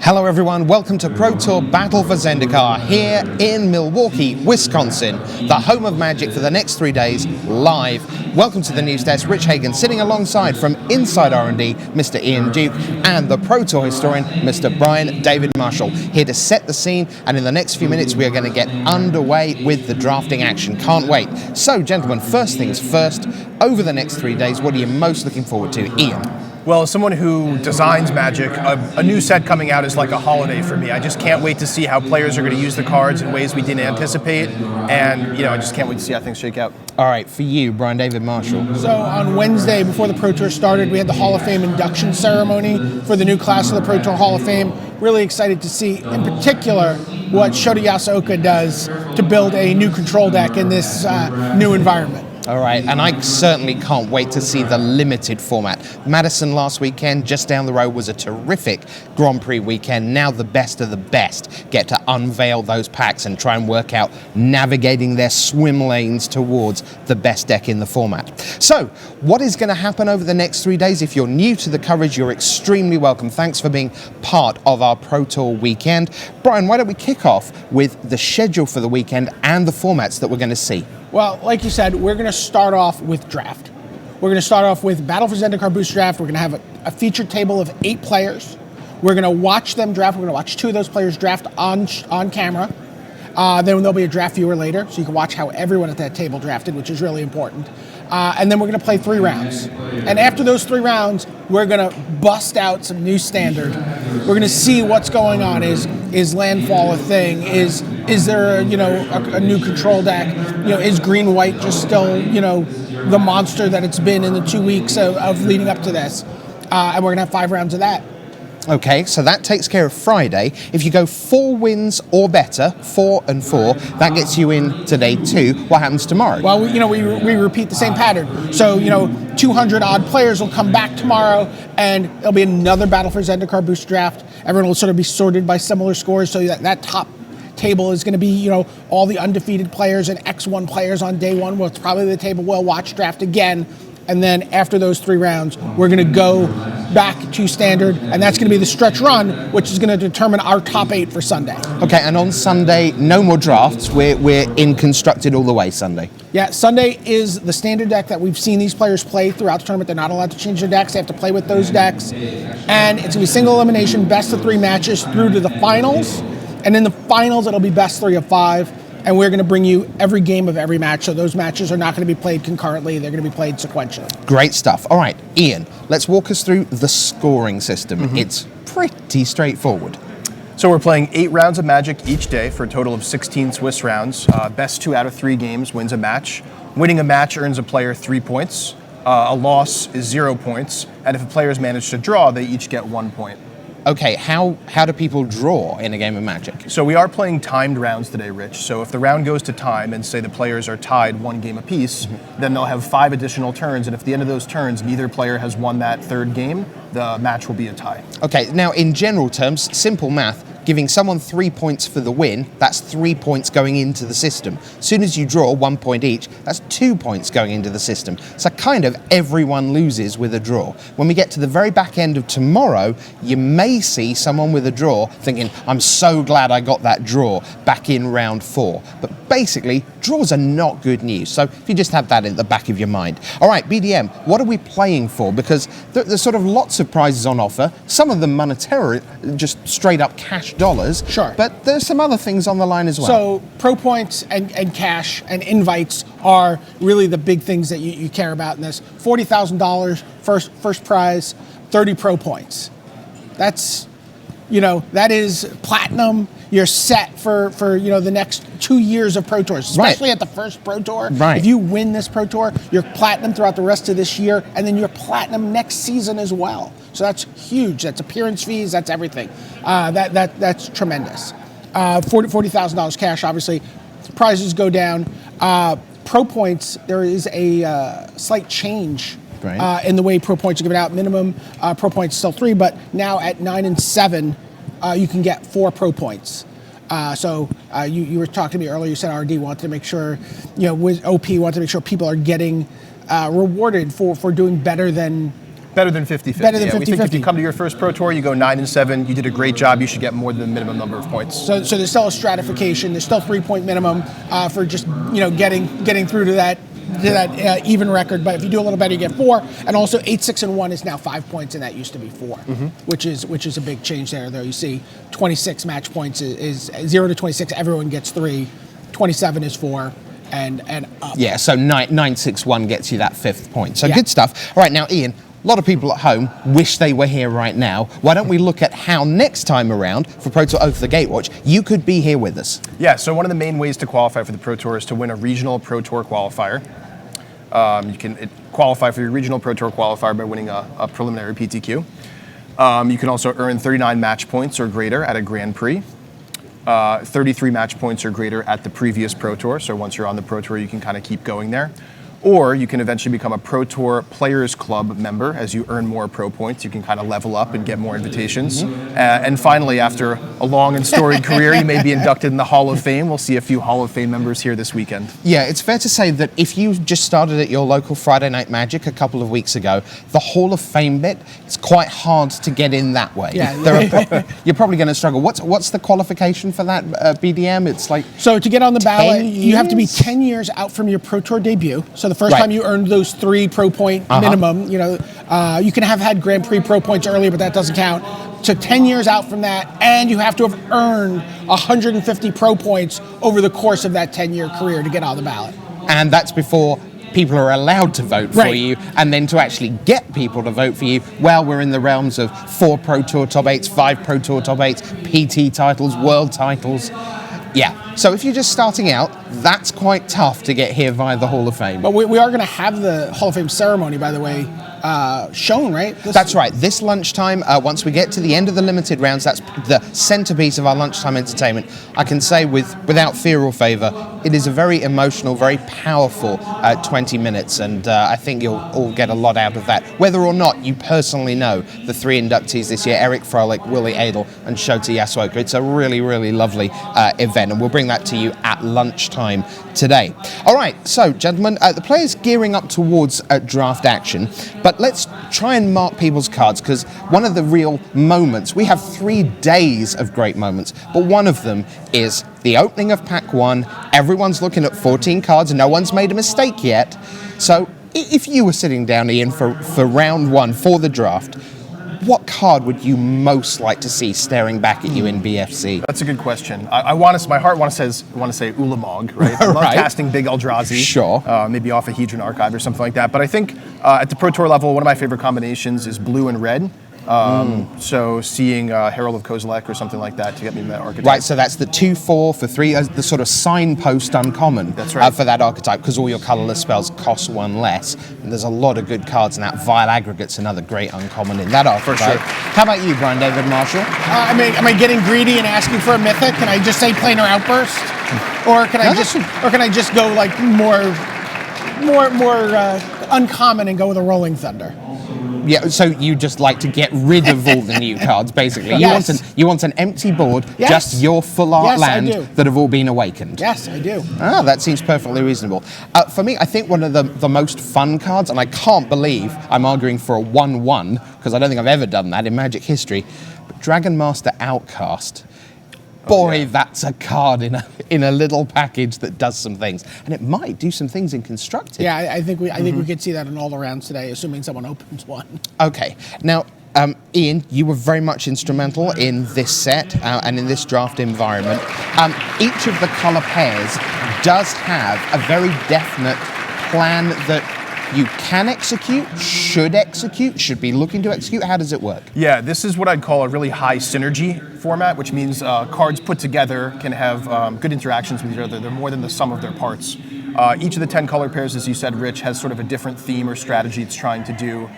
Hello everyone, welcome to Pro Tour Battle for Zendikar here in Milwaukee, Wisconsin, the home of Magic for the next 3 days, live. Welcome to the news desk. Rich Hagan sitting alongside from Inside R&D, Mr. Ian Duke, and the Pro Tour historian, Mr. Brian David Marshall, here to set the scene, and in the next few minutes we are going to get underway with the drafting action. Can't wait. So gentlemen, first things first, over the next 3 days, what are you most looking forward to? Ian? Well, as someone who designs Magic, a new set coming out is like a holiday for me. I just can't wait to see how players are going to use the cards in ways we didn't anticipate, and I just can't wait to see how things shake out. All right, for you, Brian David Marshall. So on Wednesday, before the Pro Tour started, we had the Hall of Fame induction ceremony for the new class of the Pro Tour Hall of Fame. Really excited to see, in particular, what Shota Yasuoka does to build a new control deck in this new environment. All right, and I certainly can't wait to see the limited format. Madison last weekend, just down the road, was a terrific Grand Prix weekend. Now the best of the best get to unveil those packs and try and work out navigating their swim lanes towards the best deck in the format. So, what is going to happen over the next 3 days? If you're new to the coverage, you're extremely welcome. Thanks for being part of our Pro Tour weekend. Brian, why don't we kick off with the schedule for the weekend and the formats that we're going to see? Well, like you said, we're going to start off with draft. We're going to start off with Battle for Zendikar Booster Draft. We're going to have a featured table of 8 players. We're going to watch them draft. We're going to watch 2 of those players draft on camera. Then there'll be a draft viewer later, so you can watch how everyone at that table drafted, which is really important. And then we're going to play 3 rounds. And after those 3 rounds, we're going to bust out some new standard. We're going to see what's going on. Is landfall a thing? Is there a new control deck? Is green-white just still the monster that it's been in the 2 weeks of leading up to this? And we're going to have 5 rounds of that. Okay, so that takes care of Friday. If you go 4 wins or better, 4 and 4, that gets you in to day 2. What happens tomorrow? Well, we repeat the same pattern. So, 200 odd players will come back tomorrow, and there'll be another Battle for Zendikar Booster Draft. Everyone will sort of be sorted by similar scores, so that top table is going to be, all the undefeated players and X1 players on day 1. Well, it's probably the table we'll watch draft again. And then after those 3 rounds, we're going to go back to standard, and that's going to be the stretch run, which is going to determine our top 8 for Sunday. Okay, and on Sunday, no more drafts. We're in constructed all the way Sunday. Yeah, Sunday is the standard deck that we've seen these players play throughout the tournament. They're not allowed to change their decks. They have to play with those decks. And it's going to be single elimination, best of 3 matches through to the finals. And in the finals, it'll be best 3 of 5. And we're going to bring you every game of every match, so those matches are not going to be played concurrently. They're going to be played sequentially. Great stuff. All right, Ian, let's walk us through the scoring system. It's pretty straightforward. So we're playing 8 rounds of Magic each day for a total of 16 Swiss rounds. Best 2 out of 3 games wins a match. Winning a match earns a player 3 points. A loss is 0 points. And if a player's managed to draw, they each get 1 point. Okay, how do people draw in a game of Magic? So we are playing timed rounds today, Rich. So if the round goes to time and say the players are tied 1 game apiece, then they'll have 5 additional turns. And if at the end of those turns, neither player has won that 3rd game, the match will be a tie. Okay, now in general terms, simple math, giving someone 3 points for the win, that's 3 points going into the system. As soon as you draw 1 point each, that's 2 points going into the system. So kind of everyone loses with a draw. When we get to the very back end of tomorrow, you may see someone with a draw thinking, I'm so glad I got that draw back in round 4. But basically, draws are not good news. So if you just have that in the back of your mind. All right, BDM, what are we playing for? Because there's sort of lots of prizes on offer. Some of them monetary, just straight up cash dollars. Sure. But there's some other things on the line as well. So pro points and cash and invites are really the big things that you care about in this. $40,000 first prize, 30 pro points. That's, that is platinum. You're set for the next 2 years of Pro Tours, especially at the first Pro Tour. Right. If you win this Pro Tour, you're platinum throughout the rest of this year, and then you're platinum next season as well. So that's huge. That's appearance fees. That's everything. That's tremendous. $40,000 cash, obviously. Prizes go down. Pro points, there is a slight change. Right. In the way pro points are given out. Minimum pro points still 3, but now at 9 and 7, you can get 4 pro points. So you were talking to me earlier. You said R&D wanted to make sure, with OP wanted to make sure people are getting rewarded for doing better than Better than 50-50. Better than We think if 50-50. you come to your first Pro Tour, you go 9-7, you did a great job, you should get more than the minimum number of points. So there's still a stratification. There's still 3-point minimum for just getting through to that even record. But if you do a little better, you get 4. And also 8, 6, and 1 is now 5 points, and that used to be 4, which is a big change there. Though you see 26 match points is 0 to 26. Everyone gets 3. 27 is 4. And up. Yeah, so 961 gets you that 5th point. So Yeah. good stuff. All right, now, Ian, a lot of people at home wish they were here right now. Why don't we look at how next time around for Pro Tour Oath the Gatewatch, you could be here with us? Yeah, so one of the main ways to qualify for the Pro Tour is to win a regional Pro Tour qualifier. You can qualify for your regional Pro Tour qualifier by winning a preliminary PTQ. You can also earn 39 match points or greater at a Grand Prix. 33 match points or greater at the previous Pro Tour. So once you're on the Pro Tour, you can kind of keep going there. Or you can eventually become a Pro Tour Players Club member. As you earn more pro points, you can kind of level up and get more invitations. And finally, after a long and storied career, you may be inducted in the Hall of Fame. We'll see a few Hall of Fame members here this weekend. Yeah, it's fair to say that if you just started at your local Friday Night Magic a couple of weeks ago, the Hall of Fame bit, it's quite hard to get in that way. Yeah. You're probably going to struggle. What's the qualification for that, BDM? It's like... So to get on the ballot, 10 you have to be years? 10 years out from your Pro Tour debut. So the first Right. time you earned those 3 pro point minimum, you can have had Grand Prix pro points earlier, but that doesn't count. So 10 years out from that, and you have to have earned 150 pro points over the course of that 10-year career to get on the ballot. And that's before people are allowed to vote for Right. you, and then to actually get people to vote for you, well, we're in the realms of 4 Pro Tour top 8s, 5 Pro Tour top 8s, PT titles, world titles. Yeah, so if you're just starting out, that's quite tough to get here via the Hall of Fame. But we are going to have the Hall of Fame ceremony, by the way, shown, right? That's right. This lunchtime, once we get to the end of the limited rounds, that's the centerpiece of our lunchtime entertainment. I can say without fear or favor, it is a very emotional, very powerful 20 minutes, and I think you'll all get a lot out of that. Whether or not you personally know the 3 inductees this year, Eric Frolic, Willie Adel, and Shota Yasuoka. It's a really, really lovely event, and we'll bring that to you at lunchtime today. All right, so gentlemen, the players gearing up towards draft action, but let's try and mark people's cards, because one of the real moments, we have 3 days of great moments, but one of them is the opening of Pack 1. Everyone's looking at 14 cards, and no one's made a mistake yet. So if you were sitting down, Ian, for round 1 for the draft, what card would you most like to see staring back at you in BFC? That's a good question. My heart want to say Ulamog, right? I love Right. casting big Eldrazi. Sure. Maybe off a Hedron Archive or something like that. But I think at the Pro Tour level, one of my favorite combinations is blue and red. So seeing Herald of Kozilek or something like that to get me that archetype. Right, so that's the 2/4 for 3, the sort of signpost uncommon. That's right. For that archetype, because all your colorless spells cost 1 less. And there's a lot of good cards in that. Vile Aggregate's another great uncommon in that archetype. sure. How about you, Brian David Marshall? Am I getting greedy and asking for a mythic? Can I just say Planar Outburst, or can I just go like more uncommon and go with a Rolling Thunder? Yeah, so you just like to get rid of all the new cards, basically. Yes. You want an empty board, Yes. just your full art Yes, I do. land that have all been awakened. Yes, I do. Ah, that seems perfectly reasonable. For me, I think one of the most fun cards, and I can't believe I'm arguing for a 1/1, because I don't think I've ever done that in Magic history, but Dragon Master Outcast. Boy, that's a card in a little package that does some things, and it might do some things in Constructed. Yeah, I think we could see that in all the rounds today, assuming someone opens one. Okay, now Ian, you were very much instrumental in this set and in this draft environment. Each of the color pairs does have a very definite plan that you can execute, should be looking to execute. How does it work? Yeah, this is what I'd call a really high synergy format, which means cards put together can have good interactions with each other. They're more than the sum of their parts. Each of the 10 color pairs, as you said, Rich, has sort of a different theme or strategy it's trying to do.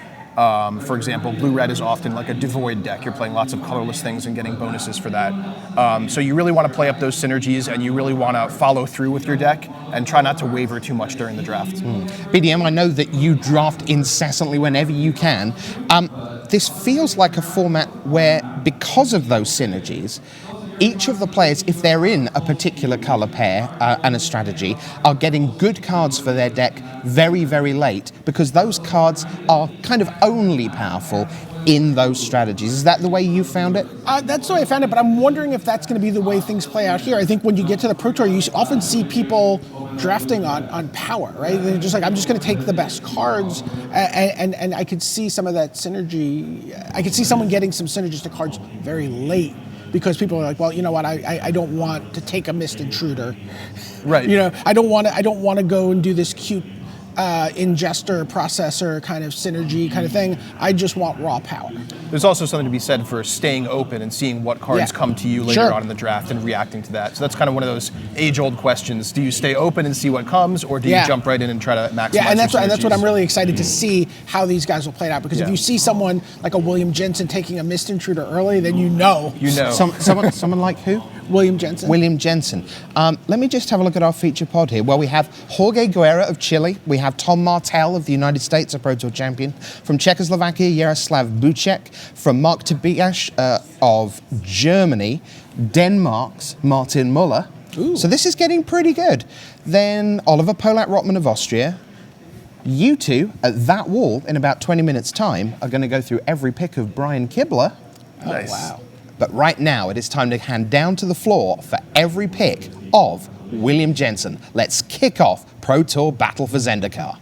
For example, blue-red is often like a devoid deck. You're playing lots of colorless things and getting bonuses for that. So you really want to play up those synergies, and you really want to follow through with your deck and try not to waver too much during the draft. BDM, I know that you draft incessantly whenever you can. This feels like a format where, because of those synergies, each of the players, if they're in a particular color pair and a strategy, are getting good cards for their deck very, very late, because those cards are kind of only powerful in those strategies. Is that the way you found it? That's the way I found it, but I'm wondering if that's going to be the way things play out here. I think when you get to the Pro Tour, you often see people drafting on power, right? They're just like, I'm just going to take the best cards, and I could see some of that synergy. I could see someone getting some synergistic cards very late, because people are like, well, you know what, I don't want to take a Mist Intruder. Right. You know, I don't want to go and do this cute ingester, processor kind of synergy kind of thing. I just want raw power. There's also something to be said for staying open and seeing what cards come to you later on in the draft and reacting to that. So that's kind of one of those age-old questions. Do you stay open and see what comes, or do you jump right in and try to maximize? Yeah, and that's what I'm really excited to see how these guys will play it out. Because if you see someone like a William Jensen taking a Mist Intruder early, then you know. Someone like who? William Jensen. William Jensen. Let me just have a look at our feature pod here. Well, we have Jorge Guerra of Chile. We have Tom Martell of the United States, a Pro Tour champion. From Czechoslovakia, Jaroslav Buček. From Mark Tobias of Germany. Denmark's Martin Muller. Ooh. So this is getting pretty good. Then Oliver Pollak-Rottmann of Austria. You two, at that wall, in about 20 minutes' time, are going to go through every pick of Brian Kibler. Nice. Oh, wow. But right now, it is time to hand down to the floor for every pick of William Jensen. Let's kick off Pro Tour Battle for Zendikar.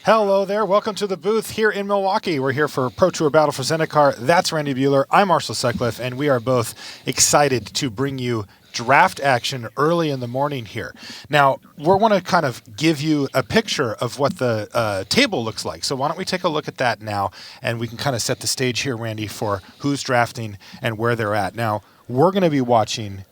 Hello there, welcome to the booth here in Milwaukee. We're here for Pro Tour Battle for Zendikar. That's Randy Buehler, I'm Marshall Sutcliffe, and we are both excited to bring you draft action early in the morning here. Now, we want to kind of give you a picture of what the table looks like. So why don't we take a look at that now, and we can kind of set the stage here, Randy, for who's drafting and where they're at. Now, we're going to be watching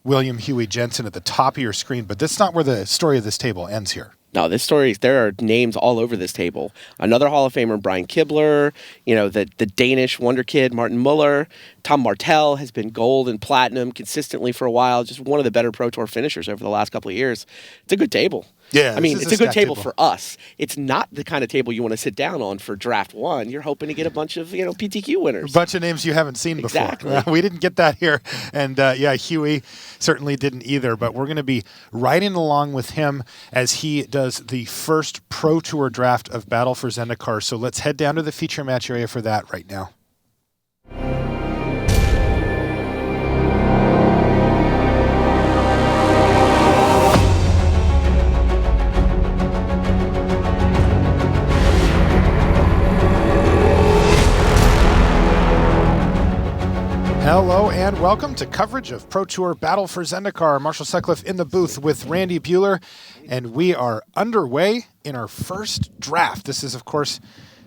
William Huey Jensen at the top of your screen, but that's not where the story of this table ends here. No, this story, there are names all over this table. Another Hall of Famer, Brian Kibler, the Danish wonder kid, Martin Muller. Tom Martell has been gold and platinum consistently for a while. Just one of the better Pro Tour finishers over the last couple of years. It's a good table. Yeah, I mean, it's a good table for us. It's not the kind of table you want to sit down on for draft one. You're hoping to get a bunch of, PTQ winners. A bunch of names you haven't seen Exactly. before. We didn't get that here. And Huey certainly didn't either. But we're going to be riding along with him as he does the first Pro Tour draft of Battle for Zendikar. So let's head down to the feature match area for that right now. Hello and welcome to coverage of Pro Tour Battle for Zendikar. Marshall Sutcliffe in the booth with Randy Buehler, and we are underway in our first draft. This is, of course,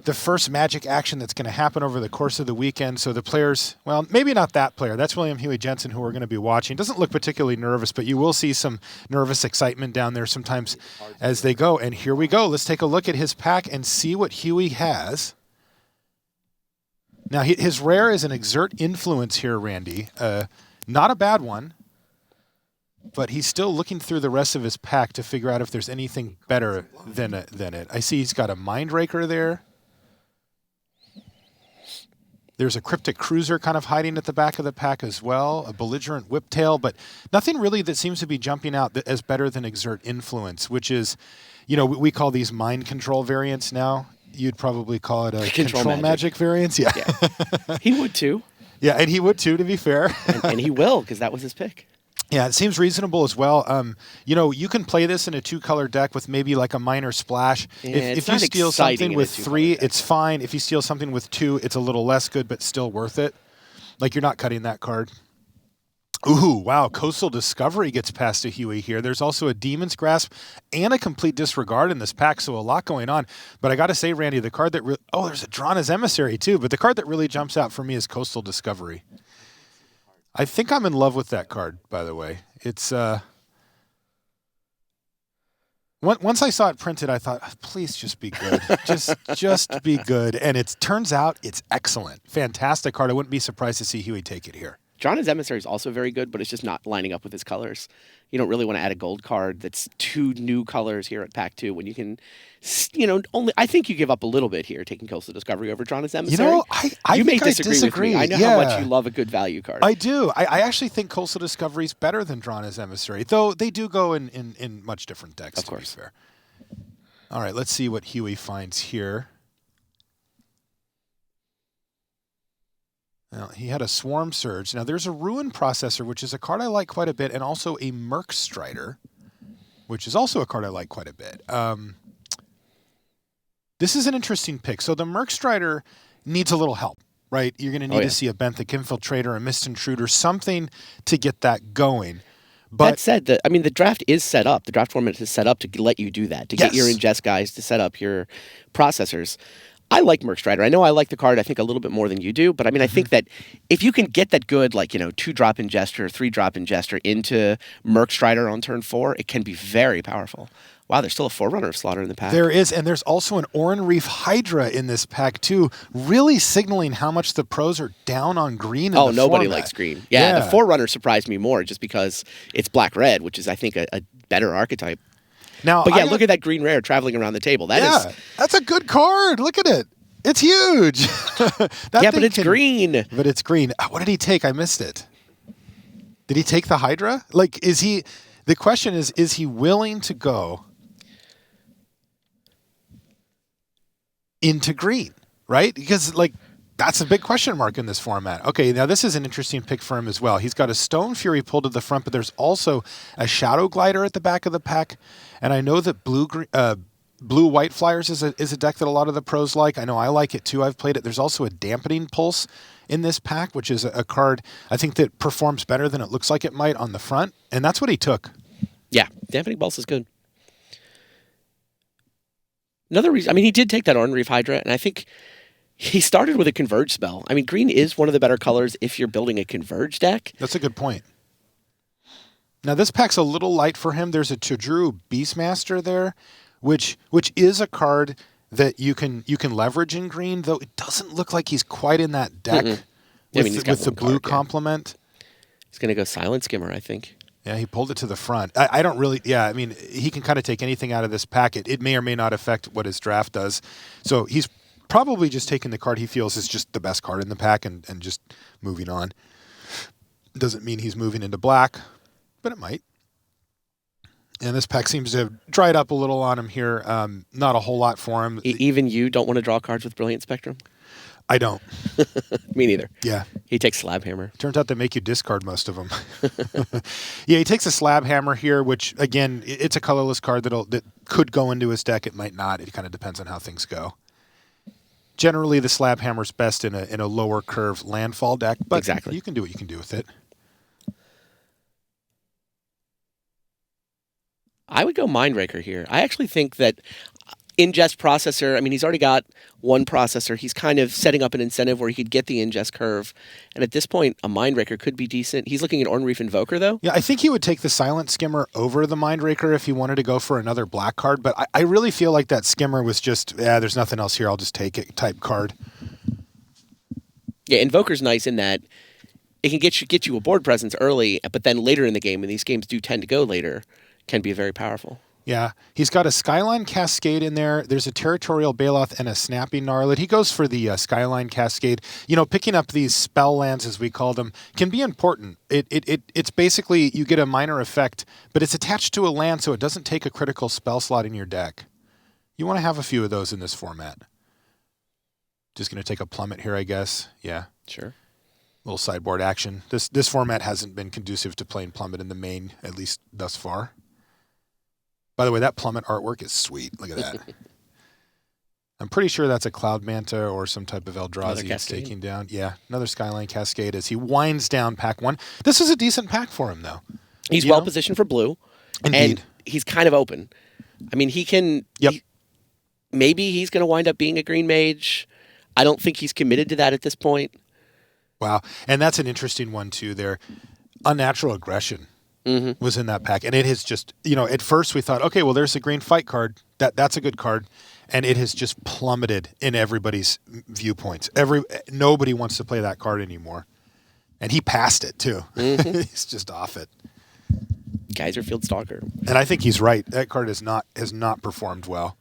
the first Magic action that's going to happen over the course of the weekend. So the players, well, maybe not that player. That's William Huey Jensen, who we're going to be watching. Doesn't look particularly nervous, but you will see some nervous excitement down there sometimes as they go. And here we go. Let's take a look at his pack and see what Huey has. Now, his rare is an Exert Influence here, Randy. Not a bad one, but he's still looking through the rest of his pack to figure out if there's anything better than it. I see he's got a Mindraker there. There's a Cryptic Cruiser kind of hiding at the back of the pack as well, a Belligerent Whiptail, but nothing really that seems to be jumping out as better than Exert Influence, which is, we call these mind control variants now. You'd probably call it a control magic variance. Yeah. He would too. Yeah, and he would too, to be fair. and he will, because that was his pick. Yeah, it seems reasonable as well. You can play this in a two-color deck with maybe like a minor splash. Yeah, if you steal something with 3, it's fine. If you steal something with 2, it's a little less good, but still worth it. Like, you're not cutting that card. Ooh, wow, Coastal Discovery gets past a Huey here. There's also a Demon's Grasp and a Complete Disregard in this pack, so a lot going on. But I got to say, Randy, the card that there's a Drana's Emissary too, but the card that really jumps out for me is Coastal Discovery. I think I'm in love with that card, by the way. It's once I saw it printed, I thought, please just be good. just be good. And it turns out it's excellent. Fantastic card. I wouldn't be surprised to see Huey take it here. Jonna's Emissary is also very good, but it's just not lining up with his colors. You don't really want to add a gold card that's 2 new colors here at Pack 2 when you can, I think you give up a little bit here taking Coastal Discovery over Jonna's Emissary. I may think disagree with me. I know how much you love a good value card. I do. I actually think Coastal Discovery is better than Jonna's Emissary, though they do go in much different decks, of course. To be fair. All right, let's see what Huey finds here. Now, he had a Swarm Surge. Now, there's a Ruin Processor, which is a card I like quite a bit, and also a Merc Strider, which is also a card I like quite a bit. This is an interesting pick. So the Merc Strider needs a little help, right? You're going to need to see a Benthic Infiltrator, a Mist Intruder, something to get that going. But that said, the draft is set up. The draft format is set up to let you do that, to get your ingest guys to set up your processors. I like Merc Strider. I know I like the card, I think, a little bit more than you do. But, I think that if you can get that good, 2-drop Ingester, 3-drop Ingester into Merc Strider on turn 4, it can be very powerful. Wow, there's still a Forerunner of Slaughter in the pack. There is, and there's also an Oran Reef Hydra in this pack, too, really signaling how much the pros are down on green in the nobody format. likes green. Yeah, the Forerunner surprised me more just because it's black-red, which is, I think, a better archetype. Now, but look at that green rare traveling around the table. That's a good card. Look at it. It's huge. But it's green. But it's green. What did he take? I missed it. Did he take the Hydra? The question is he willing to go into green, right? Because, that's a big question mark in this format. Okay, now this is an interesting pick for him as well. He's got a Stone Fury pulled to the front, but there's also a Shadow Glider at the back of the pack. And I know that Blue-White Flyers is a deck that a lot of the pros like. I know I like it too. I've played it. There's also a Dampening Pulse in this pack, which is a card I think that performs better than it looks like it might on the front. And that's what he took. Yeah, Dampening Pulse is good. Another reason, he did take that Oran Reef Hydra, and I think he started with a Converge spell. Green is one of the better colors if you're building a Converge deck. That's a good point. Now, this pack's a little light for him. There's a Todru Beastmaster there, which is a card that you can leverage in green, though it doesn't look like he's quite in that deck with the blue complement. He's going to go Silent Skimmer, I think. Yeah, he pulled it to the front. I don't really... Yeah, he can kind of take anything out of this pack. It may or may not affect what his draft does. So he's probably just taking the card he feels is just the best card in the pack and just moving on. Doesn't mean he's moving into black, but it might. And this pack seems to have dried up a little on him here. Not a whole lot for him. Even you don't want to draw cards with Brilliant Spectrum? I don't. Me neither. Yeah. He takes Slab Hammer. Turns out they make you discard most of them. Yeah, he takes a Slab Hammer here, which, again, it's a colorless card that could go into his deck. It might not. It kind of depends on how things go. Generally, the Slab Hammer's best in a lower curve landfall deck, but exactly. You can do what you can do with it. I would go Mindraker here. I actually think that ingest processor, he's already got one processor. He's kind of setting up an incentive where he could get the ingest curve. And at this point, a Mindraker could be decent. He's looking at Oran Reef Invoker, though. Yeah, I think he would take the Silent Skimmer over the Mindraker if he wanted to go for another black card. But I really feel like that Skimmer was just, there's nothing else here. I'll just take it type card. Yeah, Invoker's nice in that it can get you a board presence early, but then later in the game, and these games do tend to go later, can be very powerful. Yeah, he's got a Skyline Cascade in there. There's a Territorial Baloth and a Snappy Gnarlid. He goes for the Skyline Cascade. Picking up these spell lands, as we call them, can be important. It's basically you get a minor effect, but it's attached to a land, so it doesn't take a critical spell slot in your deck. You want to have a few of those in this format. Just going to take a Plummet here, I guess. Yeah. Sure. Little sideboard action. This format hasn't been conducive to playing Plummet in the main, at least thus far. By the way, that Plummet artwork is sweet. Look at that. I'm pretty sure that's a Cloud Manta or some type of Eldrazi he's taking down. Yeah, another Skyline Cascade as he winds down pack 1. This is a decent pack for him, though. He's well positioned for blue. Indeed. And he's kind of open. He can... Yep. Maybe he's going to wind up being a green mage. I don't think he's committed to that at this point. Wow. And that's an interesting one, too, there. Unnatural Aggression. Was in that pack. And it has just, at first we thought, okay, well, there's a green fight card. That's a good card. And it has just plummeted in everybody's viewpoints. Nobody wants to play that card anymore. And he passed it, too. He's just off it. Geyser Field Stalker. And I think he's right. That card has not performed well.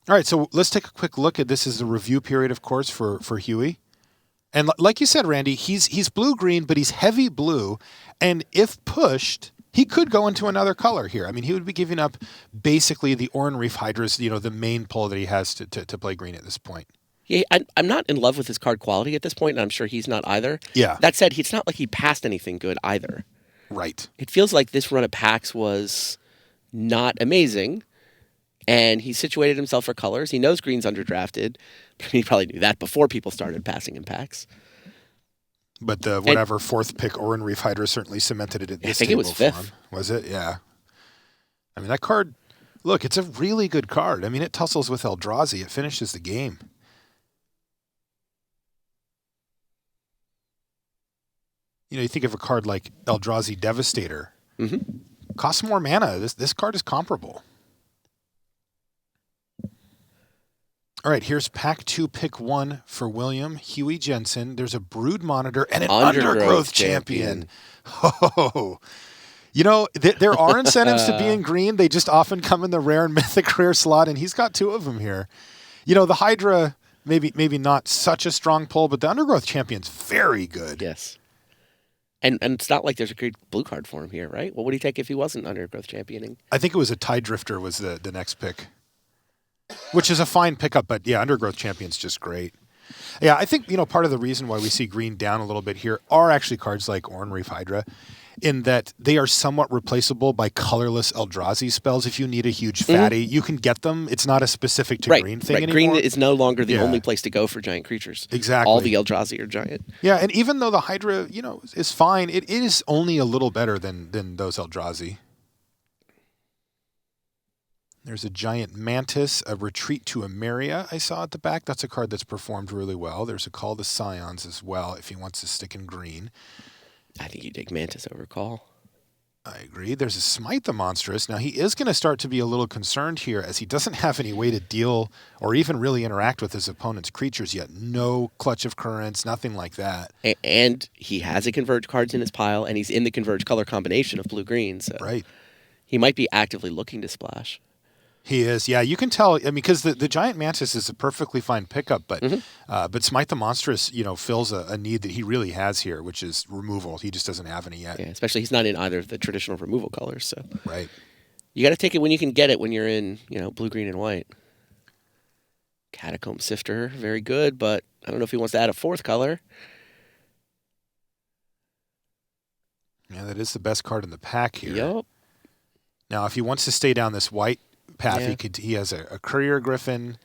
All right, so let's take a quick look at this. Is the review period, of course, for Huey. And like you said, Randy, he's blue-green, but he's heavy blue. And if pushed, he could go into another color here. I mean, he would be giving up basically the Oran-Reef Hydra's, the main pull that he has to play green at this point. Yeah, I'm not in love with his card quality at this point, and I'm sure he's not either. Yeah. That said, it's not like he passed anything good either. Right. It feels like this run of packs was not amazing, and he situated himself for colors. He knows green's underdrafted. He probably knew that before people started passing in packs. But the fourth pick Oran-Reef Hydra certainly cemented it at this table. I think it was fifth. For him. Was it? Yeah. I mean, that card, look, it's a really good card. I mean, it tussles with Eldrazi. It finishes the game. You think of a card like Eldrazi Devastator. Costs more mana. This card is comparable. All right, here's pack 2, pick 1 for William, Huey Jensen. There's a Brood Monitor and an Undergrowth Champion. Oh, there are incentives to be in green. They just often come in the rare and mythic rare slot, and he's got 2 of them here. The Hydra, maybe not such a strong pull, but the Undergrowth Champion's very good. Yes. And it's not like there's a great blue card for him here, right? What would he take if he wasn't Undergrowth Championing? I think it was a Tide Drifter was the next pick, which is a fine pickup, but yeah, Undergrowth Champion's just great. Yeah, I think, part of the reason why we see green down a little bit here are actually cards like Oran-Reef Hydra, in that they are somewhat replaceable by colorless Eldrazi spells. If you need a huge fatty, you can get them. It's not a specific to green thing anymore. Green is no longer the only place to go for giant creatures. Exactly. All the Eldrazi are giant. Yeah, and even though the Hydra, is fine, it is only a little better than those Eldrazi. There's a giant Mantis, a Retreat to Emeria I saw at the back. That's a card that's performed really well. There's a Call to Scions as well if he wants to stick in green. I think you take Mantis over Call. I agree. There's a Smite the Monstrous. Now, he is going to start to be a little concerned here as he doesn't have any way to deal or even really interact with his opponent's creatures yet. No Clutch of Currents, nothing like that. And he has a Converge cards in his pile, and he's in the Converge color combination of blue-green. So right. He might be actively looking to splash. He is, yeah. You can tell. I mean, because the giant Mantis is a perfectly fine pickup, but Smite the Monstrous, fills a need that he really has here, which is removal. He just doesn't have any yet. Yeah, especially he's not in either of the traditional removal colors. So right, you got to take it when you can get it. When you're in, blue, green, and white. Catacomb Sifter, very good, but I don't know if he wants to add a 4th color. Yeah, that is the best card in the pack here. Yep. Now, if he wants to stay down this white path, he has a Courier Griffin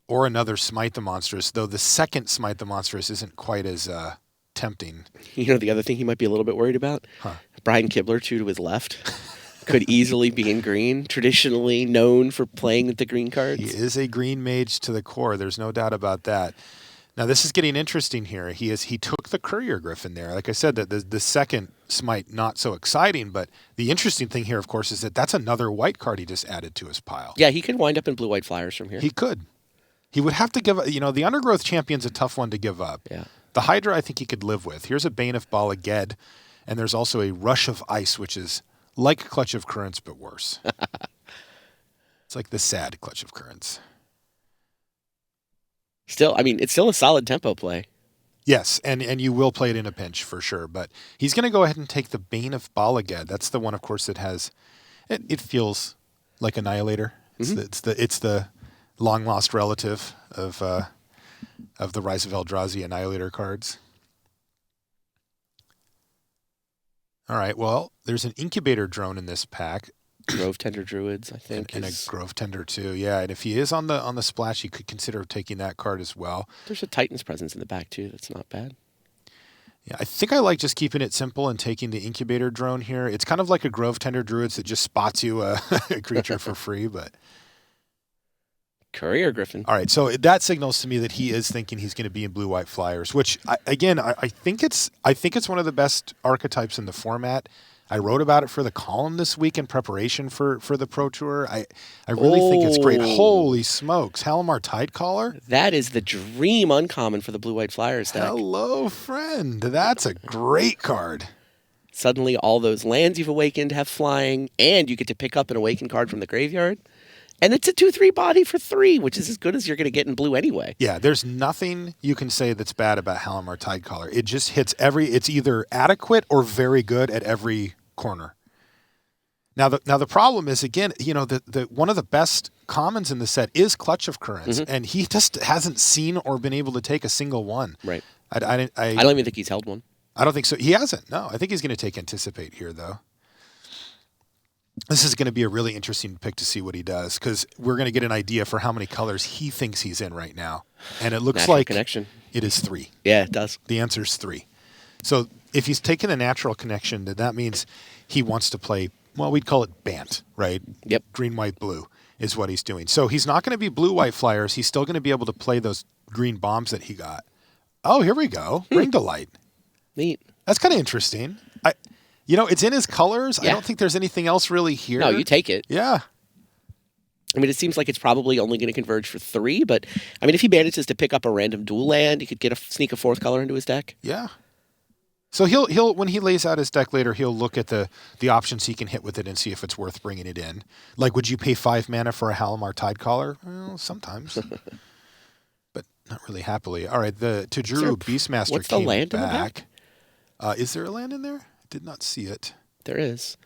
or another Smite the Monstrous, though the second Smite the Monstrous isn't quite as tempting. The other thing he might be a little bit worried about? Brian Kibler, 2 to his left, could easily be in green, traditionally known for playing with the green cards. He is a green mage to the core. There's no doubt about that. Now, this is getting interesting here. He took the Courier Griffin there. Like I said, the second Smite, not so exciting, but the interesting thing here, of course, is that's another white card he just added to his pile. Yeah, he could wind up in blue-white flyers from here. He could. He would have to give up. The Undergrowth Champion's a tough one to give up. Yeah. The Hydra, I think he could live with. Here's a Bane of Bala-Ged, and there's also a Rush of Ice, which is like Clutch of Currents, but worse. It's like the sad Clutch of Currents. Still, it's still a solid tempo play. Yes, and you will play it in a pinch for sure. But he's going to go ahead and take the Bane of Bala-Ged. That's the one, of course, that has it feels like Annihilator. It's the long lost relative of the Rise of Eldrazi Annihilator cards. All right. Well, there's an Incubator Drone in this pack. Grove Tender Druids, I think. And a Grove Tender, too. Yeah, and if he is on the splash, you could consider taking that card as well. There's a Titan's Presence in the back, too. That's not bad. Yeah, I think I like just keeping it simple and taking the Incubator Drone here. It's kind of like a Grove Tender Druids that just spots you a creature for free, but... Courier Griffin. All right, so that signals to me that he is thinking he's going to be in blue-white flyers, which, I think it's one of the best archetypes in the format. I wrote about it for the column this week in preparation for the Pro Tour. I really think it's great. Holy smokes. Halimar Tidecaller? That is the dream uncommon for the Blue-White Flyers deck. Hello, friend. That's a great card. Suddenly, all those lands you've awakened have flying, and you get to pick up an awakened card from the graveyard. And it's a 2/3 body for 3, which is as good as you're going to get in blue anyway. Yeah, there's nothing you can say that's bad about Halimar Tidecaller. It just hits it's either adequate or very good at every corner. Now the problem is, again, the one of the best commons in the set is Clutch of Currents, and he just hasn't seen or been able to take a single one. Right. I don't even think he's held one. I don't think so. He hasn't. No, I think he's going to take Anticipate here, though. This is going to be a really interesting pick to see what he does, because we're going to get an idea for how many colors he thinks he's in right now. And it looks Natural like Connection. It is 3. Yeah, it does. The answer is 3. So if he's taking a Natural Connection, then that means he wants to play, well, we'd call it Bant, right? Yep. Green, white, blue is what he's doing. So he's not going to be blue-white Flyers. He's still going to be able to play those green bombs that he got. Oh, here we go. Ring to Light. Neat. That's kind of interesting. It's in his colors. Yeah. I don't think there's anything else really here. No, you take it. Yeah. I mean, it seems like it's probably only going to converge for 3, but I mean, if he manages to pick up a random dual land, he could sneak a 4th color into his deck. Yeah. So he'll when he lays out his deck later, he'll look at the options he can hit with it and see if it's worth bringing it in. Like, would you pay 5 mana for a Halimar Tidecaller? Well, sometimes, but not really happily. All right, the Tajuru Beastmaster what's the came land in the back. Is there a land in there? Did not see it. There is.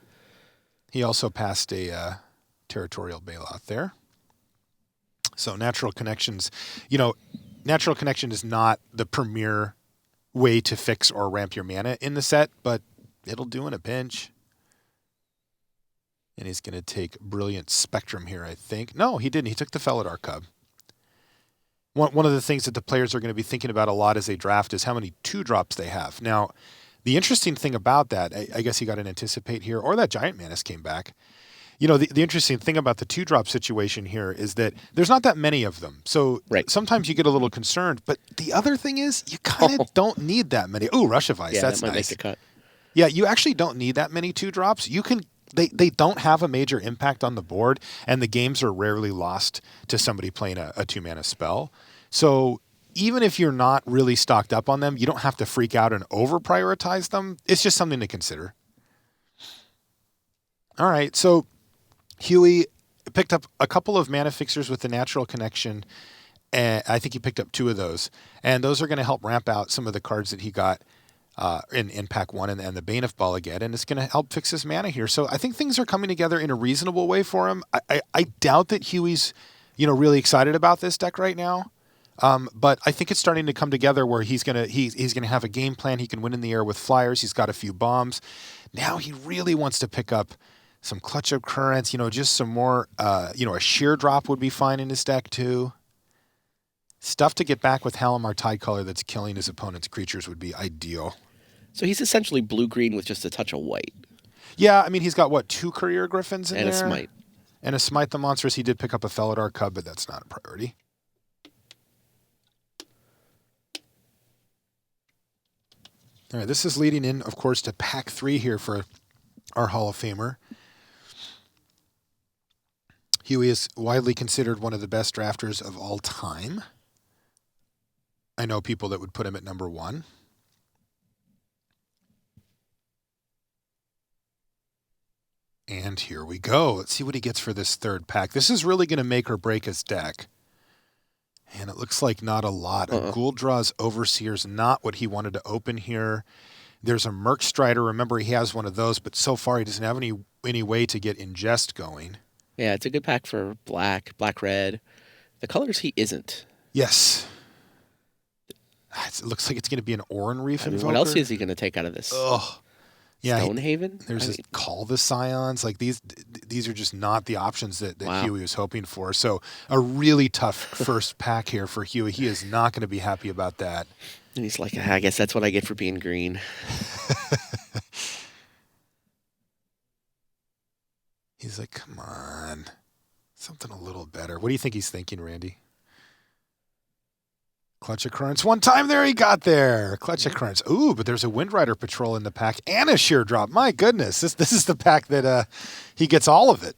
He also passed a Territorial Bailout there. So Natural Connections, Natural Connection is not the premier way to fix or ramp your mana in the set, but it'll do in a pinch. And he's going to take Brilliant Spectrum here, I think. No, he didn't. He took the Felidar Cub. One of the things that the players are going to be thinking about a lot as they draft is how many 2-drops they have. Now, the interesting thing about that, I guess he got an Anticipate here, or that Giant Manus came back. The interesting thing about the 2-drop situation here is that there's not that many of them. So sometimes you get a little concerned. But the other thing is you kind of don't need that many. Oh, Rush of Ice. Yeah, that's that might nice. make the cut. Yeah, you actually don't need that many 2-drops. You can. They don't have a major impact on the board, and the games are rarely lost to somebody playing a 2-mana spell. So even if you're not really stocked up on them, you don't have to freak out and over-prioritize them. It's just something to consider. All right, so Huey picked up a couple of mana fixers with the Natural Connection, and I think he picked up 2 of those. And those are going to help ramp out some of the cards that he got in Pack 1 and the Bane of Balaget, and it's going to help fix his mana here. So I think things are coming together in a reasonable way for him. I doubt that Huey's really excited about this deck right now. But I think it's starting to come together where he's gonna have a game plan. He can win in the air with Flyers. He's got a few bombs. Now he really wants to pick up some Clutch of Currents. Just some more. A Sheer Drop would be fine in his deck too. Stuff to get back with Halimar Tidecaller that's killing his opponent's creatures would be ideal. So he's essentially blue-green with just a touch of white. Yeah, I mean he's got 2 Career Griffins in and there a Smite. And a Smite the Monstrous. He did pick up a Felidar Cub, but that's not a priority. All right, this is leading in, of course, to Pack 3 here for our Hall of Famer. Huey is widely considered one of the best drafters of all time. I know people that would put him at number 1. And here we go. Let's see what he gets for this 3rd pack. This is really going to make or break his deck. And it looks like not a lot. A Ghoul-Draw's Overseer's not what he wanted to open here. There's a Merc Strider. Remember, he has one of those, but so far he doesn't have any way to get Ingest going. Yeah, it's a good pack for black, black-red. The colors he isn't. Yes. It looks like it's going to be an Oran Reef Invoker. What else is he going to take out of this? Ugh. Yeah, Stonehaven? There's Call the Scions. Like these are just not the options that Huey was hoping for. So a really tough first pack here for Huey. He is not going to be happy about that. And he's like, I guess that's what I get for being green. He's like, come on. Something a little better. What do you think he's thinking, Randy? Clutch Occurrence. One time there, he got there. Clutch Occurrence. Ooh, but there's a Wind Rider Patrol in the pack and a Sheer Drop. My goodness, this is the pack that he gets all of it.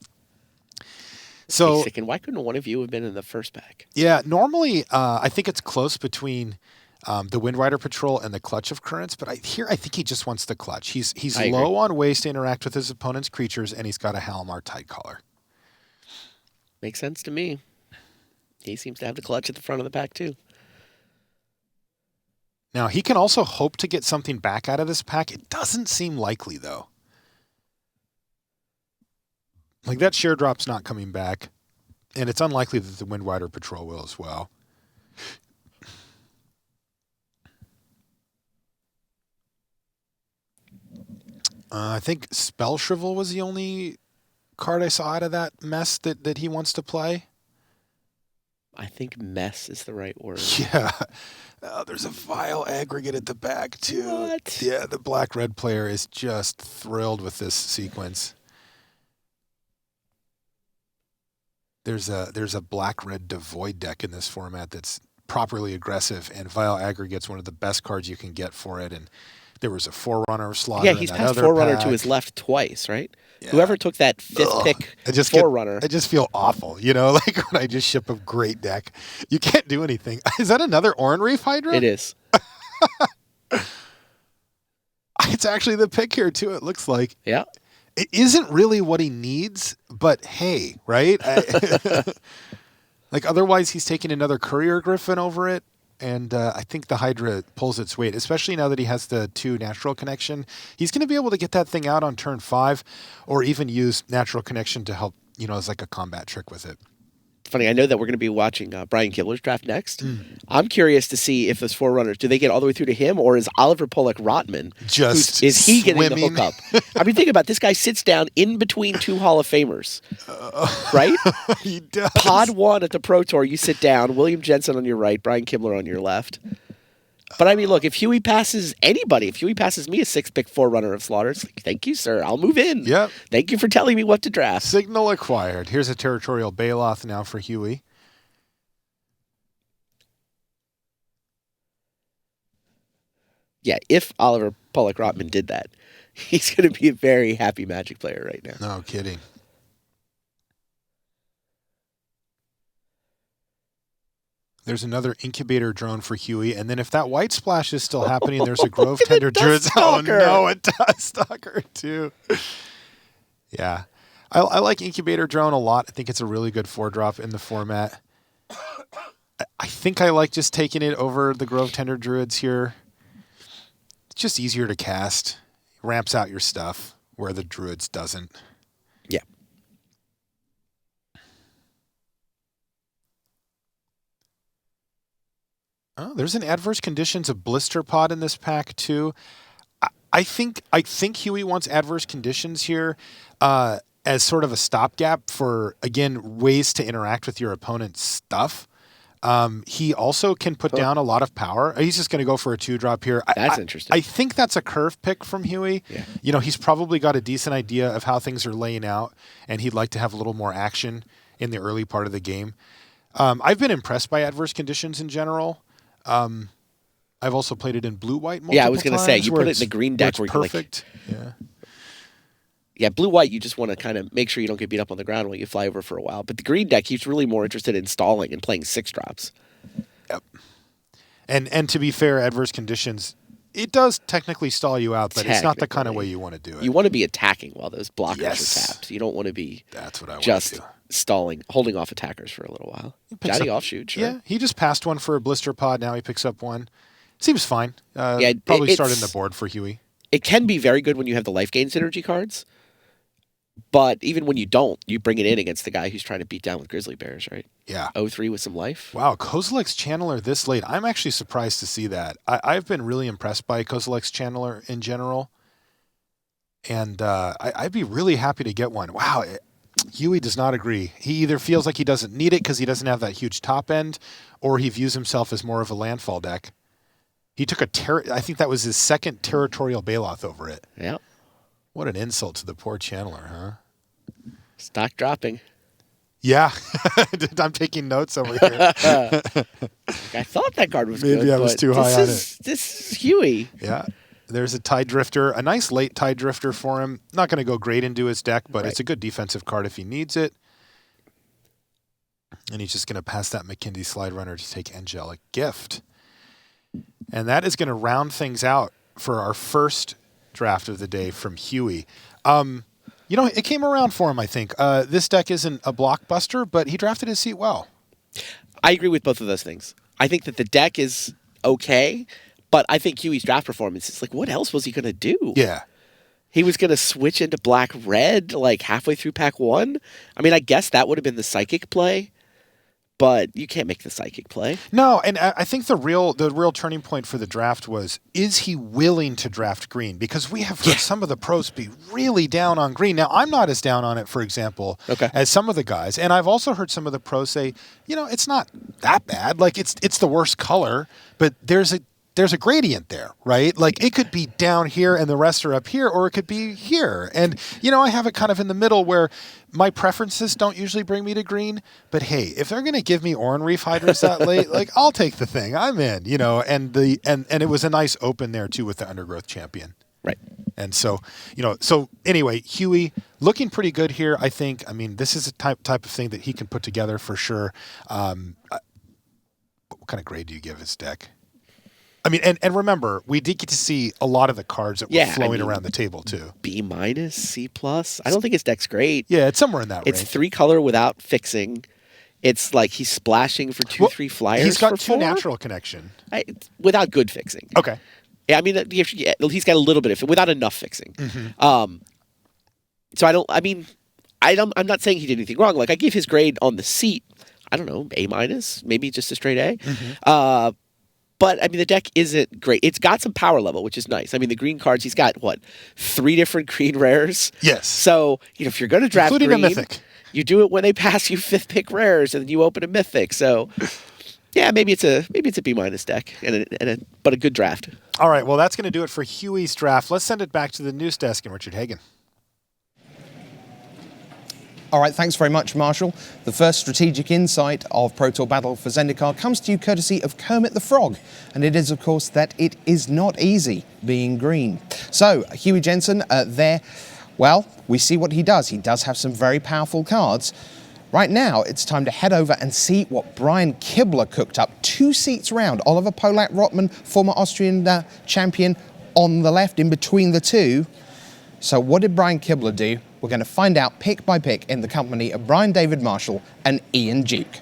So, Basic, and why couldn't one of you have been in the first pack? Yeah, normally I think it's close between the Wind Rider Patrol and the Clutch of Currents, but I think he just wants the Clutch. He's low on ways to interact with his opponent's creatures, and he's got a Halimar Tide Caller. Makes sense to me. He seems to have the Clutch at the front of the pack, too. Now, he can also hope to get something back out of this pack. It doesn't seem likely, though. Like, that Sheer Drop's not coming back, and it's unlikely that the Wind Rider Patrol will as well. I think Spell Shrivel was the only card I saw out of that mess that he wants to play. I think mess is the right word. Yeah. There's a Vile Aggregate at the back, too. What? Yeah, the black-red player is just thrilled with this sequence. There's a black-red Devoid deck in this format that's properly aggressive, and Vile Aggregate's one of the best cards you can get for it, and there was a Forerunner slot. Yeah, he's passed Forerunner to his left twice, right? Yeah. Whoever took that fifth pick Forerunner. I just feel awful, like when I just ship a great deck. You can't do anything. Is that another Oran Reef Hydra? It is. It's actually the pick here, too, it looks like. Yeah. It isn't really what he needs, but hey, right? Like, otherwise he's taking another Courier Griffin over it. And I think the Hydra pulls its weight, especially now that he has the 2 Natural Connection. He's going to be able to get that thing out on turn 5 or even use Natural Connection to help, as like a combat trick with it. Funny, I know that we're going to be watching Brian Kibler's draft next. I'm curious to see if those Forerunners, do they get all the way through to him, or is Oliver Pollak-Rottmann, is he getting the hookup? I mean, think about it. This guy sits down in between 2 Hall of Famers, right? He does. Pod 1 at the Pro Tour, you sit down, William Jensen on your right, Brian Kibler on your left. But I mean, look, if Huey passes anybody, if Huey passes me a 6-pick Forerunner of Slaughter, it's like, thank you, sir. I'll move in. Yep. Thank you for telling me what to draft. Signal acquired. Here's a Territorial Baloth now for Huey. Yeah, if Oliver Pollak-Rottmann did that, he's going to be a very happy Magic player right now. No kidding. There's another Incubator Drone for Huey, and then if that White Splash is still happening, there's a Grove Tender Druid. Oh no, it does Stalker too. Yeah, I like Incubator Drone a lot. I think it's a really good 4-drop in the format. I think I like just taking it over the Grove Tender Druids here. It's just easier to cast. Ramps out your stuff where the Druids doesn't. Yeah. Oh, there's an Adverse Conditions of Blister Pod in this pack too. I think Huey wants Adverse Conditions here as sort of a stopgap for, again, ways to interact with your opponent's stuff. He also can put down a lot of power. He's just going to go for a 2-drop here. That's interesting. I think that's a curve pick from Huey. Yeah. He's probably got a decent idea of how things are laying out, and he'd like to have a little more action in the early part of the game. I've been impressed by Adverse Conditions in general. I've also played it in blue-white multiple times. Yeah, I was going to say, you put it in the green deck where it's perfect. Yeah, blue-white, you just want to kind of make sure you don't get beat up on the ground while you fly over for a while. But the green deck, he's really more interested in stalling and playing 6-drops. Yep. And to be fair, Adverse Conditions, it does technically stall you out, but it's not the kind of way you want to do it. You want to be attacking while those blockers are tapped. You don't want to be just stalling, holding off attackers for a little while. Johnny Offshoot, sure. Yeah, he just passed one for a Blister Pod. Now he picks up one. Seems fine. Probably start in the board for Huey. It can be very good when you have the life gain synergy cards. But even when you don't, you bring it in against the guy who's trying to beat down with Grizzly Bears, right? Yeah. 0-3 with some life. Wow, Kozilek's Channeler this late. I'm actually surprised to see that. I've been really impressed by Kozilek's Channeler in general. And I'd be really happy to get one. Wow, Huey does not agree. He either feels like he doesn't need it because he doesn't have that huge top end, or he views himself as more of a landfall deck. He took I think that was his second Territorial Baloth over it. Yeah. What an insult to the poor Channeler, huh? Stock dropping. Yeah, I'm taking notes over here. I thought that card was Maybe good. I was too high on it. This is Huey. Yeah. There's a Tide Drifter, a nice late Tide Drifter for him. Not going to go great into his deck, but it's a good defensive card if he needs it. And he's just going to pass that McKinley Slide Runner to take Angelic Gift. And that is going to round things out for our first draft of the day from Huey. It came around for him, I think. This deck isn't a blockbuster, but he drafted his seat well. I agree with both of those things. I think that the deck is okay, but I think Huey's draft performance is like, what else was he going to do? Yeah. He was going to switch into black-red like halfway through pack 1. I mean, I guess that would have been the psychic play, but you can't make the psychic play. No, and I think the real turning point for the draft was, is he willing to draft green? Because we have heard some of the pros be really down on green. Now, I'm not as down on it, for example, as some of the guys. And I've also heard some of the pros say, it's not that bad. Like, it's the worst color, but there's a gradient there, right? Like, it could be down here and the rest are up here, or it could be here. And, I have it kind of in the middle where my preferences don't usually bring me to green, but hey, if they're going to give me Oran Reef Hydras that late, like, I'll take the thing. I'm in, and it was a nice open there too with the Undergrowth Champion. Right. And so, so anyway, Huey looking pretty good here, I think. I mean, this is a type of thing that he can put together for sure. What kind of grade do you give his deck? I mean, and remember, we did get to see a lot of the cards that were flowing around the table, too. B-, C+. I don't think his deck's great. Yeah, it's somewhere in that range. It's 3-color without fixing. It's like he's splashing for 2-3 flyers. He's got for 2 4? natural connection. Without good fixing. Okay. Yeah, I mean, he's got a little bit of it without enough fixing. Mm-hmm. So I'm not saying he did anything wrong. Like, I give his grade on the seat, I don't know, A-, maybe just a straight A. Mm-hmm. But, I mean, the deck isn't great. It's got some power level, which is nice. I mean, the green cards, he's got, 3 different green rares? Yes. So, if you're going to draft including green, a mythic, you do it when they pass you 5th pick rares, and then you open a mythic. So, yeah, maybe it's a B- deck, but a good draft. All right, well, that's going to do it for Huey's draft. Let's send it back to the news desk and Richard Hagan. All right, thanks very much, Marshall. The first strategic insight of Pro Tour Battle for Zendikar comes to you courtesy of Kermit the Frog, and it is, of course, that it is not easy being green. So, Huey Jensen, we see what he does. He does have some very powerful cards. Right now, it's time to head over and see what Brian Kibler cooked up 2 seats round. Oliver Pollak-Rottmann, former Austrian champion, on the left, in between the two. So what did Brian Kibler do? We're going to find out pick by pick in the company of Brian David Marshall and Ian Duke.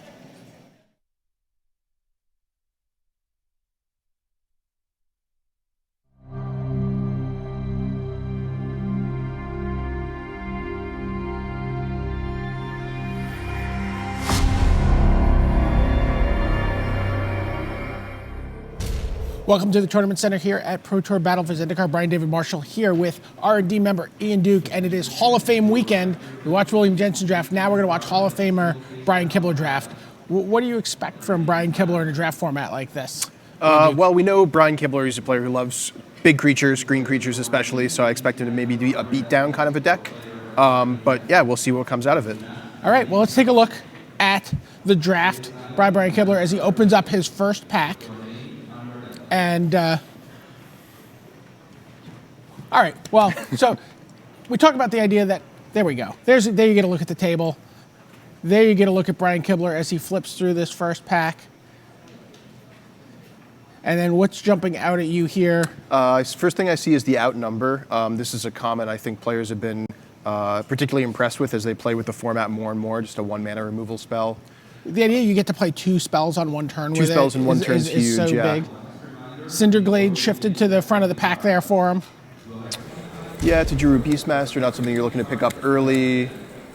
Welcome to the Tournament Center here at Pro Tour Battle for Zendikar. Brian David Marshall here with R&D member Ian Duke, and it is Hall of Fame weekend. We watched William Jensen draft. Now we're going to watch Hall of Famer Brian Kibler draft. What do you expect from Brian Kibler in a draft format like this? Well, we know Brian Kibler is a player who loves big creatures, green creatures especially, so I expect him to maybe be a beatdown kind of a deck. But yeah, we'll see what comes out of it. All right, well, let's take a look at the draft by Brian Kibler as he opens up his first pack. And, all right, well, so we talked about the idea that, there we go. There you get a look at the table. There you get a look at Brian Kibler as he flips through this first pack. And then what's jumping out at you here? First thing I see is the outnumber. This is a comment I think players have been particularly impressed with as they play with the format more and more, just a 1-mana removal spell. The idea you get to play 2 spells on one turn with it. 2 spells in one turn is huge, so big. Cinderglade shifted to the front of the pack there for him. Yeah, it's a Juru Beastmaster, not something you're looking to pick up early.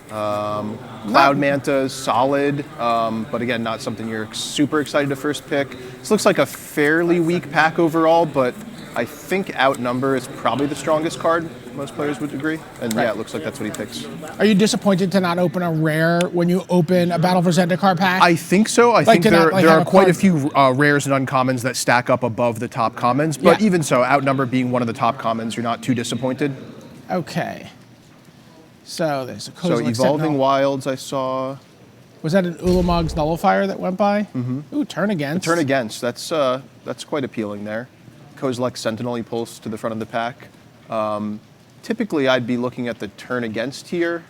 Cloud Manta is solid, but again, not something you're super excited to first pick. This looks like a fairly weak pack overall, but I think Outnumber is probably the strongest card, most players would agree. And yeah, it looks like that's what he picks. Are you disappointed to not open a rare when you open a Battle for Zendikar pack? I think so. I think there are quite a few rares and uncommons that stack up above the top commons, but even so, Outnumber being one of the top commons, you're not too disappointed. Okay. So there's a So Evolving Wilds I saw. Was that an Ulamog's Nullifier that went by? Mm-hmm. Ooh, turn against. Turn against. That's quite appealing there. Kozilek Sentinel, he pulls to the front of the pack. Typically, I'd be looking at the turn against here.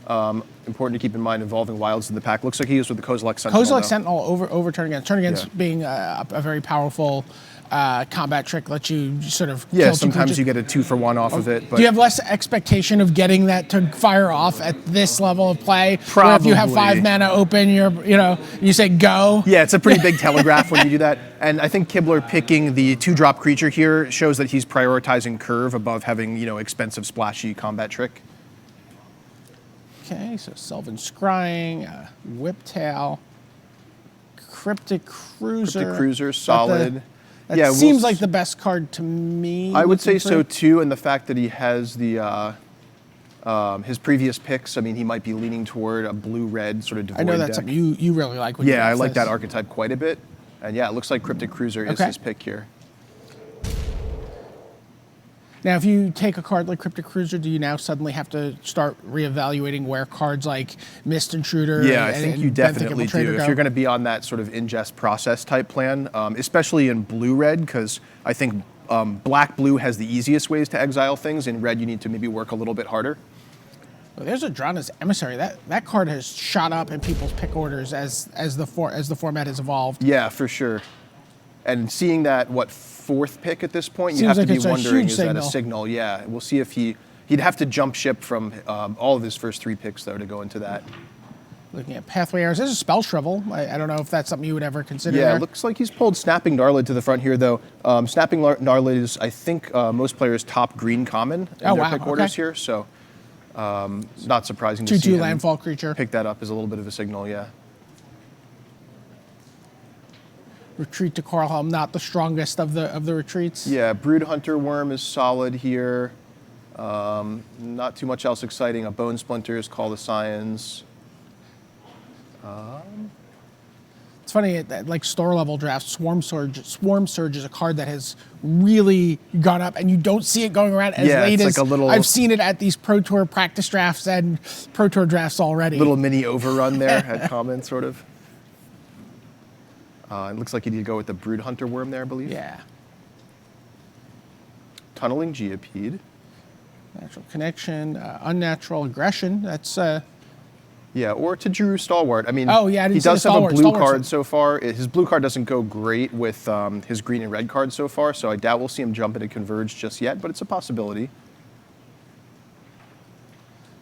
Important to keep in mind involving wilds in the pack. Looks like he is with the Kozilek Sentinel. Kozilek Sentinel over turn against. Turn against being a very powerful combat trick, lets you sort of Yeah, kill sometimes you get a 2-for-1 off of it. But do you have less expectation of getting that to fire off at this level of play? Probably. Where if you have 5 mana open, you say go. Yeah, it's a pretty big telegraph when you do that. And I think Kibler picking the 2-drop creature here shows that he's prioritizing curve above having, expensive splashy combat trick. Okay, so Sylvan Scrying, Whiptail, Cryptic Cruiser. Cryptic Cruiser, solid. That seems like the best card to me. I would say so too, and the fact that he has the his previous picks. I mean, he might be leaning toward a blue-red sort of devoid I know that's deck. something you really like. When Yeah, I this. like that archetype quite a bit. And yeah, it looks like Cryptic Cruiser is his pick here. Now, if you take a card like Cryptic Cruiser, do you now suddenly have to start reevaluating where cards like Mist Intruder? Yeah, I think you Benthic definitely do. Infiltrator If you're going to be on that sort of ingest process type plan, especially in blue-red, because I think black-blue has the easiest ways to exile things. In red, you need to maybe work a little bit harder. Well, there's Adrana's Emissary. That card has shot up in people's pick orders as the format has evolved. Yeah, for sure. And seeing that, 4th pick at this point, you Seems have like to be it's a wondering, huge is that a signal. signal? Yeah, we'll see if he'd have to jump ship from all of his first 3 picks, though, to go into that. Looking at Pathway Arrows, there's a Spell Shrivel. I don't know if that's something you would ever consider. Yeah, there. it looks like he's pulled Snapping Gnarlid to the front here, though. Snapping Gnarlid is, I think, most players' top green common in their pick orders here, so not surprising to see 2/2 him landfall creature. pick that up as a little bit of a signal, yeah. Retreat to Coralhelm, not the strongest of the retreats. Yeah, Brood Hunter Worm is solid here. Not too much else exciting. A Bone Splinters, Call the Scions. It's funny, like store level drafts, Swarm Surge is a card that has really gone up, and you don't see it going around as late it's as like a little, I've seen it at these Pro Tour practice drafts and Pro Tour drafts already. little mini overrun there at common, sort of. It looks like he did go with the Brood Hunter Worm there, I believe. Yeah. Tunneling Geopede. Natural Connection, Unnatural Aggression. That's Yeah, or to Drew Stalwart. I mean, Oh, yeah, I didn't he see the does have a Stalwart. blue Stalwart's card so far. His blue card doesn't go great with his green and red cards so far, so I doubt we'll see him jump into Converge just yet, but it's a possibility.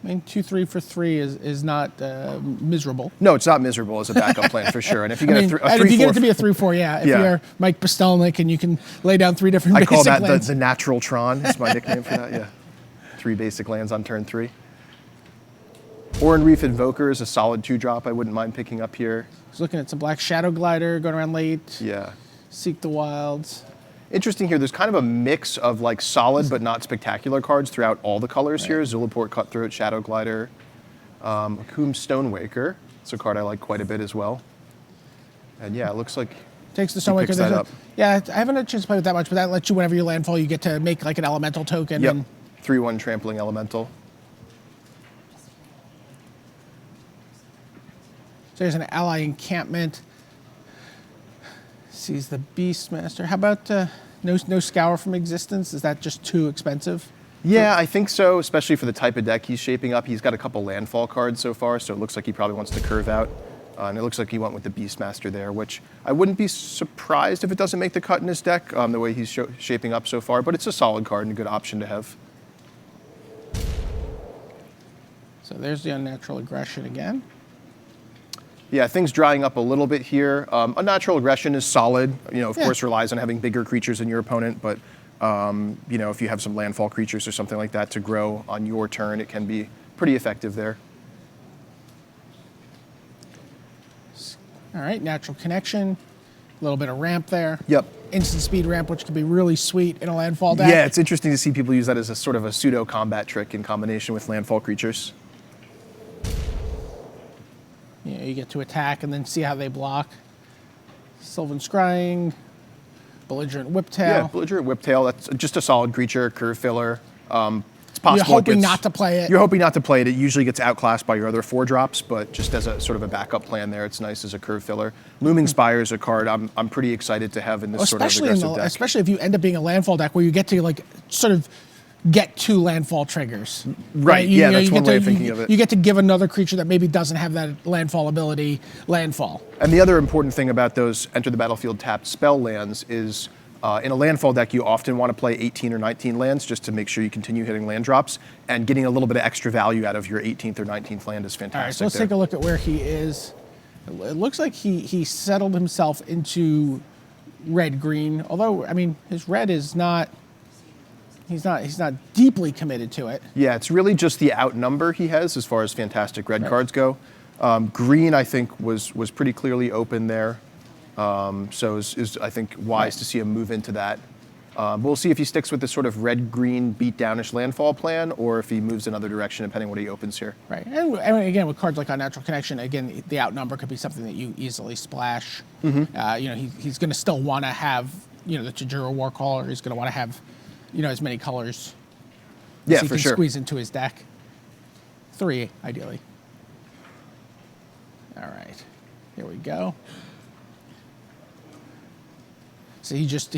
I mean, 2/3 for 3 is not miserable. No, it's not miserable as a backup plan for sure. And if you get I mean, a and if you get it 3/4, to be a 3/4, yeah. If Yeah. you're Mike Postelnik and you can lay down 3 different I basic call that lands. the Natural Tron. Is my nickname for that. Yeah, 3 basic lands on turn 3. Oran Reef Invoker is a solid 2-drop. I wouldn't mind picking up here. I was looking at some Black Shadow Glider going around late. Yeah. Seek the Wilds. Interesting here, there's kind of a mix of like solid but not spectacular cards throughout all the colors here. Zulaport Cutthroat, Shadow Glider, Akum Stonewaker. It's a card I like quite a bit as well. And yeah, it looks like Takes the he Stonewaker. picks that up. Yeah, I haven't had a chance to play with that much, but that lets you, whenever you landfall, you get to make like an elemental token. Yep, And 3/1 Trampling Elemental. so there's an ally encampment. Sees the Beastmaster. How about no Scour from Existence? Is that just too expensive? Yeah, I think so, especially for the type of deck he's shaping up. He's got a couple landfall cards so far, so it looks like he probably wants to curve out. And it looks like he went with the Beastmaster there, which I wouldn't be surprised if it doesn't make the cut in his deck, the way he's shaping up so far, but it's a solid card and a good option to have. So there's the Unnatural Aggression again. Yeah, things drying up a little bit here. Unnatural Aggression is solid. Of course, relies on having bigger creatures than your opponent, but if you have some landfall creatures or something like that to grow on your turn, it can be pretty effective there. All right, Natural Connection. A little bit of ramp there. Yep. Instant speed ramp, which can be really sweet in a landfall deck. Yeah, it's interesting to see people use that as a sort of a pseudo combat trick in combination with landfall creatures. You get to attack and then see how they block. Sylvan Scrying, Belligerent Whiptail. Yeah, Belligerent Whiptail, that's just a solid creature, curve filler. It's possible. You're hoping not to play it. You're hoping not to play it. It usually gets outclassed by your other 4 drops, but just as a sort of a backup plan there, it's nice as a curve filler. Looming Spire is a card I'm pretty excited to have in this sort of aggressive deck. Especially if you end up being a landfall deck where you get to like sort of get 2 landfall triggers. Right, You that's one way of thinking of it. You get to give another creature that maybe doesn't have that landfall ability landfall. And the other important thing about those enter the battlefield tapped spell lands is in a landfall deck, you often want to play 18 or 19 lands just to make sure you continue hitting land drops, and getting a little bit of extra value out of your 18th or 19th land is fantastic. All right, so let's take a look at where he is. It looks like he settled himself into red-green, although, I mean, his red is not... He's not deeply committed to it. Yeah, it's really just the outnumber he has as far as fantastic red cards go. Green, I think, was pretty clearly open there. So is I think, wise to see him move into that. We'll see if he sticks with this sort of red-green beat-downish landfall plan, or if he moves another direction, depending what he opens here. Right, and again, with cards like Unnatural Connection, again, the outnumber could be something that you easily splash. He's going to still want to have, the Tajura Warcaller. He's going to want to have, as many colors Yeah, as he for can sure. squeeze into his deck. 3, ideally. All right, here we go. So he's just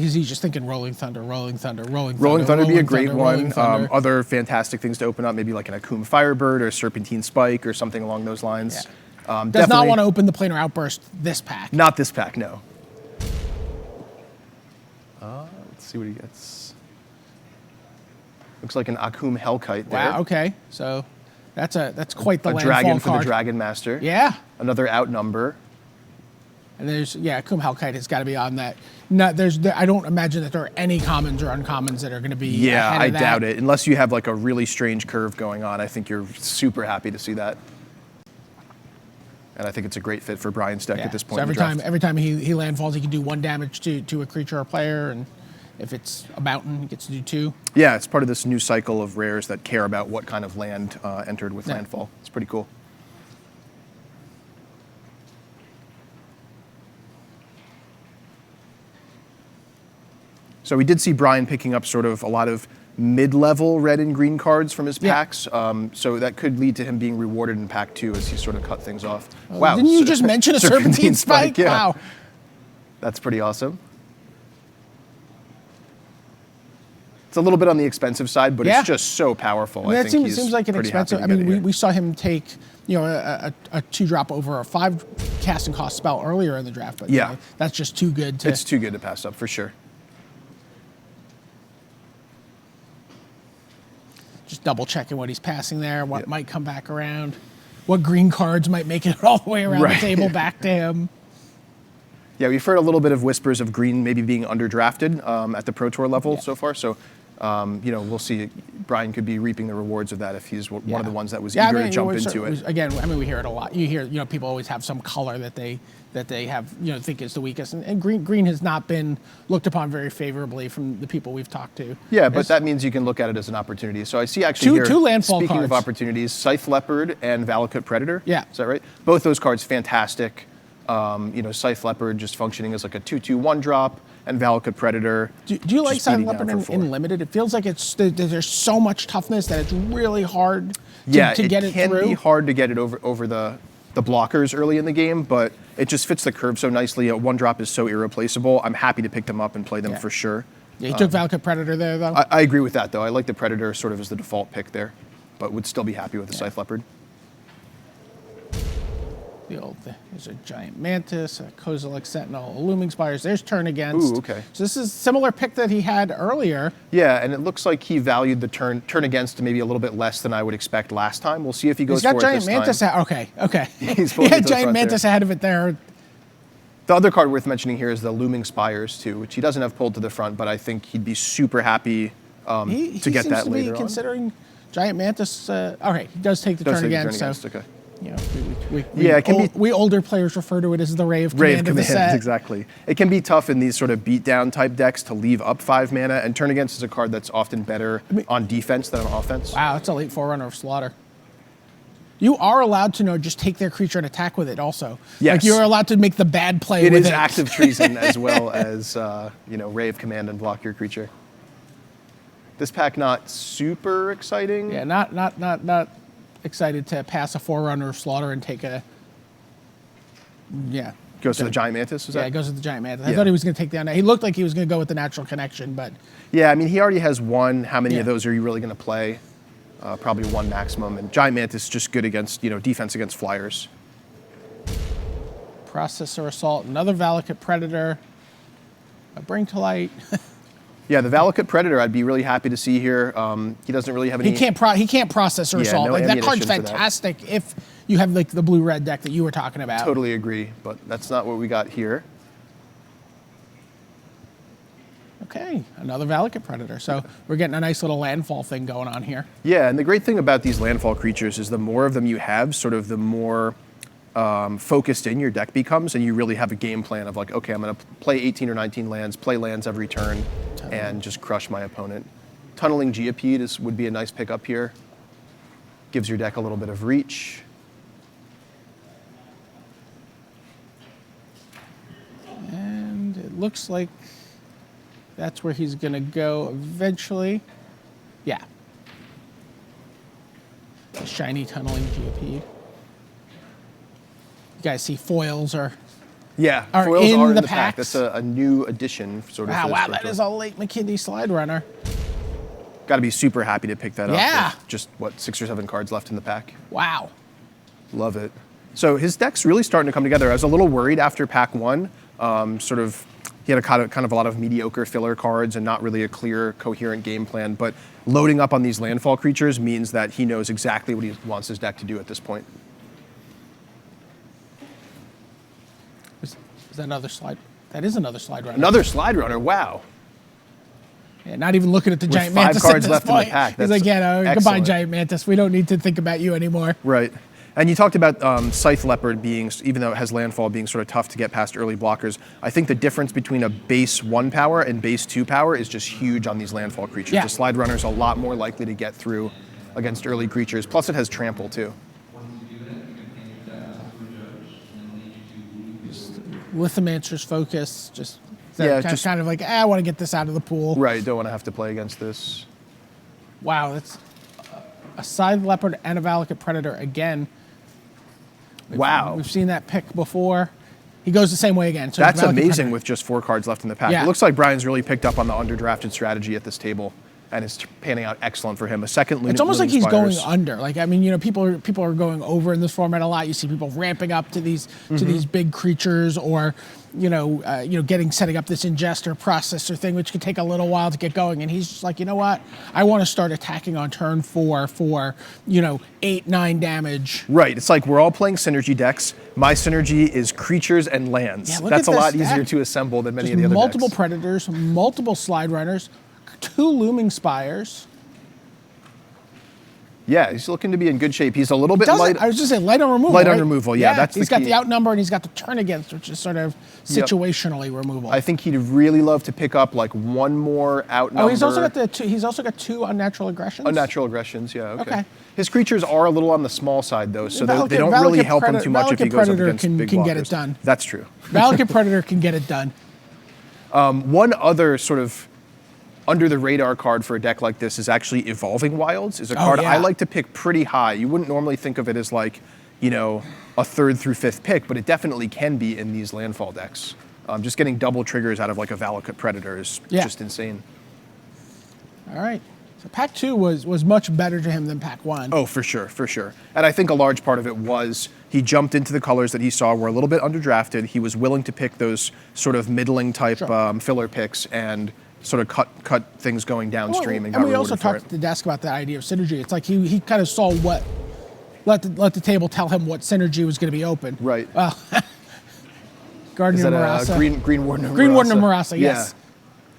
thinking Rolling Thunder. Rolling Thunder would be a great one. Other fantastic things to open up, maybe like an Akum Firebird or Serpentine Spike or something along those lines. Yeah. Does not want to open the Planar Outburst this pack. Not this pack, no. Let's see what he gets. Looks like an Akum Hellkite there. Wow. Okay. So that's quite the a landfall dragon for card. the Dragon Master. Yeah. Another outnumber. And Akum Hellkite has got to be on that. I don't imagine that there are any commons or uncommons that are going to be. Yeah, ahead I of that. doubt it. Unless you have like a really strange curve going on, I think you're super happy to see that. And I think it's a great fit for Brian's deck at this point. So in the draft. every time he landfalls, he can do 1 damage to a creature or player, and if it's a mountain, he gets to do 2. Yeah, it's part of this new cycle of rares that care about what kind of land entered with landfall. It's pretty cool. So we did see Brian picking up sort of a lot of mid-level red and green cards from his packs. So that could lead to him being rewarded in pack 2 as he sort of cut things off. Wow. Didn't you just mention a Serpentine Spike? Yeah. Wow. That's pretty awesome. It's a little bit on the expensive side, but it's just so powerful. I think it seems like an expensive. I mean, we saw him take a 2-drop over a 5 casting cost spell earlier in the draft, but that's just too good to. It's too good to pass up for sure. Just double checking what he's passing there, what might come back around, what green cards might make it all the way around the table back to him. Yeah, we've heard a little bit of whispers of green maybe being underdrafted at the Pro Tour level so far. So, we'll see. Brian could be reaping the rewards of that if he's one of the ones that was eager to jump into it. Again, we hear it a lot. You hear, people always have some color that they have, think is the weakest. And green has not been looked upon very favorably from the people we've talked to. Yeah, but that means you can look at it as an opportunity. So I see actually two landfall speaking cards. Of opportunities, Scythe Leopard and Valakut Predator. Yeah. Is that right? Both those cards fantastic. Scythe Leopard just functioning as like a 2/2 1-drop, and Valakut Predator. Do you like just Scythe beating Leopard down for 4. in Limited? It feels like there's so much toughness that it's really hard to get it through. it can be hard to get it over the blockers early in the game, but it just fits the curve so nicely. A 1-drop is so irreplaceable. I'm happy to pick them up and play them for sure. Yeah, you took Valakut Predator there, though? I agree with that, though. I like the Predator sort of as the default pick there, but would still be happy with the Scythe Leopard. There's a Giant Mantis, a Kozilek Sentinel, a Looming Spires. There's Turn Against. Ooh, okay. So this is a similar pick that he had earlier. Yeah, and it looks like he valued the turn against to maybe a little bit less than I would expect last time. We'll see if he goes for it this time. He's got Giant Mantis. Okay. He had Giant Mantis ahead of it there. The other card worth mentioning here is the Looming Spires, too, which he doesn't have pulled to the front, but I think he'd be super happy to get that later on. Considering Giant Mantis, okay, he does take the turn against. Okay. We older players refer to it as the Ray of Command of the set. Exactly. It can be tough in these sort of beatdown type decks to leave up 5 mana, and Turn Against is a card that's often better on defense than on offense. Wow, that's a late forerunner of Slaughter. You are allowed to just take their creature and attack with it also. Yes. Like you're allowed to make the bad play with it. It is active treason as well as Ray of Command and block your creature. This pack not super exciting. Yeah, not excited to pass a Forerunner of Slaughter and take a. Yeah. Goes to the Giant Mantis, is that? Yeah, it goes with the Giant Mantis. Yeah. I thought he was going to take down. He looked like he was going to go with the Natural Connection, but. Yeah, I mean, he already has one. How many Yeah. of those are you really going to play? Probably one maximum. And Giant Mantis is just good against, defense against flyers. Processor Assault, another Valakut Predator, a Bring to Light. Yeah, the Valakut Predator I'd be really happy to see here. He doesn't really have any... He can't Processor Yeah, Assault. no Like, that card's ammunition for that. fantastic if you have like the blue-red deck that you were talking about. Totally agree, but that's not what we got here. Okay, another Valakut Predator. So we're getting a nice little landfall thing going on here. Yeah, and the great thing about these landfall creatures is the more of them you have, sort of the more focused in your deck becomes, and you really have a game plan of like, okay, I'm going to play 18 or 19 lands, play lands every turn, and just crush my opponent. Tunneling Geopede would be a nice pickup here. Gives your deck a little bit of reach. And it looks like that's where he's going to go eventually. Yeah. The shiny Tunneling Geopede. You guys see foils are... Yeah, Are foils in are in the the pack. packs. That's a new addition, sort of. Wow, for this wow, group that tour. is a late McKinney Slide Runner. Got to be super happy to pick that Yeah. up with just, 6 or 7 cards left in the pack. Wow. Love it. So his deck's really starting to come together. I was a little worried after pack 1. He had a kind of a lot of mediocre filler cards and not really a clear, coherent game plan. But loading up on these landfall creatures means that he knows exactly what he wants his deck to do at this point. Is that another slide? That is another Slide Runner. Another Slide Runner, wow. Yeah, not even looking at the Giant 5 Mantis cards at this left in the point. pack. He's That's like, yeah, no, goodbye, excellent. Giant Mantis. We don't need to think about you anymore. Right. And you talked about Scythe Leopard being, even though it has landfall, being sort of tough to get past early blockers. I think the difference between a base 1 power and base 2 power is just huge on these landfall creatures. Yeah. The Slide Runner's a lot more likely to get through against early creatures. Plus it has trample too. Lithomancer's Focus, just, Yeah, kind of like, I want to get this out of the pool. Right, don't want to have to play against this. Wow, that's a Scythe Leopard and a Valakut Predator again. Wow. We've seen that pick before. He goes the same way again. So That's Valakut amazing Predator. with just 4 cards left in the pack. Yeah. It looks like Brian's really picked up on the underdrafted strategy at this table, and it's panning out excellent for him. A second Lunar It's almost like Looming he's going Spires. under. Like, I mean, people are going over in this format a lot. You see people ramping up to these big creatures, or setting up this ingester processor thing, which can take a little while to get going. And he's just like, you know what? I want to start attacking on turn 4 for 8-9 damage. Right, it's like we're all playing synergy decks. My synergy is creatures and lands. Yeah, look That's at a lot this easier deck. to assemble than many Just of the other multiple decks. Predators, multiple Slide Runners, 2 Looming Spires. Yeah, he's looking to be in good shape. He's a little bit Doesn't- light. I was just saying, light on removal. Light on right? removal, yeah, that's the he's got key. the outnumber and he's got the turn against, which is sort of Yep. situationally removal. I think he'd really love to pick up like one more outnumber. Oh, he's also got two unnatural aggressions. Unnatural aggressions, yeah, okay. Okay. His creatures are a little on the small side though, so Valakut- they don't really Valakut help him Predator- too much if he Valakut goes up Predator against can big get it blockers. done. That's true. Valakut Predator can get it done. One other sort of under the radar card for a deck like this is actually Evolving Wilds. Is a card yeah. I like to pick pretty high. You wouldn't normally think of it as like, a 3rd through 5th pick, but it definitely can be in these landfall decks. Just getting double triggers out of like a Valakut Predator is just insane. All right. So pack 2 was much better to him than pack 1. Oh, for sure, for sure. And I think a large part of it was he jumped into the colors that he saw were a little bit underdrafted. He was willing to pick those sort of middling type filler picks and sort of cut things going downstream and got we also rewarded for talked at the desk about the idea of synergy. It's like he kind of saw let the table tell him what synergy was going to be open. Right. Guardian Is that of a Marasa. Green Warden of Marasa? Green Warden of Marasa, yes. Yeah.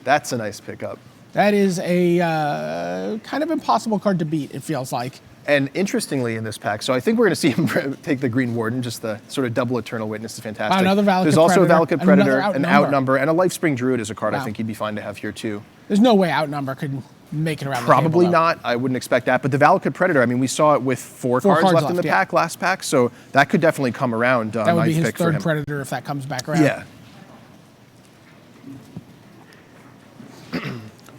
That's a nice pickup. That is a kind of impossible card to beat, it feels like. And interestingly in this pack, so I think we're going to see him take the Green Warden, just the sort of double Eternal Witness is fantastic. Another Valakut There's also a Predator, Valakut Predator, another an Outnumber. Outnumber, and a Lifespring Druid is a card I Wow. think he'd be fine to have here too. There's no way Outnumber could make it around Probably the table. not. I wouldn't expect that. But the Valakut Predator, I mean, we saw it with four cards left in the yeah. pack, last pack, so that could definitely come around. That would nice be his pick for third him. Predator if that comes back around. Yeah.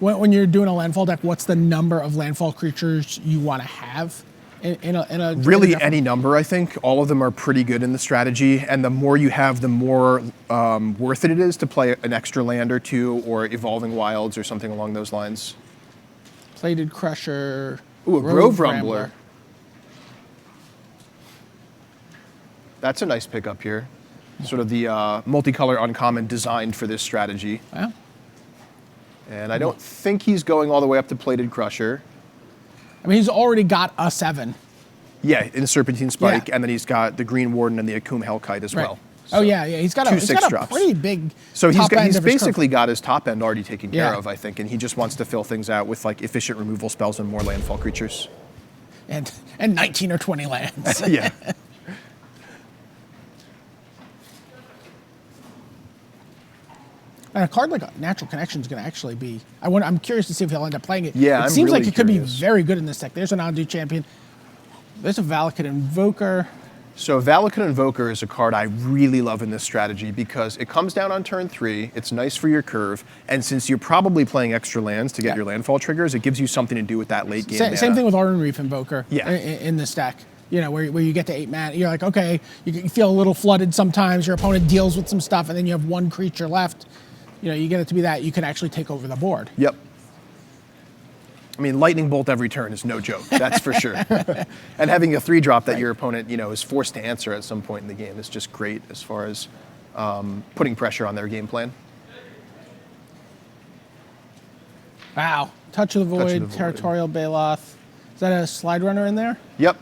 When you're doing a landfall deck, what's the number of landfall creatures you want to have in a Really, deck? any number, I think. All of them are pretty good in the strategy, and the more you have, the more worth it is to play an extra land or two, or Evolving Wilds, or something along those lines. Plated Crusher. Ooh, a Grove Rumbler. That's a nice pickup here. Sort of the multicolor uncommon designed for this strategy. Wow. And I don't think he's going all the way up to Plated Crusher. I mean, he's already got a 7. Yeah, in Serpentine Spike, Yeah. and then he's got the Green Warden and the Akum Hellkite as well. Oh yeah, he's got a, two he's got 6-drops. a pretty big. So top end he's of his basically curve. got his top end already taken care Yeah. of, I think, and he just wants to fill things out with like efficient removal spells and more landfall creatures. and 19 or 20 lands. Yeah. And a card like Natural Connection is going to actually be. I'm curious to see if he'll end up playing it. Yeah, it I'm seems really like it could be curious. very good in this deck. There's an Undo Champion. There's a Valakut Invoker. So Valakut Invoker is a card I really love in this strategy because it comes down on turn 3, it's nice for your curve, and since you're probably playing extra lands to get your landfall triggers, it gives you something to do with that late game mana. Same thing with Arden Reef Invoker. Yeah. In this deck. You know, where you get to 8 mana, you're like, okay, you feel a little flooded sometimes. Your opponent deals with some stuff, and then you have one creature left. You know, you get it to be that you can actually take over the board. Yep. I mean, lightning bolt every turn is no joke, that's for sure. And having a 3-drop that your opponent, is forced to answer at some point in the game is just great as far as putting pressure on their game plan. Wow. Touch of the Void, Touch of the Void. Territorial Baloth. Is that a Slide Runner in there? Yep.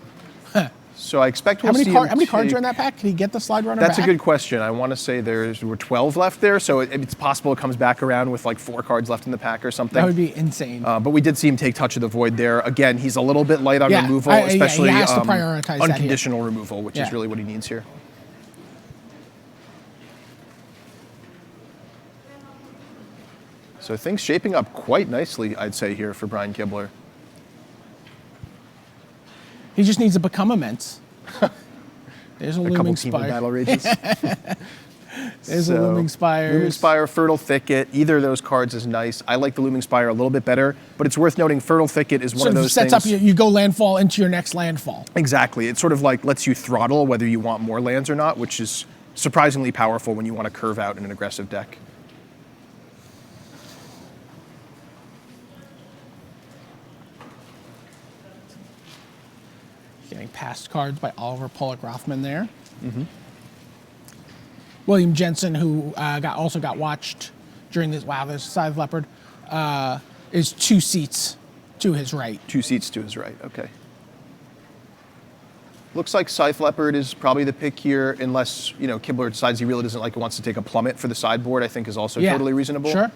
So I expect we'll How see many him cards take- are in that pack? Can he get the Slide Runner That's back? a good question. I want to say there were 12 left there, so it's possible it comes back around with like 4 cards left in the pack or something. That would be insane. But we did see him take Touch of the Void there. Again, he's a little bit light on Yeah, removal, he especially has to prioritize that here. unconditional removal, which Yeah. is really what he needs here. So things shaping up quite nicely, I'd say, here for Brian Kibler. He just needs to become immense. There's a A Looming couple team of Spire. battle rages. There's a Looming Spire. Looming Spire, Fertile Thicket, either of those cards is nice. I like the Looming Spire a little bit better, but it's worth noting Fertile Thicket is one Sort of of those sets things. up, you go landfall into your next landfall. Exactly. It sort of like lets you throttle whether you want more lands or not, which is surprisingly powerful when you want to curve out in an aggressive deck. Getting past cards by Oliver Pollak-Rottmann there. William Jensen, who also got watched during this. Wow, there's Scythe Leopard. Is 2 seats to his right. 2 seats to his right. Okay. Looks like Scythe Leopard is probably the pick here, unless Kibler decides he really doesn't like it, wants to take a plummet for the sideboard. I think is also totally reasonable. Sure.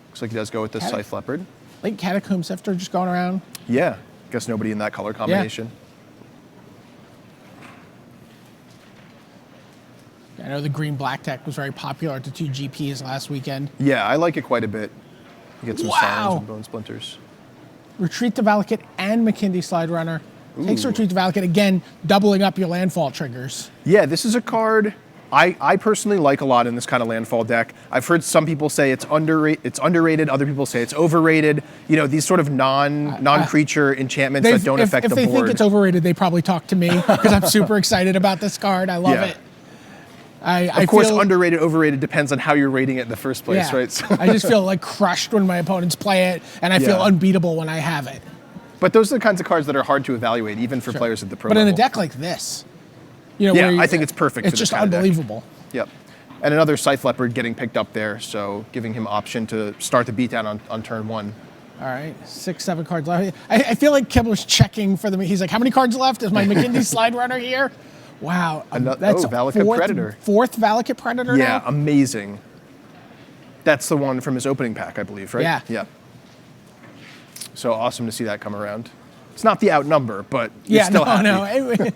Looks like he does go with the Scythe Leopard. Like Catacomb Sifter just going around. Yeah. Guess nobody in that color combination. I know the green-black deck was very popular at the 2 GPs last weekend. Yeah, I like it quite a bit. You get some Wow. Silence and Bone Splinters. Retreat to Valakut and McKinley Slide Runner. Takes Retreat to Valakut, again, doubling up your landfall triggers. Yeah, this is a card I personally like a lot in this kind of landfall deck. I've heard some people say it's underrated. Other people say it's overrated. These sort of non-creature enchantments that don't affect the board. If they think it's overrated, they probably talk to me because I'm super excited about this card. I love Yeah. it. Of course, underrated, overrated depends on how you're rating it in the first place, Yeah. right? So, I just feel like crushed when my opponents play it, and I feel Yeah. unbeatable when I have it. but those are the kinds of cards that are hard to evaluate, even for Sure. players at the pro But in a level. deck like this, Yeah, where you- I think it's perfect It's for this just kind of deck. unbelievable. Yep. And another Scythe Leopard getting picked up there, so giving him option to start the beatdown on turn 1. All right, 6, 7 cards left. I feel like Kibler's checking for them. He's like, how many cards left? Is my McKinley Slide Runner here? Wow. That's Valakut Predator. Fourth Valakut Predator Yeah, now? amazing. That's the one from his opening pack, I believe, right? Yeah. Yeah. So awesome to see that come around. It's not the outnumber, but you're Yeah, still happy. no.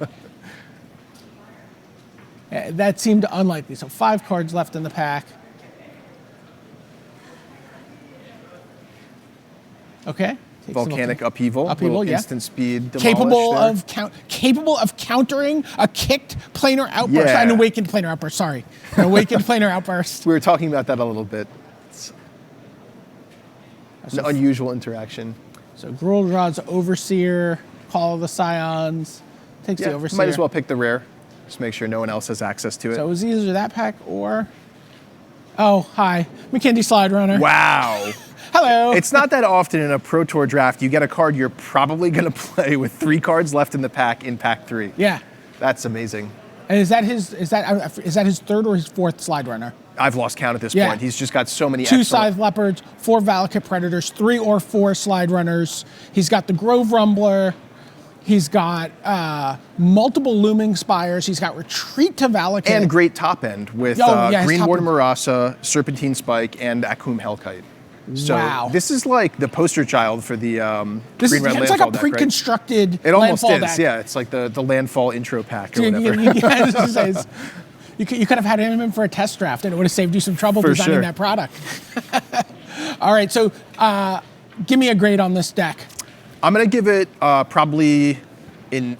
That seemed unlikely. So 5 cards left in the pack. Okay. Takes Volcanic Upheaval. Upheaval, little yeah. Instant speed demolish Capable of countering a kicked planar outburst. Yeah. An awakened planar outburst, sorry. An awakened planar outburst. We were talking about that a little bit. An unusual interaction. So Gruul draws Overseer, Call of the Scions, takes the Overseer. Might as well pick the rare. Just make sure no one else has access to it. So it was either that pack or... Oh, hi. McKindy Slide Runner. Wow. Hello. It's not that often in a Pro Tour draft you get a card you're probably going to play with 3 cards left in the pack in pack 3. Yeah. That's amazing. And is that his 3rd or his 4th Slide Runner? I've lost count at this point. He's just got so many 2 excellent... Scythe Leopards, 4 Valakut Predators, 3 or 4 Slide Runners. He's got the Grove Rumbler. He's got multiple Looming Spires. He's got Retreat to Valakut. And great top end with Green Warden Marasa, Serpentine Spike, and Akum Hellkite. So wow. This is like the poster child for the Green Red Landfall It's like a deck, pre-constructed right? It almost landfall is, deck. yeah. It's like the Landfall intro pack or whatever. You could have had him in for a test draft, and it would have saved you some trouble designing that product. All right, so give me a grade on this deck. I'm going to give it probably an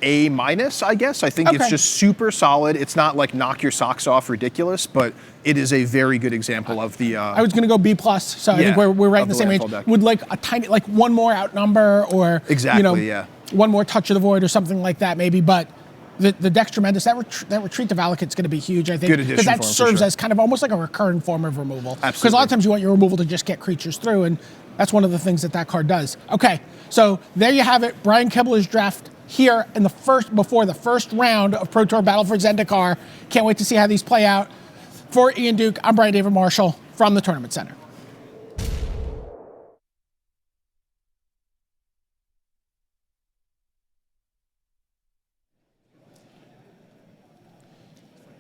A-, I guess. I think it's just super solid. It's not like knock your socks off ridiculous, but it is a very good example of the... I was going to go B+, so I think we're right in the same range. Would like a tiny, like one more outnumber or one more Touch of the Void or something like that maybe, but the deck's tremendous. That Retreat to Valakut's going to be huge, I think. Good addition because that serves as kind of almost like a recurrent form of removal. Absolutely. Because a lot of times you want your removal to just get creatures through, and that's one of the things that card does. Okay, so there you have it. Brian Kibler's draft here in before the first round of Pro Tour Battle for Zendikar. Can't wait to see how these play out. For Ian Duke, I'm Brian David Marshall from the Tournament Center.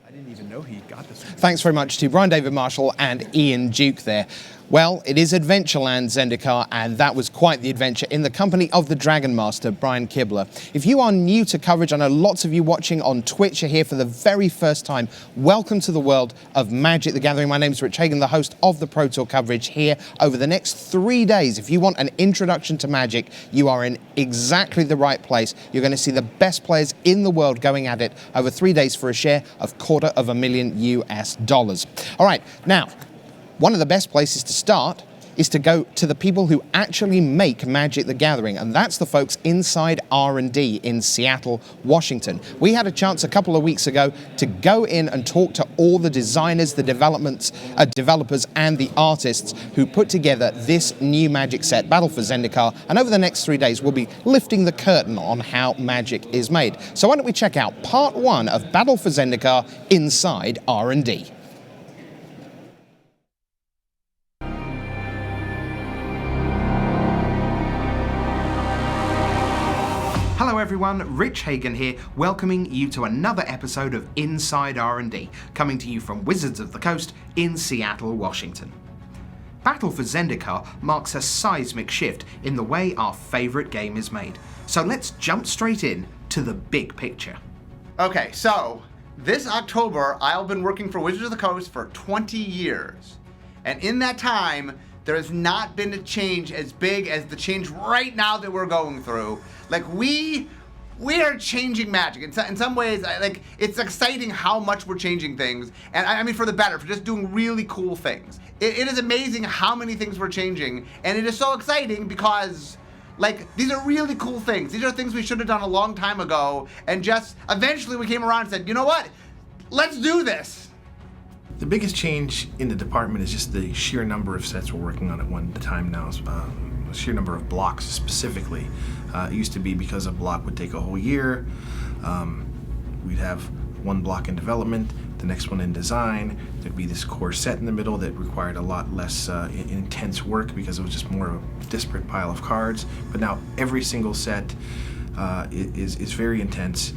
I didn't even know he got this one. Thanks very much to Brian David Marshall and Ian Duke there. Well, it is Adventureland Zendikar, and that was quite the adventure in the company of the Dragon Master, Brian Kibler. If you are new to coverage, I know lots of you watching on Twitch are here for the very first time. Welcome to the world of Magic the Gathering. My name is Rich Hagan, the host of the Pro Tour coverage here over the next 3 days. If you want an introduction to Magic, you are in exactly the right place. You're going to see the best players in the world going at it over 3 days for a share of $250,000 US. All right, now, one of the best places to start is to go to the people who actually make Magic the Gathering, and that's the folks inside R&D in Seattle, Washington. We had a chance a couple of weeks ago to go in and talk to all the designers, the developers, and the artists who put together this new Magic set, Battle for Zendikar, and over the next 3 days we'll be lifting the curtain on how Magic is made. So why don't we check out part 1 of Battle for Zendikar inside R&D. Hello everyone, Rich Hagan here, welcoming you to another episode of Inside R&D, coming to you from Wizards of the Coast in Seattle, Washington. Battle for Zendikar marks a seismic shift in the way our favourite game is made. So let's jump straight in to the big picture. Okay, so this October, I've been working for Wizards of the Coast for 20 years. And in that time, there has not been a change as big as the change right now that we're going through. Like, we are changing Magic. In some ways, like, it's exciting how much we're changing things. And I mean, for the better, for just doing really cool things. It is amazing how many things we're changing. And it is so exciting because, like, these are really cool things. These are things we should have done a long time ago. And just, eventually we came around and said, you know what? Let's do this. The biggest change in the department is just the sheer number of sets we're working on at one time now. Sheer number of blocks specifically. It used to be because a block would take a whole year. We'd have one block in development, the next one in design. There'd be this core set in the middle that required a lot less intense work because it was just more of a disparate pile of cards. But now every single set is very intense.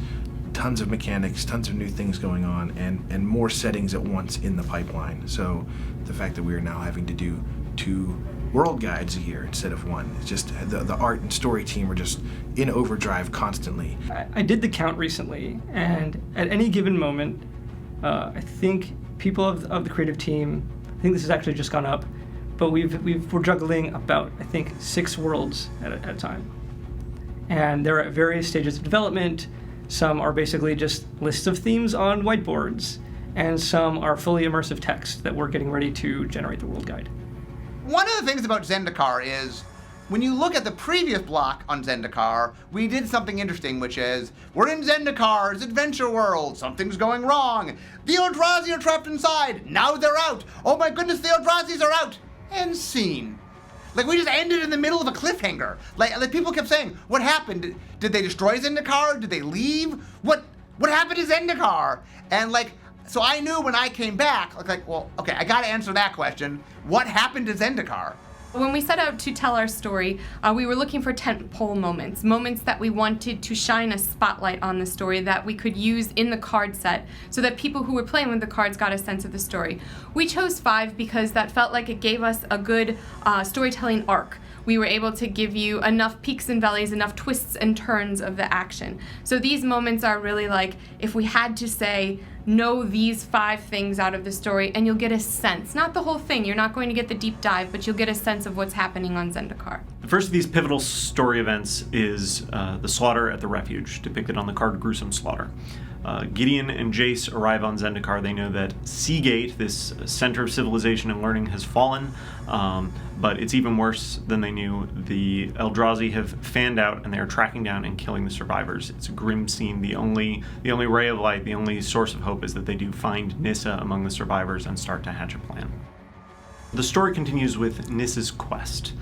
Tons of mechanics, tons of new things going on, and more settings at once in the pipeline. So the fact that we are now having to do 2 world guides a year instead of 1, it's just the art and story team are just in overdrive constantly. I did the count recently, and at any given moment, I think people of the creative team, I think this has actually just gone up, but we're juggling about, I think, 6 worlds at a time. And they're at various stages of development. Some are basically just lists of themes on whiteboards, and some are fully immersive text that we're getting ready to generate the world guide. one of the things about Zendikar is, when you look at the previous block on Zendikar, we did something interesting, which is, we're in Zendikar's adventure world, something's going wrong. The Eldrazi are trapped inside, now they're out. Oh my goodness, the Eldrazi's are out. End scene. Like, we just ended in the middle of a cliffhanger. Like people kept saying, what happened? Did they destroy Zendikar? Did they leave? What happened to Zendikar? And so I knew when I came back, well, okay, I gotta answer that question. What happened to Zendikar? When we set out to tell our story, we were looking for tentpole moments that we wanted to shine a spotlight on the story that we could use in the card set so that people who were playing with the cards got a sense of the story. We chose 5 because that felt like it gave us a good storytelling arc. We were able to give you enough peaks and valleys, enough twists and turns of the action. So these moments are really like, if we had to say, know these 5 things out of the story, and you'll get a sense. Not the whole thing, you're not going to get the deep dive, but you'll get a sense of what's happening on Zendikar. The first of these pivotal story events is the slaughter at the refuge, depicted on the card Gruesome Slaughter. Gideon and Jace arrive on Zendikar. They know that Seagate, this center of civilization and learning, has fallen, but it's even worse than they knew. The Eldrazi have fanned out, and they are tracking down and killing the survivors. It's a grim scene. The only ray of light, the only source of hope, is that they do find Nissa among the survivors and start to hatch a plan. The story continues with Nissa's quest.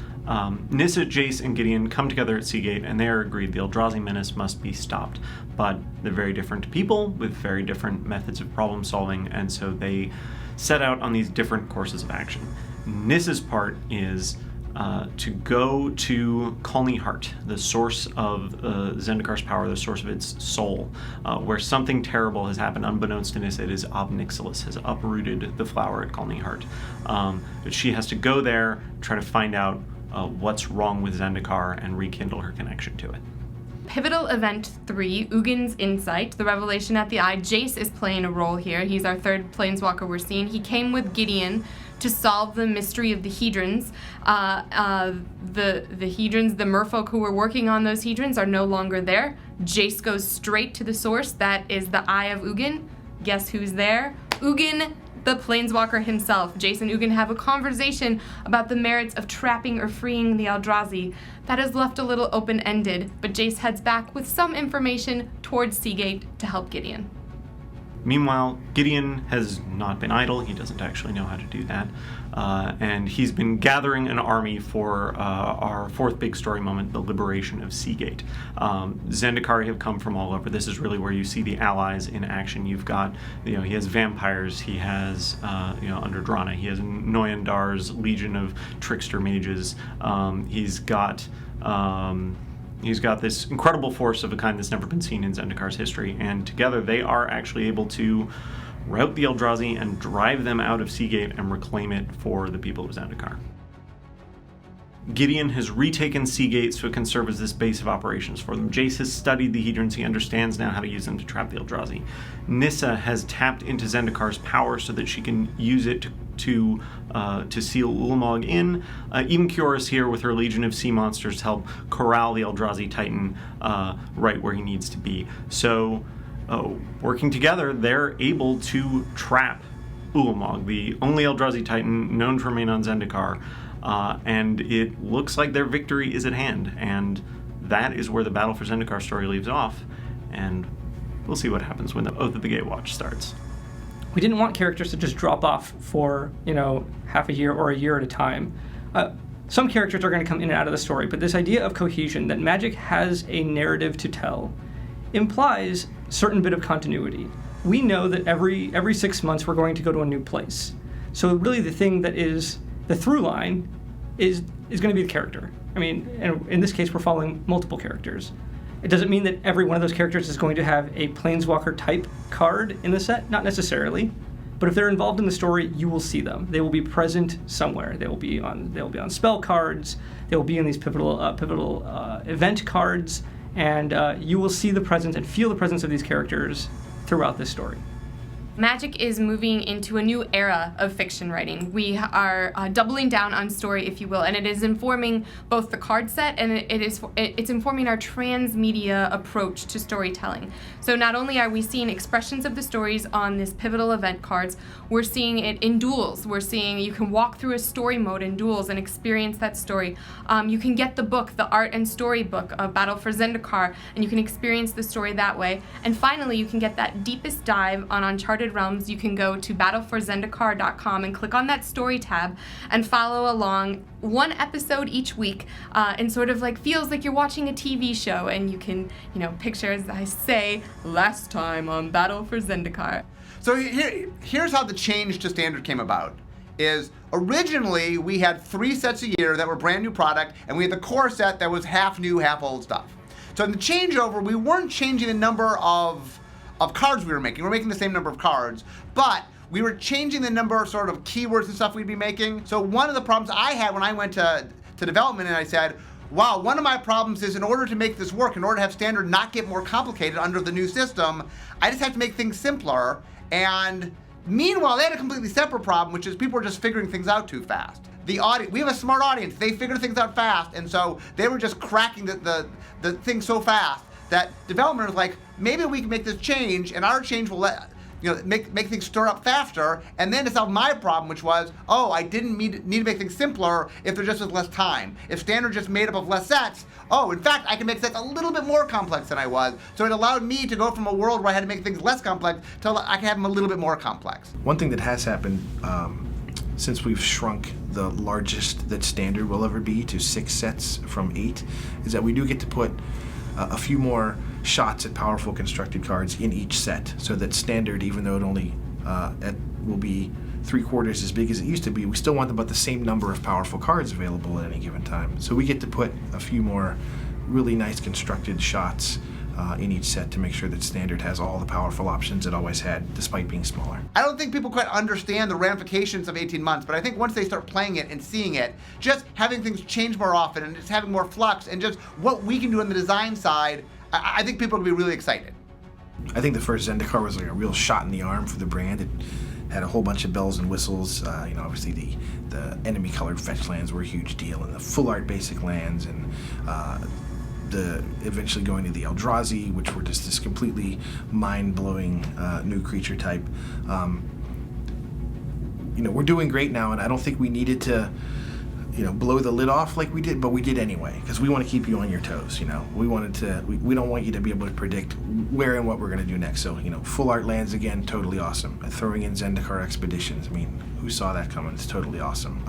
Nissa, Jace, and Gideon come together at Seagate, and they are agreed the Eldrazi menace must be stopped. But they're very different people with very different methods of problem solving, and so they set out on these different courses of action. Nissa's part is to go to Colney Heart, the source of Zendikar's power, the source of its soul, where something terrible has happened. Unbeknownst to Nissa, it is Ob Nixilis has uprooted the flower at Colney Heart. But she has to go there, try to find out what's wrong with Zendikar and rekindle her connection to it. Pivotal Event 3, Ugin's Insight, the Revelation at the Eye. Jace is playing a role here. He's our third planeswalker we're seeing. He came with Gideon to solve the mystery of the Hedrons. The Hedrons, the merfolk who were working on those Hedrons, are no longer there. Jace goes straight to the source. That is the Eye of Ugin. Guess who's there? Ugin, the planeswalker himself. Jace and Ugin have a conversation about the merits of trapping or freeing the Eldrazi. That is left a little open-ended, but Jace heads back with some information towards Seagate to help Gideon. Meanwhile, Gideon has not been idle. He doesn't actually know how to do that. And he's been gathering an army for our fourth big story moment, the liberation of Seagate. Zendikar have come from all over. This is really where you see the allies in action. You've got, he has vampires. He has, under Drana, he has Noyandar's legion of trickster mages. He's got this incredible force of a kind that's never been seen in Zendikar's history, and together they are actually able to rout the Eldrazi and drive them out of Seagate and reclaim it for the people of Zendikar. Gideon has retaken Seagate so it can serve as this base of operations for them. Jace has studied the Hedrons. He understands now how to use them to trap the Eldrazi. Nissa has tapped into Zendikar's power so that she can use it to seal Ulamog in. Even Kiora's here with her legion of sea monsters to help corral the Eldrazi Titan right where he needs to be. So, working together, they're able to trap Ulamog, the only Eldrazi Titan known to remain on Zendikar, and it looks like their victory is at hand, and that is where the Battle for Zendikar story leaves off, and we'll see what happens when the Oath of the Gatewatch starts. We didn't want characters to just drop off for, half a year or a year at a time. Some characters are going to come in and out of the story, but this idea of cohesion, that Magic has a narrative to tell, implies a certain bit of continuity. We know that every 6 months we're going to go to a new place. So really the thing that is the through line is going to be the character. I mean, and in this case, we're following multiple characters. It doesn't mean that every one of those characters is going to have a Planeswalker type card in the set, not necessarily. But if they're involved in the story, you will see them. They will be present somewhere. They will be on spell cards. They will be in these pivotal event cards, and you will see the presence and feel the presence of these characters throughout this story. Magic is moving into a new era of fiction writing. We are doubling down on story, if you will, and it is informing both the card set and it's informing our transmedia approach to storytelling. So not only are we seeing expressions of the stories on this pivotal event cards, we're seeing it in duels. We're seeing you can walk through a story mode in duels and experience that story. You can get the book, the art and story book of Battle for Zendikar, and you can experience the story that way. And finally, you can get that deepest dive on Uncharted Realms. You can go to battleforzendikar.com and click on that story tab and follow along one episode each week, and sort of like feels like you're watching a TV show, and you can, picture, as I say, last time on Battle for Zendikar. So here's how the change to standard came about. Is originally we had 3 sets a year that were brand new product, and we had the core set that was half new, half old stuff. So in the changeover, we weren't changing the number of cards we were making. We were making the same number of cards, but we were changing the number of sort of keywords and stuff we'd be making. So one of the problems I had when I went to development, and I said, wow, one of my problems is in order to make this work, in order to have standard not get more complicated under the new system, I just have to make things simpler. And meanwhile, they had a completely separate problem, which is people were just figuring things out too fast. The audience, we have a smart audience. They figure things out fast, and so they were just cracking the thing so fast that development was like, maybe we can make this change, and our change will make things stir up faster, and then to solve my problem, which was, I didn't need to make things simpler if there just was less time. If standard just made up of less sets, in fact, I can make sets a little bit more complex than I was. So it allowed me to go from a world where I had to make things less complex to I can have them a little bit more complex. One thing that has happened since we've shrunk the largest that standard will ever be to 6 sets from 8 is that we do get to put a few more shots at powerful constructed cards in each set, so that standard, even though it only will be 3/4 as big as it used to be, we still want about the same number of powerful cards available at any given time. So we get to put a few more really nice constructed shots in each set to make sure that standard has all the powerful options it always had, despite being smaller. I don't think people quite understand the ramifications of 18 months, but I think once they start playing it and seeing it, just having things change more often and just having more flux and just what we can do on the design side, I think people will be really excited. I think the first Zendikar was like a real shot in the arm for the brand. It had a whole bunch of bells and whistles. Obviously the enemy colored fetch lands were a huge deal, and the full art basic lands, and the eventually going to the Eldrazi, which were just this completely mind-blowing new creature type. We're doing great now, and I don't think we needed to blow the lid off like we did, but we did anyway, because we want to keep you on your toes. We don't want you to be able to predict where and what we're going to do next. So full art lands again, totally awesome. And throwing in Zendikar expeditions, who saw that coming? It's totally awesome.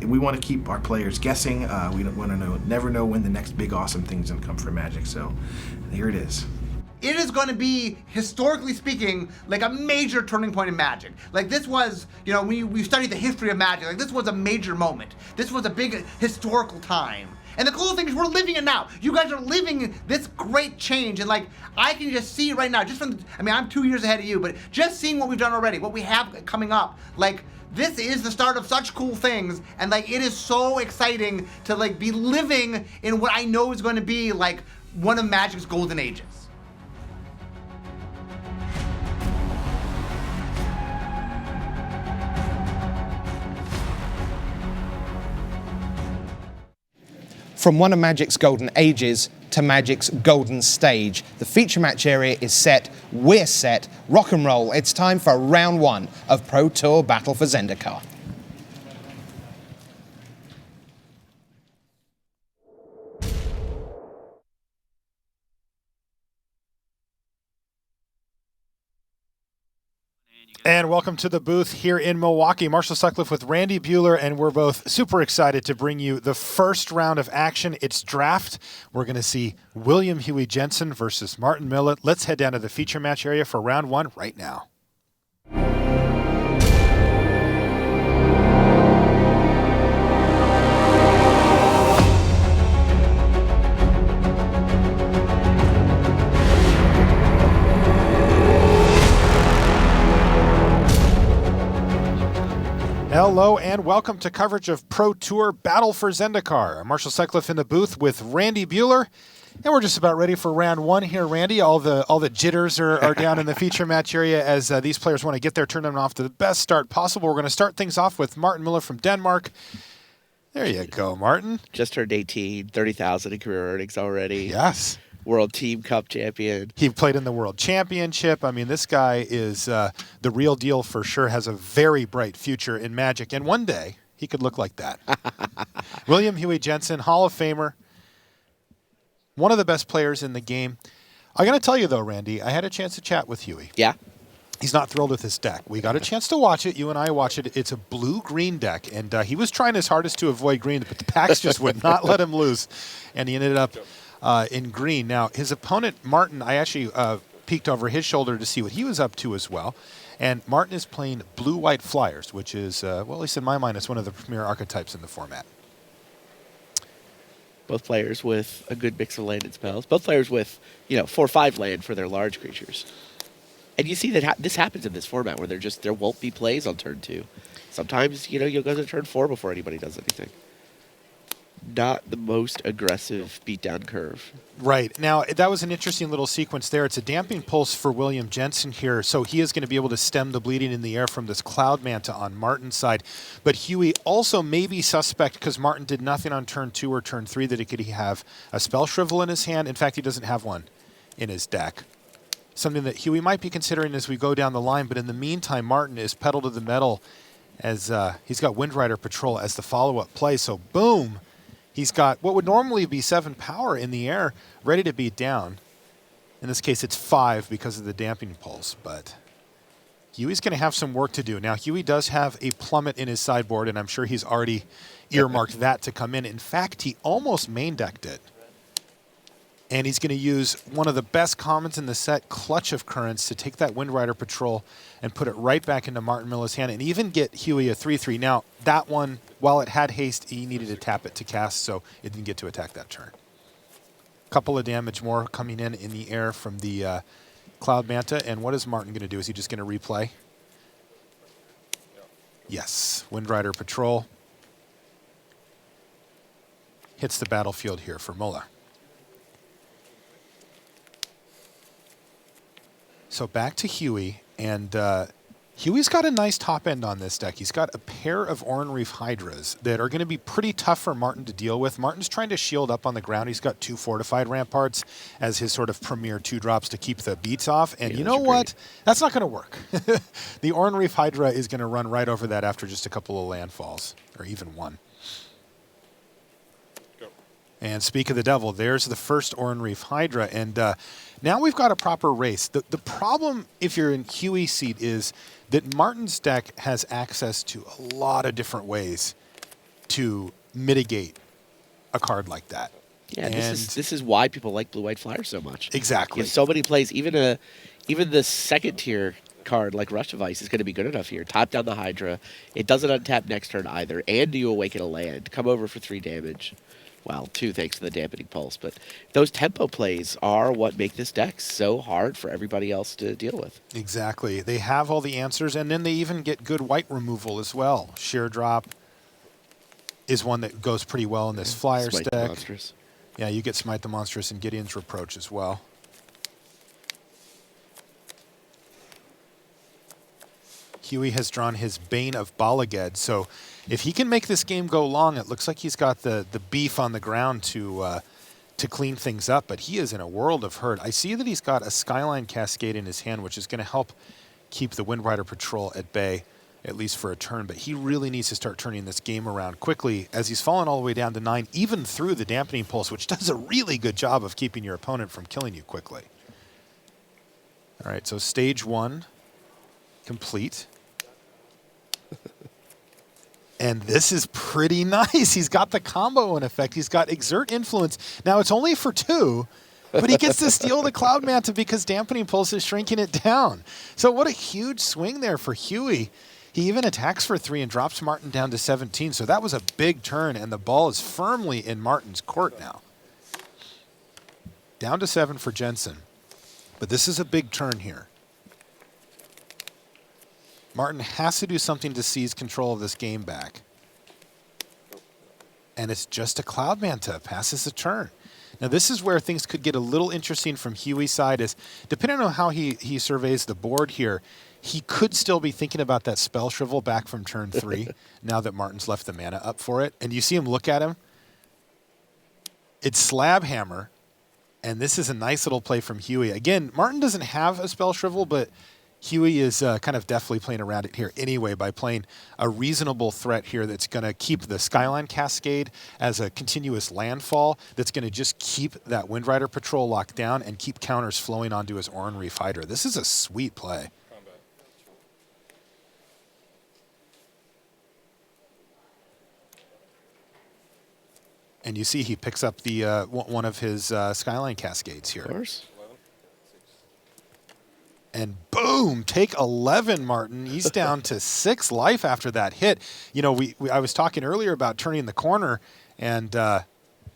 We want to keep our players guessing. We don't want to never know when the next big awesome thing's going to come for Magic. So here it is. It is going to be, historically speaking, like a major turning point in Magic. Like this was, we studied the history of Magic. Like this was a major moment. This was a big historical time. And the cool thing is we're living it now. You guys are living this great change, and I can just see right now, just from, I'm 2 years ahead of you, but just seeing what we've done already, what we have coming up, this is the start of such cool things, and it is so exciting to be living in what I know is going to be one of Magic's golden ages. From one of Magic's golden ages to Magic's golden stage, the feature match area is set, we're set, rock and roll. It's time for round 1 of Pro Tour Battle for Zendikar. And welcome to the booth here in Milwaukee. Marshall Sutcliffe with Randy Buehler, and we're both super excited to bring you the first round of action. It's draft. We're going to see William Huey Jensen versus Martin Millett. Let's head down to the feature match area for round 1 right now. Hello and welcome to coverage of Pro Tour Battle for Zendikar. I'm Marshall Sutcliffe in the booth with Randy Buehler. And we're just about ready for round one here, Randy. All the jitters are down in the feature match area as these players want to get their tournament off to the best start possible. We're going to start things off with Martin Muller from Denmark. There you go, Martin. Just turned 18, 30,000 in career earnings already. Yes. World Team Cup champion. He played in the World Championship. I mean, this guy is the real deal for sure, has a very bright future in Magic. And one day, he could look like that. William Huey Jensen, Hall of Famer. One of the best players in the game. I got to tell you, though, Randy, I had a chance to chat with Huey. Yeah. He's not thrilled with his deck. We got a chance to watch it. You and I watched it. It's a blue-green deck, and he was trying his hardest to avoid green, but the packs just would not let him loose, and he ended up in green. Now, his opponent, Martin, I actually peeked over his shoulder to see what he was up to as well, and Martin is playing blue-white flyers, which is, well, at least in my mind, it's one of the premier archetypes in the format. Both players with a good mix of landed spells. Both players with, 4/5 land for their large creatures. And you see that this happens in this format where there won't be plays on turn 2. Sometimes, you'll go to turn 4 before anybody does anything. Not the most aggressive beatdown curve. Right. Now, that was an interesting little sequence there. It's a damping pulse for William Jensen here, so he is going to be able to stem the bleeding in the air from this Cloud Manta on Martin's side. But Huey also may be suspect because Martin did nothing on turn 2 or turn 3 that he could have a Spell Shrivel in his hand. In fact, he doesn't have one in his deck. Something that Huey might be considering as we go down the line, but in the meantime, Martin is pedal to the metal as he's got Windrider Patrol as the follow-up play. So, boom! He's got what would normally be 7 power in the air, ready to beat down. In this case, it's 5 because of the damping pulse, but Huey's going to have some work to do. Now, Huey does have a plummet in his sideboard, and I'm sure he's already earmarked that to come in. In fact, he almost main decked it. And he's going to use one of the best commons in the set, Clutch of Currents, to take that Windrider Patrol and put it right back into Martin Miller's hand and even get Huey a 3/3. Now, that one, while it had haste, he needed to tap it to cast, so it didn't get to attack that turn. Couple of damage more coming in the air from the Cloud Manta. And what is Martin going to do? Is he just going to replay? Yes. Windrider Patrol hits the battlefield here for Muller. So back to Huey, and Huey's got a nice top end on this deck. He's got a pair of Oran-Reef Hydras that are going to be pretty tough for Martin to deal with. Martin's trying to shield up on the ground. He's got 2 Fortified Ramparts as his sort of premier 2-drops to keep the beats off. And you know what? That's not going to work. The Oran-Reef Hydra is going to run right over that after just a couple of landfalls, or even one. And speak of the devil, there's the first Oran-Reef Hydra. And now we've got a proper race. The problem, if you're in Huey's seat, is that Martin's deck has access to a lot of different ways to mitigate a card like that. Yeah, this is why people like Blue-White Flyer so much. Exactly. So many plays, even the second tier card like Rush of Ice is going to be good enough here. Top down the Hydra. It doesn't untap next turn either. And you awaken a land. Come over for 3 damage. Well, 2 thanks to the dampening pulse. But those tempo plays are what make this deck so hard for everybody else to deal with. Exactly. They have all the answers, and then they even get good white removal as well. Sheer Drop is one that goes pretty well in this Flyers Smite deck. the Monstrous. Yeah, you get Smite the Monstrous and Gideon's Reproach as well. Huey has drawn his Bane of Balaged, so if he can make this game go long, it looks like he's got the beef on the ground to clean things up, but he is in a world of hurt. I see that he's got a Skyline Cascade in his hand, which is going to help keep the Windrider Patrol at bay, at least for a turn, but he really needs to start turning this game around quickly as he's fallen all the way down to 9, even through the Dampening Pulse, which does a really good job of keeping your opponent from killing you quickly. All right, so stage 1 complete. And this is pretty nice. He's got the combo in effect. He's got Exert Influence. Now, it's only for 2, but he gets to steal the Cloud Manta because Dampening Pulse is shrinking it down. So what a huge swing there for Huey. He even attacks for 3 and drops Martin down to 17. So that was a big turn, and the ball is firmly in Martin's court now. Down to 7 for Jensen. But this is a big turn here. Martin has to do something to seize control of this game back. And it's just a Cloud Manta. Passes the turn. Now, this is where things could get a little interesting from Huey's side, is depending on how he surveys the board here, he could still be thinking about that Spell Shrivel back from turn 3 now that Martin's left the mana up for it. And you see him look at him. It's Slab Hammer, and this is a nice little play from Huey. Again, Martin doesn't have a Spell Shrivel, but Huey is kind of deftly playing around it here anyway by playing a reasonable threat here that's going to keep the Skyline Cascade as a continuous landfall that's going to just keep that Windrider Patrol locked down and keep counters flowing onto his Oran Reef Hydra. This is a sweet play. And you see he picks up the one of his Skyline Cascades here. Of course. And boom, take 11, Martin. He's down to 6 life after that hit. You know, I was talking earlier about turning the corner, and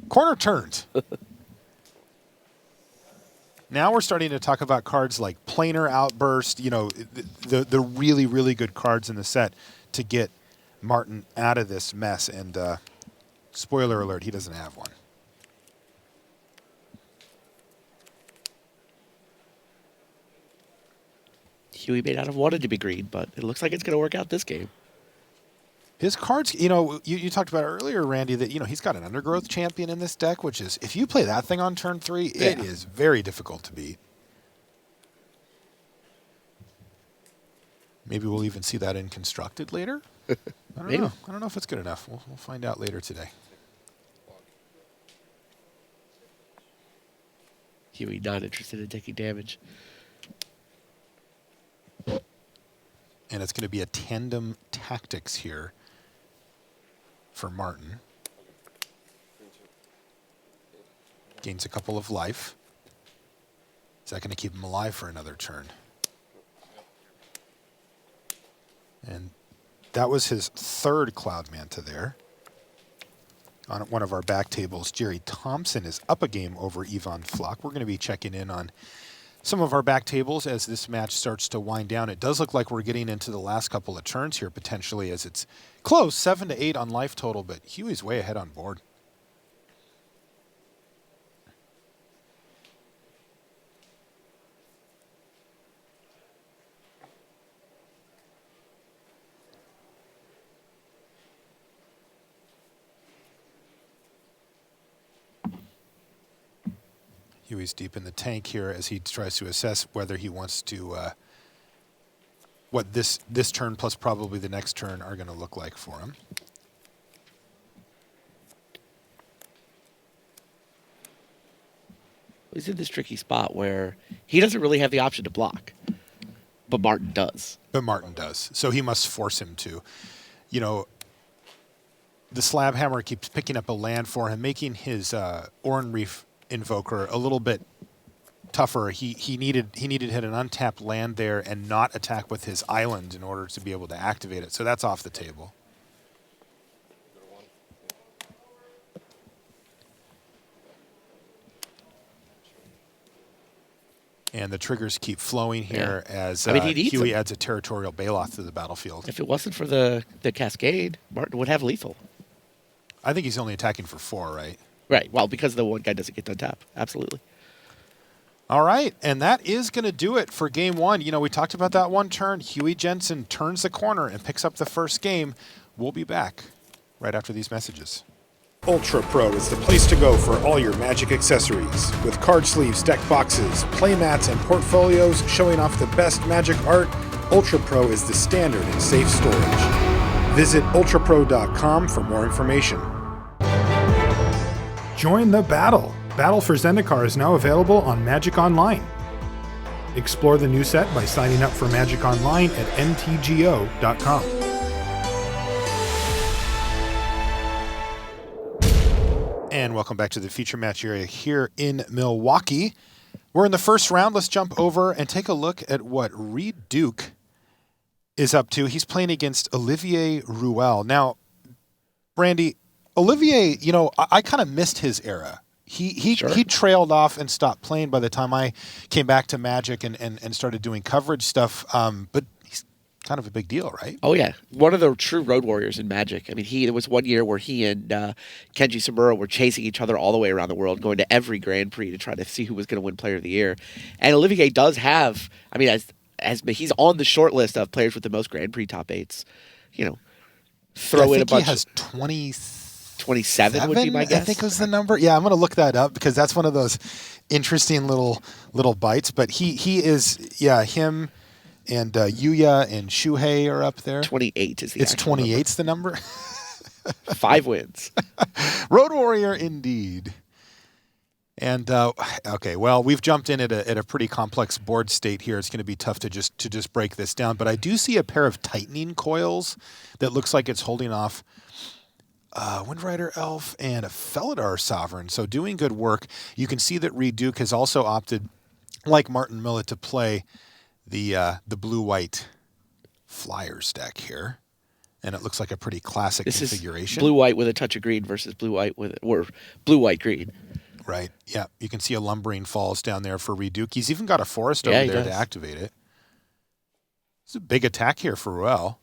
corner turned. Now we're starting to talk about cards like Planar Outburst, you know, the really, really good cards in the set to get Martin out of this mess. And spoiler alert, he doesn't have one. Huey may not have wanted to be green, but it looks like it's going to work out this game. His cards, you know, you talked about earlier, Randy, that, you know, he's got an Undergrowth Champion in this deck, which is, if you play that thing on turn 3, it is very difficult to beat. Maybe we'll even see that in Constructed later. I don't know. I don't know if it's good enough. We'll find out later today. Huey not interested in taking damage. And it's going to be a tandem tactics here for Martin. Gains a couple of life. Is that going to keep him alive for another turn? And that was his 3rd Cloud Manta there. On one of our back tables, Jerry Thompson is up a game over Yvonne Flock. We're going to be checking in on some of our back tables as this match starts to wind down. It does look like we're getting into the last couple of turns here potentially, as it's close, 7 to 8 on life total, but Huey's way ahead on board. Huey's deep in the tank here as he tries to assess whether he wants to, what this turn plus probably the next turn are going to look like for him. He's in this tricky spot where he doesn't really have the option to block, but Martin does. So he must force him to. You know, the Slab Hammer keeps picking up a land for him, making his Oran Reef Invoker a little bit tougher. He needed to hit an untapped land there and not attack with his island in order to be able to activate it. So that's off the table. And the triggers keep flowing here as Huey adds a Territorial Baloth to the battlefield. If it wasn't for the Cascade, Martin would have lethal. I think he's only attacking for 4, right? Right. Well, because the one guy doesn't get to untap. Absolutely. All right. And that is going to do it for game 1. You know, we talked about that one turn. Huey Jensen turns the corner and picks up the first game. We'll be back right after these messages. Ultra Pro is the place to go for all your Magic accessories. With card sleeves, deck boxes, play mats, and portfolios showing off the best Magic art, Ultra Pro is the standard in safe storage. Visit ultrapro.com for more information. Join the battle! Battle for Zendikar is now available on Magic Online. Explore the new set by signing up for Magic Online at ntgo.com. And welcome back to the feature match area here in Milwaukee. We're in the first round. Let's jump over and take a look at what Reed Duke is up to. He's playing against Olivier Ruel. Now, Brandy, Olivier, you know, I kind of missed his era. He trailed off and stopped playing by the time I came back to Magic and started doing coverage stuff. But he's kind of a big deal, right? Oh, yeah. One of the true road warriors in Magic. I mean, there was one year where he and Kenji Samura were chasing each other all the way around the world, going to every Grand Prix to try to see who was going to win Player of the Year. And Olivier does have, I mean, as he's on the short list of players with the most Grand Prix top 8s. Throw in a bunch. He has 27 would be my guess. I think was the number. Yeah, I'm going to look that up because that's one of those interesting little bites. But he is, him and Yuya and Shuhei are up there. 28 is the It's 28's the number. 5 wins. Road warrior indeed. And okay, well, we've jumped in at a pretty complex board state here. It's going to be tough to just break this down. But I do see a pair of tightening coils that looks like it's holding off Windrider Elf and a Felidar Sovereign. So doing good work. You can see that Reed Duke has also opted, like Martin Millett, to play the blue-white Flyers deck here. And it looks like a pretty classic configuration. Blue-white with a touch of green versus blue-white or blue-white-green. Right. Yeah. You can see a Lumbering Falls down there for Reduke. He's even got a Forest over there to activate it. It's a big attack here for Ruel.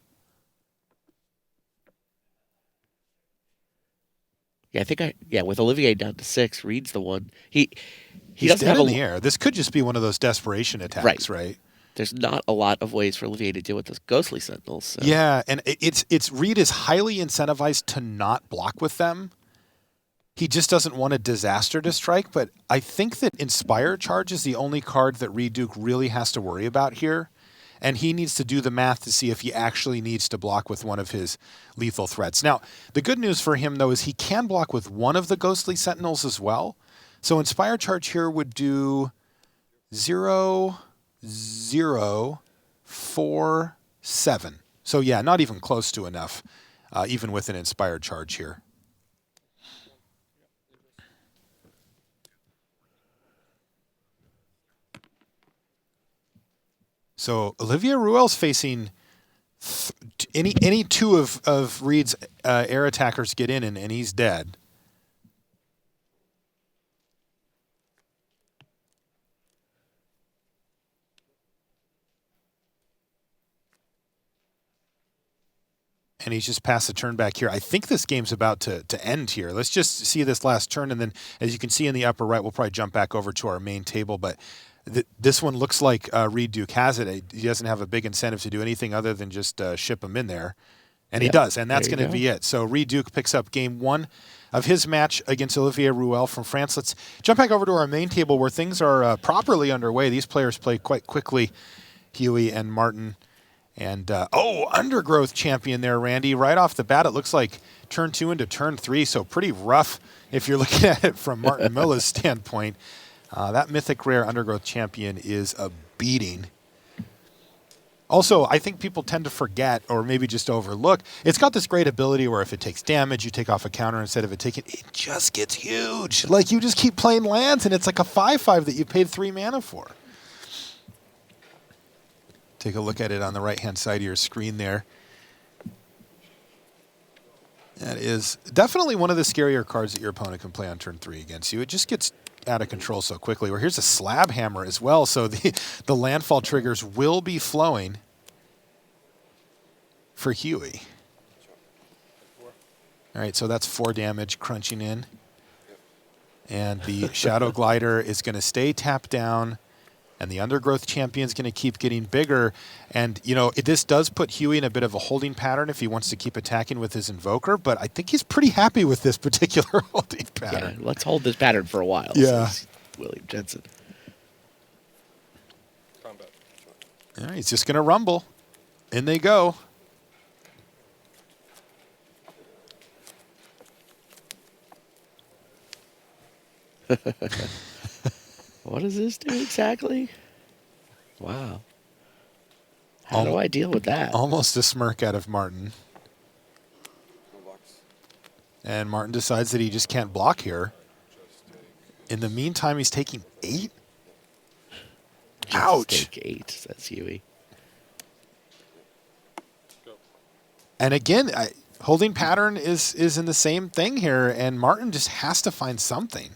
Yeah, I think with Olivier down to 6, Reed's the one. He's doesn't have in the air. This could just be one of those desperation attacks, right? There's not a lot of ways for Olivier to deal with those Ghostly Sentinels. So. Yeah, and it's Reed is highly incentivized to not block with them. He just doesn't want a disaster to strike, but I think that Inspire Charge is the only card that Reed Duke really has to worry about here, and he needs to do the math to see if he actually needs to block with one of his lethal threats. Now, the good news for him, though, is he can block with one of the Ghostly Sentinels as well. So Inspire Charge here would do 0, 0, 4, 7. So yeah, not even close to enough, even with an Inspired Charge here. So Olivier Ruel's facing any two of Reed's air attackers get in, and he's dead. And he's just passed the turn back here. I think this game's about to end here. Let's just see this last turn, and then as you can see in the upper right, we'll probably jump back over to our main table, but this one looks like Reed Duke has it. He doesn't have a big incentive to do anything other than just ship him in there. And he does, and that's going to be it. So Reed Duke picks up game 1 of his match against Olivier Ruel from France. Let's jump back over to our main table where things are properly underway. These players play quite quickly, Huey and Martin. And, Undergrowth champion there, Randy. Right off the bat, it looks like turn 2 into turn 3, so pretty rough if you're looking at it from Martin Miller's standpoint. That mythic rare Undergrowth champion is a beating. Also, I think people tend to forget or maybe just overlook. It's got this great ability where if it takes damage, you take off a counter instead of it taking. It just gets huge. Like you just keep playing lands, and it's like a 5/5 that you paid 3 mana for. Take a look at it on the right-hand side of your screen there. That is definitely one of the scarier cards that your opponent can play on turn 3 against you. It just gets out of control so quickly. Well, here's a Slab Hammer as well, so the landfall triggers will be flowing for Huey. All right, so that's 4 damage crunching in. And the Shadow Glider is going to stay tapped down, and the Undergrowth champion's going to keep getting bigger. And, this does put Huey in a bit of a holding pattern if he wants to keep attacking with his Invoker, but I think he's pretty happy with this particular holding pattern. Yeah, let's hold this pattern for a while, says William Jensen. All right, he's just going to rumble. In they go. What does this do exactly? Wow. How do I deal with that? Almost a smirk out of Martin. And Martin decides that he just can't block here. In the meantime, he's taking 8. Ouch. Take 8, says Huey. And again, holding pattern is in the same thing here, and Martin just has to find something.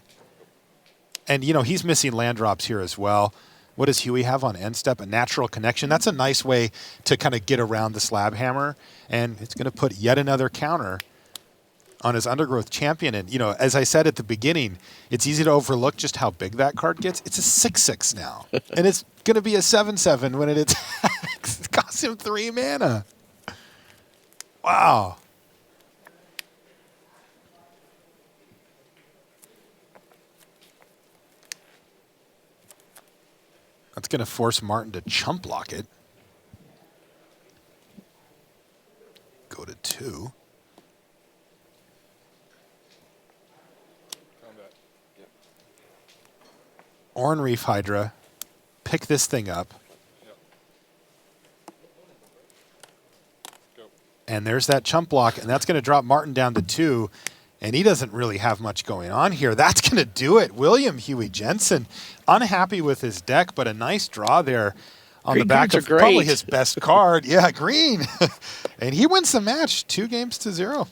And, he's missing land drops here as well. What does Huey have on end step? A natural connection. That's a nice way to kind of get around the slab hammer, and it's going to put yet another counter on his Undergrowth Champion. And, you know, as I said at the beginning, it's easy to overlook just how big that card gets. It's a 6/6 now, and it's going to be a 7/7 when it attacks. It costs him 3 mana. Wow. That's going to force Martin to chump block it. Go to 2. Oran Reef Hydra. Pick this thing up. And there's that chump block, and that's going to drop Martin down to 2. And he doesn't really have much going on here. That's going to do it. William Huey Jensen, unhappy with his deck, but a nice draw there on Green the back cards of are probably great. his best card. Yeah, green. And he wins the match 2-0.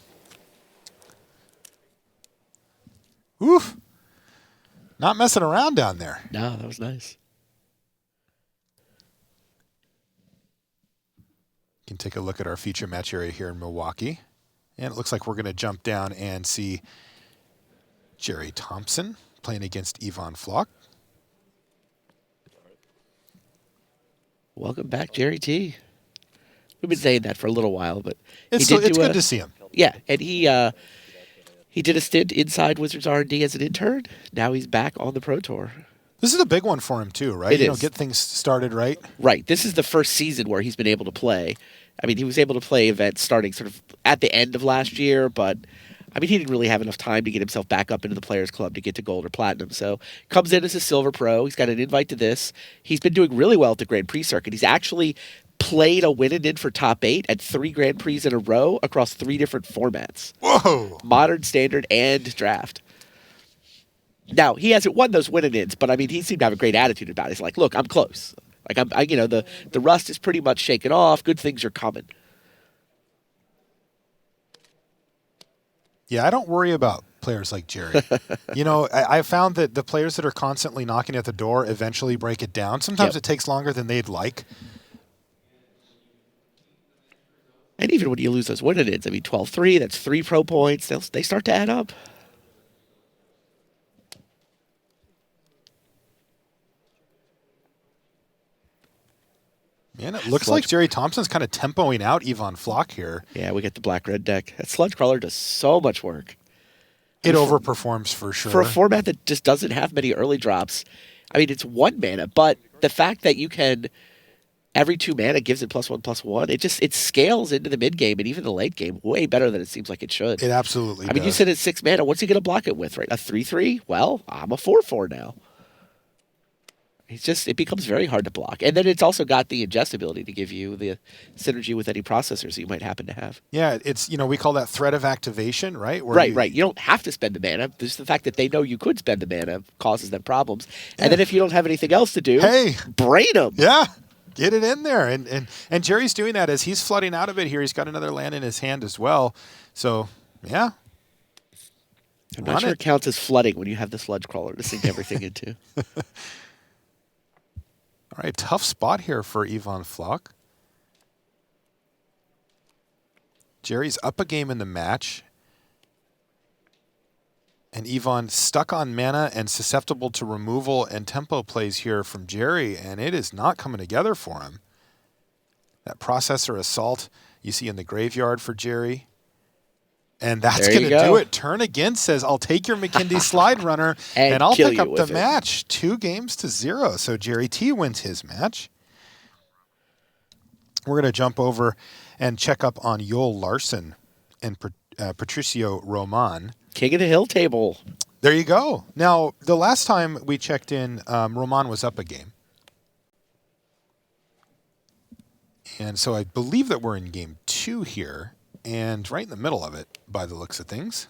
Oof. Not messing around down there. No, that was nice. You can take a look at our feature match area here in Milwaukee. And it looks like we're going to jump down and see Jerry Thompson playing against Ivan Flock. Welcome back, Jerry T. We've been saying that for a little while, but It's good to see him. Yeah, and he did a stint inside Wizards R&D as an intern. Now he's back on the Pro Tour. This is a big one for him too, right? It you know, is. get things started right. Right. This is the first season where he's been able to play. I mean, he was able to play events starting sort of at the end of last year, but I mean, he didn't really have enough time to get himself back up into the Players Club to get to gold or platinum. So comes in as a silver pro. He's got an invite to this. He's been doing really well at the Grand Prix circuit. He's actually played a win-and-in for top 8 at 3 Grand Prix in a row across 3 different formats. Whoa! Modern, Standard, and Draft. Now, he hasn't won those win-and-ins, but I mean, he seemed to have a great attitude about it. He's like, look, I'm close. Like, the rust is pretty much shaken off. Good things are coming. Yeah, I don't worry about players like Jerry. You know, I found that the players that are constantly knocking at the door eventually break it down. Sometimes it takes longer than they'd like. And even when you lose those win-and-ins, I mean, 12-3, that's 3 pro points. They start to add up. Man, it looks like Jerry Thompson's kind of tempoing out Ivan Flock here. Yeah, we get the black-red deck. That Sludge Crawler does so much work. It overperforms for sure. For a format that just doesn't have many early drops, I mean, it's 1 mana, but the fact that you can, every 2 mana gives it +1/+1, it scales into the mid-game and even the late game way better than it seems like it should. It absolutely I mean, you does. sit at 6 mana, what's he going to block it with, right? A 3/3? Well, I'm a 4/4 now. It becomes very hard to block. And then it's also got the ingestibility to give you the synergy with any processors that you might happen to have. Yeah, it's, you know, we call that threat of activation, right? Where Right. You don't have to spend the mana. Just the fact that they know you could spend the mana causes them problems. And then if you don't have anything else to do, brain them. Yeah, get it in there. And Jerry's doing that as he's flooding out of it here. He's got another land in his hand as well. So, yeah. I'm not sure it counts as flooding when you have the Sludge Crawler to sink everything into. All right, tough spot here for Ivan Flock. Jerry's up a game in the match. And Ivan stuck on mana and susceptible to removal and tempo plays here from Jerry, and it is not coming together for him. That Processor Assault you see in the graveyard for Jerry. And that's going to do it. Turn again says, I'll take your McKindy Slide Runner, and I'll pick up the match. 2-0. So Jerry T wins his match. We're going to jump over and check up on Yoel Larsson and Patricio Roman. King of the Hill table. There you go. Now, the last time we checked in, Roman was up a game. And so I believe that we're in game 2 here. And right in the middle of it, by the looks of things.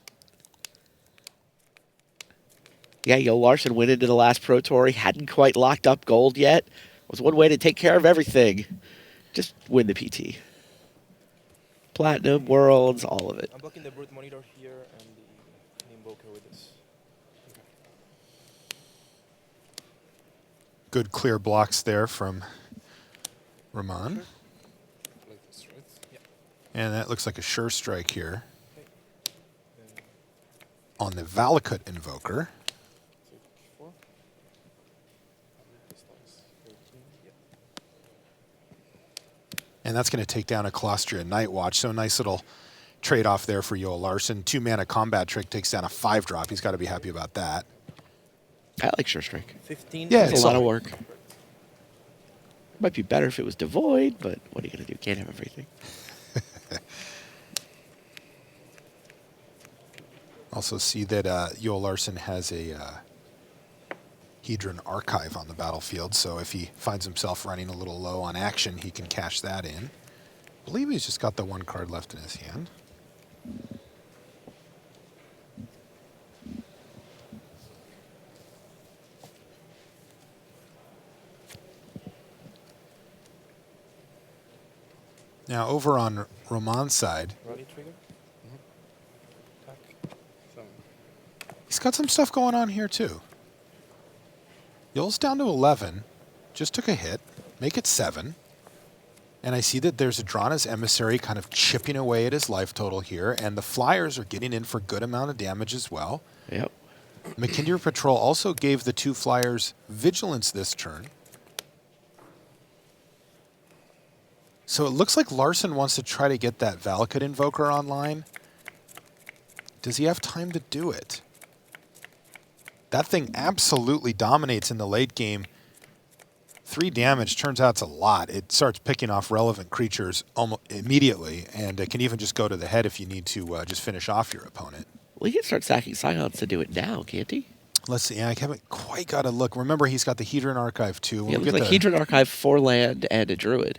Yeah, Yoel Larsson went into the last Pro Tour. He hadn't quite locked up gold yet. It was one way to take care of everything. Just win the PT. Platinum, Worlds, all of it. I'm blocking the brute monitor here and the invoker with this. Good clear blocks there from Rahman. And that looks like a sure strike here on the Valakut Invoker. And that's going to take down a Colostria Nightwatch. So nice little trade-off there for Yoel Larsson. 2-mana combat trick takes down a 5-drop. He's got to be happy about that. I like Sure Strike. 15. Yeah, It's a lot of work. Might be better if it was devoid, but what are you going to do? Can't have everything. Also see that Yoel Larsson has a Hedron Archive on the battlefield, so if he finds himself running a little low on action, he can cash that in. I believe he's just got the 1 card left in his hand. Now, over on Roman's side, Rally trigger. he's got some stuff going on here, too. Yoel's down to 11, just took a hit, make it 7. And I see that there's a Drana's Emissary kind of chipping away at his life total here, and the Flyers are getting in for a good amount of damage as well. Yep. McKinder Patrol also gave the 2 Flyers Vigilance this turn. So it looks like Larsson wants to try to get that Valakut Invoker online. Does he have time to do it? That thing absolutely dominates in the late game. 3 damage, turns out it's a lot. It starts picking off relevant creatures almost immediately, and it can even just go to the head if you need to just finish off your opponent. Well, he can start sacking Scions to do it now, can't he? Let's see. I haven't quite got a look. Remember, he's got the Hedron Archive, too. Yeah, it looks like Hedron Archive, 4 land, and a Druid.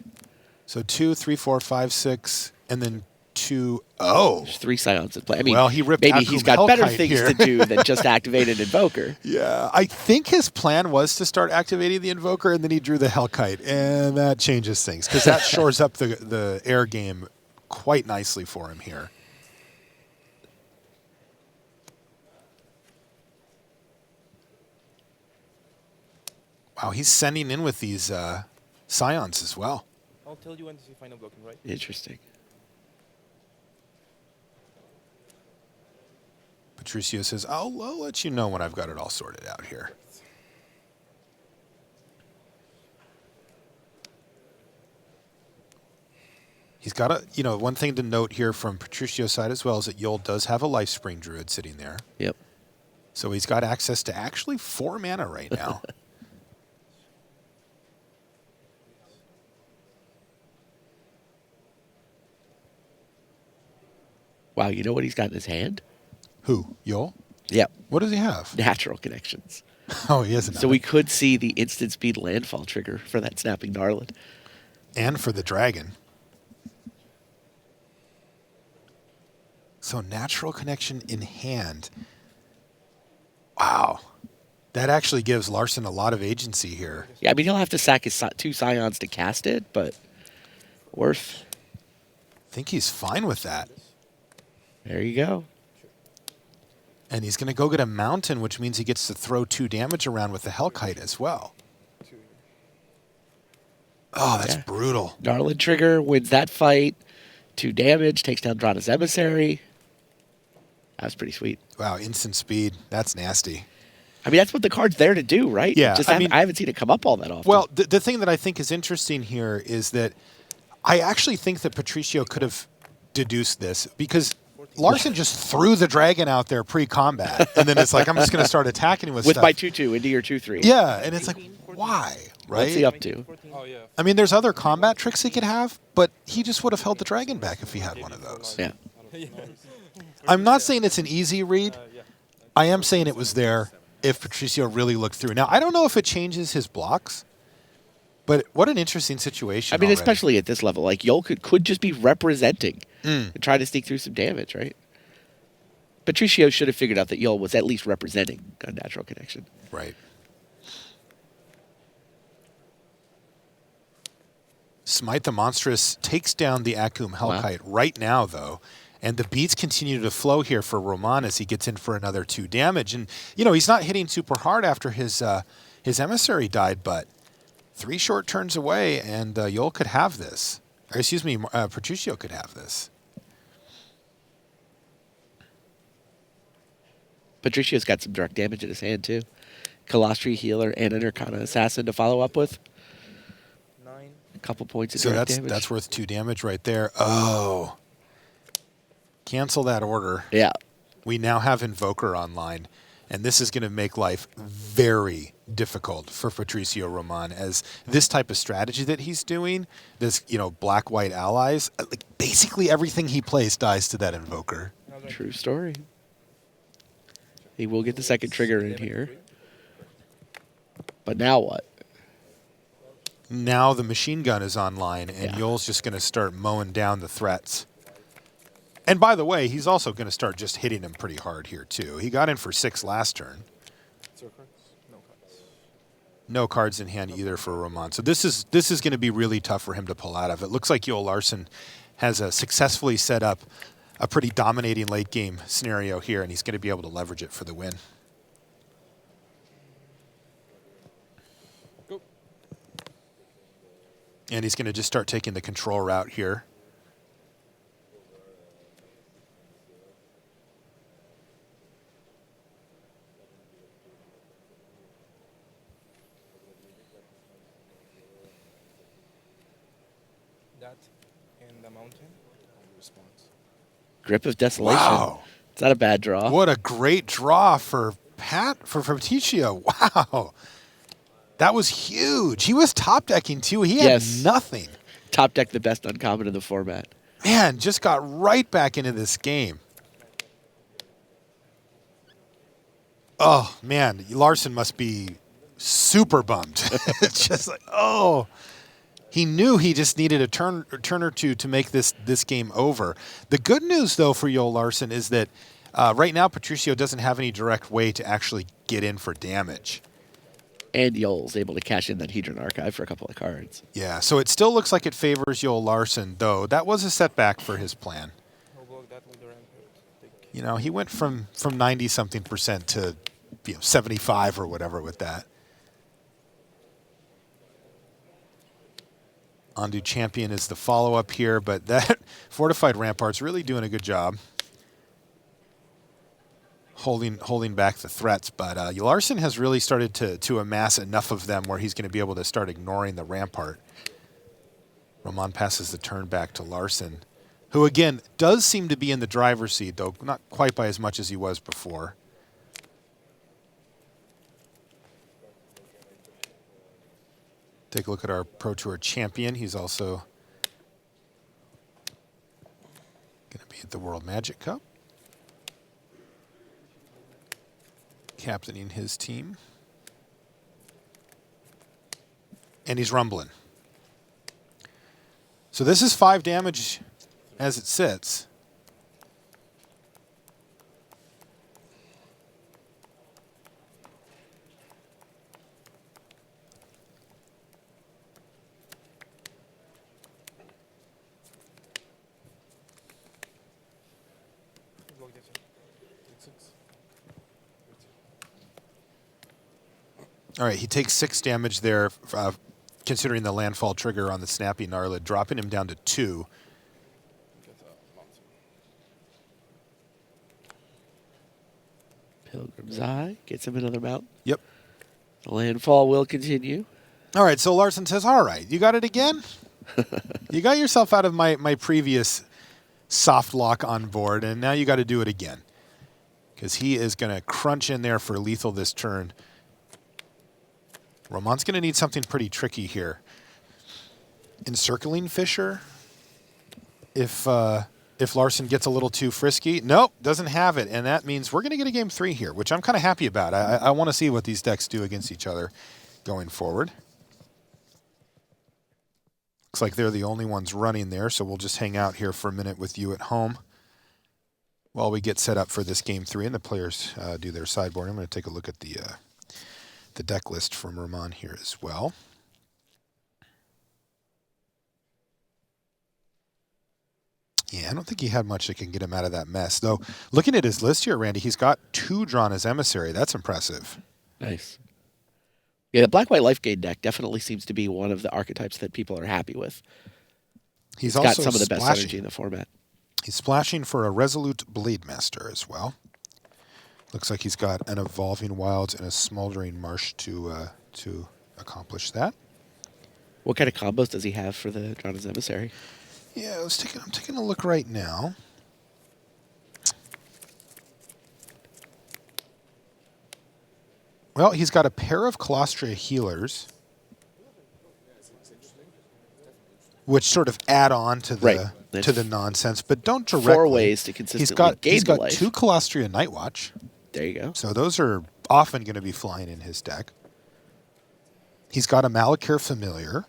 So 2, 3, 4, 5, 6, and then 2. Oh. There's 3 Scions in play. I mean, well, he ripped maybe Akum he's got better Hellkite things here. to do than just activate an Invoker. Yeah, I think his plan was to start activating the Invoker, and then he drew the Hellkite, and that changes things, because that shores up the air game quite nicely for him here. Wow, he's sending in with these Scions as well. I'll tell you when to see final blocking, right? Interesting. Patricio says, I'll let you know when I've got it all sorted out here. He's got a, one thing to note here from Patricio's side as well is that Yoel does have a Lifespring Druid sitting there. Yep. So he's got access to actually 4 mana right now. Wow, you know what he's got in his hand? Who? Yoel? Yep. What does he have? Natural Connections. Oh, he has So we could see the instant speed landfall trigger for that Snapping Gnarlid. And for the dragon. So Natural Connection in hand. Wow. That actually gives Larsson a lot of agency here. Yeah, I mean, he'll have to sack his 2 Scions to cast it, but worth. I think he's fine with that. There you go. And he's going to go get a mountain, which means he gets to throw 2 damage around with the Hellkite as well. Oh, that's brutal. Gnarlid trigger wins that fight. 2 damage, takes down Drana's Emissary. That was pretty sweet. Wow, instant speed. That's nasty. I mean, that's what the card's there to do, right? Yeah. I haven't seen it come up all that often. Well, the thing that I think is interesting here is that I actually think that Patricio could have deduced this because Larsson just threw the dragon out there pre-combat, and then it's like, I'm just going to start attacking him with stuff. my 2/2 into your 2/3. Yeah, and it's like, why? Right? What's he up to? Oh, yeah. I mean, there's other combat tricks he could have, but he just would have held the dragon back if he had one of those. Yeah. I'm not saying it's an easy read. I am saying it was there if Patricio really looked through. Now, I don't know if it changes his blocks, but what an interesting situation. I mean, already. especially at this level. Like, Yoel could just be representing and try to sneak through some damage, right? Patricio should have figured out that Yoel was at least representing a Natural Connection. Right. Smite the Monstrous takes down the Akum Hellkite right now, though. And the beats continue to flow here for Roman as he gets in for another 2 damage. And, he's not hitting super hard after his His emissary died, but 3 short turns away, and Yol could have this. Or excuse me, Patricio could have this. Patricio's got some direct damage in his hand, too. Kalastri, Healer, and an Arcana Assassin to follow up with. 9. A couple points of So direct damage. that's worth 2 damage right there. Oh. Cancel that order. Yeah. We now have Invoker online, and this is going to make life very difficult for Patricio Roman, as this type of strategy that he's doing, this, black-white allies, like basically everything he plays dies to that Invoker. True story. He will get the second trigger in here. But now what? Now the machine gun is online, and Yol's just going to start mowing down the threats. And by the way, he's also going to start just hitting him pretty hard here, too. He got in for 6 last turn. No cards in hand either for Roman. So this is going to be really tough for him to pull out of. It looks like Yol Larsson has successfully set up a pretty dominating late game scenario here, and he's going to be able to leverage it for the win. Go. And he's going to just start taking the control route here. That and the mountain response. Grip of Desolation. Wow. It's not a bad draw. What a great draw for Patricio. Wow. That was huge. He was top decking too. He had nothing. Top deck the best uncommon in the format. Man, just got right back into this game. Oh, man. Larsson must be super bummed. Just like, oh. He knew he just needed a turn or two to make this game over. The good news, though, for Yol Larsson is that right now Patricio doesn't have any direct way to actually get in for damage. And Yol's able to cash in that Hedron Archive for a couple of cards. Yeah, so it still looks like it favors Yol Larsson, though. That was a setback for his plan. He went from 90-something% to 75 or whatever with that. Ondu Champion is the follow-up here, but that Fortified Rampart's really doing a good job holding back the threats. But Larsson has really started to amass enough of them where he's going to be able to start ignoring the Rampart. Roman passes the turn back to Larsson, who, again, does seem to be in the driver's seat, though not quite by as much as he was before. Take a look at our Pro Tour champion. He's also going to be at the World Magic Cup, captaining his team. And he's rumbling. So this is 5 damage as it sits. All right, he takes 6 damage there, considering the landfall trigger on the Snappy Gnarlid, dropping him down to 2. Pilgrim's Eye gets him another mount. Yep. The landfall will continue. All right, so Larsson says, all right, you got it again? You got yourself out of my previous soft lock on board, and now you got to do it again. Because he is going to crunch in there for lethal this turn. Roman's going to need something pretty tricky here. Encircling Fissure, if Larsson gets a little too frisky. Nope, doesn't have it, and that means we're going to get a game 3 here, which I'm kind of happy about. I want to see what these decks do against each other going forward. Looks like they're the only ones running there, so we'll just hang out here for a minute with you at home while we get set up for this game 3 and the players do their sideboard. I'm going to take a look at the deck list from Roman here as well. Yeah, I don't think he had much that can get him out of that mess. Though, looking at his list here, Randy, he's got 2 drawn as emissary. That's impressive. Nice. Yeah, the Black-White Life Gain deck definitely seems to be one of the archetypes that people are happy with. He's It's got also some of the best splashing. energy in the format. He's splashing for a Resolute Blade Master as well. Looks like he's got an Evolving Wilds and a Smoldering Marsh to accomplish that. What kind of combos does he have for the Drana's Emissary? Yeah, I'm taking a look right now. Well, he's got a pair of Colostria Healers, which sort of add on to the to the nonsense, but don't directly. 4 ways to consistently gain He's got life. 2 Colostria Nightwatch. There you go. So those are often going to be flying in his deck. He's got a Malakir Familiar.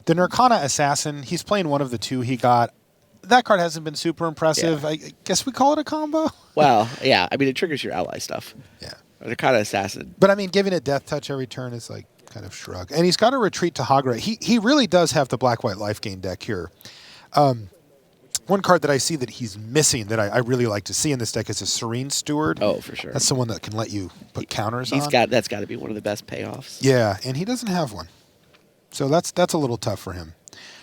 The Nirkana Assassin, he's playing one of the 2 he got. That card hasn't been super impressive. Yeah. I guess we call it a combo. Well, yeah. I mean, it triggers your ally stuff. Yeah. The kind of assassin. But I mean, giving it Death Touch every turn is like kind of shrug. And he's got a Retreat to Hagra. He really does have the Black-White Life Gain deck here. One card that I see that he's missing that I really like to see in this deck is a Serene Steward. Oh, for sure. That's someone that can let you put counters on. That's got to be one of the best payoffs. Yeah, and he doesn't have one. So that's a little tough for him.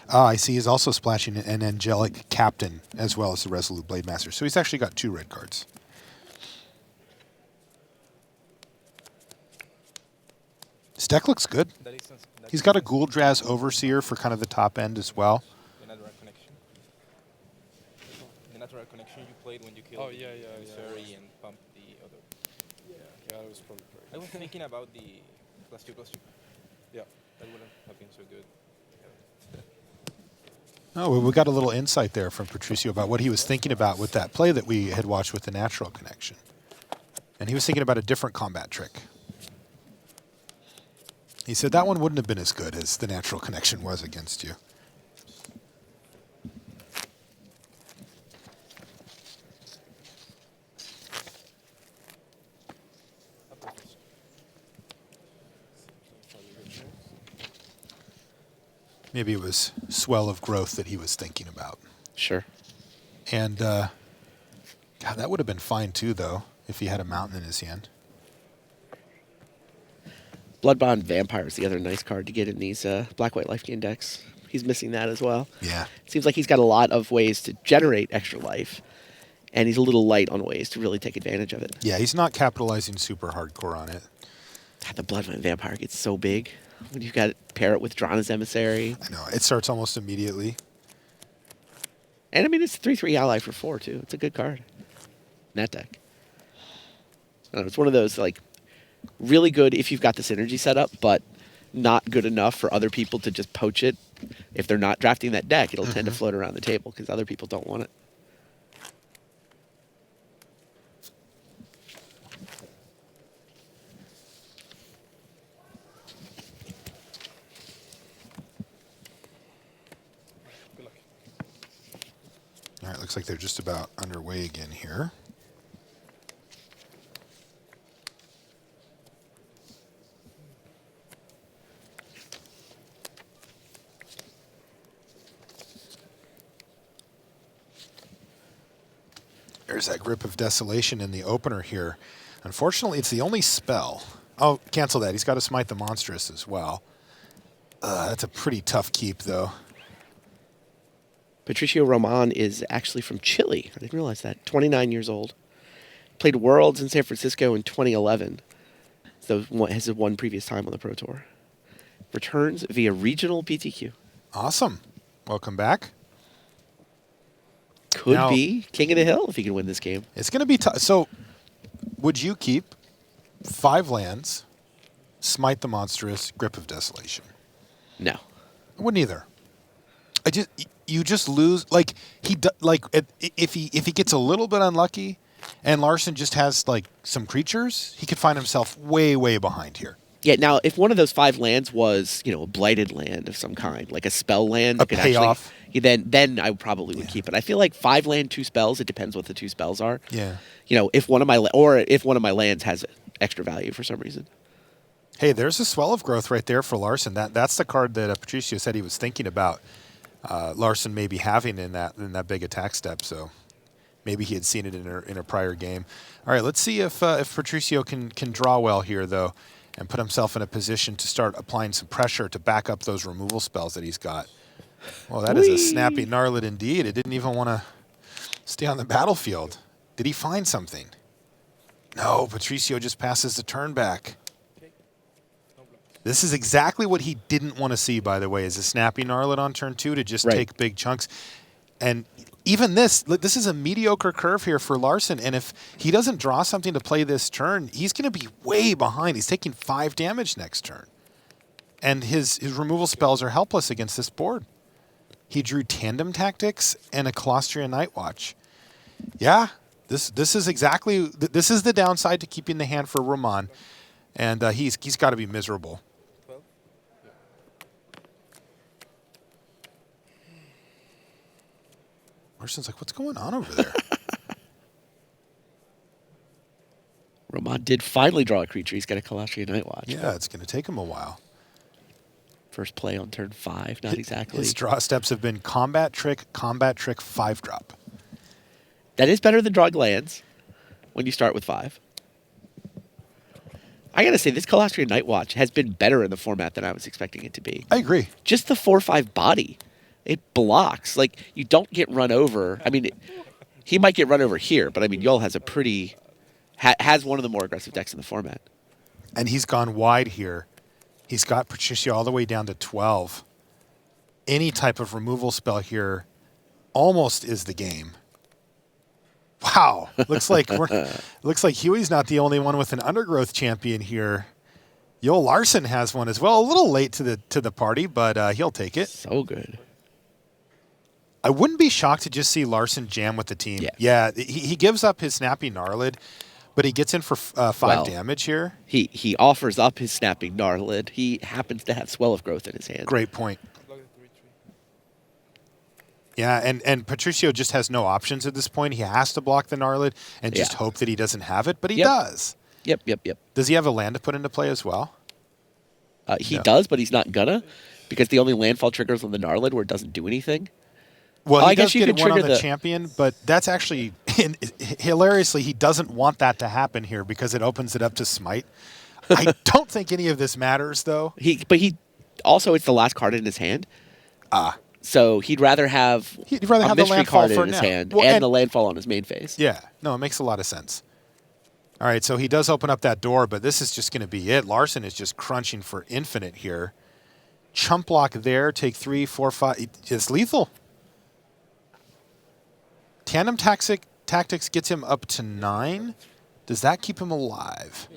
I see he's also splashing an Angelic Captain as well as the Resolute Blade Master. So he's actually got 2 red cards. His deck looks good. He's got a Gouldraz Overseer for kind of the top end as well. The natural connection. The natural connection you played when you killed Missouri and pumped the other. Yeah, that was probably correct. I was thinking about the +2/+2. Yeah, that wouldn't have been so good. Oh, we got a little insight there from Patricio about what he was thinking about with that play that we had watched with the natural connection. And he was thinking about a different combat trick. He said that one wouldn't have been as good as the natural connection was against you. Maybe it was swell of growth that he was thinking about. Sure. And, God, that would have been fine too, though, if he had a mountain in his hand. Bloodbond Vampire is the other nice card to get in these Black-White Life Gain decks. He's missing that as well. Yeah. Seems like he's got a lot of ways to generate extra life, and he's a little light on ways to really take advantage of it. Yeah, he's not capitalizing super hardcore on it. God, the Bloodbond Vampire gets so big when you've got to pair it with Drana's Emissary. I know. It starts almost immediately. And, I mean, it's a 3/3 ally for 4, too. It's a good card in that deck. I don't know, it's one of those, like, really good if you've got the synergy set up, but not good enough for other people to just poach it. If they're not drafting that deck, it'll tend to float around the table because other people don't want it. All right, looks like they're just about underway again here. There's that Grip of Desolation in the opener here. Unfortunately, it's the only spell. Oh, cancel that. He's got to Smite the Monstrous as well. That's a pretty tough keep, though. Patricio Roman is actually from Chile. I didn't realize that. 29 years old. Played Worlds in San Francisco in 2011. So has won previous time on the Pro Tour. Returns via regional PTQ. Awesome. Welcome back. Could Now, be King of the Hill if he can win this game. It's going to be tough. So, would you keep 5 lands, Smite the Monstrous, Grip of Desolation? No. I wouldn't either. You just lose. Like if he gets a little bit unlucky, and Larsson just has like some creatures, he could find himself way behind here. Yeah. Now, if one of those 5 lands was, a blighted land of some kind, like a spell land, A that could payoff. then I probably would keep it. I feel like 5 land, 2 spells. It depends what the 2 spells are. Yeah. If one of my lands has extra value for some reason. Hey, there's a Swell of Growth right there for Larsson. That's the card that Patricio said he was thinking about. Larsson maybe having in that big attack step. So maybe he had seen it in a prior game. All right, let's see if Patricio can draw well here though. and put himself in a position to start applying some pressure to back up those removal spells that he's got. Well, that is a snappy Gnarlid indeed. It didn't even want to stay on the battlefield. Did he find something? No, Patricio just passes the turn back. This is exactly what he didn't want to see, by the way, is a snappy Gnarlid on turn 2 to just take big chunks. And even this is a mediocre curve here for Larsson, and if he doesn't draw something to play this turn, he's going to be way behind. He's taking 5 damage next turn. And his removal spells are helpless against this board. He drew Tandem Tactics and a Colostria Nightwatch. Yeah, this is the downside to keeping the hand for Roman, and he's got to be miserable. Larsson's like, what's going on over there? Roman did finally draw a creature. He's got a Colostria Nightwatch. Yeah, it's going to take him a while. First play on turn 5, not exactly. His draw steps have been Combat Trick, 5-drop. That is better than drawing lands when you start with 5. I got to say, this Colostria Nightwatch has been better in the format than I was expecting it to be. I agree. Just the 4/5 body. It blocks. Like, you don't get run over. I mean, he might get run over here, but I mean, Yoel has a pretty... has one of the more aggressive decks in the format. And he's gone wide here. He's got Patricio all the way down to 12. Any type of removal spell here almost is the game. Wow. Looks like Huey's not the only one with an Undergrowth champion here. Yoel Larsson has one as well. A little late to the party, but he'll take it. So good. I wouldn't be shocked to just see Larsson jam with the team. Yeah, he gives up his snappy Gnarlid, but he gets in for 5 damage here. He offers up his snapping Gnarlid. He happens to have Swell of Growth in his hand. Great point. Yeah, and Patricio just has no options at this point. He has to block the Gnarlid and just hope that he doesn't have it, but he does. Yep. Does he have a land to put into play as well? He does, but he's not gonna, because the only landfall triggers on the Gnarlid where it doesn't do anything. Well, he does get one on the champion, but that's actually, hilariously, he doesn't want that to happen here because it opens it up to smite. I don't think any of this matters, though. But also, it's the last card in his hand. So he'd rather have a mystery card in his hand and the landfall on his main phase. Yeah, no, it makes a lot of sense. All right, so he does open up that door, but this is just going to be it. Larsson is just crunching for infinite here. Chump block there, take 3, 4, 5. It's lethal. Tandem Tactics gets him up to 9. Does that keep him alive?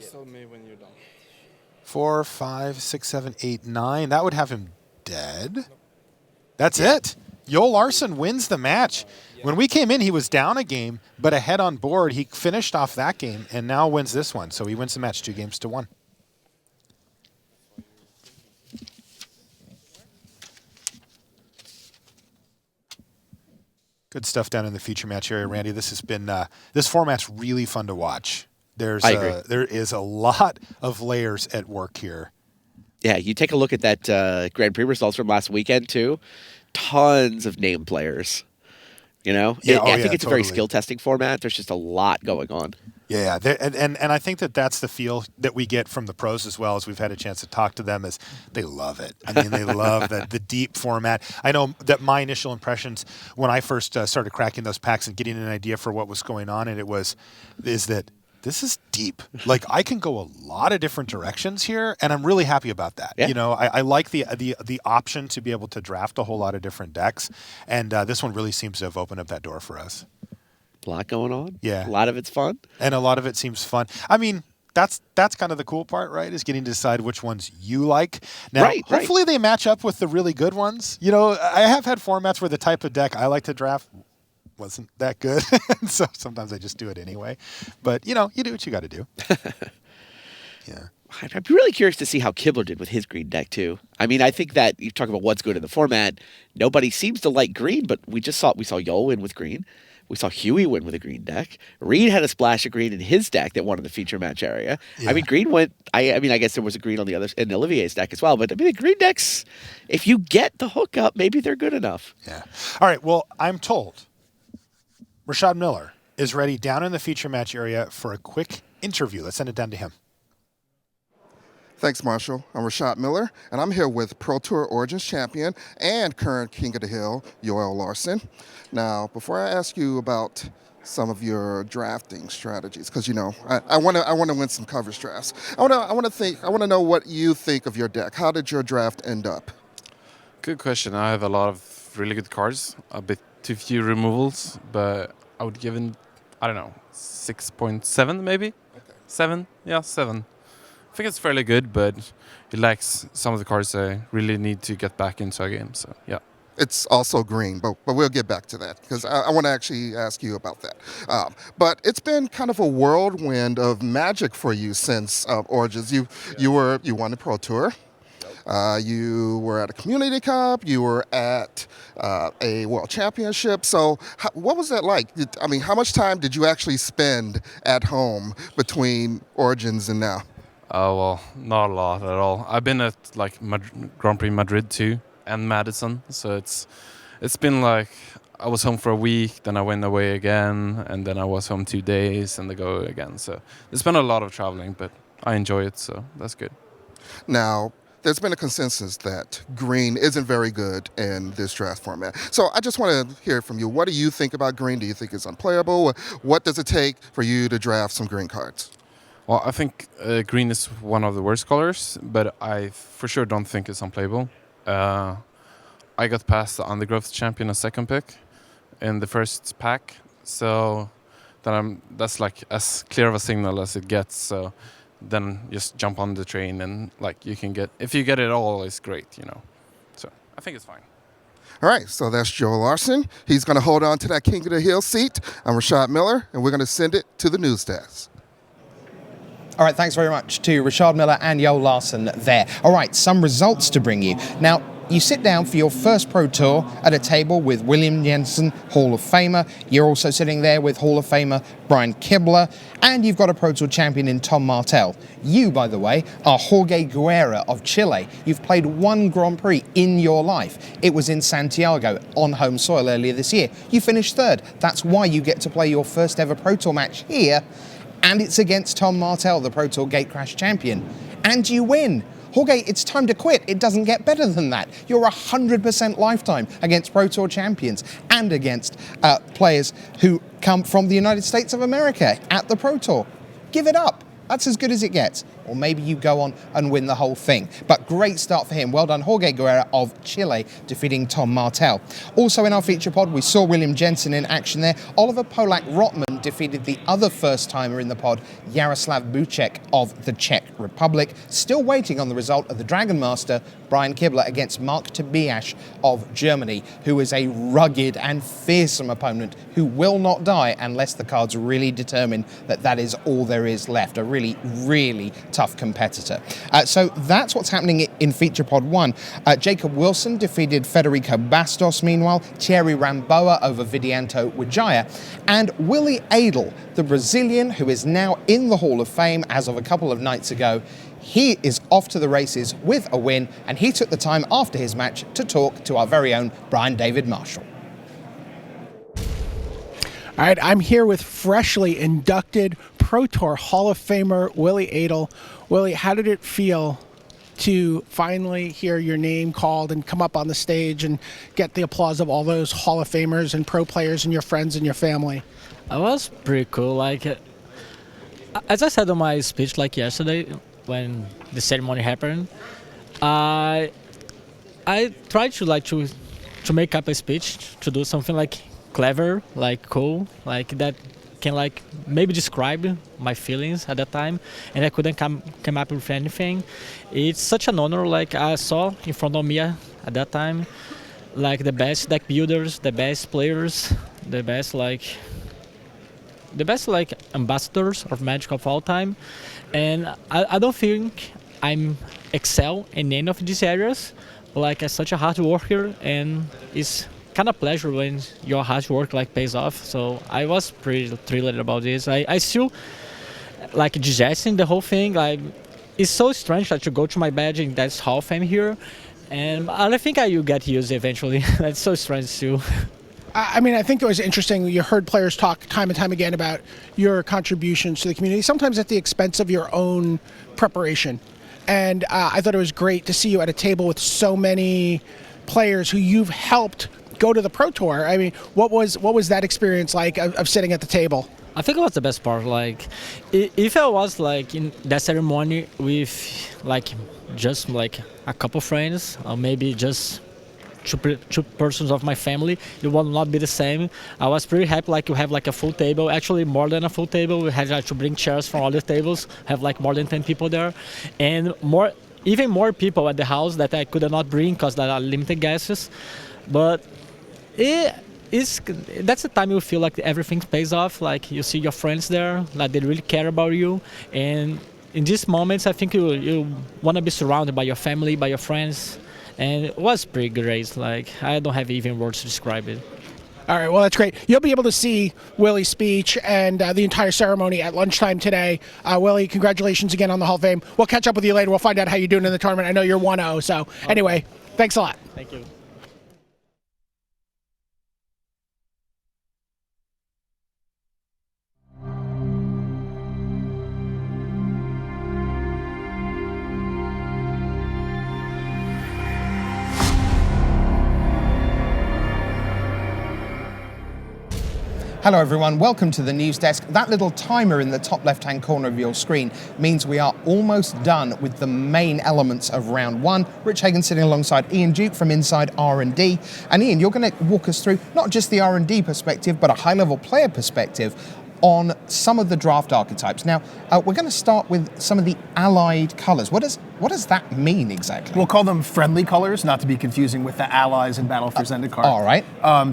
4, 5, 6, 7, 8, 9. That would have him dead. That's it. Yoel Larsson wins the match. When we came in, he was down a game, but ahead on board. He finished off that game and now wins this one. So he wins the match 2-1. Good stuff down in the feature match area, Randy. This has been this format's really fun to watch. There is a lot of layers at work here. Yeah, you take a look at that Grand Prix results from last weekend too. Tons of name players. You know, I think it's a very skill testing format. There's just a lot going on. Yeah, and I think that's the feel that we get from the pros as well, as we've had a chance to talk to them, is they love it. I mean, they love the deep format. I know that my initial impressions when I first started cracking those packs and getting an idea for what was going on, is that this is deep. Like, I can go a lot of different directions here, and I'm really happy about that. Yeah. You know, I like the option to be able to draft a whole lot of different decks, and this one really seems to have opened up that door for us. A lot going on. Yeah. A lot of it's fun. And a lot of it seems fun. I mean, that's kind of the cool part, right? Is getting to decide which ones you like. Now, hopefully they match up with the really good ones. You know, I have had formats where the type of deck I like to draft wasn't that good. So sometimes I just do it anyway. But, you know, you do what you got to do. Yeah. I'd be really curious to see how Kibler did with his green deck, too. I mean, I think that you talk about what's good in the format. Nobody seems to like green, but we saw Yoel win with green. We saw Huey win with a green deck. Reed had a splash of green in his deck that won in the feature match area. Yeah. I mean, green went. I guess there was a green on the other in Olivier's deck as well. But I mean, the green decks, if you get the hookup, maybe they're good enough. Yeah. All right. Well, I'm told Rashad Miller is ready down in the feature match area for a quick interview. Let's send it down to him. Thanks, Marshall. I'm Rashad Miller, and I'm here with Pro Tour Origins champion and current King of the Hill, Roel Larsson. Now, before I ask you about some of your drafting strategies, because I want to win some coverage drafts. I want to know what you think of your deck. How did your draft end up? Good question. I have a lot of really good cards, a bit too few removals, but I would give it, 6.7 maybe? Okay. 7? Yeah, 7. I think it's fairly good, but it lacks some of the cards I really need to get back into a game, so yeah. It's also green, but we'll get back to that because I want to actually ask you about that. But it's been kind of a whirlwind of magic for you since Origins. You won the Pro Tour. You were at a Community Cup. You were at a World Championship. So what was that like? How much time did you actually spend at home between Origins and now? Oh, well, not a lot at all. I've been at Grand Prix Madrid too and Madison. So it's been like I was home for a week, then I went away again, and then I was home 2 days and I go again. So it's been a lot of traveling, but I enjoy it, so that's good. Now, there's been a consensus that green isn't very good in this draft format. So I just want to hear from you. What do you think about green? Do you think it's unplayable? What does it take for you to draft some green cards? Well, I think green is one of the worst colors, but I for sure don't think it's unplayable. I got past the Undergrowth champion a second pick in the first pack, so that's like as clear of a signal as it gets. So then just jump on the train and you can get, if you get it all, it's great, So I think it's fine. All right, so that's Roel Larsson. He's going to hold on to that King of the Hill seat. I'm Rashad Miller, and we're going to send it to the news desk. All right, thanks very much to Rashad Miller and Roel Larsson there. All right, some results to bring you. Now, you sit down for your first Pro Tour at a table with William Jensen, Hall of Famer. You're also sitting there with Hall of Famer Brian Kibler, and you've got a Pro Tour champion in Tom Martell. You, by the way, are Jorge Guerra of Chile. You've played one Grand Prix in your life. It was in Santiago on home soil earlier this year. You finished third. That's why you get to play your first ever Pro Tour match here, and it's against Tom Martell, the Pro Tour Gatecrash champion. And you win. Jorge, it's time to quit. It doesn't get better than that. You're 100% lifetime against Pro Tour champions and against players who come from the United States of America at the Pro Tour. Give it up. That's as good as it gets. Or maybe you go on and win the whole thing. But great start for him. Well done, Jorge Guerra of Chile, defeating Tom Martell. Also in our feature pod, we saw William Jensen in action there. Oliver Pollak-Rottmann defeated the other first-timer in the pod, Jaroslav Buček of the Czech Republic. Still waiting on the result of the Dragon Master, Brian Kibler, against Mark Tobias of Germany, who is a rugged and fearsome opponent who will not die unless the cards really determine that that is all there is left. A really, really tough competitor. So that's what's happening in Feature Pod 1. Jacob Wilson defeated Federico Bastos, meanwhile, Thierry Ramboa over Vidianto Wijaya, and Willie Adel, the Brazilian who is now in the Hall of Fame as of a couple of nights ago. He is off to the races with a win, and he took the time after his match to talk to our very own Brian David Marshall. All right, I'm here with freshly inducted Pro Tour Hall of Famer Willie Adel. Willie, how did it feel to finally hear your name called and come up on the stage and get the applause of all those Hall of Famers and pro players and your friends and your family? It was pretty cool. As I said on my speech yesterday when the ceremony happened, I tried to make up a speech, to do something clever, cool, that can maybe describe my feelings at that time, and I couldn't come up with anything. It's such an honor. I saw in front of me at that time, the best deck builders, the best players, the best ambassadors of Magic of all time, and I don't think I'm excel in any of these areas, but I'm such a hard worker, and it's kind of pleasure when your hard work pays off. So I was pretty thrilled about this. I still digesting the whole thing. It's so strange to go to my badge in that Hall of Fame here, and I think I will get used eventually. That's so strange too. I think it was interesting. You heard players talk time and time again about your contributions to the community, sometimes at the expense of your own preparation. and I thought it was great to see you at a table with so many players who you've helped go to the Pro Tour. I mean, what was that experience like of sitting at the table? I think it was the best part. Like, if I was like in that ceremony with like just like a couple friends, or maybe just two persons of my family, it will not be the same. I was pretty happy like you have like a full table, actually more than a full table. We had like, to bring chairs from other tables, have like more than 10 people there, and even more people at the house that I could not bring because there are limited guests. But that's the time you feel like everything pays off. Like you see your friends there, like they really care about you, and in these moments, I think you want to be surrounded by your family, by your friends, and it was pretty great. Like I don't have even words to describe it. All right, well, that's great. You'll be able to see Willie's speech and the entire ceremony at lunchtime today. Willie, congratulations again on the Hall of Fame. We'll catch up with you later. We'll find out how you're doing in the tournament. I know you're 1-0, so anyway, thanks a lot. Thank you. Hello everyone, welcome to the news desk. That little timer in the top left-hand corner of your screen means we are almost done with the main elements of round one. Rich Hagan sitting alongside Ian Duke from inside R&D. And Ian, you're going to walk us through not just the R&D perspective, but a high-level player perspective on some of the draft archetypes. Now, we're going to start with some of the allied colors. What does that mean exactly? We'll call them friendly colors, not to be confusing with the allies in Battle for Zendikar. All right.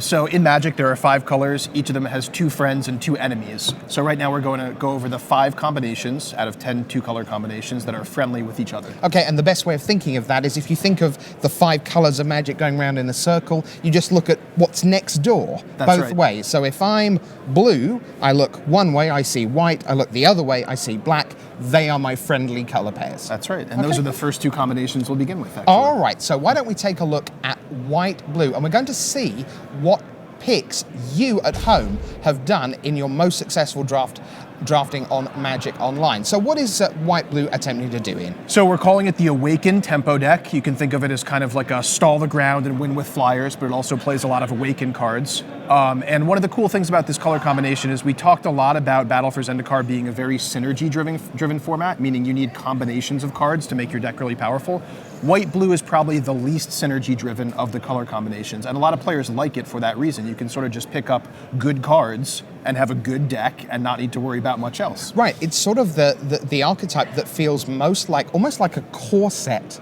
So in Magic, there are 5 colors. Each of them has 2 friends and 2 enemies. So right now we're going to go over the 5 combinations out of 10 2-color combinations that are friendly with each other. Okay, and the best way of thinking of that is if you think of the 5 colors of Magic going around in a circle, you just look at what's next door, both ways. So if I'm blue, I look one way, I see white. I look the other way, I see black. They are my friendly color pairs. That's right, and those are the first 2 combinations we'll begin with, actually. All right, so why don't we take a look at white-blue, and we're going to see what picks you at home have done in your most successful drafting on Magic Online. So what is white-blue attempting to do, Ian? So we're calling it the Awaken Tempo deck. You can think of it as kind of like a stall the ground and win with flyers, but it also plays a lot of Awaken cards. And one of the cool things about this color combination is we talked a lot about Battle for Zendikar being a very synergy-driven format, meaning you need combinations of cards to make your deck really powerful. White-blue is probably the least synergy-driven of the color combinations, and a lot of players like it for that reason. You can sort of just pick up good cards and have a good deck and not need to worry about much else. Right, it's sort of the archetype that feels almost like a core set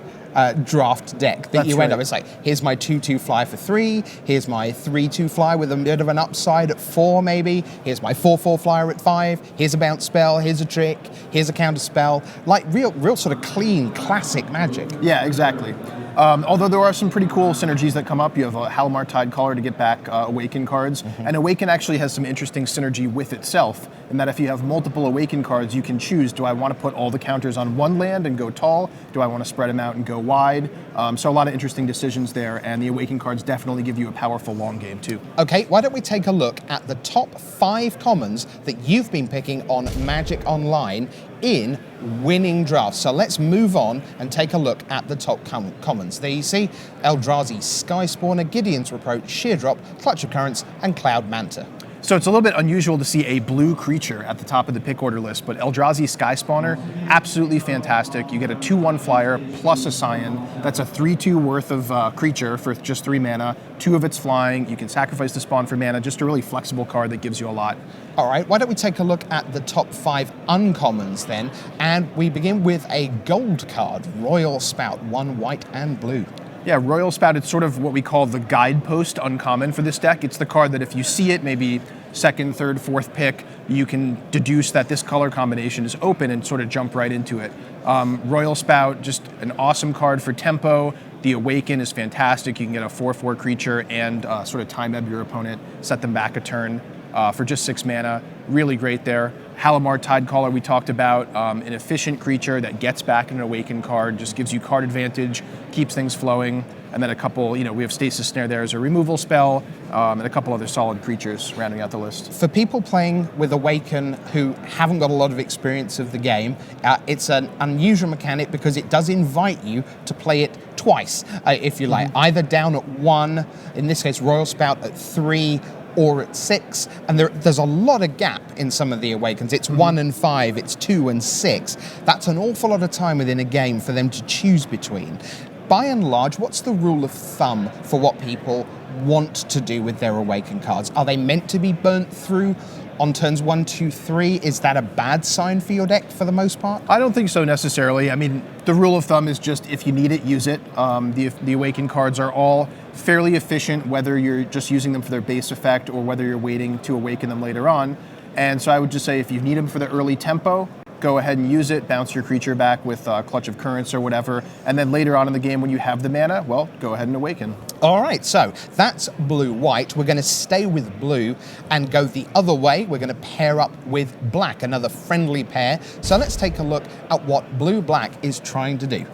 draft deck that you end up. It's like, here's my 2/2 fly for 3, here's my 3/2 fly with a bit of an upside at 4 maybe, here's my 4/4 flyer at 5, here's a bounce spell, here's a trick, here's a counter spell, like real sort of clean, classic Magic. Yeah, exactly. Although there are some pretty cool synergies that come up. You have a Halmar Tidecaller to get back Awaken cards. And Awaken actually has some interesting synergy with itself, in that if you have multiple Awaken cards, you can choose, do I want to put all the counters on one land and go tall? Do I want to spread them out and go wide? So a lot of interesting decisions there, and the Awaken cards definitely give you a powerful long game too. Okay, why don't we take a look at the top 5 commons that you've been picking on Magic Online in winning drafts. So let's move on and take a look at the top commons. There you see Eldrazi Sky Spawner, Gideon's Reproach, Sheer Drop, Clutch of Currents, and Cloud Manta. So it's a little bit unusual to see a blue creature at the top of the pick order list, but Eldrazi Sky Spawner, absolutely fantastic. You get a 2/1 flyer plus a Scion. That's a 3/2 worth of creature for just 3 mana. 2 of it's flying. You can sacrifice the spawn for mana. Just a really flexible card that gives you a lot. All right, why don't we take a look at the top 5 uncommons then, and we begin with a gold card, Royal Spout, 1 white and blue. Yeah, Royal Spout, it's sort of what we call the guidepost uncommon for this deck. It's the card that if you see it, maybe 2nd, 3rd, 4th pick, you can deduce that this color combination is open and sort of jump right into it. Royal Spout, just an awesome card for tempo. The Awaken is fantastic. You can get a 4/4 creature and sort of time ebb your opponent, set them back a turn for just 6 mana. Really great there. Halimar Tidecaller we talked about, an efficient creature that gets back an Awaken card, just gives you card advantage, keeps things flowing, and then a couple, we have Stasis Snare there as a removal spell, and a couple other solid creatures rounding out the list. For people playing with Awaken who haven't got a lot of experience of the game, it's an unusual mechanic because it does invite you to play it twice, if you like, either down at 1, in this case Royal Spout at 3, or at 6, and there's a lot of gap in some of the Awakens. It's 1 and 5, it's 2 and 6. That's an awful lot of time within a game for them to choose between. By and large, what's the rule of thumb for what people want to do with their Awaken cards? Are they meant to be burnt through on turns 1, 2, 3? Is that a bad sign for your deck for the most part? I don't think so necessarily. I mean, the rule of thumb is just if you need it, use it. The Awaken cards are all fairly efficient, whether you're just using them for their base effect or whether you're waiting to awaken them later on. And so I would just say if you need them for the early tempo, go ahead and use it, bounce your creature back with Clutch of Currents or whatever, and then later on in the game when you have the mana, well, go ahead and awaken. All right, so that's blue-white. We're going to stay with blue and go the other way. We're going to pair up with black, another friendly pair. So let's take a look at what blue-black is trying to do.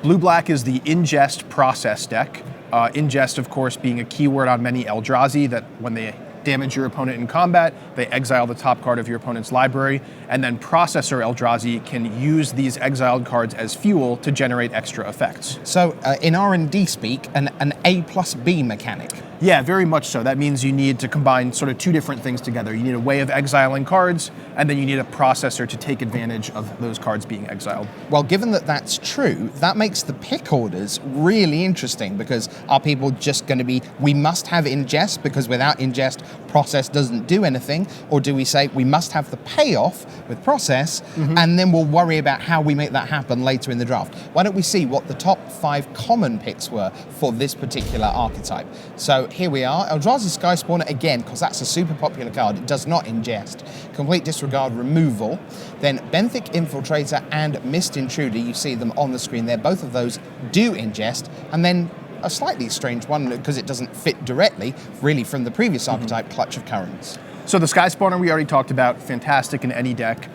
Blue-black is the Ingest Process deck. Ingest, of course, being a keyword on many Eldrazi that when they damage your opponent in combat, they exile the top card of your opponent's library, and then Processor Eldrazi can use these exiled cards as fuel to generate extra effects. So in R&D speak, an A plus B mechanic. Yeah, very much so. That means you need to combine sort of two different things together. You need a way of exiling cards, and then you need a processor to take advantage of those cards being exiled. Well, given that that's true, that makes the pick orders really interesting, because are people just going to be, we must have ingest, because without ingest, process doesn't do anything? Or do we say we must have the payoff with process, and then we'll worry about how we make that happen later in the draft? Why don't we see what the top 5 common picks were for this particular archetype? So here we are, Eldrazi Skyspawner again, because that's a super popular card. It does not ingest. Complete disregard removal. Then Benthic Infiltrator and Mist Intruder, you see them on the screen there. Both of those do ingest. And then a slightly strange one, because it doesn't fit directly, really, from the previous archetype, Clutch of Currents. So the Skyspawner we already talked about, fantastic in any deck.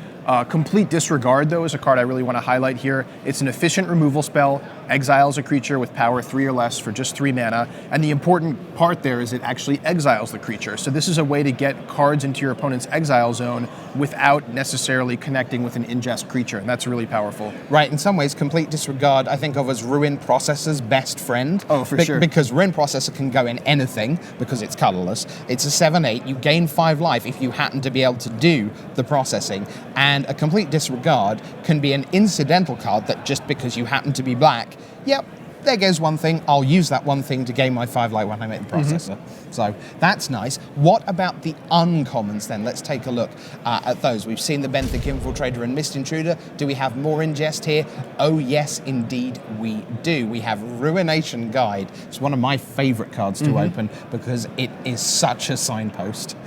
Complete Disregard, though, is a card I really want to highlight here. It's an efficient removal spell, exiles a creature with power 3 or less for just 3 mana, and the important part there is it actually exiles the creature. So this is a way to get cards into your opponent's exile zone without necessarily connecting with an ingest creature, and that's really powerful. Right, in some ways, Complete Disregard I think of as Ruin Processor's best friend. Oh, for sure. Because Ruin Processor can go in anything, because it's colorless. It's a 7/8, you gain 5 life if you happen to be able to do the processing, and a Complete Disregard can be an incidental card that just because you happen to be black, yep, there goes one thing, I'll use that one thing to gain my 5 life when I make the processor. So that's nice. What about the uncommons then? Let's take a look at those. We've seen the Benthic Infiltrator and Mist Intruder. Do we have more ingest here? Oh yes, indeed we do. We have Ruination Guide. It's one of my favorite cards to open because it is such a signpost.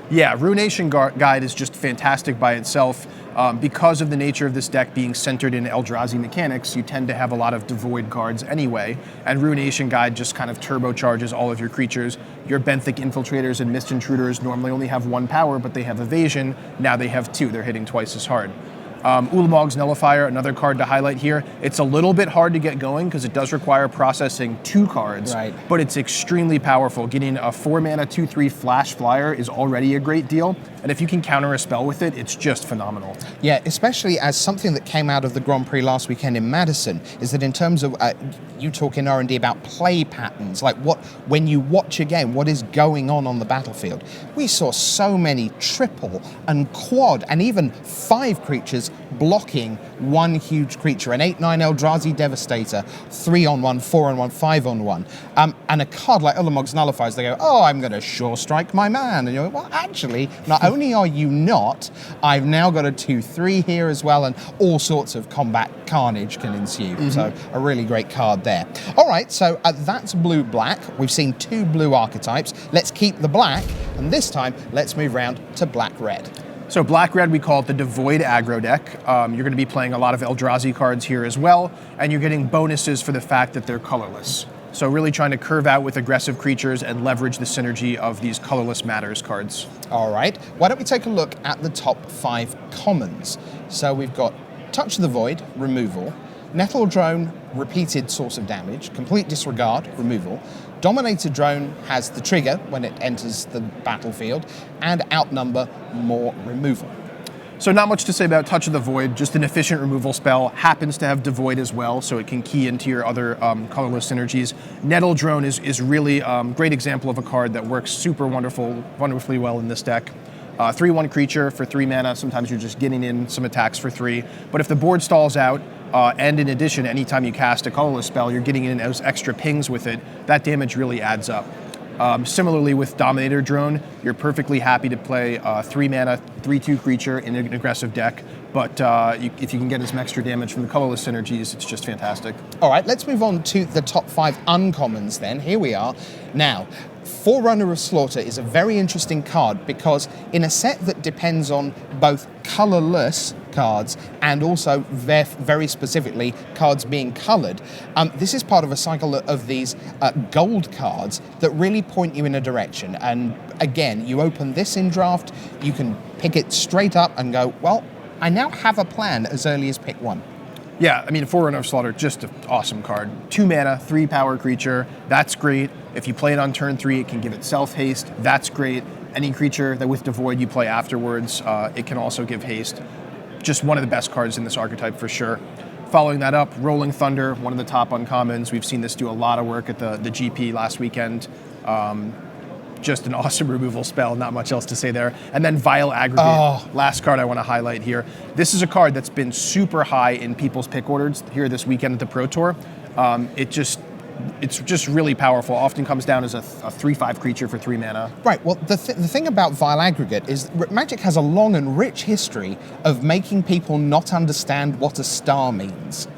Yeah, Ruination Guide is just fantastic by itself. Because of the nature of this deck being centered in Eldrazi mechanics, you tend to have a lot of devoid cards anyway, and Ruination Guide just kind of turbocharges all of your creatures. Your Benthic Infiltrators and Mist Intruders normally only have 1 power, but they have evasion. Now they have 2. They're hitting twice as hard. Ulamog's Nullifier, another card to highlight here. It's a little bit hard to get going because it does require processing 2 cards, but it's extremely powerful. Getting a 4-mana 2/3 flash flyer is already a great deal, and if you can counter a spell with it, it's just phenomenal. Yeah, especially as something that came out of the Grand Prix last weekend in Madison is that in terms of you talk in R&D about play patterns, like when you watch a game, what is going on the battlefield. We saw so many triple and quad and even 5 creatures blocking one huge creature, an 8/9 Eldrazi Devastator, 3-on-1, 4-on-1, 5-on-1, and a card like Ulamog's Nullifiers, they go, oh, I'm going to Sure Strike my man, and you're like, well, actually, not only are you not, I've now got a 2/3 here as well, and all sorts of combat carnage can ensue, so a really great card there. All right, so that's blue-black. We've seen 2 blue archetypes. Let's keep the black, and this time, let's move round to black-red. So black-red, we call it the Devoid aggro deck. You're going to be playing a lot of Eldrazi cards here as well, and you're getting bonuses for the fact that they're colorless. So really trying to curve out with aggressive creatures and leverage the synergy of these colorless matters cards. All right, why don't we take a look at the top 5 commons? So we've got Touch of the Void, removal. Nettle Drone, repeated source of damage. Complete Disregard, removal. Dominator Drone has the trigger when it enters the battlefield. And Outnumber, more removal. So not much to say about Touch of the Void, just an efficient removal spell. Happens to have Devoid as well, so it can key into your other colorless synergies. Nettle Drone is really a great example of a card that works super wonderfully well in this deck. 3/1 creature for 3 mana. Sometimes you're just getting in some attacks for 3. But if the board stalls out, and in addition, anytime you cast a colorless spell, you're getting in those extra pings with it, that damage really adds up. Similarly with Dominator Drone, you're perfectly happy to play 3 mana, 3/2 creature in an aggressive deck, but if you can get some extra damage from the colorless synergies, it's just fantastic. All right, let's move on to the top 5 uncommons then. Here we are. Now, Forerunner of Slaughter is a very interesting card because in a set that depends on both colorless cards and also very specifically cards being colored, this is part of a cycle of these gold cards that really point you in a direction. And again, you open this in draft, you can pick it straight up and go, well, I now have a plan as early as pick 1. Yeah, I mean, Forerunner of Slaughter, just an awesome card. 2 mana, 3 power creature, that's great. If you play it on turn 3, it can give itself haste, that's great. Any creature that with Devoid you play afterwards, it can also give haste. Just one of the best cards in this archetype for sure. Following that up, Rolling Thunder, one of the top uncommons. We've seen this do a lot of work at the GP last weekend. Just an awesome removal spell, not much else to say there. And then Vile Aggregate, last card I want to highlight here. This is a card that's been super high in people's pick orders here this weekend at the Pro Tour. It's just really powerful. Often comes down as a 3/5 creature for 3 mana. Right, well, the thing about Vile Aggregate is Magic has a long and rich history of making people not understand what a star means.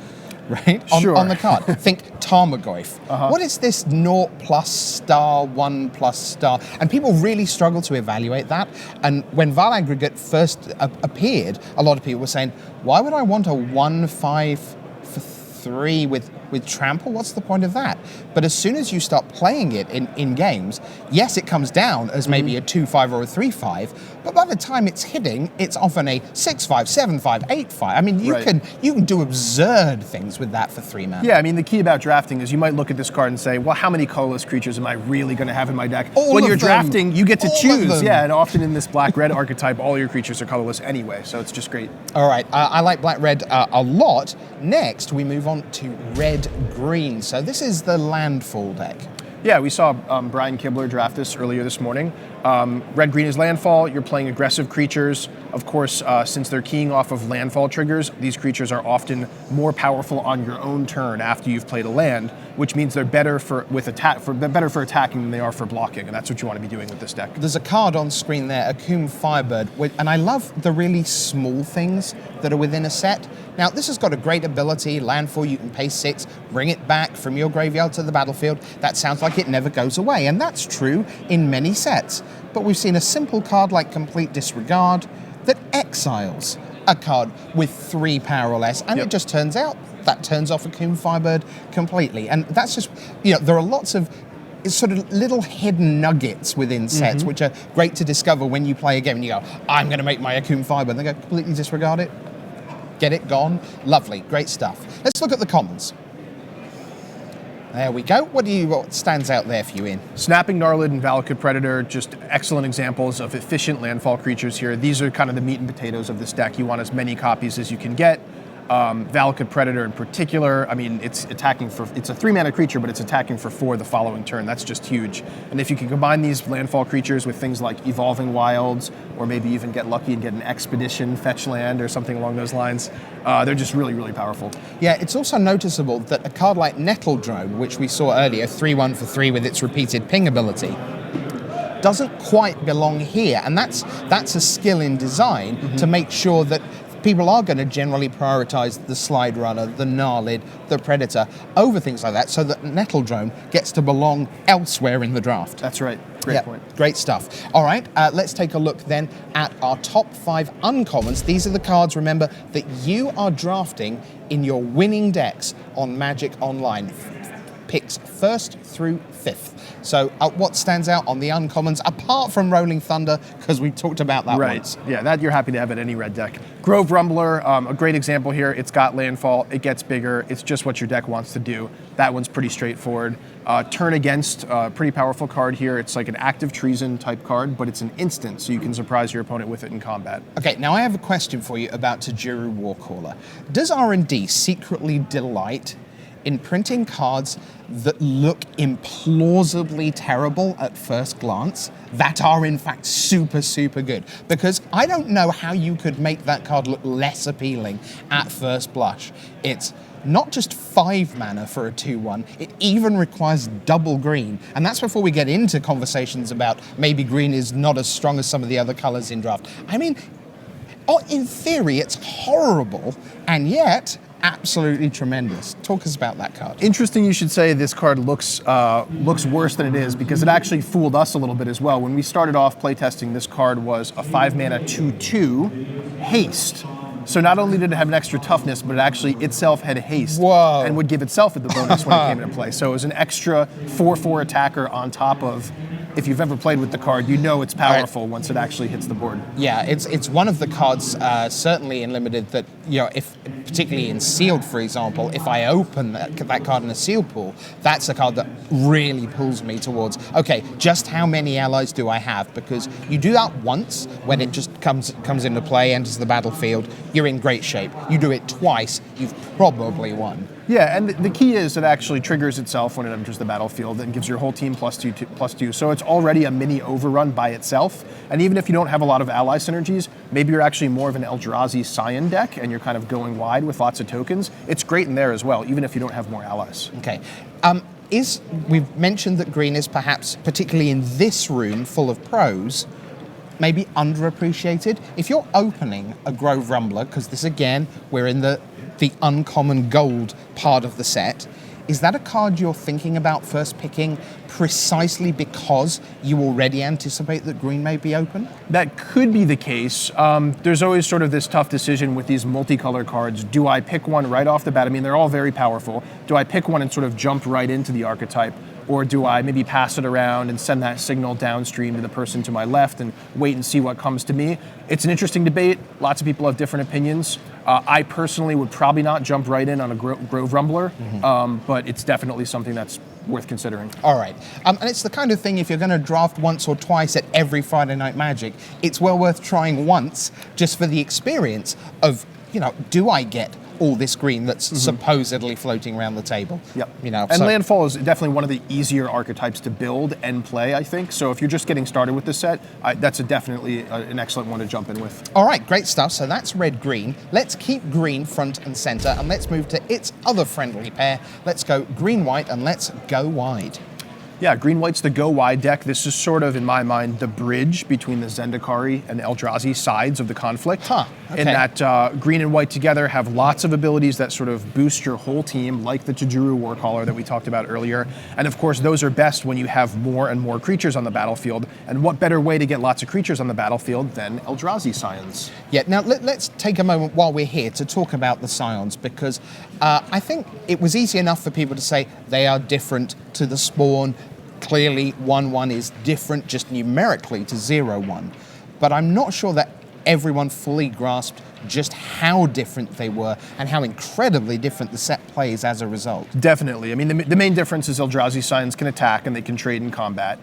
Right? On the card. Think Tarmogoyf. What is this 0 plus star, 1 plus star? And people really struggle to evaluate that. And when Vile Aggregate first appeared, a lot of people were saying, why would I want a 1/5 for 3 with Trample? What's the point of that? But as soon as you start playing it in games, yes, it comes down as maybe a 2/5 or a 3/5, but by the time it's hitting, it's often a 6/5, 7/5, 8/5. I mean, you can do absurd things with that for 3 mana. Yeah, I mean, the key about drafting is you might look at this card and say, well, how many colorless creatures am I really going to have in my deck? When you're drafting, you get to choose. Yeah, and often in this black-red archetype, all your creatures are colorless anyway, so it's just great. All right, I like black-red a lot. Next, we move on to red-green. So this is the landfall deck. Yeah, we saw Brian Kibler draft this earlier this morning. Red-green is landfall. You're playing aggressive creatures. Of course, since they're keying off of landfall triggers, these creatures are often more powerful on your own turn after you've played a land, which means they're better for attacking than they are for blocking, and that's what you want to be doing with this deck. There's a card on screen there, Akoum Firebird, and I love the really small things that are within a set. Now, this has got a great ability, landfall, you can pay 6, bring it back from your graveyard to the battlefield. That sounds like it never goes away, and that's true in many sets. But we've seen a simple card like Complete Disregard that exiles a card with 3 power or less, and it just turns out that turns off Akoum Firebird completely. And that's just, there are lots of sort of little hidden nuggets within sets which are great to discover when you play a game and you go, I'm going to make my Akoum Firebird, and they go, completely disregard it. Get it gone. Lovely, great stuff. Let's look at the commons. There we go. What stands out there for you, Ian? Snapping Gnarlid and Valakut Predator, just excellent examples of efficient landfall creatures here. These are kind of the meat and potatoes of this deck. You want as many copies as you can get. Valakut Predator in particular, I mean, it's a 3 mana creature, but it's attacking for 4 the following turn. That's just huge. And if you can combine these landfall creatures with things like Evolving Wilds, or maybe even get lucky and get an Expedition fetch land or something along those lines, they're just really, really powerful. Yeah, it's also noticeable that a card like Nettle Drone, which we saw earlier, 3/1 for 3 with its repeated ping ability, doesn't quite belong here. And that's a skill in design to make sure that people are going to generally prioritize the Slide Runner, the Gnarlid, the Predator over things like that, so that Nettle Drone gets to belong elsewhere in the draft. That's right. Great point. Great stuff. All right, let's take a look then at our top 5 uncommons. These are the cards, remember, that you are drafting in your winning decks on Magic Online. picks 1st through 5th. So what stands out on the uncommons, apart from Rolling Thunder, because we talked about that once? Yeah, that you're happy to have at any red deck. Grove Rumbler, a great example here. It's got landfall, it gets bigger, it's just what your deck wants to do. That one's pretty straightforward. Turn Against, pretty powerful card here. It's like an active treason type card, but it's an instant, so you can surprise your opponent with it in combat. Okay, now I have a question for you about Tajuru Warcaller. Does R&D secretly delight in printing cards that look implausibly terrible at first glance, that are in fact super, super good? Because I don't know how you could make that card look less appealing at first blush. It's not just 5 mana for a 2/1, it even requires double green. And that's before we get into conversations about maybe green is not as strong as some of the other colors in draft. I mean, in theory, it's horrible, and yet absolutely tremendous. Talk us about that card. Interesting you should say this card looks worse than it is, because it actually fooled us a little bit as well. When we started off playtesting, this card was a 5 mana 2/2 haste. So not only did it have an extra toughness, but it actually itself had haste. Whoa. And would give itself the bonus when it came into play. So it was an extra 4/4 attacker on top of, if you've ever played with the card, you know it's powerful once it actually hits the board. Yeah, it's one of the cards, certainly in Limited, that, you know, if particularly in Sealed, for example, if I open that card in a sealed pool, that's a card that really pulls me towards, okay, just how many allies do I have? Because you do that once, when it just comes into play, enters the battlefield, you're in great shape. You do it twice, you've probably won. Yeah, and the key is it actually triggers itself when it enters the battlefield and gives your whole team +2/+2. So it's already a mini overrun by itself. And even if you don't have a lot of ally synergies, maybe you're actually more of an Eldrazi Scion deck and you're kind of going wide with lots of tokens. It's great in there as well, even if you don't have more allies. Okay. We've mentioned that green is perhaps, particularly in this room full of pros, maybe underappreciated. If you're opening a Grove Rumbler, because this again, we're in the uncommon gold part of the set, is that a card you're thinking about first picking precisely because you already anticipate that green may be open? That could be the case. There's always sort of this tough decision with these multicolor cards. Do I pick one right off the bat? I mean, they're all very powerful. Do I pick one and sort of jump right into the archetype? Or do I maybe pass it around and send that signal downstream to the person to my left and wait and see what comes to me? It's an interesting debate. Lots of people have different opinions. I personally would probably not jump right in on a Grove Rumbler, but it's definitely something that's worth considering. All right. And it's the kind of thing, if you're going to draft once or twice at every Friday Night Magic, it's well worth trying once just for the experience of, you know, do I get all this green that's supposedly floating around the table? Yep. You know, and landfall is definitely one of the easier archetypes to build and play, I think. So if you're just getting started with this set, that's definitely an excellent one to jump in with. All right, great stuff. So that's red-green. Let's keep green front and center, and let's move to its other friendly pair. Let's go green-white, and let's go wide. Yeah, green-white's the go wide deck. This is sort of, in my mind, the bridge between the Zendikar and Eldrazi sides of the conflict. Okay. In that green and white together have lots of abilities that sort of boost your whole team, like the Tajuru Warcaller that we talked about earlier. And of course, those are best when you have more and more creatures on the battlefield. And what better way to get lots of creatures on the battlefield than Eldrazi Scions? Yeah, now let's take a moment while we're here to talk about the Scions, because I think it was easy enough for people to say they are different to the Spawn. Clearly, 1/1 is different just numerically to 0/1. But I'm not sure that everyone fully grasped just how different they were and how incredibly different the set plays as a result. Definitely. I mean, the main difference is Eldrazi Scions can attack and they can trade in combat.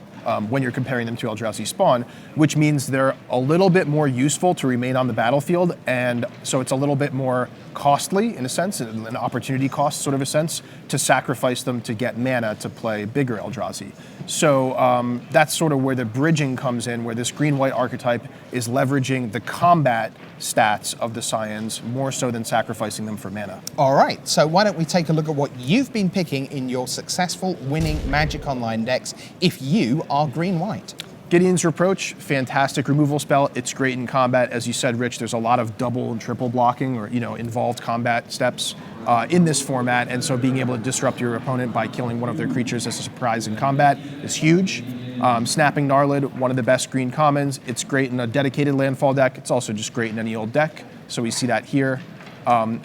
When you're comparing them to Eldrazi Spawn, which means they're a little bit more useful to remain on the battlefield, and so it's a little bit more costly, in a sense, an opportunity cost sort of a sense, to sacrifice them to get mana to play bigger Eldrazi. So that's sort of where the bridging comes in, where this green-white archetype is leveraging the combat stats of the Scions more so than sacrificing them for mana. All right, so why don't we take a look at what you've been picking in your successful winning Magic Online decks if you are green-white. Gideon's Reproach, fantastic removal spell. It's great in combat. As you said, Rich, there's a lot of double and triple blocking or, involved combat steps in this format, and so being able to disrupt your opponent by killing one of their creatures as a surprise in combat is huge. Snapping Gnarlid, one of the best green commons. It's great in a dedicated landfall deck. It's also just great in any old deck, so we see that here.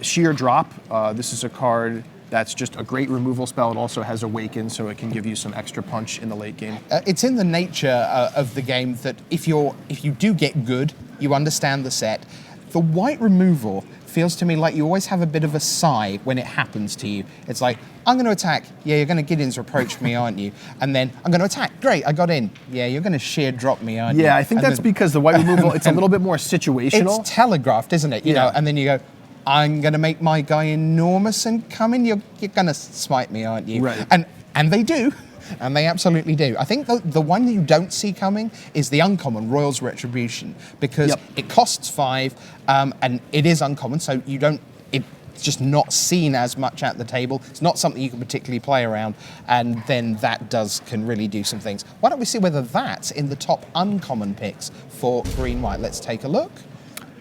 Sheer Drop, this is a card That's just a great removal spell. It also has Awaken, so it can give you some extra punch in the late game. It's in the nature of the game that if you do get good, you understand the set. The white removal feels to me like you always have a bit of a sigh when it happens to you. It's like, I'm going to attack. Yeah, you're going to Gideon's Reproach me, aren't you? And then I'm going to attack. Great, I got in. Yeah, you're going to sheer drop me, aren't you? Yeah, I think that's because the white removal, it's a little bit more situational. It's telegraphed, isn't it? You know, and then you go, I'm going to make my guy enormous and come in. You're going to smite me, aren't you? Right. And they do. And they absolutely do. I think the one that you don't see coming is the uncommon Royal's Retribution, because it costs 5 and it is uncommon, so you don't. It's just not seen as much at the table. It's not something you can particularly play around, and then that can really do some things. Why don't we see whether that's in the top uncommon picks for green-white? Let's take a look.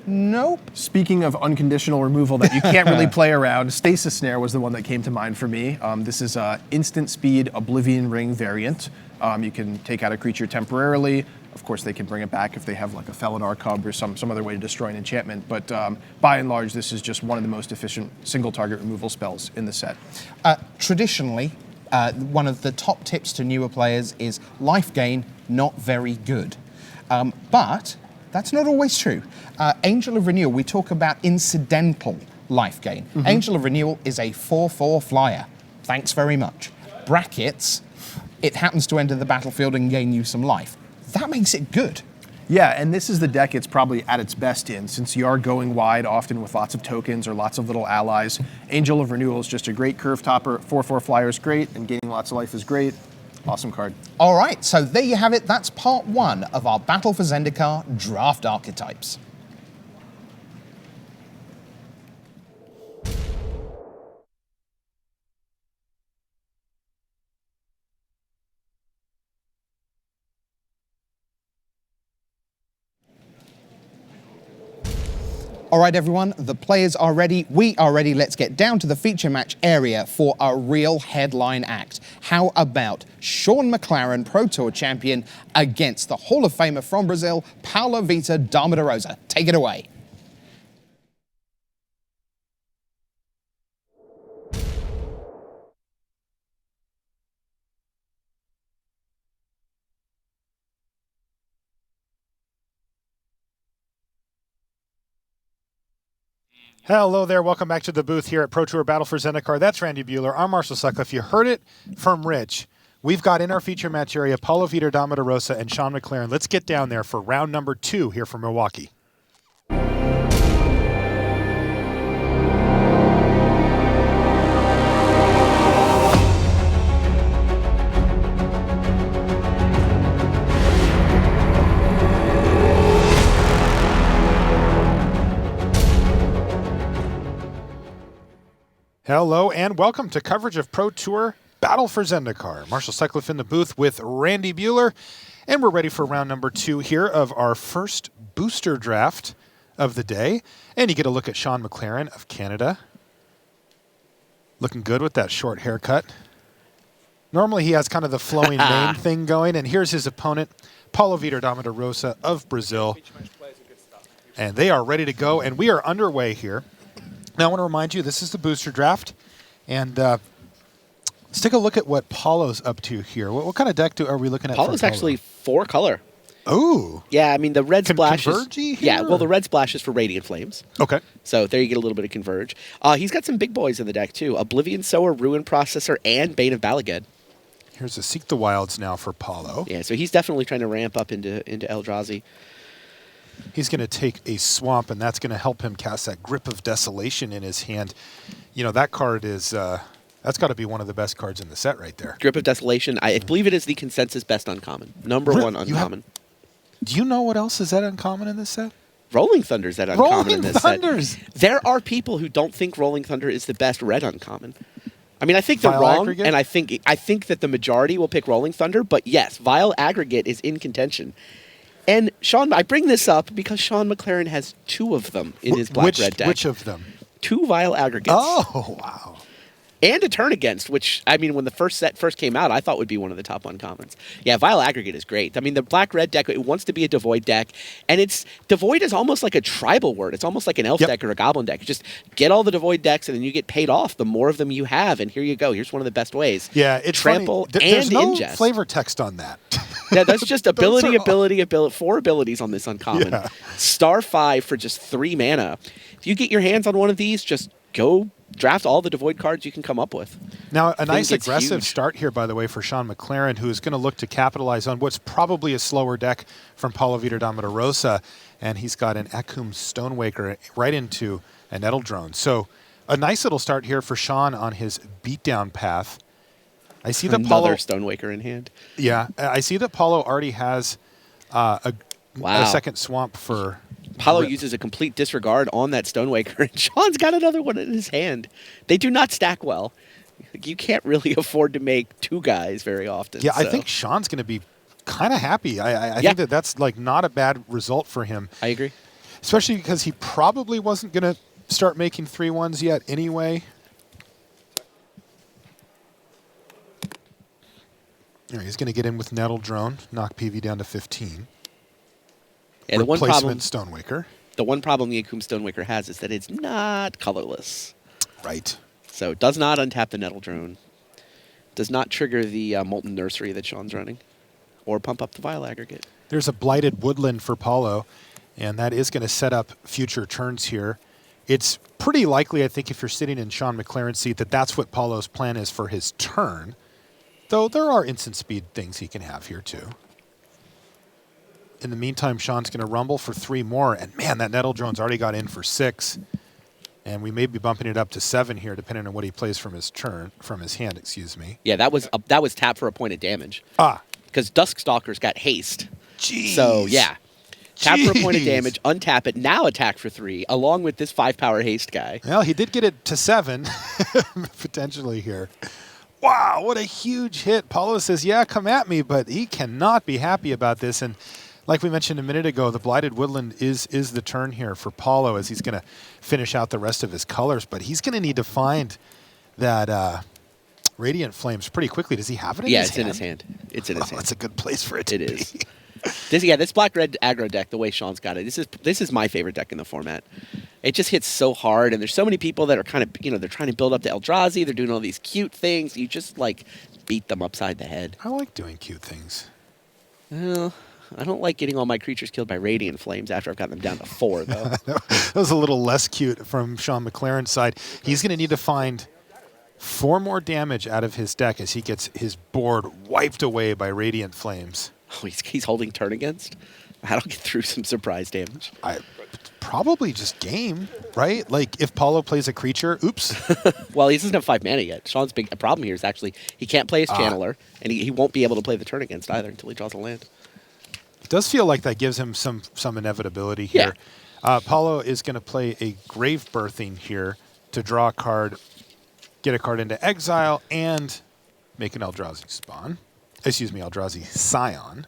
Nope. Speaking of unconditional removal that you can't really play around, Stasis Snare was the one that came to mind for me. This is an instant speed Oblivion Ring variant. You can take out a creature temporarily. Of course, they can bring it back if they have like a Felidar Cub or some other way to destroy an enchantment. But by and large, this is just one of the most efficient single target removal spells in the set. Traditionally, one of the top tips to newer players is life gain, not very good. But that's not always true. Angel of Renewal, we talk about incidental life gain. Mm-hmm. Angel of Renewal is a 4/4 flyer. Thanks very much. Brackets, it happens to enter the battlefield and gain you some life. That makes it good. Yeah, and this is the deck it's probably at its best in, since you are going wide often with lots of tokens or lots of little allies. Angel of Renewal is just a great curve topper. 4/4 flyer is great, and gaining lots of life is great. Awesome card. All right, so there you have it. That's part 1 of our Battle for Zendikar draft archetypes. All right, everyone, the players are ready. We are ready. Let's get down to the feature match area for our real headline act. How about Sean McLaren, Pro Tour champion, against the Hall of Famer from Brazil, Paulo Vitor Dama da Rosa? Take it away. Hello there, welcome back to the booth here at Pro Tour Battle for Zendikar. That's R&D Behind. I'm Marshall Sutcliffe. You heard it from Rich. We've got in our feature match area Paulo Vitor Dama da Rosa and Sean McLaren. Let's get down there for round number 2 here from Milwaukee. Hello and welcome to coverage of Pro Tour Battle for Zendikar. Marshall Sutcliffe in the booth with Randy Buehler, and we're ready for round number 2 here of our first booster draft of the day. And you get a look at Sean McLaren of Canada. Looking good with that short haircut. Normally he has kind of the flowing mane thing going, and here's his opponent, Paulo Vitor Dama da Rosa of Brazil. And they are ready to go, and we are underway here. Now, I want to remind you, this is the booster draft, and let's take a look at what Paulo's up to here. What kind of deck are we looking at? Paulo's actually 4-color. Oh. Yeah, I mean, the red splash is... Converge-y here? Yeah, well, the red splash is for Radiant Flames. Okay. So there you get a little bit of Converge. He's got some big boys in the deck, too. Oblivion Sower, Ruin Processor, and Bane of Balaged. Here's a Seek the Wilds now for Paulo. Yeah, so he's definitely trying to ramp up into Eldrazi. He's going to take a swamp, and that's going to help him cast that Grip of Desolation in his hand. You know, that card is, that's got to be one of the best cards in the set right there. Grip of Desolation, I believe it is the consensus best uncommon. Number 1 uncommon. Do you know what else is that uncommon in this set? Rolling Thunder's that uncommon in this set. Thunders. There are people who don't think Rolling Thunder is the best red uncommon. I mean, I think they're Vile wrong, Aggregate? and I think that the majority will pick Rolling Thunder, but yes, Vile Aggregate is in contention. And Sean, I bring this up because Sean McLaren has 2 of them in his black-red deck. Which of them? 2 Vile Aggregates. Oh, wow. and a turn against, which, I mean, when the first set first came out, I thought would be one of the top uncommons. Yeah, Vile Aggregate is great. I mean, the black-red deck, it wants to be a Devoid deck, and Devoid is almost like a tribal word. It's almost like an elf deck or a goblin deck. Just get all the Devoid decks, and then you get paid off the more of them you have, and here you go. Here's one of the best ways. Yeah, it's Trample funny. There's and no ingest. flavor text on that. Yeah, that's just ability, 4 abilities on this uncommon. Yeah. Star 5 for just 3 mana. If you get your hands on one of these, just go draft all the Devoid cards you can come up with. Now, a nice gets aggressive huge. start here, by the way, for Sean McLaren, who is going to look to capitalize on what's probably a slower deck from Paulo Vitor Rosa, and he's got an Akum Stonewaker right into a Nettle Drone. So a nice little start here for Sean on his beatdown path. I see that Paulo... Another Stonewaker in hand. Yeah, I see that Paulo already has a second swamp for... Paulo uses a complete disregard on that Stonewaker, and Sean's got another one in his hand. They do not stack well. You can't really afford to make 2 guys very often. Yeah, I so. think Sean's going to be kind of happy. I think that's like not a bad result for him. I agree. Especially because he probably wasn't going to start making 3-1s yet anyway. All right, he's going to get in with Nettle Drone, knock PV down to 15. Yeah, the one problem, Stonewaker. The one problem the Akum Stonewaker has is that it's not colorless. Right. So it does not untap the Nettle Drone. Does not trigger the Molten Nursery that Sean's running. Or pump up the Vile Aggregate. There's a Blighted Woodland for Paulo, and that is going to set up future turns here. It's pretty likely, I think, if you're sitting in Sean McLaren's seat, that that's what Paulo's plan is for his turn. Though there are instant speed things he can have here, too. In the meantime, Sean's going to rumble for 3 more. And, man, that Nettle Drone's already got in for 6. And we may be bumping it up to 7 here, depending on what he plays from his hand, excuse me. Yeah, that was tap for a point of damage. Because Duskstalker's got haste. Jeez. So, yeah. Tap for a point of damage, untap it, now attack for 3, along with this 5-power haste guy. Well, he did get it to 7, potentially here. Wow, what a huge hit. Paulo says, yeah, come at me, but he cannot be happy about this. And like we mentioned a minute ago, the Blighted Woodland is the turn here for Paulo as he's going to finish out the rest of his colors. But he's going to need to find that Radiant Flames pretty quickly. Does he have it in his hand? Yeah, it's in his hand. It's in his hand. That's a good place for it to be. It is. This black-red aggro deck, the way Sean's got it, this is my favorite deck in the format. It just hits so hard, and there's so many people that are kind of, they're trying to build up to Eldrazi. They're doing all these cute things. You just, beat them upside the head. I like doing cute things. Well, I don't like getting all my creatures killed by Radiant Flames after I've got them down to 4, though. That was a little less cute from Sean McLaren's side. He's going to need to find 4 more damage out of his deck as he gets his board wiped away by Radiant Flames. Oh, he's holding turn against? That'll get through some surprise damage. Probably just game, right? Like, if Paulo plays a creature, oops. Well, he doesn't have 5 mana yet. Sean's big problem here is actually he can't play his Channeler, and he won't be able to play the turn against either until he draws a land. It does feel like that gives him some inevitability here. Yeah. Paulo is going to play a Grave Birthing here to draw a card, get a card into exile, and make an Eldrazi spawn. Excuse me, Eldrazi Scion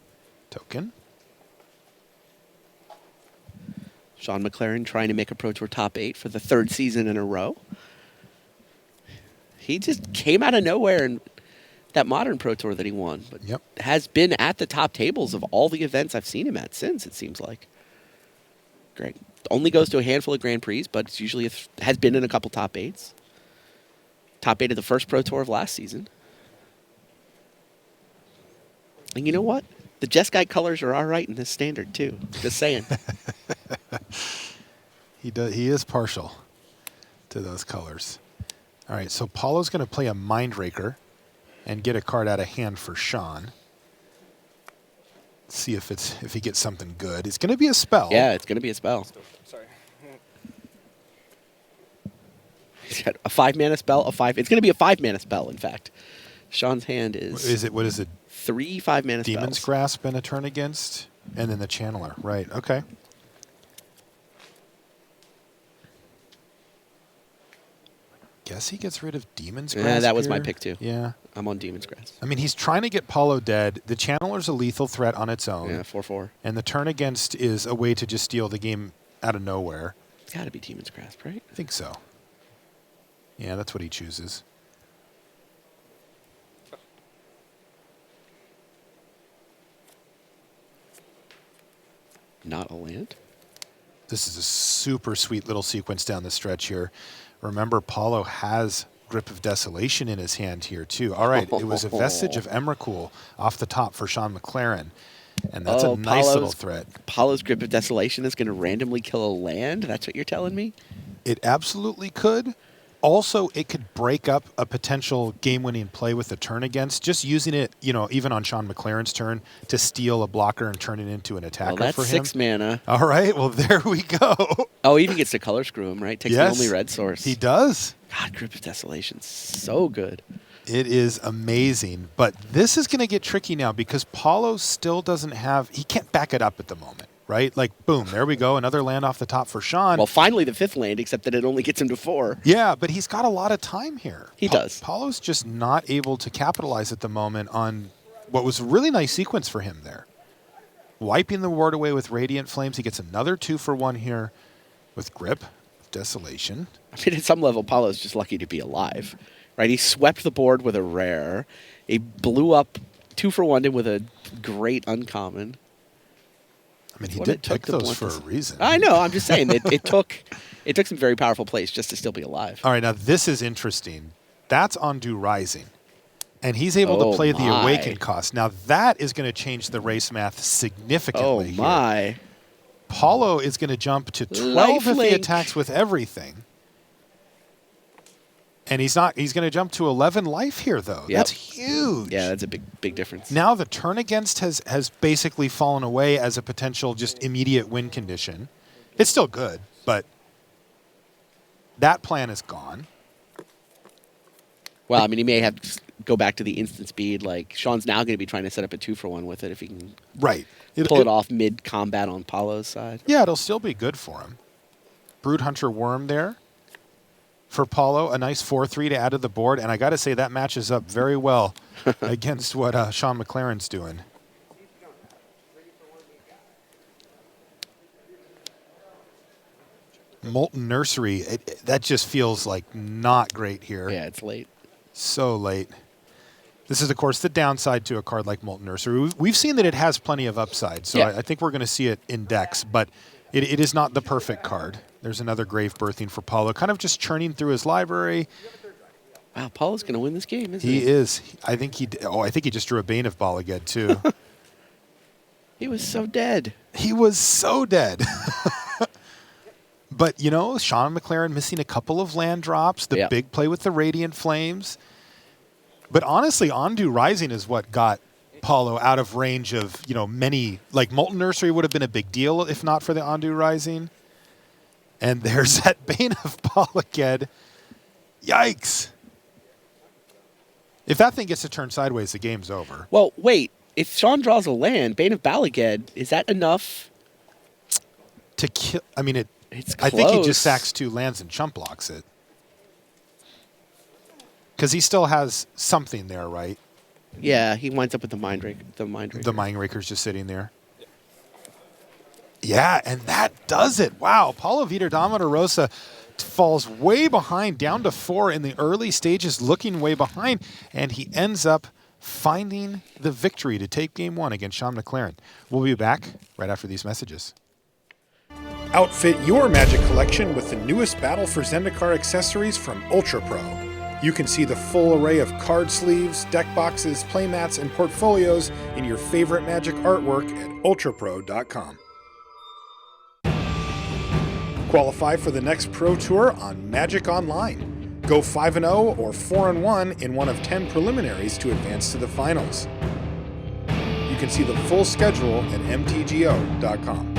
token. Sean McLaren trying to make a Pro Tour top 8 for the 3rd season in a row. He just came out of nowhere in that Modern Pro Tour that he won, but has been at the top tables of all the events I've seen him at since, it seems like. Great. Only goes to a handful of Grand Prix, but it's usually has been in a couple top 8s. Top 8 of the first Pro Tour of last season. And you know what? The Jeskai colors are all right in this standard, too. Just saying. He is partial to those colors. All right, so Paulo's going to play a Mindraker and get a card out of hand for Sean. See if he gets something good. It's going to be a spell. Yeah, it's going to be a spell. Sorry. He's got a 5-mana spell, It's going to be a 5-mana spell, in fact. Sean's hand is... What is it? 3 5-mana spells. Demon's Grasp and a turn against, and then the Channeler. Right, okay. Guess he gets rid of Demon's Grasp. Yeah, that was here. my pick, too. Yeah. I'm on Demon's Grasp. I mean, he's trying to get Paulo dead. The Channeler's a lethal threat on its own. Yeah, 4/4. And the turn against is a way to just steal the game out of nowhere. It's got to be Demon's Grasp, right? I think so. Yeah, that's what he chooses. not a land. This is a super sweet little sequence down the stretch here. Remember, Paulo has Grip of Desolation in his hand here, too. All right, it was a Vestige of Emrakul off the top for Sean McLaren. And that's a nice little threat. Paulo's Grip of Desolation is going to randomly kill a land? That's what you're telling me? It absolutely could. Also, it could break up a potential game-winning play with the turn against, just using it, even on Sean McLaren's turn to steal a blocker and turn it into an attacker that's for him. 6 mana. All right, well, there we go. Oh, he even gets to color screw him, right? Takes the only red source. He does. God, Grip of Desolation, so good. It is amazing, but this is going to get tricky now because Paulo still doesn't have, he can't back it up at the moment, right? Like, boom, there we go, another land off the top for Sean. Well, finally the 5th land, except that it only gets him to 4. Yeah, but he's got a lot of time here. He does. Paulo's just not able to capitalize at the moment on what was a really nice sequence for him there. Wiping the ward away with Radiant Flames, he gets another 2-for-1 here with Grip of Desolation. I mean, at some level, Paulo's just lucky to be alive. Right, he swept the board with a rare. He blew up 2-for-1 with a great uncommon. I mean, he did pick those for a reason. I know. I'm just saying it took some very powerful plays just to still be alive. All right, now this is interesting. That's Ondu Rising, and he's able to play the Awaken cost. Now that is going to change the race math significantly. Oh my! Here. Paulo is going to jump to 12 if he attacks with everything. And he's going to jump to 11 life here, though. Yep. That's huge. Yeah, that's a big difference. Now the turn against has basically fallen away as a potential just immediate win condition. It's still good, but that plan is gone. Well, I mean, he may have to go back to the instant speed. Like, Sean's now going to be trying to set up a 2-for-1 with it if he can pull it off mid-combat on Paulo's side. Yeah, it'll still be good for him. Broodhunter Worm there. For Paulo, a nice 4-3 to add to the board, and I got to say that matches up very well against what Sean McLaren's doing. Molten Nursery, that just feels like not great here. Yeah, it's late. So late. This is, of course, the downside to a card like Molten Nursery. We've seen that it has plenty of upside, so I think we're going to see it in decks, but it is not the perfect card. There's another Grave Birthing for Paulo, kind of just churning through his library. Wow, Paulo's going to win this game, isn't he? He is. I think he just drew a Bane of Bala Ged, too. He was so dead. He was so dead. But, Sean McLaren missing a couple of land drops, the big play with the Radiant Flames. But honestly, Ondu Rising is what got Paulo out of range of, many, like Molten Nursery would have been a big deal if not for the Ondu Rising. And there's that Bane of Bala Ged. Yikes. If that thing gets to turn sideways, the game's over. Well, wait. If Sean draws a land, Bane of Bala Ged, is that enough? To kill? I mean, it's close. I think he just sacks 2 lands and chump blocks it. Because he still has something there, right? Yeah, he winds up with the Mind Raker. The Mind Raker's just sitting there. Yeah, and that does it. Wow, Paulo Vitordominator Rosa falls way behind, down to 4 in the early stages, looking way behind, and he ends up finding the victory to take Game 1 against Sean McLaren. We'll be back right after these messages. Outfit your Magic collection with the newest Battle for Zendikar accessories from Ultra Pro. You can see the full array of card sleeves, deck boxes, playmats, and portfolios in your favorite Magic artwork at ultrapro.com. Qualify for the next Pro Tour on Magic Online. Go 5-0 or 4-1 in one of 10 preliminaries to advance to the finals. You can see the full schedule at mtgo.com.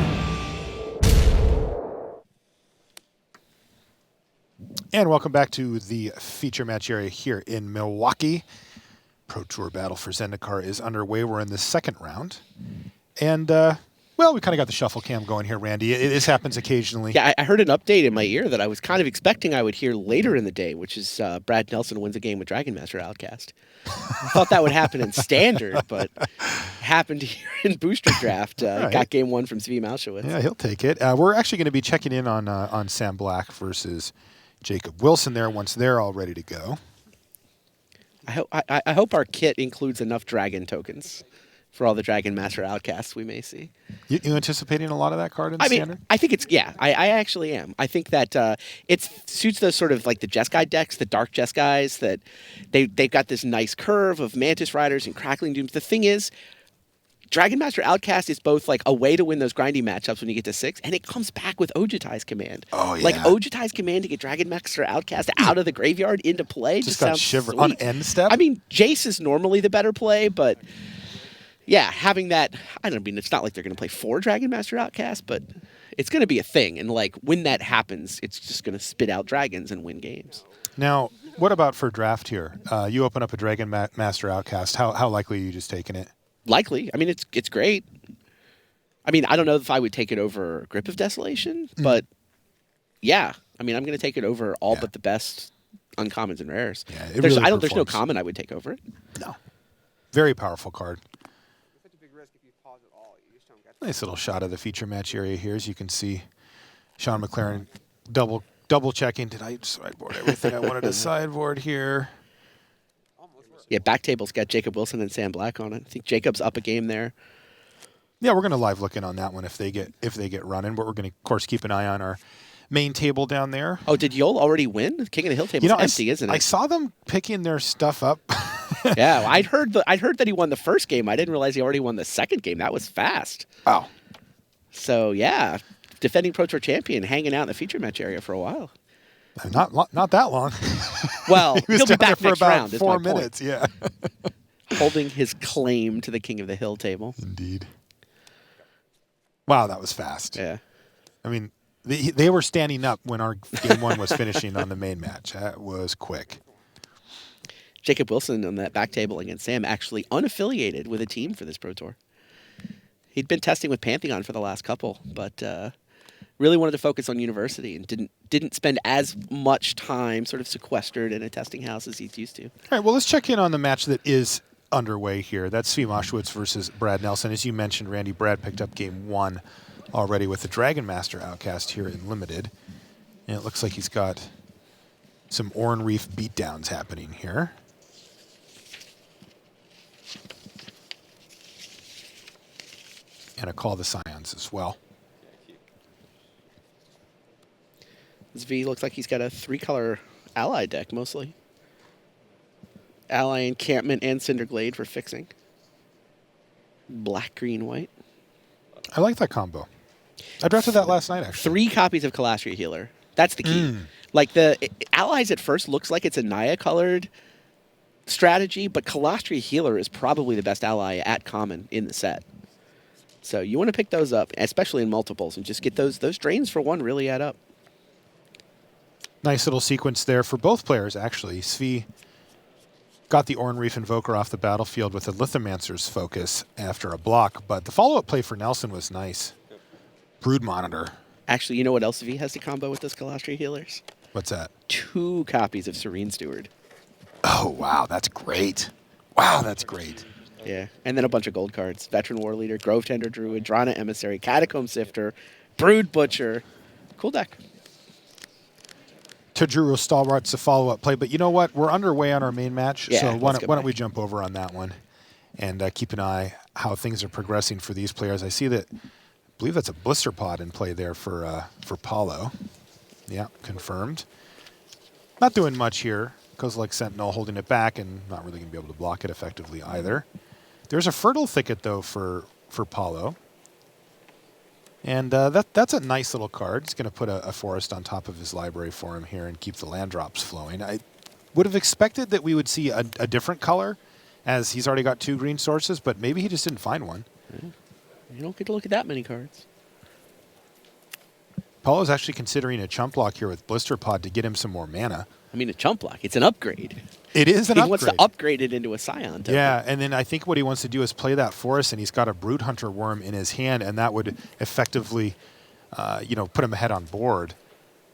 And welcome back to the feature match area here in Milwaukee. Pro Tour Battle for Zendikar is underway. We're in the second round. And, we kind of got the shuffle cam going here, Randy. This happens occasionally. Yeah, I heard an update in my ear that I was kind of expecting I would hear later in the day, which is Brad Nelson wins a game with Dragon Master Outcast. I thought that would happen in Standard, but happened here in Booster Draft. Right. Got Game 1 from Zvi Malshowitz. Yeah, he'll take it. We're actually going to be checking in on Sam Black versus Jacob Wilson there once they're all ready to go. I hope our kit includes enough dragon tokens for all the Dragon Master outcasts we may see. You anticipating a lot of that card in Standard? I think it's, I actually am. I think that it suits those sort of like the Jeskai decks, the Dark Jeskais, that they've got this nice curve of Mantis Riders and Crackling Dooms. The thing is, Dragon Master Outcast is both like a way to win those grindy matchups when you get to 6, and it comes back with Ojutai's Command. Oh, yeah. Like Ojutai's Command to get Dragon Master Outcast out of the graveyard into play just got sounds shiver sweet. on end step. I mean, Jace is normally the better play, but yeah, having that, I don't mean, it's not like they're going to play 4 Dragon Master Outcasts, but it's going to be a thing. And like when that happens, it's just going to spit out dragons and win games. Now, what about for draft here? You open up a Dragon Master Outcast. How likely are you just taking it? Likely. I mean, it's great. I mean, I don't know if I would take it over Grip of Desolation, but yeah. I mean, I'm going to take it over all but the best uncommons and rares. Yeah, there's no common I would take over it. No. Very powerful card. Nice little shot of the feature match area here, as you can see. Sean McLaren double checking. Did I sideboard everything I wanted to sideboard here? Yeah, back table's got Jacob Wilson and Sam Black on it. I think Jacob's up a game there. Yeah, we're going to live look in on that one if they get running, but we're going to, of course, keep an eye on our main table down there. Oh, did Yol already win? The King of the Hill table's empty, isn't it? I saw them picking their stuff up. Yeah, I'd heard that he won the first game. I didn't realize he already won the second game. That was fast. Oh. So, yeah, defending Pro Tour champion hanging out in the feature match area for a while. Not that long. Well, he he'll be back for next about round. 4 minutes, yeah. Holding his claim to the King of the Hill table. Indeed. Wow, that was fast. Yeah. I mean, they were standing up when our game 1 was finishing on the main match. That was quick. Jacob Wilson on that back table against Sam, actually unaffiliated with a team for this Pro Tour. He'd been testing with Pantheon for the last couple, but really wanted to focus on university and didn't spend as much time sort of sequestered in a testing house as he's used to. All right, well, let's check in on the match that is underway here. That's Svi Moshwitz versus Brad Nelson. As you mentioned, Randy, Brad picked up game 1 already with the Dragon Master Outcast here in Limited. And it looks like he's got some Oran Reef beatdowns happening here. And a Call the Scions as well. Zvi looks like he's got a 3-color ally deck, mostly. Ally Encampment and Cinderglade for fixing. Black, green, white. I like that combo. I drafted that last night, actually. 3 copies of Calastria Healer. That's the key. Like, the allies at first looks like it's a Naya-colored strategy, but Calastria Healer is probably the best ally at common in the set. So you want to pick those up, especially in multiples, and just get those drains for 1 really add up. Nice little sequence there for both players, actually. Svi got the Oran Reef Invoker off the battlefield with a Lithomancer's Focus after a block, but the follow-up play for Nelson was nice. Brood Monitor. Actually, you know what else Svi has to combo with those Calastria Healers? What's that? 2 copies of Serene Steward. Oh, wow, that's great. Wow, that's great. Yeah, and then a bunch of gold cards. Veteran War Leader, Grove Tender Druid, Drana Emissary, Catacomb Sifter, Brood Butcher. Cool deck. Tajuru Stalwart's a follow-up play, but you know what? We're underway on our main match, Yeah, so why don't we jump over on that one and keep an eye how things are progressing for these players. I see that, I believe that's a Blister Pod in play there for Paulo. Yeah, confirmed. Not doing much here. Kozilek Sentinel holding it back and not really going to be able to block it effectively either. There's a Fertile Thicket, though, for Paulo. And that's a nice little card. It's going to put a forest on top of his library for him here and keep the land drops flowing. I would have expected that we would see a different color, as he's already got 2 green sources, but maybe he just didn't find one. You don't get to look at that many cards. Paulo's actually considering a chump block here with Blister Pod to get him some more mana. I mean, a chump block. It's an upgrade. It is an upgrade. He wants to upgrade it into a Scion token. Yeah, and then I think what he wants to do is play that forest, and he's got a Brood Hunter Worm in his hand, and that would effectively, put him ahead on board.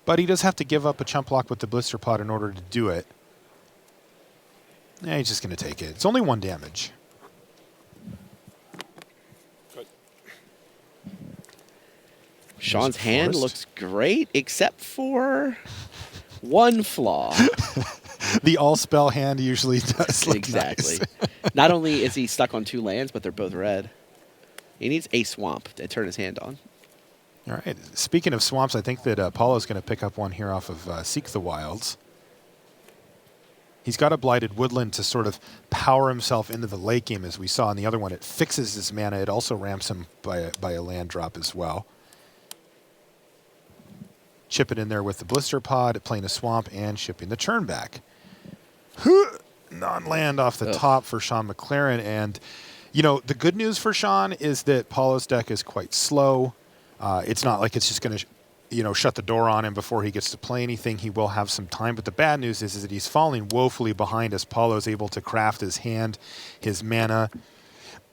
But he does have to give up a chump block with the Blister Pod in order to do it. Yeah, he's just going to take it. It's only 1 damage. Sean's hand looks great, except for 1 flaw. The all-spell hand usually does look exactly. nice. Not only is he stuck on 2 lands, but they're both red. He needs a swamp to turn his hand on. All right. Speaking of swamps, I think that Paulo's going to pick up one here off of Seek the Wilds. He's got a Blighted Woodland to sort of power himself into the late game, as we saw in the other one. It fixes his mana. It also ramps him by a land drop as well. Chip it in there with the Blister Pod, playing a swamp, and shipping the turn back. Non-land off the top for Sean McLaren. And, you know, the good news for Sean is that Paulo's deck is quite slow. It's not like it's just going to shut the door on him before he gets to play anything. He will have some time. But the bad news is that he's falling woefully behind as Paulo's able to craft his hand, his mana,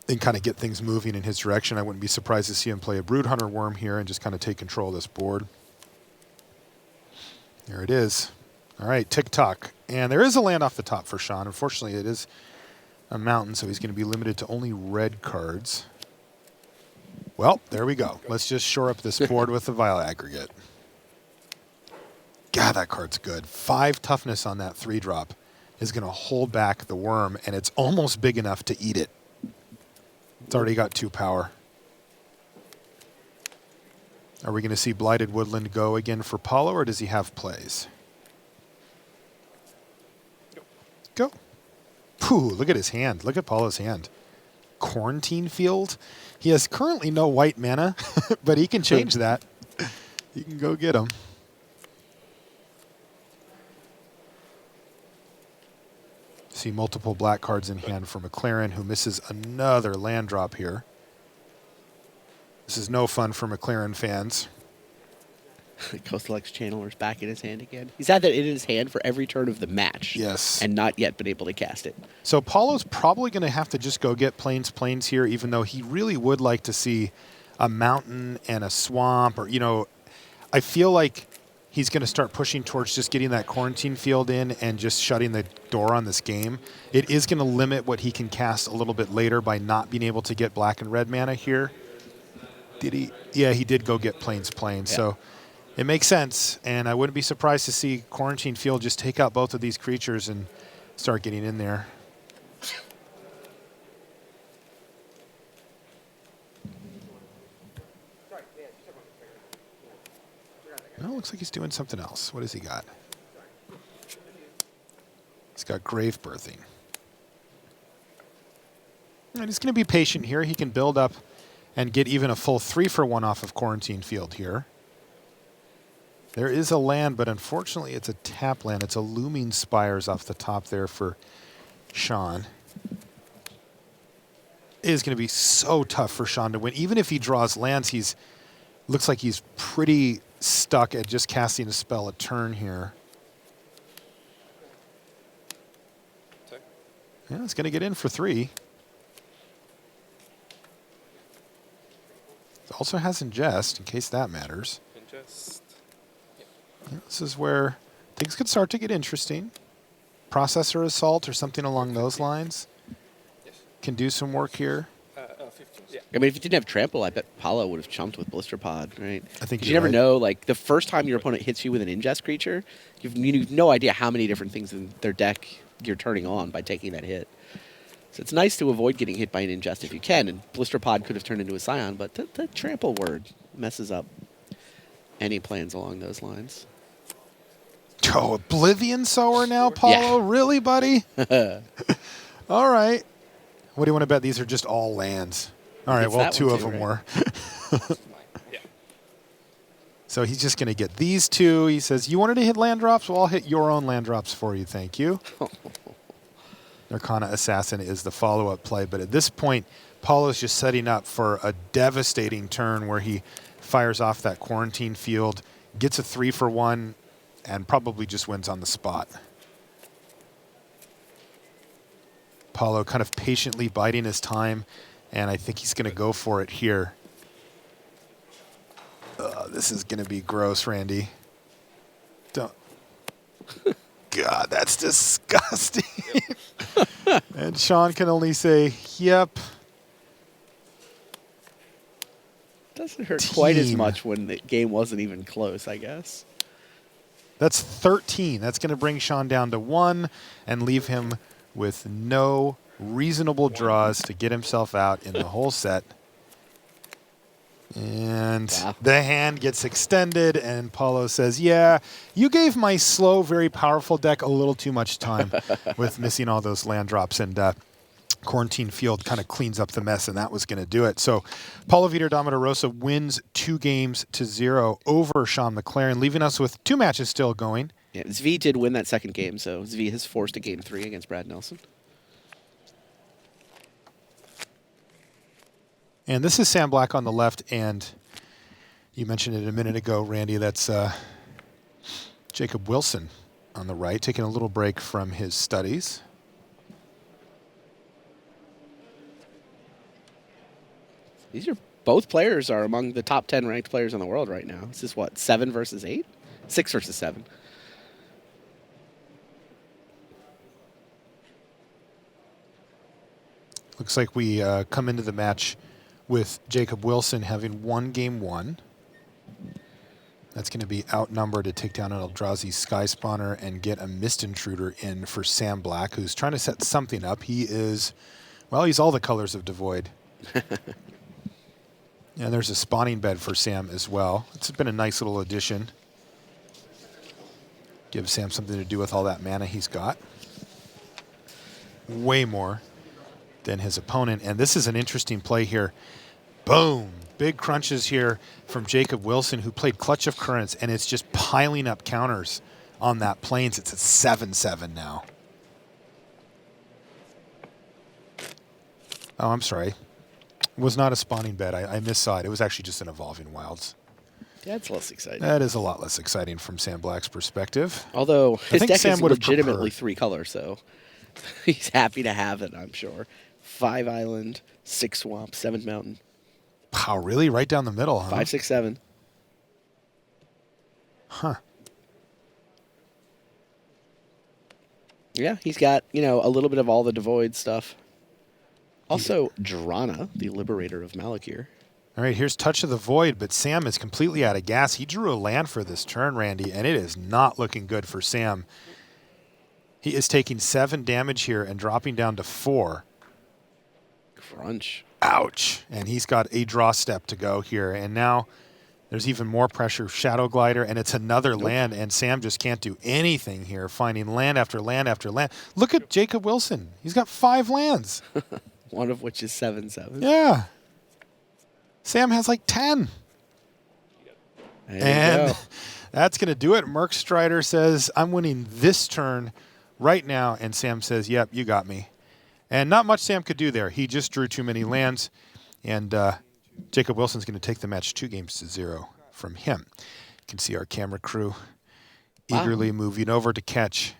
and kind of get things moving in his direction. I wouldn't be surprised to see him play a Broodhunter Worm here and just kind of take control of this board. There it is. All right, tick-tock. And there is a land off the top for Sean. Unfortunately, it is a mountain, so he's going to be limited to only red cards. Well, there we go. Let's just shore up this board with the Vile Aggregate. God, that card's good. 5 toughness on that 3-drop is going to hold back the worm, and it's almost big enough to eat it. It's already got 2 power. Are we going to see Blighted Woodland go again for Paulo, or does he have plays? Go. Pooh, look at his hand. Look at Paulo's hand. Quarantine Field. He has currently no white mana, but he can change that. You can go get him. See multiple black cards in hand for McLaren, who misses another land drop here. This is no fun for McLaren fans. Coastal X Channeler's back in his hand again. He's had that in his hand for every turn of the match. Yes. And not yet been able to cast it. So Paulo's probably going to have to just go get Plains here, even though he really would like to see a mountain and a swamp. Or, I feel like he's going to start pushing towards just getting that Quarantine Field in and just shutting the door on this game. It is going to limit what he can cast a little bit later by not being able to get black and red mana here. Did he? Yeah, he did go get Plains. Yeah. So it makes sense, and I wouldn't be surprised to see Quarantine Field just take out both of these creatures and start getting in there. No, looks like he's doing something else. What has he got? He's got Grave Birthing. And he's going to be patient here. He can build up and get even a full 3-for-1 off of Quarantine Field here. There is a land, but unfortunately it's a tap land. It's a Looming Spires off the top there for Sean. It is going to be so tough for Sean to win. Even if he draws lands, looks like he's pretty stuck at just casting a spell a turn here. Yeah, it's going to get in for 3. It also has Ingest, in case that matters. Ingest. Yeah, this is where things could start to get interesting. Processor Assault or something along those lines can do some work here. 15. Yeah. I mean, if you didn't have Trample, I bet Paulo would have chumped with Blister Pod, right? I think you never know. Like, the first time your opponent hits you with an Ingest creature, you've no idea how many different things in their deck you're turning on by taking that hit. So it's nice to avoid getting hit by an Ingest if you can, and Blister Pod could have turned into a Scion, but the Trample word messes up any plans along those lines. Oh, Oblivion Sower now, Paulo? Yeah. Really, buddy? All right. What do you want to bet? These are just all lands. All right, well, 2 of them were. Yeah. So he's just going to get these 2. He says, you wanted to hit land drops? Well, I'll hit your own land drops for you. Thank you. Arcana Assassin is the follow-up play, but at this point, Paulo's just setting up for a devastating turn where he fires off that Quarantine Field, gets a 3-for-1, and probably just wins on the spot. Paulo kind of patiently biding his time, and I think he's going to go for it here. This is going to be gross, Randy. Don't. God, that's disgusting. And Sean can only say, yep. Doesn't hurt quite as much when the game wasn't even close, I guess. That's 13. That's going to bring Sean down to 1 and leave him with no reasonable draws to get himself out in the whole set. And the hand gets extended, and Paulo says, yeah, you gave my slow, very powerful deck a little too much time with missing all those land drops, and Quarantine Field kind of cleans up the mess, and that was going to do it. So Paulo Vitor Dama Rosa wins 2-0 over Sean McLaren, leaving us with 2 matches still going. Yeah, Zvi did win that second game, so Zvi has forced a game 3 against Brad Nelson. And this is Sam Black on the left, and you mentioned it a minute ago, Randy, that's Jacob Wilson on the right, taking a little break from his studies. Both players are among the top 10 ranked players in the world right now. This is what, 7 versus 8? 6 versus 7. Looks like we come into the match with Jacob Wilson having won game 1. That's going to be outnumbered to take down an Eldrazi Sky Spawner and get a Mist Intruder in for Sam Black, who's trying to set something up. He is, well, he's all the colors of Devoid. And there's a spawning bed for Sam as well. It's been a nice little addition. Give Sam something to do with all that mana he's got. Way more than his opponent. And this is an interesting play here. Boom. Big crunches here from Jacob Wilson, who played Clutch of Currents, and it's just piling up counters on that Plains. It's a 7-7 now. Oh, I'm sorry. It was not a spawning bed. I missaw it. It was actually just an Evolving Wilds. Yeah, it's less exciting. That is a lot less exciting from Sam Black's perspective. Although his deck Sam is legitimately 3 colors, so he's happy to have it, I'm sure. 5 Island, 6 Swamp, 7 Mountain. Wow, really? Right down the middle, huh? 5, 6, 7. Huh. Yeah, he's got, a little bit of all the Devoid stuff. Also, Drana, the Liberator of Malakir. All right, here's Touch of the Void, but Sam is completely out of gas. He drew a land for this turn, Randy, and it is not looking good for Sam. He is taking 7 damage here and dropping down to 4. Crunch. Ouch. And he's got a draw step to go here. And now there's even more pressure. Shadow Glider, and it's another land, and Sam just can't do anything here, finding land after land after land. Look at Jacob Wilson. He's got 5 lands. One of which is 7/7. Yeah. Sam has like 10. And that's going to do it. Merc Strider says, I'm winning this turn right now. And Sam says, yep, you got me. And not much Sam could do there. He just drew too many lands. And Jacob Wilson's going to take the match 2-0 from him. You can see our camera crew eagerly moving over to catch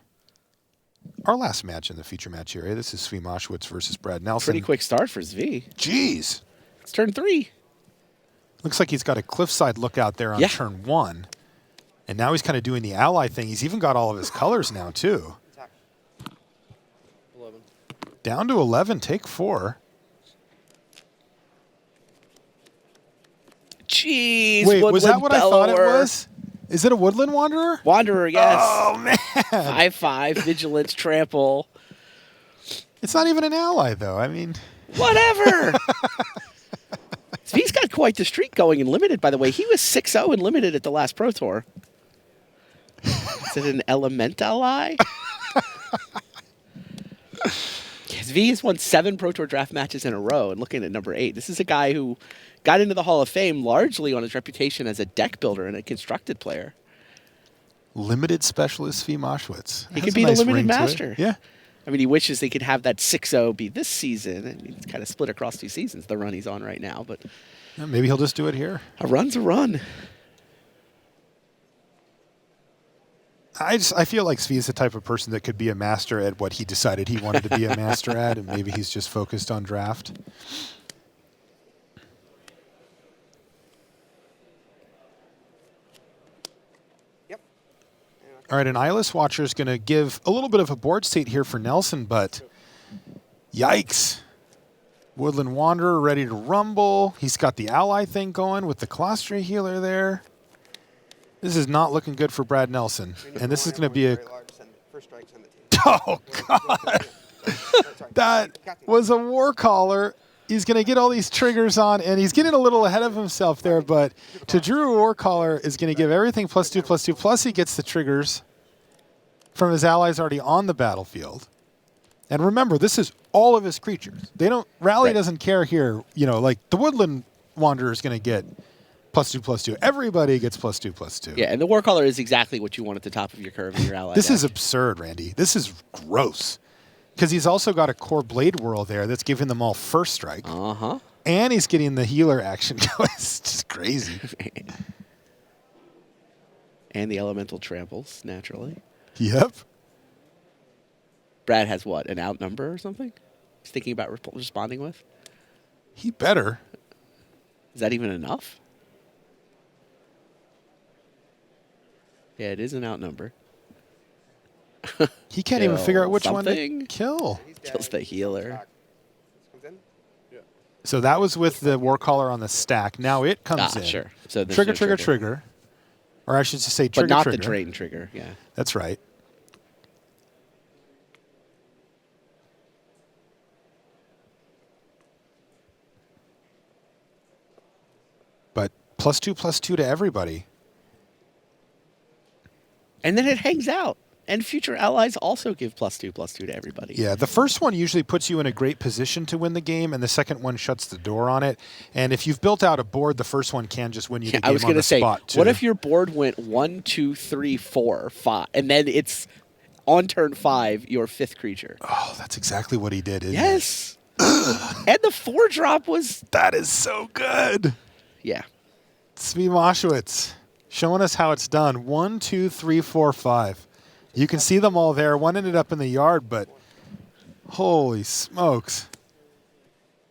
our last match in the feature match area. This is Zvi Moshwitz versus Brad Nelson. Pretty quick start for Zvi. Jeez. It's turn 3. Looks like he's got a cliffside lookout there on turn 1. And now he's kind of doing the ally thing. He's even got all of his colors now, too. 11. Down to 11, take 4. Jeez. Wait, Woodland was that what Bellower. I thought it was? Is it a Woodland Wanderer? Wanderer, yes. Oh, man. 5/5, Vigilance, Trample. It's not even an ally, though. I mean... Whatever. He's got quite the streak going in Limited, by the way. He was 6-0 in Limited at the last Pro Tour. Is it an Elemental ally? V has won 7 Pro Tour draft matches in a row, and looking at number 8, this is a guy who got into the Hall of Fame largely on his reputation as a deck builder and a constructed player. Limited specialist Zvi Moshwitz. He could be the limited master. Yeah. I mean, he wishes they could have that 6-0 be this season, and it's kind of split across 2 seasons, the run he's on right now. But yeah, maybe he'll just do it here. A run's a run. I feel like Zvi is the type of person that could be a master at what he decided he wanted to be a master at, and maybe he's just focused on draft. All right, an Eyeless Watcher is going to give a little bit of a board state here for Nelson, but yikes. Woodland Wanderer ready to rumble. He's got the ally thing going with the Colostria Healer there. This is not looking good for Brad Nelson. And this is going to be a... Oh, God. That was a war caller. He's going to get all these triggers on, and he's getting a little ahead of himself there, but Tajuru Warcaller is going to give everything +2/+2, plus he gets the triggers from his allies already on the battlefield. And remember, this is all of his creatures. They don't, Rally doesn't care here, you know, like the Woodland Wanderer is going to get +2/+2. Everybody gets +2/+2. Yeah, and the Warcaller is exactly what you want at the top of your curve in your ally This deck. is absurd, Randy. This is gross. Because he's also got a core Blade Whirl there that's giving them all first strike. Uh-huh. And he's getting the healer action going. It's just crazy. And the elemental tramples, naturally. Yep. Brad has what, an outnumber or something? He's thinking about responding with? He better. Is that even enough? Yeah, it is an outnumber. He can't even figure out which one to something. kill. Kills the healer. So that was with the Warcaller on the stack. Now it comes in. Sure. So there's trigger, no trigger, trigger. trigger. Or I should just say But trigger, not trigger. the drain trigger, yeah. That's right. But +2/+2 to everybody. And then it hangs out. And future allies also give +2/+2 to everybody. Yeah, the first one usually puts you in a great position to win the game, and the second one shuts the door on it. And if you've built out a board, the first one can just win you the game I was on going the to say, spot, too. what if your board went 1, 2, 3, 4, 5, and then it's on turn 5 your 5th creature? Oh, that's exactly what he did, isn't Yes. And the 4-drop was... That is so good. Yeah. Zvi Moshowitz showing us how it's done. 1, 2, 3, 4, 5. You can see them all there. One ended up in the yard, but holy smokes.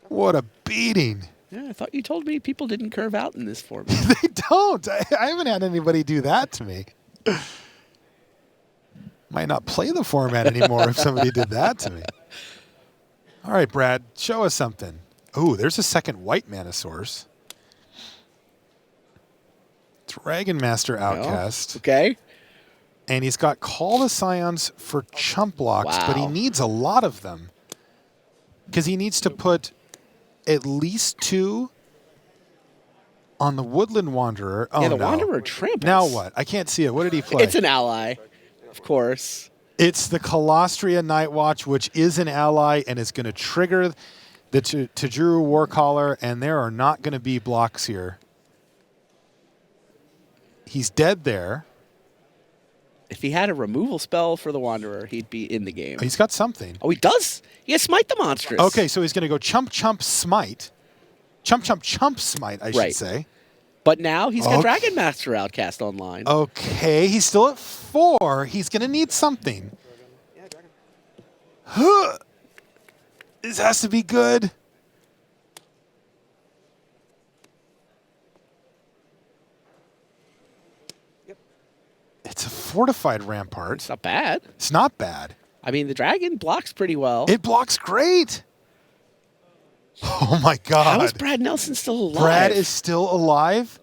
What a beating. Yeah, I thought you told me people didn't curve out in this format. They don't. I haven't had anybody do that to me. Might not play the format anymore if somebody did that to me. All right, Brad, show us something. Ooh, there's a second white mana source. Dragon Master Outcast. Okay. And he's got Call to Scions for chump blocks, but he Wow. needs a lot of them. Because he needs to put at least 2 on the Woodland Wanderer. Oh, Yeah, the no. Wanderer tramples. Now what? I can't see it. What did he play? It's an ally, of course. It's the Colostria Night Watch, which is an ally and is going to trigger the Tajuru Warcaller, and there are not going to be blocks here. He's dead there. If he had a removal spell for the Wanderer, he'd be in the game. He's got something. Oh, he does? He has Smite the Monstrous. Okay, so he's going to go chump, chump, smite. Chump, chump, chump, smite, I should Right. say. But now he's got Okay. Dragon Master Outcast online. Okay, he's still at 4. He's going to need something. Huh. This has to be good. It's a fortified rampart. It's not bad. It's not bad. I mean, the dragon blocks pretty well. It blocks great. Oh my God. How is Brad Nelson still alive? Brad is still alive?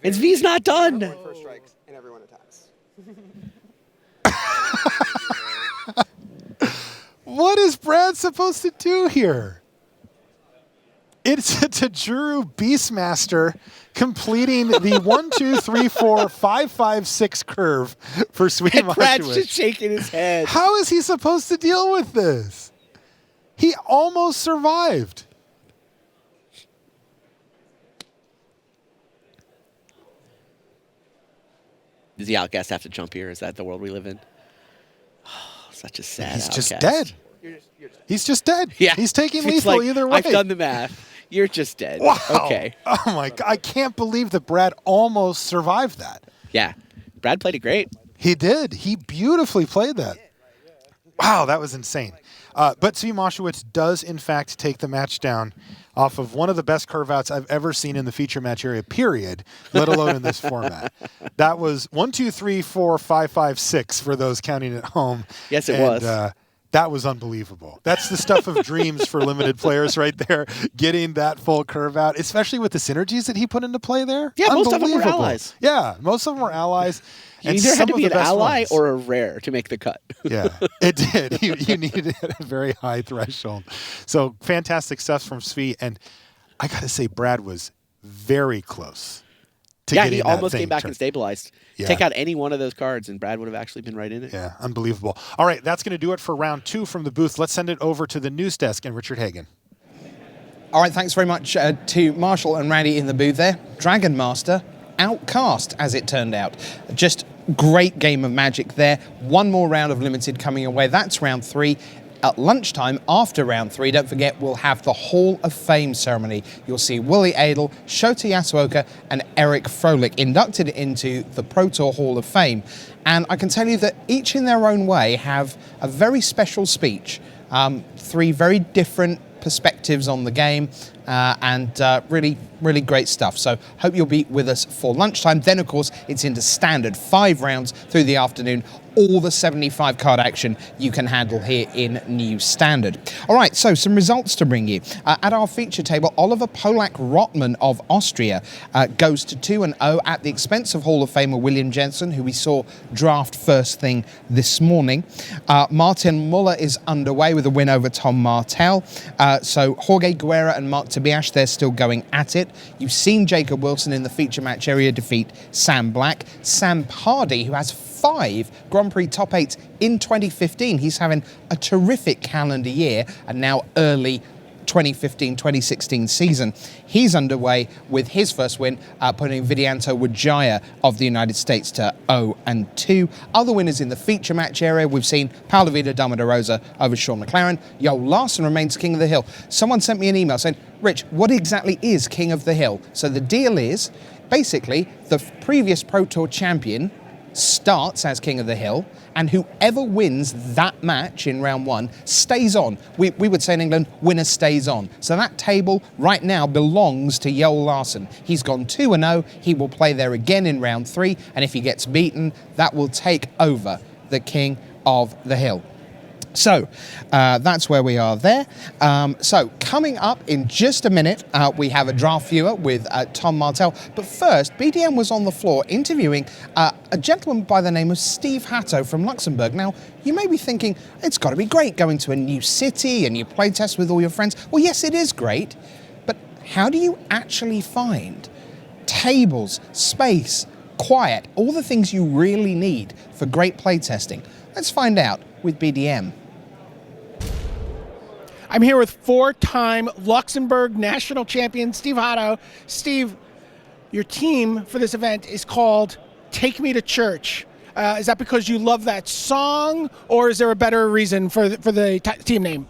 And Zvi's not done. First strikes and everyone attacks. What is Brad supposed to do here? It's a Tajuru Beastmaster completing the 1, 2, 3, 4, 5, 5, 6 curve for Sweet And Brad's Moshowitz. just shaking his head. How is he supposed to deal with this? He almost survived. Does the Outcast have to jump here? Is that the world we live in? Oh, such a sad He's just Outcast. dead. He's just dead. Yeah. He's taking It's lethal like, either way. I've done the math. You're just dead. Wow. Okay. Oh my God. I can't believe that Brad almost survived that. Yeah. Brad played it great. He did. He beautifully played that. Wow, that was insane. But Zvi Moshowitz does, in fact, take the match down off of one of the best curve-outs I've ever seen in the feature match area, period, let alone in this format. That was 1, 2, 3, 4, 5, 5, 6 for those counting at home. Yes, it And, was. That was unbelievable. That's the stuff of dreams for limited players right there, getting that full curve out, especially with the synergies that he put into play there. Yeah, most of them were allies. Yeah, most of them were allies. You either had to be an ally or a rare to make the cut. Yeah, it did. You needed a very high threshold. So fantastic stuff from Svi. And I got to say, Brad was very close to getting he that almost thing came back and turned. stabilized. Yeah. Take out any one of those cards, and Brad would have actually been right in it. Yeah, unbelievable. All right, that's going to do it for round 2 from the booth. Let's send it over to the news desk and Richard Hagan. All right, thanks very much to Marshall and Randy in the booth there. Dragon Master outcast, as it turned out. Just great game of Magic there. One more round of Limited coming away. That's round 3. At lunchtime, after round 3, don't forget, we'll have the Hall of Fame ceremony. You'll see Willie Adel, Shota Yasuoka, and Eric Frolic inducted into the Pro Tour Hall of Fame. And I can tell you that each in their own way have a very special speech. 3 very different perspectives on the game, and really, really great stuff. So hope you'll be with us for lunchtime. Then, of course, it's into standard 5 rounds through the afternoon. All the 75 card action you can handle here in New Standard. All right, so some results to bring you. At our feature table, Oliver Pollak-Rottmann of Austria goes to 2-0 at the expense of Hall of Famer William Jensen, who we saw draft first thing this morning. Martin Muller is underway with a win over Tom Martell. So Jorge Guerra and Mark Tobias, they're still going at it. You've seen Jacob Wilson in the feature match area defeat Sam Black. Sam Hardy, who has 5 Grand Prix top 8s in 2015. He's having a terrific calendar year and now early 2015-2016 season. He's underway with his first win, putting Vidianto Wijaya of the United States to 0-2. Other winners in the feature match area, we've seen Paulo Vida Dama de Rosa over Sean McLaren. Larsson remains King of the Hill. Someone sent me an email saying, Rich, what exactly is King of the Hill? So the deal is, basically, the previous Pro Tour champion starts as King of the Hill, and whoever wins that match in round 1 stays on. We would say in England, winner stays on. So that table right now belongs to Joel Larsson. He's gone 2-0. He will play there again in round 3, and if he gets beaten, that will take over the King of the Hill. So that's where we are there. So coming up in just a minute, we have a draft viewer with Tom Martell. But first, BDM was on the floor interviewing a gentleman by the name of Steve Hatto from Luxembourg. Now, you may be thinking, it's got to be great going to a new city and you play test with all your friends. Well, yes, it is great. But how do you actually find tables, space, quiet, all the things you really need for great playtesting? Let's find out with BDM. I'm here with 4-time Luxembourg national champion Steve Hatto. Steve, your team for this event is called Take Me to Church. Is that because you love that song, or is there a better reason for the team name?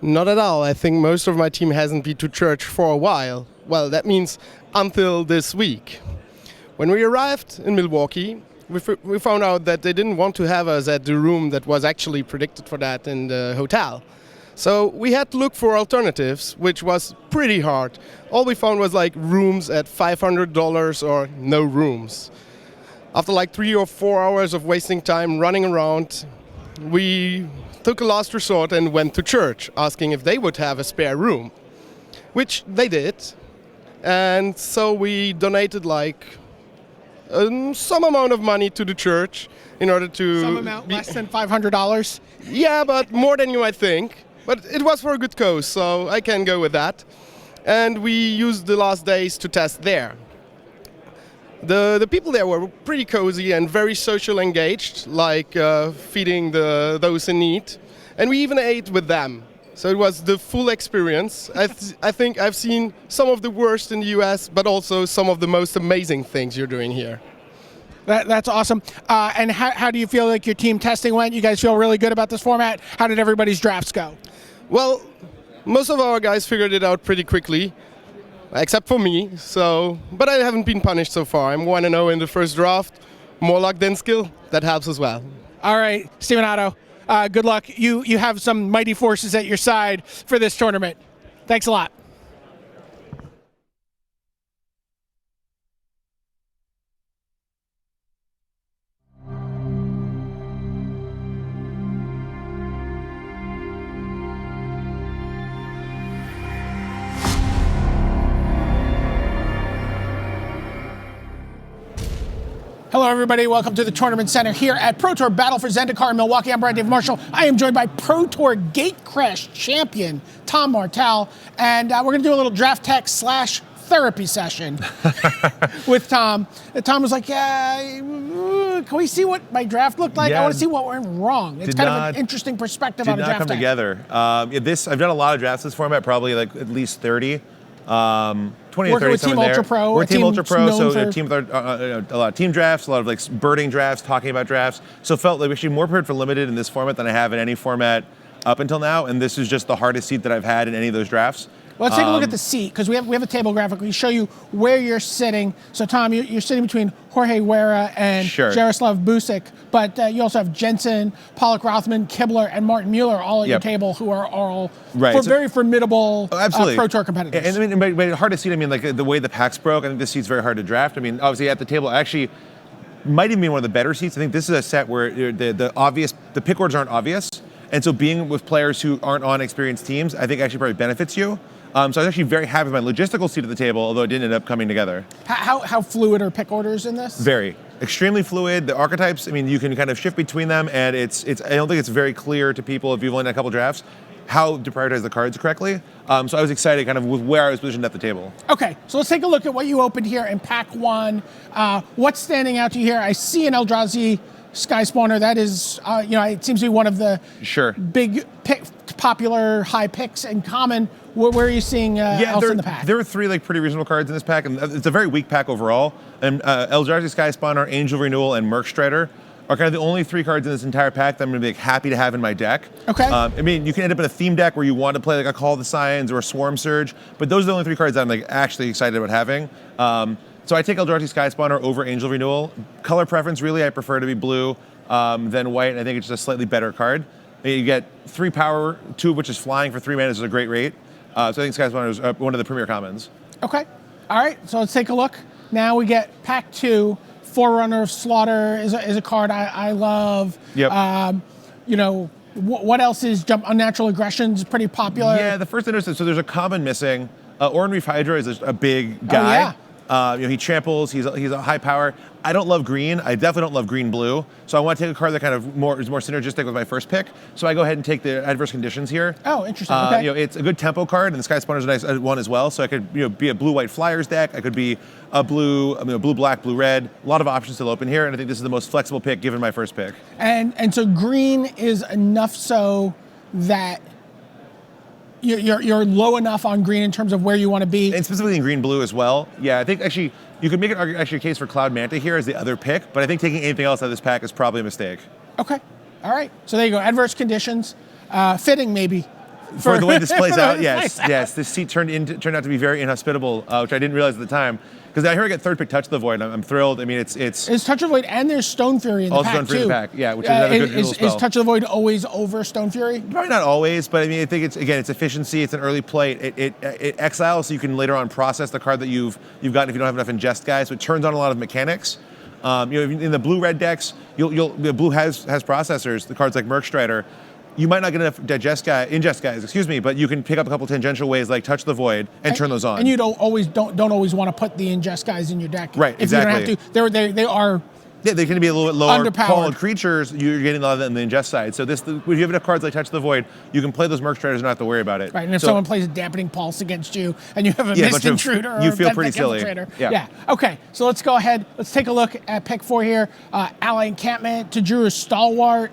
Not at all. I think most of my team hasn't been to church for a while. Well, that means until this week. When we arrived in Milwaukee, we found out that they didn't want to have us at the room that was actually predicted for that in the hotel. So we had to look for alternatives, which was pretty hard. All we found was like rooms at $500 or no rooms. After like 3 or 4 hours of wasting time running around, we took a last resort and went to church, asking if they would have a spare room, which they did. And so we donated like some amount of money to the church in order to... Some amount, less than $500? Yeah, but more than you might think. But it was for a good cause, so I can go with that. And we used the last days to test there. The people there were pretty cozy and very social engaged, like feeding those in need. And we even ate with them. So it was the full experience. I think I've seen some of the worst in the US, but also some of the most amazing things you're doing here. That's awesome. And how do you feel like your team testing went? You guys feel really good about this format? How did everybody's drafts go? Well, most of our guys figured it out pretty quickly, except for me. But I haven't been punished so far. I'm 1-0 in the first draft. More luck than skill. That helps as well. All right, Stephen Hatto, good luck. You have some mighty forces at your side for this tournament. Thanks a lot. Hello, everybody. Welcome to the Tournament Center here at Pro Tour Battle for Zendikar in Milwaukee. I'm Brian Dave Marshall. I am joined by Pro Tour Gate Crash champion Tom Martell, and we're going to do a little draft tech / therapy session with Tom. And Tom was like, "Yeah, can we see what my draft looked like? I want to see what went wrong." It's kind of an interesting perspective on a draft. Did not come together. I've done a lot of drafts this format, probably like at least 30. 20 Working to 30 with Team Ultra Pro. We're Team Ultra Pro, so for a team with a lot of team drafts, a lot of like birding drafts, talking about drafts. So felt like actually more prepared for limited in this format than I have in any format up until now, and this is just the hardest seat that I've had in any of those drafts. Well, let's take a look at the seat, because we have a table graphic. We show you where you're sitting. So, Tom, you're sitting between Jorge Guerra and Jaroslav Busic, but you also have Jensen, Pollak-Rottmann, Kibler, and Martin Mueller all at your table, who are all very formidable Pro Tour competitors. And I mean, but hard to see. I mean, like the way the packs broke, I think this seat's very hard to draft. I mean, obviously at the table, actually might even be one of the better seats. I think this is a set where the pick orders aren't obvious, and so being with players who aren't on experienced teams, I think actually probably benefits you. So I was actually very happy with my logistical seat at the table, although it didn't end up coming together. How fluid are pick orders in this? Very. Extremely fluid. The archetypes, I mean, you can kind of shift between them, and I don't think it's very clear to people if you've only done a couple drafts how to prioritize the cards correctly. So I was excited kind of with where I was positioned at the table. Okay, so let's take a look at what you opened here in pack one. What's standing out to you here? I see an Eldrazi Sky Spawner. That is, it seems to be one of the big popular high picks in common. Where are you seeing else in the pack? There are three pretty reasonable cards in this pack, and it's a very weak pack overall. And Eldrazi Sky Spawner, Angel Renewal, and Merc Strider are kind of the only three cards in this entire pack that I'm going to be happy to have in my deck. Okay. I mean, you can end up in a theme deck where you want to play like a Call of the Scions or a Swarm Surge, but those are the only three cards that I'm actually excited about having. So I take Eldrazi Sky Spawner over Angel Renewal. Color preference, really, I prefer to be blue than white. I think it's just a slightly better card. You get 3 power, 2 of which is flying for 3 mana, is a great rate. So I think Sky Spawner is one of the premier commons. Okay. All right, so let's take a look. Now we get pack 2. Forerunner of Slaughter is a card I love. Yep. What else is Unnatural Aggression is pretty popular. Yeah, the first thing is, so there's a common missing. Orin Reef Hydra is a big guy. He tramples, he's a high power. I don't love green. I definitely don't love green-blue. So I want to take a card that kind of is more synergistic with my first pick. So I go ahead and take the Adverse Conditions here. Oh, interesting. Okay. It's a good tempo card, and the Sky Spawner's a nice one as well. So I could be a blue-white Flyers deck. I could be a blue-black, blue-red. A lot of options still open here, and I think this is the most flexible pick given my first pick. And so green is enough so that you're low enough on green in terms of where you want to be. And specifically in green-blue as well. Yeah, I think actually you could make a case for Cloud Manta here as the other pick, but I think taking anything else out of this pack is probably a mistake. Okay. All right. So there you go. Adverse Conditions. Fitting, maybe. For the way this plays out, yes. This seat turned out to be very inhospitable, which I didn't realize at the time. Because I hear I get third pick Touch of the Void, and I'm thrilled. I mean, it's Touch of the Void, and there's Stone Fury in the pack, Stone Fury too. in the pack, yeah, which is another good little spell. Is Touch of the Void always over Stone Fury? Probably not always, but I mean, I think it's efficiency. It's an early play. It exiles, so you can later on process the card that you've gotten if you don't have enough ingest guys. So it turns on a lot of mechanics. In the blue-red decks, blue has processors. The cards like Merc Strider. You might not get enough ingest guys, but you can pick up a couple tangential ways like Touch the Void and turn those on. And you don't always want to put the ingest guys in your deck. Right, if exactly. You don't have to. They are. Yeah, they can be a little bit lower Underpowered. quality creatures. You're getting a lot of that in the ingest side. So if you have enough cards like Touch the Void, you can play those Merc Striders and not have to worry about it. Right, and if someone plays a Dampening Pulse against you and you have a Mist Intruder, you feel pretty silly. Yeah. Okay, so let's go ahead. Let's take a look at pick 4 here. Ally Encampment, Tajura's Stalwart.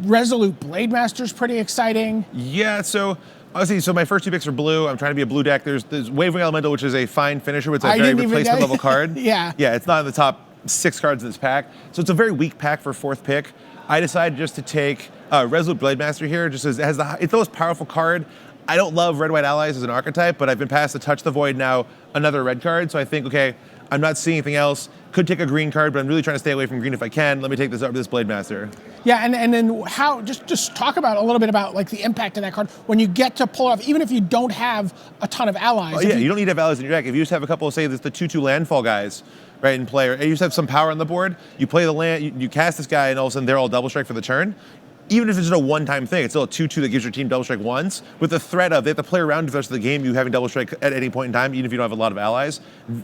Resolute Blademaster's pretty exciting. Yeah, so obviously, my first 2 picks are blue. I'm trying to be a blue deck. There's Wavering Elemental, which is a fine finisher, but it's a very replacement level card. Yeah, it's not in the top 6 cards in this pack. So it's a very weak pack for 4th pick. I decided just to take Resolute Blademaster here, just as it's the most powerful card. I don't love red-white allies as an archetype, but I've been past the Touch the Void now, another red card. So I think, okay, I'm not seeing anything else. Could take a green card, but I'm really trying to stay away from green if I can. Let me take this Blademaster. Yeah, and then how? Just talk about a little bit about the impact of that card when you get to pull off, even if you don't have a ton of allies. Oh, yeah, you don't need to have allies in your deck. If you just have a couple of, say, the 2/2 landfall guys, right, in play, or you just have some power on the board, you play the land, you cast this guy, and all of a sudden they're all double strike for the turn. even if it's just a one-time thing, it's still a 2/2 that gives your team double strike once, with the threat of they have to play around the rest of the game, you having double strike at any point in time, even if you don't have a lot of allies.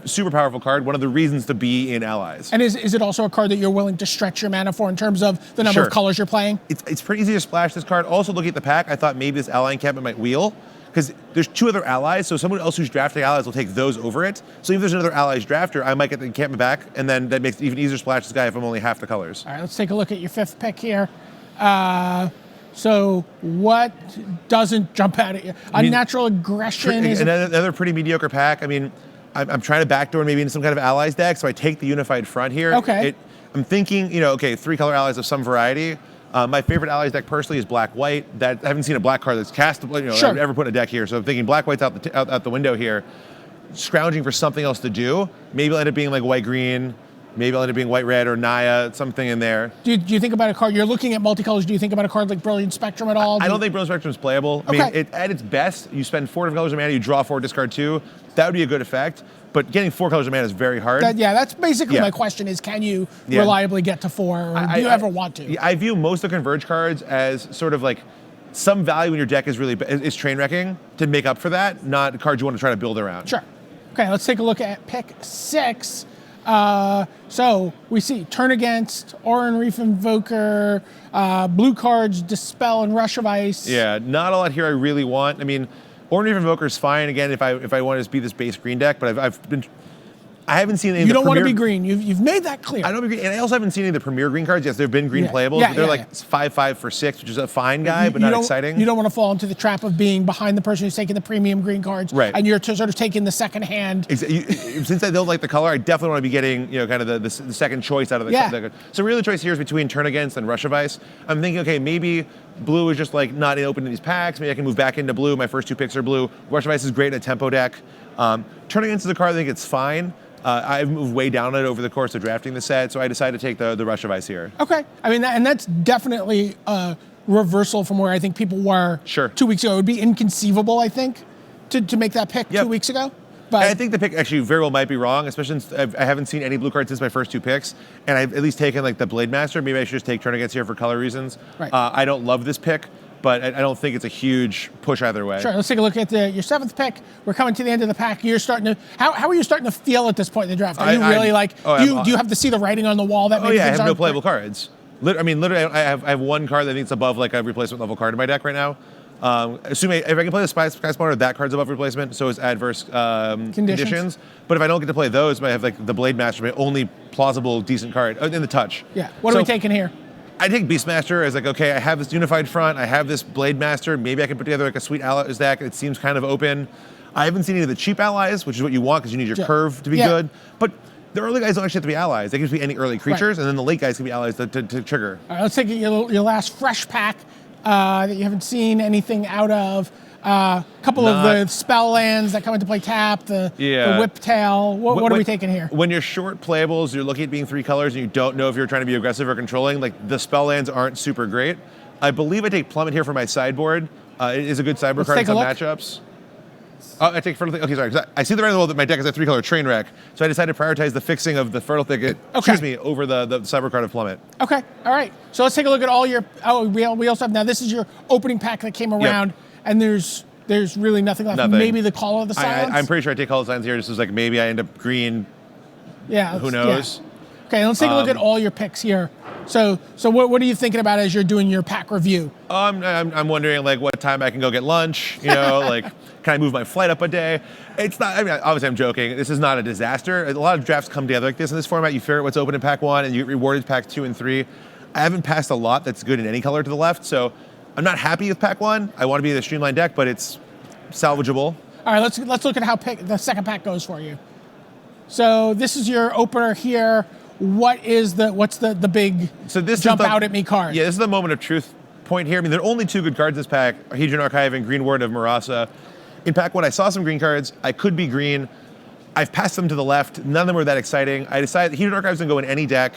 Super powerful card, one of the reasons to be in allies. And is it also a card that you're willing to stretch your mana for in terms of the number of colors you're playing? It's pretty easy to splash this card. Also, looking at the pack, I thought maybe this ally encampment might wheel, because there's 2 other allies, so someone else who's drafting allies will take those over it. So if there's another allies drafter, I might get the encampment back, and then that makes it even easier to splash this guy if I'm only half the colors. All right, let's take a look at your 5th pick here. So what doesn't jump out at you? Unnatural Aggression is another pretty mediocre pack. I mean, I'm trying to backdoor maybe into some kind of allies deck, so I take the Unified Front here. Okay. I'm thinking, 3-color allies of some variety. My favorite allies deck personally is black-white. I haven't seen a black card that's castable, I've ever put in a deck here. So I'm thinking black-white's out the window here. Scrounging for something else to do. Maybe it'll end up being like white-green. Maybe it'll end up being white-red or Naya, something in there. Do you think about a card? You're looking at multicolors. Do you think about a card like Brilliant Spectrum at all? I don't think Brilliant Spectrum is playable. Okay. I mean, at its best, you spend 4 different colors of mana, you draw 4, discard 2. That would be a good effect. But getting 4 colors of mana is very hard. That's basically my question is, can you reliably get to 4, or do you ever want to? I view most of the Converge cards as sort of like some value in your deck is train wrecking to make up for that, not cards you want to try to build around. Sure. Okay, let's take a look at pick 6. So we see Turn Against, Auron Reef Invoker, blue cards, Dispel, and Rush of Ice. Yeah, not a lot here I really want. I mean, Auron Reef Invoker is fine, again, if I want to just be this base green deck, but I haven't seen any of the You don't want to premier- be green. You've made that clear. I don't agree, and I also haven't seen any of the premier green cards. Yes, there have been green playables, but they're like 5/5 for 6, which is a fine guy, but not exciting. You don't want to fall into the trap of being behind the person who's taking the premium green cards, right? And you're sort of taking the second hand. Since I don't like the color, I definitely want to be getting kind of the second choice out of the. So really, the choice here is between Turn Against and Rush of Ice. I'm thinking, okay, maybe blue is just like not open to these packs. Maybe I can move back into blue. My first 2 picks are blue. Rush of Ice is great in a tempo deck. Turn Against the card, I think it's fine. I've moved way down on it over the course of drafting the set, so I decided to take the Rush of Ice here. Okay. I mean, and that's definitely a reversal from where I think people were 2 weeks ago. It would be inconceivable, I think, to make that pick 2 weeks ago. But I think the pick actually very well might be wrong, especially since I haven't seen any blue cards since my first 2 picks, and I've at least taken like the Blade Master. Maybe I should just take Turn Against here for color reasons. Right. I don't love this pick, but I don't think it's a huge push either way. Sure, let's take a look at your 7th pick. We're coming to the end of the pack. You're starting to, how are you starting to feel at this point in the draft? Are you really do you have to see the writing on the wall that maybe I things have no aren't playable cards. Literally, I have 1 card that I think it's above like a replacement level card in my deck right now. Assuming if I can play the Sky Spawner, that card's above replacement, so is Adverse Conditions. But if I don't get to play those, I have like the Blade Master, my only plausible decent card in the touch. Yeah, what are we taking here? I take Beastmaster as like, okay, I have this Unified Front, I have this Blade Master, maybe I can put together like a sweet allies deck. It seems kind of open. I haven't seen any of the cheap allies, which is what you want because you need your curve to be good. But the early guys don't actually have to be allies. They can just be any early creatures, and then the late guys can be allies to trigger. All right, let's take your last fresh pack that you haven't seen anything out of. A couple of the spell lands that come into play tap, the Whiptail. What are we taking here? When you're short playables, you're looking at being 3 colors and you don't know if you're trying to be aggressive or controlling, like the spell lands aren't super great. I believe I take Plummet here for my sideboard. It is a good sideboard card in some matchups. I take Fertile Thicket. Okay, sorry. I see the writing on the wall that my deck is a 3-color train wreck, so I decided to prioritize the fixing of the Fertile Thicket, over the sideboard card of Plummet. Okay, all right. So let's take a look at all your, we also have, now this is your opening pack that came around. And there's really nothing left. Maybe the Call of the Silence? I'm pretty sure I take Call of the Silence here just as like maybe I end up green. Yeah. Who knows? Yeah. Okay, let's take a look at all your picks here. So what are you thinking about as you're doing your pack review? I'm wondering like what time I can go get lunch. Like can I move my flight up a day? It's not. I mean, obviously I'm joking. This is not a disaster. A lot of drafts come together like this in this format. You figure out what's open in pack 1 and you get rewarded pack 2 and 3. I haven't passed a lot that's good in any color to the left, so I'm not happy with pack 1. I want to be in a streamlined deck, but it's salvageable. All right, let's look at how the second pack goes for you. So this is your opener here. What's the big jump out at me card? Yeah, this is the moment of truth point here. I mean, there are only 2 good cards in this pack: Hedron Archive and Green Ward of Marasa. In pack 1, I saw some green cards. I could be green. I've passed them to the left. None of them were that exciting. I decided Hedron Archive is going to go in any deck.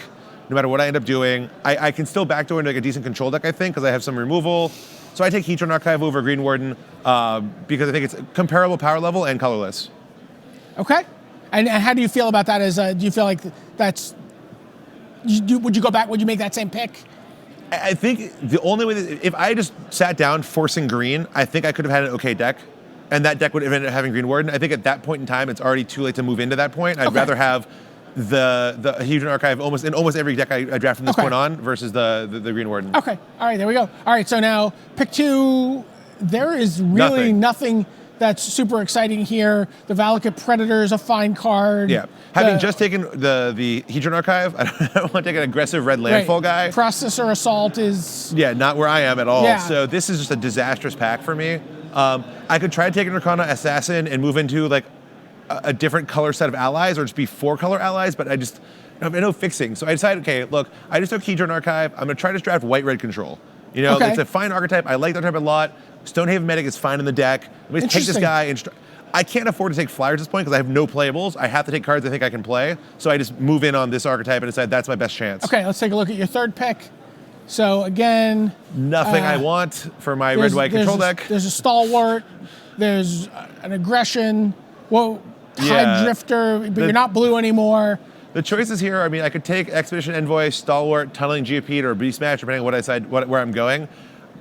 No matter what I end up doing, I can still backdoor into like a decent control deck, I think, because I have some removal. So I take Hedron Archive over Green Warden because I think it's comparable power level and colorless. Okay. And how do you feel about that? Do you feel like that's... would you go back? Would you make that same pick I think the only way if I just sat down forcing green, I think I could have had an okay deck, and that deck would have ended up having Green Warden. I think at that point in time, it's already too late to move into that point. I'd rather have the Hedron Archive in almost every deck I draft from this point on versus the Green Warden. Okay. All right, there we go. All right, so now pick 2. There is really nothing that's super exciting here. The Valakut Predator is a fine card. Yeah. Having just taken the Hedron Archive, I don't want to take an aggressive red landfall guy. Processor Assault is... Yeah, not where I am at all. Yeah. So this is just a disastrous pack for me. I could try to take an Arcana Assassin and move into like a different color set of allies or just be 4-color allies, but I have no fixing. So I decided, okay, look, I just took Hedron Archive. I'm going to try to draft white-red control. You know, it's a fine archetype. I like that archetype a lot. Stonehaven Medic is fine in the deck. Let me take this guy and I can't afford to take flyers at this point because I have no playables. I have to take cards I think I can play. So I just move in on this archetype and decide that's my best chance. Okay, let's take a look at your third pick. So again... Nothing I want for my red-white control deck. There's a Stalwart. There's an Aggression. Tide Drifter, but you're not blue anymore. The choices here, I mean, I could take Expedition Envoy, Stalwart, Tunneling Geopede, or Beast Match, depending on what I decide, where I'm going.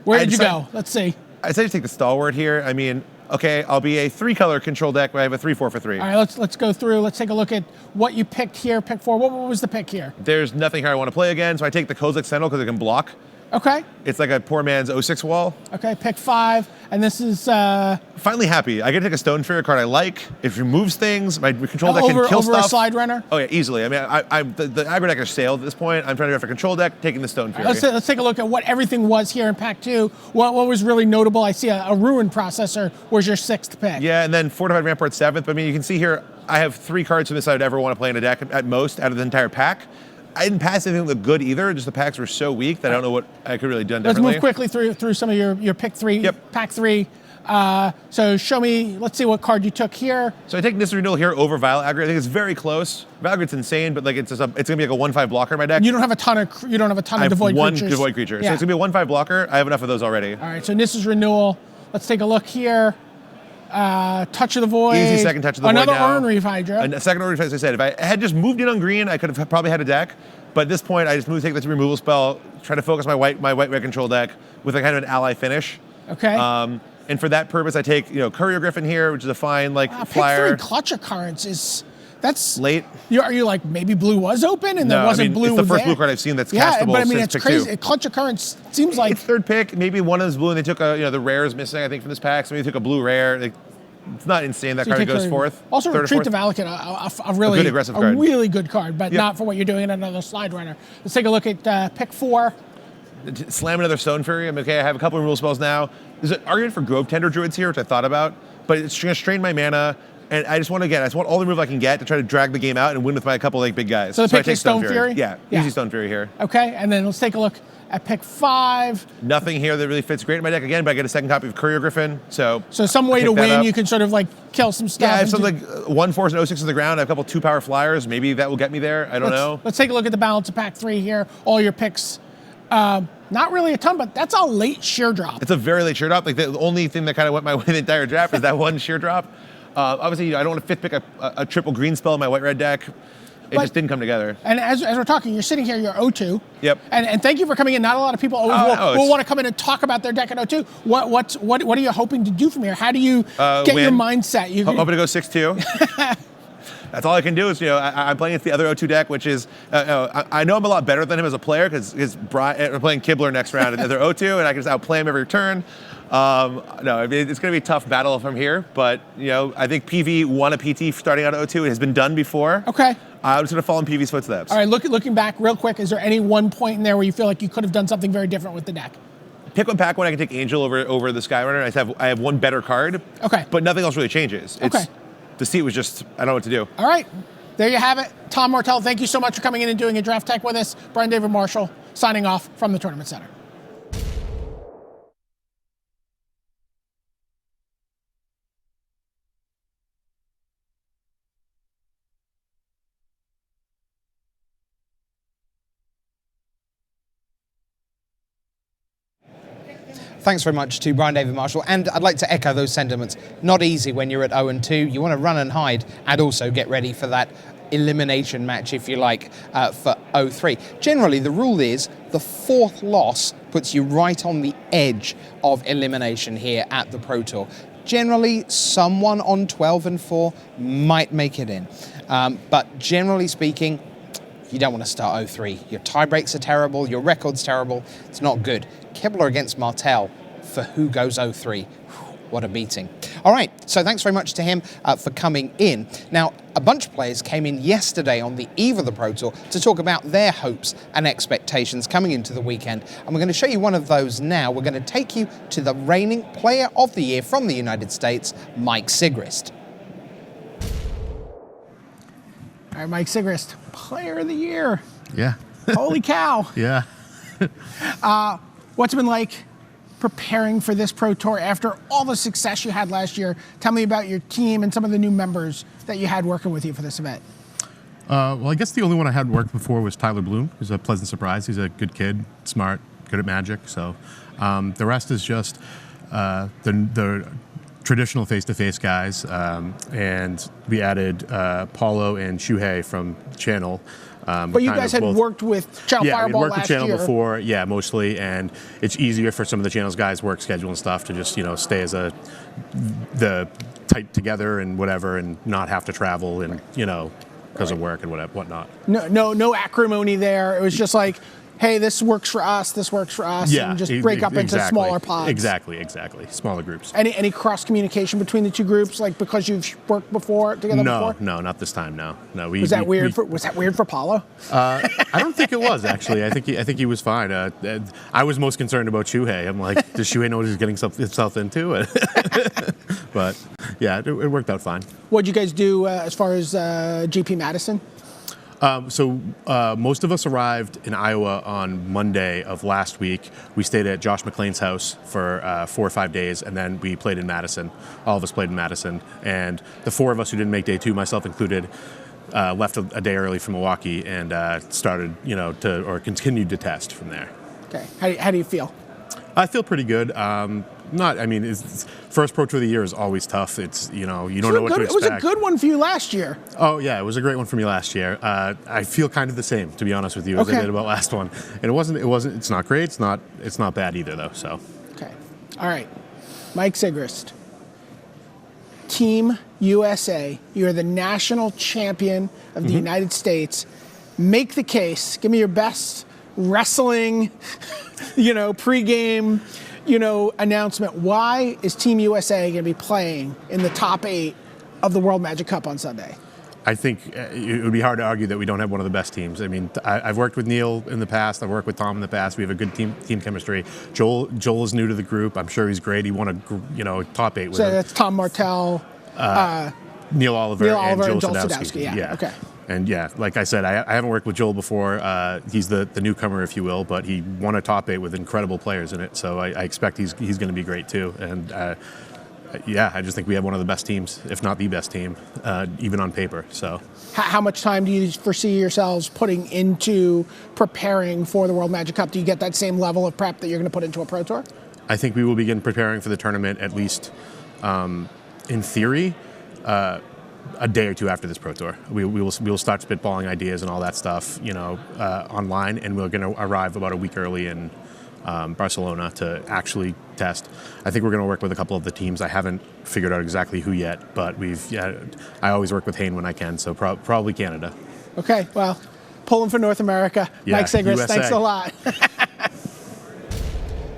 Where did you go? Let's see. I decided to take the Stalwart here. I mean, okay, I'll be a 3-color control deck where I have a 3-4 for 3. All right, let's go through. Let's take a look at what you picked here. Pick 4. What was the pick here? There's nothing here I want to play again, so I take the Kozilek Sentinel because it can block. Okay. It's like a poor man's 06 wall. Okay, pick 5, and this is... Finally happy. I get to take a Stone Fairy card I like. It removes things. My control deck can kill stuff. Over a Slide Runner? Oh yeah, easily. I mean, the aggro deck is sailed at this point. I'm trying to draft a control deck, taking the Stone Fury. Let's take a look at what everything was here in Pack 2. What was really notable? I see a Ruin Processor was your 6th pick. Yeah, and then Fortified Rampart 7th. But I mean, you can see here, I have 3 cards from this I'd ever want to play in a deck at most out of the entire pack. I didn't pass anything that looked good either. Just the packs were so weak that I don't know what I could really done differently. Let's move quickly through some of your pick 3, Pack 3. So show me, let's see what card you took here. So I take Nissa Renewal here over Violet Aggro. I think it's very close. Violet's insane, but like it's gonna be like a 1/5 blocker in my deck. You don't have a ton of Devoid one creatures. Devoid creature. Yeah. So it's gonna be a 1/5 blocker. I have enough of those already. All right, so Nissa's Renewal. Let's take a look here. Touch of the Void. Easy second Touch of the Void now. now. Another Ornery Hydra. A second Ornery Hydra, as I said. If I had just moved in on green, I could have probably had a deck. But at this point, I just moved to take this removal spell, try to focus my white red control deck with a kind of an ally finish. Okay. And for that purpose, I take Courier Griffin here, which is a fine flyer. Pick 3 Clutch Occurrence that's late. Are you like maybe blue was open and there wasn't blue? It's the first blue card I've seen that's castable. But I mean since it's pick crazy. 2. Clutch Occurrence seems like it's third pick. Maybe one of them's blue, and they took the rare is missing. I think from this pack, so maybe they took a blue rare. It's not insane. That card goes fourth. Also, Retreat to Valakut, a really good aggressive card. Really good card, but not for what you're doing in another Slide Runner. Let's take a look at pick 4. Slam another Stone Fury. I'm okay. I have a couple of removal spells now. There's an argument for Grove Tender Druids here, which I thought about, but it's going to strain my mana. And I just want all the removal I can get to try to drag the game out and win with my couple big guys. So I pick take Stone Fury? Yeah, easy Stone Fury here. Okay, and then let's take a look at pick 5. Nothing here that really fits great in my deck again, but I get a second copy of Courier Griffin. So some way to win, you can sort of like kill some stuff. Yeah, I have something like 1 Force and 06 on the ground. I have a couple 2-power flyers. Maybe that will get me there. I don't know. Let's take a look at the balance of pack 3 here. All your picks. Not really a ton, but that's a late sheer drop. It's a very late sheer drop. Like the only thing that kind of went my way in the entire draft is that one sheer drop. Obviously, I don't want to fifth pick a triple green spell in my white-red deck. It just didn't come together. And as we're talking, you're sitting here, you're 0-2. Yep. And thank you for coming in. Not a lot of people always will want to come in and talk about their deck at 0-2. What are you hoping to do from here? How do you get your mindset? Hoping to go 6-2. That's all I can do is, I'm playing against the other 0-2 deck, which is, I know I'm a lot better than him as a player because I'm playing Kibler next round at their 0-2, and I can just outplay him every turn. No, I mean, it's going to be a tough battle from here, but, I think PV won a PT starting out at 0-2. It has been done before. Okay. I'm just going to follow in PV's footsteps. All right, looking back real quick, is there any one point in there where you feel like you could have done something very different with the deck? Pick one pack when I can take Angel over the Skyrunner. I have one better card. Okay. But nothing else really changes. Okay. The seat was just, I don't know what to do. All right. There you have it. Tom Martell, thank you so much for coming in and doing a draft tech with us. Brian David Marshall signing off from the Tournament Center. Thanks very much to Brian David Marshall, and I'd like to echo those sentiments. Not easy when you're at 0-2. You want to run and hide, and also get ready for that elimination match, if you like, for 0-3. Generally, the rule is the fourth loss puts you right on the edge of elimination here at the Pro Tour. Generally, someone on 12-4 might make it in. But generally speaking, you don't want to start 0-3. Your tie breaks are terrible, your record's terrible, it's not good. Kibler against Martel for who goes 0-3. What a beating. All right, so thanks very much to him for coming in. Now, a bunch of players came in yesterday on the eve of the Pro Tour to talk about their hopes and expectations coming into the weekend. And we're going to show you one of those now. We're going to take you to the reigning Player of the Year from the United States, Mike Sigrist. All right, Mike Sigrist, Player of the Year. Yeah. Holy cow. Yeah. What's it been like preparing for this Pro Tour after all the success you had last year? Tell me about your team and some of the new members that you had working with you for this event. Well, I guess the only one I hadn't worked before was Tyler Bloom, who's a pleasant surprise. He's a good kid, smart, good at Magic. So the rest is just the traditional face-to-face guys, and we added Paulo and Shuhei from Channel. But you guys had worked with Channel Fireball last year. Yeah, we worked with Channel before, mostly, and it's easier for some of the Channel's guys' work schedule and stuff to just, stay as the tight together and whatever, and not have to travel and, because of work and whatnot. No acrimony there. It was just like, hey, this works for us, and just break up into smaller pods. Exactly. Smaller groups. Any cross-communication between the two groups, like because you've worked together before? No, not this time, no. Was that weird for Paulo? I don't think it was, actually. I think he was fine. I was most concerned about Shuhei. I'm like, does Shuhei know what he's getting himself into? But, yeah, it worked out fine. What'd you guys do as far as GP Madison? So most of us arrived in Iowa on Monday of last week. We stayed at Josh McLean's house for 4 or 5 days, and then we played in Madison. All of us played in Madison. And the 4 of us who didn't make day 2, myself included, left a day early from Milwaukee and started, continued to test from there. Okay. How do you feel? I feel pretty good. First Pro Tour of the year is always tough. It's, you don't know what to expect. It was a good one for you last year. Oh, yeah, it was a great one for me last year. I feel kind of the same, to be honest with you, as I did about last one. And it's not great. It's not bad either, though, so. Okay. All right. Mike Sigrist. Team USA. You're the national champion of the United States. Make the case. Give me your best wrestling, pregame, announcement. Why is Team USA going to be playing in the top 8 of the World Magic Cup on Sunday? I think it would be hard to argue that we don't have one of the best teams. I mean, I've worked with Neil in the past. I've worked with Tom in the past. We have a good team chemistry. Joel is new to the group. I'm sure he's great. He won a top 8 with him. So that's Tom Martell, Neil Oliver, and Joel Sadowski. Yeah. Okay. And like I said, I haven't worked with Joel before. He's the newcomer, if you will, but he won a top 8 with incredible players in it. So I expect he's going to be great too. And I just think we have one of the best teams, if not the best team, even on paper. So, how much time do you foresee yourselves putting into preparing for the World Magic Cup? Do you get that same level of prep that you're going to put into a Pro Tour? I think we will begin preparing for the tournament at least, in theory, a day or 2 after this Pro Tour. We will start spitballing ideas and all that stuff, online, and we're going to arrive about a week early in Barcelona to actually test. I think we're going to work with a couple of the teams. I haven't figured out exactly who yet, but I always work with Hayne when I can, so probably Canada. Okay, well, pulling for North America. Yeah, Mike Sigrist, USA. thanks a lot.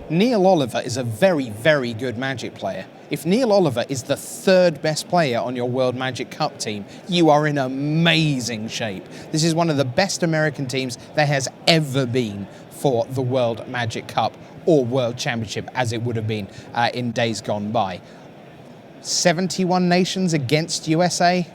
Neil Oliver is a very, very good Magic player. If Neil Oliver is the 3rd best player on your World Magic Cup team, you are in amazing shape. This is one of the best American teams there has ever been for the World Magic Cup or World Championship, as it would have been in days gone by. 71 nations against USA?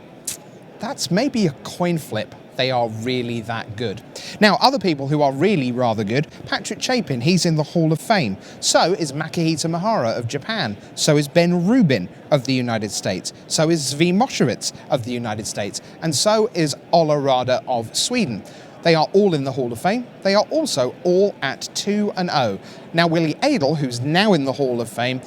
That's maybe a coin flip. They are really that good. Now, other people who are really rather good, Patrick Chapin, he's in the Hall of Fame. So is Makihito Mihara of Japan. So is Ben Rubin of the United States. So is Zvi Moshevitz of the United States. And so is Ola Rada of Sweden. They are all in the Hall of Fame. They are also all at 2-0. Now, Willie Adel, who's now in the Hall of Fame,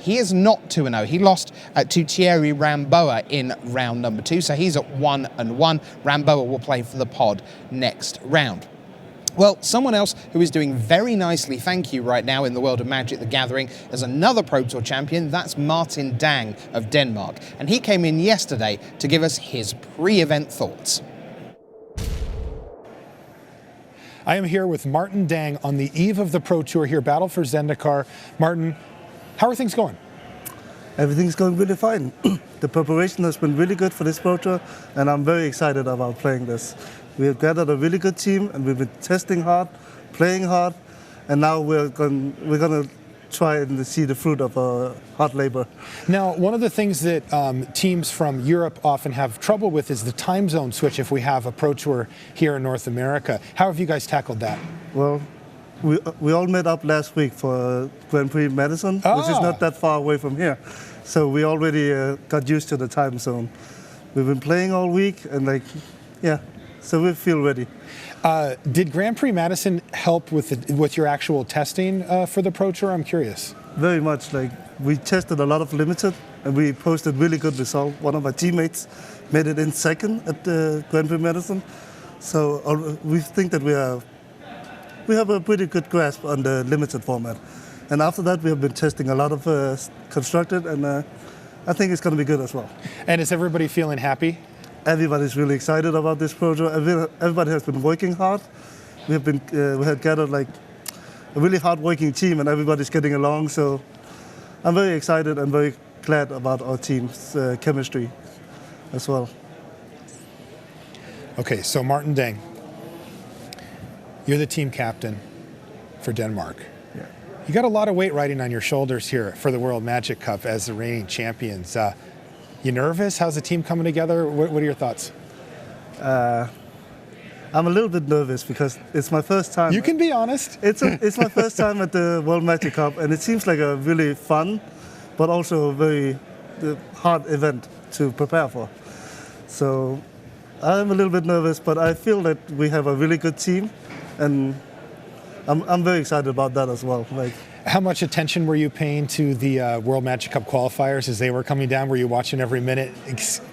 He is not 2-0. He lost to Thierry Ramboa in round number 2, so he's at 1-1. Ramboa will play for the pod next round. Well, someone else who is doing very nicely, thank you, right now in the world of Magic the Gathering is another Pro Tour champion. That's Martin Dang of Denmark. And he came in yesterday to give us his pre-event thoughts. I am here with Martin Dang on the eve of the Pro Tour here, Battle for Zendikar. Martin, how are things going? Everything's going really fine. The preparation has been really good for this Pro Tour, and I'm very excited about playing this. We have gathered a really good team, and we've been testing hard, playing hard, and now we're going to try and see the fruit of our hard labor. Now, one of the things that teams from Europe often have trouble with is the time zone switch if we have a Pro Tour here in North America. How have you guys tackled that? Well, we all met up last week for Grand Prix Madison, which is not that far away from here. So we already got used to the time zone. We've been playing all week, and so we feel ready. Did Grand Prix Madison help with your actual testing for the Pro Tour? I'm curious. Very much. We tested a lot of limited, and we posted really good results. One of my teammates made it in second at the Grand Prix Madison. So we think that we have a pretty good grasp on the limited format. And after that, we have been testing a lot of constructed, and I think it's going to be good as well. And is everybody feeling happy? Everybody's really excited about this project. Everybody has been working hard. We have gathered a really hard-working team, and everybody's getting along. So I'm very excited and very glad about our team's chemistry as well. Okay, so Martin Dang, you're the team captain for Denmark. Yeah. You got a lot of weight riding on your shoulders here for the World Magic Cup as the reigning champions. You nervous? How's the team coming together? What are your thoughts? I'm a little bit nervous because it's my first time. You can be honest. It's my first time at the World Magic Cup, and it seems like a really fun, but also a very hard event to prepare for. So I'm a little bit nervous, but I feel that we have a really good team, and I'm very excited about that as well. How much attention were you paying to the World Magic Cup qualifiers as they were coming down? Were you watching every minute,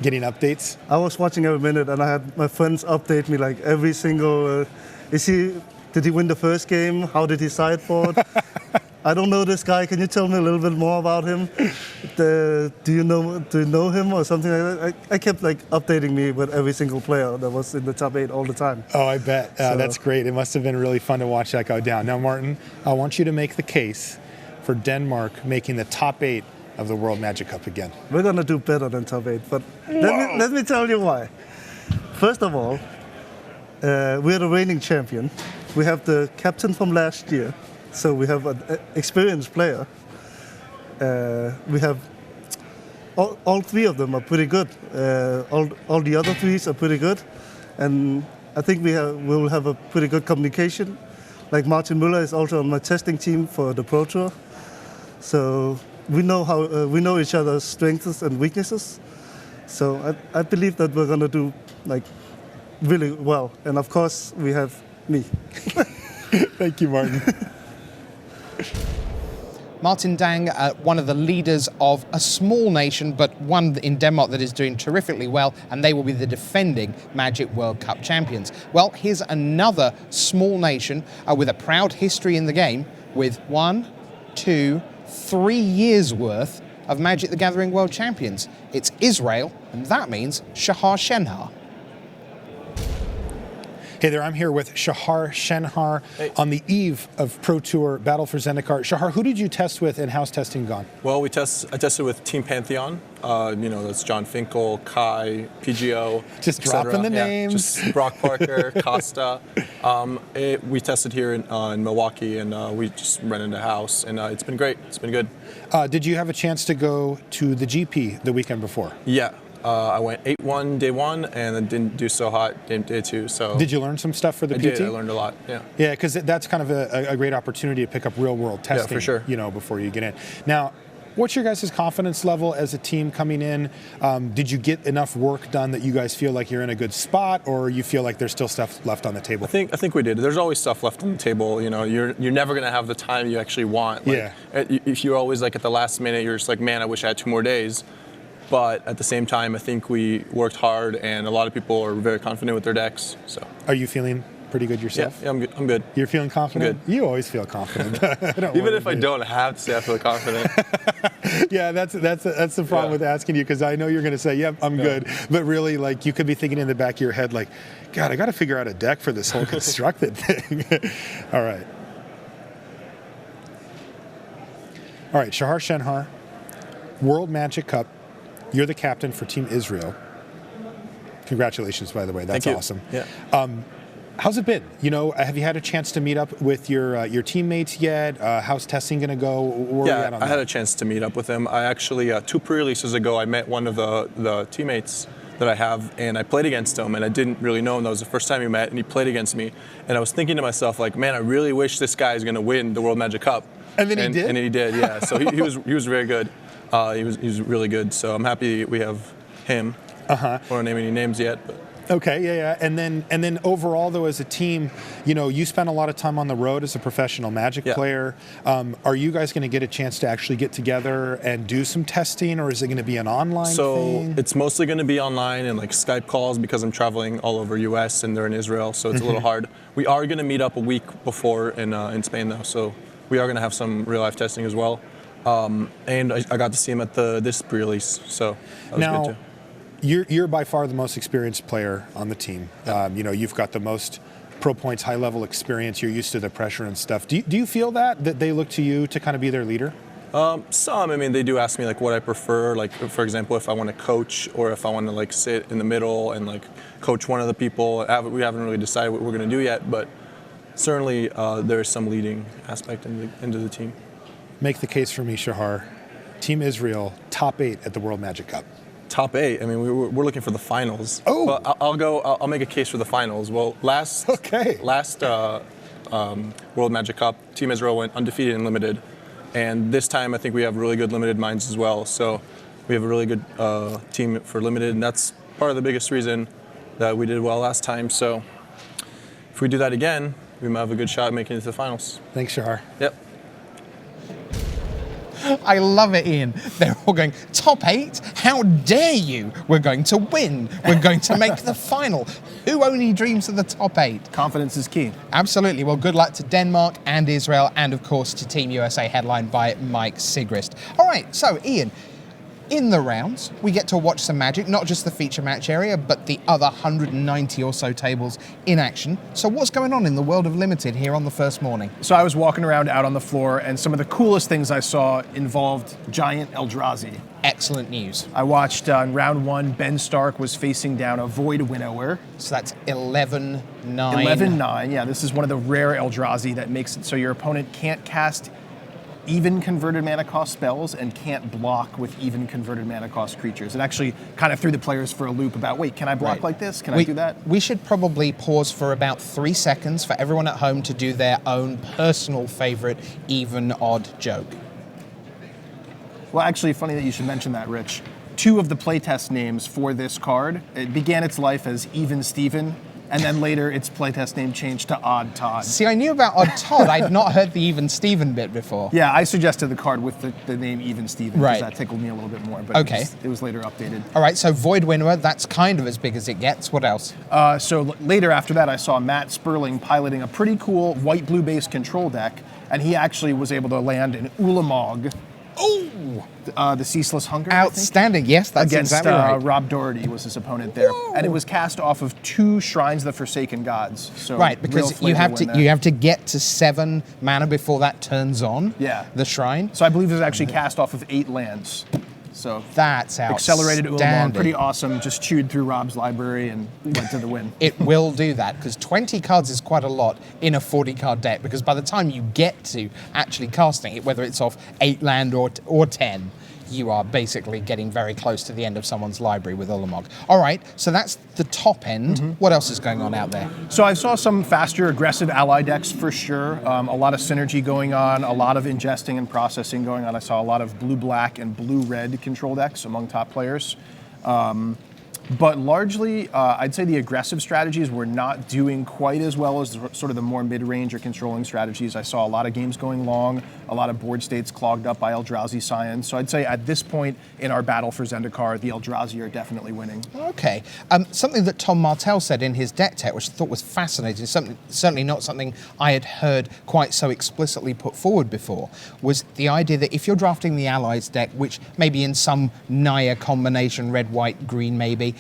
getting updates? I was watching every minute, and I had my friends update me every single. Did he win the first game? How did he side forward? I don't know this guy. Can you tell me a little bit more about him? Do you know him or something like that? I kept updating me with every single player that was in the top 8 all the time. Oh, I bet. That's great. It must have been really fun to watch that go down. Now, Martin, I want you to make the case for Denmark making the top 8 of the World Magic Cup again. We're going to do better than top 8, but let me tell you why. First of all, we're the reigning champion. We have the captain from last year. So we have an experienced player. We have all 3 of them are pretty good. All the other 3s are pretty good, and I think we will have a pretty good communication. Martin Müller is also on my testing team for the Pro Tour, so we know each other's strengths and weaknesses. So I believe that we're gonna do really well, and of course we have me. Thank you, Martin. Martin Dang, one of the leaders of a small nation, but one in Denmark that is doing terrifically well, and they will be the defending Magic World Cup champions. Well, here's another small nation with a proud history in the game with 1, 2, 3 years worth of Magic the Gathering World Champions. It's Israel, and that means Shahar Shenhar. Hey there, I'm here with Shahar Shenhar on the eve of Pro Tour Battle for Zendikar. Shahar, who did you test with and how's testing gone? Well, I tested with Team Pantheon. That's John Finkel, Kai, PGO. Just dropping the names. Just Brock Parker, Costa. We tested here in Milwaukee, and we just rented a house, and it's been great. It's been good. Did you have a chance to go to the GP the weekend before? Yeah. I went 8-1 day 1 and then didn't do so hot day 2. So did you learn some stuff for the PT? I did. I learned a lot. Yeah. Yeah, because that's kind of a great opportunity to pick up real world testing. Yeah, for sure. Before you get in. Now, What's your guys' confidence level as a team coming in? Did you get enough work done that you guys feel like you're in a good spot, or you feel like there's still stuff left on the table? I think we did. There's always stuff left on the table. You know, you're never gonna have the time you actually want. Like, if you're always like at the last minute, you're just like, man, I wish I had 2 more days. But at the same time, I think we worked hard, and a lot of people are very confident with their decks. So. Are you feeling pretty good yourself? Yeah, I'm good. You're feeling confident? I'm good. You always feel confident. Even if I don't have to say I feel confident. Yeah, that's the problem with asking you, because I know you're going to say, yep, I'm good. But really, like, you could be thinking in the back of your head, like, God, I got to figure out a deck for this whole constructed thing. All right. All right, Shahar Shenhar, World Magic Cup. You're the captain for Team Israel. Congratulations, by the way. That's awesome. Yeah. How's it been? You know, have you had a chance to meet up with your teammates yet? How's testing going to go? Where are we at on I had a chance to meet up with him. I actually, 2 pre-releases ago, I met one of the teammates that I have, and I played against him, and I didn't really know him. That was the first time we met, and he played against me. And I was thinking to myself, like, man, I really wish this guy is going to win the World Magic Cup. And then he did? And he did, yeah. So he was very good. He was really good. So I'm happy we have him. I won't name any names yet, but. Okay, yeah. And then overall, though, as a team, you know, you spend a lot of time on the road as a professional Magic player. Are you guys going to get a chance to actually get together and do some testing, or is it going to be an online thing? So it's mostly going to be online and like Skype calls, because I'm traveling all over US and they're in Israel, so it's a little hard. We are going to meet up a week before in Spain, though, so we are going to have some real life testing as well. And I got to see him at this pre-release, so that was good too. You're by far the most experienced player on the team. You know, you've got the most pro points, high level experience. You're used to the pressure and stuff. Do you feel that they look to you to kind of be their leader? Some. I mean, they do ask me like what I prefer. Like, for example, if I want to coach or if I want to like sit in the middle and like coach one of the people. We haven't really decided what we're going to do yet, but certainly there is some leading aspect into the team. Make the case for me, Shahar. Team Israel, top 8 at the World Magic Cup. Top 8. I mean, we're looking for the finals. Oh, well, I'll make a case for the finals. Well, last World Magic Cup, Team Israel went undefeated in limited, and this time I think we have really good limited minds as well. So we have a really good team for limited, and that's part of the biggest reason that we did well last time. So if we do that again, we might have a good shot at making it to the finals. Thanks, Shahar. Yep. I love it, Ian. They're all going, top 8? How dare you? We're going to win. We're going to make the final. Who only dreams of the top 8? Confidence is key. Absolutely. Well, good luck to Denmark and Israel, and of course to Team USA, headlined by Mike Sigrist. All right, so Ian, in the rounds, we get to watch some Magic, not just the feature match area, but the other 190 or so tables in action. So what's going on in the world of Limited here on the first morning? So I was walking around out on the floor, and some of the coolest things I saw involved Giant Eldrazi. Excellent news. I watched in round 1, Ben Stark was facing down a Void Winnower. So that's 11-9. 11-9, yeah. This is one of the rare Eldrazi that makes it so your opponent can't cast even converted mana cost spells and can't block with even converted mana cost creatures. It actually kind of threw the players for a loop about, wait, can I block like this? Can I do that? We should probably pause for about 3 seconds for everyone at home to do their own personal favorite even odd joke. Well, actually, funny that you should mention that, Rich. 2 of the playtest names for this card, it began its life as Even Steven, and then later its playtest name changed to Odd Todd. See, I knew about Odd Todd. I'd not heard the Even Steven bit before. Yeah, I suggested the card with the name Even Steven, because that tickled me a little bit more, but it was later updated. All right, so Void Winnower, that's kind of as big as it gets. What else? So later after that, I saw Matt Sperling piloting a pretty cool white-blue based control deck, and he actually was able to land an Ulamog. Oh! The Ceaseless Hunger. Outstanding, yes, that's against exactly right. Rob Doherty was his opponent there, and it was cast off of 2 Shrines of the Forsaken Gods. So right, because you have to get to 7 mana before that turns on. Yeah. The shrine. So I believe it was actually cast off of 8 lands. So that's accelerated Ulamog, pretty awesome. Just chewed through Rob's library and went to the win. It will do that, because 20 cards is quite a lot in a 40-card deck, because by the time you get to actually casting it, whether it's off 8 land or 10, you are basically getting very close to the end of someone's library with Ulamog. All right, so that's the top end. What else is going on out there? So I saw some faster, aggressive ally decks for sure. A lot of synergy going on, a lot of ingesting and processing going on. I saw a lot of blue-black and blue-red control decks among top players. But largely, I'd say the aggressive strategies were not doing quite as well as sort of the more mid-range or controlling strategies. I saw a lot of games going long, a lot of board states clogged up by Eldrazi Scions. So I'd say at this point in our battle for Zendikar, the Eldrazi are definitely winning. Okay. Something that Tom Martell said in his deck tech, which I thought was fascinating, certainly not something I had heard quite so explicitly put forward before, was the idea that if you're drafting the Allies deck, which maybe in some Naya combination, red, white, green maybe,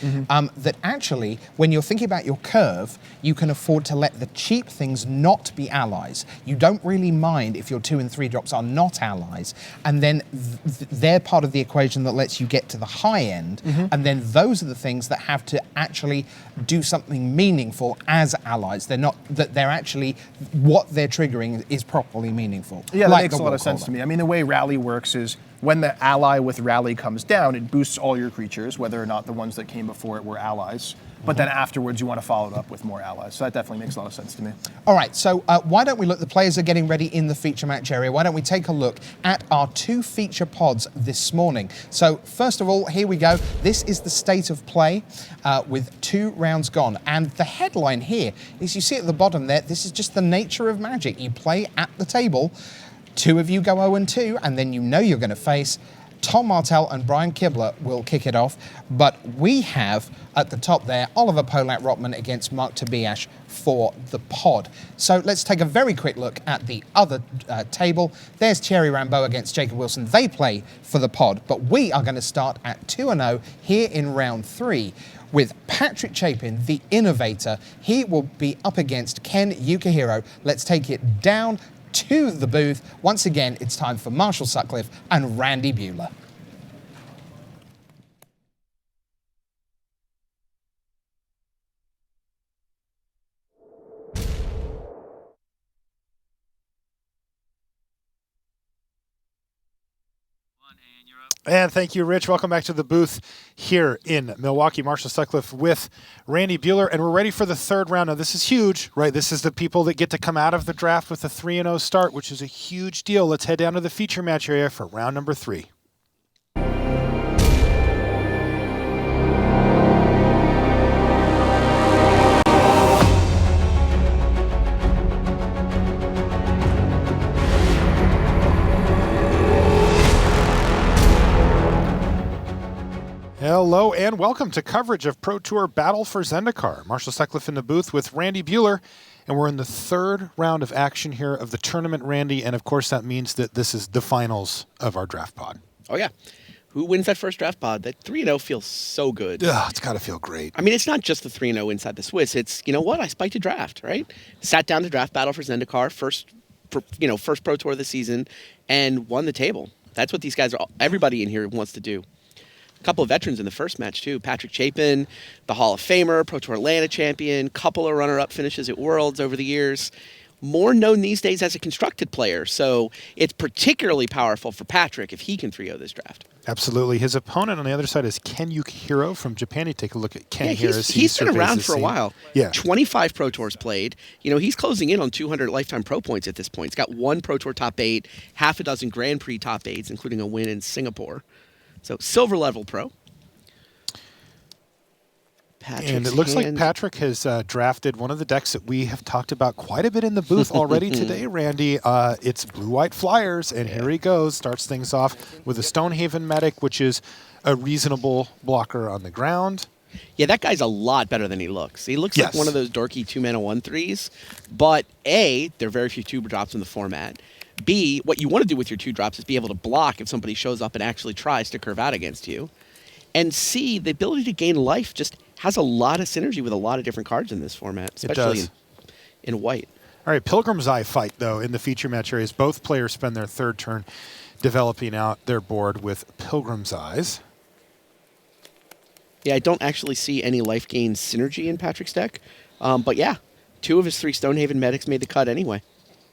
that actually, when you're thinking about your curve, you can afford to let the cheap things not be allies. You don't really mind if your 2 and 3 drops are not allies, and then they're part of the equation that lets you get to the high end, and then those are the things that have to actually do something meaningful as allies. They're not, that they're actually, what they're triggering is properly meaningful. Yeah, that makes a lot of sense to me. I mean, the way Rally works is when the ally with Rally comes down, it boosts all your creatures, whether or not the ones that came before it were allies. But then afterwards, you want to follow it up with more allies. So that definitely makes a lot of sense to me. All right, so why don't we look, the players are getting ready in the feature match area. Why don't we take a look at our 2 feature pods this morning? So first of all, here we go. This is the state of play with 2 rounds gone. And the headline here is, you see at the bottom there, this is just the nature of Magic. You play at the table, 2 of you go 0-2, and then you know you're going to face Tom Martell and Brian Kibler will kick it off, but we have at the top there Oliver Pollak-Rottmann against Mark Tobias for the pod. So let's take a very quick look at the other table. There's Thierry Rambeau against Jacob Wilson. They play for the pod, but we are going to start at 2-0 here in round 3 with Patrick Chapin, the innovator. He will be up against Ken Yukihiro. Let's take it down to the booth. Once again, it's time for Marshall Sutcliffe and Randy Buehler. And thank you, Rich. Welcome back to the booth here in Milwaukee. Marshall Sutcliffe with Randy Buehler, and we're ready for the 3rd round. Now, this is huge, right? This is the people that get to come out of the draft with a 3-0 start, which is a huge deal. Let's head down to the feature match area for round number 3. Hello and welcome to coverage of Pro Tour Battle for Zendikar. Marshall Sutcliffe in the booth with Randy Buehler, and we're in the 3rd round of action here of the tournament, Randy, and of course that means that this is the finals of our draft pod. Oh yeah. Who wins that first draft pod? That 3-0 feels so good. Ugh, it's got to feel great. I mean, it's not just the 3-0 inside the Swiss. It's, you know what? I spiked a draft, right? Sat down to draft Battle for Zendikar, first Pro Tour of the season, and won the table. That's what these guys are, everybody in here wants to do. A couple of veterans in the first match, too. Patrick Chapin, the Hall of Famer, Pro Tour Atlanta champion, couple of runner-up finishes at Worlds over the years. More known these days as a constructed player, so it's particularly powerful for Patrick if he can 3-0 this draft. Absolutely. His opponent on the other side is Ken Yukihiro from Japan. You take a look at Ken here. He's been around for a while. Yeah. 25 Pro Tours played. You know, he's closing in on 200 lifetime pro points at this point. He's got 1 Pro Tour top 8, half a dozen Grand Prix top 8s, including a win in Singapore. So silver level pro. And it looks like Patrick has drafted one of the decks that we have talked about quite a bit in the booth already today, Randy. It's Blue-White Flyers, and here he goes. Starts things off with a Stonehaven Medic, which is a reasonable blocker on the ground. Yeah, that guy's a lot better than he looks. He looks like one of those dorky 2-mana 1/3s, but A, there are very few 2 drops in the format. B, what you want to do with your 2 drops is be able to block if somebody shows up and actually tries to curve out against you. And C, the ability to gain life just has a lot of synergy with a lot of different cards in this format, especially in white. All right, Pilgrim's Eye fight, though, in the feature match areas. Both players spend their 3rd turn developing out their board with Pilgrim's Eyes. Yeah, I don't actually see any life gain synergy in Patrick's deck. But yeah, 2 of his 3 Stonehaven Medics made the cut anyway.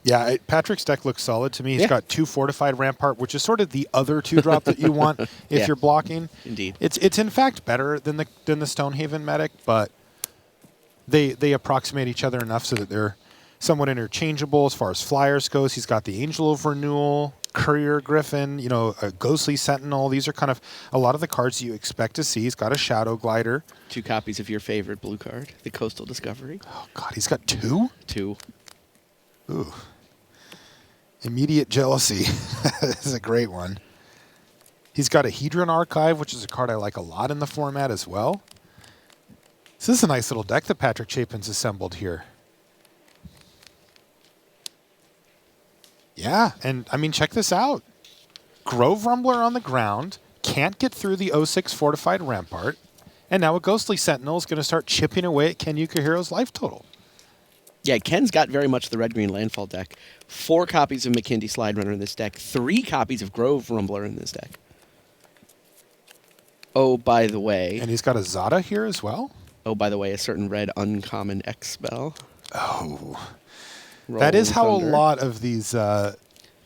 Yeah, Patrick's deck looks solid to me. He's Yeah. got 2 Fortified Rampart, which is sort of the other 2-drop that you want if Yeah. you're blocking. Indeed. It's in fact better than the Stonehaven medic, but they approximate each other enough so that they're somewhat interchangeable as far as flyers goes. He's got the Angel of Renewal, Courier Griffin, a Ghostly Sentinel. These are kind of a lot of the cards you expect to see. He's got a Shadow Glider. 2 copies of your favorite blue card, the Coastal Discovery. Oh, God, he's got 2? 2. Ooh. Immediate Jealousy is a great one. He's got a Hedron Archive, which is a card I like a lot in the format as well. This is a nice little deck that Patrick Chapin's assembled here. Yeah, and I mean, check this out. Grove Rumbler on the ground, can't get through the 06 Fortified Rampart, and now a Ghostly Sentinel is going to start chipping away at Ken Yukihiro's life total. Yeah, Ken's got very much the red-green landfall deck. 4 copies of McKindy Slide Runner in this deck. 3 copies of Grove Rumbler in this deck. Oh, by the way. And he's got a Zada here as well? Oh, by the way, a certain red uncommon X spell. Oh. Rolling That is how Thunder. a lot of these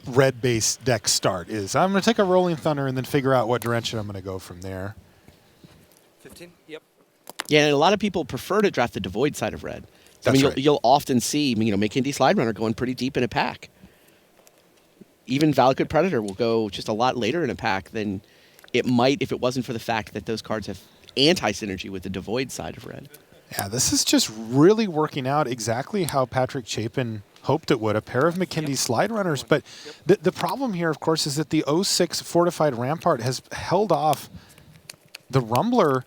red-based decks start, is I'm going to take a Rolling Thunder and then figure out what direction I'm going to go from there. 15? Yep. Yeah, and a lot of people prefer to draft the devoid side of red. That's you'll, right. you'll often see, McKindy Slide Runner going pretty deep in a pack. Even Valakut Predator will go just a lot later in a pack than it might if it wasn't for the fact that those cards have anti-synergy with the devoid side of red. Yeah, this is just really working out exactly how Patrick Chapin hoped it would. A pair of McKindy Slide Runners. But the problem here, of course, is that the 06 Fortified Rampart has held off the Rumbler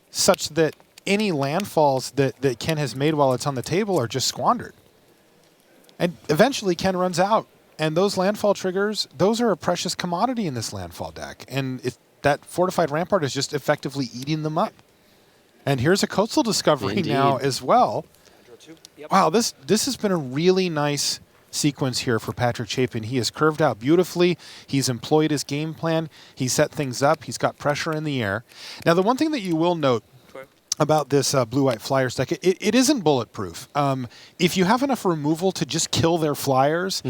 such that any landfalls that Ken has made while it's on the table are just squandered. And eventually Ken runs out. And those landfall triggers, those are a precious commodity in this landfall deck. And that Fortified Rampart is just effectively eating them up. And here's a Coastal Discovery Indeed. now as well. Wow, this has been a really nice sequence here for Patrick Chapin. He has curved out beautifully. He's employed his game plan. He set things up. He's got pressure in the air. Now, the one thing that you will note about this Blue-White Flyers deck, it isn't bulletproof. If you have enough removal to just kill their Flyers,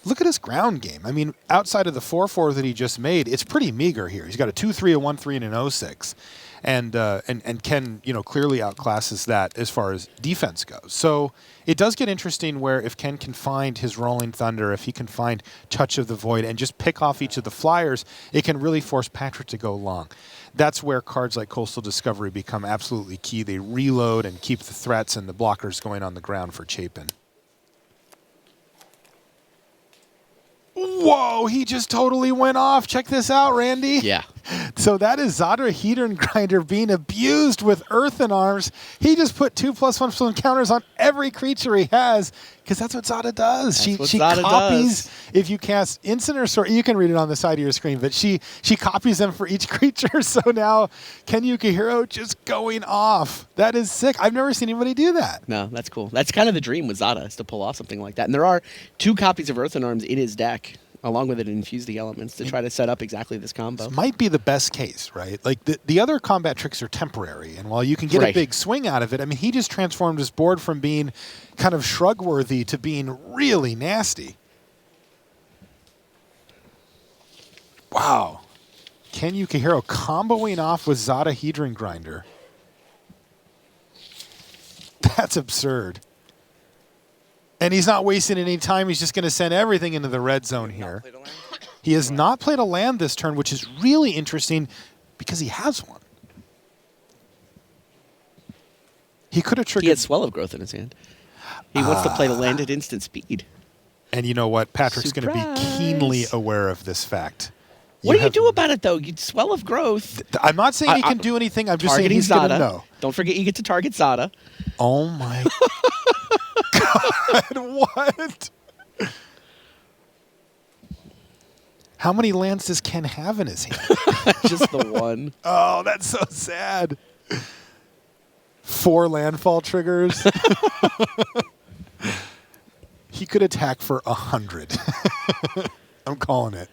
look at his ground game. I mean, outside of the 4/4 that he just made, it's pretty meager here. He's got a 2/3, a 1/3, and an 0/6. And Ken, clearly outclasses that as far as defense goes. So it does get interesting where if Ken can find his Rolling Thunder, if he can find Touch of the Void and just pick off each of the Flyers, it can really force Patrick to go long. That's where cards like Coastal Discovery become absolutely key. They reload and keep the threats and the blockers going on the ground for Chapin. Whoa, he just totally went off. Check this out, Randy. Yeah. So that is Zadra Hedron Grinder being abused with Earthen Arms. He just put 2+1 counters on every creature he has because that's what Zada does. She Zada copies. does. If you cast Instant or Sword, you can read it on the side of your screen, but she copies them for each creature. So now Ken Yukihiro just going off. That is sick. I've never seen anybody do that. No, that's cool. That's kind of the dream with Zada, is to pull off something like that. And there are 2 copies of Earthen Arms in his deck, along with it Infuse the Elements, to try to set up exactly this combo. This might be the best case, right? Like the other combat tricks are temporary, and while you can get a Right. big swing out of it, I mean, he just transformed his board from being kind of shrug-worthy to being really nasty. Wow. Ken Yukihiro comboing off with Zada Hedron Grinder. That's absurd. And he's not wasting any time. He's just going to send everything into the red zone here. He has not played a land this turn, which is really interesting because he has one. He could have triggered. He had Swell of Growth in his hand. He wants to play the land at instant speed. And you know what? Patrick's going to be keenly aware of this fact. What do you do about it, though? You Swell of Growth. I'm not saying he can do anything. I'm just saying Targeting he's going to Zada. know. Don't forget you get to target Zada. Oh, my God. What? How many lands does Ken have in his hand? Just the one. Oh, that's so sad. 4 landfall triggers. He could attack for 100. I'm calling it.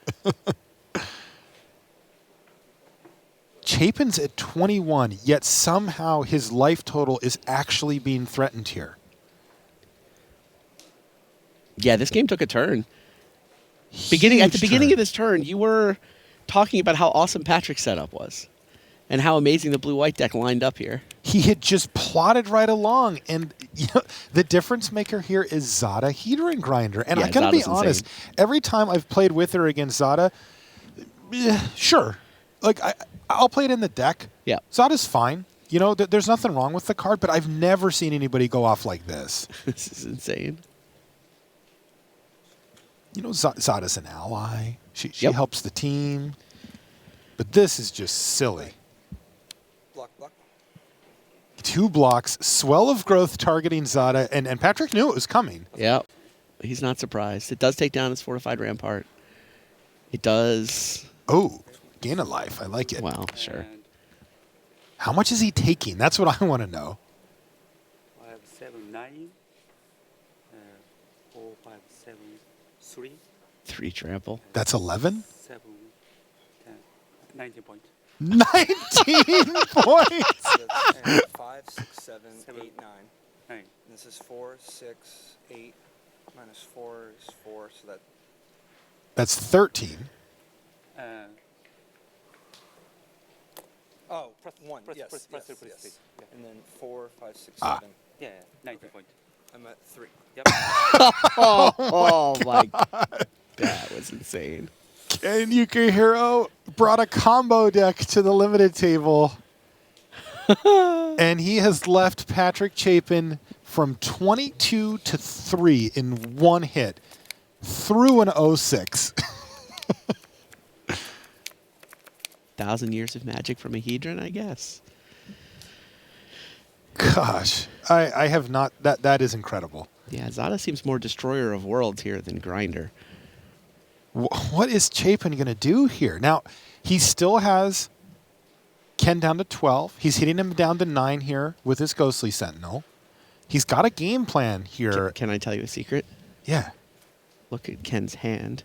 Chapin's at 21, yet somehow his life total is actually being threatened here. Yeah, this game took a turn. At the beginning of this turn, you were talking about how awesome Patrick's setup was and how amazing the blue-white deck lined up here. He had just plotted right along, and the difference maker here is Zada Hedron Grinder. And Yeah, I gotta be Zada's honest, insane. every time I've played with or against Zada, sure, like I'll play it in the deck. Yeah, Zada's fine. There's nothing wrong with the card, but I've never seen anybody go off like this. This is insane. Zada's an ally. She helps the team. But this is just silly. Block. 2 blocks, swell of growth targeting Zada, and Patrick knew it was coming. Yeah, he's not surprised. It does take down his fortified rampart. It does. Oh, gain a life. I like it. Wow, sure. How much is he taking? That's what I want to know. 5, 7, 9. 4, 5, 7, 3. 3 trample. That's 11? 7, 10, 19 points. 19 points! 5, 6, 7, 8, 9. 9. This is 4, 6, 8. Minus 4 is 4, so That's 13. Press 1. Yes. Press. Yeah. And then 4, 5, 6, 7. Yeah, 19 points. I'm at 3. Yep. Oh my God. That was insane. And Yukihiro brought a combo deck to the limited table. And he has left Patrick Chapin from 22 to 3 in one hit through an 06. 1,000 years of magic from a Hedron, I guess. Gosh, I have not. That is incredible. Yeah, Zada seems more destroyer of worlds here than grinder. What is Chapin going to do here? Now, he still has Ken down to 12. He's hitting him down to 9 here with his Ghostly Sentinel. He's got a game plan here. Can I tell you a secret? Yeah. Look at Ken's hand.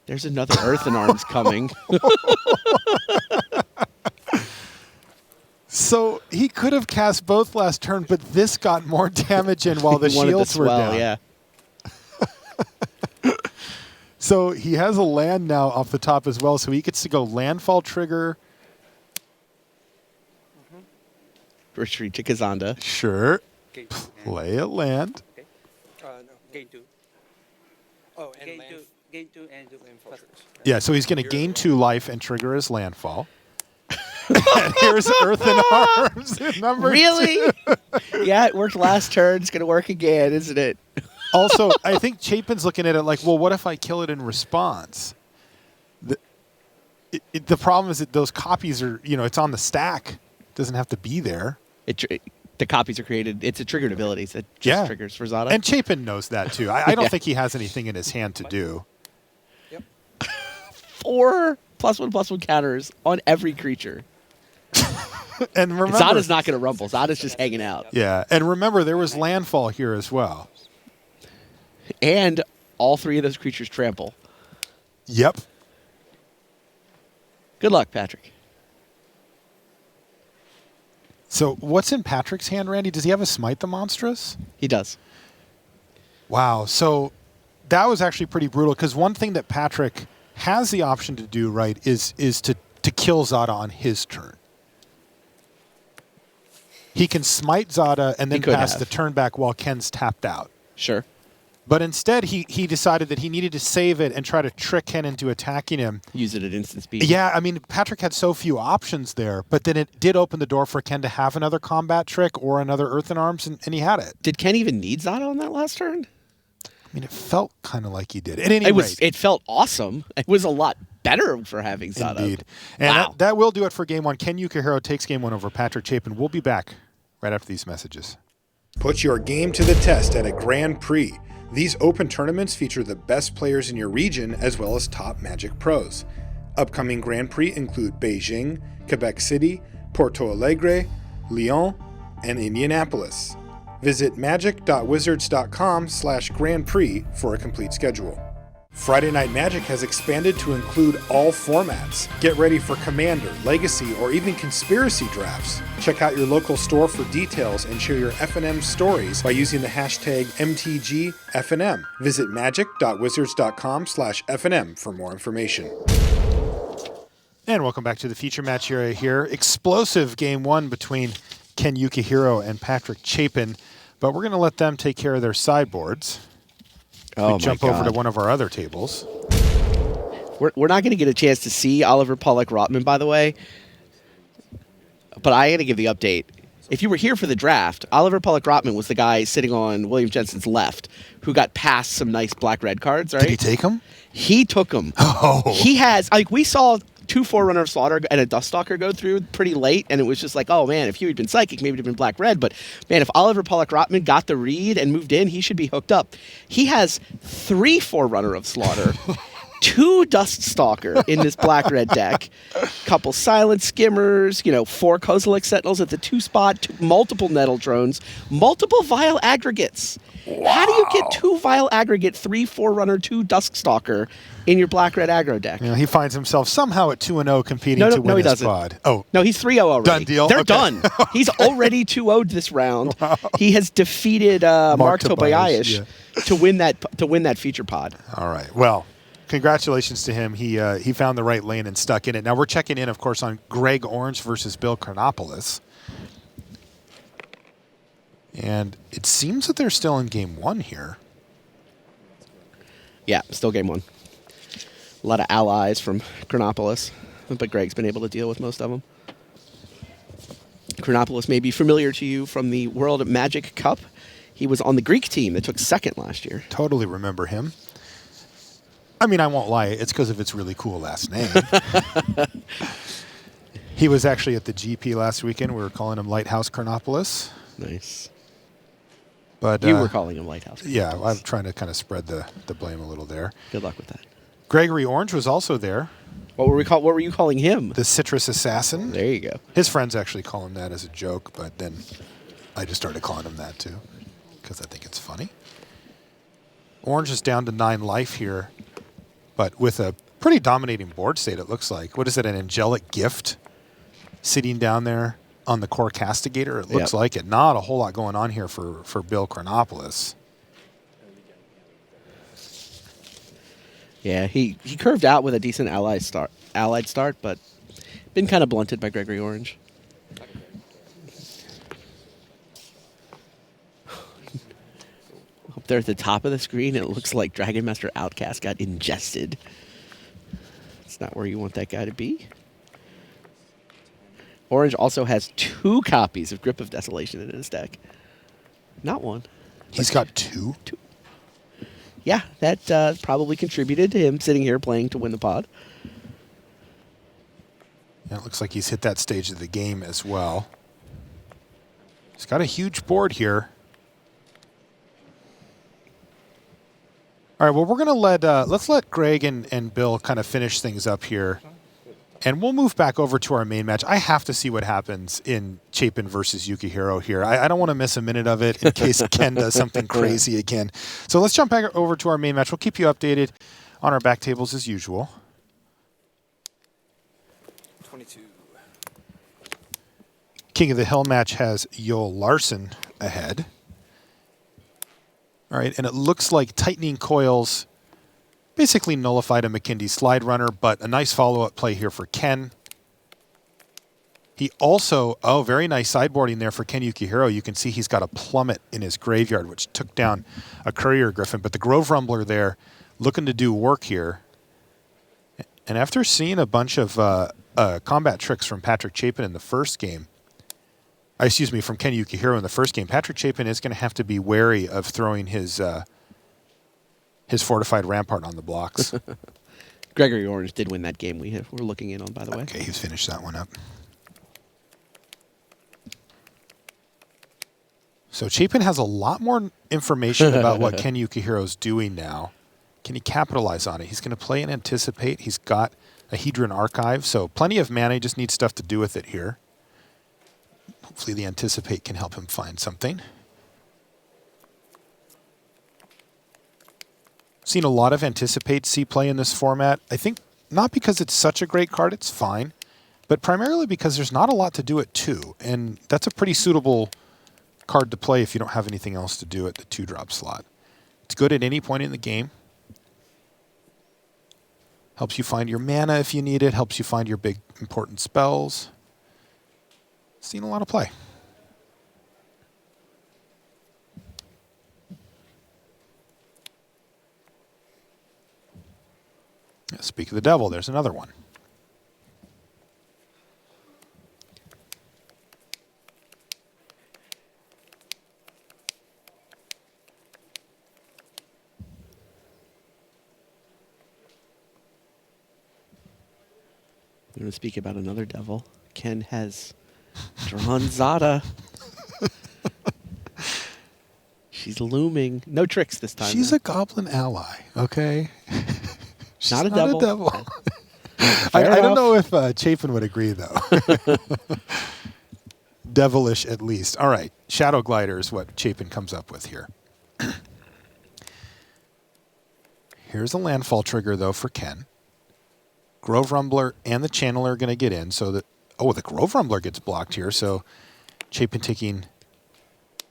There's another Earthen Arms coming. So he could have cast both last turn, but this got more damage in while the shields were down. Yeah. So he has a land now off the top as well, so he gets to go landfall trigger. Retreat to Kazanda. Sure. Play a land. No. Gain 2. Oh, and Gain 2 and landfall. Yeah, so he's going to gain 2 life and trigger his landfall. And here's Earthen Arms in number Really? 2. Yeah, it worked last turn. It's going to work again, isn't it? Also, I think Chapin's looking at it like, well, what if I kill it in response? The problem is that those copies are, it's on the stack. It doesn't have to be there. The copies are created. It's a triggered ability. So it just triggers for Zada. And Chapin knows that, too. I don't think he has anything in his hand to do. 4 +1/+1 counters on every creature. And remember, Zada's not going to rumble. Zada's just hanging out. Yeah, and remember, there was landfall here as well. And all 3 of those creatures trample. Yep. Good luck, Patrick. So what's in Patrick's hand, Randy? Does he have a Smite the Monstrous? He does. Wow. So that was actually pretty brutal, because one thing that Patrick has the option to do, right, is to kill Zada on his turn. He can smite Zada and then pass the turn back while Ken's tapped out. Sure. But instead, he decided that he needed to save it and try to trick Ken into attacking him. Use it at instant speed. Yeah, I mean, Patrick had so few options there, but then it did open the door for Ken to have another combat trick or another Earthen Arms, and he had it. Did Ken even need Zada on that last turn? I mean, it felt kind of like he did. At any rate. It felt awesome. It was a lot better for having Zada. Indeed. And that will do it for Game 1. Ken Yukihiro takes Game 1 over Patrick Chapin. We'll be back right after these messages. Put your game to the test at a Grand Prix. These open tournaments feature the best players in your region as well as top Magic pros. Upcoming Grand Prix include Beijing, Quebec City, Porto Alegre, Lyon, and Indianapolis. Visit magic.wizards.com/Grand Prix for a complete schedule. Friday Night Magic has expanded to include all formats. Get ready for Commander, Legacy, or even Conspiracy drafts. Check out your local store for details and share your FNM stories by using the hashtag MTGFNM. Visit magic.wizards.com/FNM for more information. And welcome back to the feature match area here. Explosive game one between Ken Yukihiro and Patrick Chapin, but we're going to let them take care of their sideboards. Oh, we jump over to one of our other tables. We're not going to get a chance to see Oliver Pollak-Rottmann, by the way, but I got to give the update. If you were here for the draft, Oliver Pollak-Rottmann was the guy sitting on William Jensen's left who got past some nice black-red cards, right? Did he take them? He took them. Oh. He has, like, we saw 2 Forerunner of Slaughter and a Duststalker go through pretty late, and it was just like, oh man, if he had been Psychic, maybe it would have been black-red, but man, if Oliver Pollak-Rottmann got the read and moved in, he should be hooked up. He has 3 Forerunner of Slaughter, 2 Duststalker in this black-red deck, couple Silent Skimmers, 4 Kozilek Sentinels at the 2 spot, multiple Nettle Drones, multiple Vile Aggregates. Wow. How do you get 2 Vile Aggregate, 3 Forerunner, 2 Duststalker in your black-red aggro deck? He finds himself somehow at 2-0 competing to win his squad. Oh, no, he's 3-0 already. Done deal? They're Okay. done. He's already 2-0'd this round. Wow. He has defeated Mark Tobias to win that feature pod. All right. Well, congratulations to him. He found the right lane and stuck in it. Now we're checking in, of course, on Greg Orange versus Bill Chronopoulos. And it seems that they're still in game 1 here. Yeah, still game 1. A lot of allies from Chronopoulos, but Greg's been able to deal with most of them. Chronopoulos may be familiar to you from the World Magic Cup. He was on the Greek team that took second last year. Totally remember him. I mean, I won't lie. It's because of its really cool last name. He was actually at the GP last weekend. We were calling him Lighthouse Chronopoulos. Nice. But you were calling him Lighthouse. Yeah, I'm trying to kind of spread the blame a little there. Good luck with that. Gregory Orange was also there. What were you calling him? The Citrus Assassin. There you go. His friends actually call him that as a joke, but then I just started calling him that too because I think it's funny. Orange is down to 9 life here, but with a pretty dominating board state, it looks like. What is it, an Angelic Gift sitting down there on the core Castigator? It looks like it. Not a whole lot going on here for Bill Chronopoulos. Yeah, he curved out with a decent allied start, but been kind of blunted by Gregory Orange. Up there at the top of the screen, it looks like Dragon Master Outcast got ingested. It's not where you want that guy to be. Orange also has 2 copies of Grip of Desolation in his deck. Not 1. He's got 2? 2. Yeah, that probably contributed to him sitting here playing to win the pod. Yeah, it looks like he's hit that stage of the game as well. He's got a huge board here. All right, well, we're going to let's let Greg and Bill kind of finish things up here. And we'll move back over to our main match. I have to see what happens in Chapin versus Yukihiro here. I don't want to miss a minute of it in case Ken does something crazy again. So let's jump back over to our main match. We'll keep you updated on our back tables as usual. 22. King of the Hill match has Yoel Larsson ahead. All right, and it looks like Tightening Coils basically nullified a McKindy Slide Runner, but a nice follow-up play here for Ken. He also, very nice sideboarding there for Ken Yukihiro. You can see he's got a Plummet in his graveyard, which took down a Courier Griffin. But the Grove Rumbler there looking to do work here. And after seeing a bunch of combat tricks from Patrick Chapin in the first game, from Ken Yukihiro in the first game, Patrick Chapin is going to have to be wary of throwing his Fortified Rampart on the blocks. Gregory Orange did win that game we're looking in on, by the way. Okay, he's finished that one up. So Chapin has a lot more information about what Ken Yukihiro's doing now. Can he capitalize on it? He's going to play and Anticipate. He's got a Hedron Archive, so plenty of mana. He just needs stuff to do with it here. Hopefully the Anticipate can help him find something. seen a lot of Anticipate see play in this format. I think not because it's such a great card, it's fine, but primarily because there's not a lot to do at 2, and that's a pretty suitable card to play if you don't have anything else to do at the 2-drop slot. It's good at any point in the game. Helps you find your mana if you need it, helps you find your big important spells. Seen a lot of play. Speak of the devil, there's another one. I'm going to speak about another devil. Ken has drawn Zada. She's looming. No tricks this time. She's a goblin ally, okay? She's not a devil. I don't know if Chapin would agree, though. Devilish, at least. All right. Shadow Glider is what Chapin comes up with here. Here's a landfall trigger, though, for Ken. Grove Rumbler and the Channeler are going to get in. So that the Grove Rumbler gets blocked here. So Chapin taking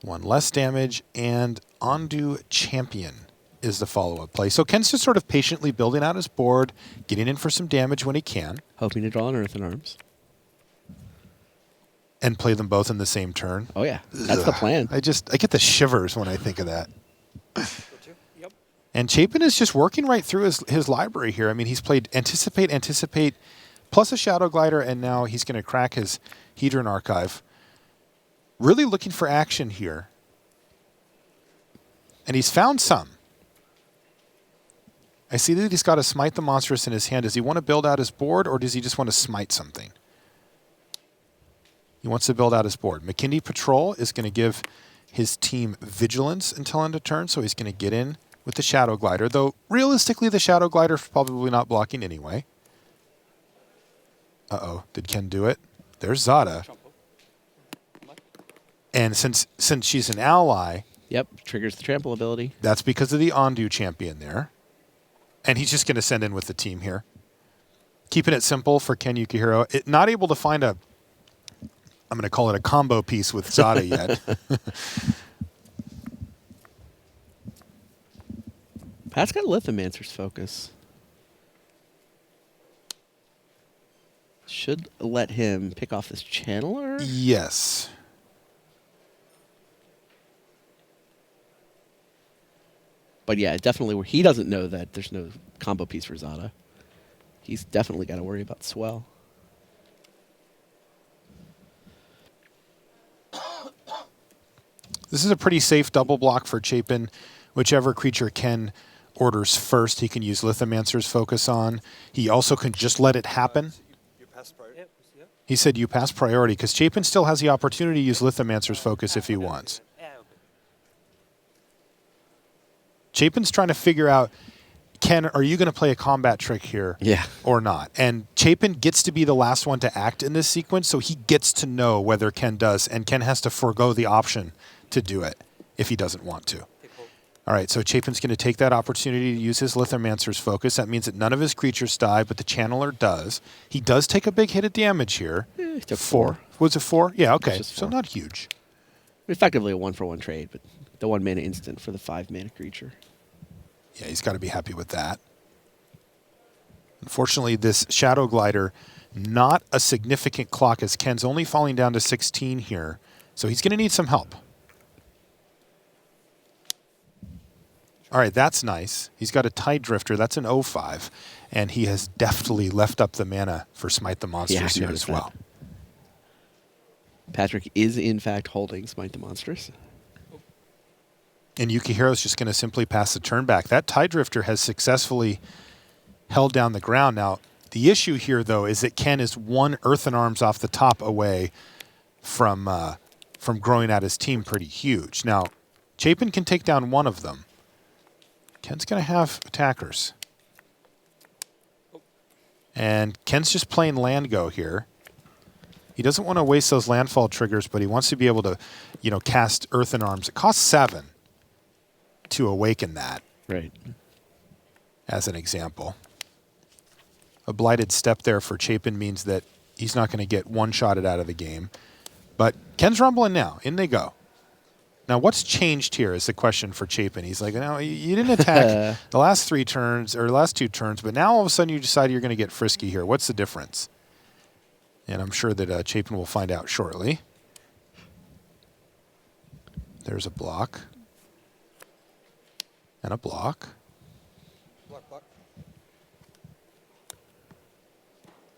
1 less damage, and Undo Champion is the follow-up play. So Ken's just sort of patiently building out his board, getting in for some damage when he can. Hoping to draw an Earthen Arms. And play them both in the same turn. Oh, yeah. That's the plan. I get the shivers when I think of that. And Chapin is just working right through his library here. I mean, he's played Anticipate, plus a Shadow Glider, and now he's going to crack his Hedron Archive. Really looking for action here. And he's found some. I see that he's got a Smite the Monstrous in his hand. Does he want to build out his board, or does he just want to smite something? He wants to build out his board. McKinney Patrol is going to give his team Vigilance until end of turn, so he's going to get in with the Shadow Glider, though realistically the Shadow Glider is probably not blocking anyway. Uh-oh, did Ken do it? There's Zada. And since she's an ally... Yep, triggers the trample ability. That's because of the Undo Champion there. And he's just going to send in with the team here. Keeping it simple for Ken Yukihiro. Not able to find I'm going to call it a combo piece with Zada yet. Pat's got Lithomancer's Focus. Should let him pick off this Channeler? Yes. But yeah, definitely where he doesn't know that there's no combo piece for Zada. He's definitely got to worry about Swell. This is a pretty safe double block for Chapin. Whichever creature Ken orders first, he can use Lithomancer's Focus on. He also can just let it happen. He said you pass priority, because Chapin still has the opportunity to use Lithomancer's Focus if he wants. Chapin's trying to figure out, Ken, are you going to play a combat trick here or not? And Chapin gets to be the last one to act in this sequence, so he gets to know whether Ken does, and Ken has to forego the option to do it if he doesn't want to. All right, so Chapin's going to take that opportunity to use his Lithomancer's Focus. That means that none of his creatures die, but the Channeler does. He does take a big hit of damage here. He took 4. Was it 4? Yeah, okay, so not huge. Effectively a 1-for-1 trade, but the 1 mana instant for the 5 mana creature. Yeah, he's got to be happy with that. Unfortunately, this Shadow Glider, not a significant clock, as Ken's only falling down to 16 here, so he's going to need some help. All right, that's nice. He's got a Tide Drifter. That's an 0-5. And he has deftly left up the mana for Smite the Monstrous here as well. Patrick is, in fact, holding Smite the Monstrous. And Yukihiro's just going to simply pass the turn back. That Tide Drifter has successfully held down the ground. Now, the issue here, though, is that Ken is 1 Earthen Arms off the top away from growing out his team pretty huge. Now, Chapin can take down 1 of them. Ken's going to have attackers. And Ken's just playing land go here. He doesn't want to waste those landfall triggers, but he wants to be able to, cast Earthen Arms. It costs 7 to awaken that. Right. as an example. A blighted step there for Chapin means that he's not going to get one-shotted out of the game. But Ken's rumbling now. In they go. Now, what's changed here is the question for Chapin. He's like, no, you didn't attack the last 3 turns, or the last 2 turns, but now all of a sudden you decide you're going to get frisky here. What's the difference? And I'm sure that Chapin will find out shortly. There's a block. And a block.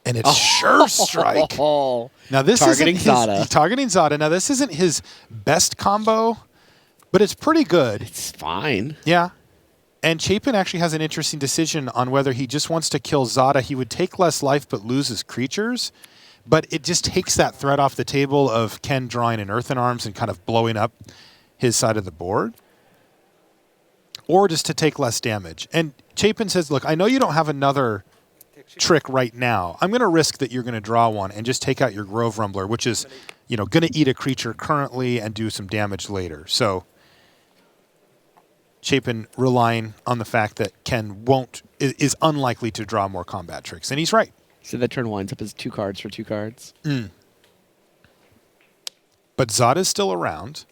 And it's sure strike. Now this Targeting isn't Zada. targeting Zada. Now this isn't his best combo, but it's pretty good. It's fine. Yeah. And Chapin actually has an interesting decision on whether he just wants to kill Zada. He would take less life but lose his creatures. But it just takes that threat off the table of Ken drawing an Earthen Arms and kind of blowing up his side of the board. Or just to take less damage. And Chapin says, look, I know you don't have another trick right now. I'm going to risk that you're going to draw one and just take out your Grove Rumbler, which is, going to eat a creature currently and do some damage later. So Chapin relying on the fact that Ken is unlikely to draw more combat tricks. And he's right. So that turn winds up as 2 cards for 2 cards. But Zada's still around.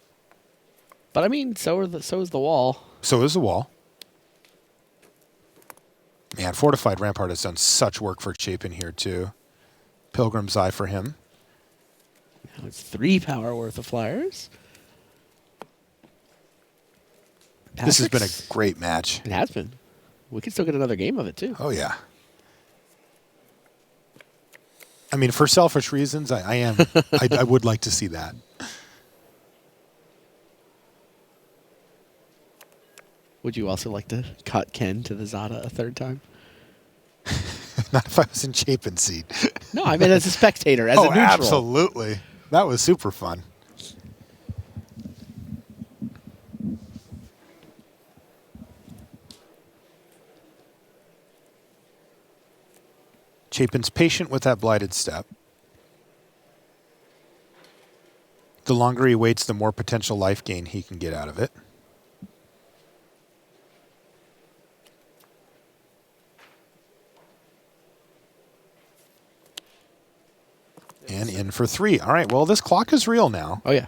But I mean, so is the wall. So is the wall. Man, Fortified Rampart has done such work for Chapin here, too. Pilgrim's Eye for him. Now it's 3 power worth of flyers. This has been a great match. It has been. We could still get another game of it, too. Oh, yeah. I mean, for selfish reasons, I would like to see that. Would you also like to cut Ken to the Zada a 3rd time? Not if I was in Chapin's seat. No, I mean as a spectator, as a neutral. Absolutely. That was super fun. Chapin's patient with that blighted step. The longer he waits, the more potential life gain he can get out of it. And in for 3. All right, well, this clock is real now. Oh, yeah.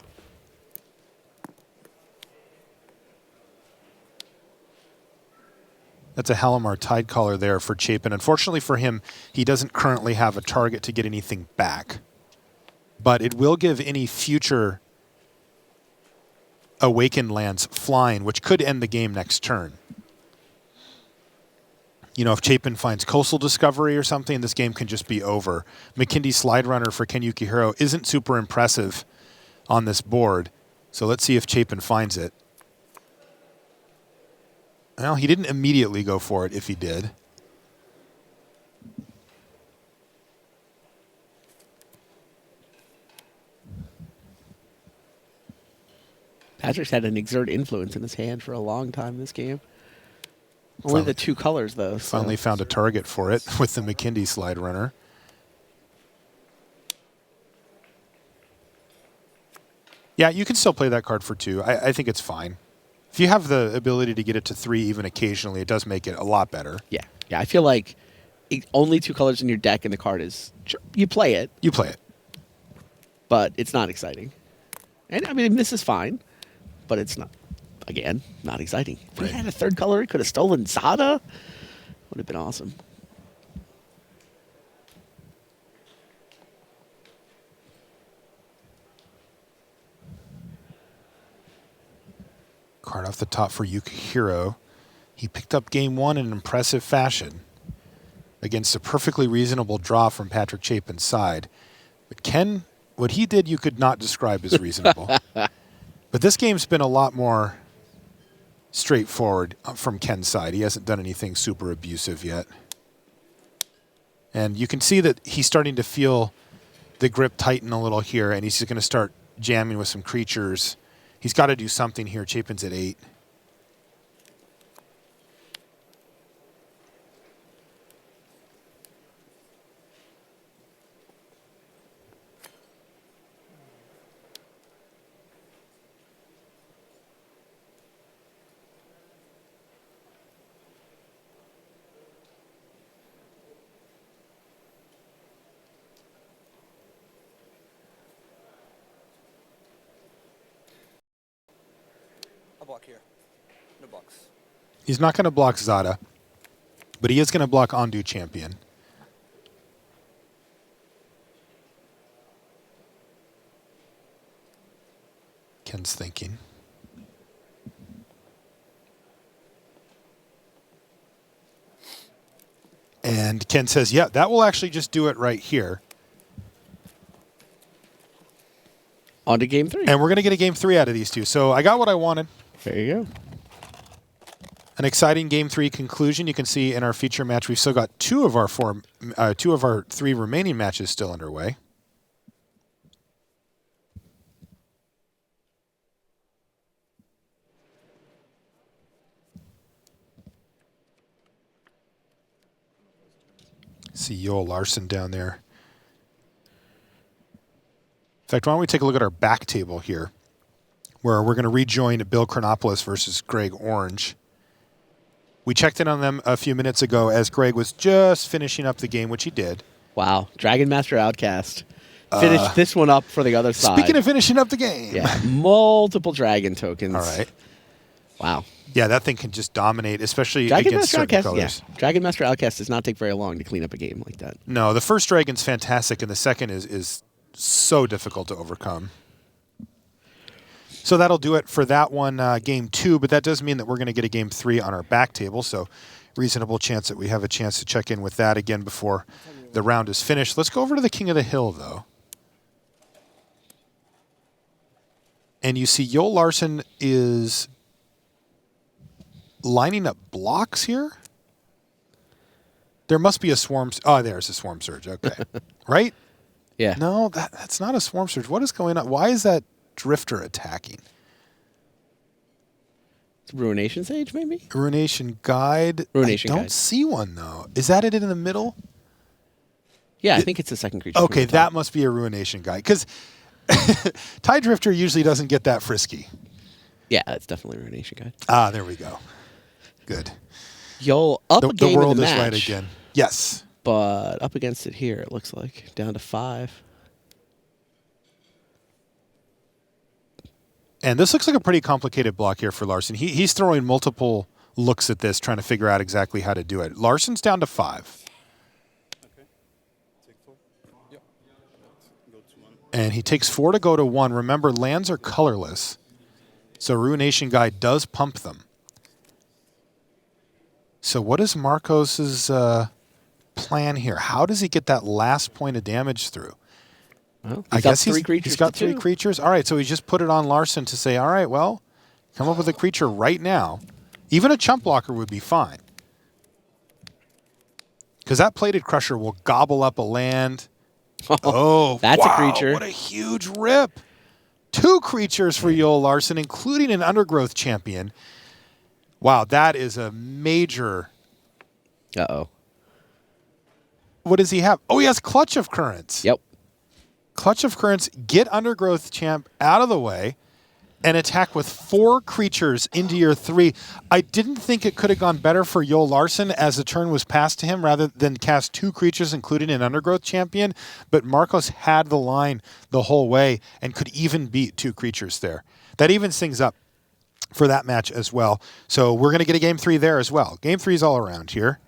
That's a Halimar Tidecaller there for Chapin. Unfortunately for him, he doesn't currently have a target to get anything back. But it will give any future Awakened lands flying, which could end the game next turn. If Chapin finds Coastal Discovery or something, this game can just be over. McKindy Slide Runner for Ken Yukihiro isn't super impressive on this board, so let's see if Chapin finds it. Well, he didn't immediately go for it if he did. Patrick's had an exert influence in his hand for a long time this game. Only the 2 colors, though. Finally found a target for it with the McKindy Slide Runner. Yeah, you can still play that card for 2. I think it's fine. If you have the ability to get it to 3 even occasionally, it does make it a lot better. Yeah. Yeah, I feel like only 2 colors in your deck and the card is... You play it. You play it. But it's not exciting. And, I mean, this is fine, but it's not... Again, not exciting. If we had a 3rd color, he could have stolen Zada. Would have been awesome. Card off the top for Yukihiro. He picked up game 1 in an impressive fashion against a perfectly reasonable draw from Patrick Chapin's side. But Ken, what he did you could not describe as reasonable. But this game's been a lot more straightforward from Ken's side. He hasn't done anything super abusive yet. And you can see that he's starting to feel the grip tighten a little here, and he's just going to start jamming with some creatures. He's got to do something here. Chapin's at 8. block here. No blocks. He's not going to block Zada, but he is going to block Undo Champion. Ken's thinking. And Ken says, yeah, that will actually just do it right here. On to game 3. And we're going to get a game 3 out of these two. So I got what I wanted. There you go. An exciting game 3 conclusion. You can see in our feature match, we've still got two of our 3 remaining matches still underway. See Joel Larsson down there. In fact, why don't we take a look at our back table here, where we're going to rejoin Bill Chronopoulos versus Greg Orange. We checked in on them a few minutes ago as Greg was just finishing up the game, which he did. Wow. Dragon Master Outcast. Finished this one up for the other side. Speaking of finishing up the game. Yeah, multiple dragon tokens. All right. Wow. Yeah, that thing can just dominate, especially Dragon against Master certain Outcast, colors. yeah. Dragon Master Outcast does not take very long to clean up a game like that. No, the first dragon's fantastic, and the second is so difficult to overcome. So that'll do it for that one, game 2, but that does mean that we're going to get a game 3 on our back table, so reasonable chance that we have a chance to check in with that again before the round is finished. Let's go over to the King of the Hill, though. And you see Joel Larsson is lining up blocks here. There must be a swarm. Oh, there's a swarm surge. Okay. Right? Yeah. No, that's not a swarm surge. What is going on? Why is that drifter attacking? It's Ruination Sage, maybe? Ruination Guide. Ruination I don't Guide. see one, though. Is that it in the middle? Yeah, I think it's the second creature. Okay, that must be a Ruination Guide. Because Tide Drifter usually doesn't get that frisky. Yeah, that's definitely Ruination Guide. Ah, there we go. Good. You'll up a game the world in the is match, right again. Yes. But up against it here, it looks like. Down to 5. And this looks like a pretty complicated block here for Larsson. He's throwing multiple looks at this, trying to figure out exactly how to do it. Larsson's down to 5. And he takes 4 to go to 1. Remember, lands are colorless, so Ruination Guide does pump them. So what is Marcos's plan here? How does he get that last point of damage through? Well, I guess he's got 3 creatures. All right, so he just put it on Larsson to say, all right, well, come up with a creature right now. Even a chump blocker would be fine. Because that Plated Crusher will gobble up a land. Oh, that's wow, a creature. What a huge rip. 2 creatures for Joel Larsson, including an Undergrowth Champion. Wow, that is a major... Uh-oh. What does he have? Oh, he has Clutch of Currents. Yep. Clutch of Currents, get Undergrowth Champ out of the way, and attack with 4 creatures into your 3. I didn't think it could have gone better for Joel Larsson as the turn was passed to him rather than cast 2 creatures, including an Undergrowth Champion, but Marcos had the line the whole way and could even beat 2 creatures there. That evens things up for that match as well. So we're going to get a game 3 there as well. Game 3 is all around here,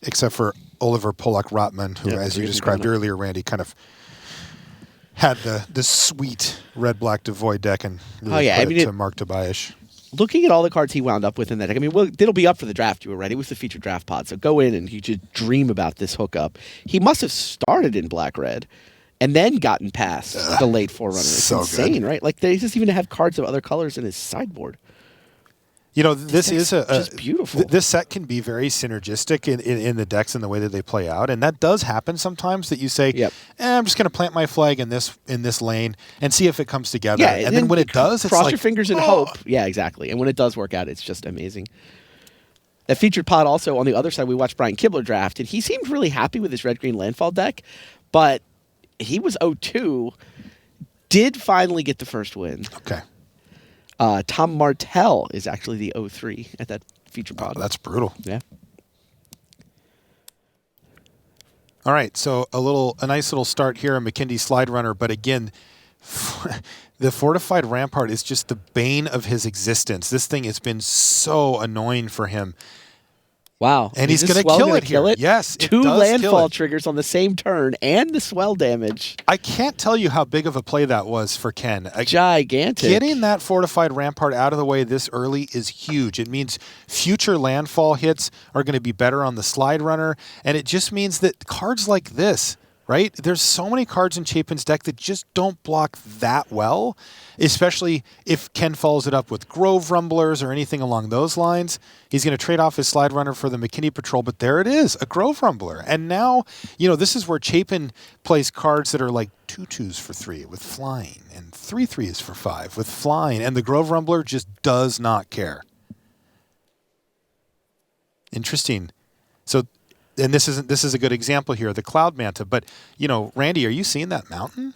except for Oliver Pollak-Rottmann, who, as you described earlier, Randy, kind of had the sweet red-black Devoid deck and really put it to Mark Tobias. Looking at all the cards he wound up with in that deck, I mean, it'll be up for the draft. You were ready with the featured draft pod, so go in and you just dream about this hookup. He must have started in black-red and then gotten past the late Forerunner. It's so insane, good. right? Like, he doesn't even have cards of other colors in his sideboard. You know, this is just beautiful. This set can be very synergistic in the decks and the way that they play out, and that does happen sometimes. That you say, I'm just going to plant my flag in this lane and see if it comes together. Yeah, and then when it does, it's cross like, your fingers and hope. Yeah, exactly. And when it does work out, it's just amazing. That featured pod also on the other side, we watched Brian Kibler draft, and he seemed really happy with his red-green landfall deck, but he was 0-2, did finally get the first win. Okay. Tom Martell is actually the 0-3 at that feature pod. Oh, that's brutal. Yeah. All right, so a nice little start here on McKindy Slide Runner, but again, The fortified rampart is just the bane of his existence. This thing has been so annoying for him. Wow. And he's going to kill it here. Yes, it 2 does landfall kill it. triggers on the same turn and the swell damage. I can't tell you how big of a play that was for Ken. Gigantic. Getting that fortified rampart out of the way this early is huge. It means future landfall hits are going to be better on the slide runner, and it just means that cards like this, right? There's so many cards in Chapin's deck that just don't block that well, especially if Ken follows it up with Grove Rumblers or anything along those lines. He's going to trade off his slide runner for the McKinney Patrol, but there it is, a Grove Rumbler. And now, this is where Chapin plays cards that are like 2/2s for 3 with flying and 3/3s for 5 with flying, and the Grove Rumbler just does not care. Interesting. So, and this is a good example here, the Cloud Manta. But, Randy, are you seeing that mountain?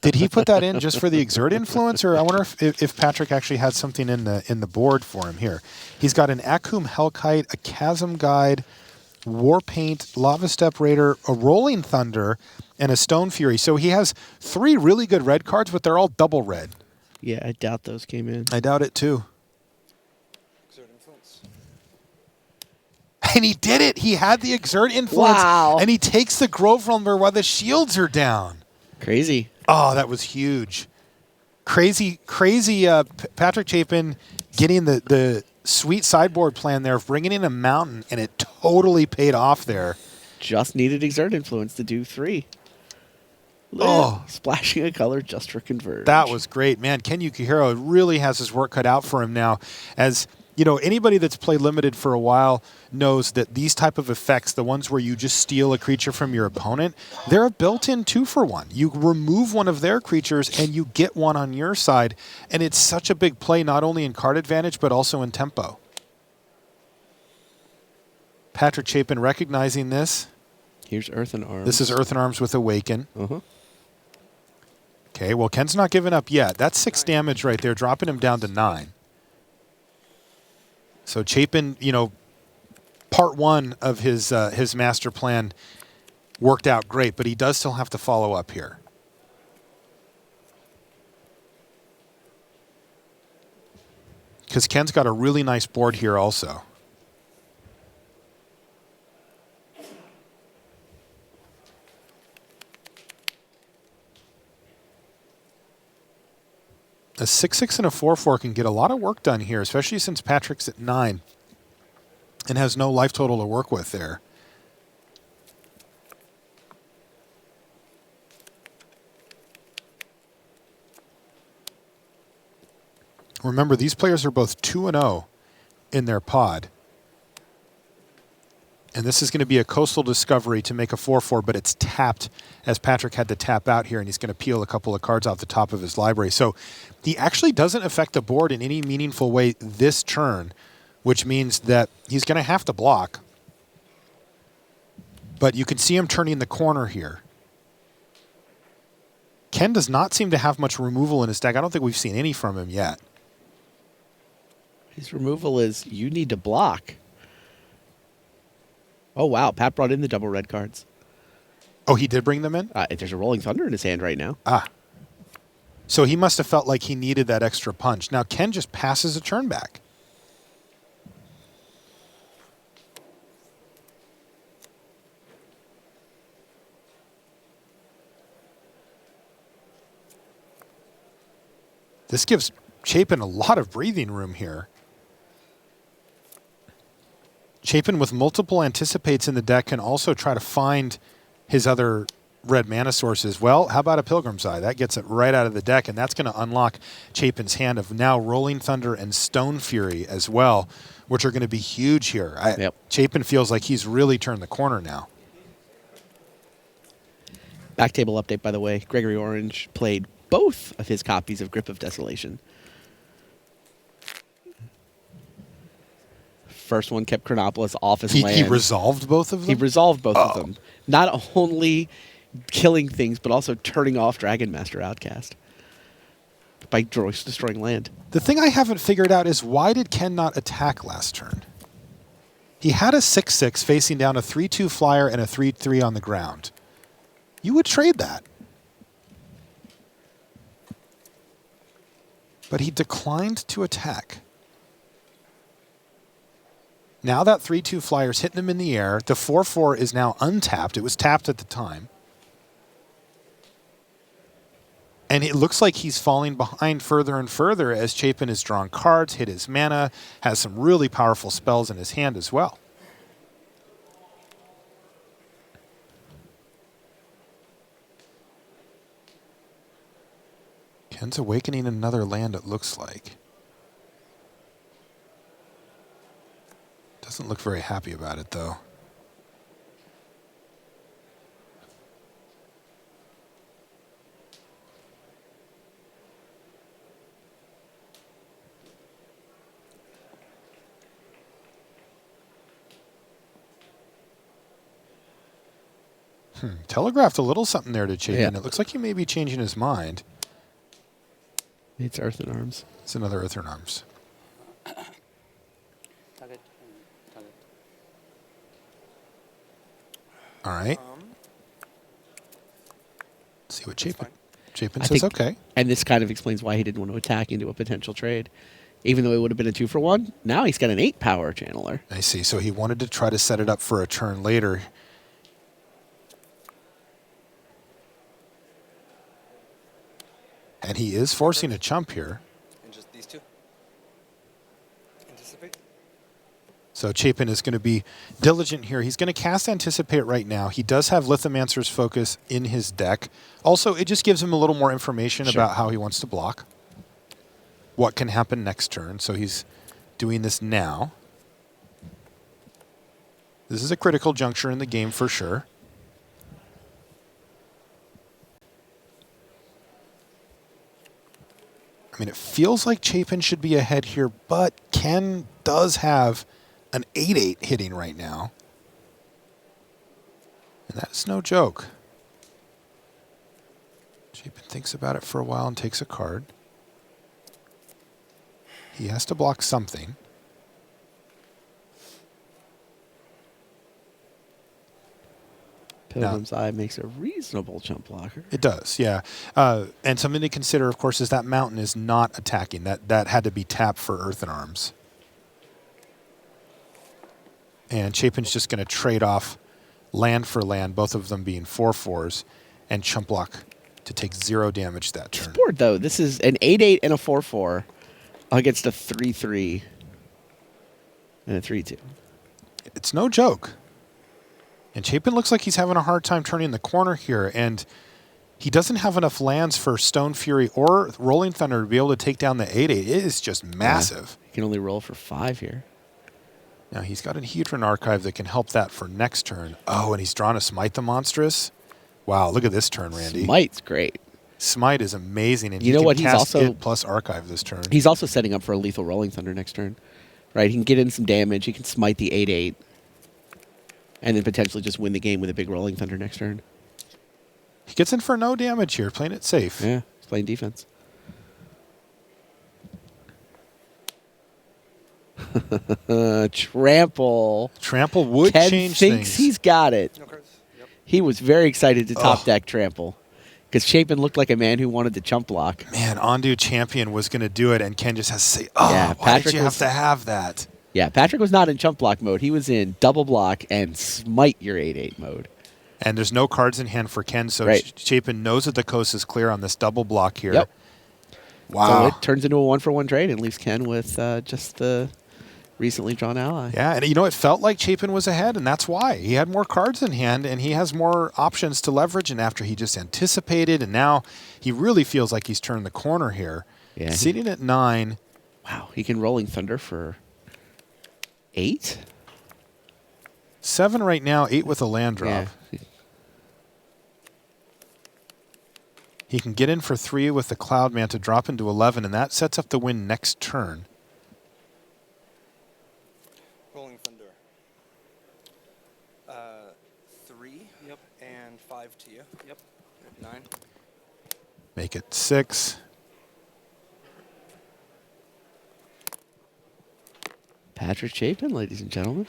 Did he put that in just for the Exert influence, or I wonder if Patrick actually had something in the board for him here. He's got an Akum Hellkite, a Chasm Guide, Warpaint, Lava Step Raider, a Rolling Thunder, and a Stone Fury. So he has 3 really good red cards, but they're all double red. Yeah, I doubt those came in. I doubt it too. And he did it. He had the Exert influence. Wow. And he takes the Grove Rumbler while the shields are down. Crazy. Oh, that was huge. Crazy Patrick Chapin getting the sweet sideboard plan there of bringing in a mountain, and it totally paid off there. Just needed Exert influence to do 3. Oh. Splashing a color just for Converge. That was great. Man, Ken Yukihiro really has his work cut out for him now. As anybody that's played Limited for a while knows that these type of effects, the ones where you just steal a creature from your opponent, they're a built-in 2-for-1. You remove one of their creatures and you get one on your side, and it's such a big play not only in card advantage but also in tempo. Patrick Chapin recognizing this. Here's Earthen Arms. This is Earthen Arms with Awaken. Uh-huh. Okay, well, Ken's not giving up yet. That's 6 damage right there, dropping him down to 9. So Chapin, part 1 of his master plan worked out great, but he does still have to follow up here. Because Ken's got a really nice board here also. A 6/6 and a 4/4 can get a lot of work done here, especially since Patrick's at 9 and has no life total to work with there. Remember, these players are both 2-0 in their pod. And this is going to be a Coastal Discovery to make a 4/4, but it's tapped as Patrick had to tap out here, and he's going to peel a couple of cards off the top of his library. So he actually doesn't affect the board in any meaningful way this turn, which means that he's going to have to block. But you can see him turning the corner here. Ken does not seem to have much removal in his deck. I don't think we've seen any from him yet. His removal is, you need to block. Oh, wow. Pat brought in the double red cards. Oh, he did bring them in? There's a Rolling Thunder in his hand right now. Ah. So he must have felt like he needed that extra punch. Now, Ken just passes a turn back. This gives Chapin a lot of breathing room here. Chapin with multiple anticipates in the deck can also try to find his other red mana sources. Well, how about a Pilgrim's Eye? That gets it right out of the deck, and that's going to unlock Chapin's hand of now Rolling Thunder and Stone Fury as well, which are going to be huge here. Chapin feels like he's really turned the corner now. Back table update, by the way. Gregory Orange played both of his copies of Grip of Desolation. First one kept Chronopolis off his land. He resolved both of them? He resolved both of them. Not only killing things, but also turning off Dragon Master Outcast by destroying land. The thing I haven't figured out is why did Ken not attack last turn? He had a 6/6 facing down a 3/2 flyer and a 3/3 on the ground. You would trade that. but he declined to attack. Now that 3-2 flyer's hitting him in the air. The 4-4 is now untapped. It was tapped at the time. And it looks like he's falling behind further and further as Chapin has drawn cards, hit his mana, has some really powerful spells in his hand as well. Ken's awakening another land, it looks like. Doesn't look very happy about it, though. Telegraphed a little something there to Chapin. Yeah. It looks like he may be changing his mind. It's Earthen Arms. It's another Earthen Arms. All right. Let's see what Chapin says. Okay. And this kind of explains why he didn't want to attack into a potential trade. Even though it would have been a 2-for-1, now he's got an 8 power channeler. I see. So he wanted to try to set it up for a turn later. And he is forcing a chump here. And just these two. Anticipate. So Chapin is going to be diligent here. He's going to cast Anticipate right now. He does have Lithomancer's Focus in his deck. Also, it just gives him a little more information about how he wants to block. What can happen next turn. So he's doing this now. This is a critical juncture in the game for sure. I mean, it feels like Chapin should be ahead here, but Ken does have an 8-8 hitting right now. And that's no joke. Chapin thinks about it for a while and takes a card. He has to block something. Pilgrim's Eye makes a reasonable jump blocker. It does, yeah. And something to consider, of course, is that mountain is not attacking. That had to be tapped for Earthen Arms. And Chapin's just going to trade off land for land, both of them being 4/4s, and chump block to take 0 damage that turn. This board, though, this is an 8-8 and a 4-4 against a 3-3 and a 3-2. It's no joke. And Chapin looks like he's having a hard time turning the corner here, and he doesn't have enough lands for Stone Fury or Rolling Thunder to be able to take down the 8-8. It is just massive. He can only roll for 5 here. Now he's got a Hedron Archive that can help that for next turn. Oh, and he's drawn a Smite the Monstrous. Wow, look at this turn, Randy. Smite's great. Smite is amazing, and you know he can what? He's cast also it plus Archive this turn. He's also setting up for a lethal Rolling Thunder next turn, right? He can get in some damage. He can smite the 8-8, and then potentially just win the game with a big Rolling Thunder next turn. He gets in for no damage here, playing it safe. Yeah, he's playing defense. Trample. Trample would Ken change thinks things. he's got it. He was very excited to top deck Trample because Chapin looked like a man who wanted to chump block. Man, Ondu Champion was going to do it, and Ken just has to say, oh, Yeah, why Patrick did you was- have to have that? Yeah, Patrick was not in chump block mode. He was in double block and smite your 8-8 mode. And there's no cards in hand for Ken, so Right. Chapin knows that the coast is clear on this double block here. Yep. Wow. So it turns into a 1-for-1 trade and leaves Ken with just the recently drawn ally. Yeah, and you know, it felt like Chapin was ahead, and that's why. He had more cards in hand, and he has more options to leverage, and after he just anticipated, and now he really feels like he's turned the corner here. Yeah. Sitting at 9. Wow, he can Rolling Thunder for 8? 7 right now, 8 with a land drop. Yeah. He can get in for 3 with the Cloud Man to drop into 11, and that sets up the win next turn. Rolling Thunder. 3. Yep. And 5 to you. Yep. 9. Make it 6. Patrick Chapin, ladies and gentlemen.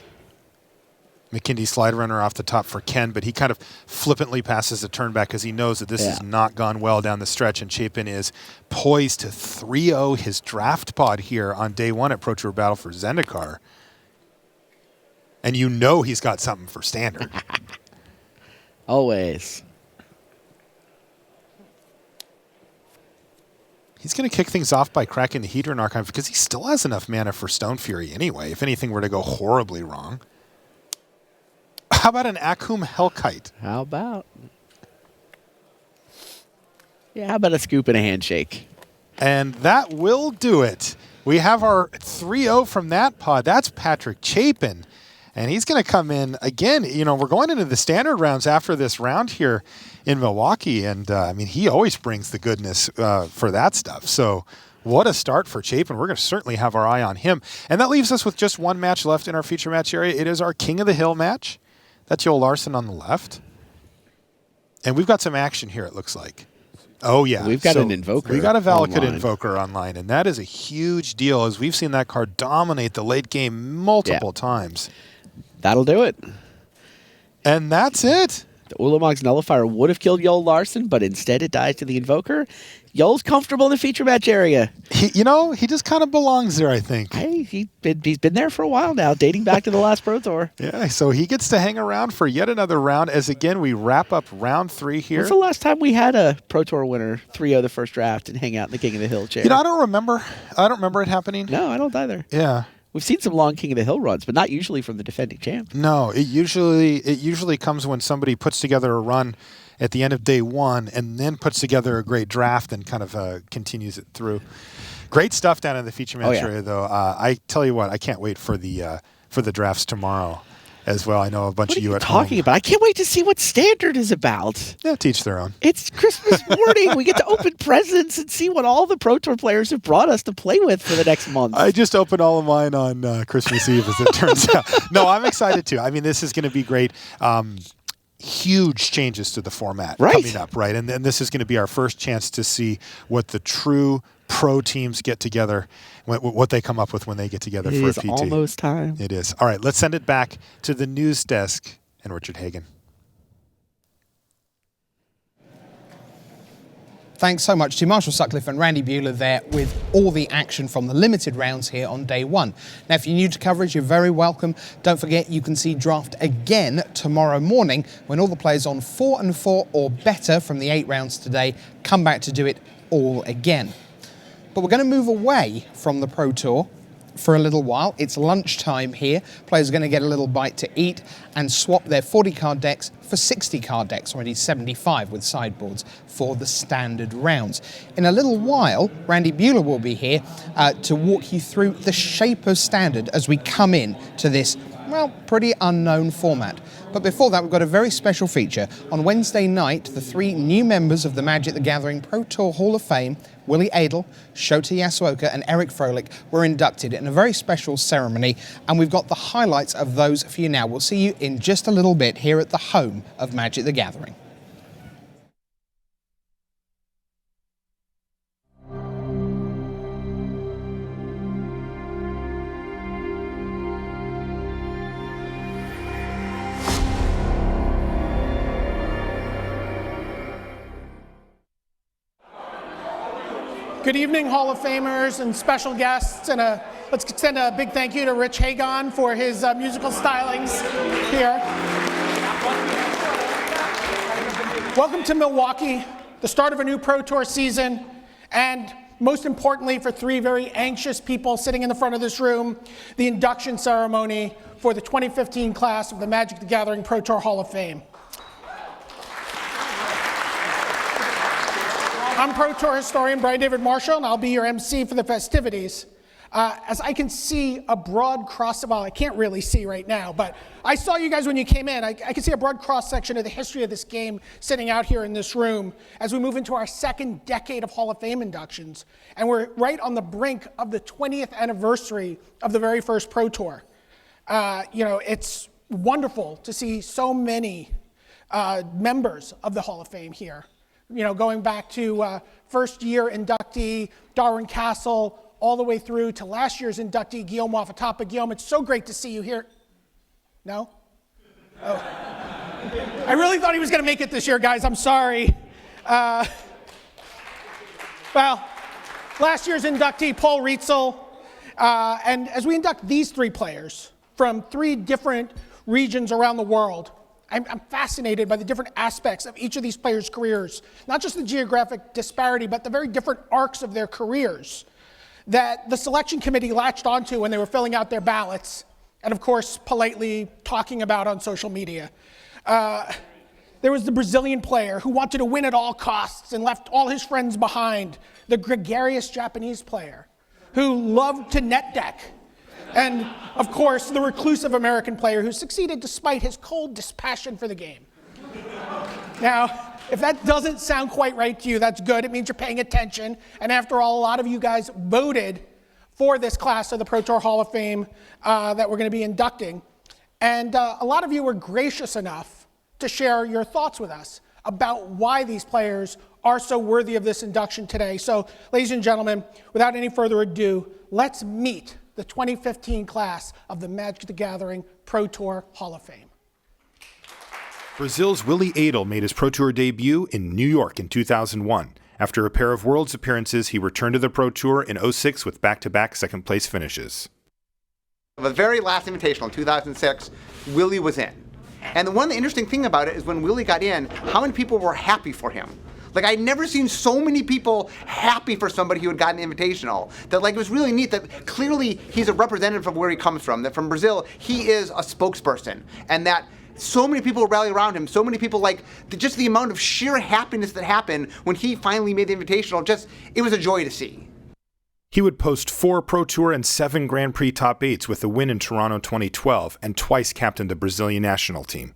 McKindy slide runner off the top for Ken, but he kind of flippantly passes the turn back because he knows that this has not gone well down the stretch, and Chapin is poised to 3-0 his draft pod here on day one at Pro Tour Battle for Zendikar. And you know he's got something for standard. Always. He's going to kick things off by cracking the Hedron Archive because he still has enough mana for Stone Fury anyway, if anything were to go horribly wrong. How about an Akum Hellkite? How about? Yeah, how about a scoop and a handshake? And that will do it. We have our 3-0 from that pod. That's Patrick Chapin. And he's going to come in again. You know, we're going into the standard rounds after this round here in Milwaukee. And, I mean, he always brings the goodness for that stuff. So what a start for Chapin. We're going to certainly have our eye on him. And that leaves us with just one match left in our feature match area. It is our King of the Hill match. That's Joel Larsson on the left. And we've got some action here, it looks like. Oh, yeah. We've got an Invoker. We got a Valakut online. Invoker online, and that is a huge deal, as we've seen that card dominate the late game multiple times. That'll do it. And that's it. The Ulamog's Nullifier would have killed Joel Larsson, but instead it dies to the Invoker. Joel's comfortable in the feature match area. He just kind of belongs there, I think. He's been there for a while now, dating back to the last Pro Tour. Yeah, so he gets to hang around for yet another round as, again, we wrap up round 3 here. When's the last time we had a Pro Tour winner 3-0 the first draft and hang out in the King of the Hill chair? You know, I don't remember it happening. No, I don't either. Yeah. We've seen some long King of the Hill runs, but not usually from the defending champ. No, it usually comes when somebody puts together a run at the end of day one and then puts together a great draft and kind of continues it through. Great stuff down in the feature match area, though. I tell you what, I can't wait for the drafts tomorrow as well. I know a bunch of you at home. What are you talking about? I can't wait to see what Standard is about. Yeah, teach their own. It's Christmas morning. We get to open presents and see what all the Pro Tour players have brought us to play with for the next month. I just opened all of mine on Christmas Eve, as it turns out. No, I'm excited too. I mean, this is going to be great. Huge changes to the format coming up, right? And this is going to be our first chance to see what the true pro teams get together, what they come up with when they get together for a PT. It is almost time. It is. All right, let's send it back to the news desk and Richard Hagan. Thanks so much to Marshall Sutcliffe and Randy Buehler there with all the action from the limited rounds here on day one. Now, if you're new to coverage, you're very welcome. Don't forget you can see draft again tomorrow morning when all the players on 4 and 4 or better from the 8 rounds today come back to do it all again. But we're going to move away from the Pro Tour for a little while. It's lunchtime here. Players are going to get a little bite to eat and swap their 40-card decks for 60-card decks, already 75 with sideboards for the standard rounds. In a little while, Randy Buehler will be here to walk you through the shape of standard as we come in to this, well, pretty unknown format. But before that, we've got a very special feature. On Wednesday night, the 3 new members of the Magic the Gathering Pro Tour Hall of Fame, Willie Adel, Shota Yasuoka and Eric Frolic, were inducted in a very special ceremony, and we've got the highlights of those for you now. We'll see you in just a little bit here at the home of Magic the Gathering. Good evening, Hall of Famers and special guests, and let's extend a big thank you to Rich Hagan for his musical stylings here. Welcome to Milwaukee, the start of a new Pro Tour season, and most importantly for 3 very anxious people sitting in the front of this room, the induction ceremony for the 2015 class of the Magic the Gathering Pro Tour Hall of Fame. I'm Pro Tour historian Brian David Marshall, and I'll be your MC for the festivities. As I can see a broad cross, well, I can't really see right now, but I saw you guys when you came in. I can see a broad cross-section of the history of this game sitting out here in this room as we move into our 2nd decade of Hall of Fame inductions. And we're right on the brink of the 20th anniversary of the very first Pro Tour. It's wonderful to see so many members of the Hall of Fame here. Going back to first-year inductee Darwin Castle, all the way through to last year's inductee Guillaume Waffatapa. Guillaume, it's so great to see you here. No? I really thought he was going to make it this year, guys. I'm sorry. Well, last year's inductee, Paul Rietzel. And as we induct these three players from three different regions around the world, I'm fascinated by the different aspects of each of these players' careers. Not just the geographic disparity, but the very different arcs of their careers that the selection committee latched onto when they were filling out their ballots, and of course, politely talking about on social media. There was the Brazilian player who wanted to win at all costs and left all his friends behind. The gregarious Japanese player who loved to net deck. And of course, the reclusive American player who succeeded despite his cold dispassion for the game. Now, if that doesn't sound quite right to you, that's good. It means you're paying attention. And after all, a lot of you guys voted for this class of the Pro Tour Hall of Fame that we're going to be inducting. And a lot of you were gracious enough to share your thoughts with us about why these players are so worthy of this induction today. So, ladies and gentlemen, without any further ado, let's meet the 2015 class of the Magic the Gathering Pro Tour Hall of Fame. Brazil's Willie Adel made his Pro Tour debut in New York in 2001. After a pair of Worlds appearances, he returned to the Pro Tour in 2006 with back-to-back second-place finishes. The very last Invitational in 2006, Willie was in. And one of the interesting thing about it is when Willie got in, how many people were happy for him? Like, I'd never seen so many people happy for somebody who had gotten an Invitational. That, like, it was really neat that clearly he's a representative of where he comes from, that from Brazil, he is a spokesperson. And that so many people rally around him, so many people, like, just the amount of sheer happiness that happened when he finally made the Invitational, just, it was a joy to see. He would post 4 Pro Tour and 7 Grand Prix top 8s with the win in Toronto 2012 and twice captained the Brazilian national team.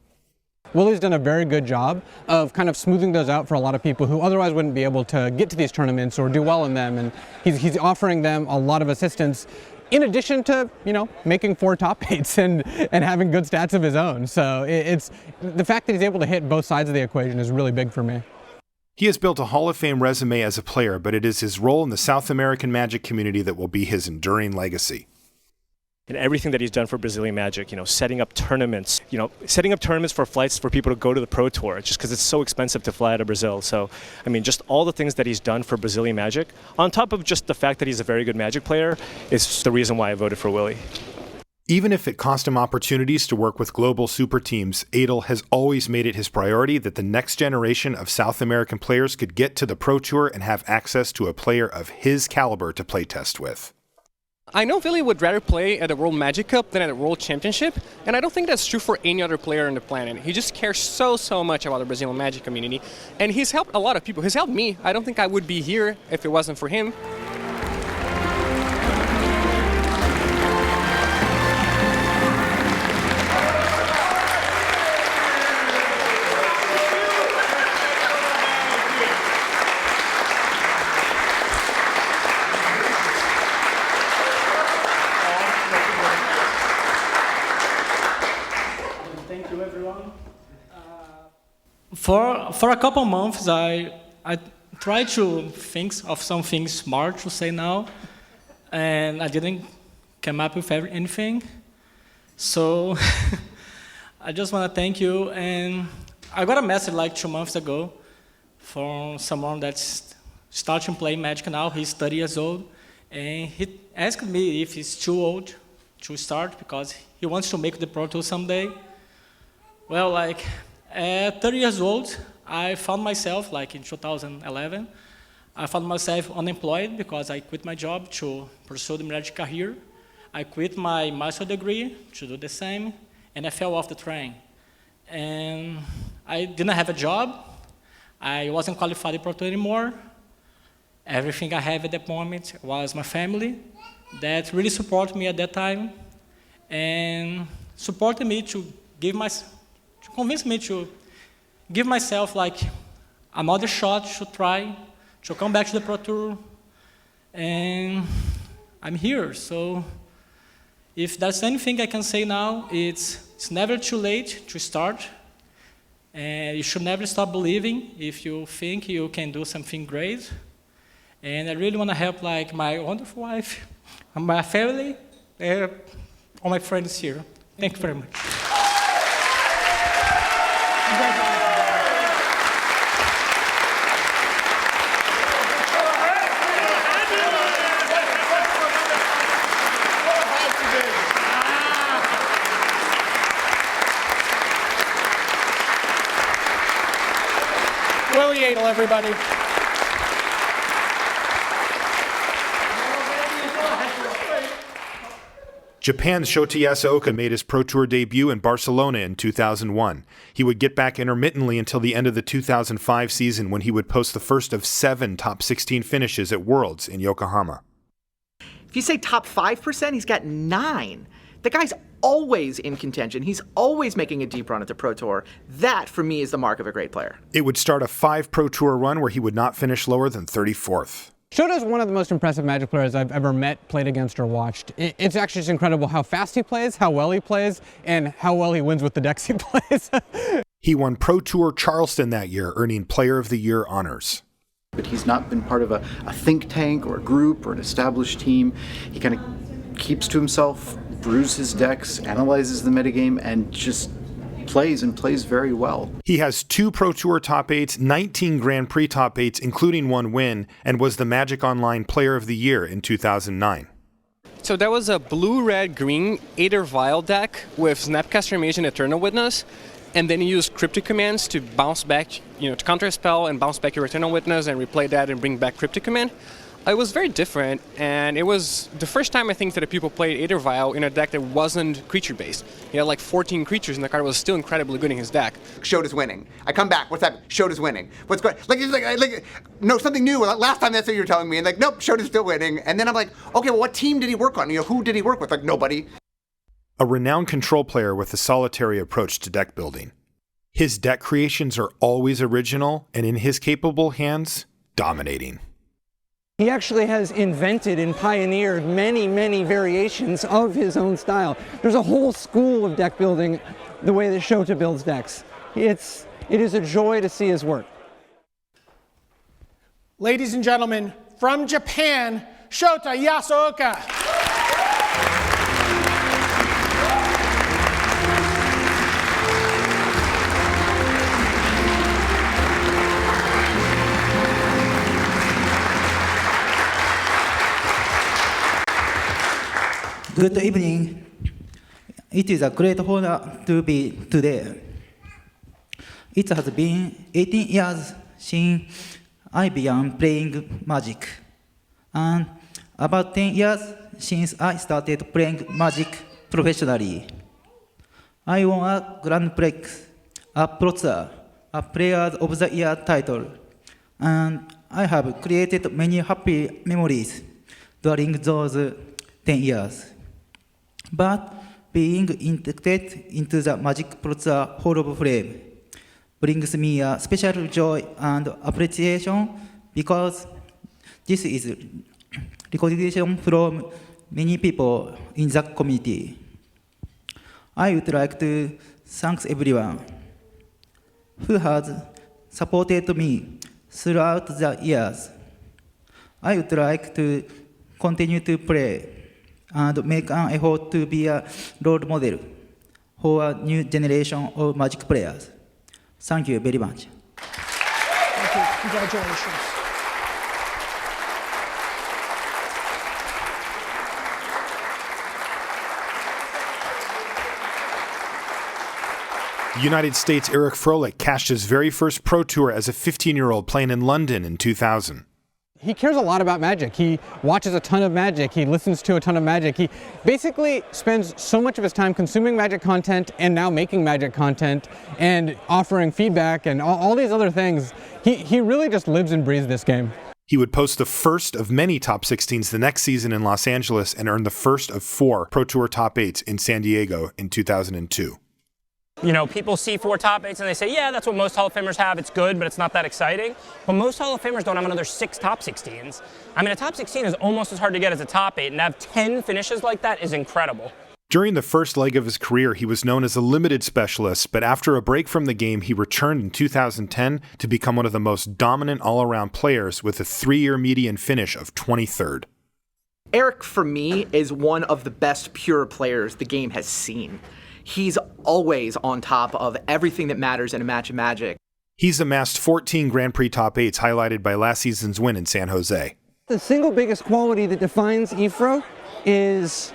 Willie's done a very good job of kind of smoothing those out for a lot of people who otherwise wouldn't be able to get to these tournaments or do well in them, and he's offering them a lot of assistance in addition to, you know, making 4 top 8s and having good stats of his own. So it's the fact that he's able to hit both sides of the equation is really big for me. He has built a Hall of Fame resume as a player, but it is his role in the South American Magic community that will be his enduring legacy. And everything that he's done for Brazilian Magic, you know, setting up tournaments for flights for people to go to the Pro Tour, just because it's so expensive to fly out of Brazil. So, I mean, just all the things that he's done for Brazilian Magic, on top of just the fact that he's a very good Magic player, is the reason why I voted for Willie. Even if it cost him opportunities to work with global super teams, Adel has always made it his priority that the next generation of South American players could get to the Pro Tour and have access to a player of his caliber to play test with. I know Willie would rather play at the World Magic Cup than at a World Championship, and I don't think that's true for any other player on the planet. He just cares so much about the Brazilian Magic community, and he's helped a lot of people. He's helped me. I don't think I would be here if it wasn't for him. For a couple months, I tried to think of something smart to say now, and I didn't come up with anything. So I just want to thank you. And I got a message like 2 months ago from someone that's starting to play Magic now. He's 30 years old, and he asked me if he's too old to start because he wants to make the Pro Tour someday. Well, like, at 30 years old, I found myself, like in 2011, I found myself unemployed because I quit my job to pursue the Magic career. I quit my master's degree to do the same, and I fell off the train. And I didn't have a job. I wasn't qualified Pro Tour anymore. Everything I have at that moment was my family that really supported me at that time and supported me to convince me to give myself like another shot to try to come back to the Pro Tour, and I'm here. So if there's anything I can say now, it's never too late to start, and you should never stop believing if you think you can do something great. And I really want to help like my wonderful wife, my family, all my friends here. Thank you very much. Willie Adel, everybody. Japan's Shota Yasuoka made his Pro Tour debut in Barcelona in 2001. He would get back intermittently until the end of the 2005 season, when he would post the first of 7 top 16 finishes at Worlds in Yokohama. If you say top 5%, he's got 9. The guy's always in contention. He's always making a deep run at the Pro Tour. That, for me, is the mark of a great player. It would start a 5 Pro Tour run where he would not finish lower than 34th. Shota's one of the most impressive Magic players I've ever met, played against, or watched. It's actually just incredible how fast he plays, how well he plays, and how well he wins with the decks he plays. He won Pro Tour Charleston that year, earning Player of the Year honors. But he's not been part of a think tank or a group or an established team. He kind of keeps to himself, brews his decks, analyzes the metagame, and just plays very well. He has 2 Pro Tour top 8s, 19 Grand Prix top 8s, including 1 win, and was the Magic Online Player of the Year in 2009. So that was a blue-red-green Aether Vial deck with Snapcaster Mage and Eternal Witness, and then you use Cryptic Commands to bounce back, to counter a spell and bounce back your Eternal Witness and replay that and bring back Cryptic Command. It was very different, and it was the first time I think that people played Aether Vial in a deck that wasn't creature-based. He had like 14 creatures, and the card was still incredibly good in his deck. Shota's winning. I come back. What's that? Shota's winning. What's going? No, something new. Last time that's what you were telling me, and nope, Shota's still winning. And then I'm like, okay, well, what team did he work on? Who did he work with? Nobody. A renowned control player with a solitary approach to deck building. His deck creations are always original, and in his capable hands, dominating. He actually has invented and pioneered many, many variations of his own style. There's a whole school of deck building, the way that Shota builds decks. It is a joy to see his work. Ladies and gentlemen, from Japan, Shota Yasuoka. Good evening. It is a great honor to be today. It has been 18 years since I began playing Magic, and about 10 years since I started playing Magic professionally. I won a Grand Prix, a Pro Tour, a Player of the Year title, and I have created many happy memories during those 10 years. But being inducted into the Magic Pro Tour Hall of Fame brings me a special joy and appreciation, because this is recognition from many people in the community. I would like to thank everyone who has supported me throughout the years. I would like to continue to play and make an effort to be a role model for a new generation of Magic players. Thank you very much. Thank you. Congratulations. United States Eric Frolic cashed his very first Pro Tour as a 15-year-old playing in London in 2000. He cares a lot about Magic. He watches a ton of Magic. He listens to a ton of Magic. He basically spends so much of his time consuming Magic content and now making Magic content and offering feedback and all these other things. He really just lives and breathes this game. He would post the first of many top 16s the next season in Los Angeles and earn the first of 4 Pro Tour top 8s in San Diego in 2002. People see 4 top 8s and they say, yeah, that's what most Hall of Famers have. It's good, but it's not that exciting. But most Hall of Famers don't have another 6 top 16s. I mean, a top 16 is almost as hard to get as a top 8, and to have 10 finishes like that is incredible. During the first leg of his career, he was known as a limited specialist, but after a break from the game, he returned in 2010 to become one of the most dominant all-around players with a 3-year median finish of 23rd. Eric, for me, is one of the best pure players the game has seen. He's always on top of everything that matters in a match of Magic. He's amassed 14 Grand Prix top 8s, highlighted by last season's win in San Jose. The single biggest quality that defines Ifro is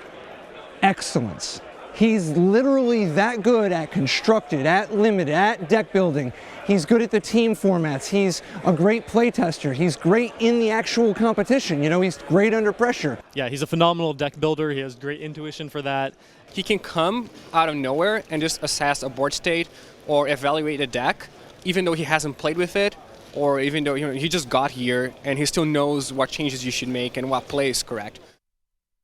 excellence. He's literally that good at constructed, at limited, at deck building. He's good at the team formats. He's a great play tester. He's great in the actual competition. You know, he's great under pressure. Yeah, he's a phenomenal deck builder. He has great intuition for that. He can come out of nowhere and just assess a board state or evaluate a deck, even though he hasn't played with it, or even though he just got here and he still knows what changes you should make and what play is correct.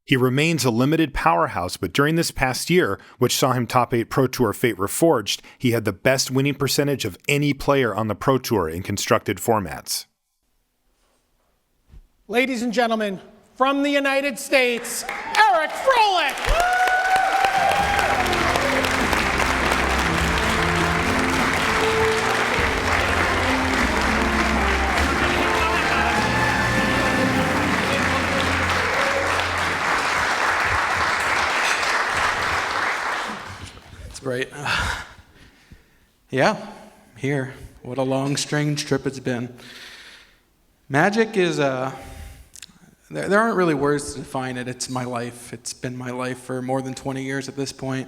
He remains a limited powerhouse, but during this past year, which saw him top 8 Pro Tour Fate Reforged, he had the best winning percentage of any player on the Pro Tour in constructed formats. Ladies and gentlemen, from the United States, Eric Frolic! Right. Yeah, here. What a long, strange trip it's been. Magic is, there aren't really words to define it. It's my life. It's been my life for more than 20 years at this point.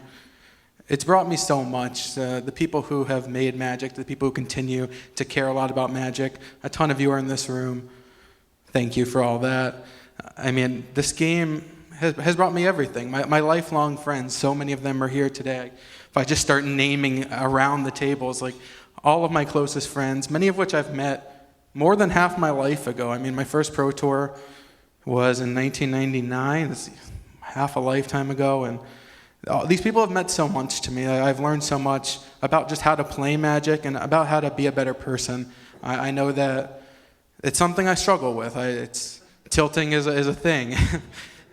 It's brought me so much. The people who have made Magic, the people who continue to care a lot about Magic, a ton of you are in this room. Thank you for all that. I mean, this game has brought me everything. My lifelong friends, so many of them are here today. If I just start naming around the tables, like all of my closest friends, many of which I've met more than half my life ago. I mean, my first Pro Tour was in 1999, that's half a lifetime ago, and these people have meant so much to me. I've learned so much about just how to play Magic and about how to be a better person. I know that it's something I struggle with. Tilting is a thing.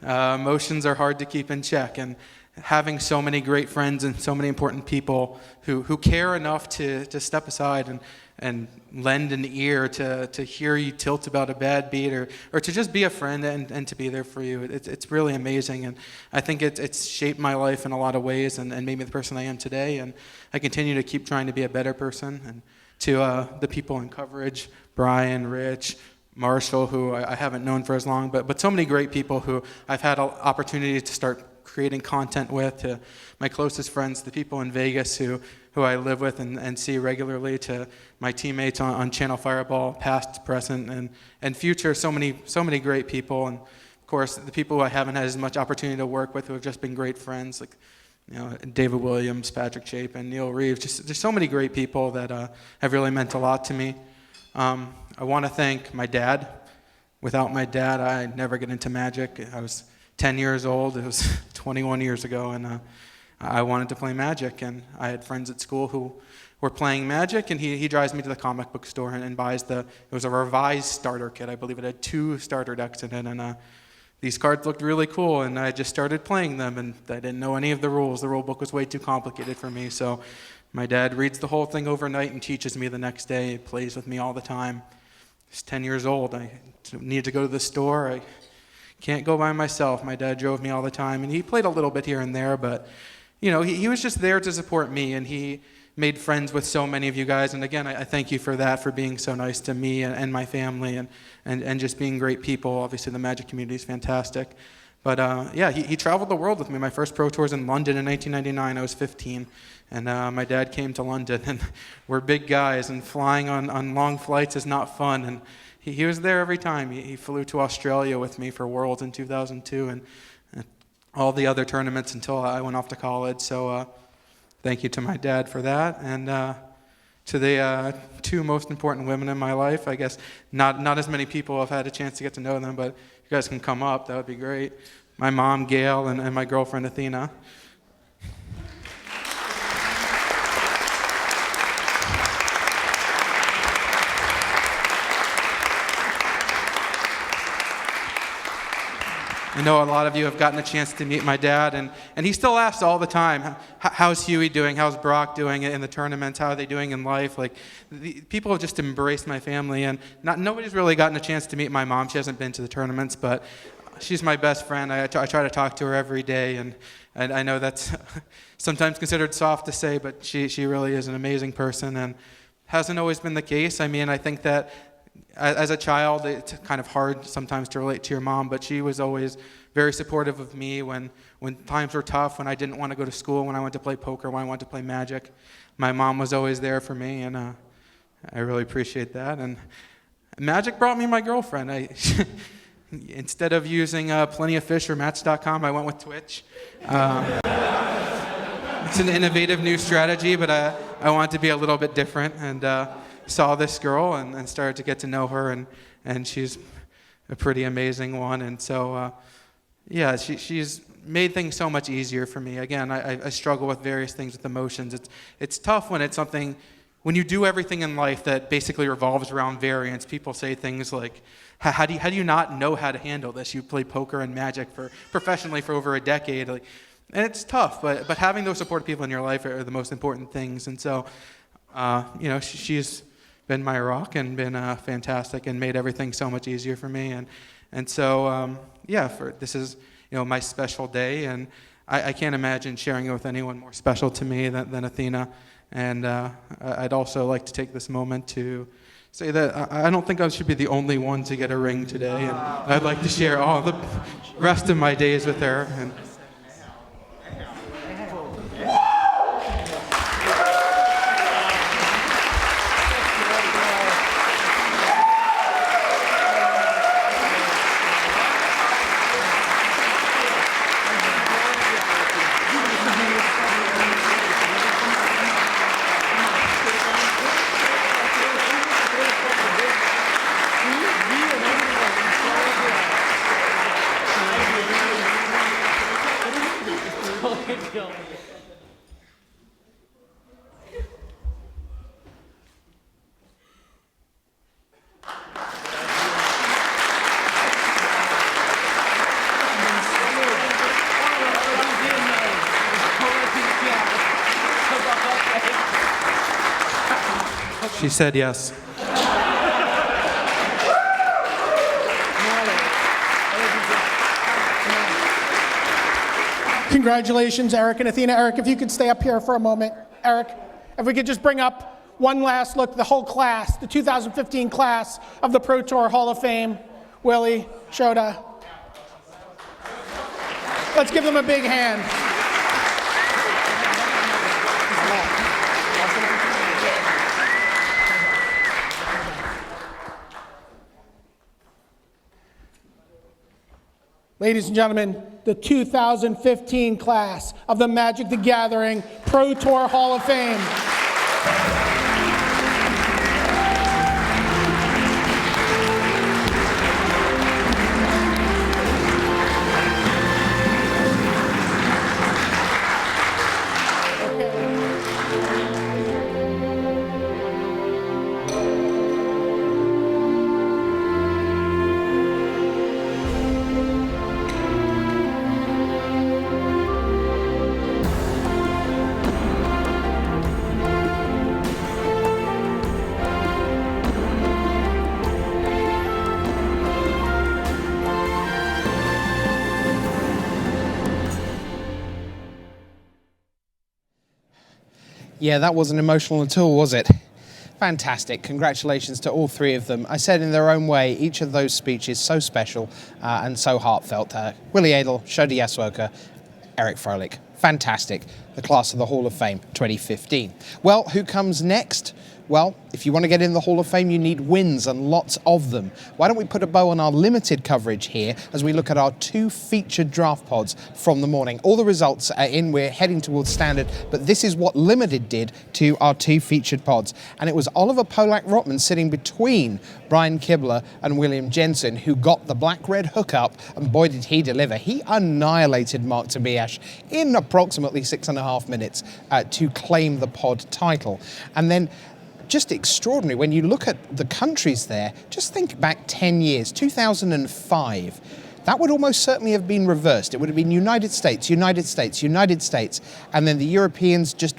Emotions are hard to keep in check, and having so many great friends and so many important people who care enough to step aside and lend an ear to hear you tilt about a bad beat or to just be a friend and to be there for you. It's really amazing, and I think it's shaped my life in a lot of ways and made me the person I am today, and I continue to keep trying to be a better person. And to the people in coverage, Brian, Rich, Marshall, who I haven't known for as long, but so many great people who I've had an opportunity to start creating content with, to my closest friends, the people in Vegas who I live with and see regularly, to my teammates on Channel Fireball, past, present, and future, so many great people, and of course the people who I haven't had as much opportunity to work with who have just been great friends, like David Williams, Patrick Chapin, Neil Reeves, just so many great people that have really meant a lot to me. I want to thank my dad. Without my dad, I'd never get into Magic. I was 10 years old. It was 21 years ago, and I wanted to play Magic, and I had friends at school who were playing Magic, and he drives me to the comic book store and buys it was a revised starter kit. I believe it had 2 starter decks in it, and these cards looked really cool, and I just started playing them, and I didn't know any of the rules. The rule book was way too complicated for me, so my dad reads the whole thing overnight and teaches me the next day. He plays with me all the time. He's 10 years old. I need to go to the store. I can't go by myself. My dad drove me all the time, and he played a little bit here and there, but he was just there to support me, and he made friends with so many of you guys. And again, I thank you for that, for being so nice to me and my family, and just being great people. Obviously, the Magic community is fantastic. But yeah, he traveled the world with me. My first Pro Tour was in London in 1999. I was 15, and my dad came to London, and we're big guys, and flying on long flights is not fun. And he was there every time. He flew to Australia with me for Worlds in 2002, and all the other tournaments until I went off to college. So thank you to my dad for that, and to the 2 most important women in my life. I guess not as many people have had a chance to get to know them, but if you guys can come up, that would be great. My mom, Gail, and my girlfriend, Athena. I know a lot of you have gotten a chance to meet my dad, and he still asks all the time, how's Huey doing? How's Brock doing in the tournaments? How are they doing in life? Like, people have just embraced my family, and nobody's really gotten a chance to meet my mom. She hasn't been to the tournaments, but she's my best friend. I try to talk to her every day, and I know that's sometimes considered soft to say, but she really is an amazing person, and hasn't always been the case. I mean, I think that as a child, it's kind of hard sometimes to relate to your mom, but she was always very supportive of me when times were tough, when I didn't want to go to school, when I wanted to play poker, when I wanted to play Magic. My mom was always there for me, and I really appreciate that. And Magic brought me my girlfriend. Instead of using Plenty of Fish or Match.com, I went with Twitch. It's an innovative new strategy, but I wanted to be a little bit different, and saw this girl and started to get to know her, and she's a pretty amazing one. And so, yeah, she's made things so much easier for me. Again, I struggle with various things with emotions. It's tough when it's something, when you do everything in life that basically revolves around variance. People say things like, how do you not know how to handle this? You play poker and Magic professionally for over a decade. And it's tough, but having those supportive people in your life are the most important things. And so, she's been my rock and been fantastic and made everything so much easier for me. And so, this is my special day, and I can't imagine sharing it with anyone more special to me than Athena. And I'd also like to take this moment to say that I don't think I should be the only one to get a ring today, and I'd like to share all the rest of my days with her. And she said yes. Congratulations, Eric and Athena. Eric, if you could stay up here for a moment. Eric, if we could just bring up one last look, the whole class, the 2015 class of the Pro Tour Hall of Fame. Willie, Shota. Let's give them a big hand. Ladies and gentlemen, the 2015 class of the Magic the Gathering Pro Tour Hall of Fame. Yeah, that wasn't emotional at all, was it? Fantastic. Congratulations to all three of them. I said in their own way, each of those speeches so special and so heartfelt. Willie Adel, Shota Yasuoka, Eric Frolic. Fantastic. The class of the Hall of Fame 2015. Well, who comes next? Well, if you want to get in the Hall of Fame, you need wins and lots of them. Why don't we put a bow on our limited coverage here as we look at our two featured draft pods from the morning. All the results are in, we're heading towards standard, but this is what limited did to our two featured pods. And it was Oliver Pollak-Rottmann sitting between Brian Kibler and William Jensen who got the black-red hookup, and boy did he deliver. He annihilated Mark Tobias in approximately 6.5 minutes to claim the pod title. And then just extraordinary. When you look at the countries there, just think back 10 years, 2005. That would almost certainly have been reversed. It would have been United States, United States, United States, and then the Europeans just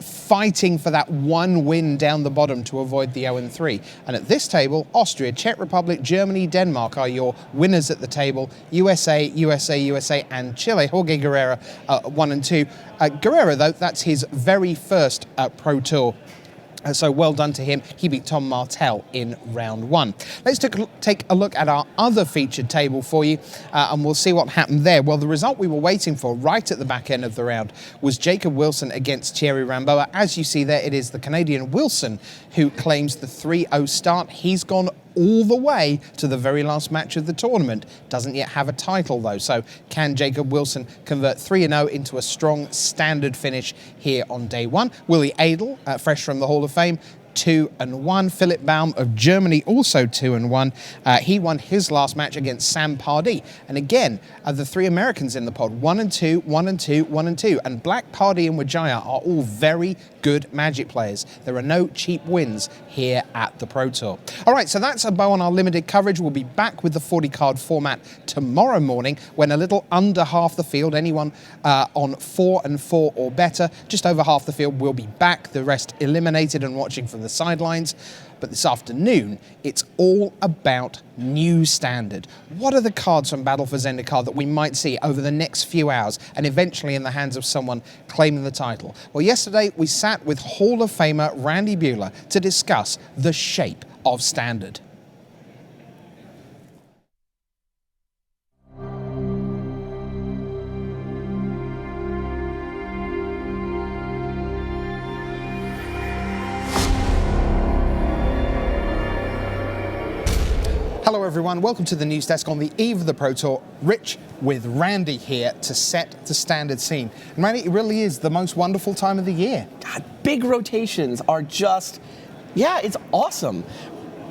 fighting for that one win down the bottom to avoid the 0-3. And at this table, Austria, Czech Republic, Germany, Denmark are your winners at the table. USA, USA, USA, and Chile. Jorge Guerrera, 1 and 2. Guerrera, though, that's his very first Pro Tour So well done to him. He beat Tom Martell in round 1. Let's take a look at our other featured table for you, and we'll see what happened there. Well, the result we were waiting for right at the back end of the round was Jacob Wilson against Thierry Ramboa. As you see there, it is the Canadian Wilson who claims the 3-0 start. He's gone all the way to the very last match of the tournament. Doesn't yet have a title though, so can Jacob Wilson convert 3-0 into a strong standard finish here on day 1? Willie Adel, fresh from the Hall of Fame, 2-1. Philipp Baum of Germany, also 2-1. He won his last match against Sam Pardee. And again, the 3 Americans in the pod, 1-2, 1-2, 1-2. And Black, Pardee and Wijaya are all very good Magic players. There are no cheap wins here at the Pro Tour. All right, so that's a bow on our limited coverage. We'll be back with the 40-card format tomorrow morning when a little under half the field, anyone on 4 and 4 or better, just over half the field will be back. The rest eliminated and watching from the sidelines. But this afternoon, it's all about new standard. What are the cards from Battle for Zendikar that we might see over the next few hours and eventually in the hands of someone claiming the title? Well, yesterday we sat with Hall of Famer Randy Buehler to discuss the shape of standard. Hello everyone, welcome to the news desk on the eve of the Pro Tour. Rich with Randy here to set the standard scene. And Randy, it really is the most wonderful time of the year. God, big rotations are just, yeah, it's awesome.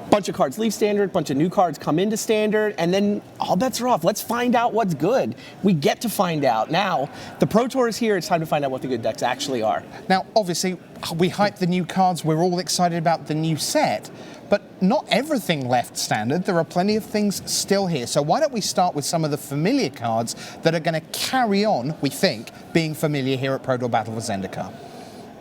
Bunch of cards leave standard, bunch of new cards come into standard, and then all bets are off. Let's find out what's good. We get to find out. Now, the Pro Tour is here. It's time to find out what the good decks actually are. Now, obviously, we hype the new cards. We're all excited about the new set. But not everything left standard. There are plenty of things still here. So why don't we start with some of the familiar cards that are going to carry on, we think, being familiar here at Pro Tour Battle for Zendikar.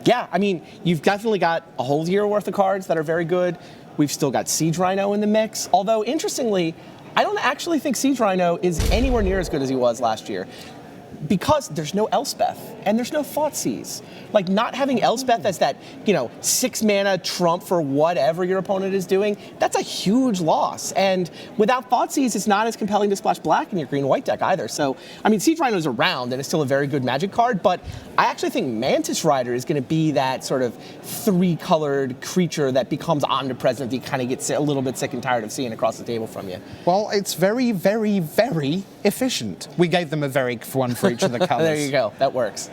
Yeah, I mean, you've definitely got a whole year worth of cards that are very good. We've still got Siege Rhino in the mix. Although, interestingly, I don't actually think Siege Rhino is anywhere near as good as he was last year. Because there's no Elspeth and there's no Thoughtseize. Like, not having Elspeth as that, 6 mana trump for whatever your opponent is doing, that's a huge loss. And without Thoughtseize, it's not as compelling to splash black in your green-white deck either. So, I mean, Siege Rhino is around and it's still a very good Magic card, but I actually think Mantis Rider is going to be that sort of 3-colored creature that becomes omnipresent that you kind of get a little bit sick and tired of seeing across the table from you. Well, it's very, very, very efficient. We gave them a very one for each of the colors. There you go. That works.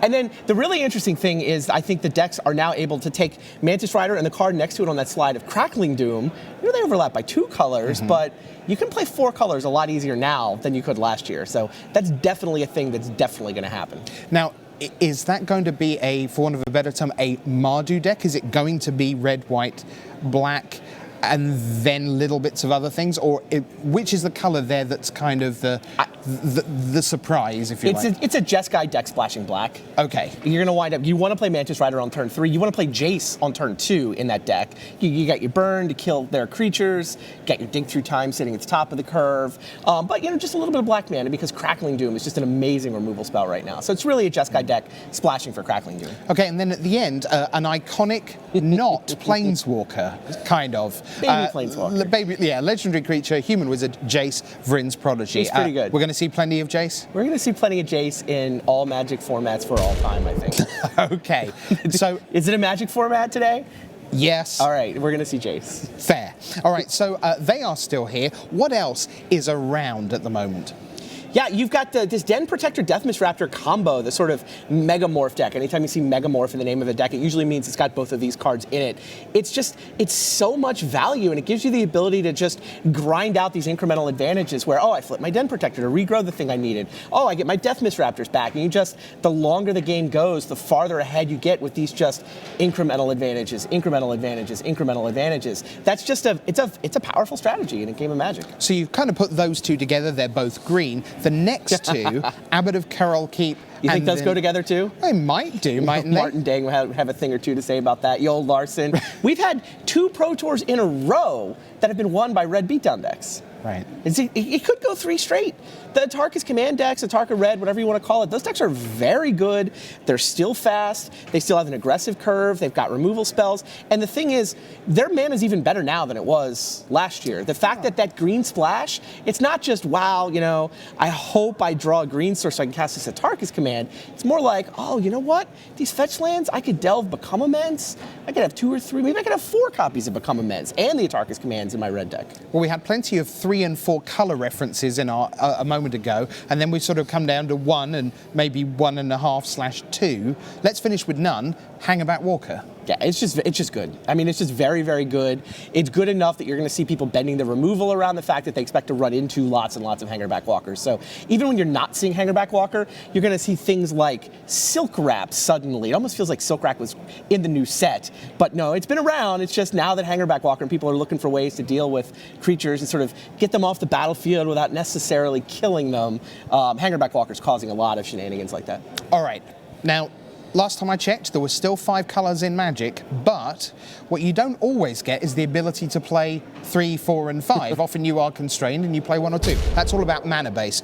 And then the really interesting thing is I think the decks are now able to take Mantis Rider and the card next to it on that slide of Crackling Doom. They overlap by 2 colors, but you can play 4 colors a lot easier now than you could last year. So that's definitely a thing that's definitely going to happen. Now, is that going to be for want of a better term, a Mardu deck? Is it going to be red, white, black, and then little bits of other things, or which is the color there that's kind of the surprise, if you like? It's a Jeskai deck splashing black. Okay. You're going to wind up, you want to play Mantis Rider on turn 3, you want to play Jace on turn 2 in that deck. You got your burn to kill their creatures, get your Dig Through Time sitting at the top of the curve, but just a little bit of black mana because Crackling Doom is just an amazing removal spell right now. So it's really a Jeskai deck splashing for Crackling Doom. Okay, and then at the end, an iconic, not Planeswalker, kind of. Baby Planeswalker. Legendary creature, human wizard, Jace, Vryn's Prodigy. He's pretty good. We're going to see plenty of Jace? We're going to see plenty of Jace in all Magic formats for all time, I think. Okay. So, is it a Magic format today? Yes. All right, we're going to see Jace. Fair. All right, so they are still here. What else is around at the moment? Yeah, you've got this Den Protector Deathmiss Raptor combo, the sort of Megamorph deck. Anytime you see Megamorph in the name of a deck, it usually means it's got both of these cards in it. It's so much value, and it gives you the ability to just grind out these incremental advantages where, I flip my Den Protector to regrow the thing I needed. I get my Deathmiss Raptors back. And the longer the game goes, the farther ahead you get with these just incremental advantages, incremental advantages, incremental advantages. That's just it's a powerful strategy in a game of Magic. So you've kind of put those two together. They're both green. The next two, Abbot of Carol Keep You think those go together too? They might do, mightn't they? Martin Dang will have a thing or two to say about that. Yo, Larsson. We've had 2 Pro Tours in a row that have been won by red beatdown decks. Right. It could go 3 straight. The Atarka's command decks, Atarka Red, whatever you want to call it, those decks are very good. They're still fast. They still have an aggressive curve. They've got removal spells. And the thing is, their mana's even better now than it was last year. The fact that green splash, it's not just, wow, I hope I draw a green source so I can cast this Atarka's command. It's more like, oh, you know what? These fetch lands, I could delve Become Immense. I could have 2 or 3, maybe I could have 4 copies of Become Immense and the Atarka's commands in my red deck. Well, we had plenty of 3 and 4 color references in our a moment ago, and then we sort of come down to 1 and maybe 1.5/2. Let's finish with none. Hangerback Walker. Yeah, it's just good. I mean, it's just very, very good. It's good enough that you're going to see people bending the removal around the fact that they expect to run into lots and lots of Hangerback Walkers. So even when you're not seeing Hangerback Walker, you're going to see things like Silk Wrap suddenly. It almost feels like Silk Wrap was in the new set. But no, it's been around. It's just now that Hangerback Walker and people are looking for ways to deal with creatures and sort of get them off the battlefield without necessarily killing them. Hangerback Walker's causing a lot of shenanigans like that. All right. Now, last time I checked, there were still 5 colours in Magic, but what you don't always get is the ability to play 3, 4, and 5. Often you are constrained and you play 1 or 2. That's all about mana base.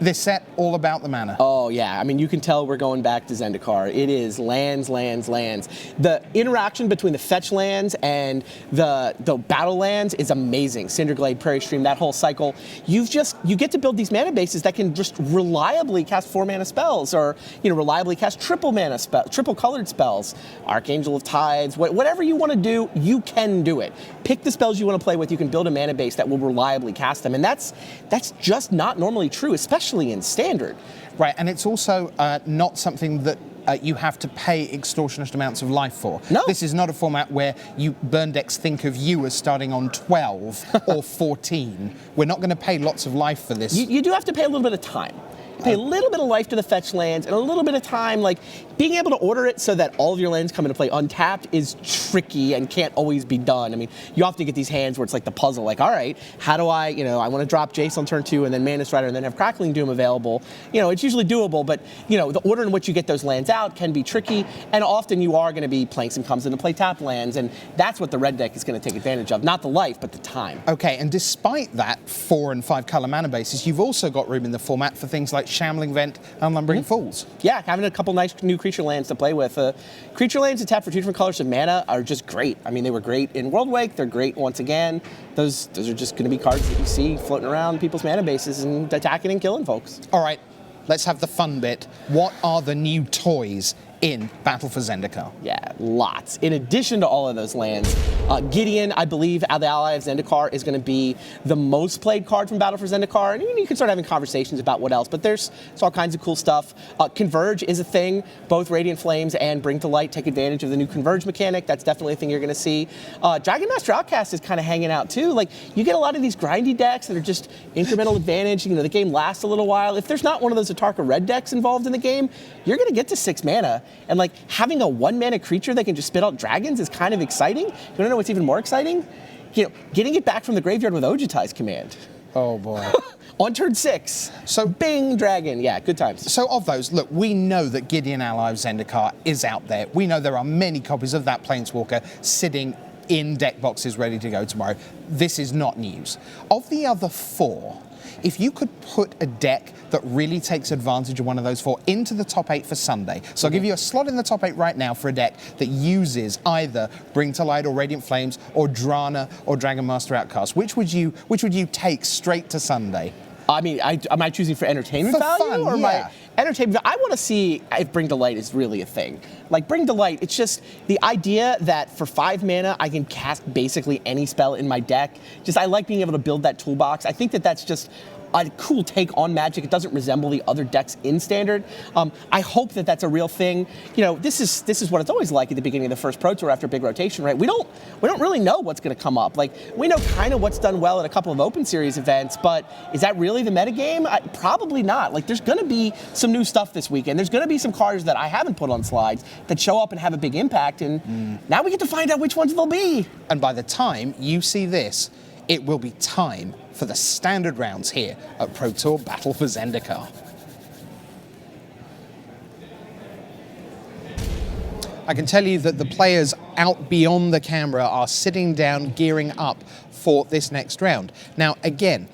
This set, all about the mana. Oh, yeah. I mean, you can tell we're going back to Zendikar. It is lands, lands, lands. The interaction between the fetch lands and the battle lands is amazing. Cinderglade, Prairie Stream, that whole cycle. You get to build these mana bases that can just reliably cast 4 mana spells, or reliably cast triple colored spells. Archangel of Tides, whatever you want to do, you can do it. Pick the spells you want to play with. You can build a mana base that will reliably cast them, and that's just not normally true, especially in Standard. Right, and it's also not something that you have to pay extortionate amounts of life for. No. This is not a format where burn decks think of you as starting on 12 or 14. We're not going to pay lots of life for this. You do have to pay a little bit of time. Pay a little bit of life to the fetch lands and a little bit of time. Like, being able to order it so that all of your lands come into play untapped is tricky and can't always be done. I mean, you often get these hands where it's like the puzzle, like, all right, how do I want to drop Jace on turn 2 and then Mana Strider and then have Crackling Doom available. It's usually doable, but the order in which you get those lands out can be tricky, and often you are going to be playing some comes into play tap lands, and that's what the red deck is going to take advantage of. Not the life, but the time. Okay, and despite that 4 and 5 color mana bases, you've also got room in the format for things like Shambling Vent and Lumbering Falls. Yeah, having a couple nice new creature lands to play with. Creature lands that tap for 2 different colors of mana are just great. I mean, they were great in Worldwake. They're great once again. Those are just going to be cards that you see floating around people's mana bases and attacking and killing folks. All right, let's have the fun bit. What are the new toys in Battle for Zendikar? Yeah, lots. In addition to all of those lands, Gideon, I believe, the ally of Zendikar, is going to be the most played card from Battle for Zendikar, and you can start having conversations about what else, but there's all kinds of cool stuff. Converge is a thing. Both Radiant Flames and Bring to Light take advantage of the new Converge mechanic. That's definitely a thing you're going to see. Dragon Master Outcast is kind of hanging out too. Like, you get a lot of these grindy decks that are just incremental advantage. The game lasts a little while. If there's not one of those Atarka red decks involved in the game, you're going to get to 6 mana. And like, having a 1-mana creature that can just spit out dragons is kind of exciting. You want to know what's even more exciting? Getting it back from the graveyard with Ojutai's command. Oh boy. On turn 6. So bing, dragon. Yeah, good times. So of those, look, we know that Gideon Ally of Zendikar is out there. We know there are many copies of that Planeswalker sitting in deck boxes ready to go tomorrow. This is not news. Of the other 4, if you could put a deck that really takes advantage of one of those 4 into the top 8 for Sunday. So I'll give you a slot in the top 8 right now for a deck that uses either Bring to Light or Radiant Flames or Drana or Dragon Master Outcast. Which would you take straight to Sunday? I mean, am I choosing for entertainment value? Fun, or yeah. Entertainment? I want to see if Bring to Light is really a thing. Like, Bring to Light, it's just the idea that for 5 mana, I can cast basically any spell in my deck. I like being able to build that toolbox. I think that that's just a cool take on Magic. It doesn't resemble the other decks in Standard. I hope that that's a real thing. This is what it's always like at the beginning of the first Pro Tour after a big rotation, right? We don't really know what's going to come up. Like, we know kind of what's done well at a couple of Open Series events, but is that really the metagame? Probably not. Like, there's going to be some new stuff this weekend. There's going to be some cards that I haven't put on slides that show up and have a big impact, and now we get to find out which ones they'll be. And by the time you see this, it will be time for the standard rounds here at Pro Tour Battle for Zendikar. I can tell you that the players out beyond the camera are sitting down, gearing up for this next round. Now, again,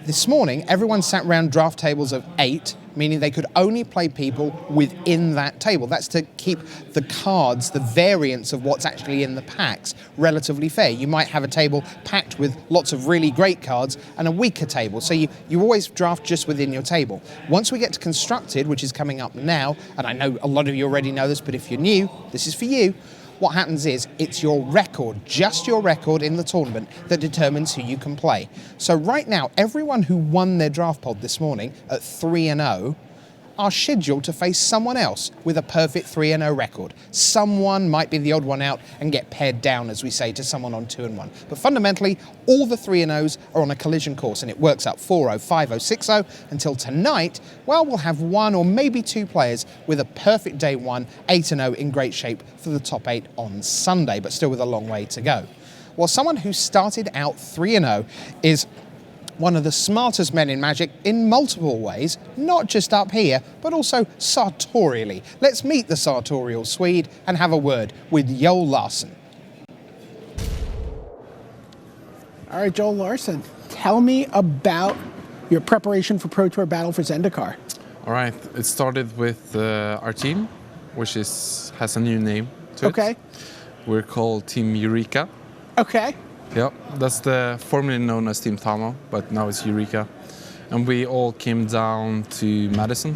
this morning, everyone sat around draft tables of 8, meaning they could only play people within that table. That's to keep the cards, the variance of what's actually in the packs, relatively fair. You might have a table packed with lots of really great cards and a weaker table, so you always draft just within your table. Once we get to Constructed, which is coming up now, and I know a lot of you already know this, but if you're new, this is for you. What happens is it's your record, just your record in the tournament, that determines who you can play. So right now, everyone who won their draft pod this morning at 3-0 are scheduled to face someone else with a perfect 3-0 record. Someone might be the odd one out and get pared down, as we say, to someone on 2-1. But fundamentally, all the 3-0s are on a collision course, and it works out 4-0, 5-0, 6-0 until tonight. Well, we'll have 1 or maybe 2 players with a perfect day 1, 8-0 in great shape for the top 8 on Sunday, but still with a long way to go. Well, someone who started out 3-0 is one of the smartest men in Magic in multiple ways, not just up here, but also sartorially. Let's meet the sartorial Swede and have a word with Joel Larsson. All right, Joel Larsson, tell me about your preparation for Pro Tour Battle for Zendikar. All right, it started with our team, which has a new name to it. Okay. We're called Team Eureka. Okay. Yeah, that's formerly known as Team Tamo, but now it's Eureka. And we all came down to Madison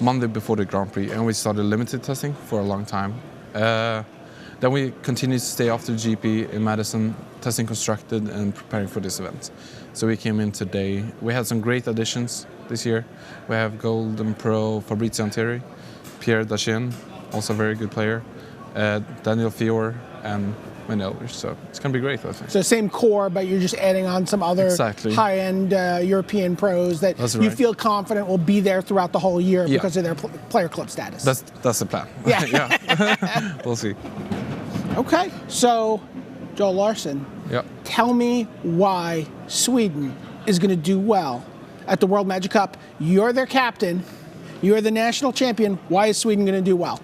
Monday before the Grand Prix, and we started limited testing for a long time. Then we continued to stay after the GP in Madison, testing Constructed and preparing for this event. So we came in today. We had some great additions this year. We have Golden Pro Fabrizio Antieri, Pierre Dachin, also a very good player, Daniel Fior, and many others, so it's going to be great, I think. So same core, but you're just adding on some other high-end European pros that you feel confident will be there throughout the whole year because of their player club status. That's the plan. Yeah. Yeah. We'll see. Okay, so Joel Larsson, tell me why Sweden is going to do well at the World Magic Cup. You're their captain. You're the national champion. Why is Sweden going to do well?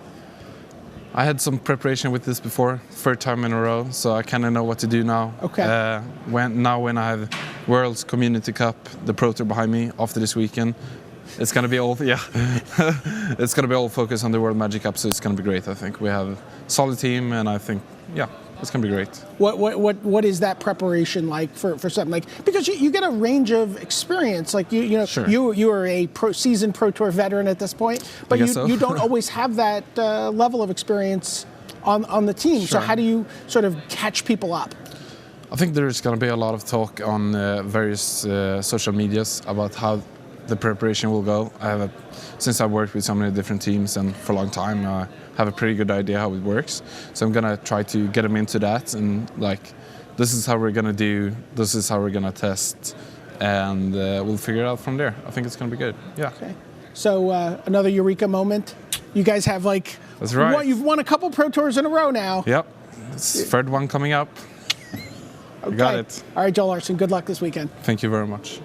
I had some preparation with this before, third time in a row, so I kind of know what to do now. Okay. When I have World's Community Cup, the Pro Tour behind me after this weekend, it's gonna be all it's gonna be all focused on the World Magic Cup, so it's gonna be great. I think we have a solid team, and I think it's gonna be great. What is that preparation like for something like, because you get a range of experience, like you are a seasoned Pro Tour veteran at this point, but you don't always have that level of experience on the team. So how do you sort of catch people up? I think there's going to be a lot of talk on various social medias about how the preparation will go. Since I've worked with so many different teams and for a long time, I have a pretty good idea how it works. So I'm going to try to get them into that and this is how we're going to do, this is how we're going to test, and we'll figure it out from there. I think it's going to be good. Yeah. Okay. So another Eureka moment. You guys have that's right. You've won a couple Pro Tours in a row now. Yep. It's third one coming up. Okay. You got it. All right, Joel Larsson, good luck this weekend. Thank you very much.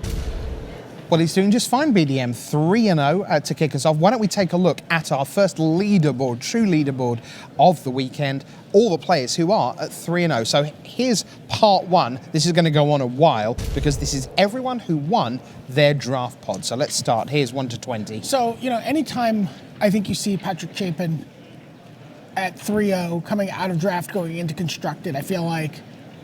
Well, he's doing just fine, BDM. 3-0 to kick us off. Why don't we take a look at our first leaderboard, true leaderboard of the weekend, all the players who are at 3-0. So here's part 1. This is going to go on a while because this is everyone who won their draft pod. So let's start. Here's 1 to 20. So, anytime I think you see Patrick Chapin at 3-0 coming out of draft going into Constructed, I feel like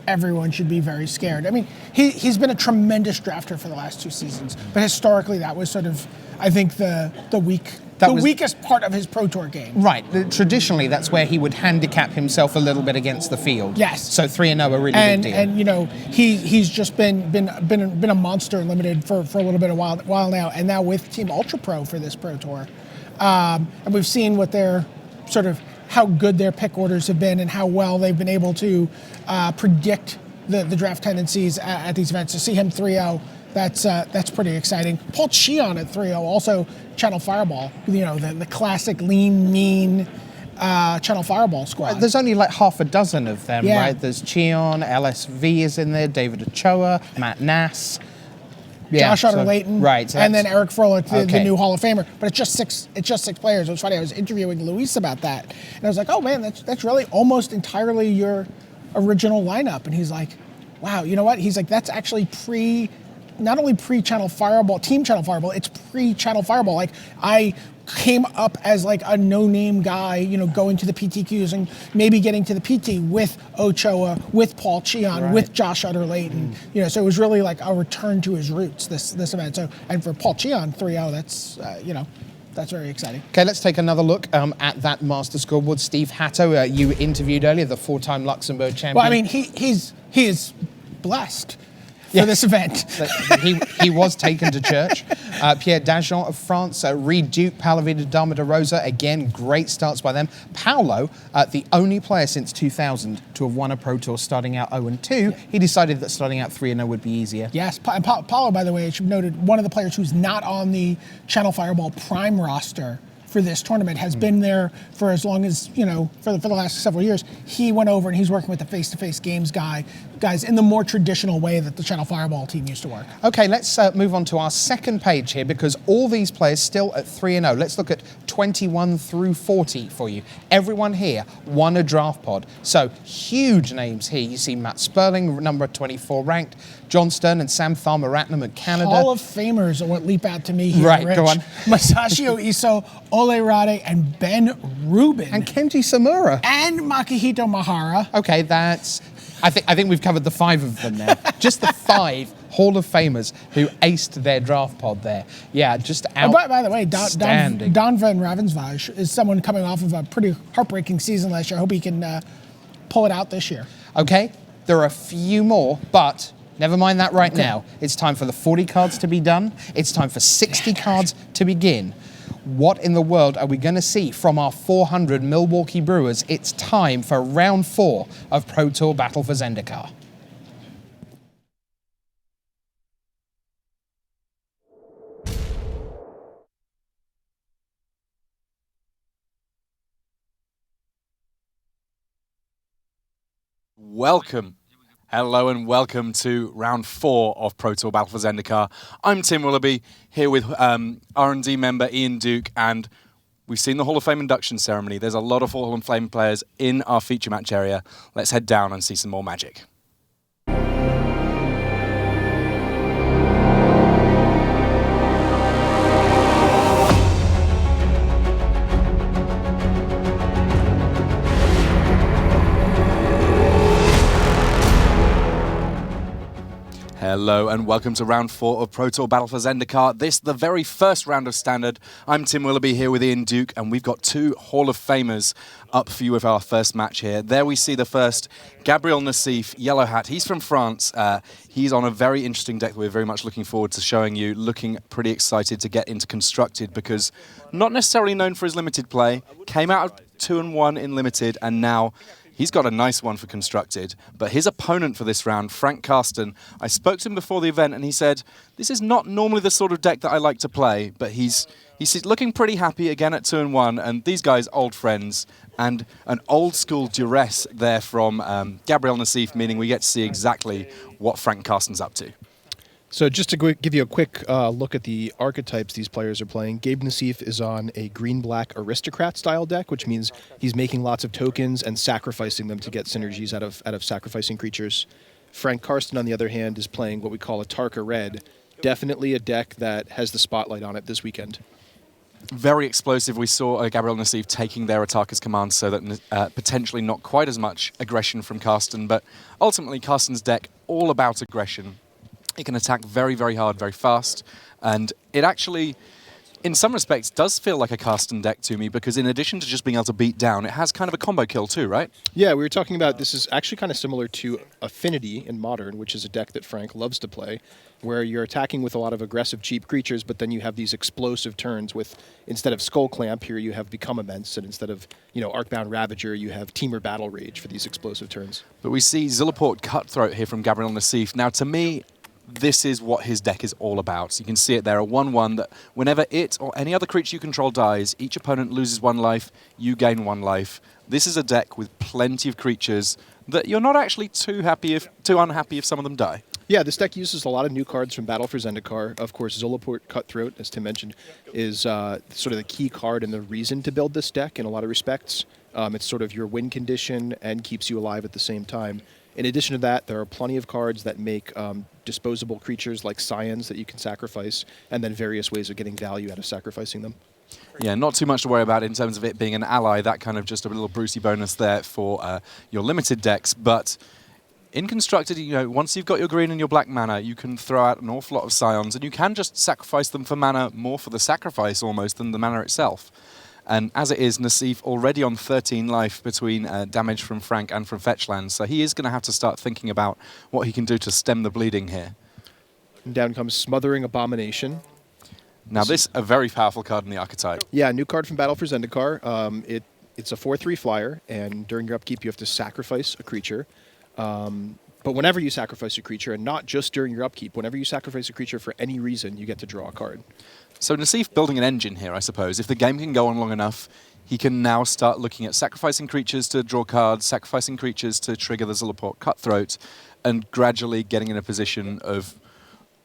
everyone should be very scared. I mean, he's been a tremendous drafter for the last 2 seasons, but historically that was sort of, I think, the weakest part of his Pro Tour game. Right. Traditionally, that's where he would handicap himself a little bit against the field. Yes. So 3-0 a really big deal. And he's just been a monster in limited for a little bit of while now, and now with Team Ultra Pro for this Pro Tour, and we've seen what their sort of how good their pick orders have been and how well they've been able to predict the draft tendencies at these events. To see him 3-0, that's pretty exciting. Paul Cheon at 3-0, also Channel Fireball, the classic lean, mean Channel Fireball squad. There's only half a dozen of them, right? There's Cheon, LSV is in there, David Ochoa, Matt Nass. Josh Utter-Layton, right, so and then Eric Frolic, the okay. new Hall of Famer. But it's just six players. It was funny. I was interviewing Luis about that, and I was like, "Oh man, that's really almost entirely your original lineup." And he's like, "Wow, you know what?" He's like, "That's actually not only pre-Channel Fireball, Team Channel Fireball. It's pre-Channel Fireball. Like I came up as like a no-name guy, you know, going to the PTQs and maybe getting to the PT with Ochoa, with Paul Cheon, with Josh Utter-Layton. You know, so it was really like a return to his roots, this event. So, and for Paul Cheon, 3-0, that's, you know, that's very exciting. Okay, let's take another look at that master scoreboard. Steve Hatto, you interviewed earlier, the 4-time Luxembourg champion. Well, I mean, he is blessed for this event. he was taken to church. Pierre Dajon of France, Reed Duke, Palavida Dama de Rosa, again, great starts by them. Paolo, the only player since 2000 to have won a Pro Tour starting out 0-2, he decided that starting out 3-0 would be easier. Yes, Paolo, by the way, I should have noted, one of the players who's not on the Channel Fireball Prime roster for this tournament, has been there for as long as, you know, for the last several years. He went over and he's working with the face-to-face games guys in the more traditional way that the Channel Fireball team used to work. Okay, let's move on to our second page here, because all these players still at 3-0. Let's look at 21 through 40 for you. Everyone here won a draft pod. So huge names here. You see Matt Sperling, number 24 ranked, John Stern and Sam Tharmaratnam of Canada. Hall of Famers are what leap out to me here, Right, Rich. go on. Masashio Iso, Ole Rade, and Ben Rubin. And Kenji Samura. And Makihito Mahara. Okay, I think we've covered the 5 of them now. Just the 5 Hall of Famers who aced their draft pod there. Yeah, just By the way, Don van Ravensvash is someone coming off of a pretty heartbreaking season last year. I hope he can pull it out this year. Okay, there are a few more, but never mind that right now. It's time for the 40 cards to be done. It's time for 60 cards to begin. What in the world are we going to see from our 400 Milwaukee Brewers? It's time for round 4 of Pro Tour Battle for Zendikar. Welcome. Hello and welcome to round 4 of Pro Tour Battle for Zendikar. I'm Tim Willoughby, here with R&D member Ian Duke, and we've seen the Hall of Fame induction ceremony. There's a lot of Hall of Fame players in our feature match area. Let's head down and see some more magic. Hello and welcome to round 4 of Pro Tour Battle for Zendikar. This, the very first round of Standard. I'm Tim Willoughby here with Ian Duke, and we've got 2 Hall of Famers up for you with our first match here. There we see the first, Gabriel Nassif, Yellow Hat. He's from France. He's on a very interesting deck that we're very much looking forward to showing you. Looking pretty excited to get into Constructed, because not necessarily known for his limited play. Came out of 2-1 in Limited, and now he's got a nice one for Constructed, but his opponent for this round, Frank Karsten, I spoke to him before the event and he said, this is not normally the sort of deck that I like to play, but he's looking pretty happy again at 2-1, and these guys, old friends, and an old school duress there from Gabriel Nassif, meaning we get to see exactly what Frank Karsten's up to. So just to give you a quick look at the archetypes these players are playing, Gabe Nassif is on a green-black aristocrat-style deck, which means he's making lots of tokens and sacrificing them to get synergies out of sacrificing creatures. Frank Karsten, on the other hand, is playing what we call a Tarka Red, definitely a deck that has the spotlight on it this weekend. Very explosive. We saw Gabriel Nassif taking their Atarka's command, so that potentially not quite as much aggression from Karsten, but ultimately Karsten's deck all about aggression. It can attack very, very hard, very fast, and it actually, in some respects, does feel like a Karsten deck to me, because in addition to just being able to beat down, it has kind of a combo kill too, right? Yeah, we were talking about this is actually kind of similar to Affinity in Modern, which is a deck that Frank loves to play, where you're attacking with a lot of aggressive, cheap creatures, but then you have these explosive turns with, instead of Skull Clamp, here you have Become Immense, and instead of, Arcbound Ravager, you have Teamer Battle Rage for these explosive turns. But we see Zilliport Cutthroat here from Gabriel Nassif. Now, to me, this is what his deck is all about. So you can see it there, a 1-1 that whenever it or any other creature you control dies, each opponent loses 1 life, you gain 1 life. This is a deck with plenty of creatures that you're not actually too unhappy if some of them die. Yeah, this deck uses a lot of new cards from Battle for Zendikar. Of course, Zulaport Cutthroat, as Tim mentioned, is sort of the key card and the reason to build this deck in a lot of respects. It's sort of your win condition and keeps you alive at the same time. In addition to that, there are plenty of cards that make disposable creatures like Scions that you can sacrifice, and then various ways of getting value out of sacrificing them. Yeah, not too much to worry about in terms of it being an ally. That kind of just a little Brucey bonus there for your limited decks. But in Constructed, you know, once you've got your green and your black mana, you can throw out an awful lot of Scions, and you can just sacrifice them for mana, more for the sacrifice almost than the mana itself. And as it is, Nassif already on 13 life between damage from Frank and from Fetchland, so he is going to have to start thinking about what he can do to stem the bleeding here. And down comes Smothering Abomination. Now this, a very powerful card in the archetype. Yeah, a new card from Battle for Zendikar. It's a 4/3 flyer, and during your upkeep you have to sacrifice a creature. But whenever you sacrifice a creature, and not just during your upkeep, whenever you sacrifice a creature for any reason, you get to draw a card. So Nassif building an engine here, I suppose. If the game can go on long enough, he can now start looking at sacrificing creatures to draw cards, sacrificing creatures to trigger the Zulaport Cutthroat, and gradually getting in a position of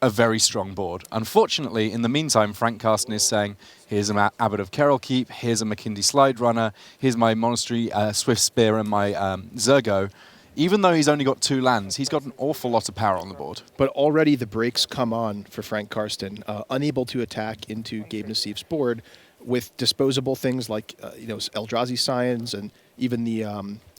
a very strong board. Unfortunately, in the meantime, Frank Carsten is saying, here's an Abbot of Kerrol Keep, here's a McKindy Slide Runner, here's my Monastery Swift Spear and my Zergo. Even though he's only got 2 lands, he's got an awful lot of power on the board. But already the brakes come on for Frank Karsten, unable to attack into Gabe Nassif's board with disposable things like Eldrazi Scions and even the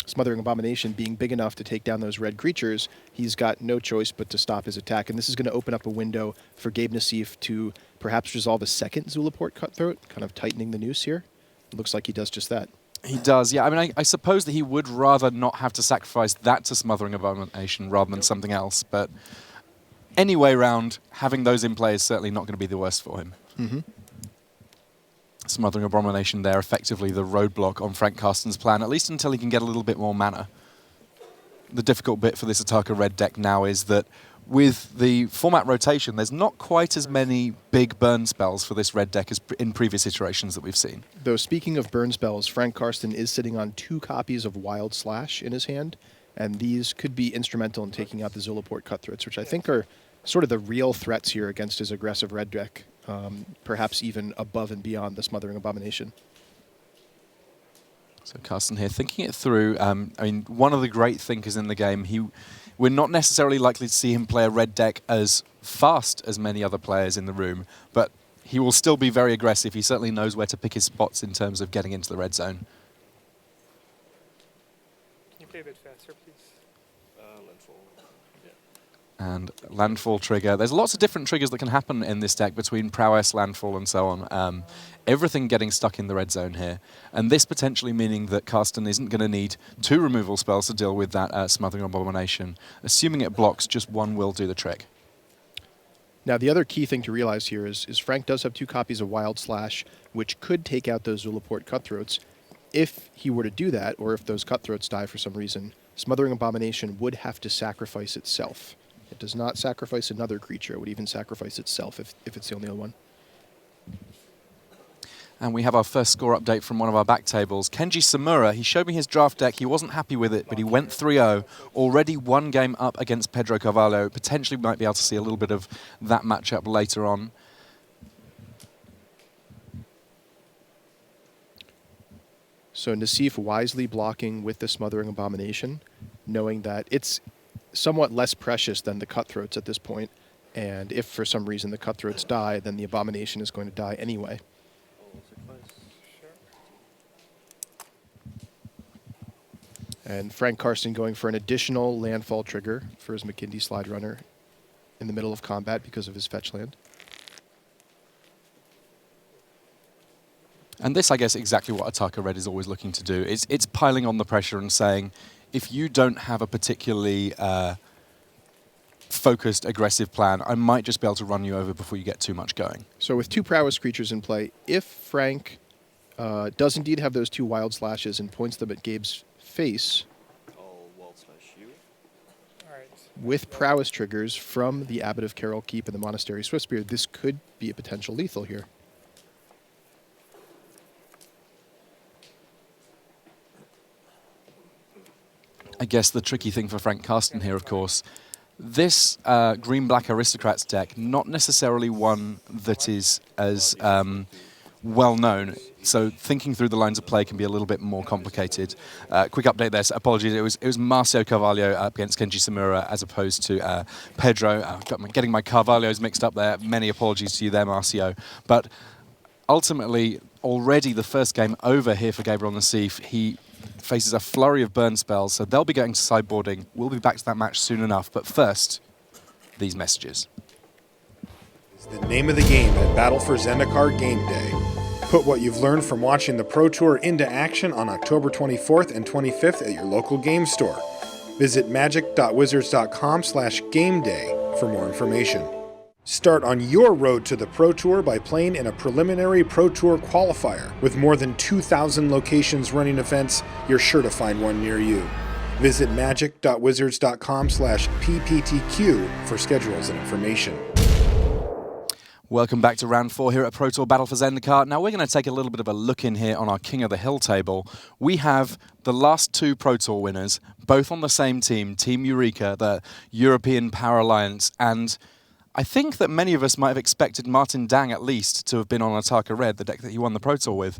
Smothering Abomination being big enough to take down those red creatures. He's got no choice but to stop his attack, and this is going to open up a window for Gabe Nassif to perhaps resolve a second Zulaport Cutthroat, kind of tightening the noose here. It looks like he does just that. He does, yeah. I mean, I suppose that he would rather not have to sacrifice that to Smothering Abomination rather than something else, but anyway round, having those in play is certainly not going to be the worst for him. Mm-hmm. Smothering Abomination there, effectively the roadblock on Frank Karsten's plan, at least until he can get a little bit more mana. The difficult bit for this Ataka Red deck now is that with the format rotation, there's not quite as many big burn spells for this red deck as in previous iterations that we've seen. Though speaking of burn spells, Frank Karsten is sitting on 2 copies of Wild Slash in his hand, and these could be instrumental in taking out the Zulaport Cutthroats, which I think are sort of the real threats here against his aggressive red deck, perhaps even above and beyond the Smothering Abomination. So Karsten here thinking it through. I mean, one of the great thinkers in the game, we're not necessarily likely to see him play a red deck as fast as many other players in the room, but he will still be very aggressive. He certainly knows where to pick his spots in terms of getting into the red zone. Can you play a bit faster, please? Landfall. Yeah. And landfall trigger. There's lots of different triggers that can happen in this deck between prowess, landfall, and so on. Everything getting stuck in the red zone here. And this potentially meaning that Karsten isn't going to need 2 removal spells to deal with that Smothering Abomination. Assuming it blocks, just 1 will do the trick. Now, the other key thing to realize here is Frank does have 2 copies of Wild Slash, which could take out those Zulaport Cutthroats. If he were to do that, or if those Cutthroats die for some reason, Smothering Abomination would have to sacrifice itself. It does not sacrifice another creature. It would even sacrifice itself if it's the only one. And we have our first score update from one of our back tables. Kenji Samura, he showed me his draft deck. He wasn't happy with it, but he went 3-0. Already 1 game up against Pedro Carvalho. Potentially might be able to see a little bit of that matchup later on. So Nassif wisely blocking with the Smothering Abomination, knowing that it's somewhat less precious than the Cutthroats at this point. And if for some reason the Cutthroats die, then the Abomination is going to die anyway. And Frank Karsten going for an additional landfall trigger for his McKindy Slide Runner in the middle of combat because of his fetch land. And this, I guess, exactly what Ataka Red is always looking to do. It's piling on the pressure and saying, if you don't have a particularly focused, aggressive plan, I might just be able to run you over before you get too much going. So with 2 prowess creatures in play, if Frank does indeed have those 2 Wild Slashes and points them at Gabe's face with prowess triggers from the Abbot of Kerrol Keep and the Monastery Swiftspear, this could be a potential lethal here. I guess the tricky thing for Frank Karsten here, of course, This green-black Aristocrats deck, not necessarily one that is as well-known. So thinking through the lines of play can be a little bit more complicated. Quick update there. So apologies. It was Marcio Carvalho up against Kenji Samura as opposed to Pedro. Getting my Carvalhos mixed up there. Many apologies to you there, Marcio. But ultimately, already the first game over here for Gabriel Nassif. He faces a flurry of burn spells, so they'll be going to sideboarding. We'll be back to that match soon enough. But first, these messages. It's the name of the game at Battle for Zendikar Game Day. Put what you've learned from watching the Pro Tour into action on October 24th and 25th at your local game store. Visit magic.wizards.com/gameday for more information. Start on your road to the Pro Tour by playing in a preliminary Pro Tour qualifier. With more than 2,000 locations running events, you're sure to find one near you. Visit magic.wizards.com/pptq for schedules and information. Welcome back to round 4 here at Pro Tour Battle for Zendikar. Now we're going to take a little bit of a look in here on our King of the Hill table. We have the last 2 Pro Tour winners, both on the same team, Team Eureka, the European Power Alliance, and I think that many of us might have expected Martin Dang at least to have been on Ataka Red, the deck that he won the Pro Tour with.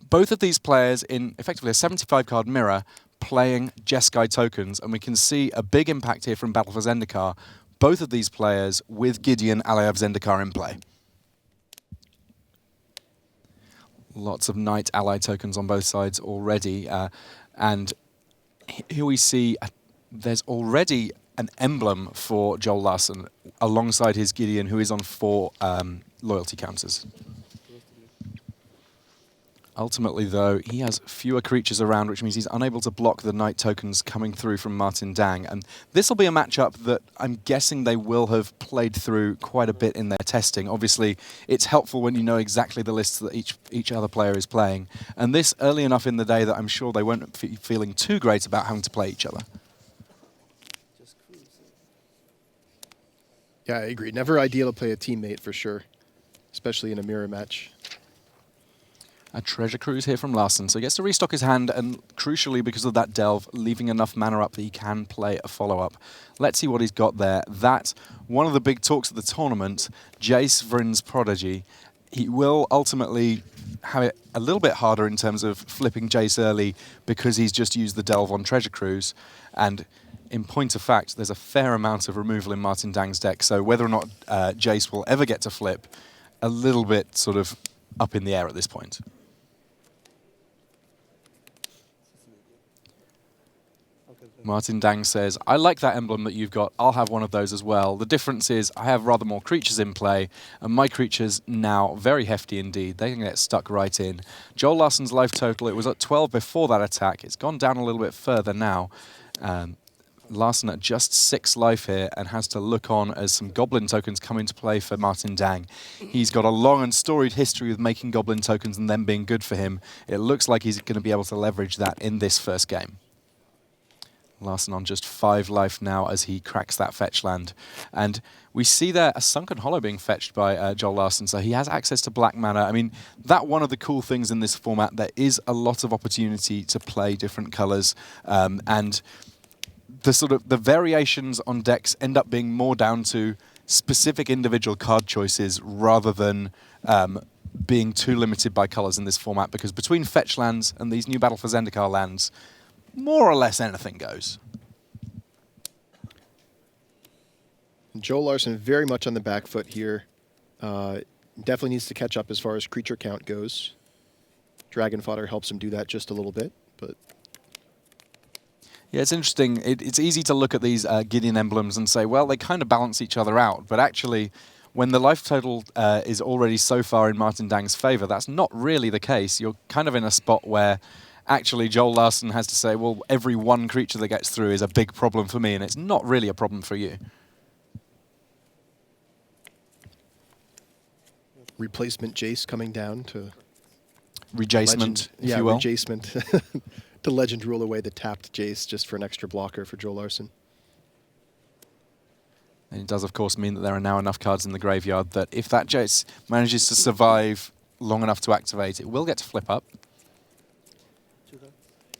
Both of these players in effectively a 75-card mirror playing Jeskai tokens, and we can see a big impact here from Battle for Zendikar. Both of these players with Gideon, ally of Zendikar, in play. Lots of Knight ally tokens on both sides already. And here we see there's already an emblem for Joel Larsson alongside his Gideon, who is on 4 loyalty counters. Ultimately, though, he has fewer creatures around, which means he's unable to block the Knight tokens coming through from Martin Dang. And this will be a matchup that I'm guessing they will have played through quite a bit in their testing. Obviously, it's helpful when you know exactly the lists that each other player is playing. And this early enough in the day that I'm sure they won't be feeling too great about having to play each other. Yeah, I agree. Never ideal to play a teammate for sure, especially in a mirror match. A treasure cruise here from Larsson, so he gets to restock his hand, and crucially because of that delve, leaving enough mana up that he can play a follow-up. Let's see what he's got there. That, one of the big talks of the tournament, Jace Vryn's Prodigy. He will ultimately have it a little bit harder in terms of flipping Jace early because he's just used the delve on treasure cruise, and in point of fact, there's a fair amount of removal in Martin Dang's deck, so whether or not Jace will ever get to flip, a little bit sort of up in the air at this point. Martin Dang says, I like that emblem that you've got, I'll have one of those as well. The difference is I have rather more creatures in play, and my creatures now very hefty indeed. They can get stuck right in. Joel Larsson's life total, it was at 12 before that attack. It's gone down a little bit further now. Larsson at just 6 life here and has to look on as some Goblin tokens come into play for Martin Dang. He's got a long and storied history with making Goblin tokens and them being good for him. It looks like he's going to be able to leverage that in this first game. Larsson on just 5 life now as he cracks that fetch land. And we see there a Sunken Hollow being fetched by Joel Larsson, so he has access to black mana. I mean, that's one of the cool things in this format. There is a lot of opportunity to play different colors, and the variations on decks end up being more down to specific individual card choices rather than being too limited by colors in this format, because between fetch lands and these new Battle for Zendikar lands, more or less anything goes. Joel Larsson very much on the back foot here. Definitely needs to catch up as far as creature count goes. Dragon Fodder helps him do that just a little bit, but... Yeah, it's interesting. It's easy to look at these Gideon emblems and say, well, they kind of balance each other out. But actually, when the life total is already so far in Martin Dang's favor, that's not really the case. You're kind of in a spot where actually Joel Larsson has to say, well, every one creature that gets through is a big problem for me, and it's not really a problem for you. Replacement Jace coming down to... Rejacement, if you will. Rejacement. The Legend rule away the tapped Jace just for an extra blocker for Joel Larsson. And it does, of course, mean that there are now enough cards in the graveyard that if that Jace manages to survive long enough to activate, it will get to flip up.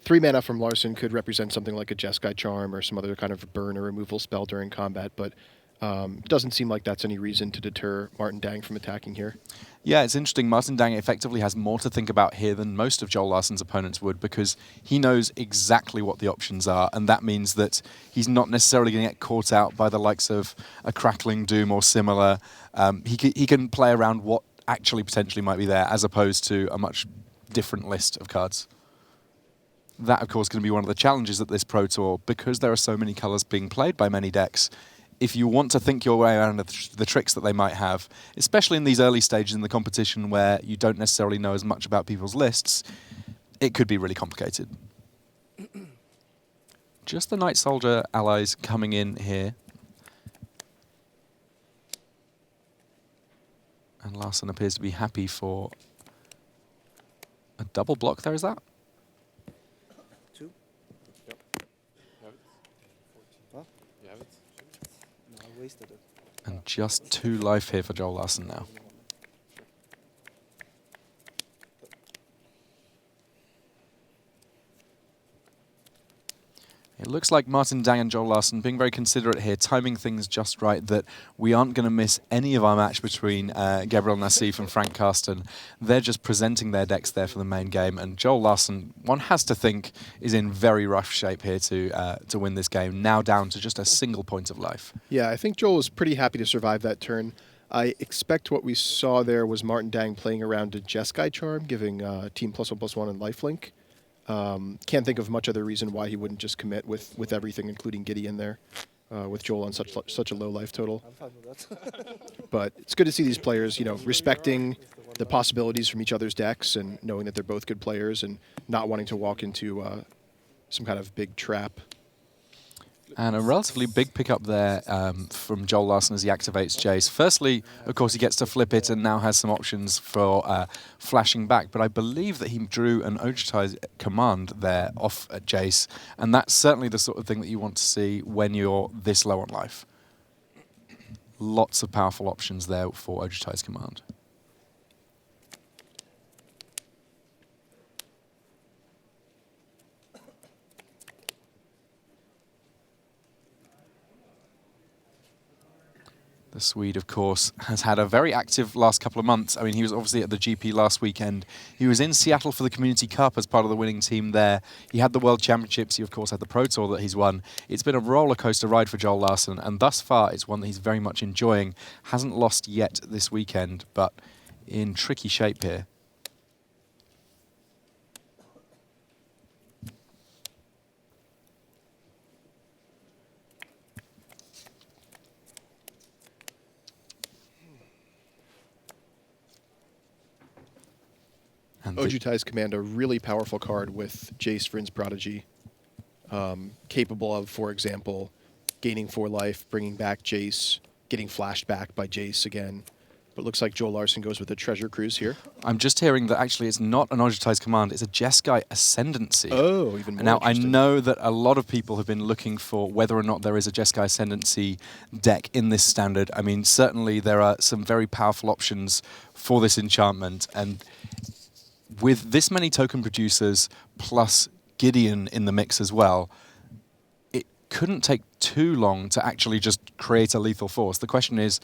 3 mana from Larsson could represent something like a Jeskai Charm or some other kind of burn or removal spell during combat, but it doesn't seem like that's any reason to deter Martin Dang from attacking here. Yeah, it's interesting. Martin Dang effectively has more to think about here than most of Joel Larsson's opponents would, because he knows exactly what the options are, and that means that he's not necessarily going to get caught out by the likes of a Crackling Doom or similar. He can play around what actually potentially might be there, as opposed to a much different list of cards. That, of course, is going to be one of the challenges at this Pro Tour, because there are so many colours being played by many decks. If you want to think your way around the tricks that they might have, especially in these early stages in the competition where you don't necessarily know as much about people's lists, it could be really complicated. Just the Night Soldier allies coming in here. And Larsson appears to be happy for a double block there, is that? And just 2 life here for Joel Larsson now. It looks like Martin Dang and Joel Larsson being very considerate here, timing things just right, that we aren't going to miss any of our match between Gabriel Nassif and Frank Karsten. They're just presenting their decks there for the main game, and Joel Larsson, one has to think, is in very rough shape here to win this game, now down to just a single point of life. Yeah, I think Joel was pretty happy to survive that turn. I expect what we saw there was Martin Dang playing around a Jeskai Charm, giving team +1/+1 and lifelink. Can't think of much other reason why he wouldn't just commit with everything, including Giddy in there, with Joel on such a low life total. But it's good to see these players, respecting the possibilities from each other's decks and knowing that they're both good players and not wanting to walk into some kind of big trap. And a relatively big pickup there from Joel Larsson as he activates Jace. Firstly, of course, he gets to flip it and now has some options for flashing back. But I believe that he drew an Ojutai's command there off at Jace. And that's certainly the sort of thing that you want to see when you're this low on life. Lots of powerful options there for Ojutai's command. The Swede, of course, has had a very active last couple of months. I mean, he was obviously at the GP last weekend. He was in Seattle for the Community Cup as part of the winning team there. He had the World Championships. He, of course, had the Pro Tour that he's won. It's been a roller coaster ride for Joel Larsson, and thus far it's one that he's very much enjoying. Hasn't lost yet this weekend, but in tricky shape here. Ojutai's Command, a really powerful card with Jace, Vryn's Prodigy, capable of, for example, gaining 4 life, bringing back Jace, getting flashed back by Jace again. But it looks like Joel Larsson goes with a Treasure Cruise here. I'm just hearing that actually it's not an Ojutai's Command, it's a Jeskai Ascendancy. Oh, even more Now, I know that a lot of people have been looking for whether or not there is a Jeskai Ascendancy deck in this standard. I mean, certainly there are some very powerful options for this enchantment, and with this many token producers plus Gideon in the mix as well, it couldn't take too long to actually just create a lethal force. The question is,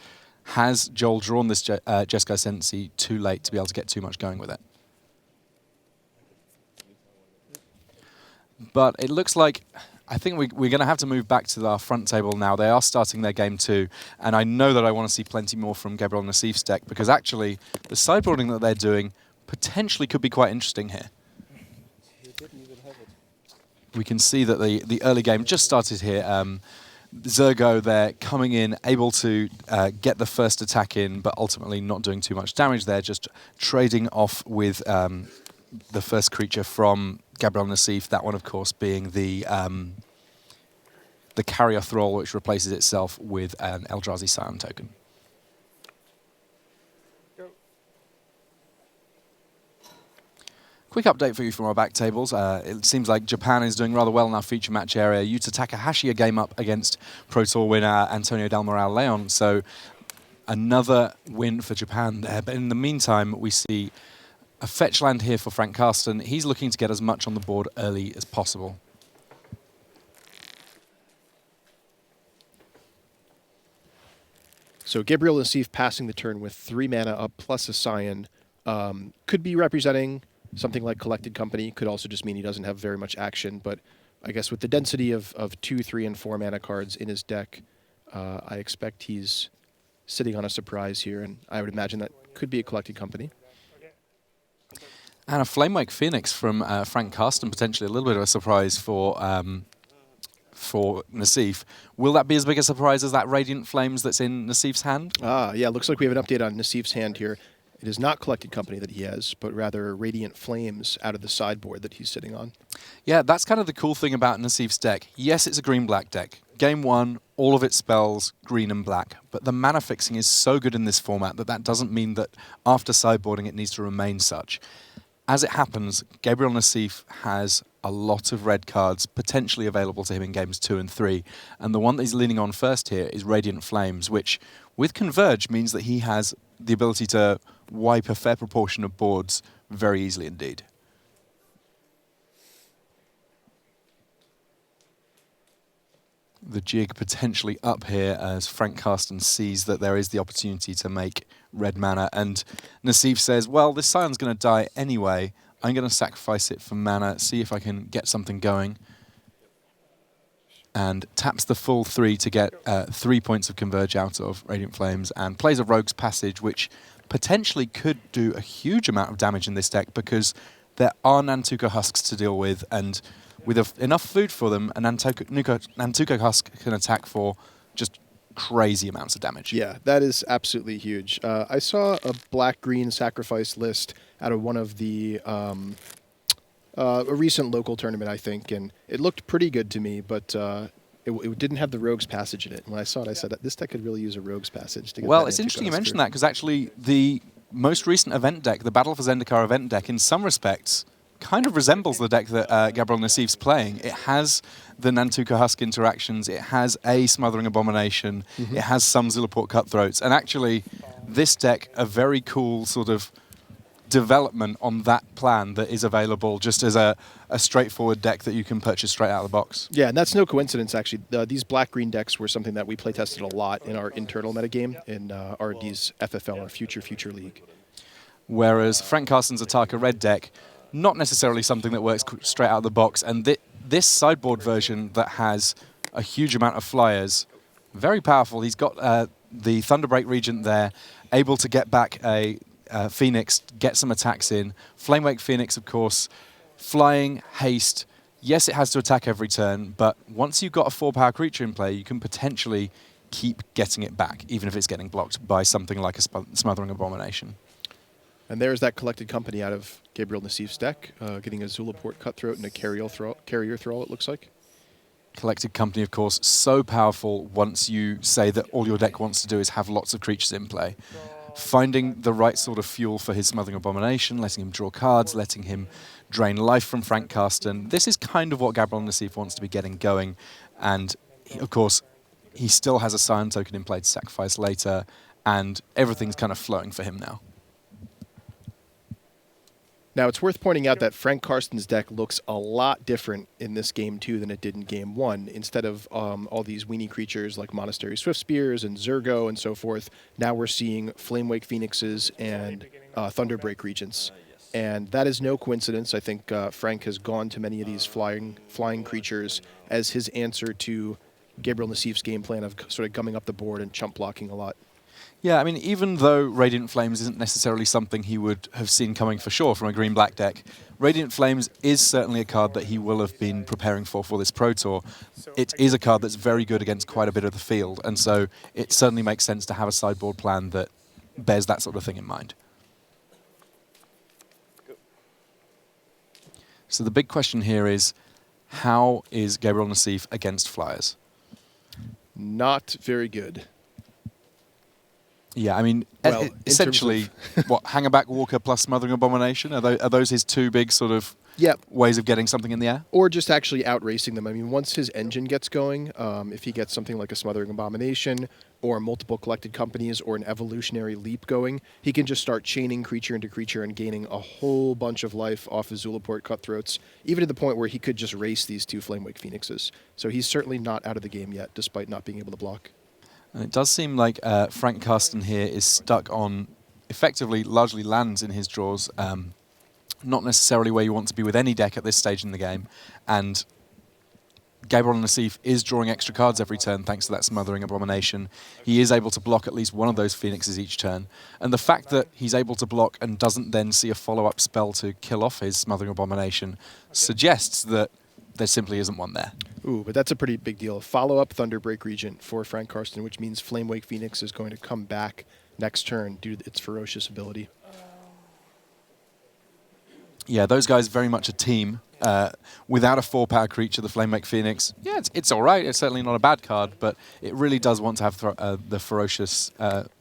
has Joel drawn this Jeskai Ascendancy too late to be able to get too much going with it? But it looks like, I think we're going to have to move back to our front table now. They are starting their game too, and I know that I want to see plenty more from Gabriel Nassif's deck, because actually the sideboarding that they're doing potentially could be quite interesting here. We can see that the early game just started here. Zergo there coming in, able to get the first attack in, but ultimately not doing too much damage there, just trading off with the first creature from Gabriel Nassif, that one of course being the Carrier Thrall, which replaces itself with an Eldrazi Scion token. Quick update for you from our back tables. It seems like Japan is doing rather well in our feature match area. Yuta Takahashi a game up against Pro Tour winner Antonio Del Moral Leon. So another win for Japan there. But in the meantime, we see a fetch land here for Frank Karsten. He's looking to get as much on the board early as possible. So Gabriel Nassif passing the turn with 3 mana up plus a Scion could be representing something like Collected Company. Could also just mean he doesn't have very much action. But I guess with the density of 2, 3, and 4 mana cards in his deck, I expect he's sitting on a surprise here. And I would imagine that could be a Collected Company. And a Flamewake Phoenix from Frank Karsten, potentially a little bit of a surprise for Nassif. Will that be as big a surprise as that Radiant Flames that's in Nassif's hand? Yeah, looks like we have an update on Nassif's hand here. It is not Collected Company that he has, but rather Radiant Flames out of the sideboard that he's sitting on. Yeah, that's kind of the cool thing about Nassif's deck. Yes, it's a green-black deck. Game 1, all of its spells green and black, but the mana fixing is so good in this format that doesn't mean that after sideboarding it needs to remain such. As it happens, Gabriel Nassif has a lot of red cards potentially available to him in games 2 and 3, and the one that he's leaning on first here is Radiant Flames, which with Converge means that he has the ability to wipe a fair proportion of boards very easily indeed. The jig potentially up here as Frank Karsten sees that there is the opportunity to make red mana, and Nassif says, well, this Scion's going to die anyway. I'm going to sacrifice it for mana, see if I can get something going. And taps the full 3 to get 3 points of Converge out of Radiant Flames, and plays a Rogue's Passage, which potentially could do a huge amount of damage in this deck because there are Nantuko Husks to deal with, and with enough food for them, a Nantuko Husk can attack for just crazy amounts of damage. Yeah, that is absolutely huge. I saw a black-green sacrifice list out of one of the a recent local tournament, I think, and it looked pretty good to me, but it didn't have the Rogue's Passage in it. When I saw it, I said that this deck could really use a Rogue's Passage to get Well, it's interesting you mentioned that, because actually the most recent event deck, the Battle for Zendikar event deck, in some respects kind of resembles the deck that Gabriel Nassif's playing. It has the Nantuko Husk interactions, it has a Smothering Abomination, it has some Zilliport Cutthroats, and actually this deck, a very cool sort of development on that plan that is available just as a straightforward deck that you can purchase straight out of the box. Yeah, and that's no coincidence, actually. These black-green decks were something that we playtested a lot in our internal metagame in R&D's FFL, our Future League. Whereas Frank Karsten's Ataka red deck, not necessarily something that works straight out of the box, and this sideboard version that has a huge amount of flyers, very powerful. He's got the Thunderbreak Regent there, able to get back a Phoenix, get some attacks in. Flamewake Phoenix, of course, flying, haste. Yes, it has to attack every turn, but once you've got a 4-power creature in play, you can potentially keep getting it back, even if it's getting blocked by something like a Smothering Abomination. And there's that Collected Company out of Gabriel Nassif's deck, getting a Zilliport Cutthroat and a Carrier Thrall, it looks like. Collected Company, of course, so powerful once you say that all your deck wants to do is have lots of creatures in play. Finding the right sort of fuel for his Smothering Abomination, letting him draw cards, letting him drain life from Frank Karsten. This is kind of what Gabriel Nassif wants to be getting going. And, of course, he still has a Scion token in play to sacrifice later, and everything's kind of flowing for him now. Now, it's worth pointing out that Frank Karsten's deck looks a lot different in this Game 2 than it did in Game 1. Instead of all these weenie creatures like Monastery Swiftspears and Zergo and so forth, now we're seeing Flamewake Phoenixes and Thunderbreak Regents. And that is no coincidence. I think Frank has gone to many of these flying creatures as his answer to Gabriel Nassif's game plan of sort of gumming up the board and chump blocking a lot. Yeah, I mean, even though Radiant Flames isn't necessarily something he would have seen coming for sure from a green-black deck, Radiant Flames is certainly a card that he will have been preparing for this Pro Tour. It is a card that's very good against quite a bit of the field, and so it certainly makes sense to have a sideboard plan that bears that sort of thing in mind. So the big question here is, how is Gabriel Nassif against flyers? Not very good. Yeah, I mean, well, essentially, what, Hangerback Walker plus Smothering Abomination? Are those his two big sort of ways of getting something in the air? Or just actually outracing them. I mean, once his engine gets going, if he gets something like a Smothering Abomination or multiple collected companies or an evolutionary leap going, he can just start chaining creature into creature and gaining a whole bunch of life off of Zulaport Cutthroats, even to the point where he could just race these two Flamewake Phoenixes. So he's certainly not out of the game yet, despite not being able to block. And it does seem like Frank Karsten here is stuck on effectively largely lands in his draws, not necessarily where you want to be with any deck at this stage in the game. And Gabriel Nassif is drawing extra cards every turn thanks to that Smothering Abomination. He is able to block at least one of those Phoenixes each turn. And the fact that he's able to block and doesn't then see a follow-up spell to kill off his Smothering Abomination suggests that there simply isn't one there. Ooh, but that's a pretty big deal. Follow-up Thunderbreak Regent for Frank Karsten, which means Flamewake Phoenix is going to come back next turn due to its ferocious ability. Yeah, those guys very much a team. Without a 4-power creature, the Flamewake Phoenix, yeah, it's all right. It's certainly not a bad card, but it really does want to have the ferocious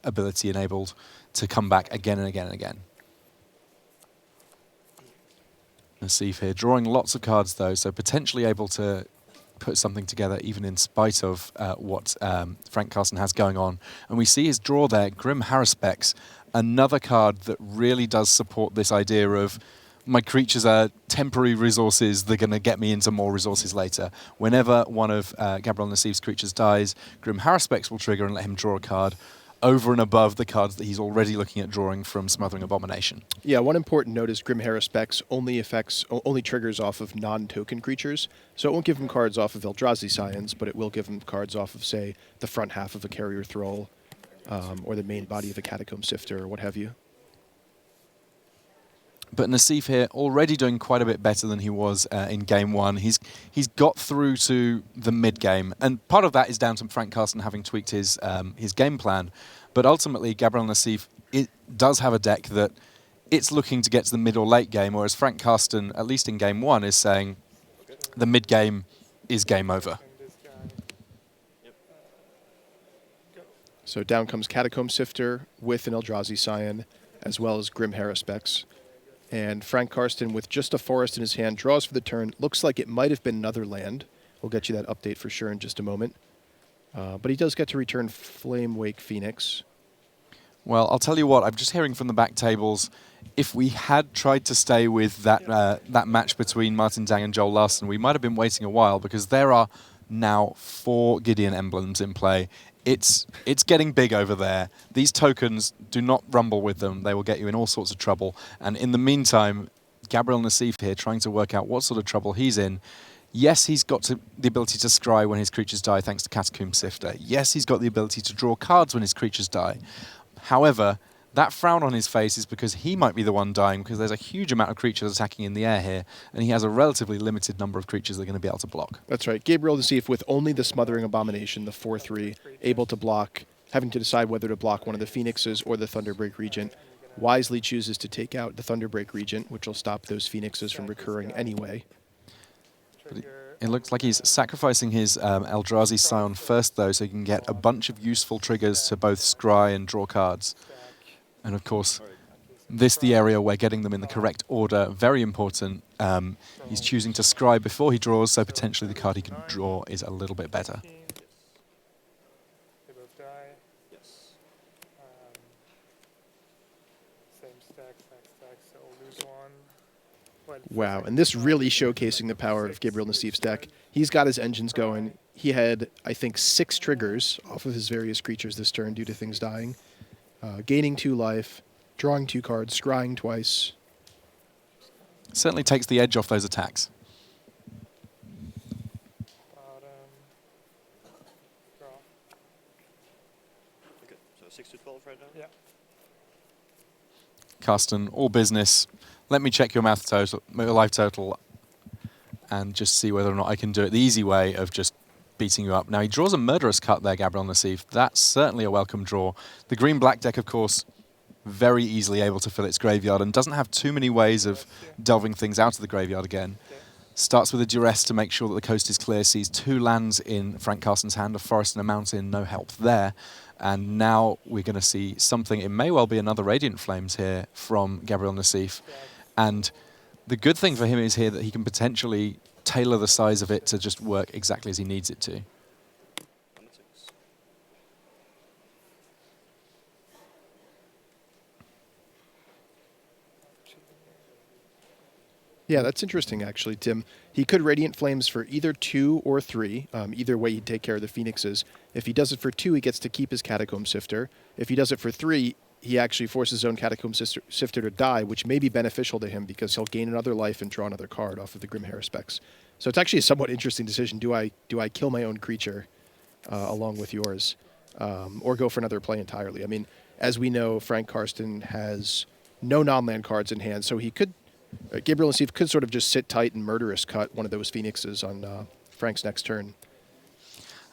ability enabled to come back again and again and again. Nassif here, drawing lots of cards though, so potentially able to put something together even in spite of what Frank Karsten has going on. And we see his draw there, Grim Haruspex, another card that really does support this idea of my creatures are temporary resources, they're going to get me into more resources later. Whenever one of Gabriel Nassif's creatures dies, Grim Haruspex will trigger and let him draw a card over and above the cards that he's already looking at drawing from Smothering Abomination. Yeah, one important note is Grim Haruspex only triggers off of non-token creatures, so it won't give him cards off of Eldrazi Scions, but it will give him cards off of, say, the front half of a Carrier Thrall, or the main body of a Catacomb Sifter, or what have you. But Nassif here already doing quite a bit better than he was in game one. He's got through to the mid game, and part of that is down to Frank Karsten having tweaked his game plan. But ultimately, Gabriel Nassif does have a deck that it's looking to get to the mid or late game, whereas Frank Karsten, at least in game one, is saying the mid game is game over. So down comes Catacomb Sifter with an Eldrazi Scion, as well as Grim Haruspex. And Frank Karsten, with just a forest in his hand, draws for the turn. Looks like it might have been another land. We'll get you that update for sure in just a moment. But he does get to return Flamewake Phoenix. Well, I'll tell you what, I'm just hearing from the back tables, if we had tried to stay with that match between Martin Dang and Joel Larsson, we might have been waiting a while, because there are now 4 Gideon emblems in play. It's getting big over there. These tokens, do not rumble with them. They will get you in all sorts of trouble. And in the meantime, Gabriel Nassif here trying to work out what sort of trouble he's in. Yes, he's got the ability to scry when his creatures die thanks to Catacomb Sifter. Yes, he's got the ability to draw cards when his creatures die. However, that frown on his face is because he might be the one dying, because there's a huge amount of creatures attacking in the air here, and he has a relatively limited number of creatures that are going to be able to block. That's right. Gabriel Nassif, with only the Smothering Abomination, the 4/3, able to block, having to decide whether to block one of the Phoenixes or the Thunderbreak Regent, wisely chooses to take out the Thunderbreak Regent, which will stop those Phoenixes from recurring anyway. It looks like he's sacrificing his Eldrazi Scion first, though, so he can get a bunch of useful triggers to both scry and draw cards. And of course, this the area where getting them in the correct order, very important. He's choosing to scry before he draws, so potentially the card he can draw is a little bit better. They both die. Yes. Same stack, so we'll lose one. Wow, and this really showcasing the power of Gabriel Nassif's deck. He's got his engines going. He had, I think, 6 triggers off of his various creatures this turn due to things dying. Gaining 2 life, drawing 2 cards, scrying twice. Certainly takes the edge off those attacks. Draw. Okay, so 6 to 12 right now? Yeah. Karsten, all business. Let me check your life total, and just see whether or not I can do it the easy way of just beating you up. Now, he draws a Murderous Cut there, Gabriel Nassif. That's certainly a welcome draw. The green-black deck, of course, very easily able to fill its graveyard and doesn't have too many ways of delving things out of the graveyard again. Starts with a Duress to make sure that the coast is clear, sees 2 lands in Frank Karsten's hand, a forest and a mountain, no help there. And now we're going to see something, it may well be another Radiant Flames here from Gabriel Nassif. And The good thing for him is here that he can potentially tailor the size of it to just work exactly as he needs it to. Yeah, that's interesting, actually, Tim. He could Radiant Flames for either 2 or 3. Either way, he'd take care of the Phoenixes. If he does it for 2, he gets to keep his Catacomb Sifter. If he does it for 3, he actually forces his own Catacomb Sifter to die, which may be beneficial to him because he'll gain another life and draw another card off of the Grimhair specs. So it's actually a somewhat interesting decision. Do I kill my own creature along with yours, or go for another play entirely? I mean, as we know, Frank Karsten has no non-land cards in hand, so he could... Gabriel Nassif could sort of just sit tight and murderous cut one of those Phoenixes on Frank's next turn.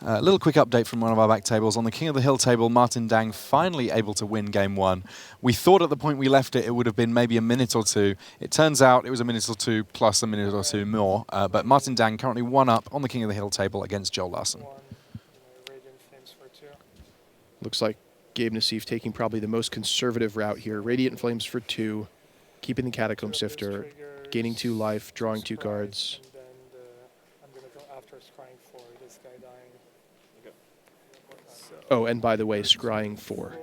A little quick update from one of our back tables. On the King of the Hill table, Martin Dang finally able to win game 1. We thought at the point we left it, it would have been maybe a minute or two. It turns out it was a minute or two plus a minute or two more. But Martin Dang currently 1 up on the King of the Hill table against Joel Larsson. Looks like Gabe Nassif taking probably the most conservative route here. Radiant Flames for 2. Keeping the Catacomb Sifter, gaining 2 life, drawing 2 cards. And then I'm going to go after scrying 4, this guy dying. Oh, and by the way, scrying 4.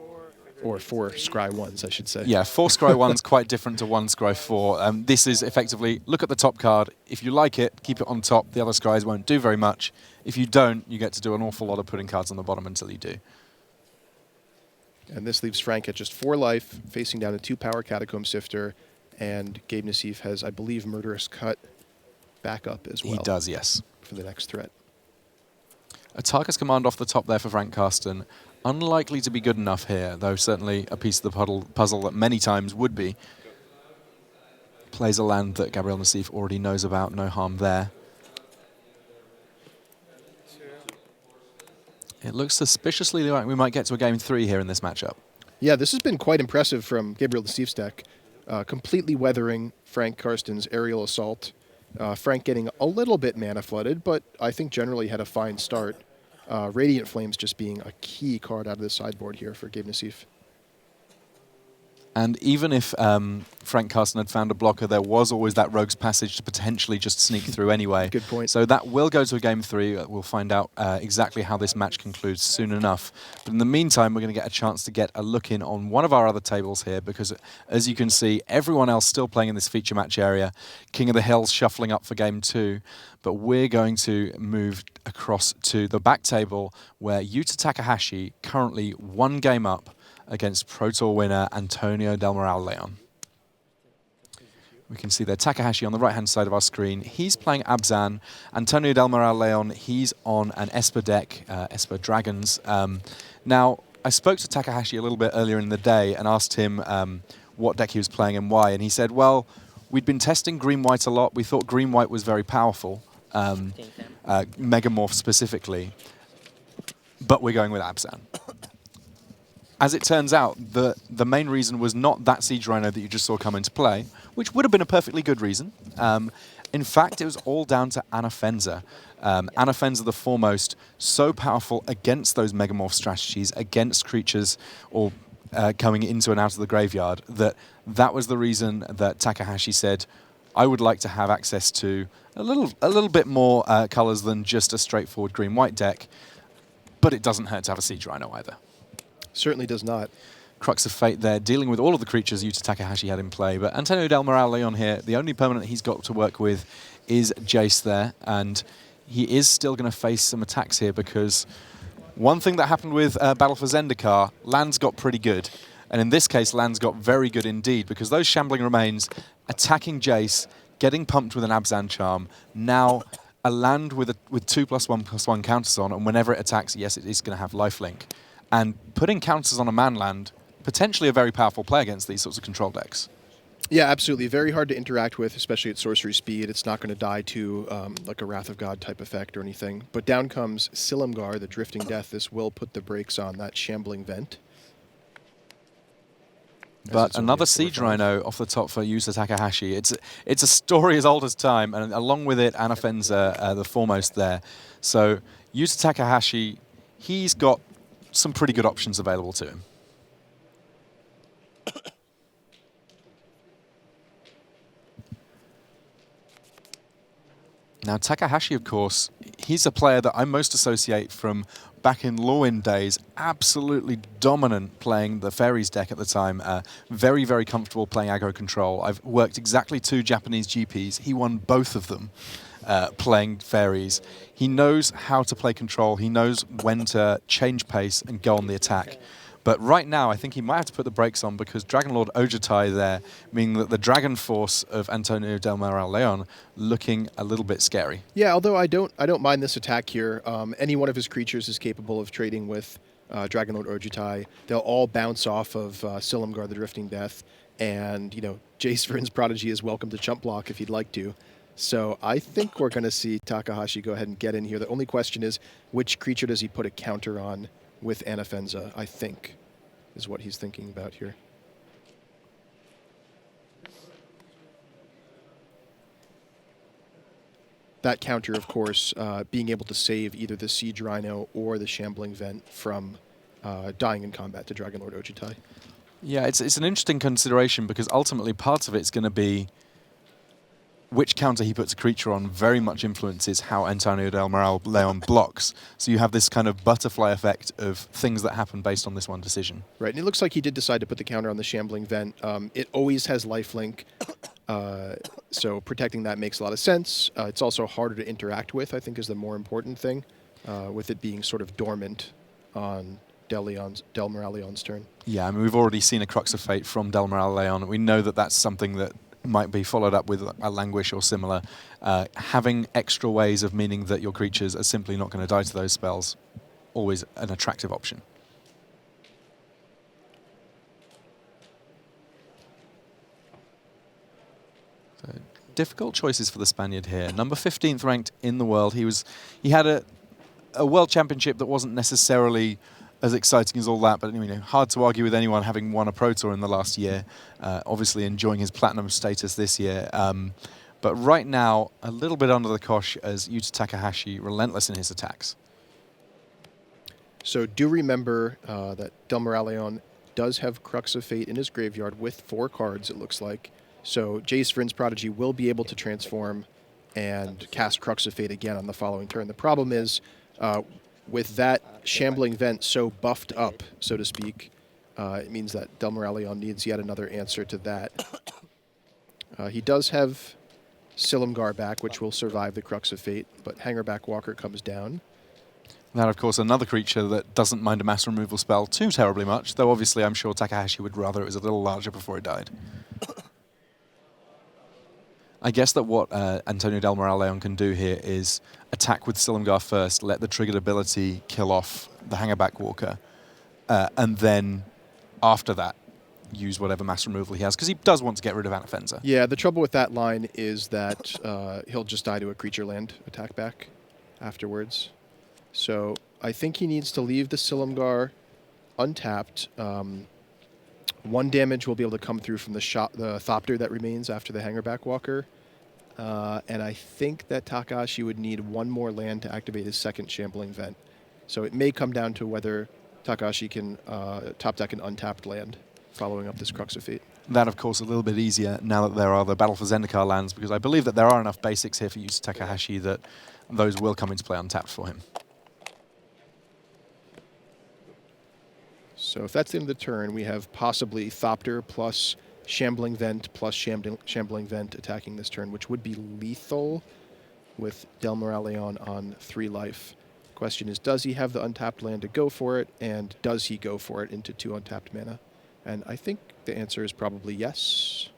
Or 4 scry 1s, I should say. Yeah, 4 scry 1's quite different to 1 scry 4. This is effectively, look at the top card. If you like it, keep it on top. The other scries won't do very much. If you don't, you get to do an awful lot of putting cards on the bottom until you do. And this leaves Frank at just 4 life, facing down a 2-power Catacomb Sifter. And Gabe Nassif has, I believe, Murderous Cut backup as well. He does, yes. For the next threat. A Tarkus command off the top there for Frank Karsten. Unlikely to be good enough here, though certainly a piece of the puzzle that many times would be. Plays a land that Gabriel Nassif already knows about, no harm there. It looks suspiciously like we might get to a game 3 here in this matchup. Yeah, this has been quite impressive from Gabriel Nassif's deck. Completely weathering Frank Karsten's aerial assault. Frank getting a little bit mana flooded, but I think generally had a fine start. Radiant Flames just being a key card out of the sideboard here for Gabe Nassif. And even if Frank Karsten had found a blocker, there was always that Rogue's Passage to potentially just sneak through anyway. Good point. So that will go to a game 3. We'll find out exactly how this match concludes soon enough. But in the meantime, we're going to get a chance to get a look in on one of our other tables here, because as you can see, everyone else still playing in this feature match area. King of the Hills shuffling up for game 2. But we're going to move across to the back table where Yuta Takahashi currently 1 game up against Pro Tour winner Antonio Del Moral Leon. We can see there Takahashi on the right-hand side of our screen. He's playing Abzan. Antonio Del Moral Leon, he's on an Esper deck, Esper Dragons. Now, I spoke to Takahashi a little bit earlier in the day and asked him what deck he was playing and why. And he said, well, we'd been testing green-white a lot. We thought green-white was very powerful, Megamorph specifically. But we're going with Abzan. As it turns out, the main reason was not that Siege Rhino that you just saw come into play, which would have been a perfectly good reason. In fact, it was all down to Anafenza. Anafenza the Foremost, so powerful against those Megamorph strategies, against creatures or coming into and out of the graveyard, that was the reason that Takahashi said, I would like to have access to a little bit more colors than just a straightforward green-white deck, but it doesn't hurt to have a Siege Rhino either. Certainly does not. Crux of Fate there, dealing with all of the creatures Yuta Takahashi had in play. But Antonio Del Moral Leon here, the only permanent he's got to work with is Jace there. And he is still going to face some attacks here because one thing that happened with Battle for Zendikar, lands got pretty good. And in this case, lands got very good indeed because those Shambling Remains attacking Jace, getting pumped with an Abzan Charm, now a land with 2+1/+1 counters on, and whenever it attacks, yes, it is going to have lifelink. And putting counters on a man land, potentially a very powerful play against these sorts of control decks. Yeah, absolutely. Very hard to interact with, especially at sorcery speed. It's not going to die to like a Wrath of God type effect or anything. But down comes Silumgar, the Drifting Death. This will put the brakes on that Shambling Vent. But another Siege Rhino off the top for Yuta Takahashi. It's a story as old as time, and along with it, Anafenza, the Foremost there. So Yuta Takahashi, he's got some pretty good options available to him. Now, Takahashi, of course, he's a player that I most associate from back in Lorwyn days, absolutely dominant playing the Fairies deck at the time, very, very comfortable playing aggro control. I've worked exactly 2 Japanese GPs. He won both of them playing Fairies. He knows how to play control. He knows when to change pace and go on the attack. But right now, I think he might have to put the brakes on because Dragon Lord Ojutai there, meaning that the Dragon Force of Antonio Del Moral Leon looking a little bit scary. Yeah, although I don't mind this attack here. Any one of his creatures is capable of trading with Dragon Lord Ojutai. They'll all bounce off of Silumgar the Drifting Death, and Jace Vryn's Prodigy is welcome to chump block if he'd like to. So I think we're going to see Takahashi go ahead and get in here. The only question is, which creature does he put a counter on with Anafenza, I think, is what he's thinking about here. That counter, of course, being able to save either the Siege Rhino or the Shambling Vent from dying in combat to Dragon Lord Ojutai. Yeah, it's an interesting consideration because ultimately part of it's going to be which counter he puts a creature on very much influences how Antonio Del Moral Leon blocks. So you have this kind of butterfly effect of things that happen based on this one decision. Right, and it looks like he did decide to put the counter on the Shambling Vent. It always has lifelink, so protecting that makes a lot of sense. It's also harder to interact with, I think, is the more important thing, with it being sort of dormant on Del Moral Leon's turn. Yeah, I mean, we've already seen a Crux of Fate from Del Moral Leon. We know that that's something that might be followed up with a Languish or similar. Having extra ways of meaning that your creatures are simply not going to die to those spells, always an attractive option. So, difficult choices for the Spaniard here. Number 15th ranked in the world. He had a world championship that wasn't necessarily as exciting as all that, but hard to argue with anyone having won a Pro Tour in the last year. Obviously enjoying his platinum status this year. But right now, a little bit under the cosh as Yuta Takahashi, relentless in his attacks. So do remember that Del Moral Leon does have Crux of Fate in his graveyard with 4 cards, it looks like. So Jace Vryn's Prodigy will be able to transform and cast Crux of Fate again on the following turn. The problem is, with that Shambling Vent so buffed up, so to speak, it means that Del Moral Leon needs yet another answer to that. He does have Silumgar back, which will survive the Crux of Fate, but Hangerback Walker comes down. That, of course, another creature that doesn't mind a mass removal spell too terribly much, though obviously I'm sure Takahashi would rather it was a little larger before it died. I guess that what Antonio Del Moral Leon can do here is attack with Silumgar first, let the triggered ability kill off the Hangerback Walker, and then after that use whatever mass removal he has, because he does want to get rid of Anafenza. Yeah, the trouble with that line is that he'll just die to a creature land attack back afterwards. So I think he needs to leave the Silumgar untapped. 1 damage will be able to come through from the Thopter that remains after the Hangerback Walker. And I think that Takahashi would need 1 more land to activate his second Shambling Vent. So it may come down to whether Takahashi can top deck an untapped land following up this Crux of Fate. That, of course, a little bit easier now that there are the Battle for Zendikar lands, because I believe that there are enough basics here for Yuta Takahashi that those will come into play untapped for him. So if that's the end of the turn, we have possibly Thopter plus Shambling Vent plus Shambling Vent attacking this turn, which would be lethal with Del Moral Leon on 3 life. Question is, does he have the untapped land to go for it, and does he go for it into 2 untapped mana? And I think the answer is probably yes.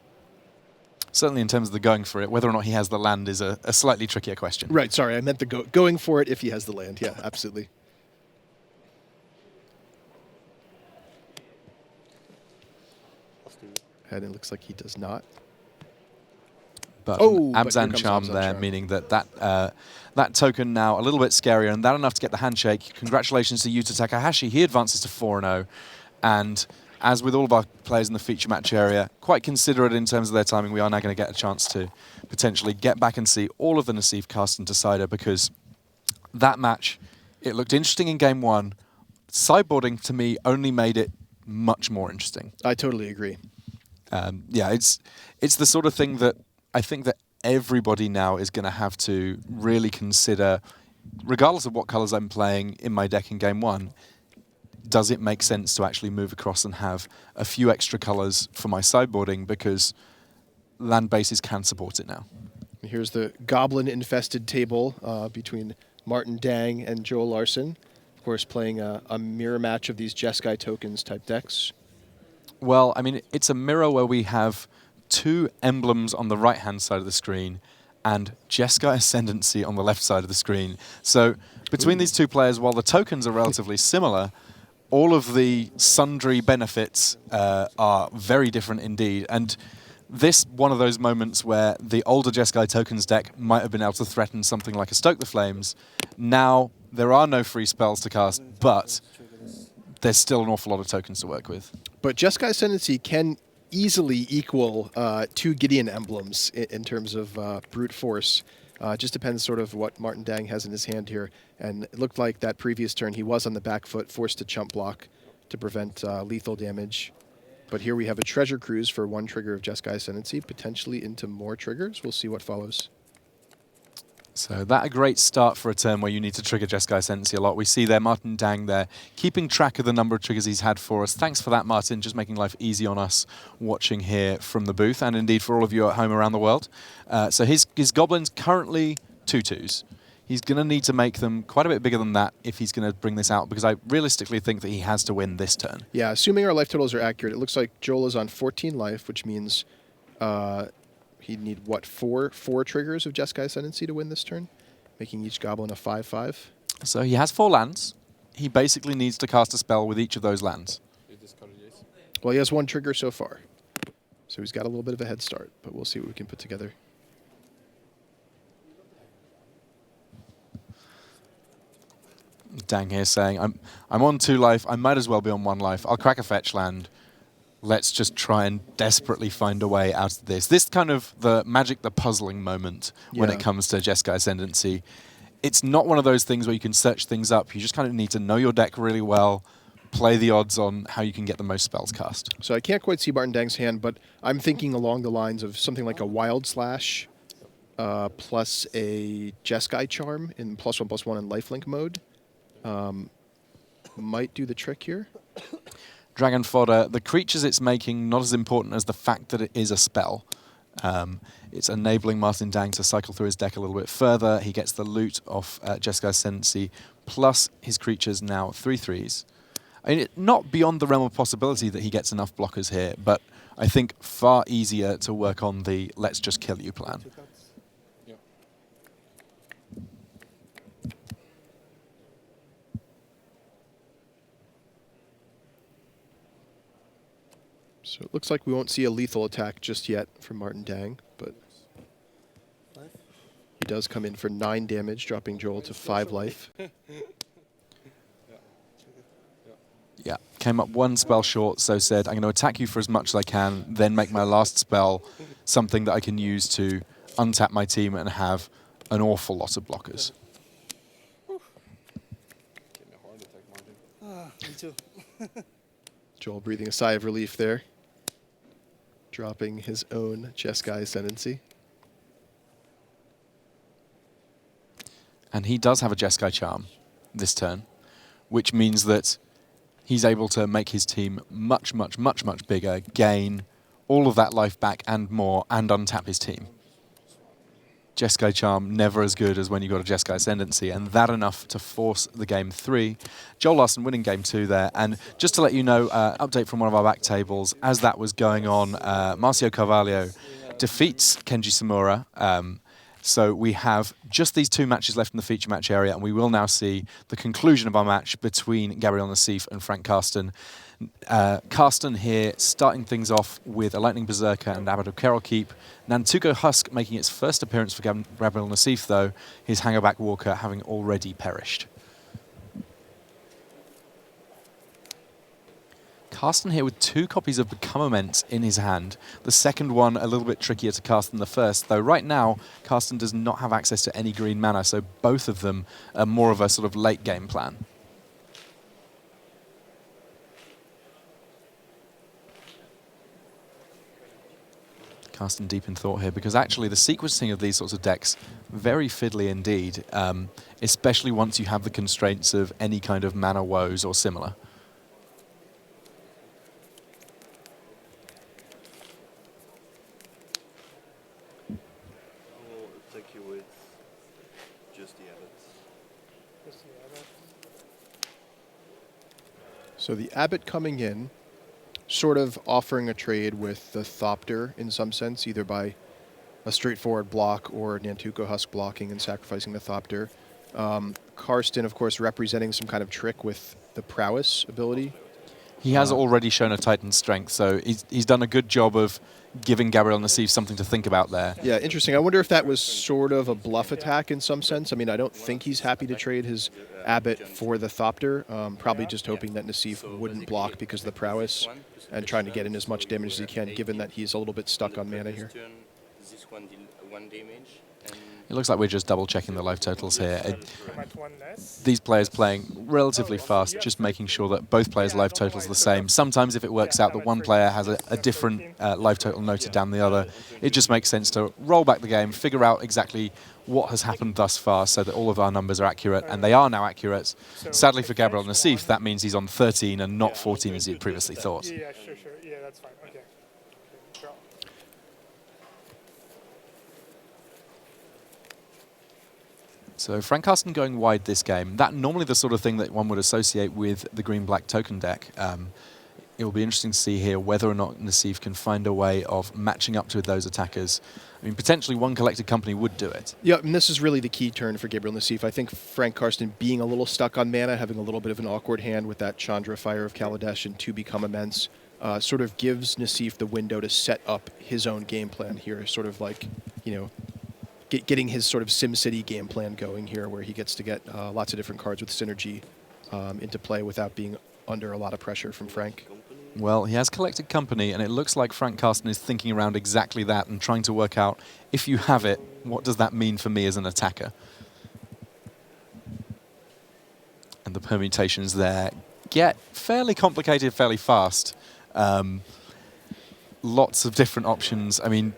Certainly in terms of the going for it, whether or not he has the land is a slightly trickier question. Right, sorry, I meant the going for it if he has the land. Yeah, absolutely. And it looks like he does not. But but Abzan Charm there, meaning that that token now a little bit scarier, and that enough to get the handshake. Congratulations to Yuta Takahashi. He advances to 4-0. And as with all of our players in the feature match area, quite considerate in terms of their timing, we are now going to get a chance to potentially get back and see all of the Nassif cast and decider, because that match, it looked interesting in game 1. Sideboarding, to me, only made it much more interesting. I totally agree. Yeah, it's the sort of thing that I think that everybody now is going to have to really consider, regardless of what colors I'm playing in my deck in game one, does it make sense to actually move across and have a few extra colors for my sideboarding, because land bases can support it now. Here's the goblin-infested table between Martin Dang and Joel Larsson. Of course, playing a mirror match of these Jeskai tokens type decks. Well, I mean, it's a mirror where we have 2 emblems on the right-hand side of the screen and Jeskai Ascendancy on the left side of the screen. So between these two players, while the tokens are relatively similar, all of the sundry benefits are very different indeed. And this one of those moments where the older Jeskai tokens deck might have been able to threaten something like a Stoke the Flames. Now there are no free spells to cast, but there's still an awful lot of tokens to work with. But Jeskai Ascendancy can easily equal 2 Gideon emblems in terms of brute force. Just depends sort of what Martin Dang has in his hand here. And it looked like that previous turn he was on the back foot, forced to chump block to prevent lethal damage. But here we have a Treasure Cruise for 1 trigger of Jeskai Ascendancy, potentially into more triggers. We'll see what follows. So that a great start for a turn where you need to trigger Jeskai Ascendancy a lot. We see there Martin Dang there, keeping track of the number of triggers he's had for us. Thanks for that, Martin, just making life easy on us watching here from the booth, and indeed for all of you at home around the world. So his goblins currently 2/2s. He's going to need to make them quite a bit bigger than that if he's going to bring this out, because I realistically think that he has to win this turn. Yeah, assuming our life totals are accurate, it looks like Joel is on 14 life, which means he'd need, what, four triggers of Jeskai Ascendancy to win this turn, making each goblin a 5/5. So he has 4 lands. He basically needs to cast a spell with each of those lands. Well, he has 1 trigger so far, so he's got a little bit of a head start, but we'll see what we can put together. Dang here saying, I'm on 2 life, I might as well be on 1 life. I'll crack a fetch land. Let's just try and desperately find a way out of this. This kind of the Magic the Puzzling moment when it comes to Jeskai Ascendancy. It's not one of those things where you can search things up. You just kind of need to know your deck really well, play the odds on how you can get the most spells cast. So I can't quite see Martin Dang's hand, but I'm thinking along the lines of something like a Wild Slash plus a Jeskai Charm in +1/+1 in lifelink mode. Might do the trick here. Dragon Fodder, the creatures it's making, not as important as the fact that it is a spell. It's enabling Martin Dang to cycle through his deck a little bit further. He gets the loot off Jeskai Ascendancy, plus his creatures now 3/3s. I mean, not beyond the realm of possibility that he gets enough blockers here, but I think far easier to work on the let's just kill you plan. So it looks like we won't see a lethal attack just yet from Martin Dang, but he does come in for 9 damage, dropping Joel to 5 life. Yeah, came up 1 spell short, so said, I'm going to attack you for as much as I can, then make my last spell something that I can use to untap my team and have an awful lot of blockers. Me too. Joel breathing a sigh of relief there, dropping his own Jeskai Ascendancy. And he does have a Jeskai Charm this turn, which means that he's able to make his team much, much, much, much bigger, gain all of that life back and more, and untap his team. Jeskai Charm never as good as when you got a Jeskai Ascendancy, and that enough to force the game 3. Joel Larsson winning game 2 there, and just to let you know, update from one of our back tables, as that was going on, Marcio Carvalho defeats Kenji Samura. So we have just these 2 matches left in the feature match area, and we will now see the conclusion of our match between Gabriel Nassif and Frank Karsten. Karsten here starting things off with a Lightning Berserker and Abbot of Keep. Nantuko Husk making its first appearance for Gabriel Nassif, though, his Hangerback Walker having already perished. Karsten here with 2 copies of Become Immense in his hand. The second one a little bit trickier to cast than the first, though right now Karsten does not have access to any green mana, so both of them are more of a sort of late game plan. Carsten deep in thought here, because actually the sequencing of these sorts of decks, very fiddly indeed, especially once you have the constraints of any kind of mana woes or similar. So the Abbott coming in, sort of offering a trade with the Thopter in some sense, either by a straightforward block or Nantuko Husk blocking and sacrificing the Thopter. Karsten, of course, representing some kind of trick with the Prowess ability. He has already shown a Titan strength, so he's done a good job of giving Gabriel Nassif something to think about there. Yeah, interesting. I wonder if that was sort of a bluff attack in some sense. I mean, I don't think he's happy to trade his Abbott for the Thopter, probably just hoping that Nassif wouldn't block because of the Prowess and trying to get in as much damage as he can, given that he's a little bit stuck on mana here. It looks like we're just double-checking the life totals here. These players playing relatively fast, just making sure that both players' life totals are the same. Sometimes if it works out that one player has a different life total noted down the other, it just makes sense to roll back the game, figure out exactly what has happened thus far so that all of our numbers are accurate, and they are now accurate. Sadly for Gabriel Nassif, that means he's on 13 and not 14 as he had previously thought. Yeah, sure. Yeah, that's fine. Okay. Draw. So Frank Karsten going wide this game. That normally the sort of thing that one would associate with the green-black token deck. It will be interesting to see here whether or not Nassif can find a way of matching up to those attackers. I mean, potentially one collected company would do it. Yeah, and this is really the key turn for Gabriel Nassif. I think Frank Karsten being a little stuck on mana, having a little bit of an awkward hand with that Chandra Fire of Kaladesh and To Become Immense, sort of gives Nassif the window to set up his own game plan here, sort of like, you know, getting his sort of SimCity game plan going here, where he gets to get lots of different cards with synergy into play without being under a lot of pressure from Frank. Well, he has collected company, and it looks like Frank Karsten is thinking around exactly that and trying to work out, if you have it, what does that mean for me as an attacker? And the permutations there get fairly complicated fairly fast. Lots of different options. I mean,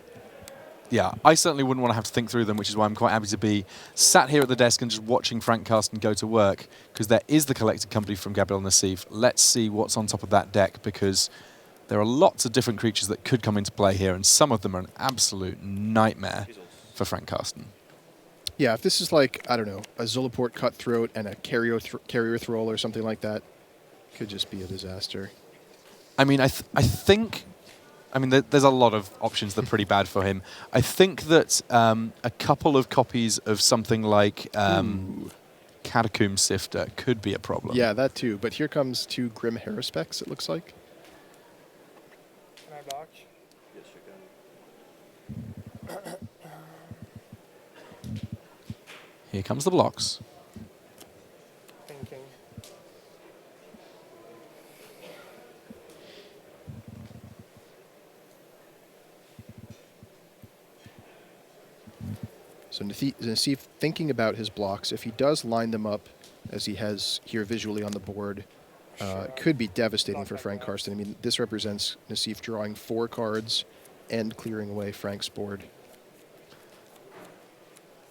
yeah, I certainly wouldn't want to have to think through them, which is why I'm quite happy to be sat here at the desk and just watching Frank Karsten go to work, because there is the collected company from Gabriel Nassif. Let's see what's on top of that deck, because there are lots of different creatures that could come into play here, and some of them are an absolute nightmare for Frank Karsten. Yeah, if this is like, I don't know, a Zulaport Cutthroat and a Carrier Thrall or something like that, could just be a disaster. I mean, I think... I mean, there's a lot of options that are pretty bad for him. I think that a couple of copies of something like Catacomb Sifter could be a problem. Yeah, that too. But here comes 2 Grim Haruspecs, it looks like. Can I block? Yes, you can. Here comes the blocks. Thinking. So Nassif thinking about his blocks. If he does line them up, as he has here visually on the board, it could be devastating for Frank Karsten. I mean, this represents Nassif drawing 4 cards and clearing away Frank's board.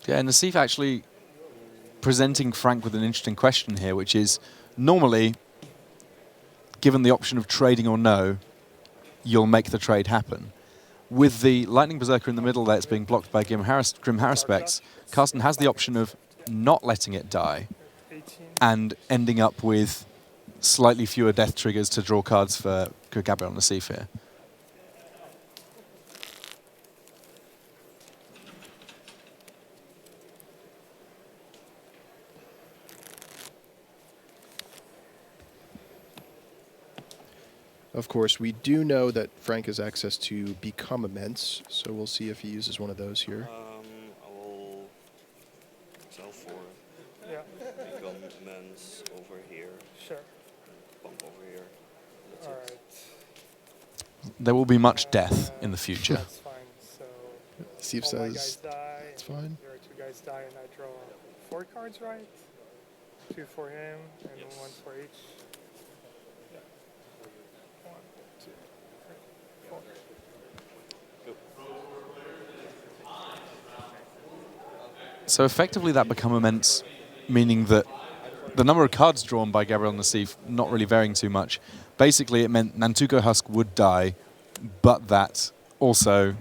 Yeah, Nassif actually presenting Frank with an interesting question here, which is, normally, given the option of trading or no, you'll make the trade happen. With the Lightning Berserker in the middle there, it's being blocked by Grim Haruspecs. Karsten has the option of not letting it die and ending up with slightly fewer death triggers to draw cards for Gabriel Nassif here. Of course, we do know that Frank has access to Become Immense, so we'll see if he uses one of those here. I will sell 4. Yeah. Become Immense over here. Sure. Bump over here. That's All it. right. There will be much death in the future. That's fine. So Steve all my says guys die, it's fine. There are 2 guys die, and I draw 4 cards, right? 2 for him, and Yes. 1 for each. 1, 2, 3, 4. Go. So effectively that become immense, meaning that the number of cards drawn by Gabriel Nassif not really varying too much. Basically, it meant Nantuko Husk would die, but that also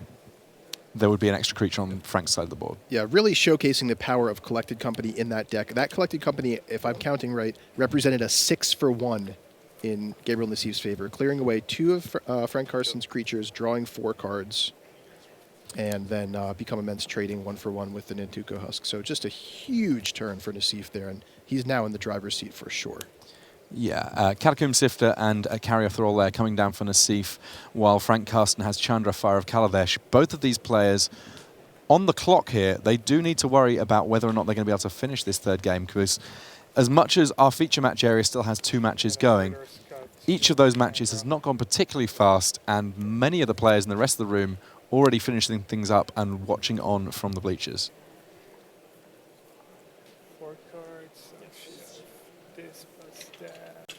there would be an extra creature on Frank's side of the board. Yeah, really showcasing the power of Collected Company in that deck. That Collected Company, if I'm counting right, represented a 6-for-1 in Gabriel Nassif's favor, clearing away 2 of Frank Carson's creatures, drawing 4 cards, and then Become Immense trading 1-for-1 with the Nantuko Husk. So just a huge turn for Nassif there, and he's now in the driver's seat for sure. Yeah, Catacomb Sifter and Carrier Thrall there coming down for Nassif, while Frank Carson has Chandra, Fire of Kaladesh. Both of these players on the clock here. They do need to worry about whether or not they're going to be able to finish this third game, because as much as our feature match area still has 2 matches going, each of those matches has not gone particularly fast, and many of the players in the rest of the room already finishing things up and watching on from the bleachers. 4 cards, this plus that.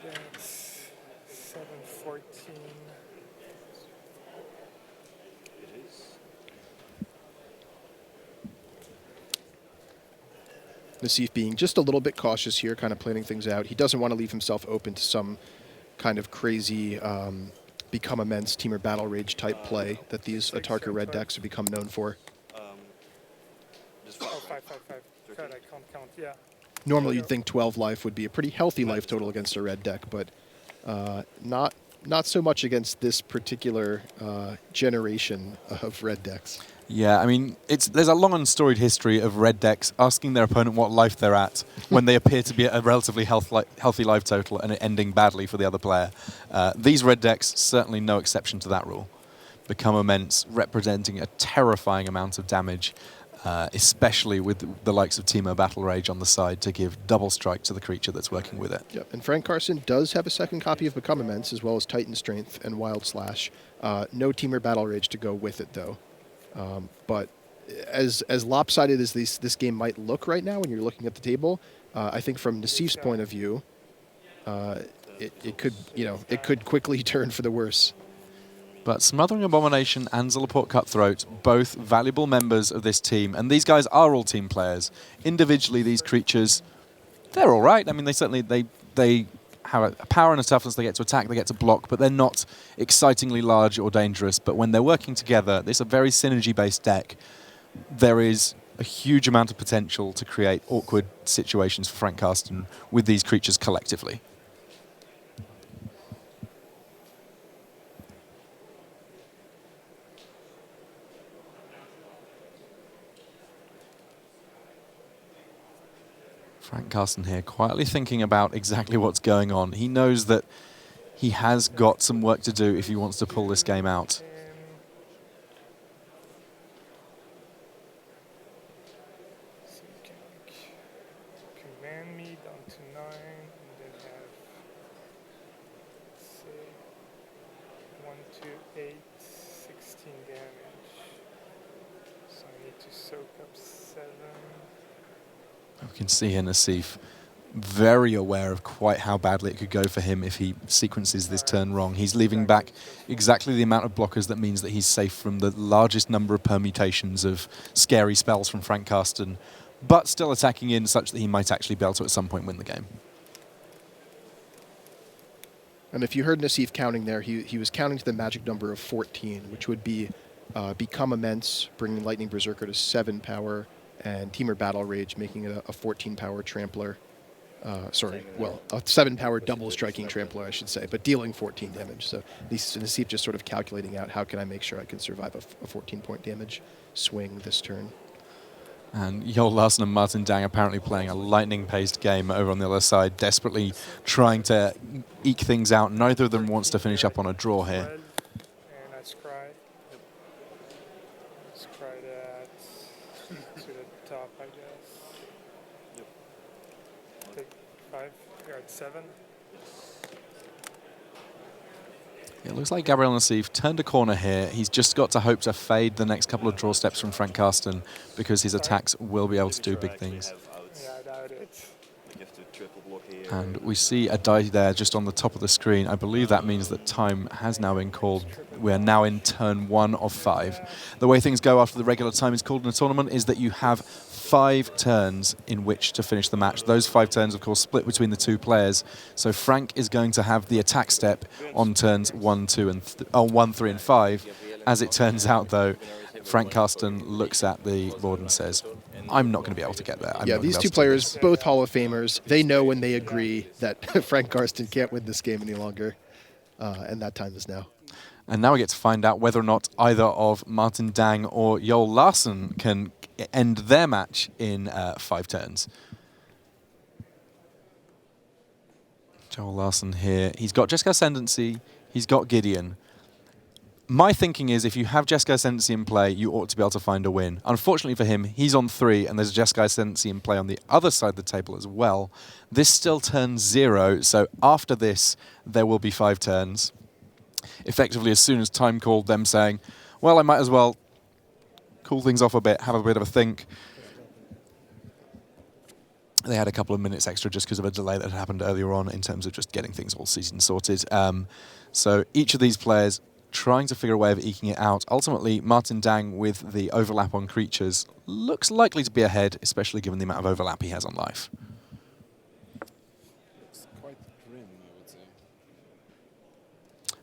That's 7-14. Nassif being just a little bit cautious here, kind of planning things out. He doesn't want to leave himself open to some kind of crazy Become Immense Teamer Battle Rage type play that these Atarka red decks have become known for. Oh, 5. God, I can't count, yeah. Normally you'd think 12 life would be a pretty healthy life total against a red deck, but not so much against this particular generation of red decks. Yeah, I mean, there's a long and storied history of red decks asking their opponent what life they're at when they appear to be at a relatively healthy life total and it ending badly for the other player. These red decks, certainly no exception to that rule. Become Immense, representing a terrifying amount of damage, especially with the likes of Teemo Battle Rage on the side to give double strike to the creature that's working with it. Yep. And Frank Carson does have a second copy of Become Immense, as well as Titan Strength and Wild Slash. No Teamer Battle Rage to go with it, though. But as lopsided as this game might look right now when you're looking at the table, I think from Nassif's point of view, it could quickly turn for the worse. But Smothering Abomination and Zillaport Cutthroat, both valuable members of this team, and these guys are all team players. Individually, these creatures, they're all right. I mean, they certainly they have a power and a toughness. They get to attack, they get to block, but they're not excitingly large or dangerous. But when they're working together, it's a very synergy-based deck. There is a huge amount of potential to create awkward situations for Frank Carson with these creatures collectively. Frank Carson here quietly thinking about exactly what's going on. He knows that he has got some work to do if he wants to pull this game out. So you can command me down to 9 and then have, let's say, 1, 2, 8, 16 damage. So I need to soak up 7. We can see here Nassif very aware of quite how badly it could go for him if he sequences this turn wrong. He's leaving back exactly the amount of blockers that means that he's safe from the largest number of permutations of scary spells from Frank Carson, but still attacking in such that he might actually be able to at some point win the game. And if you heard Nassif counting there, he was counting to the magic number of 14, which would be Become Immense, bringing Lightning Berserker to 7 power, and Teamer Battle Rage, making it a 14-power Trampler. A 7-power double striking Trampler, I should say, but dealing 14 damage. So Nassif just sort of calculating out how can I make sure I can survive a 14-point damage swing this turn. And Joel Larsson and Martin Dang apparently playing a lightning-paced game over on the other side, desperately trying to eke things out. Neither of them wants to finish up on a draw here. And I scry. Scry that to the top, I guess. Take 5. You're at 7. It looks like Gabriel Nassif turned a corner here. He's just got to hope to fade the next couple of draw steps from Frank Carson because his attacks will be able to do big things. Yeah, I doubt it. And we see a die there just on the top of the screen. I believe that means that time has now been called We are now in turn 1 of 5. The way things go after the regular time is called in a tournament is that you have 5 turns in which to finish the match. Those 5 turns, of course, split between the 2 players. So Frank is going to have the attack step on turns 1, 3, and 5. As it turns out, though, Frank Karsten looks at the board and says, I'm not going to be able to get there. Yeah, these 2 players, both Hall of Famers, they know when they agree that Frank Karsten can't win this game any longer, and that time is now. And now we get to find out whether or not either of Martin Dang or Joel Larsson can end their match in 5 turns. Joel Larsson here. He's got Jessica Ascendancy. He's got Gideon. My thinking is if you have Jessica Ascendancy in play, you ought to be able to find a win. Unfortunately for him, he's on 3, and there's a Jessica Ascendancy in play on the other side of the table as well. This still turns 0, so after this, there will be 5 turns. Effectively, as soon as time called them saying, well, I might as well cool things off a bit, have a bit of a think. They had a couple of minutes extra just because of a delay that had happened earlier on in terms of just getting things all season sorted. So each of these players trying to figure a way of eking it out. Ultimately, Martin Dang with the overlap on creatures looks likely to be ahead, especially given the amount of overlap he has on life.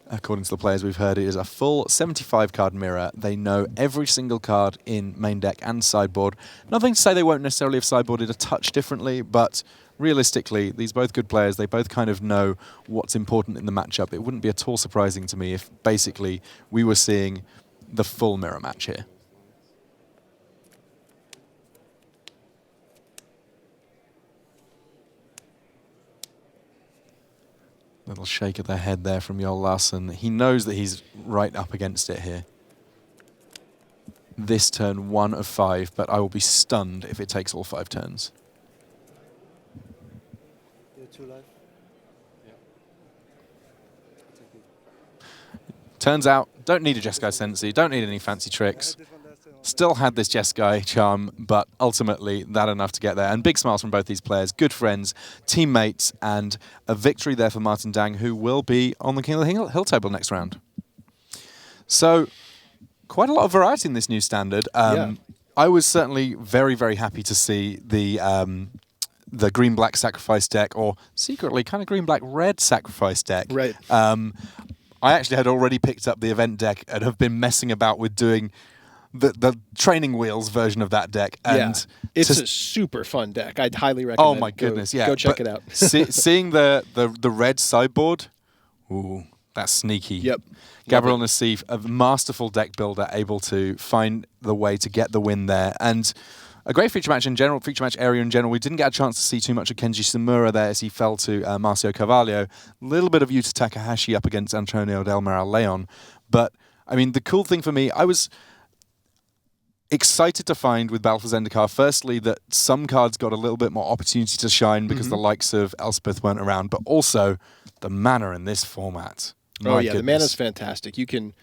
According to the players we've heard, it is a full 75-card mirror. They know every single card in main deck and sideboard. Nothing to say they won't necessarily have sideboarded a touch differently, but realistically, these both good players, they both kind of know what's important in the matchup. It wouldn't be at all surprising to me if basically we were seeing the full mirror match here. Little shake of their head there from Joel Larsson. He knows that he's right up against it here. This turn 1 of 5, but I will be stunned if it takes all 5 turns. Turns out, don't need a Jeskai Sensi, don't need any fancy tricks. Still had this Jeskai charm, but ultimately that enough to get there. And big smiles from both these players, good friends, teammates, and a victory there for Martin Dang, who will be on the King of the Hill table next round. So, quite a lot of variety in this new standard. I was certainly very, very happy to see the green-black sacrifice deck, or secretly kind of green-black-red sacrifice deck. Right. I actually had already picked up the event deck and have been messing about with doing the training wheels version of that deck. And it's a super fun deck. I'd highly recommend. Oh my goodness, go check it out. Seeing the red sideboard, ooh, that's sneaky. Yep. Gabriel Nassif, a masterful deck builder, able to find the way to get the win there. And a great feature match in general, feature match area in general. We didn't get a chance to see too much of Kenji Samura there as he fell to Marcio Carvalho. A little bit of Yuta Takahashi up against Antonio Del Moral Leon. But, I mean, the cool thing for me, I was excited to find with Battle for Zendikar, firstly, that some cards got a little bit more opportunity to shine because the likes of Elspeth weren't around, but also the mana in this format. Oh yeah, the mana's fantastic. You can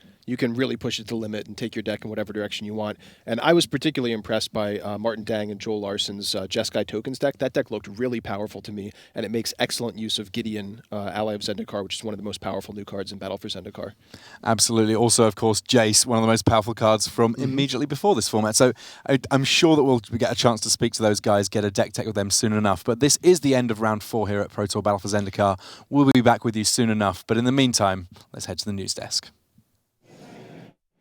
really push it to the limit and take your deck in whatever direction you want. And I was particularly impressed by Martin Dang and Joel Larsson's Jeskai Tokens deck. That deck looked really powerful to me, and it makes excellent use of Gideon, ally of Zendikar, which is one of the most powerful new cards in Battle for Zendikar. Absolutely. Also, of course, Jace, one of the most powerful cards from immediately before this format. So I'm sure that we'll get a chance to speak to those guys, get a deck tech with them soon enough. But this is the end of round 4 here at Pro Tour Battle for Zendikar. We'll be back with you soon enough. But in the meantime, let's head to the news desk.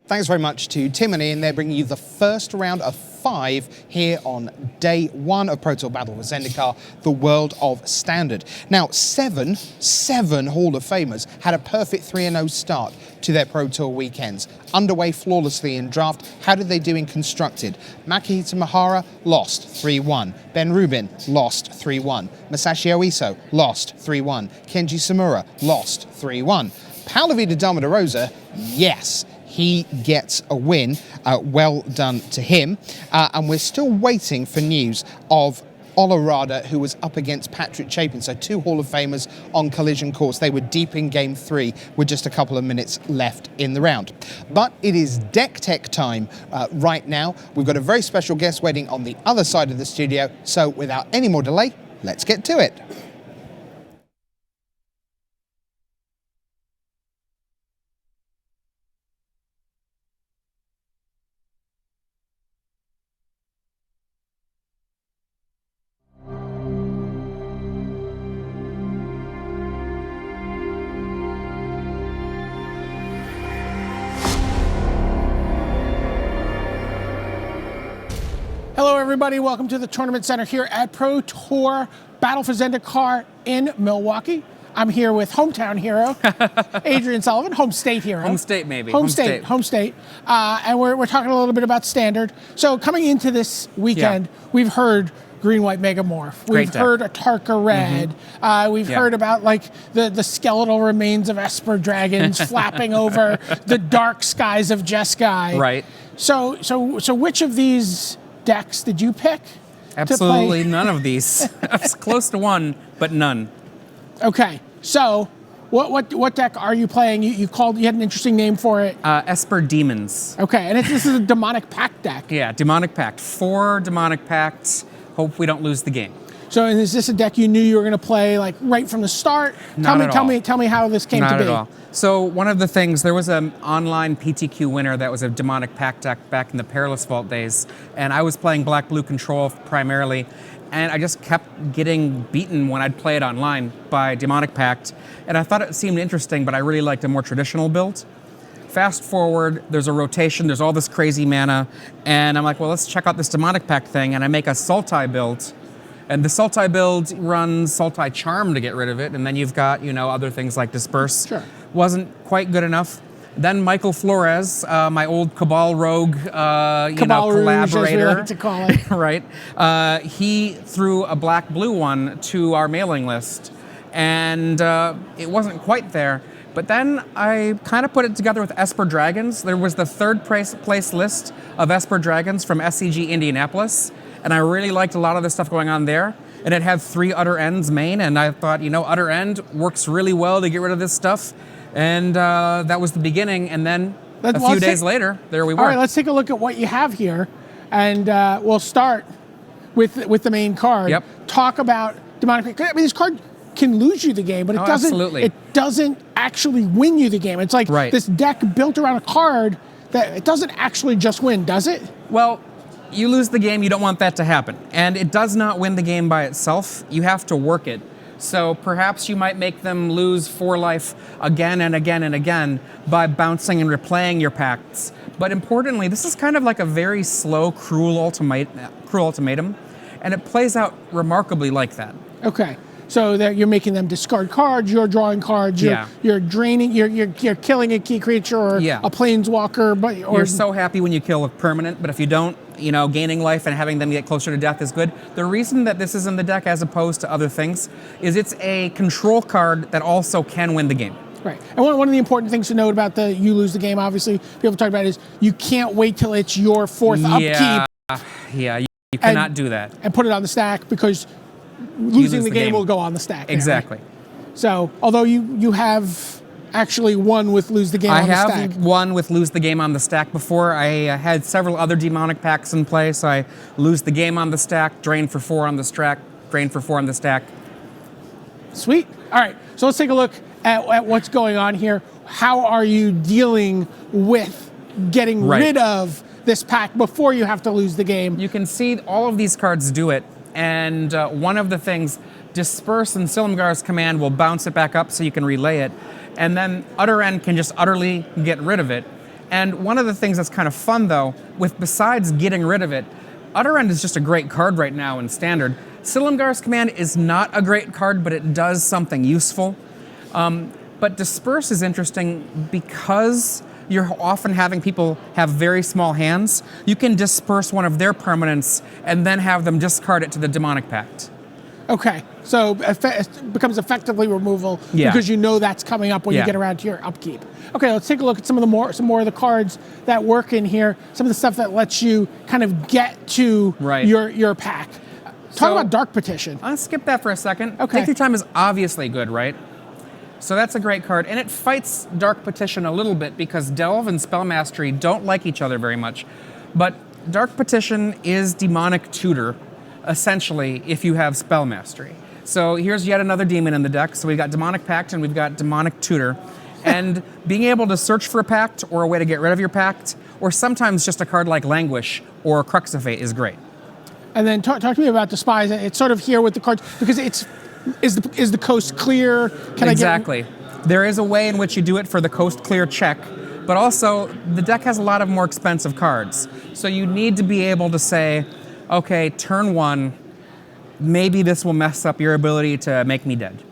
Thanks very much to Tim and Ian. They're bringing you the first round of 5 here on day 1 of Pro Tour Battle for Zendikar, the World of Standard. Now, seven Hall of Famers had a perfect 3-0 start to their Pro Tour weekends. Underway flawlessly in draft. How did they do in constructed? Makihito Mihara lost 3-1. Ben Rubin lost 3-1. Masashi Oiso lost 3-1. Kenji Samura lost 3-1. Paulavita Dama de Rosa, yes, he gets a win. Well done to him. And we're still waiting for news of Olarada, who was up against Patrick Chapin. So 2 Hall of Famers on collision course. They were deep in game 3 with just a couple of minutes left in the round. But it is deck tech time right now. We've got a very special guest waiting on the other side of the studio. So without any more delay, let's get to it. Hello, everybody. Welcome to the Tournament Center here at Pro Tour Battle for Zendikar in Milwaukee. I'm here with hometown hero, Adrian Sullivan, home state hero. Home state, maybe. Home state. And we're talking a little bit about Standard. So coming into this weekend, we've heard Green White Megamorph. We've heard a Tarka Red. We've heard about like the skeletal remains of Esper dragons flapping over the dark skies of Jeskai. Right. So which of these decks did you pick? Absolutely none of these. I was close to one, but none. Okay, so what deck are you playing? You had an interesting name for it. Esper Demons. Okay, and this is a Demonic Pact deck. Yeah, Demonic Pact. 4 Demonic Pacts. Hope we don't lose the game. So is this a deck you knew you were going to play like right from the start? Not at all. Tell me how this came to be. Not at all. So one of the things, there was an online PTQ winner that was a Demonic Pact deck back in the Perilous Vault days, and I was playing Black-Blue Control primarily, and I just kept getting beaten when I'd play it online by Demonic Pact, and I thought it seemed interesting, but I really liked a more traditional build. Fast forward, there's a rotation, there's all this crazy mana, and I'm like, well, let's check out this Demonic Pact thing, and I make a Sultai build, and the Sultai build runs Sultai Charm to get rid of it, and then you've got, other things like Disperse. Sure. Wasn't quite good enough. Then Michael Flores, my old Cabal Rogue, collaborator, Rouge, as we like to call it. right? He threw a black-blue one to our mailing list, and it wasn't quite there. But then I kind of put it together with Esper Dragons. There was the third place list of Esper Dragons from SCG Indianapolis, and I really liked a lot of the stuff going on there. And it had 3 Utter Ends main, and I thought, Utter End works really well to get rid of this stuff. And that was the beginning, and then a few days later, there we were. All right, let's take a look at what you have here, and we'll start with the main card. Yep. Talk about Demonic. I mean, this card can lose you the game, but it doesn't. Absolutely. It doesn't actually win you the game. It's like this deck built around a card that it doesn't actually just win, does it? Well, you lose the game. You don't want that to happen, and it does not win the game by itself. You have to work it. So perhaps you might make them lose 4 life again and again and again by bouncing and replaying your pacts. But importantly, this is kind of like a very slow, cruel ultimatum, and it plays out remarkably like that. Okay. So that you're making them discard cards, you're drawing cards, you're draining, you're killing a key creature or a planeswalker. You're so happy when you kill a permanent, but if you don't, gaining life and having them get closer to death is good. The reason that this is in the deck as opposed to other things is it's a control card that also can win the game. Right. And one of the important things to note about the you lose the game, obviously, people talk about is you can't wait till it's your 4th upkeep. Yeah, you cannot do that. And put it on the stack because losing the game will go on the stack. Exactly. Right? So, although you have actually won with lose the game on the stack. I have won with lose the game on the stack before. I had several other Demonic Pacts in play, so I lose the game on the stack, drain for 4 on the stack, drain for 4 on the stack. Sweet. All right, so let's take a look at what's going on here. How are you dealing with getting rid of this pack before you have to lose the game? You can see all of these cards do it. And one of the things, Disperse and Silumgar's command will bounce it back up so you can relay it. And then Utter End can just utterly get rid of it. And one of the things that's kind of fun, though, besides getting rid of it, Utter End is just a great card right now in Standard. Silumgar's command is not a great card, but it does something useful. But Disperse is interesting because you're often having people have very small hands. You can disperse one of their permanents and then have them discard it to the Demonic Pact. Okay, so it becomes effectively removal because you know that's coming up when you get around to your upkeep. Okay, let's take a look at some more of the cards that work in here. Some of the stuff that lets you kind of get to your pack. Talk about Dark Petition. I'll skip that for a second. Okay. Take Your Time is obviously good, right? So that's a great card, and it fights Dark Petition a little bit because Delve and Spell Mastery don't like each other very much. But Dark Petition is Demonic Tutor, essentially, if you have Spell Mastery. So here's yet another demon in the deck. So we've got Demonic Pact and we've got Demonic Tutor. And being able to search for a pact or a way to get rid of your pact, or sometimes just a card like Languish or Crux of Fate is great. And then talk to me about Despise. It's sort of here with the cards because is the coast clear? Exactly. There is a way in which you do it for the coast clear check, but also the deck has a lot of more expensive cards. So you need to be able to say, okay, turn 1, maybe this will mess up your ability to make me dead.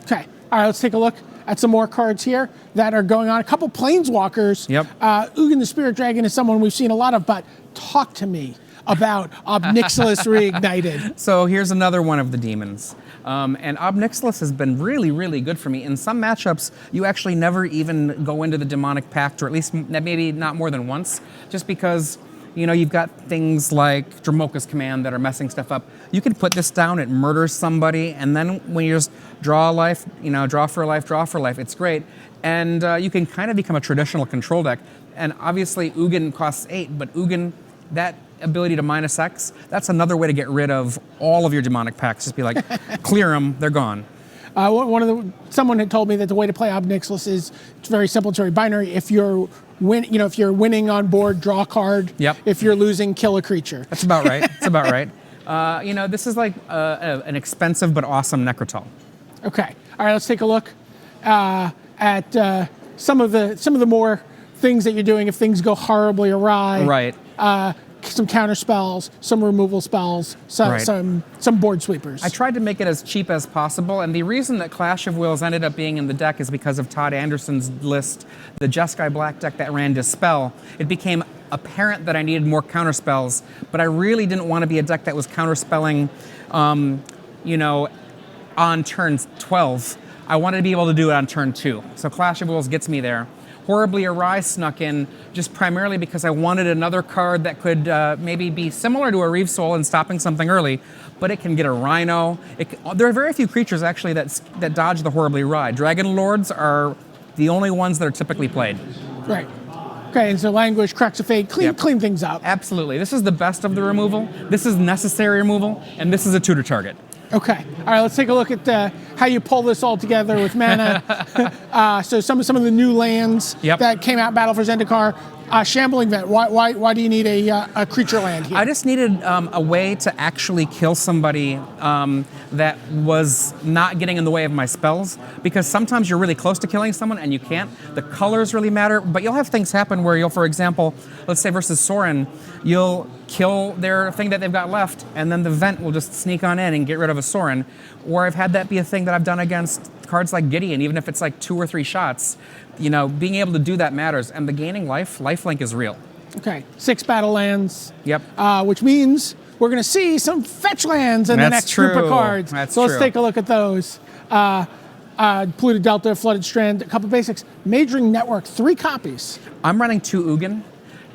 Okay. All right, let's take a look at some more cards here that are going on. A couple Planeswalkers. Yep. Ugin the Spirit Dragon is someone we've seen a lot of, but talk to me about Obnixilis Reignited. So here's another one of the demons. And Obnixilis has been really, really good for me. In some matchups, you actually never even go into the Demonic Pact, or at least maybe not more than once, just because you've got things like Dramoka's Command that are messing stuff up. You can put this down, it murders somebody, and then when you just draw a life, draw for life, it's great. And you can kind of become a traditional control deck. And obviously, Ugin costs 8, but Ugin, that ability to minus X, that's another way to get rid of all of your Demonic Packs. Just be like, clear them, they're gone. Someone had told me that the way to play Obnixilis is it's very simple. It's very binary. If you're winning on board, draw a card. Yep. If you're losing, kill a creature. That's about right. That's about right. This is like an expensive but awesome Necrotal. Okay. All right. Let's take a look at some of the more things that you're doing if things go horribly awry. Right. Some counter spells, some removal spells, some board sweepers. I tried to make it as cheap as possible, and the reason that Clash of Wills ended up being in the deck is because of Todd Anderson's list, the Jeskai Black deck that ran Dispel. It became apparent that I needed more counter spells, but I really didn't want to be a deck that was counterspelling, on turn 12. I wanted to be able to do it on turn 2. So Clash of Wills gets me there. Horribly Awry snuck in just primarily because I wanted another card that could maybe be similar to a Reeve Soul in stopping something early, but it can get a Rhino. There are very few creatures actually that dodge the Horribly Awry. Dragon Lords are the only ones that are typically played. Right. Okay, and so Languish, Cracks of Fate, clean things up. Absolutely. This is the best of the removal. This is necessary removal, and this is a tutor target. Okay. All right, let's take a look at how you pull this all together with mana. So some of the new lands that came out in Battle for Zendikar. Shambling Vent, why do you need a creature land here? I just needed a way to actually kill somebody that was not getting in the way of my spells, because sometimes you're really close to killing someone and you can't. The colors really matter, but you'll have things happen where you'll, for example, let's say versus Sorin, you'll kill their thing that they've got left, and then the Vent will just sneak on in and get rid of a Sorin. Or I've had that be a thing that I've done against cards like Gideon, even if it's like 2 or 3 shots. Being able to do that matters, and the gaining lifelink is real. Okay, 6 battle lands. Yep. Which means we're going to see some fetch lands in the next group of cards. That's let's take a look at those. Polluted Delta, Flooded Strand, a couple basics. Majoring Network, 3 copies. I'm running 2 Ugin,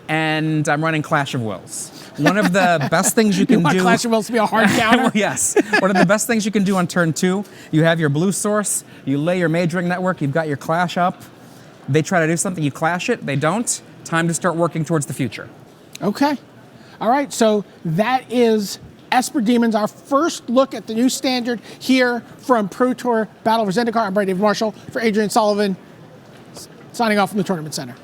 and I'm running Clash of Wills. One of the best things you can do... Clash of Wills to be a hard counter? Yes. One of the best things you can do on turn 2, you have your blue source, you lay your Majoring Network, you've got your Clash up. They try to do something, you clash it, they don't. Time to start working towards the future. Okay. All right, so that is Esper Demons, our first look at the new standard here from Pro Tour Battle for Zendikar. I'm Brady Marshall for Adrian Sullivan, signing off from the Tournament Center.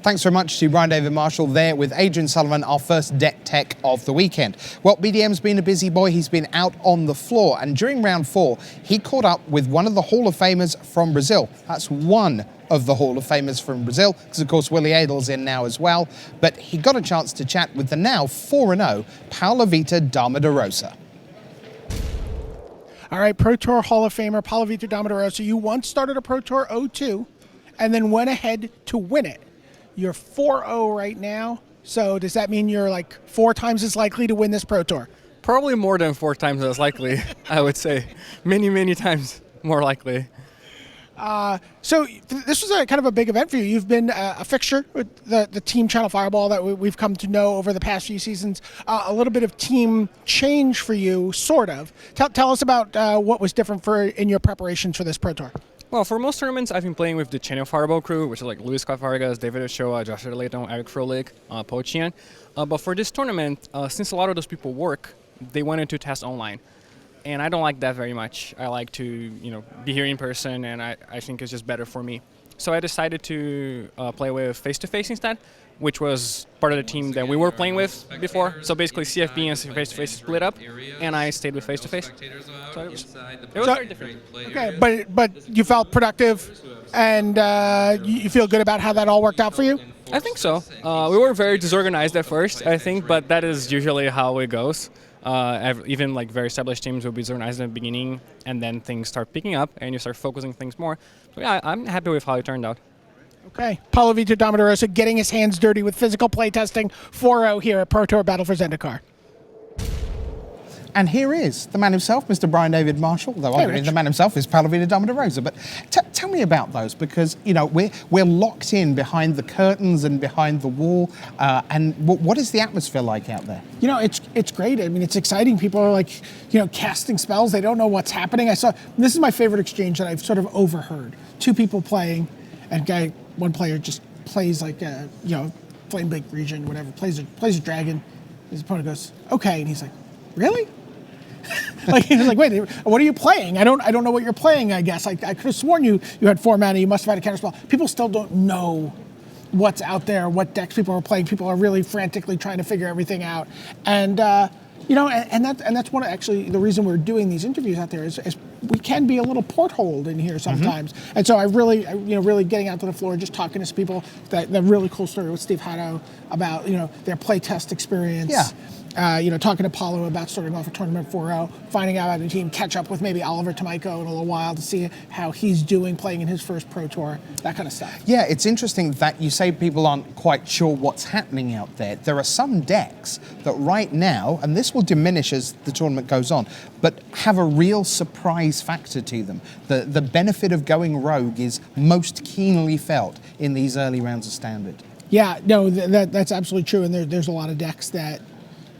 Thanks very much to Brian David Marshall there with Adrian Sullivan, our first deck tech of the weekend. Well, BDM's been a busy boy. He's been out on the floor, and during round 4, he caught up with one of the Hall of Famers from Brazil. That's one of the Hall of Famers from Brazil, because of course Willie Adel's in now as well. But he got a chance to chat with the now 4-0 Paula Vita Dama de Rosa. All right, Pro Tour Hall of Famer Paula Vita Dama de Rosa. You once started a Pro Tour 0-2 and then went ahead to win it. You're 4-0 right now, so does that mean you're like 4 times as likely to win this Pro Tour? Probably more than 4 times as likely, I would say. Many times more likely. So this was a kind of a big event for you. You've been a fixture with the Team Channel Fireball that we've come to know over the past few seasons. A little bit of team change for you, sort of. Tell us about what was different in your preparations for this Pro Tour. Well, for most tournaments, I've been playing with the Channel Fireball crew, which is like Luis Scott Vargas, David Ochoa, Josh Leighton, Eric Frolic, Pochian. But for this tournament, since a lot of those people work, they wanted to test online. And I don't like that very much. I like to, be here in person, and I think it's just better for me. So I decided to play with face-to-face instead, which was part of the team that we were playing with before. So basically CFB and face-to-face split up, and I stayed with face-to-face. So it was very different. Okay, but you felt productive, and you feel good about how that all worked out for you? I think so. We were very disorganized at first, I think, but that is usually how it goes. Even like very established teams will be disorganized in the beginning, and then things start picking up, and you start focusing things more. So yeah, I'm happy with how it turned out. Okay, Paulo Vitor Domitorosa getting his hands dirty with physical playtesting 4-0 here at Pro Tour Battle for Zendikar. And here is the man himself, Mr. Brian David Marshall, though obviously the man himself is Paulo Vitor Domitorosa. But tell me about those, because we're locked in behind the curtains and behind the wall. And what is the atmosphere like out there? It's great. I mean, it's exciting. People are like, casting spells. They don't know what's happening. This is my favorite exchange that I've sort of overheard. Two people playing, and one player just plays like Flame Bake region, whatever. Plays a dragon. His opponent goes, okay, and he's like, really? He's like, wait, what are you playing? I don't know what you're playing, I guess. I could have sworn you had 4 mana, you must have had a counterspell. People still don't know what's out there, what decks people are playing. People are really frantically trying to figure everything out. And and that's one actually the reason we're doing these interviews out there is we can be a little portholed in here sometimes. Mm-hmm. And so I really getting out to the floor, just talking to some people, that really cool story with Steve Hatto about their playtest experience. Yeah. Talking to Paulo about starting off a tournament 4-0, finding out how the team catch up with maybe Oliver Tomajko in a little while to see how he's doing playing in his first Pro Tour, that kind of stuff. Yeah, it's interesting that you say people aren't quite sure what's happening out there. There are some decks that right now, and this will diminish as the tournament goes on, but have a real surprise factor to them. The benefit of going rogue is most keenly felt in these early rounds of Standard. Yeah, no, that's absolutely true, and there's a lot of decks that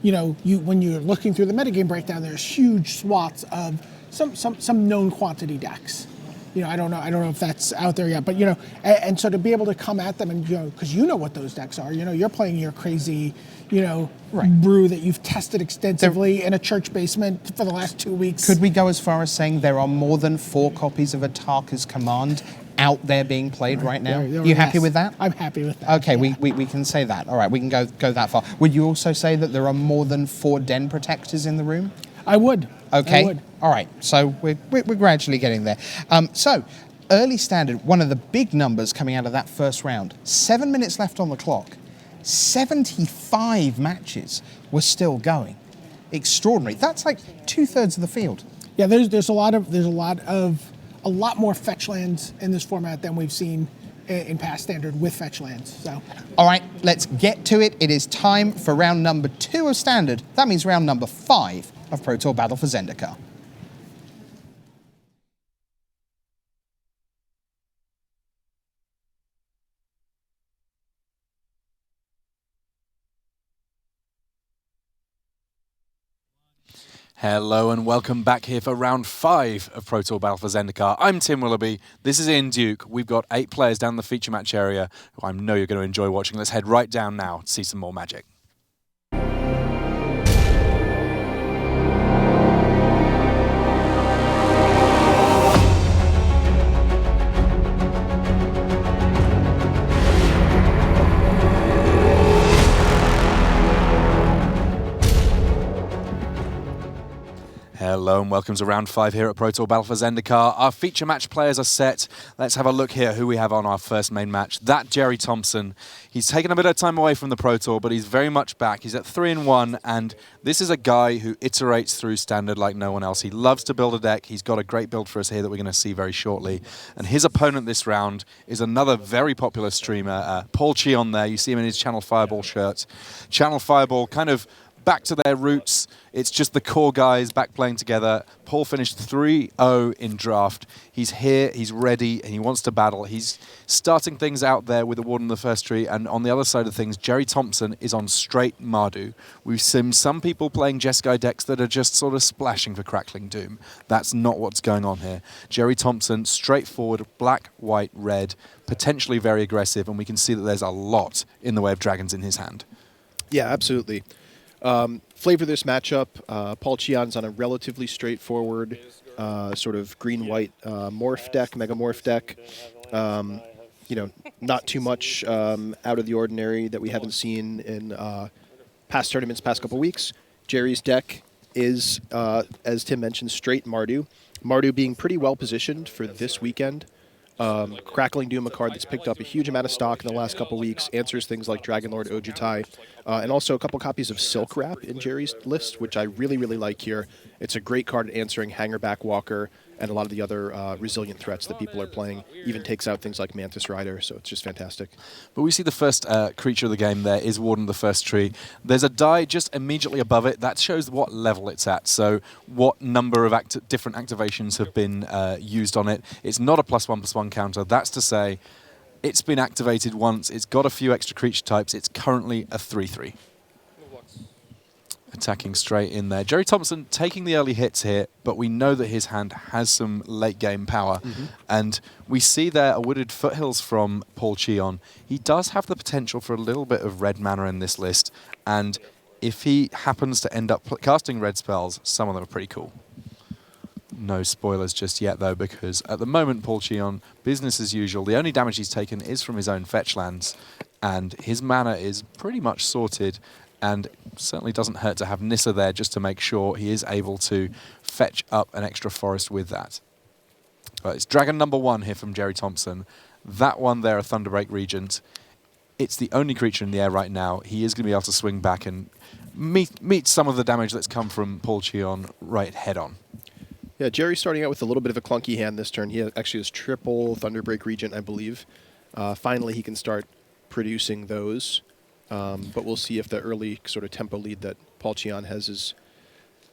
when you're looking through the metagame breakdown, there's huge swaths of some known quantity decks. I don't know if that's out there yet, but and so to be able to come at them and because what those decks are. You're playing your crazy, brew that you've tested extensively in a church basement for the last 2 weeks. Could we go as far as saying there are more than 4 copies of Ataka's Command out there being played right now? You happy with that? I'm happy with that. Okay, yeah. we can say that. All right, we can go that far. Would you also say that there are more than 4 Den Protectors in the room? I would. Okay. I would. All right, so we're gradually getting there. So, early Standard, one of the big numbers coming out of that first round, 7 minutes left on the clock, 75 matches were still going. Extraordinary. That's like 2/3 of the field. Yeah, there's a lot more fetch lands in this format than we've seen in past Standard with fetch lands. So, all right, let's get to it. It is time for round number 2 of Standard. That means round number 5 of Pro Tour Battle for Zendikar. Hello and welcome back here for round 5 of Pro Tour Battle for Zendikar. I'm Tim Willoughby. This is Ian Duke. We've got 8 players down the feature match area who I know you're going to enjoy watching. Let's head right down now to see some more magic. Hello and welcome to round 5 here at Pro Tour Battle for Zendikar. Our feature match players are set. Let's have a look here who we have on our first main match. That Jerry Thompson. He's taken a bit of time away from the Pro Tour, but he's very much back. He's at 3-1, and this is a guy who iterates through Standard like no one else. He loves to build a deck. He's got a great build for us here that we're going to see very shortly. And his opponent this round is another very popular streamer, Paul Cheon there. You see him in his Channel Fireball shirt. Channel Fireball kind of back to their roots. It's just the core guys back playing together. Paul finished 3-0 in draft. He's here, he's ready, and he wants to battle. He's starting things out there with the Warden of the First Tree, and on the other side of things, Jerry Thompson is on straight Mardu. We've seen some people playing Jeskai decks that are just sort of splashing for Crackling Doom. That's not what's going on here. Jerry Thompson, straightforward, black, white, red, potentially very aggressive, and we can see that there's a lot in the way of dragons in his hand. Yeah, absolutely. Flavor this matchup, Paul Cheon's on a relatively straightforward sort of green-white morph deck, Mega Morph deck. not too much out of the ordinary that we haven't seen in past tournaments, past couple weeks. Jerry's deck is, as Tim mentioned, straight Mardu. Mardu being pretty well positioned for this weekend. Crackling Doom, a card that's picked up a huge amount of stock in the last couple weeks, answers things like Dragonlord Ojutai, and also a couple copies of Silk Wrap in Jerry's list, which I really, really like here. It's a great card at answering Hangerback Walker and a lot of the other resilient threats that people are playing. Even takes out things like Mantis Rider, so it's just fantastic. But we see the first creature of the game there is Warden of the First Tree. There's a die just immediately above it. That shows what level it's at, so what number of different activations have been used on it. It's not a +1/+1 counter. That's to say, it's been activated once. It's got a few extra creature types. It's currently a 3/3. Attacking straight in there. Jerry Thompson taking the early hits here, but we know that his hand has some late game power. And we see there a Wooded Foothills from Paul Cheon. He does have the potential for a little bit of red mana in this list, and if he happens to end up casting red spells, some of them are pretty cool. No spoilers just yet, though, because at the moment, Paul Cheon, business as usual. The only damage he's taken is from his own fetch lands, and his mana is pretty much sorted. And certainly doesn't hurt to have Nissa there just to make sure he is able to fetch up an extra forest with that. But it's Dragon number 1 here from Jerry Thompson. That one there, a Thunderbreak Regent. It's the only creature in the air right now. He is going to be able to swing back and meet some of the damage that's come from Paul Cheon right head on. Yeah, Jerry's starting out with a little bit of a clunky hand this turn. He actually has triple Thunderbreak Regent, I believe. Finally, he can start producing those. But we'll see if the early sort of tempo lead that Paul Cheon has is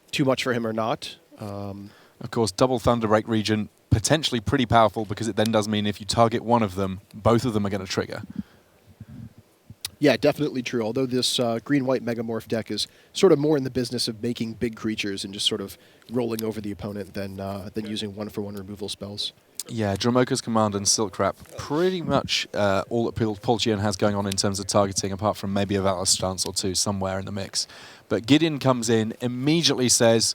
too much for him or not. Of course, double Thunderbreak Regent, potentially pretty powerful because it then does mean if you target one of them, both of them are going to trigger. Yeah, definitely true. Although this green-white Megamorph deck is sort of more in the business of making big creatures and just sort of rolling over the opponent than using one-for-one removal spells. Yeah, Dromoka's Command and Silk Wrap, pretty much all that Paul Cheon has going on in terms of targeting, apart from maybe a Valor's Stance or two somewhere in the mix. But Gideon comes in, immediately says,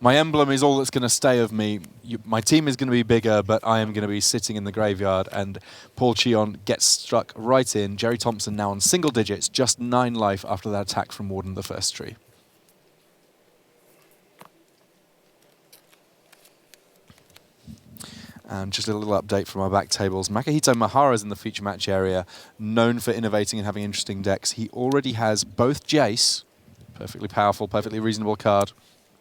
my emblem is all that's going to stay of me. My team is going to be bigger, but I am going to be sitting in the graveyard. And Paul Cheon gets struck right in. Jerry Thompson now on single digits, just 9 life after that attack from Warden of the First Tree. And just a little update from our back tables. Makahito Mahara's in the feature match area, known for innovating and having interesting decks. He already has both Jace, perfectly powerful, perfectly reasonable card.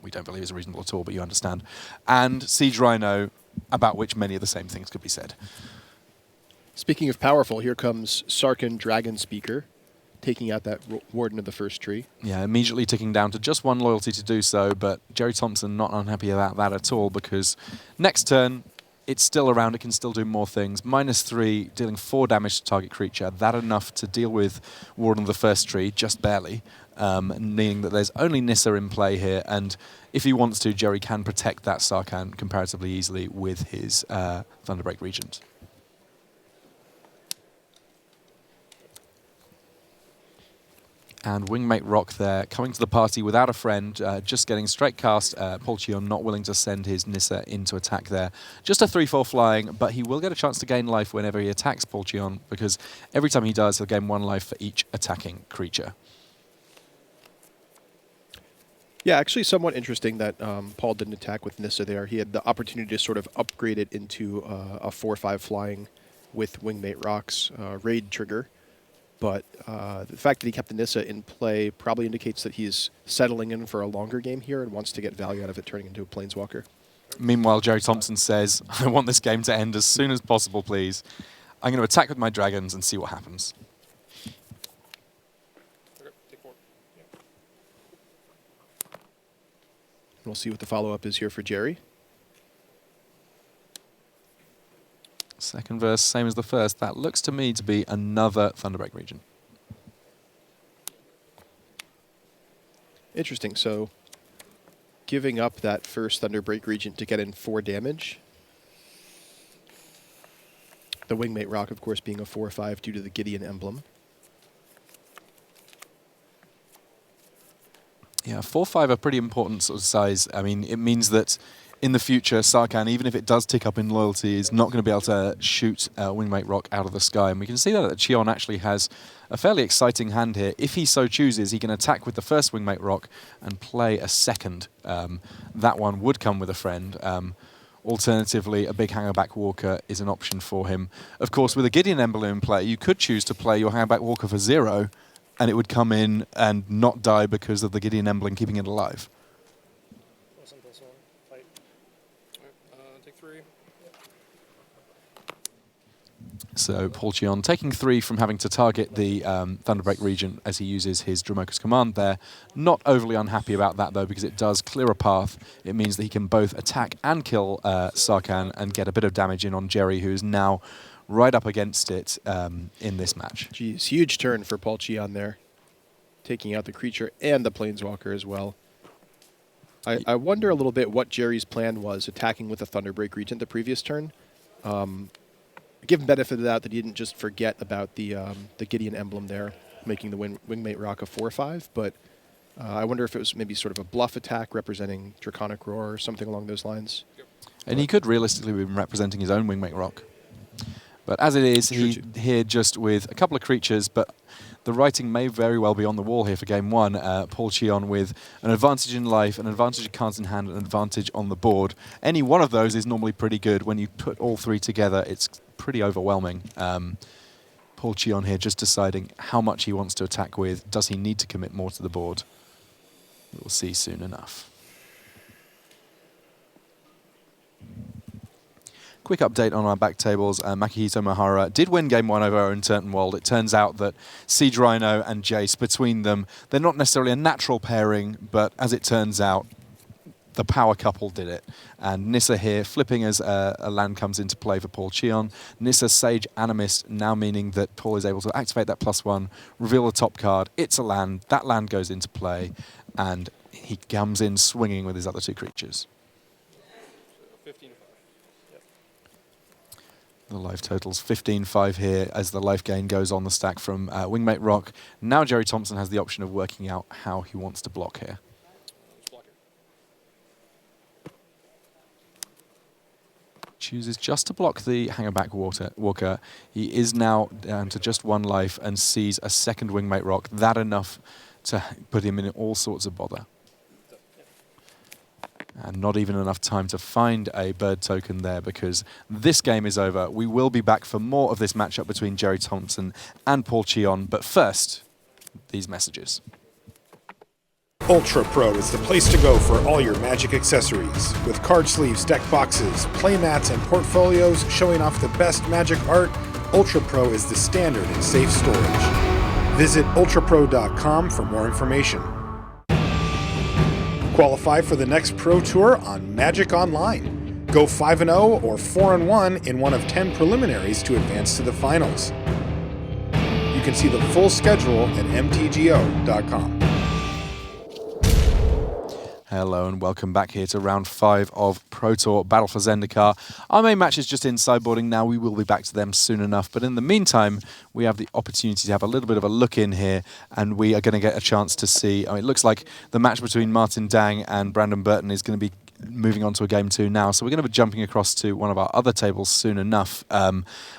We don't believe it's reasonable at all, but you understand. And Siege Rhino, about which many of the same things could be said. Speaking of powerful, here comes Sarkhan Dragon Speaker, taking out that Warden of the First Tree. Yeah, immediately ticking down to just 1 loyalty to do so, but Jerry Thompson not unhappy about that at all, because next turn, it's still around, it can still do more things. -3, dealing 4 damage to target creature. That enough to deal with Warden of the First Tree, just barely. Meaning that there's only Nissa in play here, and if he wants to, Jerry can protect that Sarkhan comparatively easily with his Thunderbreak Regent. And Wingmate Rock there, coming to the party without a friend, just getting straight cast. Paul Cheon not willing to send his Nissa into attack there. Just a 3/4 flying, but he will get a chance to gain life whenever he attacks Paul Cheon, because every time he does, he'll gain 1 life for each attacking creature. Yeah, actually somewhat interesting that Paul didn't attack with Nissa there. He had the opportunity to sort of upgrade it into a 4/5 flying with Wingmate Rock's raid trigger. But the fact that he kept the Nissa in play probably indicates that he's settling in for a longer game here and wants to get value out of it, turning into a Planeswalker. Meanwhile, Jerry Thompson says, I want this game to end as soon as possible, please. I'm going to attack with my dragons and see what happens. We'll see what the follow-up is here for Jerry. Second verse, same as the first. That looks to me to be another Thunderbreak Regent. Interesting. So giving up that first Thunderbreak Regent to get in 4 damage. The Wingmate Rock, of course, being a 4/5 due to the Gideon emblem. Yeah, 4/5 are pretty important sort of size. I mean, it means that in the future, Sarkhan, even if it does tick up in loyalty, is not going to be able to shoot Wingmate Rock out of the sky. And we can see that Cheon actually has a fairly exciting hand here. If he so chooses, he can attack with the first Wingmate Rock and play a second. That one would come with a friend. Alternatively, a big Hangerback Walker is an option for him. Of course, with a Gideon Emblem in play, you could choose to play your Hangerback Walker for 0, and it would come in and not die because of the Gideon Emblem keeping it alive. Take 3. So Paul Cheon taking 3 from having to target the Thunderbreak region as he uses his Dramoka's command there. Not overly unhappy about that, though, because it does clear a path. It means that he can both attack and kill Sarkhan and get a bit of damage in on Jerry, who is now right up against it in this match. Geez, huge turn for Paul Cheon there. Taking out the creature and the Planeswalker as well. I wonder a little bit what Jerry's plan was attacking with the Thunderbreak Regent the previous turn. Give him benefit of the doubt that he didn't just forget about the Gideon Emblem there, making the Wingmate Rock a 4/5, but I wonder if it was maybe sort of a bluff attack representing Draconic Roar or something along those lines. And he could realistically be representing his own Wingmate Rock. But as it is, he's here just with a couple of creatures, but the writing may very well be on the wall here for game 1. Paul Cheon with an advantage in life, an advantage of cards in hand, an advantage on the board. Any one of those is normally pretty good. When you put all 3 together, it's pretty overwhelming. Paul Cheon here just deciding how much he wants to attack with. Does he need to commit more to the board? We'll see soon enough. Quick update on our back tables. Makihito Mahara did win game 1 over in Turtenwald. It turns out that Siege Rhino and Jace, between them, they're not necessarily a natural pairing, but as it turns out, the power couple did it. And Nissa here flipping as a land comes into play for Paul Cheon. Nissa Sage Animist, now meaning that Paul is able to activate that +1, reveal the top card. It's a land. That land goes into play, and he comes in swinging with his other 2 creatures. The life totals 15-5 here as the life gain goes on the stack from Wingmate Rock. Now Jerry Thompson has the option of working out how he wants to block here. Chooses just to block the Hangerback Walker. He is now down to just 1 life and sees a second Wingmate Rock. That enough to put him in all sorts of bother. And not even enough time to find a bird token there because this game is over. We will be back for more of this matchup between Jerry Thompson and Paul Cheon. But first, these messages. Ultra Pro is the place to go for all your Magic accessories. With card sleeves, deck boxes, play mats, and portfolios showing off the best Magic art, Ultra Pro is the standard in safe storage. Visit ultrapro.com for more information. Qualify for the next Pro Tour on Magic Online. Go 5-0 or 4-1 in one of 10 preliminaries to advance to the finals. You can see the full schedule at mtgo.com. Hello and welcome back here to round 5 of Pro Tour Battle for Zendikar. Our main match is just in sideboarding now. We will be back to them soon enough. But in the meantime, we have the opportunity to have a little bit of a look in here, and we are going to get a chance to see. It looks like the match between Martin Dang and Brandon Burton is going to be moving on to a game 2 now. So we're going to be jumping across to one of our other tables soon enough. I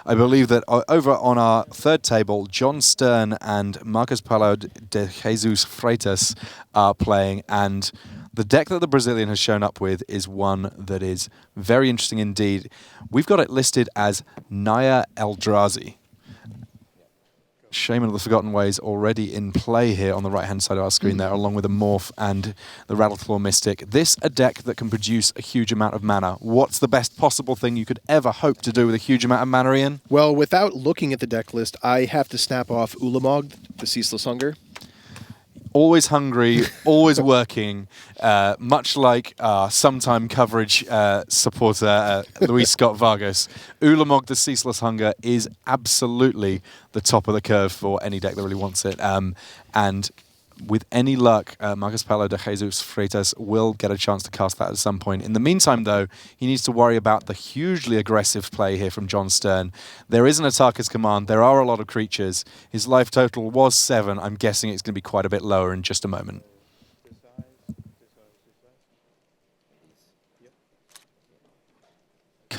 believe that over on our 3rd table, John Stern and Marcos Paulo de Jesus Freitas are playing, and the deck that the Brazilian has shown up with is one that is very interesting indeed. We've got it listed as Naya Eldrazi. Shaman of the Forgotten Ways already in play here on the right-hand side of our screen there, along with the Morph and the Rattleclaw Mystic. This a deck that can produce a huge amount of mana. What's the best possible thing you could ever hope to do with a huge amount of mana, Ian? Well, without looking at the deck list, I have to snap off Ulamog, the Ceaseless Hunger. Always hungry, always working, much like our sometime coverage supporter, Luis Scott Vargas. Ulamog, the Ceaseless Hunger, is absolutely the top of the curve for any deck that really wants it. And with any luck, Marcos Paulo de Jesus Freitas will get a chance to cast that at some point. In the meantime, though, he needs to worry about the hugely aggressive play here from John Stern. There is an Ataka's Command. There are a lot of creatures. His life total was 7. I'm guessing it's going to be quite a bit lower in just a moment.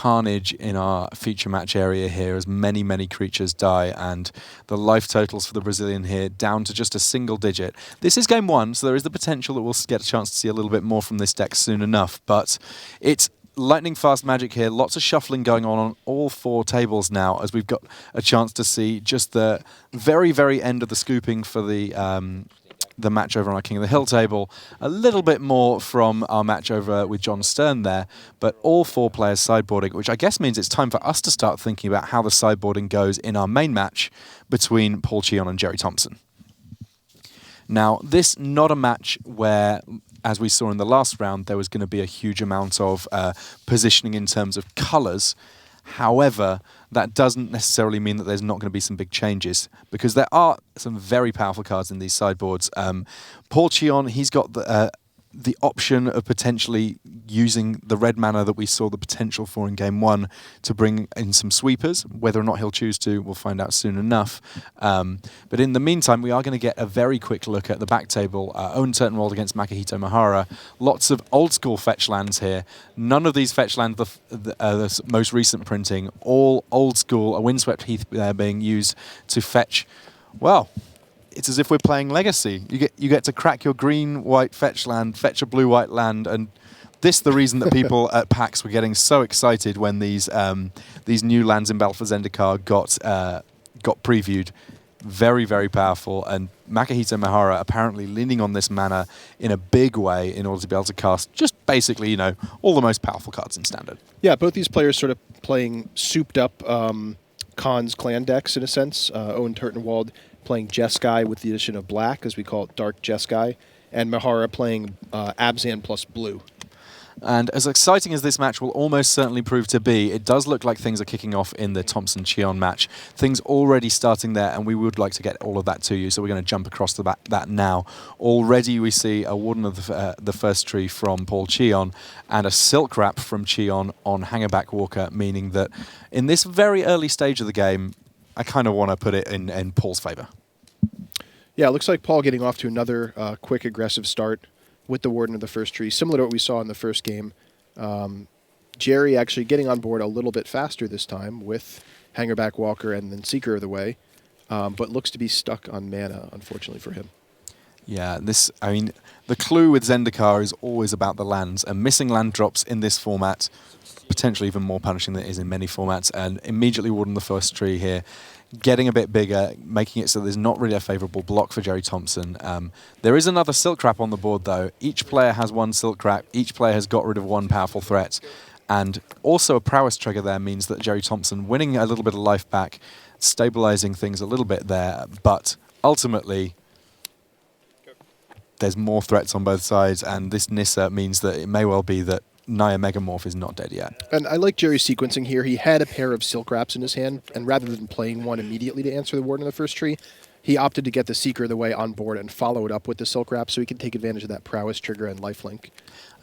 carnage in our feature match area here as many, many creatures die, and the life totals for the Brazilian here down to just a single digit. This is game one, so there is the potential that we'll get a chance to see a little bit more from this deck soon enough, but it's lightning fast Magic here. Lots of shuffling going on all 4 tables now, as we've got a chance to see just the very, very end of the scooping for the match over on our King of the Hill table. A little bit more from our match over with John Stern there, but all 4 players sideboarding, which I guess means it's time for us to start thinking about how the sideboarding goes in our main match between Paul Cheon and Jerry Thompson. Now, this not a match where, as we saw in the last round, there was going to be a huge amount of positioning in terms of colours. However, that doesn't necessarily mean that there's not going to be some big changes, because there are some very powerful cards in these sideboards. Paul Cheon, he's got the option of potentially using the red mana that we saw the potential for in Game 1 to bring in some sweepers. Whether or not he'll choose to, we'll find out soon enough. But in the meantime, we are going to get a very quick look at the back table. Owen Turtenwald against Makihito Mihara. Lots of old-school fetch lands here. None of these fetch lands, the most recent printing, all old-school, a Windswept Heath being used to fetch, well, it's as if we're playing Legacy. You get to crack your green-white fetch land, fetch a blue-white land, and this the reason that people at PAX were getting so excited when these new lands in Battle for Zendikar got previewed. Very, very powerful, and Makihito Mihara apparently leaning on this mana in a big way in order to be able to cast just basically, all the most powerful cards in Standard. Yeah, both these players sort of playing souped-up Khan's clan decks in a sense. Owen Turtenwald playing Jeskai with the addition of black, as we call it, Dark Jeskai, and Mihara playing Abzan plus blue. And as exciting as this match will almost certainly prove to be, it does look like things are kicking off in the Thompson-Cheon match. Things already starting there, and we would like to get all of that to you, so we're going to jump across to that now. Already we see a Warden of the First Tree from Paul Cheon and a Silk Wrap from Cheon on Hangerback Walker, meaning that in this very early stage of the game, I kind of want to put it in Paul's favour. Yeah, it looks like Paul getting off to another quick, aggressive start with the Warden of the First Tree, similar to what we saw in the first game. Jerry actually getting on board a little bit faster this time with Hangerback Walker and then Seeker of the Way, but looks to be stuck on mana, unfortunately for him. Yeah, the clue with Zendikar is always about the lands, and missing land drops in this format, potentially even more punishing than it is in many formats, and immediately Warden the First Tree here, getting a bit bigger, making it so there's not really a favourable block for Jerry Thompson. There is another Silk Wrap on the board, though. Each player has one Silk Wrap. Each player has got rid of one powerful threat. And also a prowess trigger there means that Jerry Thompson winning a little bit of life back, stabilising things a little bit there. But ultimately, there's more threats on both sides, and this Nissa means that it may well be that Naya Megamorph is not dead yet. And I like Jerry's sequencing here. He had a pair of Silk Wraps in his hand, and rather than playing one immediately to answer the Warden of the First Tree, he opted to get the Seeker of the Way on board and follow it up with the Silk Wrap so he could take advantage of that prowess trigger and lifelink.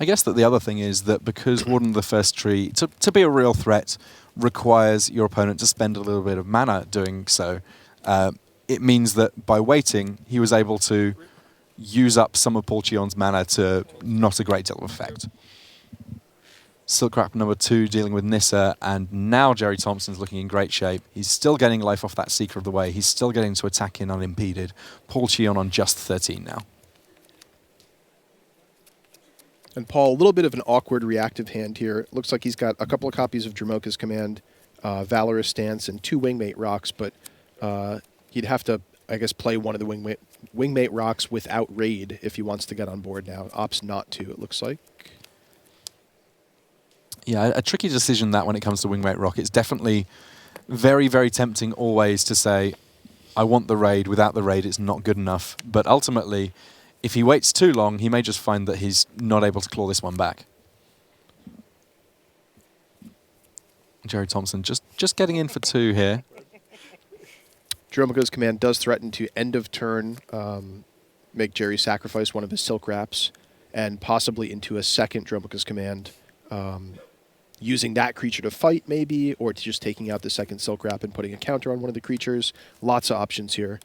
I guess that the other thing is that because Warden of the First Tree, to be a real threat, requires your opponent to spend a little bit of mana doing so, it means that by waiting, he was able to use up some of Paul Cheon's mana to not a great deal of effect. Silk Wrap number 2 dealing with Nissa, and now Jerry Thompson's looking in great shape. He's still getting life off that Seeker of the Way. He's still getting to attack in unimpeded. Paul Cheon on just 13 now. And Paul, a little bit of an awkward reactive hand here. It looks like he's got a couple of copies of Dromoka's Command, Valorous Stance, and 2 Wingmate Rocks, but he'd have to, I guess, play one of the Wingmate Rocks without Raid if he wants to get on board now. Opts not to, it looks like. Yeah, a tricky decision that when it comes to Wingmate Rock. It's definitely very, very tempting always to say, I want the raid. Without the raid, it's not good enough. But ultimately, if he waits too long, he may just find that he's not able to claw this one back. Jerry Thompson just getting in for 2 here. Dromoka's Command does threaten to end of turn make Jerry sacrifice one of his Silk Wraps and possibly into a second Dromoka's Command. Using that creature to fight, maybe, or to just taking out the second Silk Wrap and putting a counter on one of the creatures. Lots of options here.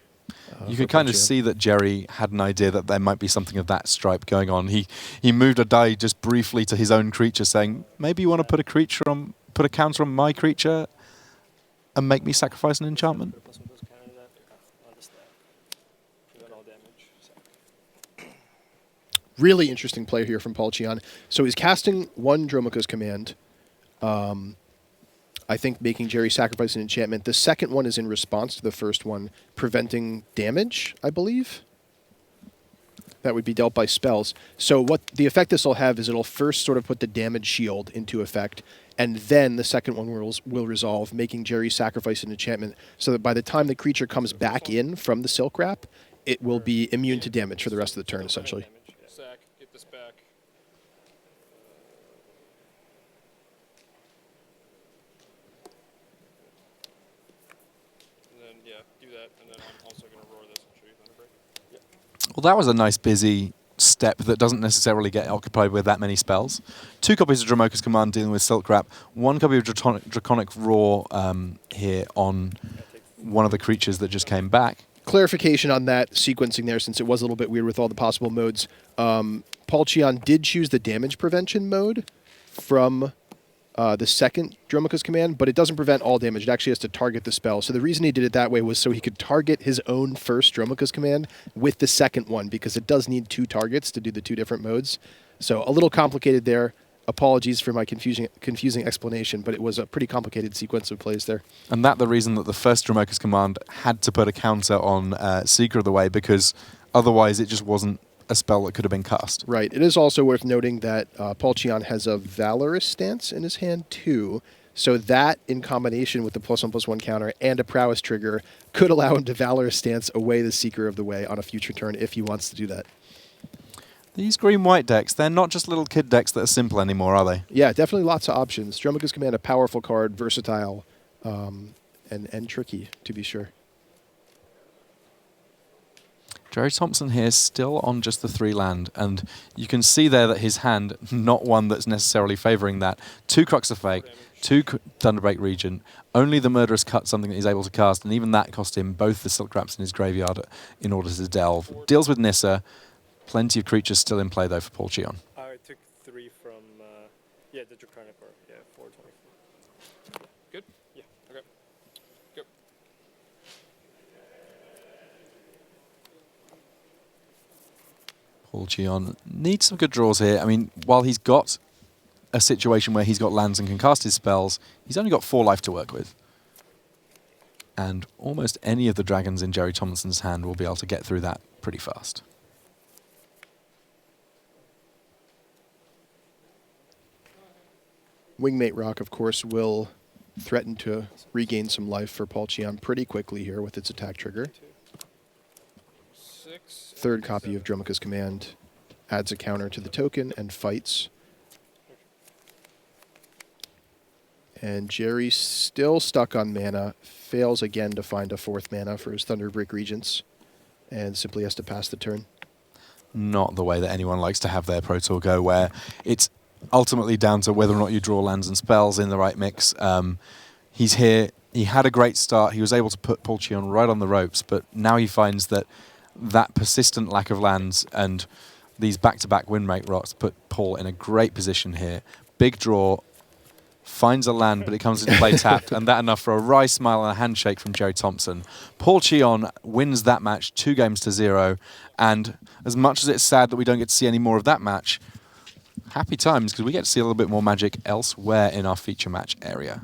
You can kind of see that Jerry had an idea that there might be something of that stripe going on. He moved a die just briefly to his own creature, saying, maybe you want to put a creature on put a counter on my creature and make me sacrifice an enchantment? Really interesting play here from Pollak-Rottmann. So he's casting one Dromoka's Command. I think making Jerry sacrifice an enchantment. The second one is in response to the first one, preventing damage, I believe. That would be dealt by spells. So what the effect this will have is it'll first sort of put the damage shield into effect, and then the second one will resolve, making Jerry sacrifice an enchantment, so that by the time the creature comes back in from the Silk Wrap, it will be immune to damage for the rest of the turn, essentially. Zach, get this back. And then, yeah, do that, and then I'm also going to roar this and show you Thunderbreak. Yeah. Well, that was a nice busy step that doesn't necessarily get occupied with that many spells. 2 copies of Dromoka's Command dealing with Silk Wrap, 1 copy of Draconic Roar here on one of the creatures that just came back. Clarification on that sequencing there, since it was a little bit weird with all the possible modes. Pollak-Rottmann did choose the damage prevention mode from the second Dromoka's Command, but it doesn't prevent all damage. It actually has to target the spell. So the reason he did it that way was so he could target his own first Dromoka's Command with the second one, because it does need 2 targets to do the 2 different modes. So a little complicated there. Apologies for my confusing explanation, but it was a pretty complicated sequence of plays there. And that the reason that the first Dromoka's Command had to put a counter on Seeker of the Way, because otherwise it just wasn't a spell that could have been cast. Right. It is also worth noting that Pollak-Rottmann has a Valorous Stance in his hand too, so that in combination with the +1/+1 counter and a Prowess trigger could allow him to Valorous Stance away the Seeker of the Way on a future turn if he wants to do that. These green-white decks, they're not just little kid decks that are simple anymore, are they? Yeah, definitely lots of options. Dromoka's Command, a powerful card, versatile, and tricky, to be sure. Jerry Thompson here still on just the 3 land, and you can see there that his hand, not one that's necessarily favouring that. 2 Crux of Fate, 2 Thunderbreak Regent, only the Murderous Cut, something that he's able to cast, and even that cost him both the Silk Wraps in his graveyard in order to delve. Deals with Nissa. Plenty of creatures still in play, though, for Pollak-Rottmann. I took 3 from, yeah, the Draconic Roar. Yeah, 424. Good? Yeah, okay. Go. Pollak-Rottmann needs some good draws here. I mean, while he's got a situation where he's got lands and can cast his spells, he's only got 4 life to work with. And almost any of the dragons in Jerry Thompson's hand will be able to get through that pretty fast. Wingmate Rock, of course, will threaten to regain some life for Pollak-Rottmann pretty quickly here with its attack trigger. 3rd copy of Dromoka's Command adds a counter to the token and fights. And Jerry's still stuck on mana, fails again to find a 4th mana for his Thunderbrick Regents, and simply has to pass the turn. Not the way that anyone likes to have their Pro Tour go, where it's ultimately down to whether or not you draw lands and spells in the right mix. He's here. He had a great start. He was able to put Pollak-Rottmann right on the ropes, but now he finds that that persistent lack of lands and these back-to-back Wingmate Rocks put Paul in a great position here. Big draw, finds a land, but it comes into play tapped, and that enough for a wry smile and a handshake from Jerry Thompson. Pollak-Rottmann wins that match 2-0, and as much as it's sad that we don't get to see any more of that match, happy times, because we get to see a little bit more Magic elsewhere in our feature match area.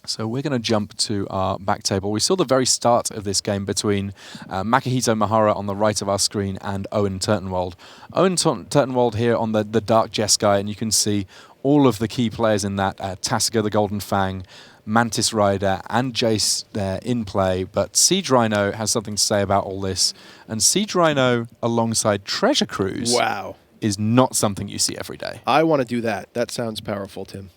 So we're going to jump to our back table. We saw the very start of this game between Makihito Mahara on the right of our screen and Owen Turtenwald. Owen Turtenwald here on the Dark Jeskai, and you can see all of the key players in that. Tasiga the Golden Fang, Mantis Rider, and Jace there in play. But Siege Rhino has something to say about all this. And Siege Rhino alongside Treasure Cruise is not something you see every day. I want to do that. That sounds powerful, Tim.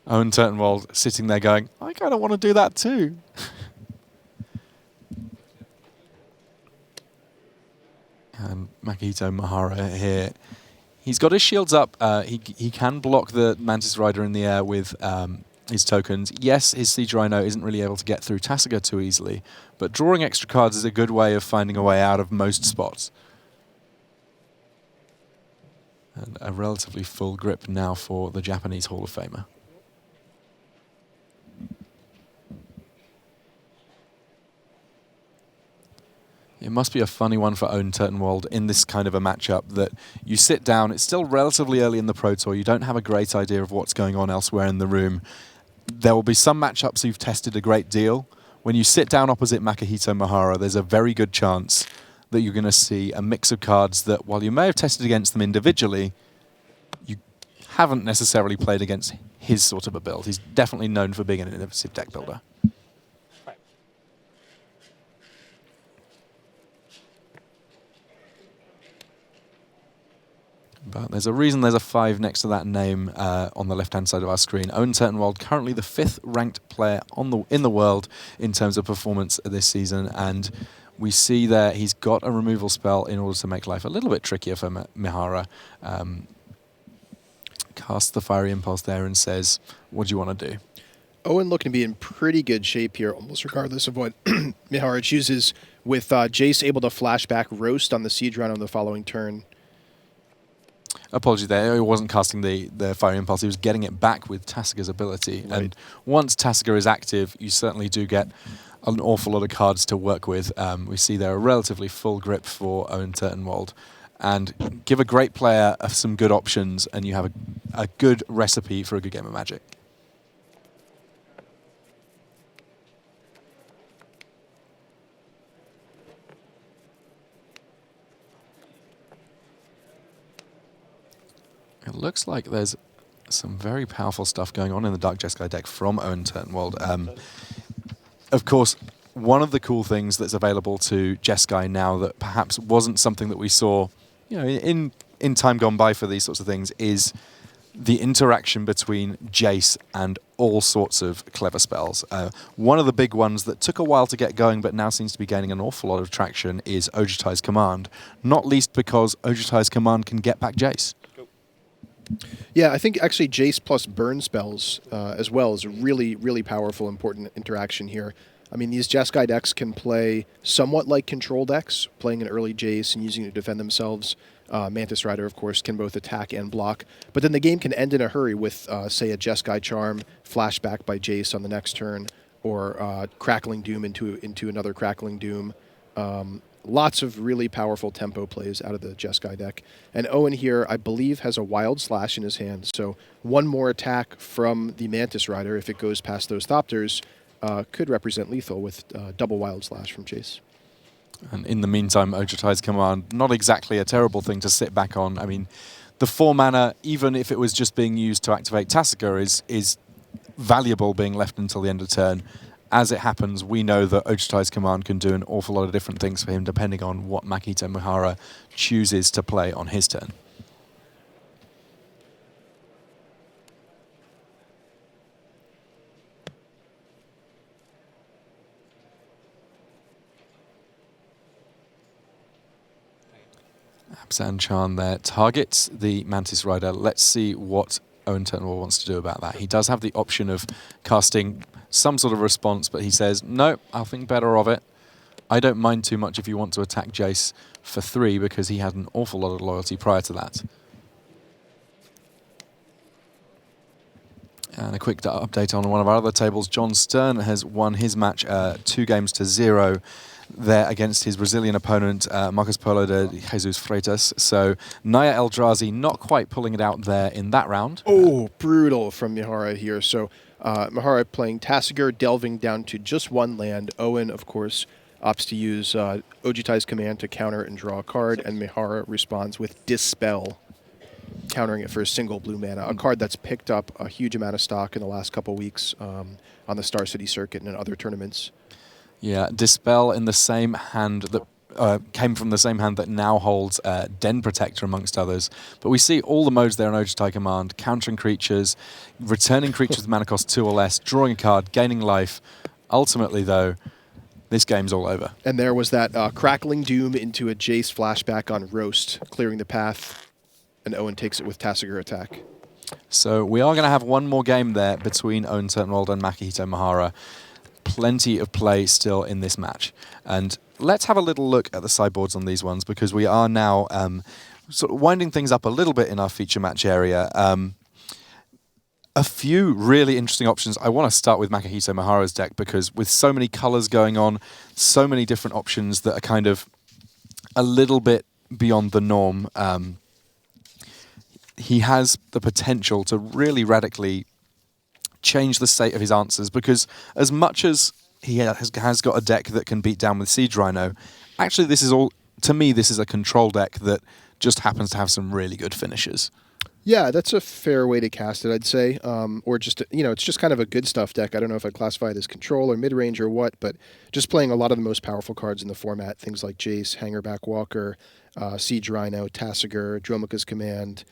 Owen Turtenwald sitting there going, I kind of want to do that too. And Makihito Mahara here. He's got his shields up. He can block the Mantis Rider in the air with his tokens. Yes, his Siege Rhino isn't really able to get through Tasiga too easily, but drawing extra cards is a good way of finding a way out of most spots. And a relatively full grip now for the Japanese Hall of Famer. It must be a funny one for Owen Turtenwald in this kind of a matchup that you sit down, it's still relatively early in the Pro Tour, you don't have a great idea of what's going on elsewhere in the room. There will be some matchups you've tested a great deal. When you sit down opposite Makihito Mihara, there's a very good chance that you're going to see a mix of cards that, while you may have tested against them individually, you haven't necessarily played against his sort of a build. He's definitely known for being an innovative deck builder. But there's a reason there's a 5 next to that name on the left-hand side of our screen. Owen Turtenwald, currently the 5th ranked player in the world in terms of performance this season, and we see there he's got a removal spell in order to make life a little bit trickier for Mihara. Casts the Fiery Impulse there and says, what do you want to do? Owen looking to be in pretty good shape here, almost regardless of what Mihara chooses, with Jace able to flashback Roast on the Siege Rhino on the following turn. Apologies there, he wasn't casting the Fiery Impulse, he was getting it back with Tasiger's ability. Right. And once Tasiger is active, you certainly do get an awful lot of cards to work with. We see there a relatively full grip for Owen Turtenwald. And give a great player some good options, and you have a good recipe for a good game of Magic. It looks like there's some very powerful stuff going on in the Dark Jeskai deck from Owen Turtenwald. Of course, one of the cool things that's available to Jeskai now that perhaps wasn't something that we saw, you know, in time gone by for these sorts of things is the interaction between Jace and all sorts of clever spells. One of the big ones that took a while to get going but now seems to be gaining an awful lot of traction is Ojutai's Command, not least because Ojutai's Command can get back Jace. Yeah, I think actually Jace plus burn spells as well is a really, really powerful, important interaction here. I mean, these Jeskai decks can play somewhat like control decks, playing an early Jace and using it to defend themselves. Mantis Rider, of course, can both attack and block. But then the game can end in a hurry with, say, a Jeskai Charm, flashback by Jace on the next turn, or Crackling Doom into another Crackling Doom. Lots of really powerful tempo plays out of the Jeskai deck. And Owen here, I believe, has a Wild Slash in his hand. So one more attack from the Mantis Rider, if it goes past those Thopters, could represent lethal with double Wild Slash from Jace. And in the meantime, Ojutai's Command, not exactly a terrible thing to sit back on. I mean, the 4 mana, even if it was just being used to activate Tasiger, is valuable being left until the end of turn. As it happens, we know that Ojutai's Command can do an awful lot of different things for him depending on what Makihito Mihara chooses to play on his turn. Abzan Chan there targets the Mantis Rider. Let's see what Owen Turtenwald wants to do about that. He does have the option of casting some sort of response, but he says, no, I'll think better of it. I don't mind too much if you want to attack Jace for 3, because he had an awful lot of loyalty prior to that. And a quick update on one of our other tables. John Stern has won his match 2-0 there against his Brazilian opponent, Marcos Paulo de Jesus Freitas. So Naya Eldrazi not quite pulling it out there in that round. Oh, brutal from Mihara here. So Mihara playing Tasiger, delving down to just 1 land. Owen, of course, opts to use Ojutai's Command to counter and draw a card, and Mihara responds with Dispel, countering it for a single blue mana, a card that's picked up a huge amount of stock in the last couple weeks on the Star City circuit and in other tournaments. Yeah, Dispel in the same hand that came from the same hand that now holds Den Protector, amongst others. But we see all the modes there in Ojutai Command: countering creatures, returning creatures with mana cost 2 or less, drawing a card, gaining life. Ultimately, though, this game's all over. And there was that Crackling Doom into a Jace flashback on Roast, clearing the path, and Owen takes it with Tasiger attack. So we are going to have one more game there between Owen Turtenwald and Makihito Mihara. Plenty of play still in this match. And let's have a little look at the sideboards on these ones, because we are now sort of winding things up a little bit in our feature match area, a few really interesting options. I want to start with Makihito Mihara's deck because with so many colors going on, so many different options that are kind of a little bit beyond the norm, he has the potential to really radically change the state of his answers, because as much as he has got a deck that can beat down with Siege Rhino, actually this is all, to me, this is a control deck that just happens to have some really good finishes. Yeah, that's a fair way to cast it, I'd say. Or just, it's just kind of a good stuff deck. I don't know if I'd classify it as control or mid-range or what, but just playing a lot of the most powerful cards in the format, things like Jace, Hangerback Walker, Siege Rhino, Tassiger, Dromoka's Command,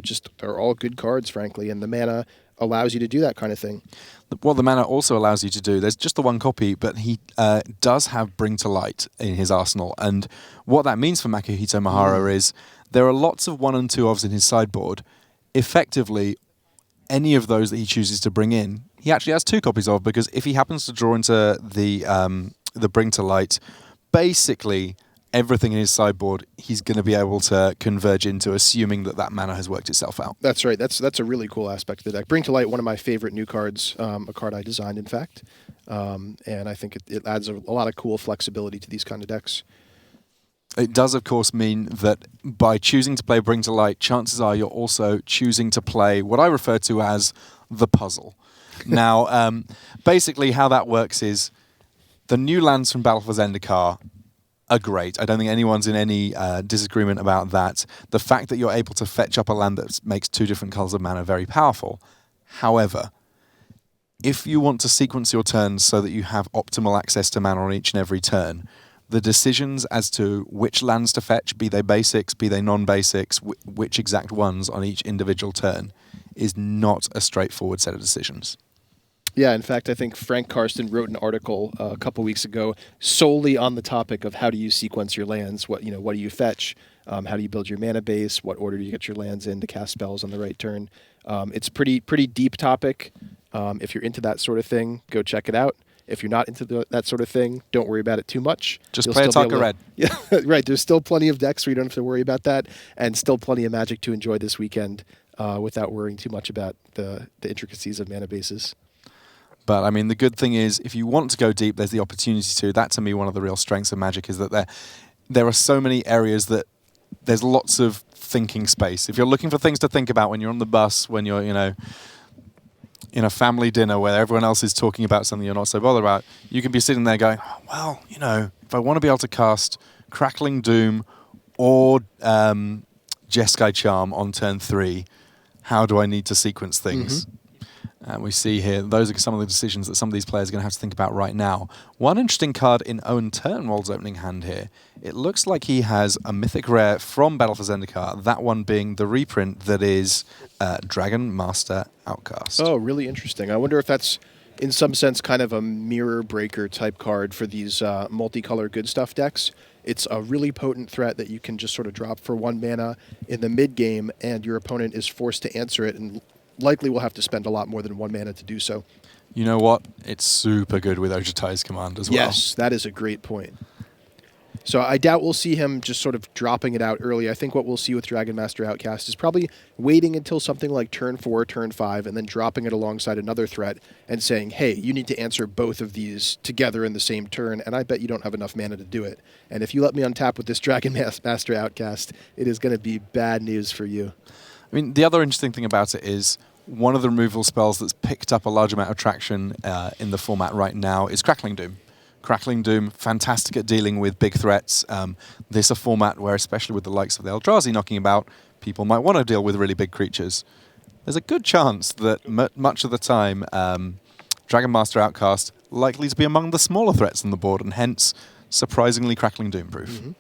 just they're all good cards, frankly, and the mana allows you to do that kind of thing. What the mana also allows you to do, there's just the one copy, but he does have Bring to Light in his arsenal, and what that means for Makihito Mihara is there are lots of 1 and 2 ofs in his sideboard. Effectively, any of those that he chooses to bring in, he actually has 2 copies of, because if he happens to draw into the Bring to Light, basically everything in his sideboard he's going to be able to converge into, assuming that that mana has worked itself out. That's right. That's a really cool aspect of the deck. Bring to Light, one of my favorite new cards, a card I designed, in fact. And I think it adds a lot of cool flexibility to these kind of decks. It does, of course, mean that by choosing to play Bring to Light, chances are you're also choosing to play what I refer to as the puzzle. Now, basically how that works is the new lands from Battle for Zendikar are great. I don't think anyone's in any disagreement about that. The fact that you're able to fetch up a land that makes 2 different colors of mana very powerful. However, if you want to sequence your turns so that you have optimal access to mana on each and every turn, the decisions as to which lands to fetch, be they basics, be they non-basics, which exact ones on each individual turn, is not a straightforward set of decisions. Yeah, in fact, I think Frank Karsten wrote an article a couple weeks ago solely on the topic of how do you sequence your lands, what do you fetch, how do you build your mana base, what order do you get your lands in to cast spells on the right turn. It's pretty deep topic. If you're into that sort of thing, go check it out. If you're not into that sort of thing, don't worry about it too much. Just play Ataka Red. Yeah, right. There's still plenty of decks where you don't have to worry about that, and still plenty of Magic to enjoy this weekend without worrying too much about the intricacies of mana bases. But, I mean, the good thing is, if you want to go deep, there's the opportunity to. That, to me, one of the real strengths of Magic is that there are so many areas that there's lots of thinking space. If you're looking for things to think about when you're on the bus, when you're, in a family dinner where everyone else is talking about something you're not so bothered about, you can be sitting there going, oh, well, if I want to be able to cast Crackling Doom or Jeskai Charm on turn 3, how do I need to sequence things? Mm-hmm. And we see here, those are some of the decisions that some of these players are going to have to think about right now. One interesting card in Owen Turnwald's opening hand here. It looks like he has a mythic rare from Battle for Zendikar, that one being the reprint that is Dragon Master Outcast. Oh, really interesting. I wonder if that's, in some sense, kind of a mirror breaker type card for these multicolor good stuff decks. It's a really potent threat that you can just sort of drop for 1 mana in the mid-game, and your opponent is forced to answer it, and likely will have to spend a lot more than 1 mana to do so. You know what? It's super good with Ojutai's command as well. Yes, that is a great point. So I doubt we'll see him just sort of dropping it out early. I think what we'll see with Dragon Master Outcast is probably waiting until something like turn 4, turn 5, and then dropping it alongside another threat and saying, hey, you need to answer both of these together in the same turn, and I bet you don't have enough mana to do it. And if you let me untap with this Dragon Master Outcast, it is going to be bad news for you. I mean, the other interesting thing about it is one of the removal spells that's picked up a large amount of traction in the format right now is Crackling Doom. Crackling Doom, fantastic at dealing with big threats. This is a format where, especially with the likes of the Eldrazi knocking about, people might want to deal with really big creatures. There's a good chance that much of the time, Dragon Master Outcast likely to be among the smaller threats on the board, and hence, surprisingly Crackling Doom proof. Mm-hmm.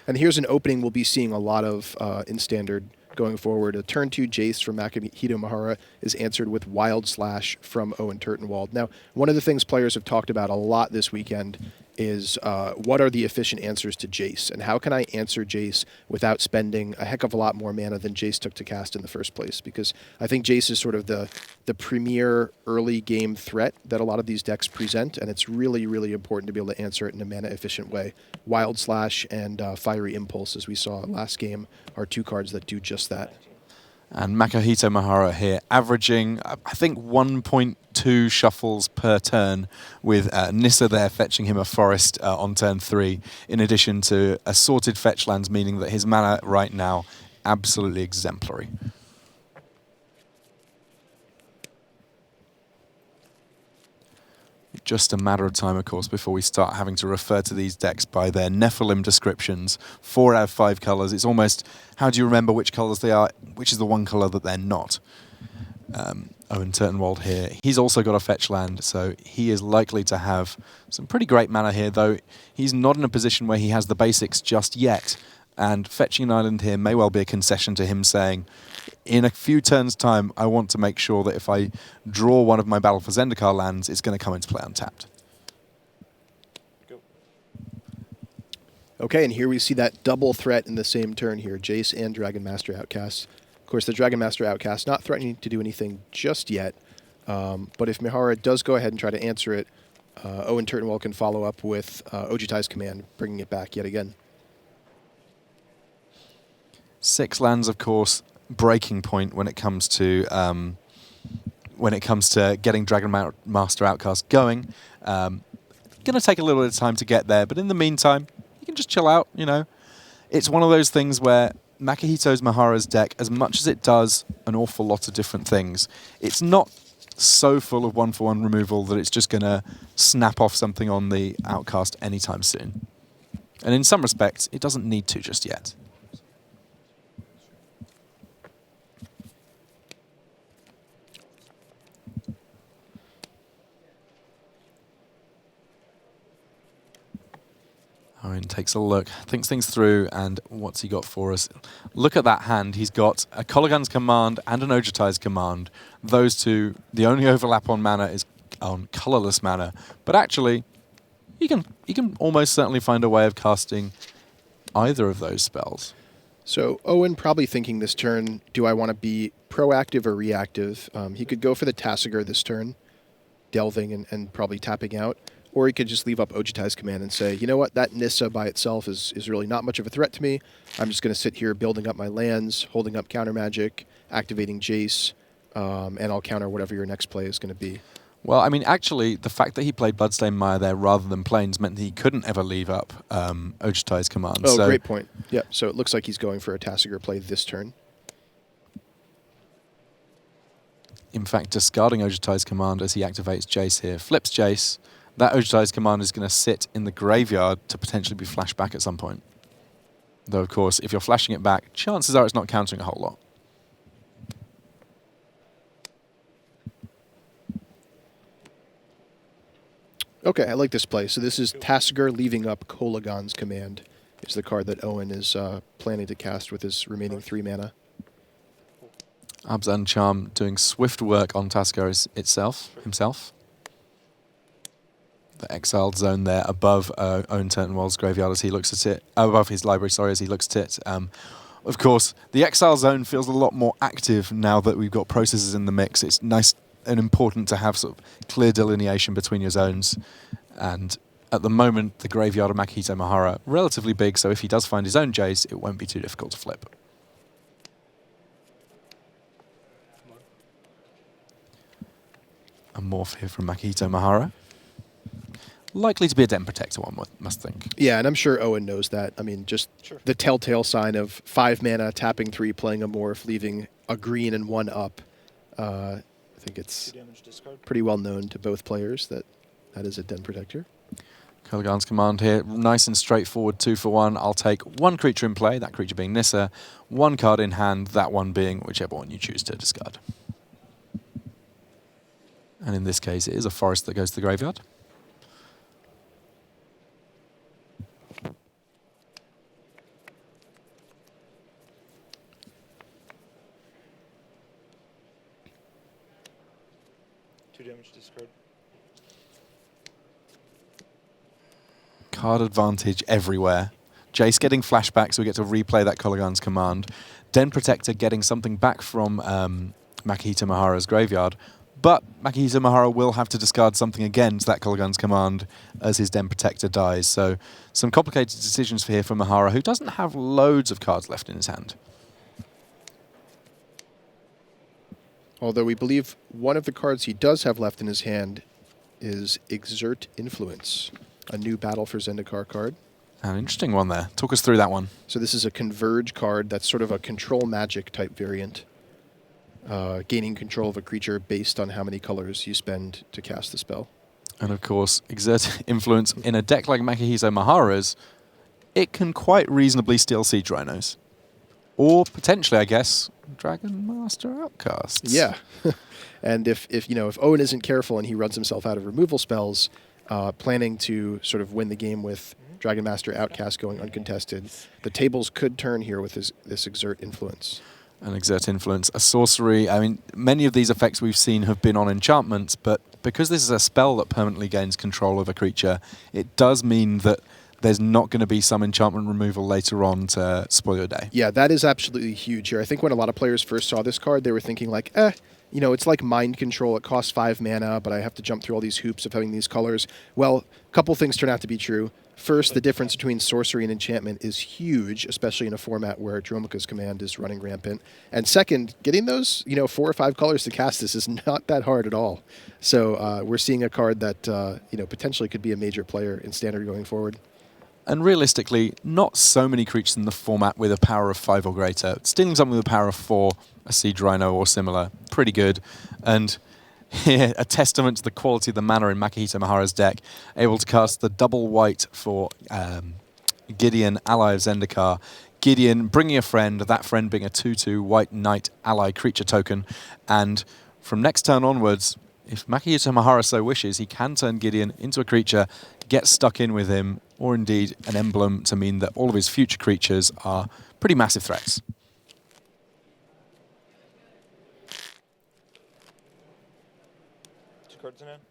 And here's an opening we'll be seeing a lot of in Standard going forward. A turn 2 Jace from Makihito Mihara is answered with Wild Slash from Owen Turtenwald. Now, one of the things players have talked about a lot this weekend is what are the efficient answers to Jace, and how can I answer Jace without spending a heck of a lot more mana than Jace took to cast in the first place? Because I think Jace is sort of the premier early game threat that a lot of these decks present, and it's really, really important to be able to answer it in a mana efficient way. Wild Slash and Fiery Impulse, as we saw last game, are two cards that do just that. And Makahito Mahara here, averaging, I think, 1.2 shuffles per turn, with Nissa there fetching him a forest on turn 3, in addition to assorted fetch lands, meaning that his mana right now, absolutely exemplary. Just a matter of time, of course, before we start having to refer to these decks by their Nephilim descriptions. 4 out of 5 colours. It's almost, how do you remember which colours they are, which is the one colour that they're not? Owen Turtenwald here. He's also got a fetch land, so he is likely to have some pretty great mana here, though he's not in a position where he has the basics just yet. And fetching an island here may well be a concession to him saying, in a few turns' time, I want to make sure that if I draw one of my Battle for Zendikar lands, it's going to come into play untapped. Okay, and here we see that double threat in the same turn here, Jace and Dragon Master Outcast. Of course, the Dragon Master Outcast not threatening to do anything just yet, but if Mihara does go ahead and try to answer it, Owen Turtenwald can follow up with Ojutai's command, bringing it back yet again. 6 lands, of course, breaking point when it comes to getting Dragon Master Outcast going. Going to take a little bit of time to get there, but in the meantime, you can just chill out. You know, it's one of those things where Makahito's Mahara's deck, as much as it does an awful lot of different things, it's not so full of 1-for-1 removal that it's just going to snap off something on the Outcast anytime soon. And in some respects, it doesn't need to just yet. Owen takes a look, thinks things through, and what's he got for us? Look at that hand. He's got a Kolaghan's Command and an Ojutai's Command. Those two, the only overlap on mana is on colorless mana. But actually, you can almost certainly find a way of casting either of those spells. So Owen probably thinking this turn, do I want to be proactive or reactive? He could go for the Tasigur this turn, delving and probably tapping out. Or he could just leave up Ojutai's command and say, you know what, that Nissa by itself is really not much of a threat to me. I'm just going to sit here building up my lands, holding up counter magic, activating Jace, and I'll counter whatever your next play is going to be. Well, I mean, actually, the fact that he played Bloodstained Mire there rather than Plains meant that he couldn't ever leave up Ojutai's command. Oh, great point. Yep, so it looks like he's going for a Tasigur play this turn. In fact, discarding Ojutai's command as he activates Jace here, flips Jace. That Ojutai's command is going to sit in the graveyard to potentially be flashed back at some point. Though, of course, if you're flashing it back, chances are it's not countering a whole lot. Okay, I like this play. So this is Tasigur leaving up Kolaghan's command. Is the card that Owen is planning to cast with his remaining 3 mana. Abzan Charm doing swift work on Tasigur himself. The exiled zone there above Owen Turtenwald's graveyard as he looks at it, above his library, sorry, as he looks at it. Of course, the exile zone feels a lot more active now that we've got processes in the mix. It's nice and important to have sort of clear delineation between your zones. And at the moment, the graveyard of Makahito Mahara, relatively big, so if he does find his own Jace, it won't be too difficult to flip. A morph here from Makahito Mahara. Likely to be a Den Protector, one must think. Yeah, and I'm sure Owen knows that. I mean, just the telltale sign of 5 mana, tapping 3, playing a morph, leaving a green and 1 up. I think it's pretty well known to both players that is a Den Protector. Kolaghan's command here, nice and straightforward, 2 for 1. I'll take 1 creature in play, that creature being Nissa, 1 card in hand, that one being whichever one you choose to discard. And in this case, it is a forest that goes to the graveyard. Card advantage everywhere. Jace getting flashbacks, so we get to replay that Kolaghan's command. Den Protector getting something back from Makihito Mahara's graveyard. But Makihito Mahara will have to discard something against that Kolaghan's command as his Den Protector dies. So some complicated decisions here for Mahara, who doesn't have loads of cards left in his hand. Although we believe one of the cards he does have left in his hand is Exert Influence, a new Battle for Zendikar card. An interesting one there. Talk us through that one. So this is a Converge card that's sort of a control magic type variant. Gaining control of a creature based on how many colors you spend to cast the spell. And of course, Exert Influence in a deck like Makihito Mahara's, it can quite reasonably steal Siege Rhinos. Or potentially, I guess, Dragon Master Outcasts. Yeah. And if Owen isn't careful and he runs himself out of removal spells, planning to sort of win the game with Dragon Master Outcast going uncontested, the tables could turn here with this Exert Influence. An Exert Influence, a sorcery. I mean, many of these effects we've seen have been on enchantments, but because this is a spell that permanently gains control of a creature, it does mean that there's not going to be some enchantment removal later on to spoil your day. Yeah, that is absolutely huge here. I think when a lot of players first saw this card, they were thinking like, it's like Mind Control. It costs 5 mana, but I have to jump through all these hoops of having these colors. Well, a couple things turn out to be true. First, the difference between sorcery and enchantment is huge, especially in a format where Dromoka's command is running rampant. And second, getting those 4 or 5 colors to cast this is not that hard at all. So we're seeing a card that potentially could be a major player in Standard going forward. And realistically, not so many creatures in the format with a power of 5 or greater. Stealing something with a power of 4, a Siege Rhino or similar, pretty good. And here, a testament to the quality of the mana in Makihito Mahara's deck, able to cast the double white for Gideon, ally of Zendikar. Gideon bringing a friend, that friend being a 2/2 white knight ally creature token. And from next turn onwards, if Makihito Mahara so wishes, he can turn Gideon into a creature, get stuck in with him, or indeed an emblem to mean that all of his future creatures are pretty massive threats. Cards in hand?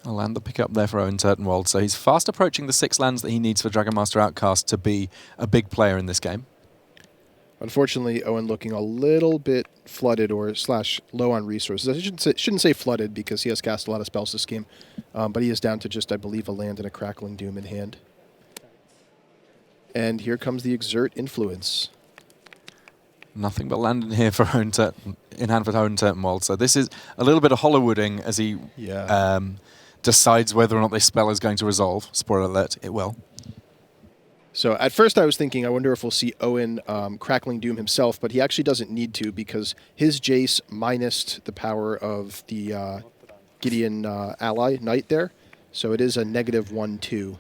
A land to pick up there for Owen Turtenwald, so he's fast approaching the 6 lands that he needs for Dragon Master Outcast to be a big player in this game. Unfortunately, Owen looking a little bit flooded or / low on resources. I shouldn't say flooded because he has cast a lot of spells this game, but he is down to just, I believe, a land and a Crackling Doom in hand. And here comes the Exert Influence. Nothing but land in here for in hand for Owen Turtenwald. So this is a little bit of Hollywooding as he decides whether or not this spell is going to resolve. Spoiler alert, it will. So at first I was thinking, I wonder if we'll see Owen Crackling Doom himself, but he actually doesn't need to because his Jace minused the power of the Gideon ally knight there. So it is a -1/2.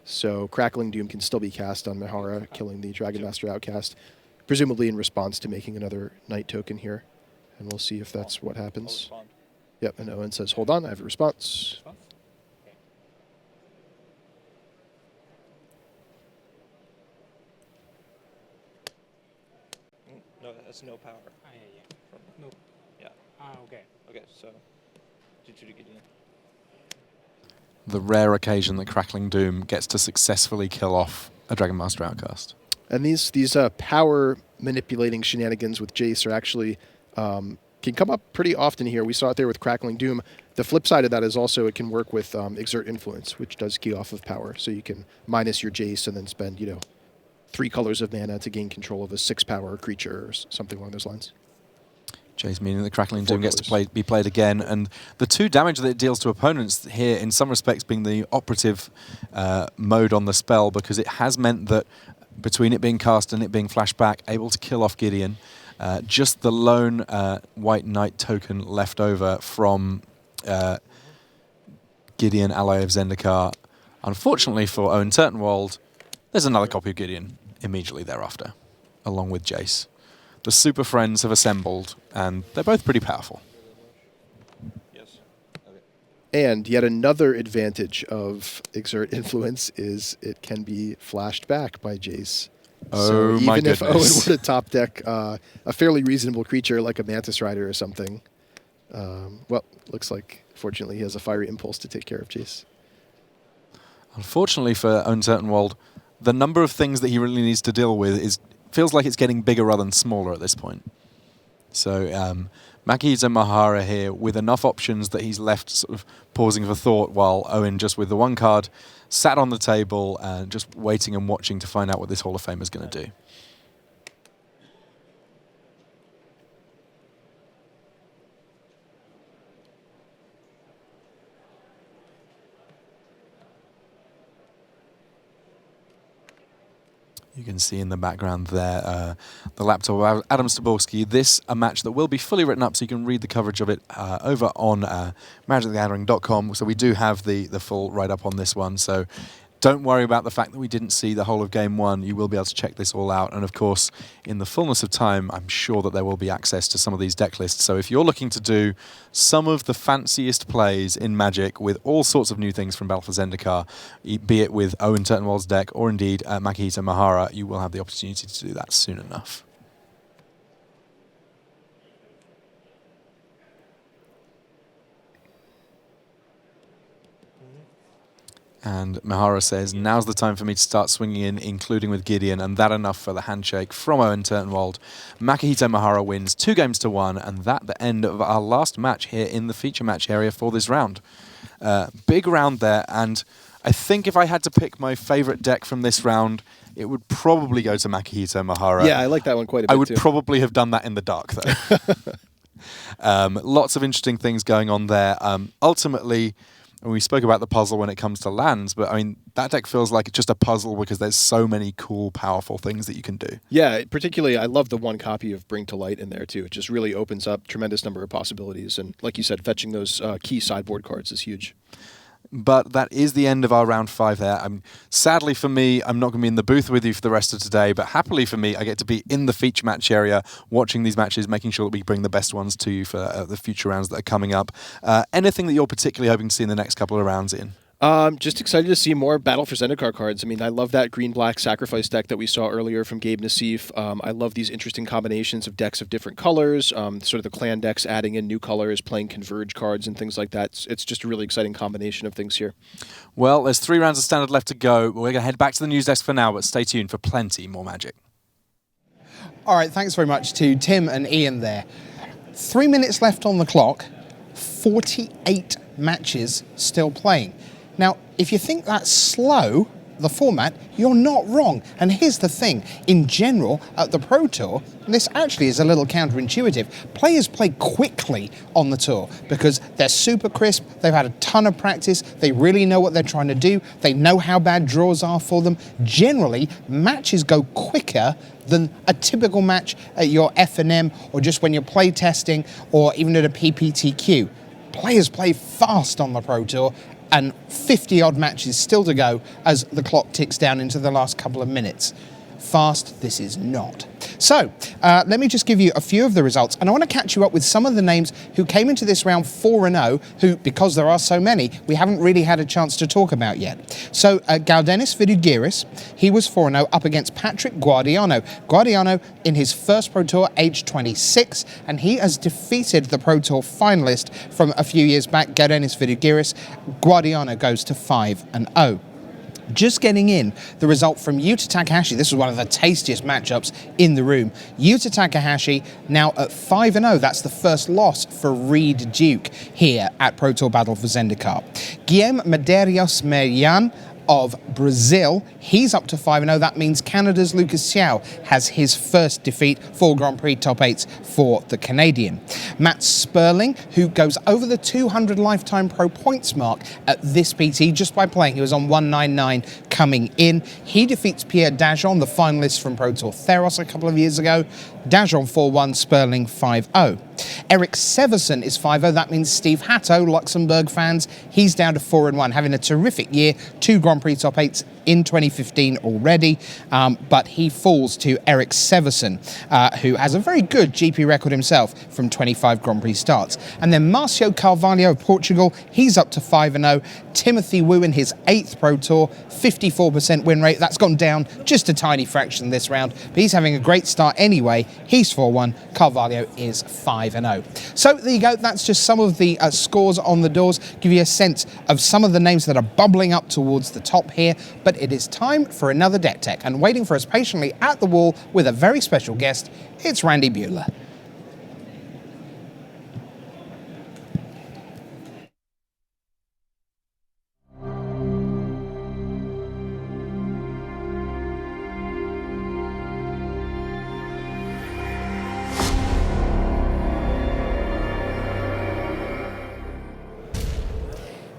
So Crackling Doom can still be cast on Mahara, killing the Dragon Master Outcast, presumably in response to making another Knight token here. And we'll see if that's what happens. Yep, and Owen says, hold on, I have a response. No, that's no power. No. Yeah. Okay. Okay, so did you get in? The rare occasion that Crackling Doom gets to successfully kill off a Dragon Master Outcast. And these power manipulating shenanigans with Jace are actually can come up pretty often here. We saw it there with Crackling Doom. The flip side of that is also it can work with Exert Influence, which does key off of power. So you can minus your Jace and then spend 3 colors of mana to gain control of a 6-power creature or something along those lines. Jace meaning that Crackling Doom gets to be played again, and the 2 damage that it deals to opponents here, in some respects, being the operative mode on the spell, because it has meant that between it being cast and it being flashback, able to kill off Gideon, just the lone White Knight token left over from Gideon, ally of Zendikar. Unfortunately for Owen Turtenwald, there's another copy of Gideon immediately thereafter, along with Jace. The Super Friends have assembled, and they're both pretty powerful. Yes. Okay. And yet another advantage of Exert Influence is it can be flashed back by Jace. Oh, so my even if Owen goodness. would have top deck a fairly reasonable creature like a Mantis Rider or something, well, looks like fortunately he has a Fiery Impulse to take care of Jace. Unfortunately for Owen Turtenwald, the number of things that he really needs to deal with feels like it's getting bigger rather than smaller at this point. So Makihito Mahara here with enough options that he's left sort of pausing for thought, while Owen just with the one card sat on the table and just waiting and watching to find out what this Hall of Famer is going to do. You can see in the background there the laptop of Adam Staborski. This a match that will be fully written up, so you can read the coverage of it over on magicthegathering.com. So we do have the full write-up on this one. So don't worry about the fact that we didn't see the whole of Game 1. You will be able to check this all out. And of course, in the fullness of time, I'm sure that there will be access to some of these deck lists. So if you're looking to do some of the fanciest plays in Magic with all sorts of new things from Battle for Zendikar, be it with Owen Turtenwald's deck or indeed Makihito Mahara, you will have the opportunity to do that soon enough. And Mahara says, now's the time for me to start swinging in, including with Gideon, and that enough for the handshake from Owen Turtenwald. Makihito Mahara wins 2-1, and that the end of our last match here in the feature match area for this round. Big round there, and I think if I had to pick my favorite deck from this round, it would probably go to Makihito Mahara. Yeah, I like that one quite a bit I would too. probably have done that in the dark, though. Lots of interesting things going on there. Ultimately, and we spoke about the puzzle when it comes to lands, but I mean, that deck feels like it's just a puzzle because there's so many cool, powerful things that you can do. Yeah, particularly, I love the one copy of Bring to Light in there, too. It just really opens up tremendous number of possibilities. And like you said, fetching those key sideboard cards is huge. But that is the end of our round 5 there. Sadly for me, I'm not going to be in the booth with you for the rest of today, but happily for me, I get to be in the feature match area, watching these matches, making sure that we bring the best ones to you for the future rounds that are coming up. Anything that you're particularly hoping to see in the next couple of rounds, Ian? Just excited to see more Battle for Zendikar cards. I mean, I love that green-black sacrifice deck that we saw earlier from Gabe Nassif. I love these interesting combinations of decks of different colors, sort of the clan decks adding in new colors, playing converge cards and things like that. It's just a really exciting combination of things here. Well, there's 3 rounds of Standard left to go. We're going to head back to the news desk for now, but stay tuned for plenty more Magic. All right, thanks very much to Tim and Ian there. 3 minutes left on the clock, 48 matches still playing. Now, if you think that's slow, the format, you're not wrong. And here's the thing, in general, at the Pro Tour, this actually is a little counterintuitive. Players play quickly on the tour because they're super crisp, they've had a ton of practice, they really know what they're trying to do, they know how bad draws are for them. Generally, matches go quicker than a typical match at your F&M or just when you're play testing or even at a PPTQ. Players play fast on the Pro Tour, and 50-odd matches still to go as the clock ticks down into the last couple of minutes. Fast, this is not. So, let me just give you a few of the results, and I want to catch you up with some of the names who came into this round 4-0, who, because there are so many, we haven't really had a chance to talk about yet. So, Galdenis Vidugiris, he was 4-0 up against Patrick Guardiano. Guardiano in his first Pro Tour, age 26, and he has defeated the Pro Tour finalist from a few years back, Galdenis Vidugiris. Guardiano goes to 5-0. Just getting in, the result from Yuta Takahashi. This was one of the tastiest matchups in the room. Yuta Takahashi now at 5-0. That's the first loss for Reed Duke here at Pro Tour Battle for Zendikar. Guilherme Medeiros Mariam of Brazil, he's up to 5-0. That means Canada's Lucas Xiao has his first defeat, 4 Grand Prix top 8s for the Canadian. Matt Sperling, who goes over the 200 lifetime pro points mark at this PT just by playing. He was on 199 coming in. He defeats Pierre Dajon, the finalist from Pro Tour Theros a couple of years ago. Dajon 4-1, Sperling 5-0. Eric Severson is 5-0. That means Steve Hatto, Luxembourg fans, he's down to 4-1, having a terrific year. 2 Grand Prix top 8s in 2015 already, but he falls to Eric Severson, who has a very good GP record himself from 25 Grand Prix starts. And then Marcio Carvalho of Portugal, he's up to 5-0. Timothy Wu in his 8th Pro Tour, 50 54% win rate. That's gone down just a tiny fraction this round, but he's having a great start anyway. He's 4-1. Carvalho is 5-0. So there you go. That's just some of the scores on the doors. Give you a sense of some of the names that are bubbling up towards the top here. But it is time for another Deck Tech, and waiting for us patiently at the wall with a very special guest, it's Randy Buehler.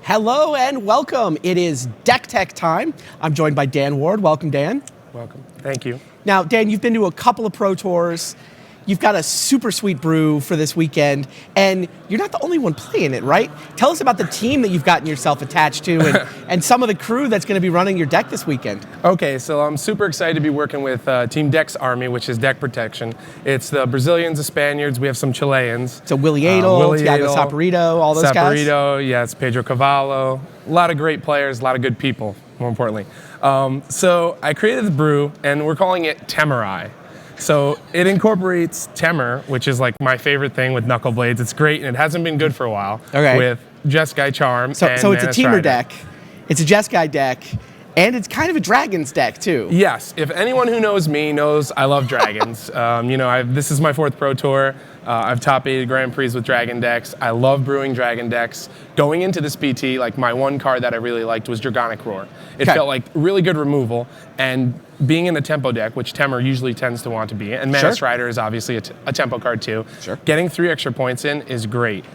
Hello and welcome. It is Deck Tech time. I'm joined by Dan Ward. Welcome, Dan. Welcome. Thank you. Now, Dan, you've been to a couple of Pro Tours. You've got a super sweet brew for this weekend, and you're not the only one playing it, right? Tell us about the team that you've gotten yourself attached to and some of the crew that's going to be running your deck this weekend. Okay, so I'm super excited to be working with Team Deck's Army, which is deck protection. It's the Brazilians, the Spaniards, we have some Chileans. So Willie Adel, Thiago Saporito, all those guys? Saporito, yes, Pedro Cavallo. A lot of great players, a lot of good people, more importantly. So I created the brew, and we're calling it Temerai. So it incorporates Temer, which is like my favorite thing with Knuckle Blades. It's great, and it hasn't been good for a while. Okay. With Jeskai Charm so and it's a Mana Temer Strider. deck. It's a Jeskai deck, and it's kind of a Dragons deck, too. Yes. If anyone who knows me knows I love Dragons. This is my 4th Pro Tour. I've top-8 Grand Prix with Dragon decks. I love brewing Dragon decks. Going into this PT, like my one card that I really liked was Dragonic Roar. It felt like really good removal, and being in a tempo deck, which Temer usually tends to want to be, and Mana Strider is obviously a tempo card too. Sure. Getting 3 extra points in is great.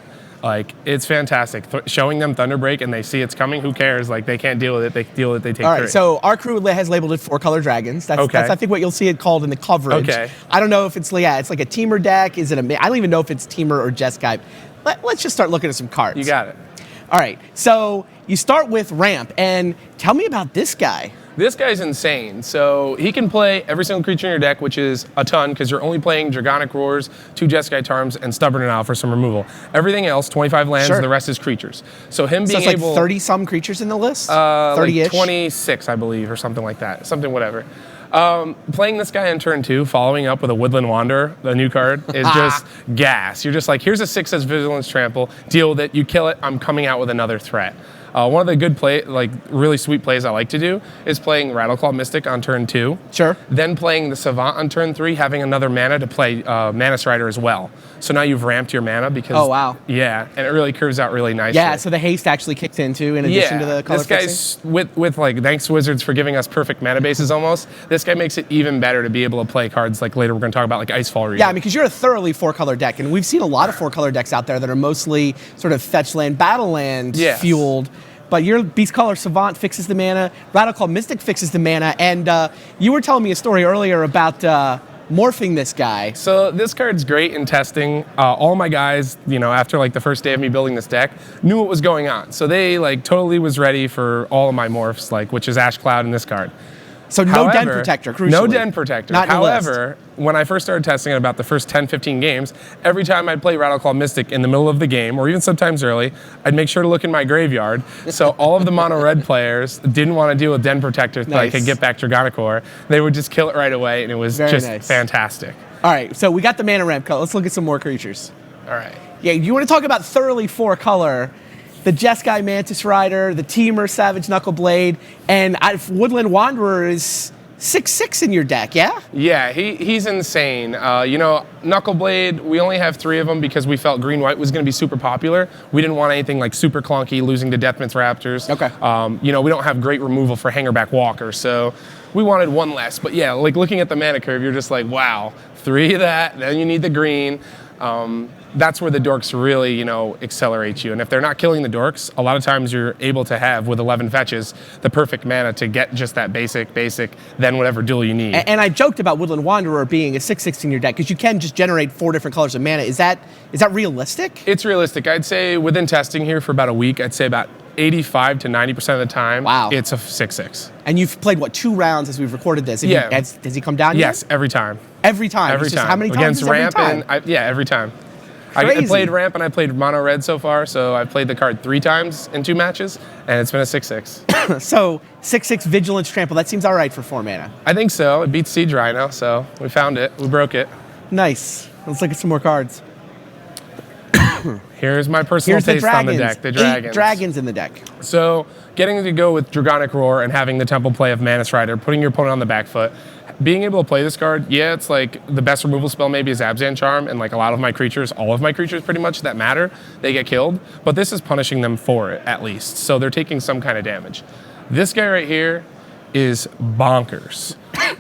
Like, it's fantastic. Showing them Thunderbreak and they see it's coming, who cares? Like, they can't deal with it. They deal with it, they take 3. All right, so our crew has labeled it 4-color Dragons. That's, I think, what you'll see it called in the coverage. Okay. I don't know if it's like a Temer deck. Is it I don't even know if it's Temer or Jeskai. Let's just start looking at some cards. You got it. All right, so you start with Ramp, and tell me about this guy. This guy's insane. So he can play every single creature in your deck, which is a ton, because you're only playing Dragonic Roars, 2 Jeskai Charms, and Stubborn Owl for some removal. Everything else, 25 lands, the rest is creatures. So him being it's able... like 30-some creatures in the list? 30-ish? Like 26, I believe, or something like that. Something whatever. Playing this guy in turn 2, following up with a Woodland Wanderer, the new card, is just gas. You're just like, here's a 6 as Vigilance Trample, deal with it, you kill it, I'm coming out with another threat. One of the good really sweet plays I like to do is playing Rattleclaw Mystic on turn 2. Sure. Then playing the Savant on turn 3, having another mana to play Mana Strider as well. So now you've ramped your mana because... Oh, wow. Yeah, and it really curves out really nicely. Yeah, so the haste actually kicks in too, in addition to the color this guy's, with thanks to Wizards for giving us perfect mana bases almost, this guy makes it even better to be able to play cards like later we're going to talk about, like Icefall Reader. Yeah, I mean, because you're a thoroughly 4-color deck, and we've seen a lot of 4-color decks out there that are mostly sort of fetch land, battle land fueled. But your Beast Caller Savant fixes the mana, Rattleclaw Mystic fixes the mana, and you were telling me a story earlier about morphing this guy. So this card's great in testing. All my guys, after like the first day of me building this deck, knew what was going on. So they totally was ready for all of my morphs, which is Ash Cloud in this card. So no Den Protector, crucially. No Den Protector. Not However, when I first started testing it about the first 10, 15 games, every time I'd play Rattleclaw Mystic in the middle of the game, or even sometimes early, I'd make sure to look in my graveyard. So all of the mono red players didn't want to deal with Den Protector so I could get back Dragonic Roar. They would just kill it right away, and it was fantastic. All right, so we got the mana ramp color. Let's look at some more creatures. All right. Yeah, you want to talk about thoroughly 4-color. The Jeskai Mantis Rider, the Temer Savage Knuckleblade, and Woodland Wanderer is 6/6 in your deck, yeah? Yeah, he's insane. Knuckleblade, we only have 3 of them because we felt green-white was going to be super popular. We didn't want anything super clunky, losing to Deathmist Raptors. Okay. We don't have great removal for Hangerback Walker, so we wanted 1 less. But yeah, looking at the mana curve, you're just like, wow, 3 of that, then you need the green. That's where the dorks really, accelerate you. And if they're not killing the dorks, a lot of times you're able to have, with 11 fetches, the perfect mana to get just that basic, then whatever duel you need. And I joked about Woodland Wanderer being a 6/6 in your deck, because you can just generate 4 different colors of mana. Is that realistic? It's realistic. I'd say within testing here for about a week, I'd say about 85 to 90% of the time, it's a 6/6. And you've played, 2 rounds as we've recorded this? Does he come down Yes, yet? every time. Every time? Every time. How many times? Against Ramp, every time. I played ramp and I played mono red so far, so I've played the card 3 times in 2 matches, and it's been a 6/6. So 6/6 Vigilance Trample, that seems all right for 4 mana. I think so. It beats Siege Rhino, so we found it. We broke it. Nice. Let's look at some more cards. Here's my personal taste on the deck, the dragons. 8 dragons in the deck. So getting to go with Dragonic Roar and having the temple play of Manus Rider, putting your opponent on the back foot, being able to play this card, yeah, it's like the best removal spell maybe is Abzan Charm, and like a lot of my creatures, all of my creatures pretty much that matter, they get killed, but this is punishing them for it at least, so they're taking some kind of damage. This guy right here is bonkers.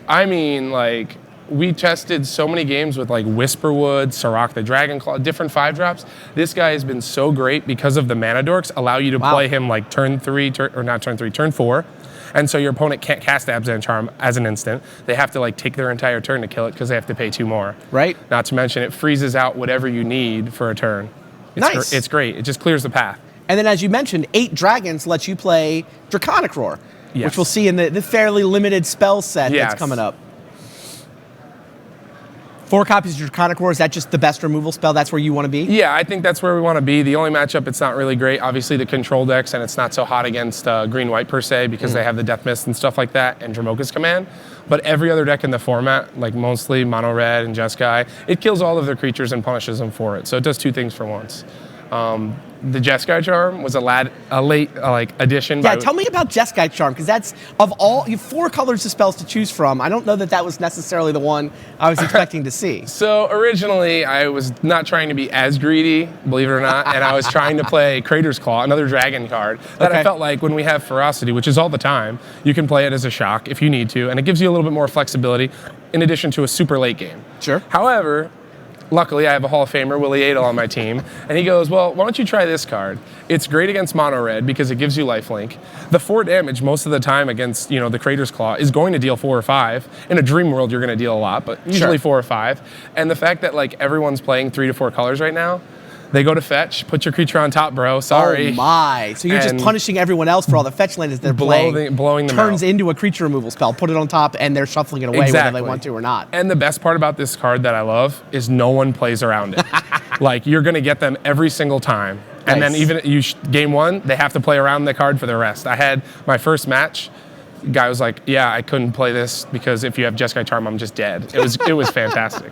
I mean, like, we tested so many games with like Whisperwood, Sirach the Dragonclaw, different 5-drops. This guy has been so great because of the mana dorks allow you to play him like turn 4. And so your opponent can't cast Abzan Charm as an instant. They have to like take their entire turn to kill it because they have to pay 2 more. Right. Not to mention it freezes out whatever you need for a turn. Nice. It's great. It just clears the path. And then as you mentioned, 8 dragons lets you play Draconic Roar, which we'll see in the fairly limited spell set that's coming up. 4 copies of Draconic Roar, is that just the best removal spell? That's where you want to be? Yeah, I think that's where we want to be. The only matchup, it's not really great. Obviously, the control decks, and it's not so hot against green-white per se because they have the Death Mist and stuff like that and Dramoka's Command. But every other deck in the format, like mostly Mono Red and Jeskai, it kills all of their creatures and punishes them for it. So it does 2 things for once. The Jeskai Charm was a late addition. Yeah, tell me about Jeskai Charm, because that's, of all, you have 4 colors of spells to choose from. I don't know that was necessarily the one I was expecting to see. So originally, I was not trying to be as greedy, believe it or not, and I was trying to play Crater's Claw, another dragon card, that I felt like when we have Ferocity, which is all the time, you can play it as a shock if you need to, and it gives you a little bit more flexibility in addition to a super late game. Sure. However, luckily, I have a Hall of Famer, Willie Adel, on my team, and he goes, well, why don't you try this card? It's great against Mono Red because it gives you lifelink. The 4 damage most of the time against, the Crater's Claw is going to deal 4 or 5. In a Dream World, you're going to deal a lot, but usually 4 or 5. And the fact that like everyone's playing 3 to 4 colors right now, they go to fetch, put your creature on top, bro. Sorry. Oh my! So you're just punishing everyone else for all the fetch lands they're playing. Blowing them turns out. Into a creature removal spell. Put it on top, and they're shuffling it away whether they want to or not. And the best part about this card that I love is no one plays around it. Like you're gonna get them every single time. And then even game 1, they have to play around the card for the rest. I had my first match. Guy was like, "Yeah, I couldn't play this because if you have Jeskai Charm, I'm just dead." It was fantastic.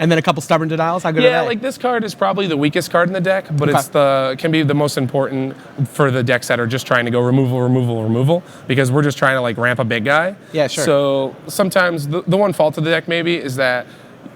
And then a couple Stubborn Denials. How good are they? Like this card is probably the weakest card in the deck, but it can be the most important for the decks that are just trying to go removal, because we're just trying to like ramp a big guy. Yeah, sure. So sometimes the one fault of the deck maybe is that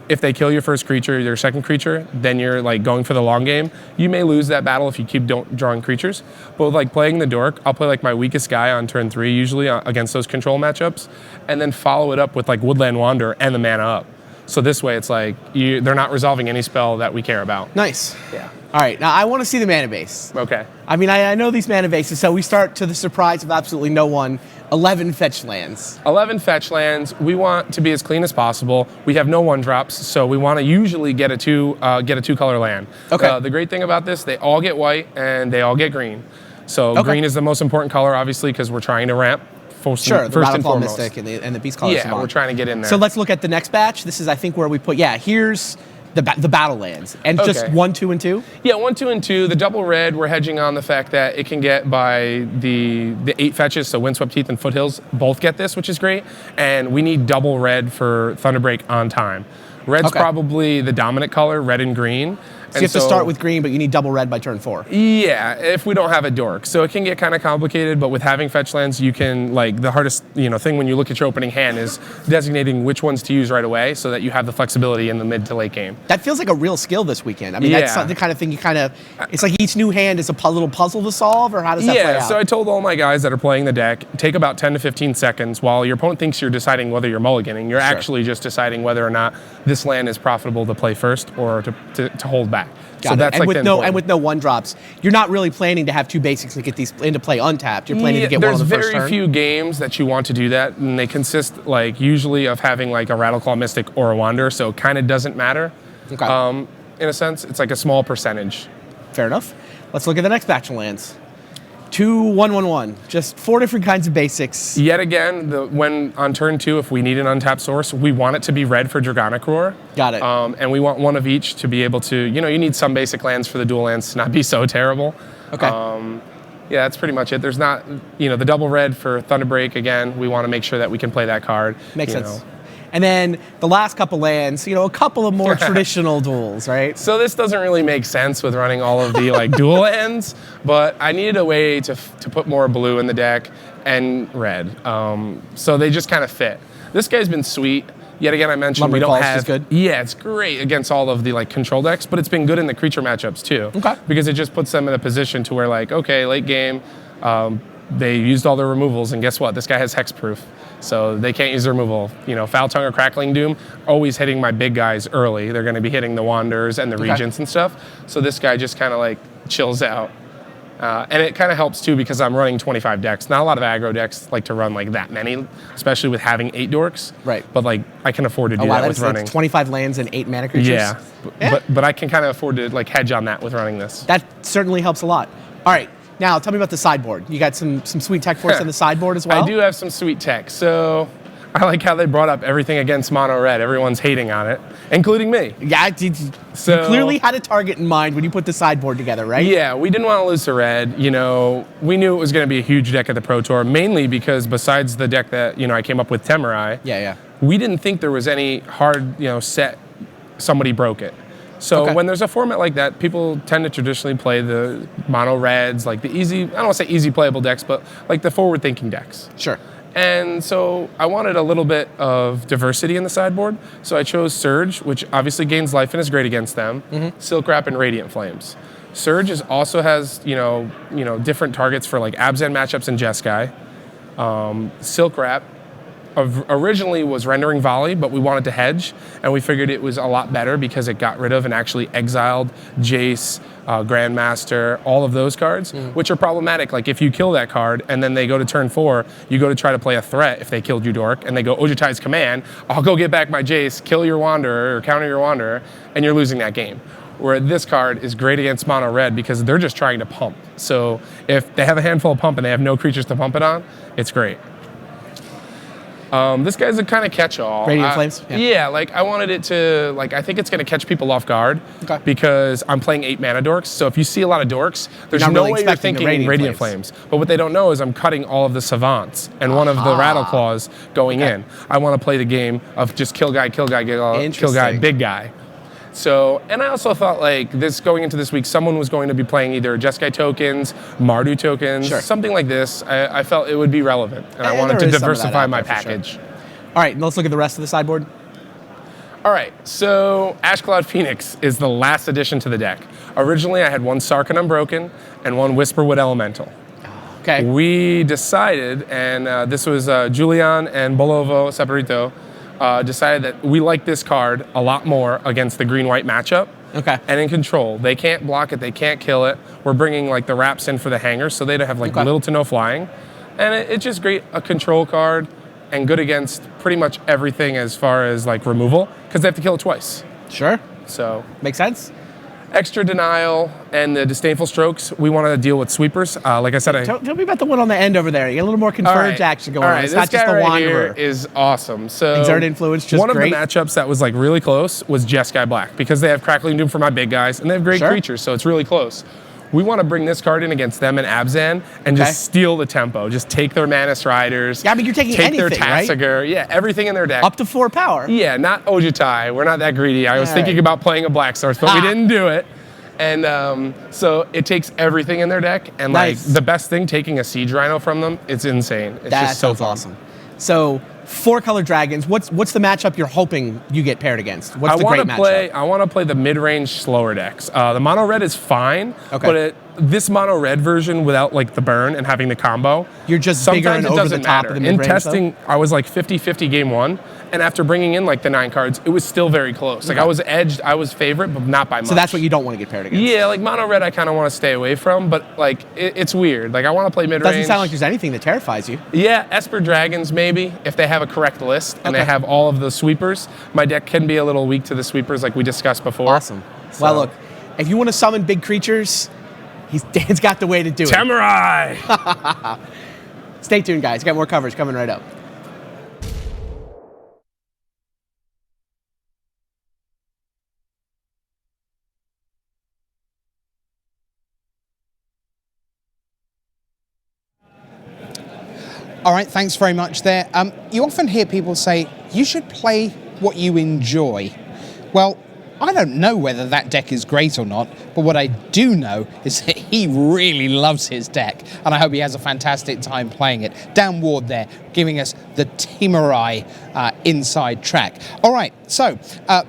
if they kill your first creature, your second creature, then you're like going for the long game. You may lose that battle if you keep drawing creatures. But with like playing the Dork, I'll play like my weakest guy on turn 3 usually against those control matchups, and then follow it up with like Woodland Wanderer and the mana up. So this way, it's like they're not resolving any spell that we care about. Nice. Yeah. All right, now I want to see the mana base. Okay. I mean, I know these mana bases, so we start to the surprise of absolutely no one. 11 fetch lands. 11 fetch lands. We want to be as clean as possible. We have no 1-drops, so we want to usually get a 2-color land. Okay. The great thing about this, they all get white and they all get green. So green is the most important color, obviously, because we're trying to ramp. First the and Rattle foremost. Mystic and the Beast Color Yeah, Savant. we're trying to get in there. So let's look at the next batch. This is, I think, where we put, here's the battle lands. And just 1, 2, and 2? Yeah, 1, 2, and 2. The double red, we're hedging on the fact that it can get by the 8 fetches, so Windswept Teeth and Foothills both get this, which is great. And we need double red for Thunderbreak on time. Red's probably the dominant color, red and green. So you have to start with green, but you need double red by turn 4. Yeah, if we don't have a dork. So it can get kind of complicated, but with having fetch lands, you can, like, the hardest thing when you look at your opening hand is designating which ones to use right away so that you have the flexibility in the mid to late game. That feels like a real skill this weekend. I mean, that's the kind of thing it's like each new hand is a little puzzle to solve, or how does that play out? Yeah, so I told all my guys that are playing the deck, take about 10 to 15 seconds while your opponent thinks you're deciding whether you're mulliganing. You're actually just deciding whether or not this land is profitable to play first or to hold back. So that's and with no 1-drops, you're not really planning to have 2 basics and get these into play untapped. You're planning to get one on the first turn. There's very few games that you want to do that, and they consist usually of having like a Rattleclaw Mystic or a Wanderer, so it kind of doesn't matter. Okay. In a sense, it's like a small percentage. Fair enough. Let's look at the next batch of lands. 2-1-1-1. Just 4 different kinds of basics. Yet again, when on turn 2, if we need an untapped source, we want it to be red for Dragonic Roar. Got it. And we want one of each to be able to, you need some basic lands for the dual lands to not be so terrible. Okay. Yeah, that's pretty much it. There's not, the double red for Thunderbreak, again, we want to make sure that we can play that card. Makes sense. And then the last couple lands, a couple of more traditional duels, right? So this doesn't really make sense with running all of the dual lands, but I needed a way to put more blue in the deck and red. So they just kind of fit. This guy's been sweet. Yet again, I mentioned we don't have. Is good. Yeah, it's great against all of the control decks, but it's been good in the creature matchups too. Okay. Because it just puts them in a position to where okay, late game, they used all their removals, and guess what? This guy has hexproof, so they can't use their removal. Foul Tongue or Crackling Doom, always hitting my big guys early. They're going to be hitting the Wanderers and the Regents and stuff. So this guy just kind of chills out. And it kind of helps too because I'm running 25 decks. Not a lot of aggro decks like to run that many, especially with having 8 dorks. Right. But I can afford to do that with running. 25 lands and 8 mana creatures. Yeah. But I can kind of afford to hedge on that with running this. That certainly helps a lot. All right. Now tell me about the sideboard. You got some sweet tech for us on the sideboard as well? I do have some sweet tech. So I like how they brought up everything against mono red. Everyone's hating on it, including me. Yeah, you clearly had a target in mind when you put the sideboard together, right? Yeah, we didn't want to lose to red. We knew it was going to be a huge deck at the Pro Tour, mainly because besides the deck that I came up with, Temurai. We didn't think there was any hard set. Somebody broke it. So when there's a format like that, people tend to traditionally play the mono reds, the easy. I don't want to say easy playable decks, but the forward thinking decks. Sure. And so I wanted a little bit of diversity in the sideboard. So I chose Surge, which obviously gains life and is great against them. Silk Wrap and Radiant Flames. Surge also has different targets for Abzan matchups and Jeskai. Silk Wrap originally was rendering Volley, but we wanted to hedge, and we figured it was a lot better because it got rid of and actually exiled Jace, Grandmaster, all of those cards, which are problematic. If you kill that card and then they go to turn 4, you go to try to play a threat if they killed you dork, and they go Ojutai's Command, I'll go get back my Jace, kill your Wanderer or counter your Wanderer, and you're losing that game. Where this card is great against mono red because they're just trying to pump. So if they have a handful of pump and they have no creatures to pump it on, it's great. This guy's a kind of catch-all. Radiant Flames? Yeah, I wanted it to, I think it's going to catch people off guard because I'm playing 8 mana dorks. So if you see a lot of dorks, there's no way you're thinking Radiant Flames. But what they don't know is I'm cutting all of the Savants and one of the Rattle Claws going in. I want to play the game of just kill guy, kill guy, kill guy, big guy. So, and I also thought this going into this week, someone was going to be playing either Jeskai tokens, Mardu tokens, something like this. I felt it would be relevant, and I wanted to diversify my package. All right, let's look at the rest of the sideboard. All right, so Ashcloud Phoenix is the last addition to the deck. Originally, I had one Sarkhan Unbroken and one Whisperwood Elemental. Okay. We decided, and this was Julian and Bolovo Saporito, decided that we like this card a lot more against the green-white matchup. Okay. And in control. They can't block it. They can't kill it. We're bringing the wraps in for the hangers, so they don't have little to no flying. And it's just great, a control card, and good against pretty much everything as far as removal, because they have to kill it twice. Sure. So. Makes sense. Extra Denial and the Disdainful Strokes, we want to deal with sweepers. Like I said, Tell me about the one on the end over there. You got a little more converge action going on. It's not just the Wanderer. This guy is awesome. So Exert Influence, just one great. of the matchups that was really close was Jeskai Black because they have Crackling Doom for my big guys and they have great creatures, so it's really close. We want to bring this card in against them and Abzan and just steal the tempo. Just take their Manus Riders. Yeah, but you're taking take anything, their Tassiger. right? Yeah, everything in their deck. Up to 4 power. Yeah, not Ojutai. We're not that greedy. I was thinking about playing a Black Source, but we didn't do it. And so it takes everything in their deck, and the best thing, taking a Siege Rhino from them, it's insane. It's just so fun. Awesome. So 4-color dragons. What's the matchup you're hoping you get paired against? What's the great matchup? I want to play the mid-range slower decks. The mono red is fine, but this mono red version without the burn and having the combo, you're just bigger and over the top of the mid-range. In testing, I was 50-50 game 1. And after bringing in the 9 cards, it was still very close. I was edged, I was favorite, but not by much. So that's what you don't want to get paired against. Yeah, mono red I kind of want to stay away from, but it's weird. I want to play mid range. Doesn't sound like there's anything that terrifies you. Yeah, Esper Dragons maybe if they have a correct list and they have all of the sweepers. My deck can be a little weak to the sweepers, like we discussed before. Awesome. So. Well, look, if you want to summon big creatures, Dan's got the way to do it. Samurai! Stay tuned, guys. Got more coverage coming right up. All right, thanks very much there. You often hear people say, you should play what you enjoy. Well, I don't know whether that deck is great or not, but what I do know is that he really loves his deck, and I hope he has a fantastic time playing it. Dan Ward there, giving us the Timurai inside track. All right, so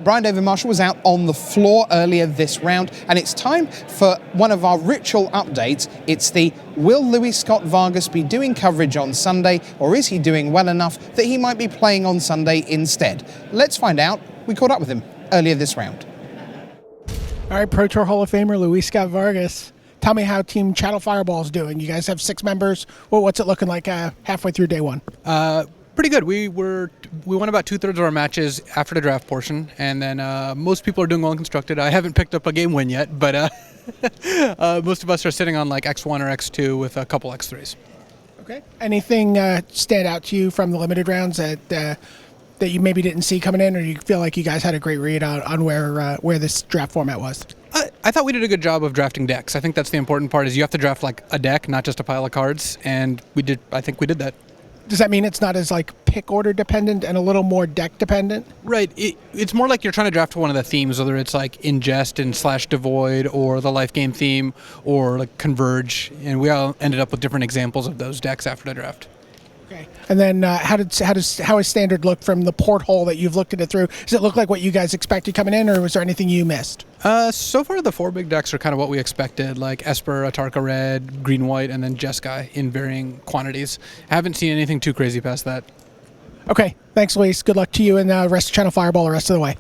Brian David Marshall was out on the floor earlier this round, and it's time for one of our ritual updates. It's the will Louis Scott Vargas be doing coverage on Sunday, or is he doing well enough that he might be playing on Sunday instead? Let's find out. We caught up with him earlier this round. All right, Pro Tour Hall of Famer Luis Scott Vargas. Tell me how Team Channel Fireball is doing. You guys have 6 members. Well, what's it looking like halfway through day one? Pretty good. We won about 2/3 of our matches after the draft portion, and then most people are doing well and constructed. I haven't picked up a game win yet, but most of us are sitting on like X1 or X2 with a couple X3s. Okay. Anything stand out to you from the limited rounds that you maybe didn't see coming in, or you feel like you guys had a great read on where this draft format was? I thought we did a good job of drafting decks. I think that's the important part, is you have to draft like a deck, not just a pile of cards, and I think we did that. Does that mean it's not as like pick order dependent and a little more deck dependent? Right. It's more like you're trying to draft one of the themes, whether it's like Ingest and /Devoid, or the life game theme, or like Converge, and we all ended up with different examples of those decks after the draft. Okay. And then how has Standard look from the porthole that you've looked at it through? Does it look like what you guys expected coming in, or was there anything you missed? So far the 4 big decks are kind of what we expected, like Esper, Atarka Red, Green White, and then Jeskai in varying quantities. I haven't seen anything too crazy past that. Okay. Thanks, Luis. Good luck to you and the rest of Channel Fireball the rest of the way.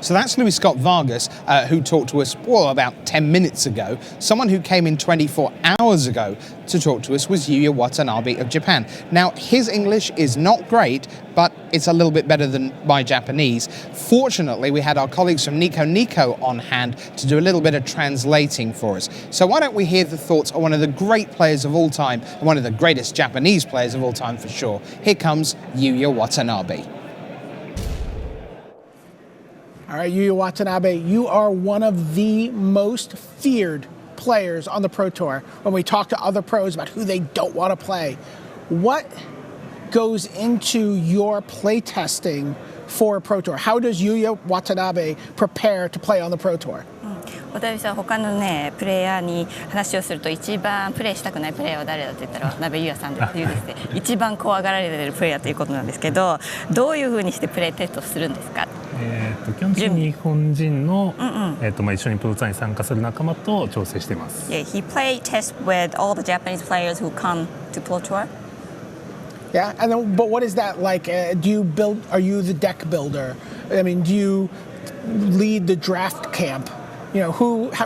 So that's Louis Scott Vargas, who talked to us, about 10 minutes ago. Someone who came in 24 hours ago to talk to us was Yuya Watanabe of Japan. Now, his English is not great, but it's a little bit better than my Japanese. Fortunately, we had our colleagues from Nico on hand to do a little bit of translating for us. So why don't we hear the thoughts of one of the great players of all time, and one of the greatest Japanese players of all time for sure. Here comes Yuya Watanabe. All right, Yuya Watanabe, you are one of the most feared players on the Pro Tour. When we talk to other pros about who they don't want to play, what goes into your play testing for a Pro Tour? How does Yuya Watanabe prepare to play on the Pro Tour? 私は他のねプレイヤーに話をすると一番プレイしたくないプレイヤーは誰だって言ったら渡辺裕也さんっていうですね一番怖がられてるプレイヤーということなんですけど、どういう風にしてプレイテストするんですか？基本的に日本人の一緒にプロツアーに参加する仲間と調整しています。Yeah, he play test with all the Japanese players who come to Pro Tour. Yeah, and then, but what is that like? Do you build? Are you the deck builder? I mean, do you lead the draft camp? You know,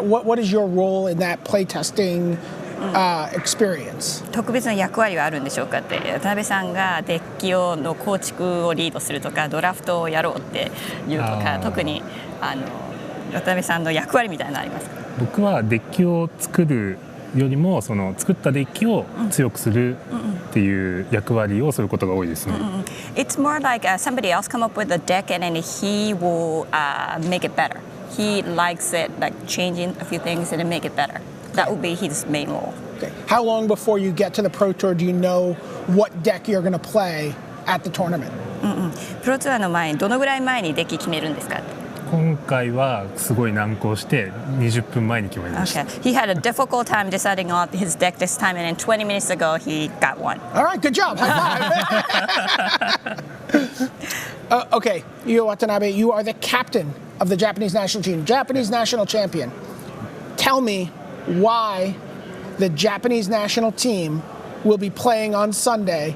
what is your role in that playtesting experience? 特別な役割はあるんでしょうかって、渡辺さんがデッキの構築をリードするとか、ドラフトをやろうっていうとか、特に渡辺さんの役割みたいなのありますか？僕はデッキを作るよりもその作ったデッキを強くするっていう役割をすることが多いですね。It's more like somebody else come up with a deck and then he will make it better. He likes it, like changing a few things and then make it better. That would be his main role. Okay. How long before you get to the Pro Tour do you know what deck you're going to play at the tournament? プロツアーの前にどのぐらい前にデッキ決めるんですか？今回はすごい難航して20分前に決まりました。Okay. He had a difficult time deciding on his deck this time, and then 20 minutes ago he got one. All right, good job. High five. Okay, Yuya Watanabe, you are the captain of the Japanese national team, Japanese national champion. Tell me why the Japanese national team will be playing on Sunday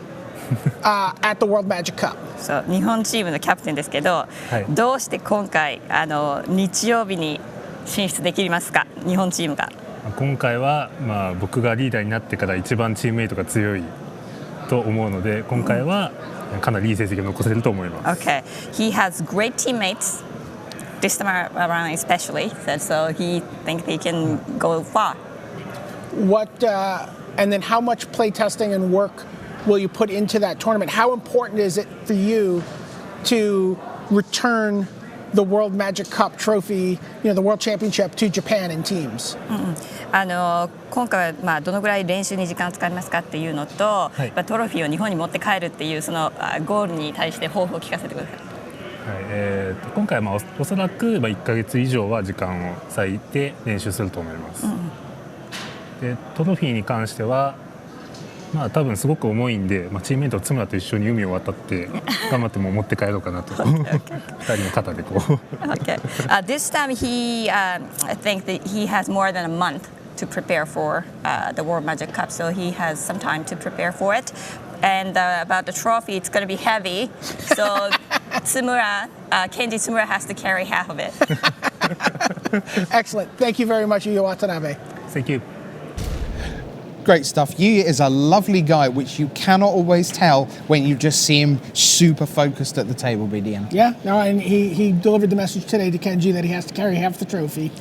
at the World Magic Cup. そう日本チームのキャプテンですけど、どうして今回日曜日に進出できますか、日本チームが。今回は僕がリーダーになってから一番チームメイトが強いと思うので、今回はかなりいい成績を残せると思います。Okay, he has great teammates. this time around especially. So he thinks he can go far. And then how much play testing and work will you put into that tournament? How important is it for you to return the World Magic Cup trophy, the World Championship to Japan in teams? 今回はどのぐらい練習に時間を使いますかっていうのと、トロフィーを日本に持って帰るっていうそのゴールに対して抱負を聞かせてください。今回はおそらく1ヶ月以上は時間を割いて練習すると思います。でトロフィーに関しては多分すごく重いんで、チームメイト津村と一緒に海を渡って頑張っても持って帰ろうかなと2人の肩でこう。Okay. This time I think that he has more than a month to prepare for the World Magic Cup, so he has some time to prepare for it. And about the trophy, it's going to be heavy, so Kenji Tsumura has to carry half of it. Excellent. Thank you very much, Yuya Watanabe. Thank you. Great stuff. Yuya is a lovely guy, which you cannot always tell when you just see him super focused at the table, BDM. Yeah, no, and he delivered the message today to Kenji that he has to carry half the trophy.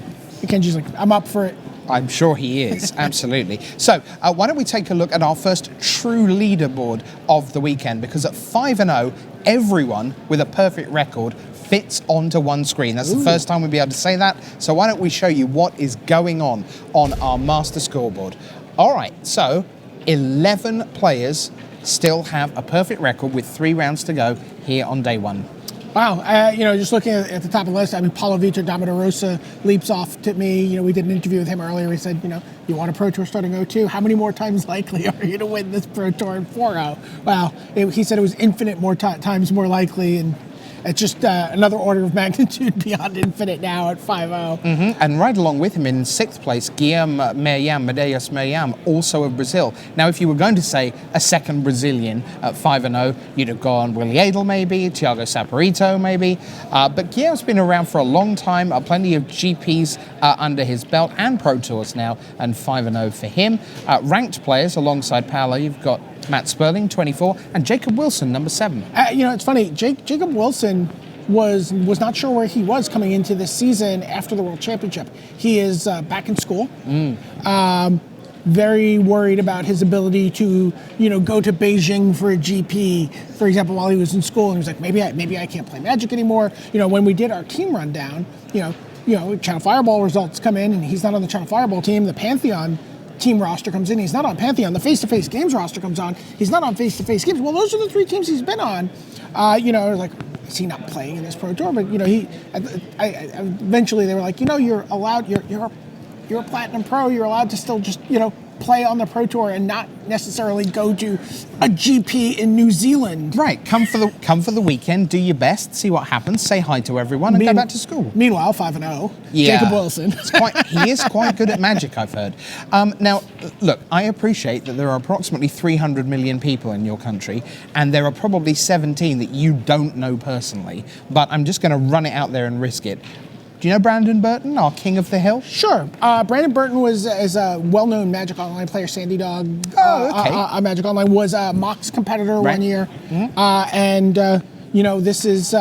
And Kenji's like, I'm up for it. I'm sure he is, absolutely. So why don't we take a look at our first true leaderboard of the weekend, because at 5-0, everyone with a perfect record fits onto one screen. That's the first time we'll be able to say that. So why don't we show you what is going on our master scoreboard. All right, so 11 players still have a perfect record with 3 rounds to go here on day one. Wow, just looking at the top of the list, Paulo Vitor Damida Rosa leaps off to me. We did an interview with him earlier. He said, you want a Pro Tour starting 0-2? How many more times likely are you to win this Pro Tour in 4-0? Wow, he said it was infinite more times more likely, and it's just another order of magnitude beyond infinite now at 5-0. And right along with him in 6th place, Guillaume Medeiros, also of Brazil. Now, if you were going to say a second Brazilian at 5-0, you'd have gone Willie Adel maybe, Thiago Saporito maybe. But Guillaume's been around for a long time, plenty of GPs under his belt and Pro Tours now, and 5-0 for him. Ranked players alongside Paolo, you've got Matt Sperling, 24, and Jacob Wilson, number 7. It's funny. Jacob Wilson was not sure where he was coming into this season after the World Championship. He is back in school. Very worried about his ability to, go to Beijing for a GP, for example, while he was in school. And he was like, maybe I can't play Magic anymore. When we did our team rundown, Channel Fireball results come in, and he's not on the Channel Fireball team. The Pantheon team roster comes in, he's not on Pantheon. The face-to-face games roster comes on, he's not on face-to-face games. Well, those are the 3 teams he's been on. Like, is he not playing in this Pro Tour? But eventually they were like, you're allowed. You're a Platinum Pro. You're allowed to still just play on the Pro Tour and not necessarily go to a GP in New Zealand. Right, come for the weekend, do your best, see what happens, say hi to everyone, and go back to school. Meanwhile, 5-0, yeah. Jacob Wilson. He is quite good at Magic, I've heard. Now, look, I appreciate that there are approximately 300 million people in your country, and there are probably 17 that you don't know personally, but I'm just going to run it out there and risk it. Do you know Brandon Burton, our king of the hill? Sure. Brandon Burton is a well-known Magic Online player. Sandy Dog Magic Online was a Mox competitor one year. This is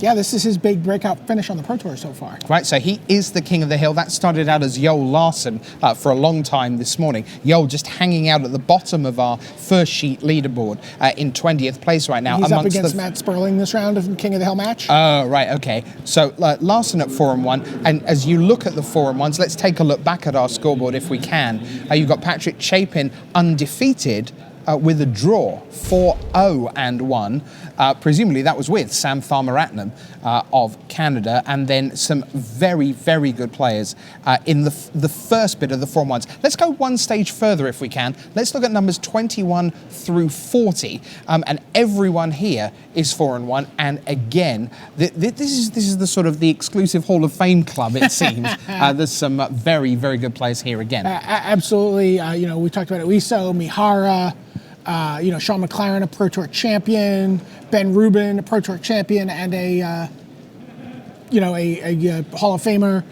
this is his big breakout finish on the Pro Tour so far. Right, so he is the king of the hill. That started out as Yoel Larsson for a long time this morning. Yoel just hanging out at the bottom of our first sheet leaderboard in 20th place right now. He's up against Matt Sperling this round of the King of the Hill match. Oh, right, okay. So Larsson at 4-1, and as you look at the 4-1s, let's take a look back at our scoreboard if we can. You've got Patrick Chapin undefeated with a draw, 4-0-1. Presumably that was with Sam Tharmaratnam of Canada, and then some very, very good players in the first bit of the 4-1s. Let's go one stage further if we can. Let's look at numbers 21 through 40, and everyone here is 4-1. And again, this is the sort of the exclusive Hall of Fame club, it seems. There's some very, very good players here again. Absolutely. We talked about it. Uiso, Mihara. Sean McLaren, a Pro Tour champion, Ben Rubin, a Pro Tour champion, and a Hall of Famer.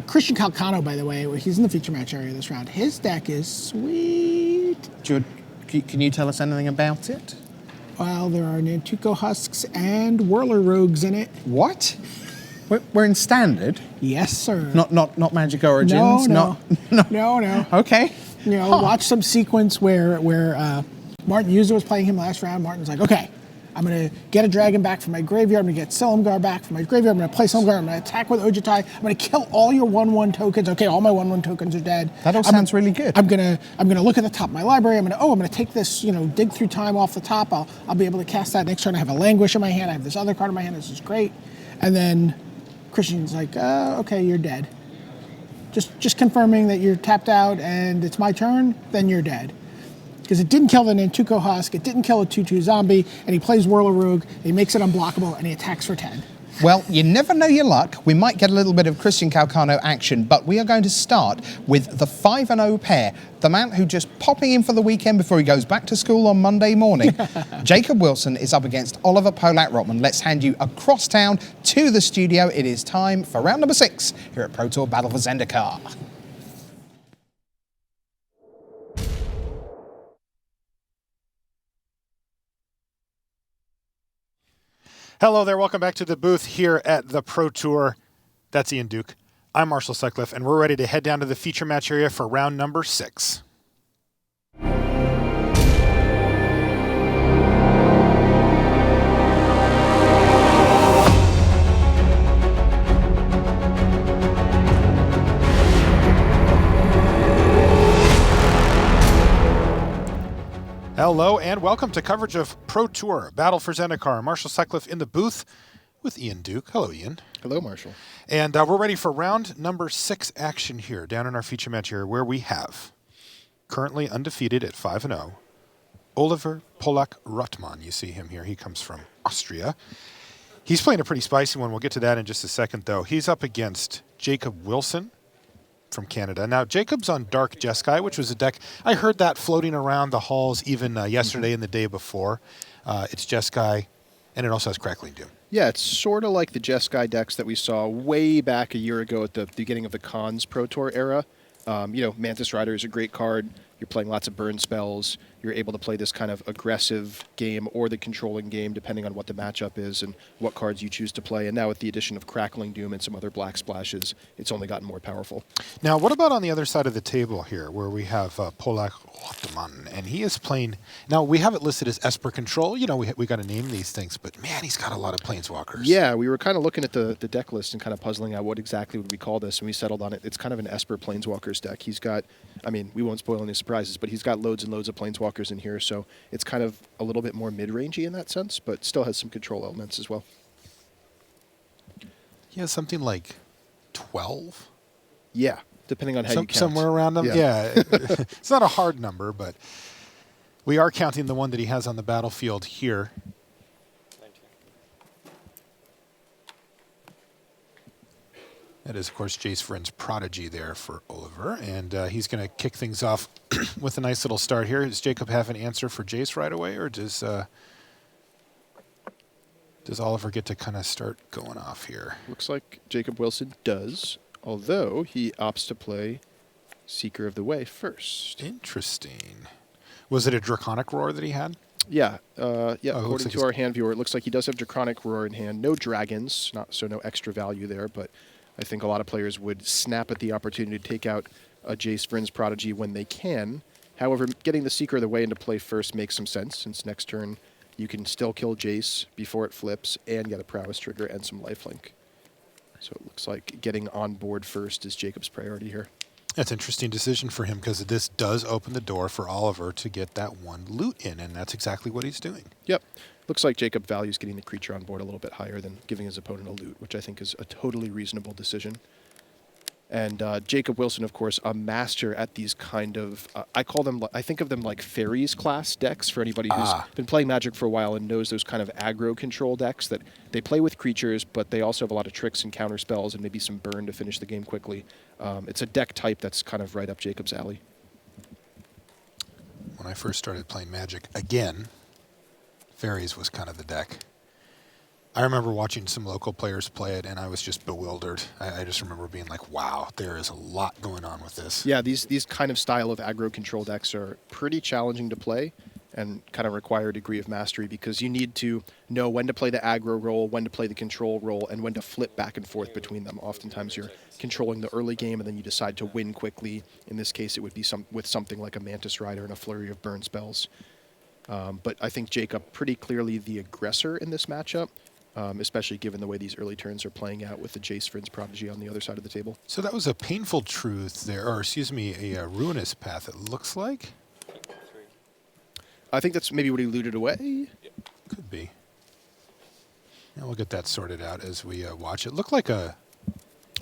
Christian Calcano, by the way, he's in the feature match area this round. His deck is sweet. Can you tell us anything about it? Well, there are Nantuko Husks and Whirler Rogues in it. What? We're in standard. Yes, sir. Not Magic Origins. No. No. Okay. Watch some sequence where Martin User was playing him last round. Martin's like, okay, I'm going to get a dragon back from my graveyard. I'm going to get Silumgar back from my graveyard. I'm going to play Silumgar. I'm going to attack with Ojutai. I'm going to kill all your 1/1 tokens. Okay, all my 1/1 tokens are dead. That all sounds really good. I'm gonna look at the top of my library. I'm gonna take this, dig through time off the top. I'll be able to cast that next turn. I have a Languish in my hand. I have this other card in my hand. This is great. And then Christian's like, okay, you're dead. Just confirming that you're tapped out and it's my turn. Then you're dead. Because it didn't kill the Nantuko Husk, it didn't kill a 2/2 zombie, and he plays Whirl-a-Rogue, he makes it unblockable, and he attacks for 10. Well, you never know your luck. We might get a little bit of Christian Calcano action, but we are going to start with the 5-0 pair. The man who just popping in for the weekend before he goes back to school on Monday morning. Jacob Wilson is up against Oliver Pollak-Rottmann. Let's hand you across town to the studio. It is time for round number 6 here at Pro Tour Battle for Zendikar. Hello there, welcome back to the booth here at the Pro Tour. That's Ian Duke. I'm Marshall Sutcliffe, and we're ready to head down to the feature match area for round number 6. Hello and welcome to coverage of Pro Tour Battle for Zendikar. Marshall Sutcliffe in the booth with Ian Duke. Hello, Ian. Hello, Marshall. And we're ready for round number 6 action here down in our feature match here, where we have currently undefeated at 5-0 Oliver Pollak-Rottmann. You see him here. He comes from Austria. He's playing a pretty spicy one. We'll get to that in just a second, though. He's up against Jacob Wilson from Canada. Now, Jacob's on Dark Jeskai, which was a deck. I heard that floating around the halls even yesterday and the day before. It's Jeskai, and it also has Crackling Doom. Yeah, it's sort of like the Jeskai decks that we saw way back a year ago at the beginning of the Khans Pro Tour era. Mantis Rider is a great card. You're playing lots of burn spells. You're able to play this kind of aggressive game or the controlling game, depending on what the matchup is and what cards you choose to play. And now with the addition of Crackling Doom and some other black splashes, it's only gotten more powerful. Now, what about on the other side of the table here, where we have Pollak-Rottmann, and he is playing... Now, we have it listed as Esper Control. We got to name these things, but man, he's got a lot of Planeswalkers. Yeah, we were kind of looking at the deck list and kind of puzzling out what exactly would we call this, and we settled on it. It's kind of an Esper Planeswalkers deck. He's got... we won't spoil any surprises, but he's got loads and loads of Planeswalkers in here, so it's kind of a little bit more mid-rangey in that sense, but still has some control elements as well. He has something like 12? Yeah, depending on how you count. Somewhere around them? Yeah. It's not a hard number, but we are counting the one that he has on the battlefield here. That is, of course, Jace Vryn's Prodigy there for Oliver, and he's going to kick things off with a nice little start here. Does Jacob have an answer for Jace right away, or does Oliver get to kind of start going off here? Looks like Jacob Wilson does, although he opts to play Seeker of the Way first. Interesting. Was it a Draconic Roar that he had? Yeah. According to our hand viewer, it looks like he does have Draconic Roar in hand. No dragons, so no extra value there, but I think a lot of players would snap at the opportunity to take out a Jace Vryn's Prodigy when they can. However, getting the Seeker of the Way into play first makes some sense, since next turn you can still kill Jace before it flips and get a Prowess trigger and some lifelink. So it looks like getting on board first is Jacob's priority here. That's an interesting decision for him, because this does open the door for Oliver to get that one loot in, and that's exactly what he's doing. Yep. Looks like Jacob values getting the creature on board a little bit higher than giving his opponent a loot, which I think is a totally reasonable decision. And Jacob Wilson, of course, a master at these kind of, I think of them like fairies class decks for anybody who's been playing Magic for a while and knows those kind of aggro control decks that they play with creatures, but they also have a lot of tricks and counter spells and maybe some burn to finish the game quickly. It's a deck type that's kind of right up Jacob's alley. When I first started playing Magic, again, fairies was kind of the deck. I remember watching some local players play it, and I was just bewildered. I just remember being like, wow, there is a lot going on with this. Yeah, these kind of style of aggro control decks are pretty challenging to play, and kind of require a degree of mastery because you need to know when to play the aggro role, when to play the control role, and when to flip back and forth between them. Oftentimes you're controlling the early game and then you decide to win quickly. In this case, it would be with something like a Mantis Rider and a flurry of burn spells. But I think Jacob pretty clearly the aggressor in this matchup, especially given the way these early turns are playing out with the Jace Friends Prodigy on the other side of the table. So that was a painful truth there, or excuse me, a ruinous path, it looks like. I think that's maybe what he looted away. Could be. Yeah, we'll get that sorted out as we watch it. Looked like a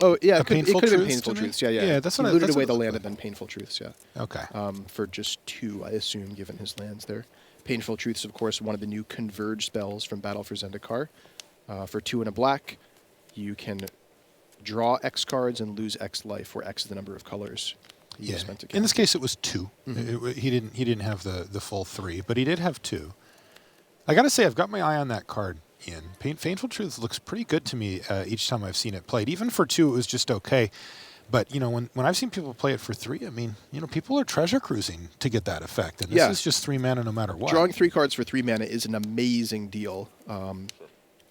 Oh yeah, it could painful have been truths painful to me? truths. Yeah, yeah. Yeah, that's he what I- looted that's away what the it land looked and then painful truths. Yeah. Okay. For just 2, I assume, given his lands there. Painful truths, of course, one of the new converge spells from Battle for Zendikar. For 2 and a black, you can draw X cards and lose X life, where X is the number of colors. Yeah. In this case, it was 2. He didn't have the full 3, but he did have 2. I got to say, I've got my eye on that card, Ian. Painful Truth looks pretty good to me each time I've seen it played. Even for 2, it was just okay. But, you know, when I've seen people play it for 3, I mean, you know, people are treasure cruising to get that effect. And this is just 3 mana no matter what. Drawing 3 cards for 3 mana is an amazing deal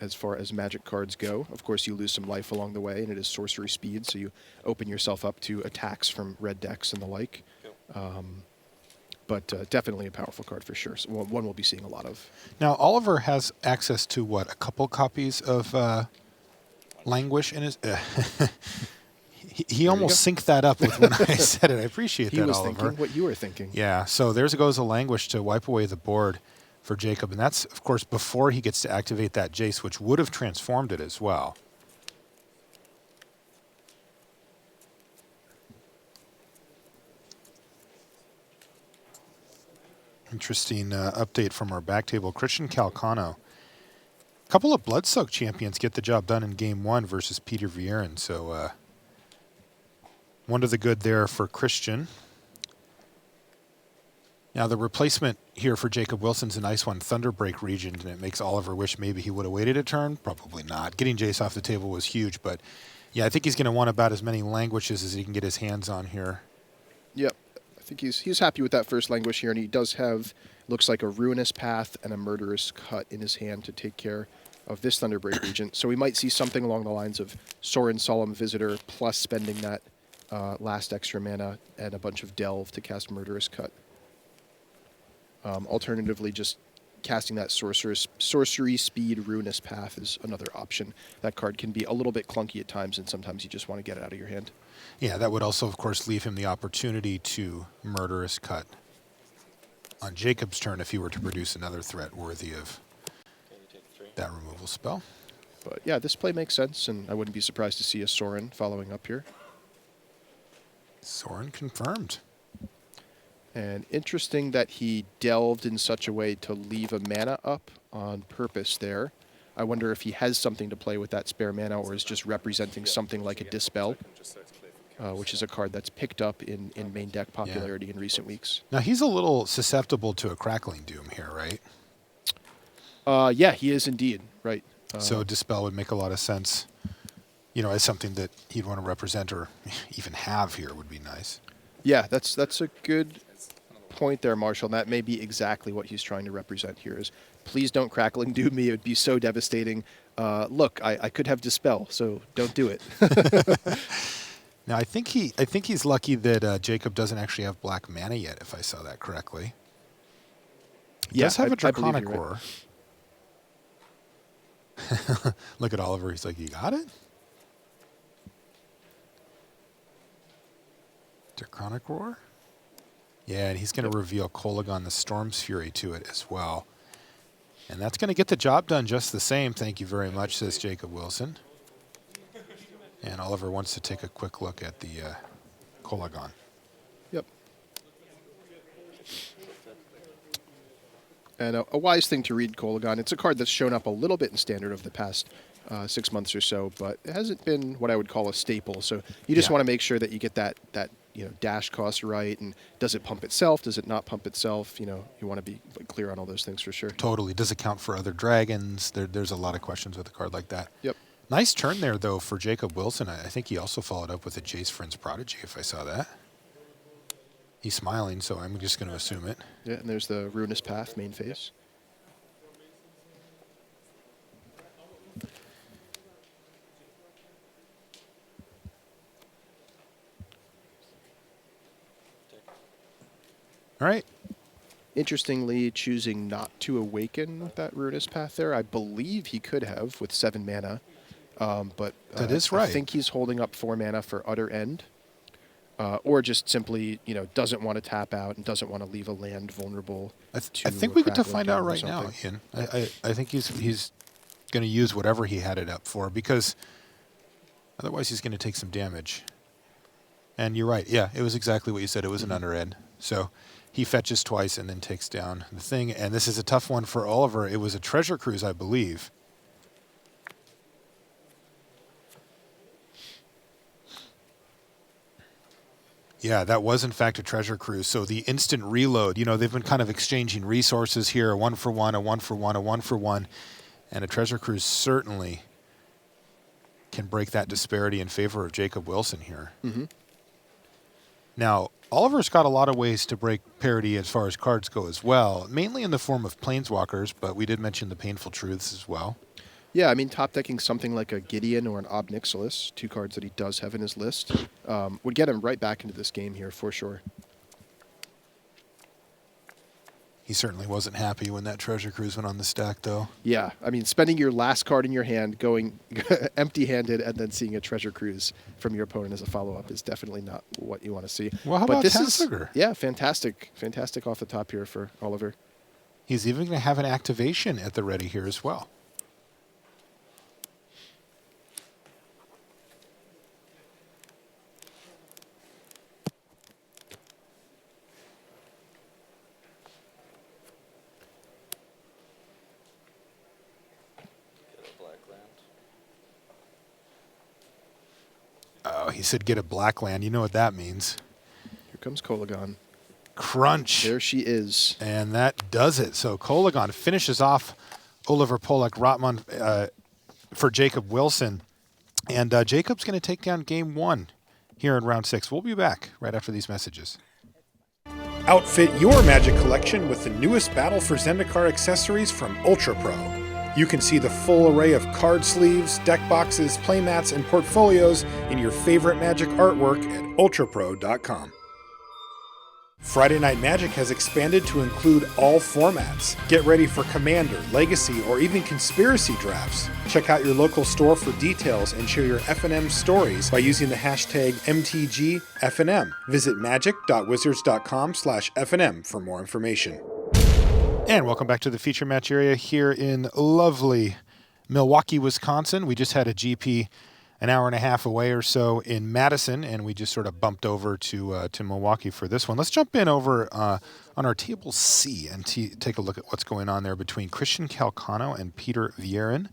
as far as Magic cards go. Of course, you lose some life along the way, and it is sorcery speed, so you open yourself up to attacks from red decks and the like. But definitely a powerful card for sure. So one we'll be seeing a lot of. Now, Oliver has access to, what, a couple copies of Languish in his... He almost synced that up with when I said it. I appreciate that, Oliver. He was thinking what you were thinking. Yeah, so there goes a Languish to wipe away the board for Jacob. And that's, of course, before he gets to activate that Jace, which would have transformed it as well. Interesting update from our back table. Christian Calcano. A couple of Bloodsoak champions get the job done in Game 1 versus Peter Vieren. So one to the good there for Christian. Now the replacement here for Jacob Wilson's a nice one, Thunderbreak Regent, and it makes Oliver wish maybe he would have waited a turn. Probably not. Getting Jace off the table was huge, but yeah, I think he's going to want about as many Languishes as he can get his hands on here. Yep. I think he's happy with that first Languish here, and he does have, looks like a Ruinous Path and a Murderous Cut in his hand to take care of this Thunderbreak Regent. So we might see something along the lines of Sorin Solemn Visitor plus spending that last extra mana and a bunch of Delve to cast Murderous Cut. Alternatively, just casting that sorcery speed Ruinous Path is another option. That card can be a little bit clunky at times, and sometimes you just want to get it out of your hand. Yeah, that would also, of course, leave him the opportunity to Murderous Cut on Jacob's turn if he were to produce another threat worthy of that removal spell. But yeah, this play makes sense, and I wouldn't be surprised to see a Sorin following up here. Sorin confirmed. And interesting that he delved in such a way to leave a mana up on purpose there. I wonder if he has something to play with that spare mana or is just representing something like a Dispel, which is a card that's picked up in main deck popularity in recent weeks. Now, he's a little susceptible to a Crackling Doom here, right? Yeah, he is indeed, right. So Dispel would make a lot of sense, you know, as something that he'd want to represent or even have here would be nice. Yeah, that's a good point there, Marshall. And that may be exactly what he's trying to represent here is, please don't Crackling Doom me. It would be so devastating. Look, I could have Dispel, so don't do it. Now, I think he's lucky that Jacob doesn't actually have black mana yet, if I saw that correctly. He does have a Draconic Roar. Right. Look at Oliver. He's like, you got it? Draconic Roar? Yeah, and he's going to reveal Kolaghan the Storm's Fury to it as well. And that's going to get the job done just the same. Thank you very much, says Jacob Wilson. And Oliver wants to take a quick look at the Kolaghan. Yep. And a wise thing to read Kolaghan. It's a card that's shown up a little bit in Standard over the past 6 months or so, but it hasn't been what I would call a staple. So you just want to make sure that you get that dash cost right, and does it pump itself? Does it not pump itself? You want to be clear on all those things for sure. Totally. Does it count for other dragons? There's a lot of questions with a card like that. Yep. Nice turn there, though, for Jacob Wilson. I think he also followed up with a Jace Friends Prodigy, if I saw that. He's smiling, so I'm just going to assume it. Yeah, and there's the Ruinous Path main phase. All right. Interestingly, choosing not to awaken that Ruinous Path there. I believe he could have with 7 mana. But that is right. I think he's holding up 4 mana for Utter End. Or just simply, doesn't want to tap out and doesn't want to leave a land vulnerable. I think we get to find out right now, Ian. I think he's going to use whatever he had it up for, because otherwise he's going to take some damage. And you're right. Yeah, it was exactly what you said. It was an under end. So he fetches twice and then takes down the thing. And this is a tough one for Oliver. It was a Treasure Cruise, I believe. Yeah, that was in fact a Treasure Cruise. So the instant reload, they've been kind of exchanging resources here, a 1-for-1, a 1-for-1, a 1-for-1. And a Treasure Cruise certainly can break that disparity in favor of Jacob Wilson here. Mm-hmm. Now, Oliver's got a lot of ways to break parity as far as cards go as well, mainly in the form of Planeswalkers, but we did mention the Painful Truths as well. Yeah, I mean, top decking something like a Gideon or an Ob Nixilis, 2 cards that he does have in his list, would get him right back into this game here for sure. He certainly wasn't happy when that Treasure Cruise went on the stack, though. Yeah, I mean, spending your last card in your hand, going empty-handed, and then seeing a Treasure Cruise from your opponent as a follow-up is definitely not what you want to see. Well, how but about this Tasigur? Yeah, fantastic. Fantastic off the top here for Oliver. He's even going to have an activation at the ready here as well. Oh, he said get a black land. You know what that means. Here comes Kolagon. Crunch. There she is. And that does it. So Kolagon finishes off Oliver Pollak-Rottmann for Jacob Wilson. And Jacob's going to take down game 1 here in round 6. We'll be back right after these messages. Outfit your Magic collection with the newest Battle for Zendikar accessories from Ultra Pro. You can see the full array of card sleeves, deck boxes, playmats, and portfolios in your favorite Magic artwork at ultrapro.com. Friday Night Magic has expanded to include all formats. Get ready for Commander, Legacy, or even Conspiracy drafts. Check out your local store for details and share your FNM stories by using the hashtag MTGFNM. Visit magic.wizards.com/FNM for more information. And welcome back to the feature match area here in lovely Milwaukee, Wisconsin. We just had a GP an hour and a half away or so in Madison, and we just sort of bumped over to Milwaukee for this one. Let's jump in over on our table C and take a look at what's going on there between Christian Calcano and Peter Vieren.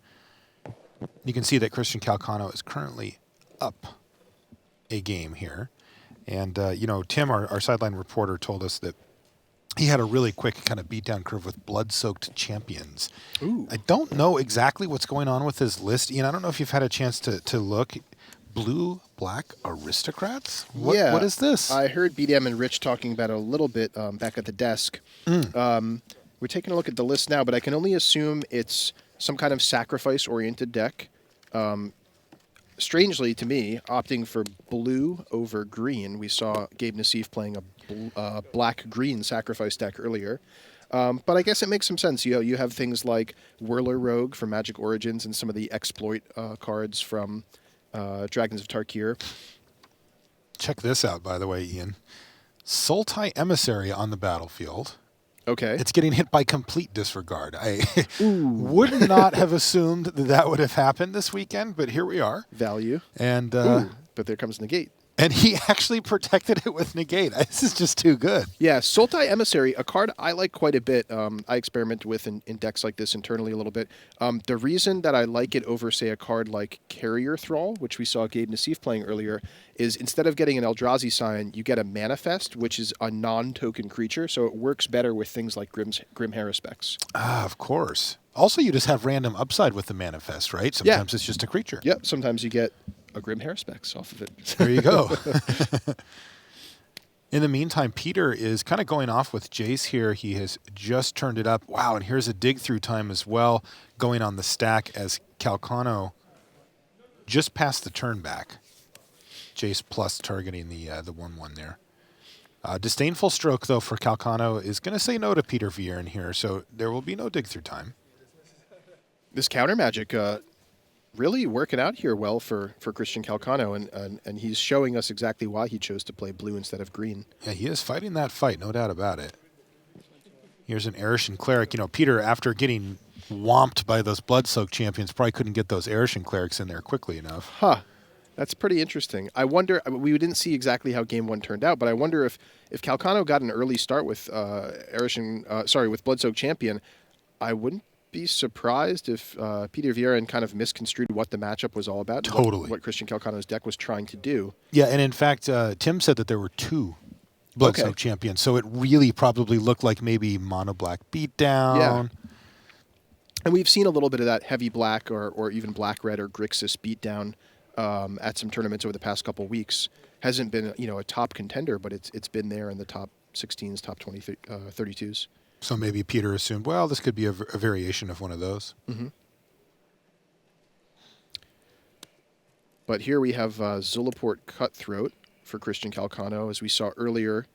You can see that Christian Calcano is currently up a game here. And, Tim, our sideline reporter, told us that he had a really quick kind of beatdown curve with blood-soaked champions. Ooh. I don't know exactly what's going on with his list. Ian, I don't know if you've had a chance to look. Blue, black aristocrats? What is this? I heard BDM and Rich talking about it a little bit back at the desk. We're taking a look at the list now, but I can only assume it's some kind of sacrifice-oriented deck. Strangely to me, opting for blue over green. We saw Gabe Nassif playing a black-green sacrifice deck earlier. But I guess it makes some sense. You have things like Whirler Rogue from Magic Origins and some of the exploit cards from Dragons of Tarkir. Check this out, by the way, Ian. Sultai Emissary on the battlefield. Okay. It's getting hit by complete disregard. I would not have assumed that would have happened this weekend, but here we are. Value. And but there comes Negate. And he actually protected it with Negate. This is just too good. Yeah, Sultai Emissary, a card I like quite a bit. I experiment with in decks like this internally a little bit. The reason that I like it over, say, a card like Carrier Thrall, which we saw Gabe Nassif playing earlier, is instead of getting an Eldrazi sign, you get a Manifest, which is a non-token creature, so it works better with things like Grim Haruspex. Ah, of course. Also, you just have random upside with the Manifest, right? Sometimes it's just a creature. Yep, sometimes you get a Grim Haruspex off of it. There you go. In the meantime, Peter is kind of going off with Jace here. He has just turned it up. Wow, and here's a dig through time as well, going on the stack as Calcano just passed the turn back. Jace plus targeting the 1-1 there. Disdainful stroke, though, for Calcano is going to say no to Peter Vierne here, so there will be no dig through time. This counter magic really working out here well for Christian Calcano, and he's showing us exactly why he chose to play blue instead of green. Yeah, he is fighting that fight, no doubt about it. Here's an Arishan Cleric. You know, Peter, after getting whomped by those Blood-Soaked champions, probably couldn't get those Arishan Clerics in there quickly enough. Huh. That's pretty interesting. I wonder, we didn't see exactly how Game 1 turned out, but I wonder if Calcano got an early start with with Blood-Soaked Champion, I wouldn't be surprised if Peter Vierne kind of misconstrued what the matchup was all about. Totally. What Christian Calcano's deck was trying to do. Yeah, and in fact, Tim said that there were 2 Blood-Soaked champions, so it really probably looked like maybe Mono Black Beatdown. Yeah. And we've seen a little bit of that heavy black or even black red or Grixis beatdown at some tournaments over the past couple weeks. Hasn't been a top contender, but it's been there in the top 16s, top 32s. So maybe Peter assumed, well, this could be a variation of one of those. Mm-hmm. But here we have Zulaport Cutthroat for Christian Calcano, as we saw earlier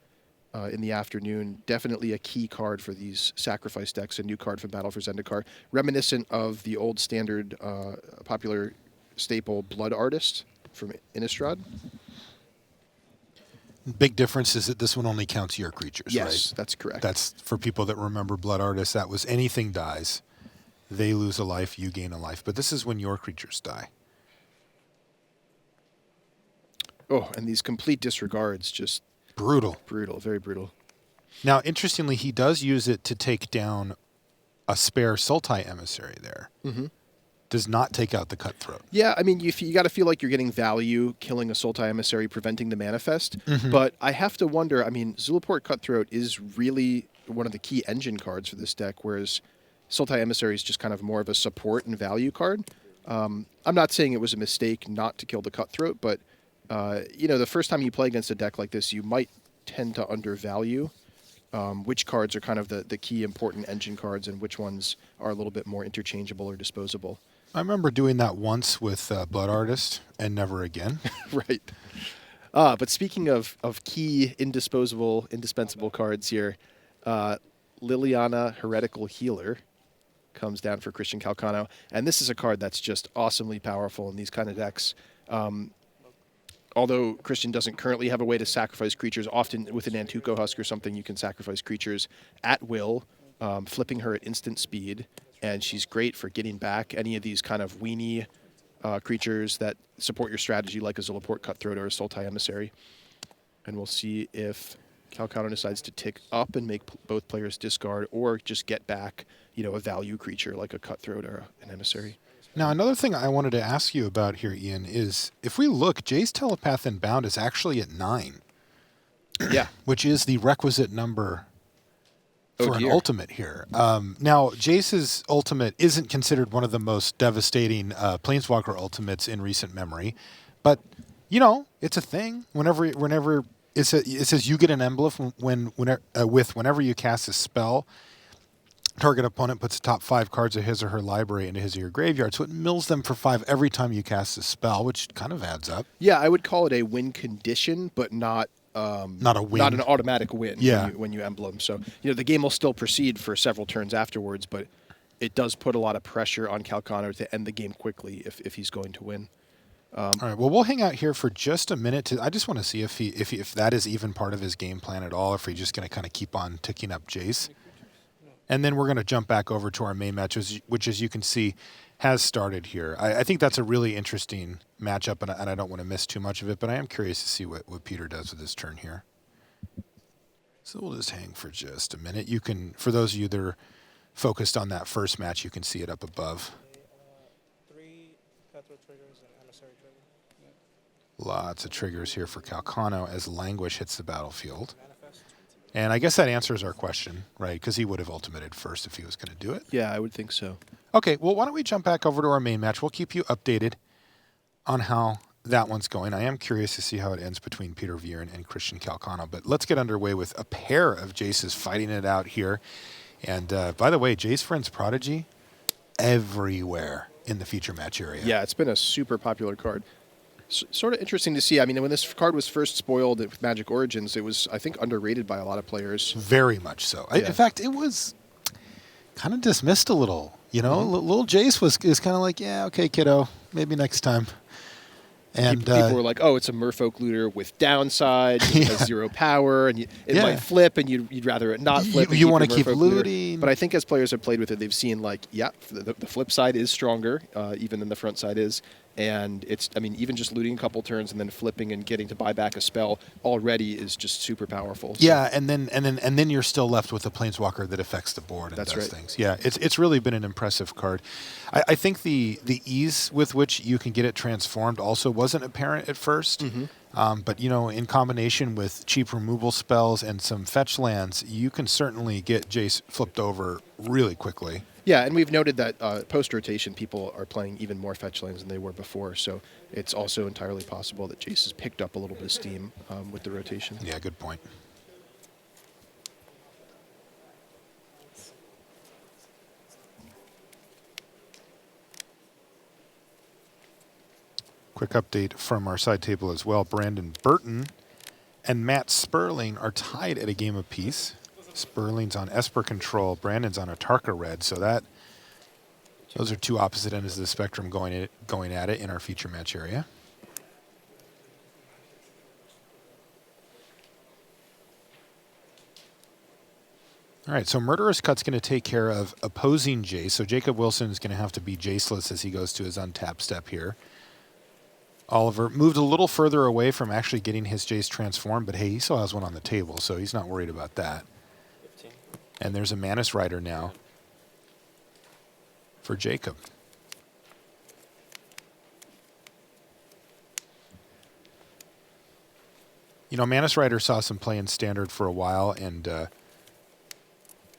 in the afternoon. Definitely a key card for these sacrifice decks, a new card from Battle for Zendikar, reminiscent of the old standard popular staple Blood Artist from Innistrad. Big difference is that this one only counts your creatures, right? Yes, that's correct. That's for people that remember Blood Artist. That was anything dies. They lose a life, you gain a life. But this is when your creatures die. Oh, and these complete disregards, just... Brutal. Brutal, very brutal. Now, interestingly, he does use it to take down a spare Sultai Emissary there. Mm-hmm. Does not take out the Cutthroat. Yeah, I mean, you got to feel like you're getting value killing a Sultai Emissary, preventing the manifest. Mm-hmm. But I have to wonder, I mean, Zulaport Cutthroat is really one of the key engine cards for this deck, whereas Sultai Emissary is just kind of more of a support and value card. I'm not saying it was a mistake not to kill the Cutthroat, but, the first time you play against a deck like this, you might tend to undervalue which cards are kind of the key important engine cards and which ones are a little bit more interchangeable or disposable. I remember doing that once with Blood Artist and never again. Right. But speaking of key indispensable cards here, Liliana Heretical Healer comes down for Christian Calcano. And this is a card that's just awesomely powerful in these kind of decks. Although Christian doesn't currently have a way to sacrifice creatures, often with an Antuco Husk or something, you can sacrifice creatures at will, flipping her at instant speed. And she's great for getting back any of these kind of weenie creatures that support your strategy, like a Zulaport Cutthroat or a Sultai Emissary. And we'll see if Calcano decides to tick up and make both players discard, or just get back, a value creature like a Cutthroat or an Emissary. Now, another thing I wanted to ask you about here, Ian, is if we look, Jay's Telepath and Bound is actually at 9. Yeah. Which is the requisite number for an ultimate here. Now, Jace's ultimate isn't considered one of the most devastating Planeswalker ultimates in recent memory, but, it's a thing. Whenever it says you get an emblem whenever you cast a spell, target opponent puts the top 5 cards of his or her library into his or your graveyard, so it mills them for 5 every time you cast a spell, which kind of adds up. Yeah, I would call it a win condition, but not a win. Not an automatic win when you emblem. So, the game will still proceed for several turns afterwards, but it does put a lot of pressure on Calcano to end the game quickly if he's going to win. All right, well, we'll hang out here for just a minute. I just want to see if that is even part of his game plan at all, if he's just going to kind of keep on ticking up Jace. And then we're going to jump back over to our main match, which, as you can see, has started here. I think that's a really interesting matchup, and I don't want to miss too much of it, but I am curious to see what Peter does with his turn here. So we'll just hang for just a minute. You can, for those of you that are focused on that first match, you can see it up above. 3 Cutthroat triggers and Emissary trigger. Lots of triggers here for Calcano as Languish hits the battlefield. And I guess that answers our question, right? Because he would have ultimated first if he was going to do it. Yeah, I would think so. Okay, well, why don't we jump back over to our main match? We'll keep you updated on how that one's going. I am curious to see how it ends between Peter Viren and Christian Calcano. But let's get underway with a pair of Jaces fighting it out here. And by the way, Jace Friends Prodigy, everywhere in the feature match area. Yeah, it's been a super popular card. Sort of interesting to see. I mean, when this card was first spoiled at Magic Origins, it was, I think, underrated by a lot of players. Very much so. Yeah. In fact, it was kind of dismissed a little. You know, little Jace is kind of like, yeah, okay, kiddo, maybe next time. And people were like, "Oh, it's a Merfolk looter with downside, it has 0 power, and it might flip, and you'd rather it not flip." You want to keep Merfolk looting. Looter. But I think as players have played with it, they've seen like, yeah, the flip side is stronger, even than the front side is. And it's, I mean, even just looting a couple turns and then flipping and getting to buy back a spell already is just super powerful. So. Yeah, and then you're still left with a Planeswalker that affects the board and does things. Yeah, it's really been an impressive card. I think the ease with which you can get it transformed also wasn't apparent at first. But, you know, in combination with cheap removal spells and some fetch lands, you can certainly get Jace flipped over really quickly. Yeah, and we've noted that post-rotation, people are playing even more fetch lands than they were before, so it's also entirely possible that Jace has picked up a little bit of steam with the rotation. Yeah, good point. Quick update from our side table as well. Brandon Burton and Matt Sperling are tied at a game apiece. Sperling's on Esper Control. Brandon's on a Tarka Red. So those are two opposite ends of the spectrum going at it in our feature match area. All right, so Murderous Cut's going to take care of opposing Jace. So Jacob Wilson is going to have to be Jaceless as he goes to his untap step here. Oliver moved a little further away from actually getting his Jace transformed, but hey, he still has one on the table, so he's not worried about that. 15. And there's a Manus Rider now for Jacob. You know, Manus Rider saw some play in Standard for a while, and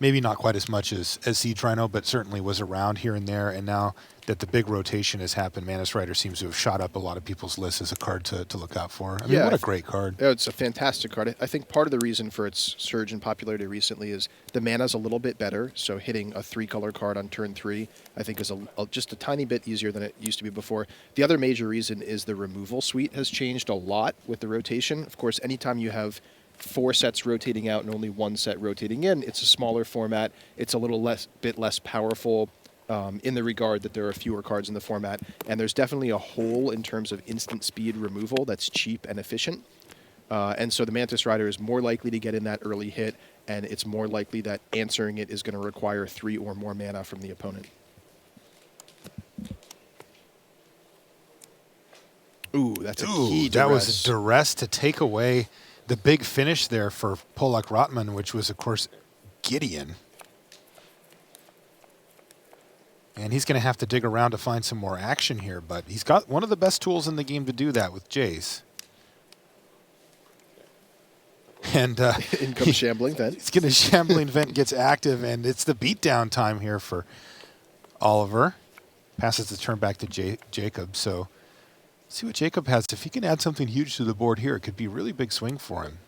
maybe not quite as much as Siege Rhino, but certainly was around here and there. And now that the big rotation has happened, Manus Rider seems to have shot up a lot of people's lists as a card to look out for. I mean, what a great card. Yeah, it's a fantastic card. I think part of the reason for its surge in popularity recently is the mana's a little bit better, so hitting a 3-color card on turn 3 I think is just a tiny bit easier than it used to be before. The other major reason is the removal suite has changed a lot with the rotation. Of course, anytime you have 4 sets rotating out and only 1 set rotating in, it's a smaller format. It's a little bit less powerful in the regard that there are fewer cards in the format. And there's definitely a hole in terms of instant speed removal that's cheap and efficient. And so the Mantis Rider is more likely to get in that early hit, and it's more likely that answering it is going to require 3 or more mana from the opponent. Ooh, that's a key duress. That was a duress to take away the big finish there for Pollak-Rottmann, which was, of course, Gideon. And he's going to have to dig around to find some more action here, but he's got one of the best tools in the game to do that with Jace. And in comes Shambling Vent. It's going to Shambling Vent gets active, and it's the beatdown time here for Oliver. Passes the turn back to Jacob, so see what Jacob has. If he can add something huge to the board here, it could be a really big swing for him.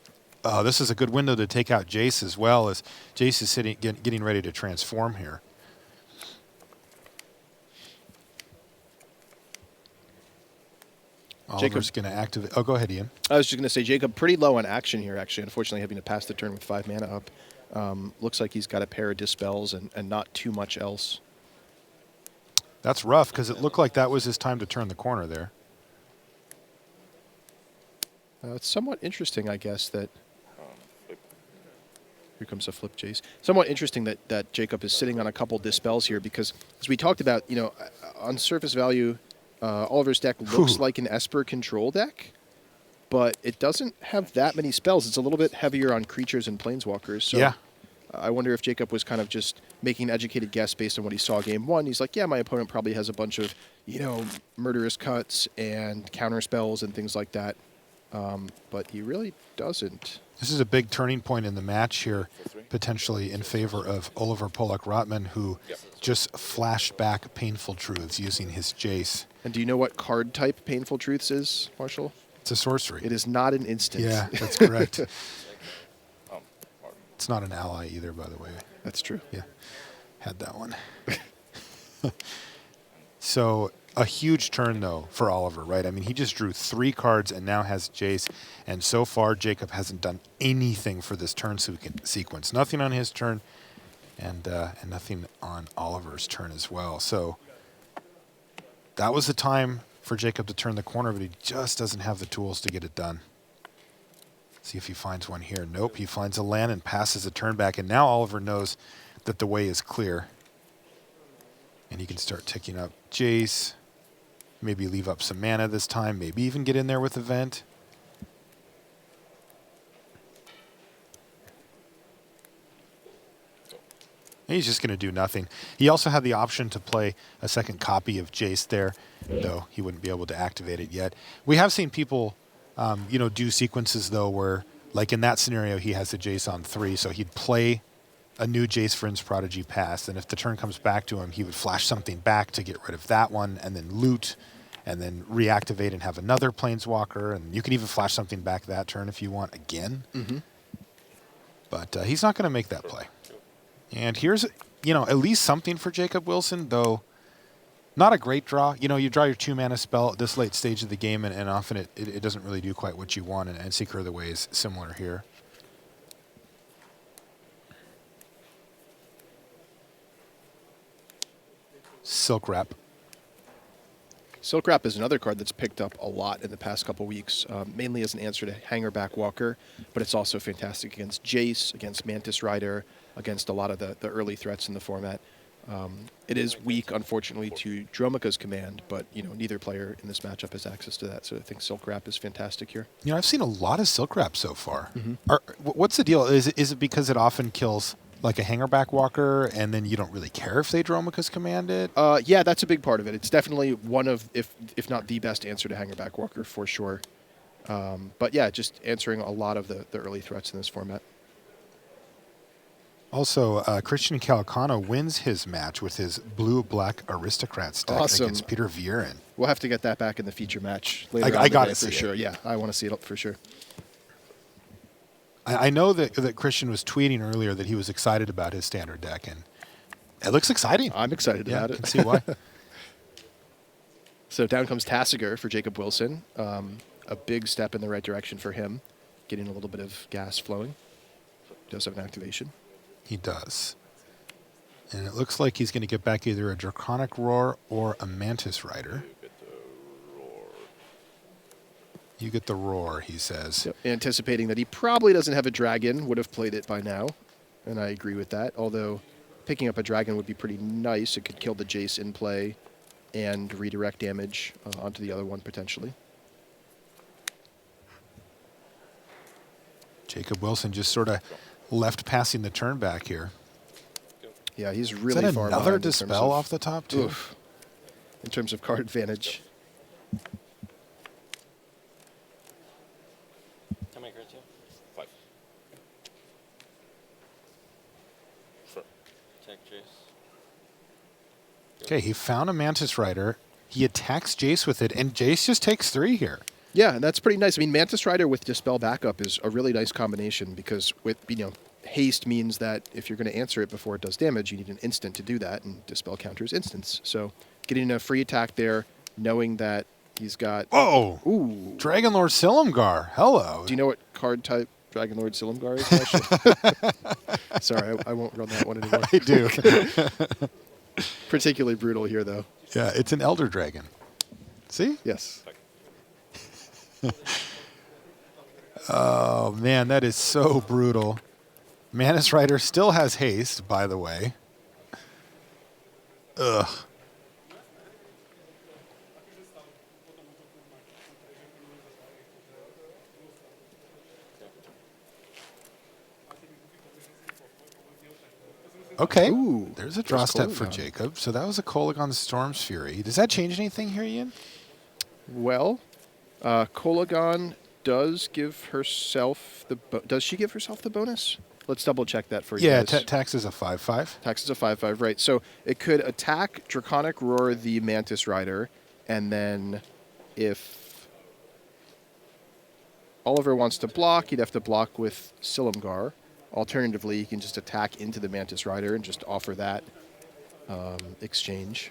Oh, this is a good window to take out Jace as well, as Jace is getting ready to transform here. Oliver's going to activate. Oh, go ahead, Ian. I was just going to say, Jacob, pretty low on action here, actually, unfortunately having to pass the turn with 5 mana up. Looks like he's got a pair of Dispels and not too much else. That's rough, because it looked like that was his time to turn the corner there. It's somewhat interesting, I guess, that... Here comes a flip Jace. Somewhat interesting that Jacob is sitting on a couple Dispels here, because as we talked about, you know, on surface value, Oliver's deck looks like an Esper control deck, but it doesn't have that many spells. It's a little bit heavier on creatures and planeswalkers. So yeah. I wonder if Jacob was kind of just making an educated guess based on what he saw game 1. He's like, yeah, my opponent probably has a bunch of, you know, murderous cuts and counter spells and things like that. But he really doesn't. This is a big turning point in the match here, potentially in favor of Oliver Pollak-Rottmann, who just flashed back painful truths using his Jace. And do you know what card type Painful Truths is, Marshall? It's a sorcery. It is not an instant. Yeah, that's correct. It's not an ally either, by the way. That's true. Yeah, had that one. So a huge turn, though, for Oliver, right? I mean, he just drew 3 cards and now has Jace. And so far, Jacob hasn't done anything for this turn sequence. Nothing on his turn and nothing on Oliver's turn as well. So that was the time for Jacob to turn the corner, but he just doesn't have the tools to get it done. See if he finds one here. Nope, he finds a land and passes a turn back. And now Oliver knows that the way is clear. And he can start ticking up Jace. Maybe leave up some mana this time. Maybe even get in there with Event. And he's just going to do nothing. He also had the option to play a second copy of Jace there, though he wouldn't be able to activate it yet. We have seen people do sequences, though, where, like in that scenario, he has the Jace on 3, so he'd play a new Jace Vryn's Prodigy Pass, and if the turn comes back to him, he would flash something back to get rid of that one, and then loot, and then reactivate and have another Planeswalker, and you can even flash something back that turn if you want again. Mm-hmm. But he's not going to make that play. And here's, at least something for Jacob Wilson, though not a great draw. You draw your 2-mana spell at this late stage of the game, and often it doesn't really do quite what you want, and Seeker of the Way is similar here. Silk Wrap. Silk Wrap is another card that's picked up a lot in the past couple weeks, mainly as an answer to Hangerback Walker, but it's also fantastic against Jace, against Mantis Rider, against a lot of the early threats in the format. It is weak, unfortunately, to Dromoka's command, but neither player in this matchup has access to that, so I think Silk Wrap is fantastic here. I've seen a lot of Silk Wrap so far. Mm-hmm. What's the deal? Is it because it often kills like a Hangerback Walker, and then you don't really care if they Dromoka's command it? Yeah, that's a big part of it. It's definitely one of, if not the best answer to Hangerback Walker, for sure. But yeah, just answering a lot of the early threats in this format. Also, Christian Calcano wins his match with his blue-black Aristocrats deck against Peter Viren. We'll have to get that back in the feature match later I got it it for sure. Yeah, I want to see it for sure. I know that Christian was tweeting earlier that he was excited about his standard deck, and it looks exciting. I'm excited about it. I can see why. So down comes Tassiger for Jacob Wilson. A big step in the right direction for him, getting a little bit of gas flowing. Does have an activation. He does. And it looks like he's going to get back either a Draconic Roar or a Mantis Rider. You get the Roar, he says. Yep. Anticipating that he probably doesn't have a dragon, would have played it by now. And I agree with that. Although picking up a dragon would be pretty nice. It could kill the Jace in play and redirect damage onto the other one potentially. Jacob Wilson just sort of left passing the turn back here. Yeah, he's really Is that far another behind Dispel off the top, too? Oof. In terms of card advantage. How many cards do you have? 5. Sure. Attack Jace. Okay, he found a Mantis Rider. He attacks Jace with it, and Jace just takes 3 here. Yeah, and that's pretty nice. I mean, Mantis Rider with Dispel backup is a really nice combination because with, haste means that if you're going to answer it before it does damage, you need an instant to do that, and Dispel counters instants. So getting a free attack there, knowing that he's got... Oh! Ooh! Dragonlord Silumgar. Hello. Do you know what card type Dragonlord Silumgar is? Sorry, I won't run that one anymore. I do. Particularly brutal here, though. Yeah, it's an Elder Dragon. See? Yes. Oh, man, that is so brutal. Mantis Rider still has haste, by the way. Ugh. Okay, ooh, there's a draw step Pollak-Rottmann for Jacob. So that was a Pollak-Rottmann Storm's Fury. Does that change anything here, Ian? Well, Pollak-Rottmann does give herself the... does she give herself the bonus? Let's double check that for you guys. Yeah, Tax is a 5/5. Tax is a 5/5, right. So it could attack Draconic Roar the Mantis Rider And then if Oliver wants to block, he'd have to block with Silumgar. Alternatively, he can just attack into the Mantis Rider and just offer that exchange.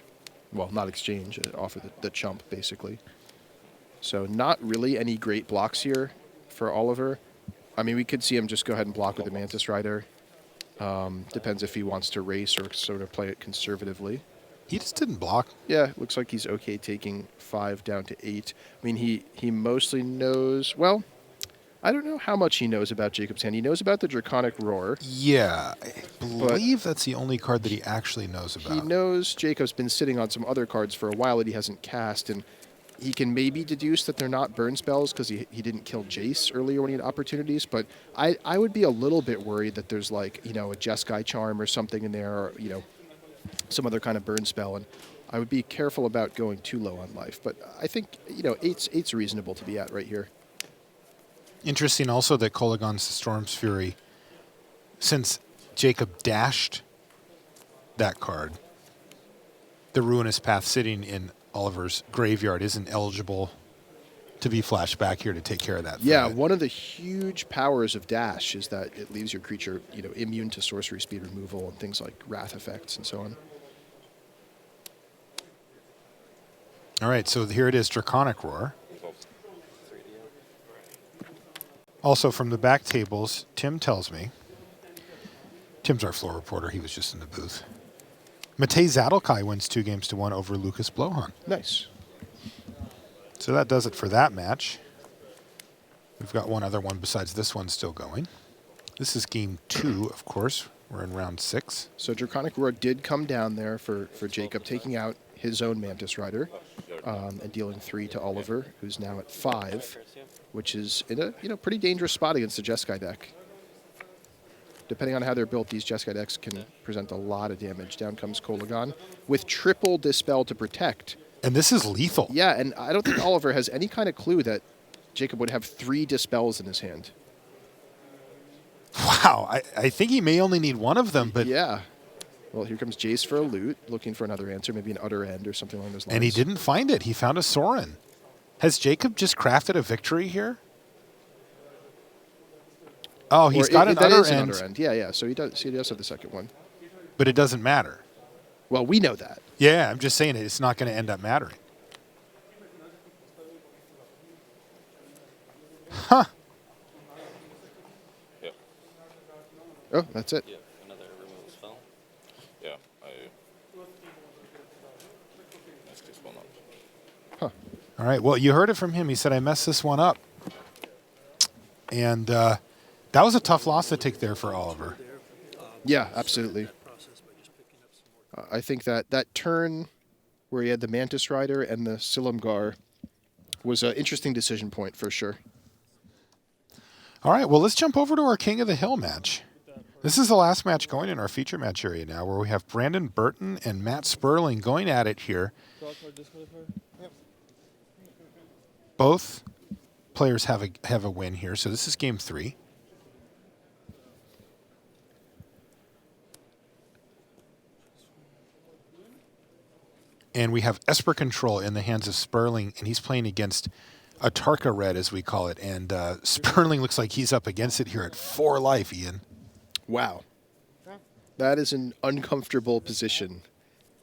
Well, not exchange, offer the chump, basically. So not really any great blocks here for Oliver. I mean, we could see him just go ahead and block with the Mantis Rider. Depends if he wants to race or sort of play it conservatively. He just didn't block. Yeah, looks like he's okay taking 5 down to 8. I mean, he mostly knows... Well, I don't know how much he knows about Jacob's hand. He knows about the Draconic Roar. Yeah, I believe that's the only card that he actually knows about. He knows Jacob's been sitting on some other cards for a while that he hasn't cast, and he can maybe deduce that they're not burn spells because he didn't kill Jace earlier when he had opportunities, but I would be a little bit worried that there's like, you know, a Jeskai Charm or something in there, or, you know, some other kind of burn spell, and I would be careful about going too low on life. But I think, you know, eight's reasonable to be at right here. Interesting also that Kolaghan's Storm's Fury, since Jacob dashed that card, the Ruinous Path sitting in Oliver's graveyard isn't eligible to be flashed back here to take care of that. Yeah, one of the huge powers of Dash is that it leaves your creature, you know, immune to sorcery speed removal and things like wrath effects and so on. All right, so here it is, Draconic Roar. Also from the back tables, Tim tells me, Tim's our floor reporter, he was just in the booth. Matej Zadelkai wins 2-1 over Lucas Blohan. Nice. So that does it for that match. We've got one other one besides this one still going. This is game 2, of course. We're in round 6. So Draconic Roar did come down there for Jacob, taking out his own Mantis Rider and dealing 3 to Oliver, who's now at 5, which is in a pretty dangerous spot against the Jeskai deck. Depending on how they're built, these Jeskai decks can present a lot of damage. Down comes Kolaghan with triple Dispel to protect. And this is lethal. Yeah, and I don't think Oliver has any kind of clue that Jacob would have 3 Dispels in his hand. Wow, I think he may only need one of them, but... Yeah. Well, here comes Jace for a loot, looking for another answer, maybe an Utter End or something along those lines. And he didn't find it. He found a Sorin. Has Jacob just crafted a victory here? Oh, he's got an Utter End. Yeah. So he does have the second one. But it doesn't matter. Well, we know that. Yeah, I'm just saying it's not going to end up mattering. Huh. Yep. Oh, that's it. Yeah, another removal spell. Yeah, That's just one up. Huh. All right, well, you heard it from him. He said, I messed this one up. And that was a tough loss to take there for Oliver. Yeah, absolutely. I think that turn where he had the Mantis Rider and the Silumgar was an interesting decision point for sure. All right, well, let's jump over to our King of the Hill match. This is the last match going in our feature match area now, where we have Brandon Burton and Matt Sperling going at it here. Both players have a win here, so this is game 3. And we have Esper Control in the hands of Sperling, and he's playing against a Tarka Red, as we call it. And Sperling looks like he's up against it here at 4 life, Ian. Wow. That is an uncomfortable position,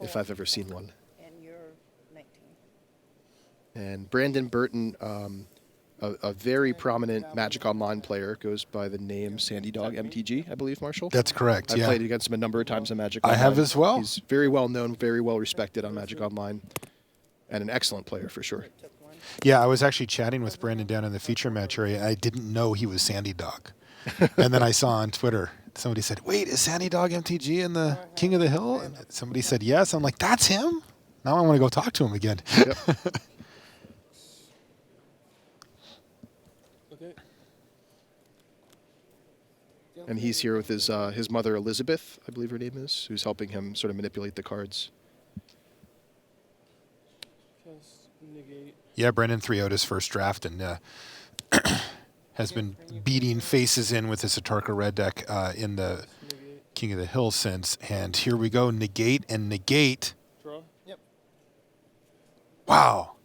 if I've ever seen one. And you're 19. And Brandon Burton, a very prominent Magic Online player, goes by the name Sandy Dog MTG, I believe, Marshall? That's correct, I've yeah. played against him a number of times on Magic Online. I have as well. He's very well known, very well respected on Magic Online, and an excellent player for sure. Yeah, I was actually chatting with Brandon down in the feature match area. I didn't know he was Sandy Dog. And then I saw on Twitter, somebody said, wait, is Sandy Dog MTG in the King of the Hill? And somebody said yes. I'm like, that's him? Now I want to go talk to him again. Yep. And he's here with his mother, Elizabeth, I believe her name is, who's helping him sort of manipulate the cards. Yeah, Brendan 3-0'd his first draft and has been beating faces in with his Atarka Red deck in the King of the Hill since. And here we go, negate and negate. Draw. Yep. Wow.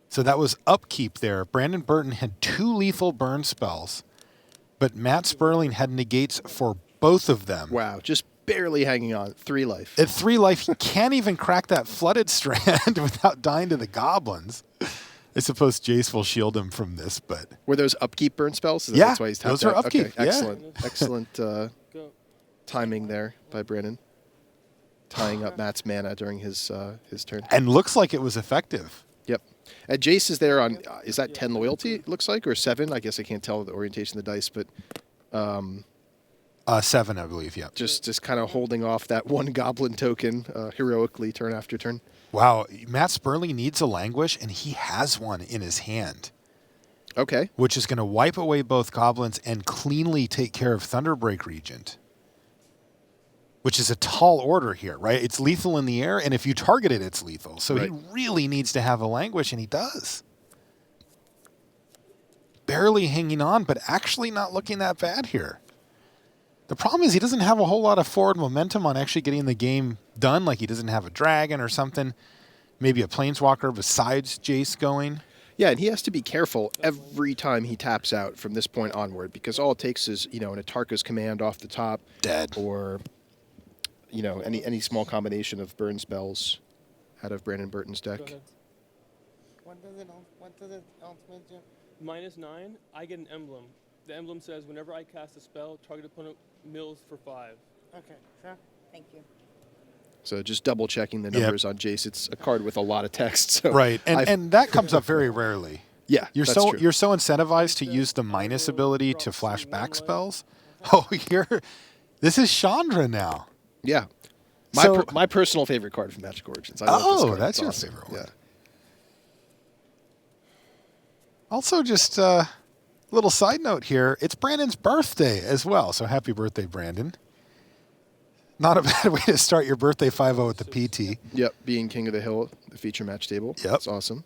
So that was upkeep there. Brandon Burton had 2 lethal burn spells, but Matt Sperling had negates for both of them. Wow, just barely hanging on. 3 life. At 3 life, he can't even crack that flooded strand without dying to the goblins. I suppose Jace will shield him from this, but... Were those upkeep burn spells? Yeah, that's why he's tapped those are out? upkeep. Okay, excellent. Excellent timing there by Brandon. Tying up Matt's mana during his turn. And looks like it was effective. Yep. And Jace is there on, is that 10 loyalty, it looks like, or 7? I guess I can't tell the orientation of the dice, but... 7, I believe, yeah. Just kind of holding off that 1 goblin token heroically turn after turn. Wow, Matt Sperling needs a Languish, and he has one in his hand. Okay. Which is going to wipe away both goblins and cleanly take care of Thunderbreak Regent. Which is a tall order here, right? It's lethal in the air, and if you target it, it's lethal. So right. He really needs to have a Languish, and he does. Barely hanging on, but actually not looking that bad here. The problem is he doesn't have a whole lot of forward momentum on actually getting the game done, like he doesn't have a dragon or something. Maybe a planeswalker besides Jace going. Yeah, and he has to be careful every time he taps out from this point onward, because all it takes is, an Atarka's Command off the top. Dead. Or, any small combination of burn spells out of Brandon Burton's deck. What does it ultimate do? -9, I get an emblem. The emblem says, whenever I cast a spell, target opponent mills for 5. Okay, sure. Thank you. So just double checking the numbers on Jace. It's a card with a lot of text. So right, and that comes up very rarely. Yeah, you're that's so true. You're so incentivized to use the minus ability to flash back spells. Oh, this is Chandra now. Yeah, my personal favorite card from Magic Origins. I love this card. That's it's your awesome. favorite one. Yeah. Also, just a little side note here. It's Brandon's birthday as well, so happy birthday, Brandon. Not a bad way to start your birthday 5-0 at the PT. Yep, being King of the Hill, the feature match table. Yep. That's awesome.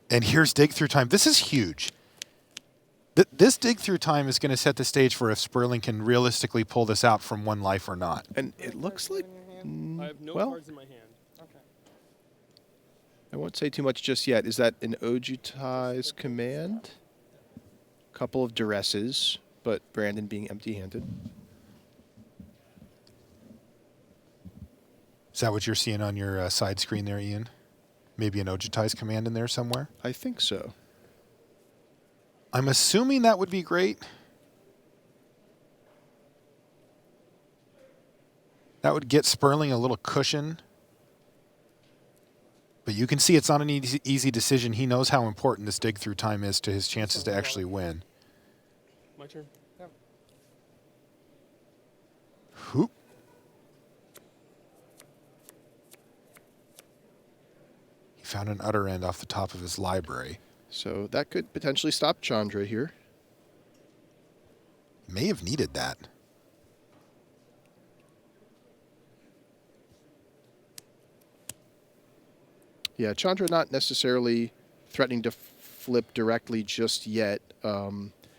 And here's Dig Through Time. This is huge. This Dig Through Time is going to set the stage for if Sperling can realistically pull this out from 1 life or not. And it looks like... I have no cards in my hand. Okay. I won't say too much just yet. Is that an Ojutai's Command? Couple of duresses, but Brandon being empty-handed. Is that what you're seeing on your side screen there, Ian? Maybe an Ojutai's Command in there somewhere? I think so. I'm assuming that would be great. That would get Sperling a little cushion. But you can see it's not an easy decision. He knows how important this Dig Through Time is to his chances to actually win. My turn. Yeah. Hoop. He found an Utter End off the top of his library. So that could potentially stop Chandra here. May have needed that. Yeah, Chandra not necessarily threatening to flip directly just yet.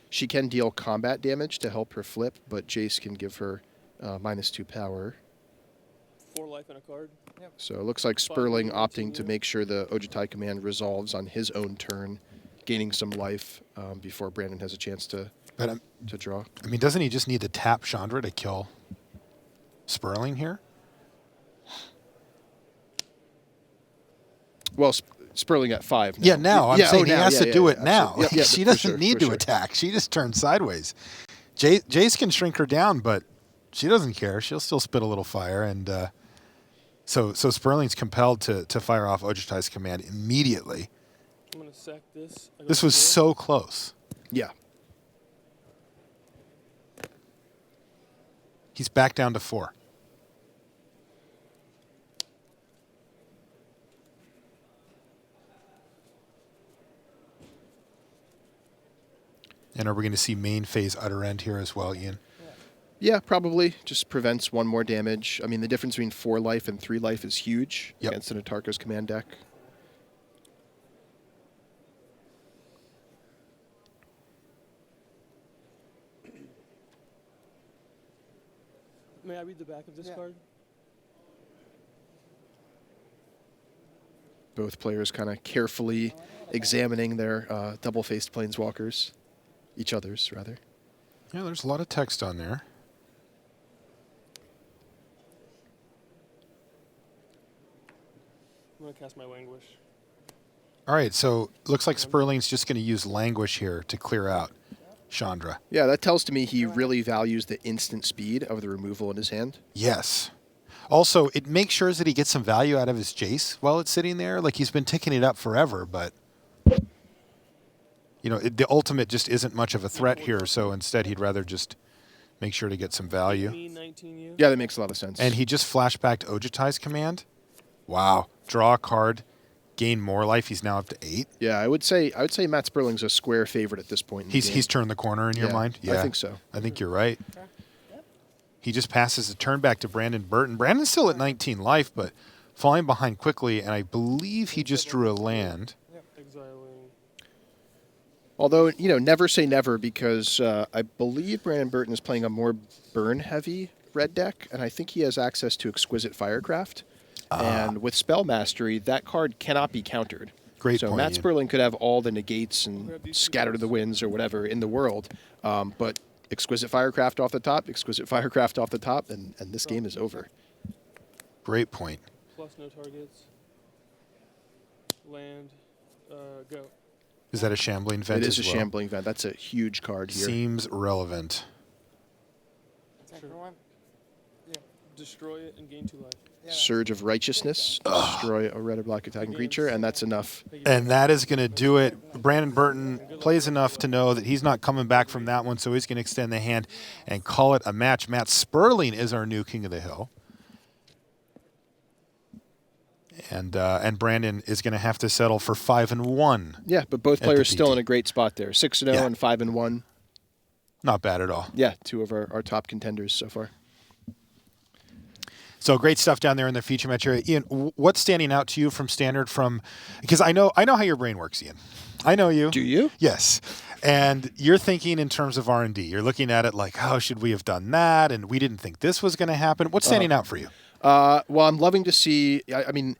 She can deal combat damage to help her flip, but Jace can give her -2 power. 4 life and a card. Yep. So it looks like Sperling opting to make sure the Ojutai Command resolves on his own turn, gaining some life before Brandon has a chance to draw. I mean, doesn't he just need to tap Chandra to kill Sperling here? Well, Sperling at 5 now. Yeah, now. I'm saying he has to do it now. Yep, yep, she for doesn't sure, need for to attack. She just turns sideways. Jace can shrink her down, but she doesn't care. She'll still spit a little fire. And so Sperling's compelled to fire off Ojutai's Command immediately. I'm going to sack this. This was so close. Yeah. He's back down to 4. And are we going to see main phase Utter End here as well, Ian? Yeah, probably. Just prevents 1 more damage. I mean, the difference between 4 life and 3 life is huge against an Atarka's Command deck. May I read the back of this card? Both players kind of carefully examining their double-faced planeswalkers. Each other's, rather. Yeah, there's a lot of text on there. I'm going to cast my Languish. All right, so looks like Sperling's just going to use Languish here to clear out Chandra. Yeah, that tells to me he really values the instant speed of the removal in his hand. Yes. Also, it makes sure that he gets some value out of his Jace while it's sitting there. Like, he's been ticking it up forever, but, you know, the ultimate just isn't much of a threat here, so instead he'd rather just make sure to get some value. Yeah, that makes a lot of sense. And he just flashbacked Ojutai's command. Wow. Draw a card, gain more life. He's now up to 8. Yeah, I would say Matt Sperling's a square favorite at this point in the game. He's turned the corner in your mind? Yeah, I think so. I think you're right. He just passes the turn back to Brandon Burton. Brandon's still at 19 life, but falling behind quickly, and I believe he just drew a land. Although, you know, never say never, because I believe Brandon Burton is playing a more burn-heavy red deck, and I think he has access to Exquisite Firecraft. And with Spell Mastery, that card cannot be countered. Great so point, Matt Ian. Sperling could have all the negates and scatter to the winds or whatever in the world, but Exquisite Firecraft off the top, Exquisite Firecraft off the top, and this game is over. Great point. Plus no targets. Land. Go. Is that a Shambling Vent It is as a well? Shambling Vent. That's a huge card here. Seems relevant. Destroy it and gain 2 life. Surge of Righteousness, destroy a red or black attacking creature, and that's enough. And that is going to do it. Brandon Burton plays enough to know that he's not coming back from that one, so he's going to extend the hand and call it a match. Matt Sperling is our new King of the Hill. And Brandon is going to have to settle for 5-1. Yeah, but both players still in a great spot there. 6-0 and 5-1. Not bad at all. Yeah, 2 of our top contenders so far. So great stuff down there in the feature match area. Ian, what's standing out to you from Standard because I know how your brain works, Ian. I know you. Do you? Yes. And you're thinking in terms of R&D. You're looking at it like, oh, should we have done that? And we didn't think this was going to happen. What's standing out for you? Well, I'm loving to see, I mean,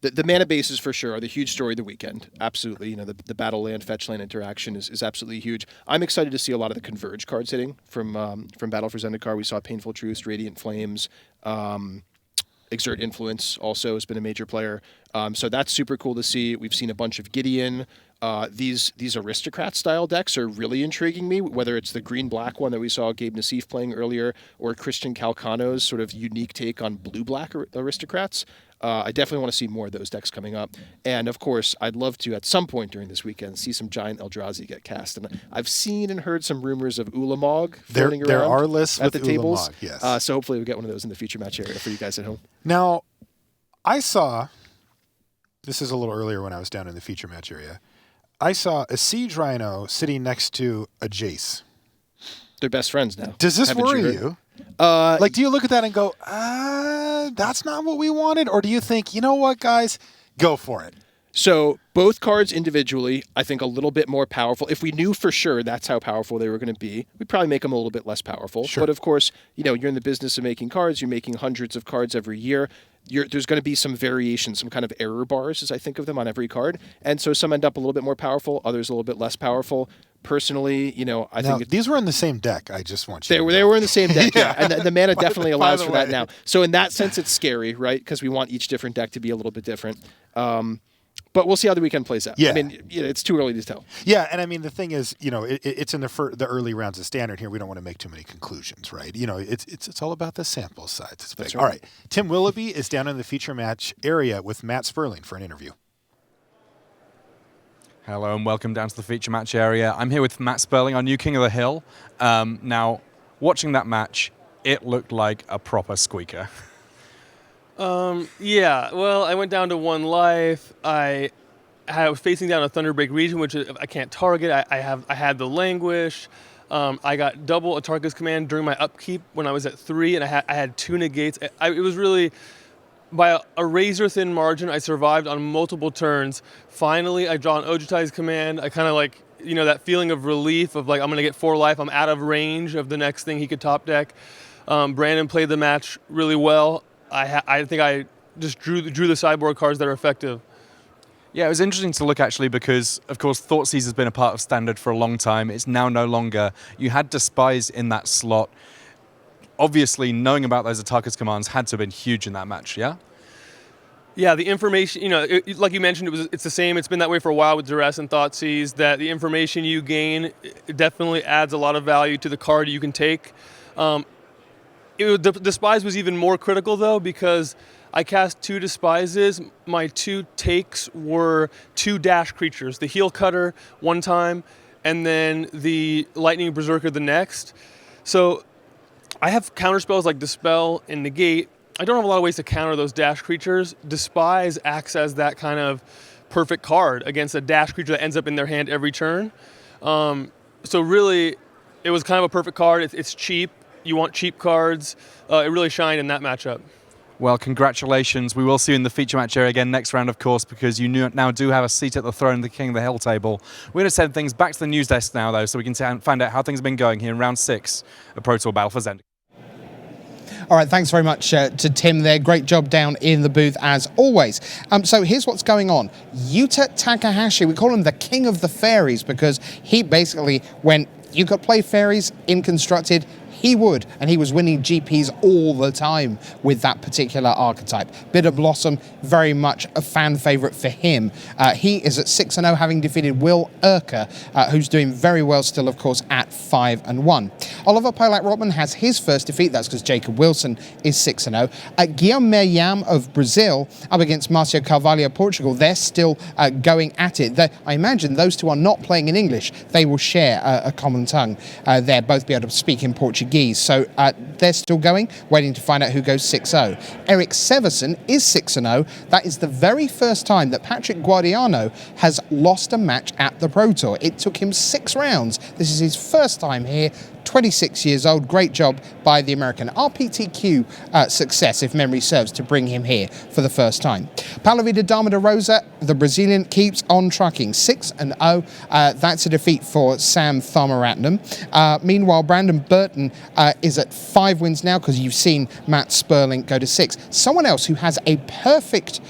the mana bases for sure are the huge story of the weekend. Absolutely. You know, the battle land, fetch land interaction is absolutely huge. I'm excited to see a lot of the Converge cards hitting from Battle for Zendikar. We saw Painful Truths, Radiant Flames, Exert Influence also has been a major player. So that's super cool to see. We've seen a bunch of Gideon. These aristocrat style decks are really intriguing me, whether it's the green-black one that we saw Gabe Nassif playing earlier or Christian Calcano's sort of unique take on blue-black aristocrats. I definitely want to see more of those decks coming up. And, of course, I'd love to, at some point during this weekend, see some giant Eldrazi get cast. And I've seen and heard some rumors of Ulamog floating around there are lists at with the tables. Ulamog, yes. So hopefully we'll get one of those in the feature match area for you guys at home. Now, I saw, this is a little earlier when I was down in the feature match area, I saw a Siege Rhino sitting next to a Jace. They're best friends now. Does this Haven't worry heard? you? Like, do you look at that and go, that's not what we wanted? Or do you think, you know what, guys, go for it? So both cards individually, I think a little bit more powerful. If we knew for sure that's how powerful they were going to be, we'd probably make them a little bit less powerful. Sure. But of course, you know, you're in the business of making cards. You're making hundreds of cards every year. There's going to be some variation, some kind of error bars, as I think of them, on every card. And so some end up a little bit more powerful, others a little bit less powerful. Personally, you know, I think these were in the same deck. I just want you. They were in the same deck, yeah. And the mana definitely By allows the for that way. now. So in that sense, it's scary, right? Because we want each different deck to be a little bit different. But we'll see how the weekend plays out. Yeah. I mean, you know, it's too early to tell. Yeah, and I mean, the thing is, you know, it's in the early rounds of Standard here. We don't want to make too many conclusions, right? You know, it's all about the sample size. It's big. That's All right. right. Tim Willoughby is down in the feature match area with Matt Sperling for an interview. Hello and welcome down to the feature match area. I'm here with Matt Sperling, our new King of the Hill. Now, watching that match, it looked like a proper squeaker. Yeah, well, I went down to 1 life. I was facing down a Thunderbreak region, which I can't target. I had the Languish. I got double a Tarkus command during my upkeep when I was at 3, and I had 2 negates. It was really, by a razor-thin margin, I survived on multiple turns. Finally, I draw an Ojutai's command. I kind of like, you know, that feeling of relief of like, I'm going to get 4 life. I'm out of range of the next thing he could top deck. Brandon played the match really well. I think I just drew the sideboard cards that are effective. Yeah, it was interesting to look actually because, of course, Thoughtseize has been a part of Standard for a long time. It's now no longer. You had Despise in that slot. Obviously, knowing about those Ataka's commands had to have been huge in that match, yeah? Yeah, the information, like you mentioned, it's the same. It's been that way for a while with Duress and Thoughtseize, that the information you gain definitely adds a lot of value to the card you can take. Despise was even more critical, though, because I cast 2 Despises. My 2 takes were 2 dash creatures, the Heel Cutter one time, and then the Lightning Berserker the next. So I have counterspells like Dispel and Negate. I don't have a lot of ways to counter those dash creatures. Despise acts as that kind of perfect card against a dash creature that ends up in their hand every turn. So really, it was kind of a perfect card. It's cheap. You want cheap cards. It really shined in that matchup. Well, congratulations. We will see you in the feature match area again next round, of course, because you now do have a seat at the throne, the King of the Hill table. We're going to send things back to the news desk now, though, so we can find out how things have been going here in round 6 of Pro Tour Battle for Zendikar. All right, thanks very much to Tim there. Great job down in the booth as always. So here's what's going on. Yuta Takahashi, we call him the King of the Fairies because he basically, when you could play fairies in Constructed, he would, and he was winning GPs all the time with that particular archetype. Bitter Blossom, very much a fan favourite for him. He is at 6-0, having defeated Will Urker, who's doing very well still, of course, at 5-1. Oliver Pollak-Rottmann has his first defeat. That's because Jacob Wilson is 6-0. Guillaume Mariam of Brazil up against Marcio Carvalho of Portugal. They're still going at it. I imagine those two are not playing in English. They will share a common tongue. They'll both be able to speak in Portuguese. So they're still going, waiting to find out who goes 6-0. Eric Severson is 6-0. That is the very first time that Patrick Guardiano has lost a match at the Pro Tour. It took him 6 rounds. This is his first time here. 26 years old. Great job by the American. RPTQ success, if memory serves, to bring him here for the first time. Pala Vida Dama de Rosa, the Brazilian, keeps on trucking. 6-0. That's a defeat for Sam Tharmaratnam. Meanwhile, Brandon Burton is at 5 wins now because you've seen Matt Sperling go to 6. Someone else who has a perfect,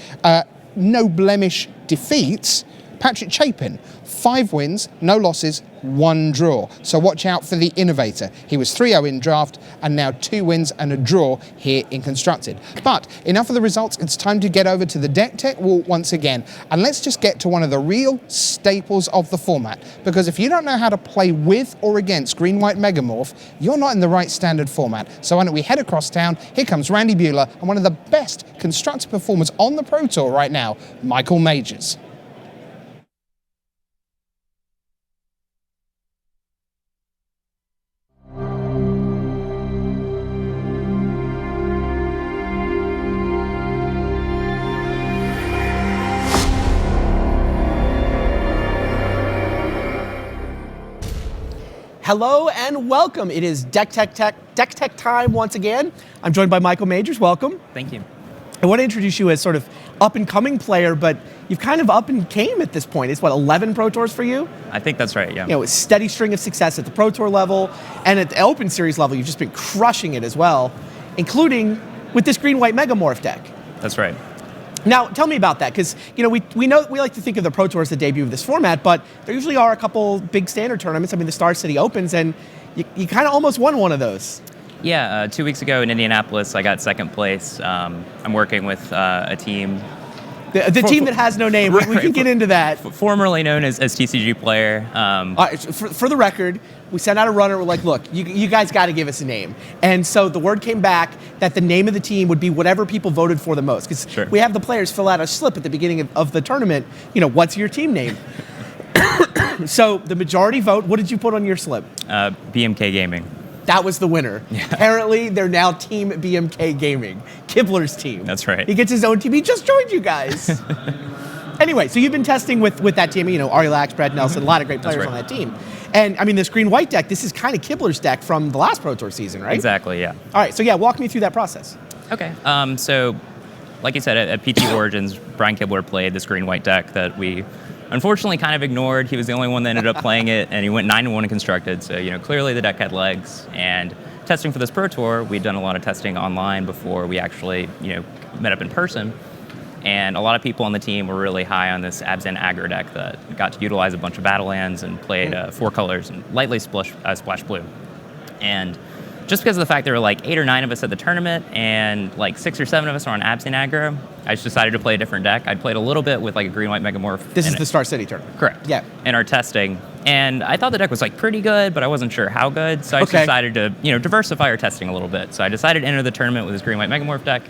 no blemish defeat, Patrick Chapin. 5 wins, no losses, 1 draw. So watch out for the innovator. He was 3-0 in draft and now 2 wins and a draw here in Constructed. But enough of the results. It's time to get over to the deck tech wall once again. And let's just get to one of the real staples of the format. Because if you don't know how to play with or against Green-White Megamorph, you're not in the right Standard format. So why don't we head across town? Here comes Randy Buehler and one of the best Constructed performers on the Pro Tour right now, Michael Majors. Hello and welcome. It is Deck Tech time once again. I'm joined by Michael Majors. Welcome. Thank you. I want to introduce you as sort of up-and-coming player, but you've kind of up and came at this point. It's, 11 Pro Tours for you? I think that's right, yeah. You know, a steady string of success at the Pro Tour level, and at the Open Series level, you've just been crushing it as well, including with this Green-White Megamorph deck. That's right. Now, tell me about that, because we like to think of the Pro Tour as the debut of this format, but there usually are a couple big Standard tournaments. I mean, the Star City Opens, and you kind of almost won one of those. Yeah, 2 weeks ago in Indianapolis, I got 2nd place. I'm working with a team. The team that has no name. We can get into that. Formerly known as TCG Player. For the record, we sent out a runner. We're like, look, you guys got to give us a name. And so the word came back that the name of the team would be whatever people voted for the most. Because we have the players fill out a slip at the beginning of the tournament. What's your team name? So the majority vote, what did you put on your slip? BMK Gaming. That was the winner. Yeah. Apparently, they're now Team BMK Gaming. Kibler's team. That's right. He gets his own team. He just joined you guys. Anyway, so you've been testing with that team. Ari Lax, Brad Nelson, a lot of great players on that team. And, I mean, this Green-White deck, this is kind of Kibler's deck from the last Pro Tour season, right? Exactly, yeah. All right, so yeah, walk me through that process. Okay. So, like you said, at PT Origins, Brian Kibler played this Green-White deck that we unfortunately kind of ignored. He was the only one that ended up playing it, and he went 9-1 in Constructed. So, clearly the deck had legs. And testing for this Pro Tour, we'd done a lot of testing online before we actually, met up in person. And a lot of people on the team were really high on this Abzan aggro deck that got to utilize a bunch of battle lands and played 4 colors and lightly splash blue. And just because of the fact there were like 8 or 9 of us at the tournament and like 6 or 7 of us are on Abzan aggro, I just decided to play a different deck. I'd played a little bit with like a green-white Megamorph. This is the Star City tournament. Correct. Yeah. In our testing. And I thought the deck was like pretty good, but I wasn't sure how good. So I just decided to, diversify our testing a little bit. So I decided to enter the tournament with this green-white Megamorph deck,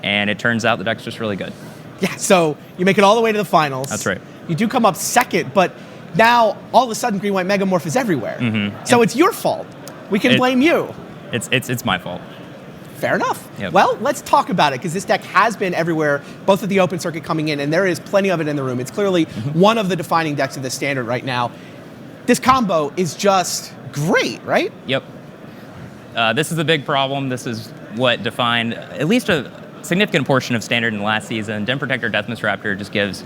and it turns out the deck's just really good. Yeah, so you make it all the way to the finals. That's right. You do come up second, but now all of a sudden green-white Megamorph is everywhere. Mm-hmm. So it's your fault. We can blame you. It's my fault. Fair enough. Yep. Well, let's talk about it, because this deck has been everywhere, both at the open circuit coming in, and there is plenty of it in the room. It's clearly one of the defining decks of the standard right now. This combo is just great, right? Yep. This is a big problem. This is what defined at least a significant portion of standard in the last season. Den Protector Deathmiss Raptor just gives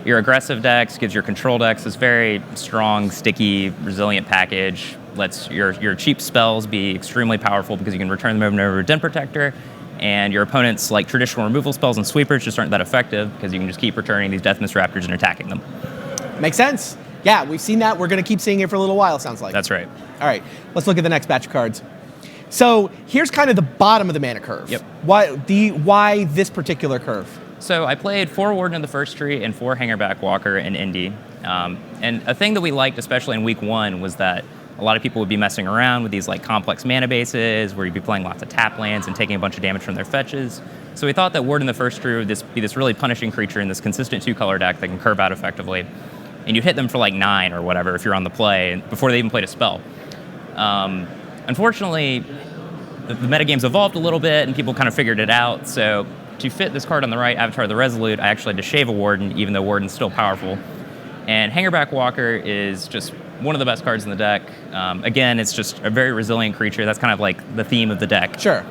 your aggressive decks, gives your control decks this very strong, sticky, resilient package. Lets your cheap spells be extremely powerful because you can return them over to Den Protector, and your opponent's like traditional removal spells and sweepers just aren't that effective because you can just keep returning these Deathmiss Raptors and attacking them. Makes sense. Yeah, we've seen that. We're going to keep seeing it for a little while, sounds like. That's right. All right, let's look at the next batch of cards. So here's kind of the bottom of the mana curve. Yep. Why this particular curve? So I played 4 Warden in the first tree and 4 Hangerback Walker in Indy. And a thing that we liked, especially in week 1, was that a lot of people would be messing around with these like complex mana bases where you'd be playing lots of tap lands and taking a bunch of damage from their fetches. So we thought that Warden in the first tree would be this really punishing creature in this consistent 2-color deck that can curve out effectively. And you hit them for like 9 or whatever if you're on the play before they even played a spell. Unfortunately, the metagame's evolved a little bit and people kind of figured it out. So to fit this card on the right, Avatar the Resolute, I actually had to shave a Warden, even though Warden's still powerful. And Hangerback Walker is just one of the best cards in the deck. Again, it's just a very resilient creature. That's kind of like the theme of the deck. Sure.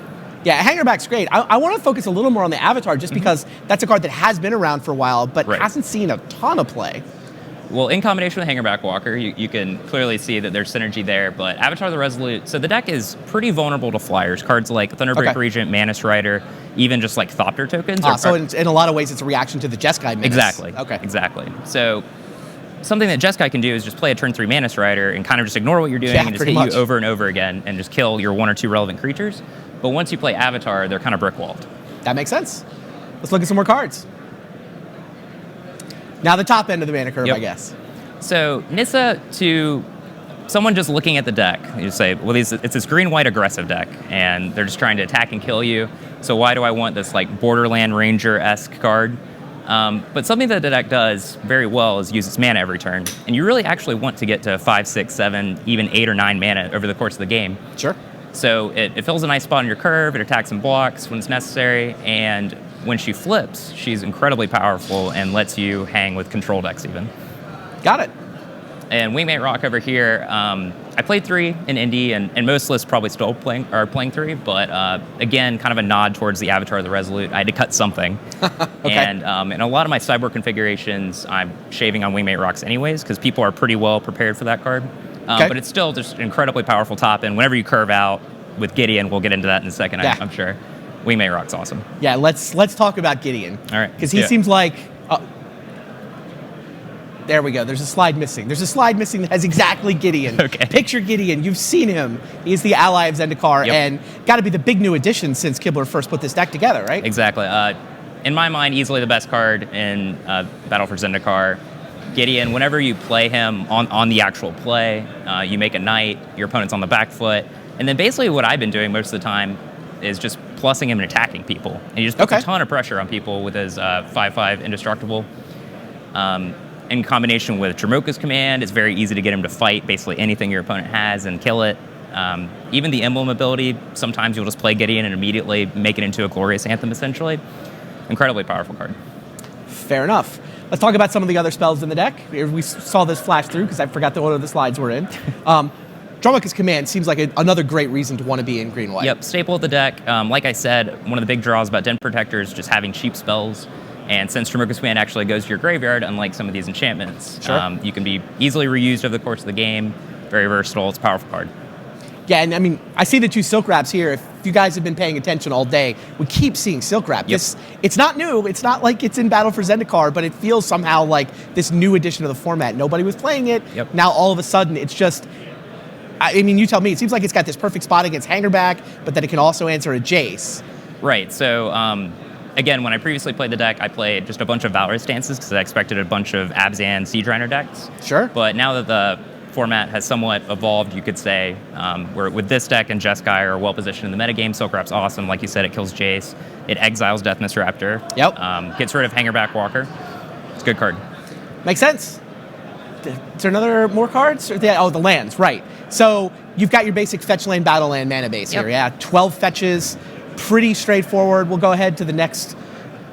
Yeah, Hangerback's great. I want to focus a little more on the Avatar just because that's a card that has been around for a while, but hasn't seen a ton of play. Well, in combination with Hangerback Walker, you can clearly see that there's synergy there, but Avatar the Resolute, so the deck is pretty vulnerable to flyers. Cards like Thunderbreak Regent, Mana Strider, even just like Thopter tokens. So in a lot of ways, it's a reaction to the Jeskai Menace. Exactly. Okay. Exactly. So something that Jeskai can do is just play a turn 3 Mana Strider and kind of just ignore what you're doing and just hit you over and over again and just kill your 1 or 2 relevant creatures. But once you play Avatar, they're kind of brick-walled. That makes sense. Let's look at some more cards. Now the top end of the mana curve, I guess. So Nissa, to someone just looking at the deck, you say, well, it's this green-white aggressive deck, and they're just trying to attack and kill you. So why do I want this like Borderland Ranger-esque card? But something that the deck does very well is use its mana every turn. And you really actually want to get to 5, 6, 7, even 8 or 9 mana over the course of the game. Sure. So it fills a nice spot on your curve, it attacks and blocks when it's necessary, and when she flips, she's incredibly powerful and lets you hang with control decks even. Got it. And Wingmate Rock over here, I played 3 in Indy, and most lists probably still playing 3, but again, kind of a nod towards the Avatar of the Resolute. I had to cut something. And in a lot of my sideboard configurations, I'm shaving on Wingmate Rocks anyways, because people are pretty well prepared for that card. But it's still just incredibly powerful top, and whenever you curve out with Gideon, we'll get into that in a second, I'm sure. Wingmate Rock's awesome. Yeah, let's talk about Gideon. All right. Because he seems like... there we go. There's a slide missing. There's a slide missing that has exactly Gideon. Okay. Picture Gideon. You've seen him. He's the ally of Zendikar, and got to be the big new addition since Kibler first put this deck together, right? Exactly. In my mind, easily the best card in Battle for Zendikar. Gideon, whenever you play him on the actual play, you make a knight, your opponent's on the back foot, and then basically what I've been doing most of the time is just plussing him and attacking people. And he just puts a ton of pressure on people with his 5/5 Indestructible. In combination with Dromoka's command, it's very easy to get him to fight basically anything your opponent has and kill it. Even the emblem ability, sometimes you'll just play Gideon and immediately make it into a Glorious Anthem, essentially. Incredibly powerful card. Fair enough. Let's talk about some of the other spells in the deck. We saw this flash through because I forgot the order the slides were in. Dromoka's command seems like another great reason to want to be in green-white. Yep, staple of the deck. Like I said, one of the big draws about Den Protector is just having cheap spells. And since Dromoka's command actually goes to your graveyard, unlike some of these enchantments, you can be easily reused over the course of the game. Very versatile. It's a powerful card. Yeah, and I mean, I see the 2 Silk Wraps here. If you guys have been paying attention all day, we keep seeing Silk Wrap. Yep. It's not new. It's not like it's in Battle for Zendikar, but it feels somehow like this new addition to the format. Nobody was playing it. Yep. Now all of a sudden, it's just, I mean, you tell me. It seems like it's got this perfect spot against Hangerback, but then it can also answer a Jace. Right. So, again, when I previously played the deck, I played just a bunch of Valorous stances because I expected a bunch of Abzan Siege Reiner decks. Sure. But now that the format has somewhat evolved, you could say, where with this deck and Jeskai are well positioned in the metagame. Silk Wrap's awesome. Like you said, it kills Jace. It exiles Death Mist Raptor. Yep. Gets rid of Hangerback Walker. It's a good card. Makes sense. Is there more cards? Oh, the lands, right. So you've got your basic fetch land, battle land, mana base here. Yeah, 12 fetches, pretty straightforward. We'll go ahead to the next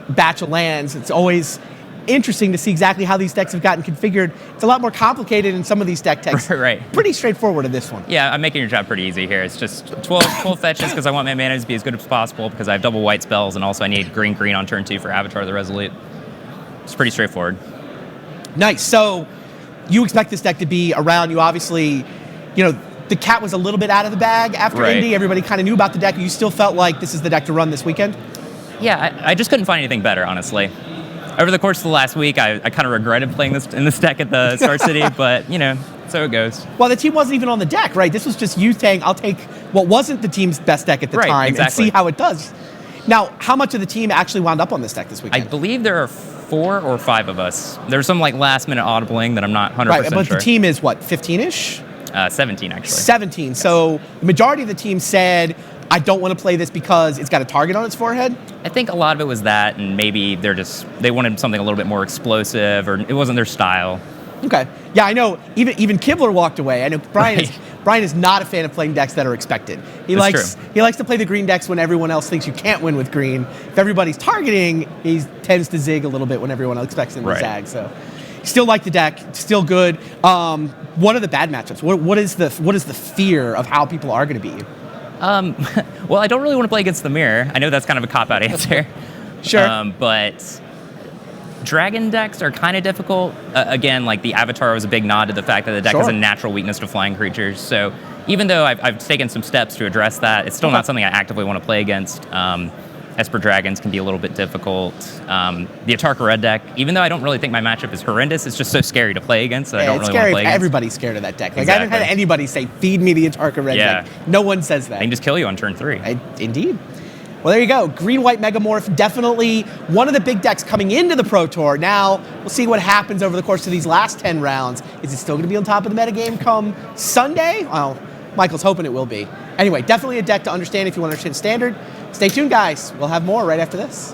batch of lands. It's always interesting to see exactly how these decks have gotten configured. It's a lot more complicated in some of these deck techs. Right. Pretty straightforward in this one. Yeah, I'm making your job pretty easy here. It's just 12 fetches because I want my mana to be as good as possible because I have double white spells and also I need green on turn 2 for Avatar the Resolute. It's pretty straightforward. Nice. So you expect this deck to be around. You obviously, the cat was a little bit out of the bag after Indy. Everybody kind of knew about the deck. You still felt like this is the deck to run this weekend? Yeah, I just couldn't find anything better, honestly. Over the course of the last week, I kind of regretted playing this deck at the Star City, but, so it goes. Well, the team wasn't even on the deck, right? This was just you saying, I'll take what wasn't the team's best deck at the time and see how it does. Now, how much of the team actually wound up on this deck this weekend? I believe there are 4 or 5 of us. There's some last-minute audibling that I'm not 100% sure. But the team is what, 15-ish? 17, actually. 17. Yes. So the majority of the team said, I don't want to play this because it's got a target on its forehead? I think a lot of it was that, and maybe they wanted something a little bit more explosive, or it wasn't their style. Okay. Yeah, I know. Even Kibler walked away. I know Brian is not a fan of playing decks that are expected. He likes to play the green decks when everyone else thinks you can't win with green. If everybody's targeting, he tends to zig a little bit when everyone else expects him to zag. So, still like the deck. Still good. What are the bad matchups? What is the fear of how people are going to beat you? Well, I don't really want to play against the mirror. I know that's kind of a cop-out answer. Sure. But dragon decks are kind of difficult. Again, the Avatar was a big nod to the fact that the deck has a natural weakness to flying creatures. So even though I've taken some steps to address that, it's still not something I actively want to play against. Esper Dragons can be a little bit difficult. The Atarka Red deck, even though I don't really think my matchup is horrendous, it's just so scary to play against that I don't really want to play against. Everybody's scared of that deck. I haven't had anybody say, feed me the Atarka Red deck. No one says that. They can just kill you on turn 3. Indeed. Well, there you go. Green-White Megamorph, definitely one of the big decks coming into the Pro Tour. Now, we'll see what happens over the course of these last 10 rounds. Is it still going to be on top of the metagame come Sunday? Well, Michael's hoping it will be. Anyway, definitely a deck to understand if you want to understand Standard. Stay tuned, guys. We'll have more right after this.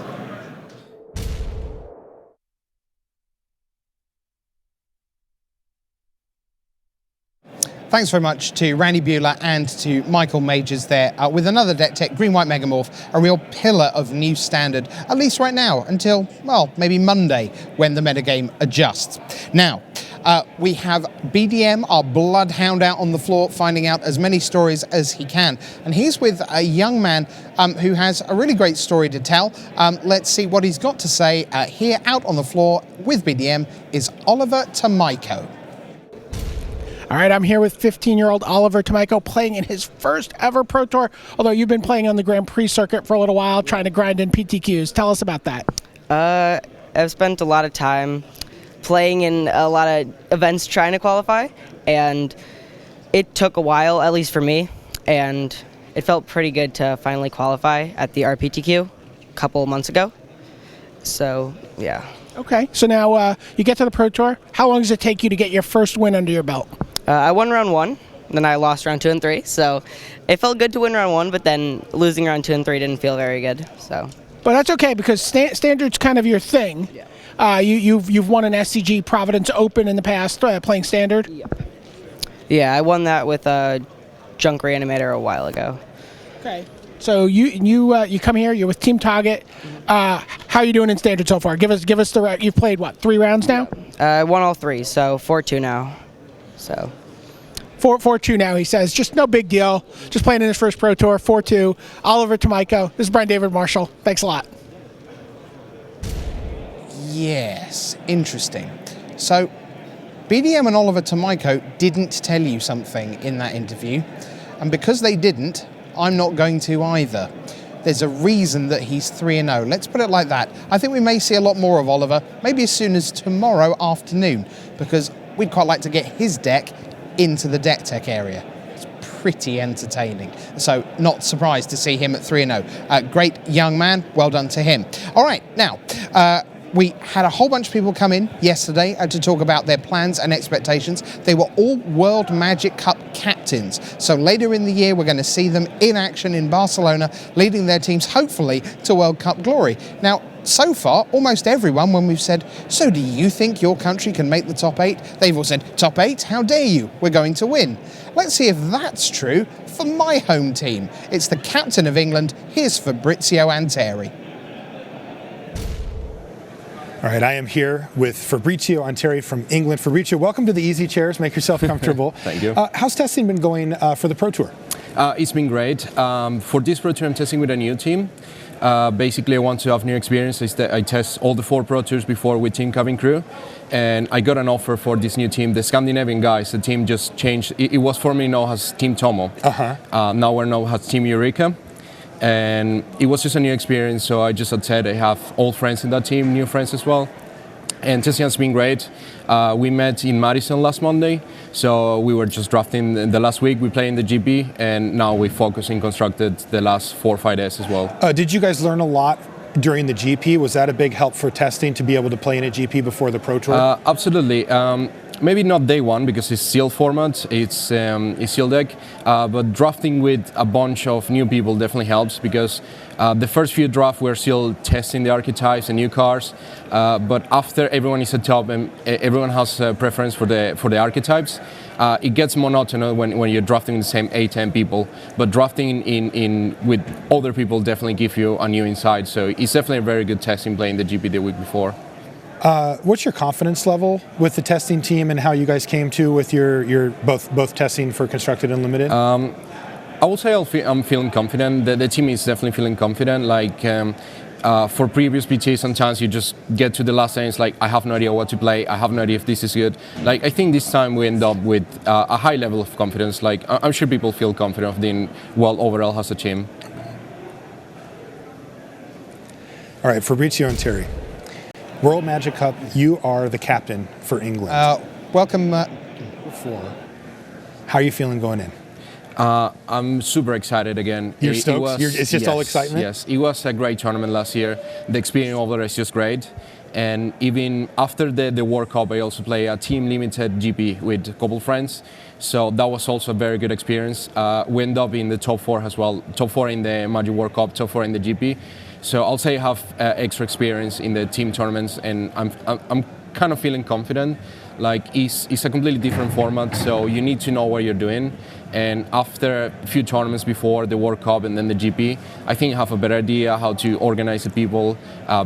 Thanks very much to Randy Buehler and to Michael Majors there with another deck tech, Green-White Megamorph, a real pillar of new Standard, at least right now, until, well, maybe Monday when the metagame adjusts. Now, we have BDM, our bloodhound, out on the floor, finding out as many stories as he can. And he's with a young man who has a really great story to tell. Let's see what he's got to say. Here out on the floor with BDM is Oliver Tomajko. All right, I'm here with 15-year-old Oliver Tomajko playing in his first ever Pro Tour, although you've been playing on the Grand Prix circuit for a little while, trying to grind in PTQs. Tell us about that. I've spent a lot of time playing in a lot of events trying to qualify, and it took a while, at least for me, and it felt pretty good to finally qualify at the RPTQ a couple months ago. So, yeah. Okay, so now you get to the Pro Tour. How long does it take you to get your first win under your belt? I won round 1, then I lost round 2 and 3, so it felt good to win round 1, but then losing round 2 and 3 didn't feel very good. So, but that's okay because Standard's kind of your thing. Yeah. You've won an SCG Providence Open in the past playing Standard. Yeah, I won that with Junk Reanimator a while ago. Okay. So you come here. You're with Team Target. How are you doing in Standard so far? Give us the. You've played what, 3 rounds now? I won all 3, so 4-2 now. So 4-2 now. He says just no big deal. Just playing in his first Pro Tour. 4-2. Oliver Tomajko. This is Brian David Marshall. Thanks a lot. Yes, interesting. So BDM and Oliver Tomajko didn't tell you something in that interview. And because they didn't, I'm not going to either. There's a reason that he's 3-0. Let's put it like that. I think we may see a lot more of Oliver, maybe as soon as tomorrow afternoon, because we'd quite like to get his deck into the deck tech area. It's pretty entertaining. So not surprised to see him at 3-0. Great young man, well done to him. All right, now, we had a whole bunch of people come in yesterday to talk about their plans and expectations. They were all World Magic Cup captains. So later in the year, we're going to see them in action in Barcelona, leading their teams, hopefully, to World Cup glory. Now, so far, almost everyone, when we've said, so do you think your country can make the top 8? They've all said, top 8? How dare you? We're going to win. Let's see if that's true for my home team. It's the captain of England. Here's Fabrizio Anteri. All right, I am here with Fabrizio Anteri from England. Fabrizio, welcome to the easy chairs. Make yourself comfortable. Thank you. How's testing been going for the Pro Tour? It's been great. For this Pro Tour, I'm testing with a new team. Basically, I want to have new experience. I test all the 4 Pro Tours before with Team Cabin Crew, and I got an offer for this new team. The Scandinavian guys, the team just changed. It was formerly known as Team Tomo. Now we're known as Team Eureka. And it was just a new experience, so I just said I have old friends in that team, new friends as well. And testing has been great. We met in Madison last Monday, so we were just drafting the last week. We played in the GP, and now we focus in constructed the last 4 or 5 days as well. Did you guys learn a lot during the GP? Was that a big help for testing to be able to play in a GP before the Pro Tour? Absolutely. Maybe not day one because it's sealed format, it's sealed deck, but drafting with a bunch of new people definitely helps because the first few drafts we're still testing the archetypes and new cards, but after everyone is at top and everyone has a preference for the archetypes, it gets monotonous when you're drafting the same 8-10 people, but drafting in with other people definitely give you a new insight, so it's definitely a very good testing playing the GP the week before. What's your confidence level with the testing team and how you guys came to with your both testing for Constructed and Limited? I would say I'm feeling confident. The team is definitely feeling confident. Like for previous PT, sometimes you just get to the last day and it's like, I have no idea what to play. I have no idea if this is good. Like I think this time we end up with a high level of confidence. Like I'm sure people feel confident of doing well overall as a team. All right, Fabrizio Anteri. World Magic Cup, you are the captain for England. Welcome. How are you feeling going in? I'm super excited again. You're stoked? It's just all excitement? Yes, it was a great tournament last year. The experience over there is just great. And even after the World Cup, I also play a team limited GP with a couple friends. So that was also a very good experience. We ended up in the top 4 as well. Top 4 in the Magic World Cup, top 4 in the GP. So I'll say I have extra experience in the team tournaments, and I'm kind of feeling confident. Like it's a completely different format, so you need to know what you're doing. And after a few tournaments before the World Cup and then the GP, I think I have a better idea how to organize the people,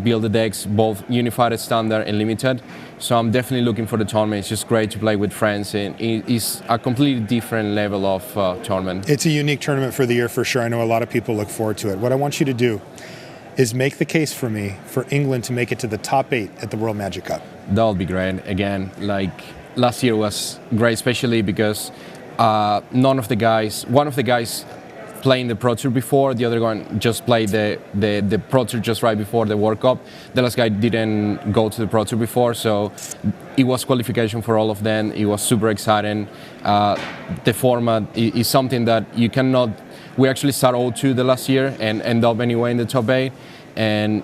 build the decks, both unified standard and limited. So I'm definitely looking for the tournament. It's just great to play with friends, and it's a completely different level of tournament. It's a unique tournament for the year for sure. I know a lot of people look forward to it. What I want you to do is make the case for me for England to make it to the top 8 at the World Magic Cup. That would be great. Again, like last year was great, especially because one of the guys playing the Pro Tour before, the other one just played the Pro Tour just right before the World Cup. The last guy didn't go to the Pro Tour before, so it was qualification for all of them. It was super exciting. The format is something that you cannot. We actually started 0-2 the last year and end up anyway in the top 8, and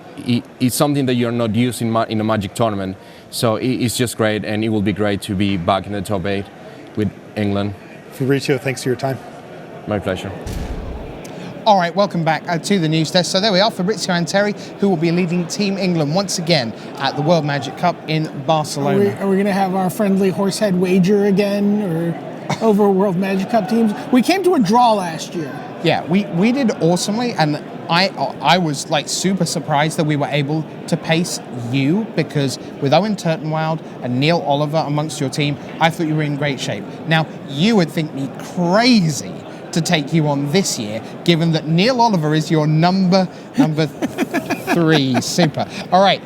it's something that you're not used in a Magic tournament. So it's just great, and it will be great to be back in the top 8 with England. Fabrizio, thanks for your time. My pleasure. All right, welcome back to the news desk. So there we are, Fabrizio Anteri, who will be leading Team England once again at the World Magic Cup in Barcelona. Are we going to have our friendly horsehead wager again, or over World Magic Cup teams? We came to a draw last year. Yeah, we did awesomely, and I was like super surprised that we were able to pace you, because with Owen Turtenwild and Neil Oliver amongst your team, I thought you were in great shape. Now, you would think me crazy to take you on this year, given that Neil Oliver is your number 3. Super. All right,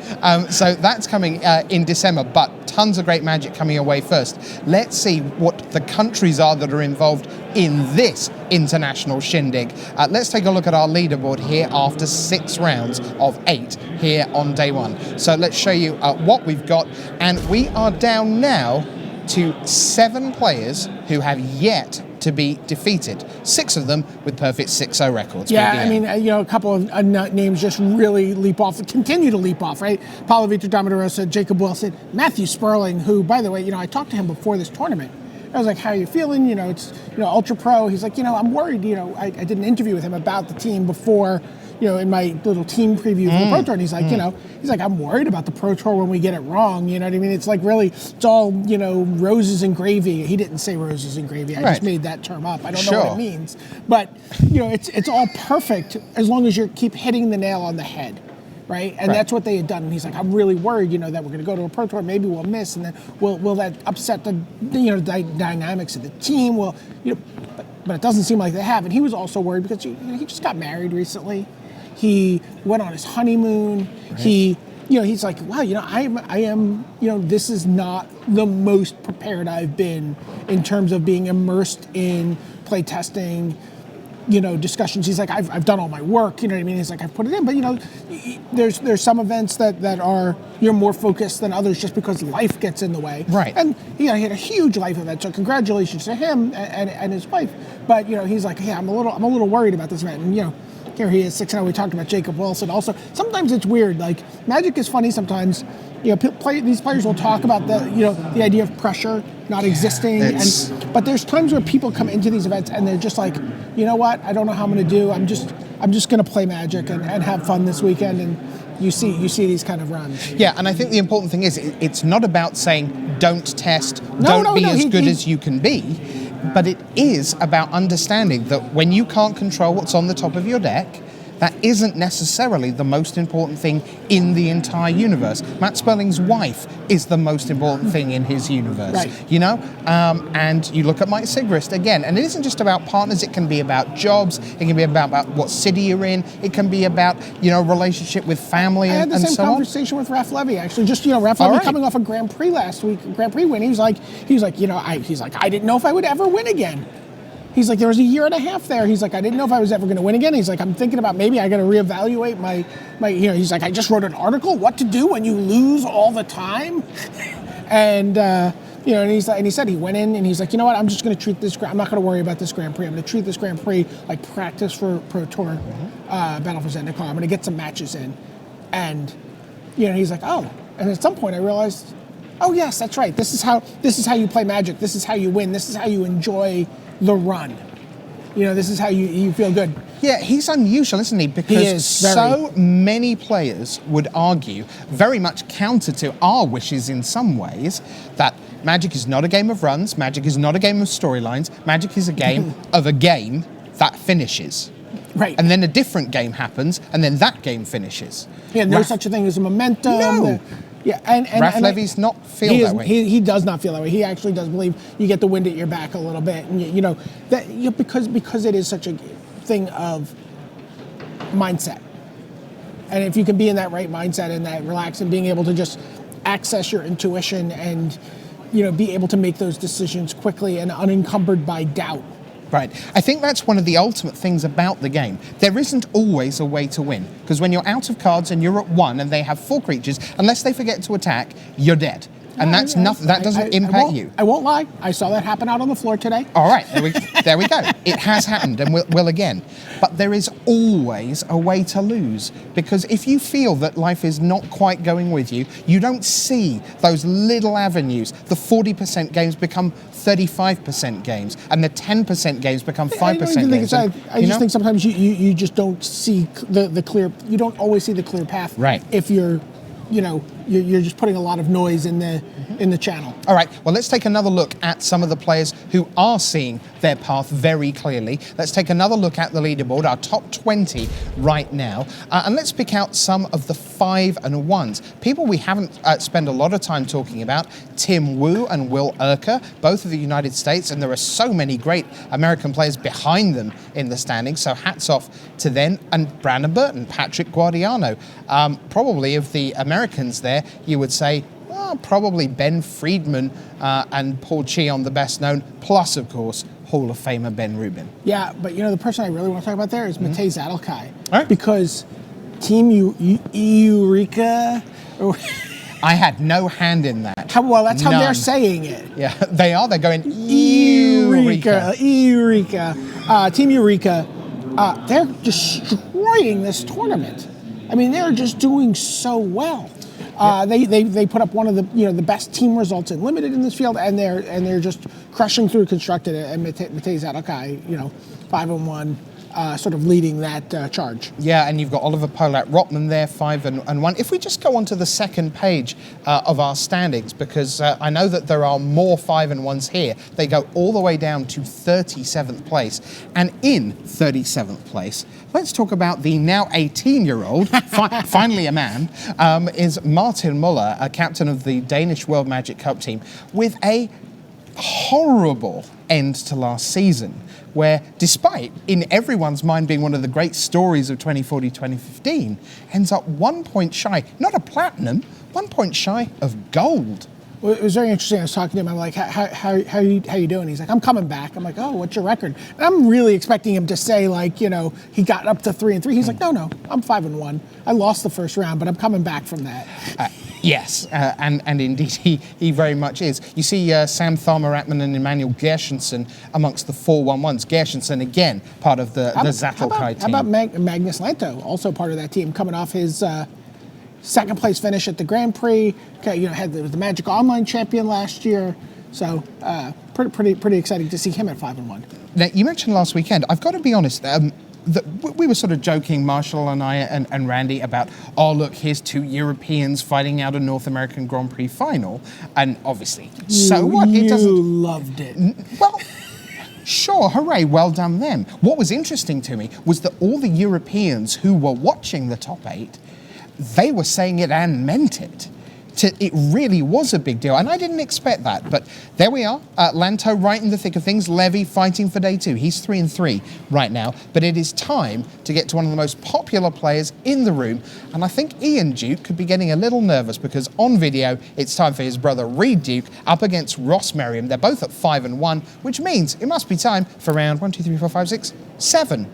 so that's coming in December, but tons of great Magic coming your way first. Let's see what the countries are that are involved in this international shindig. Let's take a look at our leaderboard here after 6 rounds of 8 here on day 1. So let's show you what we've got, and we are down now to 7 players who have yet to be defeated. 6 of them with perfect 6-0 records. Yeah, I mean, a couple of names just really leap off, continue to leap off, right? Paulo Vitor Rosa, Jacob Wilson, Matthew Sperling, who, by the way, I talked to him before this tournament. I was like, how are you feeling? It's, Ultra Pro. He's like, I'm worried. I did an interview with him about the team before, in my little team preview for the Pro Tour. And he's like, I'm worried about the Pro Tour when we get it wrong. You know what I mean? It's like really, it's all, roses and gravy. He didn't say roses and gravy. I just made that term up. I don't know what it means. But, it's all perfect as long as you keep hitting the nail on the head. Right, and that's what they had done. And he's like, I'm really worried, that we're going to go to a Pro Tour, maybe we'll miss, and then will that upset the, dynamics of the team? Well, but it doesn't seem like they have. And he was also worried because he just got married recently. He went on his honeymoon. Right. He's like, wow, I am, this is not the most prepared I've been in terms of being immersed in play testing. Discussions. He's like, I've done all my work. You know what I mean? He's like, I've put it in, but there's some events that are you're more focused than others just because life gets in the way. Right. And he had a huge life event, so congratulations to him and his wife. But he's like, yeah, I'm a little worried about this event. And here he is 6-0. We talked about Jacob Wilson. Also, sometimes it's weird. Like Magic is funny sometimes. These players will talk about the idea of pressure not existing, but there's times where people come into these events and they're just like, you know what? I don't know how I'm going to do. I'm just going to play Magic and have fun this weekend. And you see these kind of runs. Yeah, and I think the important thing is it's not about saying don't test, don't be as good as you can be, but it is about understanding that when you can't control what's on the top of your deck, that isn't necessarily the most important thing in the entire universe. Matt Sperling's wife is the most important thing in his universe, and you look at Mike Sigrist again, and it isn't just about partners, it can be about jobs, it can be about what city you're in, it can be about, relationship with family and so on. I had the same conversation with Raf Levy, actually, Raf Levy coming off a Grand Prix last week, Grand Prix win, he's like, I didn't know if I would ever win again. He's like, there was a year and a half there. He's like, I didn't know if I was ever going to win again. He's like, I'm thinking about maybe I got to reevaluate my. He's like, I just wrote an article, what to do when you lose all the time, and and he said he went in and he's like, you know what, I'm just going to treat this. I'm not going to worry about this Grand Prix. I'm going to treat this Grand Prix like practice for Pro Tour Battle for Zendikar. I'm going to get some matches in, and he's like, oh, and at some point I realized, oh yes, that's right. This is how you play Magic. This is how you win. This is how you enjoy the run. This is how you feel good. Yeah, he's unusual, isn't he? Because so many players would argue, very much counter to our wishes in some ways, that Magic is not a game of runs, Magic is not a game of storylines, Magic is a game of a game that finishes. Right. And then a different game happens, and then that game finishes. Yeah, no such a thing as a momentum. No. Yeah, and Raf Levy's not feel that way. He does not feel that way. He actually does believe you get the wind at your back a little bit, and because it is such a thing of mindset. And if you can be in that right mindset and that relax and being able to just access your intuition and be able to make those decisions quickly and unencumbered by doubt. Right. I think that's one of the ultimate things about the game. There isn't always a way to win, because when you're out of cards and you're at 1 and they have 4 creatures, unless they forget to attack, you're dead. And that's nothing. That doesn't impact you. I won't lie. I saw that happen out on the floor today. All right, there we go. It has happened, and will again. But there is always a way to lose, because if you feel that life is not quite going with you, you don't see those little avenues. The 40% games become 35% games, and the 10% games become 5% games. I just think sometimes you just don't see the clear. You don't always see the clear path. Right. If you're you're just putting a lot of noise in the channel. All right, well, let's take another look at some of the players who are seeing their path very clearly. Let's take another look at the leaderboard, our top 20 right now, and let's pick out some of the 5 and 1s. People we haven't spent a lot of time talking about, Tim Wu and Will Urker, both of the United States, and there are so many great American players behind them in the standings, so hats off to them, and Brandon Burton, Patrick Guardiano. Probably of the Americans there, you would say, well, probably Ben Friedman and Paul Cheon, the best known, plus, of course, Hall of Famer Ben Rubin. Yeah, but the person I really want to talk about there is Matouzek Adel. Right. Because Team Eureka. I had no hand in that. Well, that's how None. they're saying it. Yeah, they are. They're going Eureka. Team Eureka. They're destroying this tournament. I mean, they're just doing so well. They put up one of the best team results in limited in this field, and they're just crushing through constructed. And Matouzek Adel, 5-1. Sort of leading that charge. Yeah, and you've got Oliver Pollak-Rottmann there, 5-1. If we just go on to the second page of our standings, because I know that there are more 5-1s here. They go all the way down to 37th place. And in 37th place, let's talk about the now 18-year-old, finally a man, is Martin Muller, a captain of the Danish World Magic Cup team, with a horrible end to last season, where despite in everyone's mind being one of the great stories of 2014-2015, ends up 1 point shy, not a platinum, 1 point shy of gold. Well, it was very interesting. I was talking to him. I'm like, how you doing? He's like, I'm coming back. I'm like, oh, what's your record? And I'm really expecting him to say, like, he got up to 3-3. He's like, no, I'm 5-1. I lost the first round, but I'm coming back from that. Yes, and indeed he very much is. You see Sam Tharmer-Atman and Emmanuel Gershenson amongst the 4-1-1s. Gershenson, again, part of the Zattelkai team. How about Magnus Lanto, also part of that team, coming off his second place finish at the Grand Prix. Had the Magic Online champion last year. So pretty exciting to see him at 5-1. Now, you mentioned last weekend. I've got to be honest. We were sort of joking, Marshall and I and Randy, about, oh, look, here's two Europeans fighting out a North American Grand Prix final. And obviously, so what? It doesn't. You loved it. Well, sure, hooray, well done them. What was interesting to me was that all the Europeans who were watching the top 8, they were saying it and meant it. It really was a big deal, and I didn't expect that. But there we are, Lanto right in the thick of things. Levy fighting for day 2. He's 3-3 right now, but it is time to get to one of the most popular players in the room, and I think Ian Duke could be getting a little nervous because on video it's time for his brother Reed Duke up against Ross Mariam. They're both at 5-1, which means it must be time for round 1, 2, 3, 4, 5, 6, 7.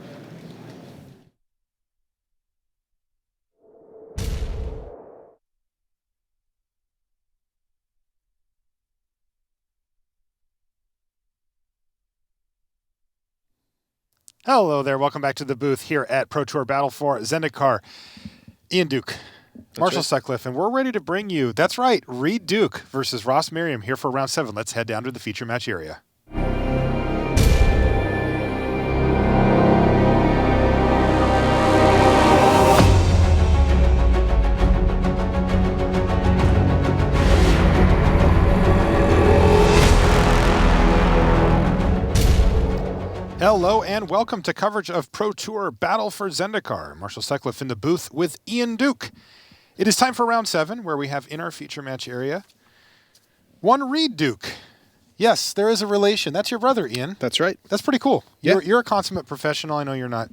Hello there. Welcome back to the booth here at Pro Tour Battle for Zendikar. Ian Duke, Marshall Sutcliffe, and we're ready to bring you, that's right, Reed Duke versus Ross Mariam here for round 7. Let's head down to the feature match area. Hello and welcome to coverage of Pro Tour Battle for Zendikar. Marshall Sutcliffe in the booth with Ian Duke. It is time for round 7, where we have in our feature match area one Reed Duke. Yes, there is a relation. That's your brother, Ian. That's right. That's pretty cool. Yeah. You're a consummate professional. I know you're not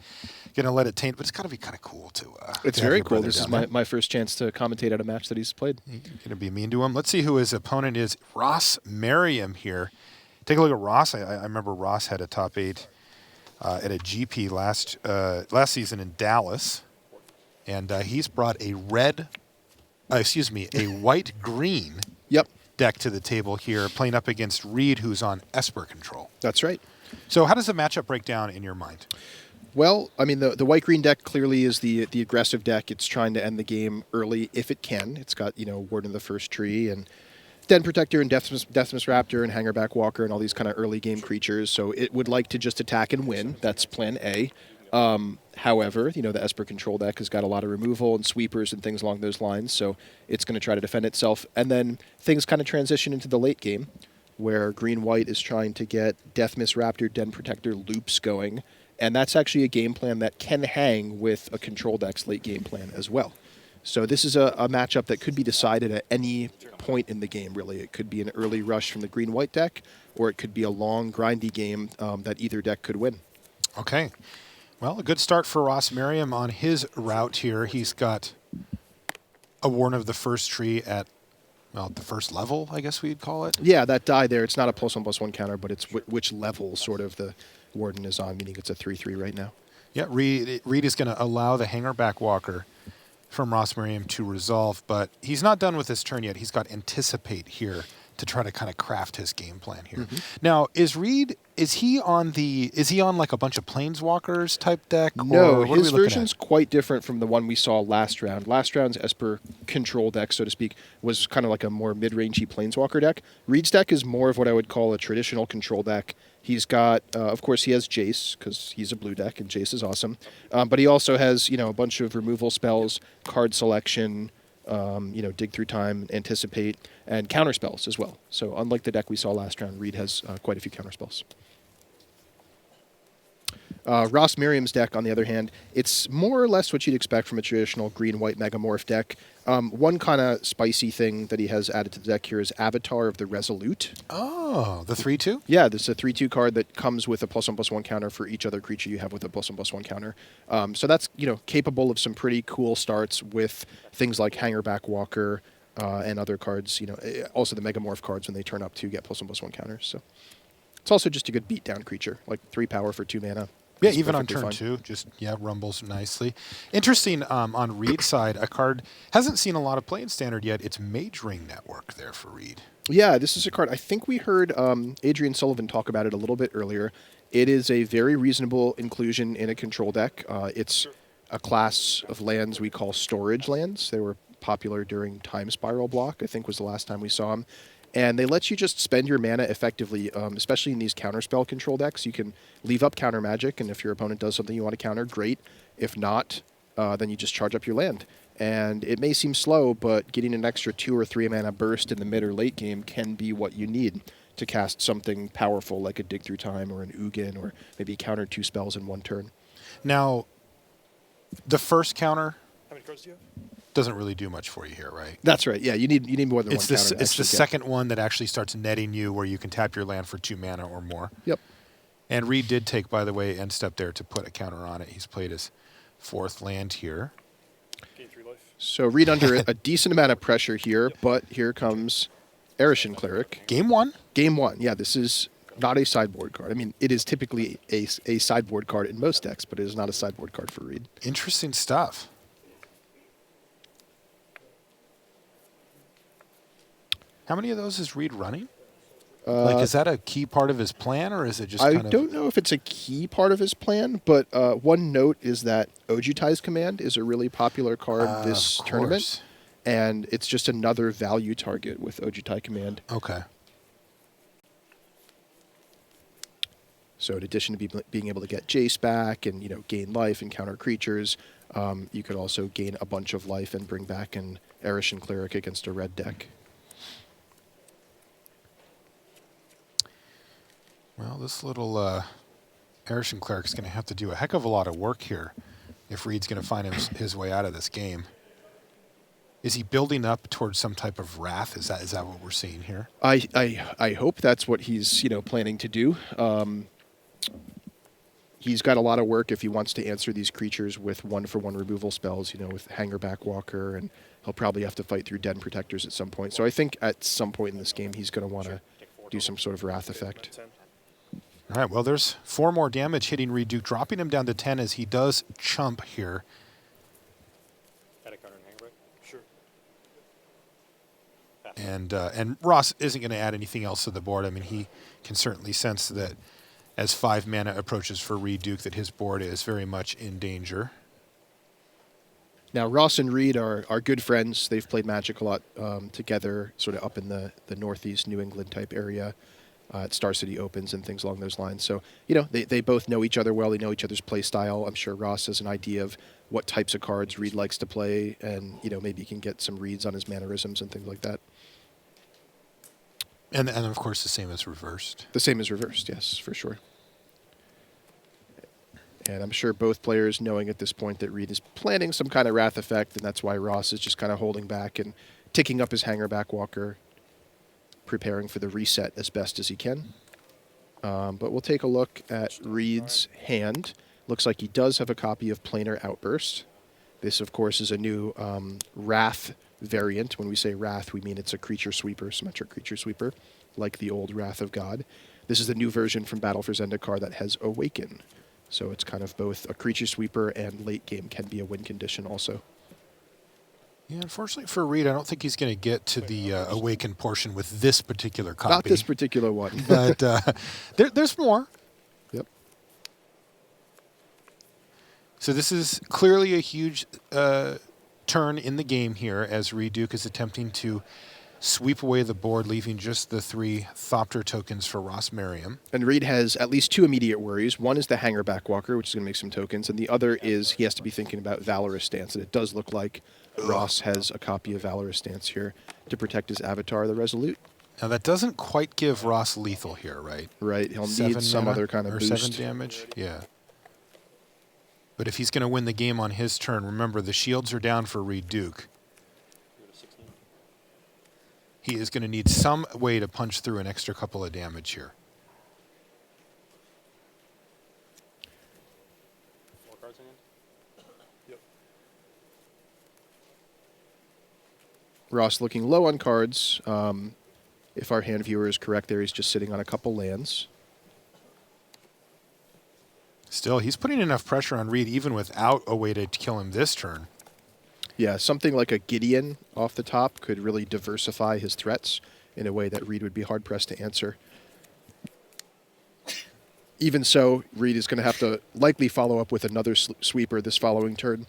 going to let it taint, but it's got to be kind of cool to It's to have very your cool. brother This is down there. my first chance to commentate at a match that he's played. You're going to be mean to him. Let's see who his opponent is. Ross Mariam here. Take a look at Ross. I remember Ross had a top 8 at a GP last season in Dallas, and he's brought a white-green deck to the table here, playing up against Reed, who's on Esper control. That's right. So how does the matchup break down in your mind? Well, I mean, the white-green deck clearly is the aggressive deck. It's trying to end the game early if it can. It's got, Warden of the First Tree and Den Protector and Deathmas Raptor and Hangerback Walker and all these kind of early game creatures. So it would like to just attack and win. That's plan A. However, the Esper control deck has got a lot of removal and sweepers and things along those lines. So it's going to try to defend itself. And then things kind of transition into the late game where green-white is trying to get Deathmas Raptor, Den Protector loops going. And that's actually a game plan that can hang with a control deck's late game plan as well. So this is a matchup that could be decided at any point in the game, really. It could be an early rush from the green-white deck, or it could be a long, grindy game that either deck could win. Okay. Well, a good start for Ross Mariam on his route here. He's got a Warden of the First Tree at well, the first level, I guess we'd call it. Yeah, that die there, it's not a +1/+1 counter, but it's which level sort of the Warden is on, meaning it's a 3/3 right now. Yeah, Reed is going to allow the hanger back walker from Ross Mariam to resolve, but he's not done with his turn yet. He's got Anticipate here to try to kind of craft his game plan here. Now, is Reed, is he on like a bunch of Planeswalkers type deck? No, or his version's quite different from the one we saw last round. Last round's Esper control deck, so to speak, was kind of like a more mid-rangey Planeswalker deck. Reed's deck is more of what I would call a traditional control deck. He's got, of course, he has Jace, because he's a blue deck, and Jace is awesome. But he also has, a bunch of removal spells, card selection, dig through time, anticipate, and counter spells as well. So unlike the deck we saw last round, Reed has quite a few counter spells. Ross Miriam's deck, on the other hand, it's more or less what you'd expect from a traditional green-white Megamorph deck. One kind of spicy thing that he has added to the deck here is Avatar of the Resolute. Oh, the 3/2? Yeah, this is a 3/2 card that comes with a +1/+1 counter for each other creature you have with a +1/+1 counter. So that's capable of some pretty cool starts with things like Hangerback Walker and other cards. Also the Megamorph cards when they turn up to get +1/+1 counters. So it's also just a good beatdown creature, like 3 power for 2 mana. Yeah, It's even on perfectly turn fine. 2, rumbles nicely. Interesting, on Reed's side, a card hasn't seen a lot of play in Standard yet. It's Mage Ring Network there for Reed. Yeah, this is a card. I think we heard Adrian Sullivan talk about it a little bit earlier. It is a very reasonable inclusion in a control deck. It's a class of lands we call storage lands. They were popular during Time Spiral block, I think was the last time we saw them. And they let you just spend your mana effectively, especially in these counterspell control decks. You can leave up counter magic, and if your opponent does something you want to counter, great. If not, then you just charge up your land. And it may seem slow, but getting an extra 2 or 3 mana burst in the mid or late game can be what you need to cast something powerful like a Dig Through Time or an Ugin, or maybe counter 2 spells in one turn. Now, the first counter How many cards do you have? doesn't really do much for you here, right? That's right. Yeah, you need more than one counter. to It's the actually get. second one that actually starts netting you where you can tap your land for 2 mana or more. Yep. And Reed did take, by the way, end step there to put a counter on it. He's played his 4th land here. Gain 3 life. So Reed under a decent amount of pressure here, but here comes Erishan Cleric. Game 1? Game 1. Yeah, this is not a sideboard card. I mean, it is typically a sideboard card in most decks, but it is not a sideboard card for Reed. Interesting stuff. How many of those is Reed running? Is that a key part of his plan, or is it just I don't know if it's a key part of his plan, but one note is that Ojutai's Command is a really popular card this tournament, and it's just another value target with Ojutai Command. Okay. So in addition to being able to get Jace back and gain life and counter creatures, you could also gain a bunch of life and bring back an Erishan Cleric against a red deck. Well, this little Erishan Cleric is going to have to do a heck of a lot of work here if Reed's going to find his way out of this game. Is he building up towards some type of wrath? Is that what we're seeing here? I hope that's what he's planning to do. He's got a lot of work if he wants to answer these creatures with 1-for-1 removal spells, with Hangerback Walker, and he'll probably have to fight through Den Protectors at some point. So I think at some point in this game he's going to want to do some sort of wrath effect. All right, well, there's 4 more damage hitting Reed Duke, dropping him down to 10 as he does chump here. Add a counter and hang break? Sure. And Ross isn't going to add anything else to the board. I mean, he can certainly sense that as 5 mana approaches for Reed Duke, that his board is very much in danger. Now, Ross and Reed are good friends. They've played Magic a lot together, sort of up in the northeast New England type area. At Star City Opens and things along those lines. So, they both know each other well. They know each other's play style. I'm sure Ross has an idea of what types of cards Reed likes to play, and, maybe you can get some reads on his mannerisms and things like that. And of course, the same is reversed. The same is reversed, yes, for sure. And I'm sure both players knowing at this point that Reed is planning some kind of wrath effect, and that's why Ross is just kind of holding back and ticking up his Hangerback Walker, preparing for the reset as best as he can. But we'll take a look at Reed's hand. Looks like he does have a copy of Planar Outburst. This, of course, is a new Wrath variant. When we say Wrath, we mean it's a creature sweeper, symmetric creature sweeper, like the old Wrath of God. This is the new version from Battle for Zendikar that has Awaken. So it's kind of both a creature sweeper and late game can be a win condition also. Yeah, unfortunately for Reed, I don't think he's going to get to the Awaken portion with this particular copy. Not this particular one. But there's more. Yep. So this is clearly a huge turn in the game here as Reed Duke is attempting to sweep away the board, leaving just the 3 Thopter tokens for Ross Mariam. And Reed has at least 2 immediate worries. One is the Hanger Backwalker, which is going to make some tokens, and the other is he has to be thinking about Valorous Stance, and it does look like Ross has a copy of Valorous Stance here to protect his avatar, the Resolute. Now that doesn't quite give Ross lethal here, right? Right, he'll need some other kind of boost. 7 damage, yeah. But if he's going to win the game on his turn, remember the shields are down for Reed Duke. He is going to need some way to punch through an extra couple of damage here. More cards in hand? Yep. Ross looking low on cards. If our hand viewer is correct there, he's just sitting on a couple lands. Still, he's putting enough pressure on Reed even without a way to kill him this turn. Yeah, something like a Gideon off the top could really diversify his threats in a way that Reed would be hard-pressed to answer. Even so, Reed is going to have to likely follow up with another sweeper this following turn.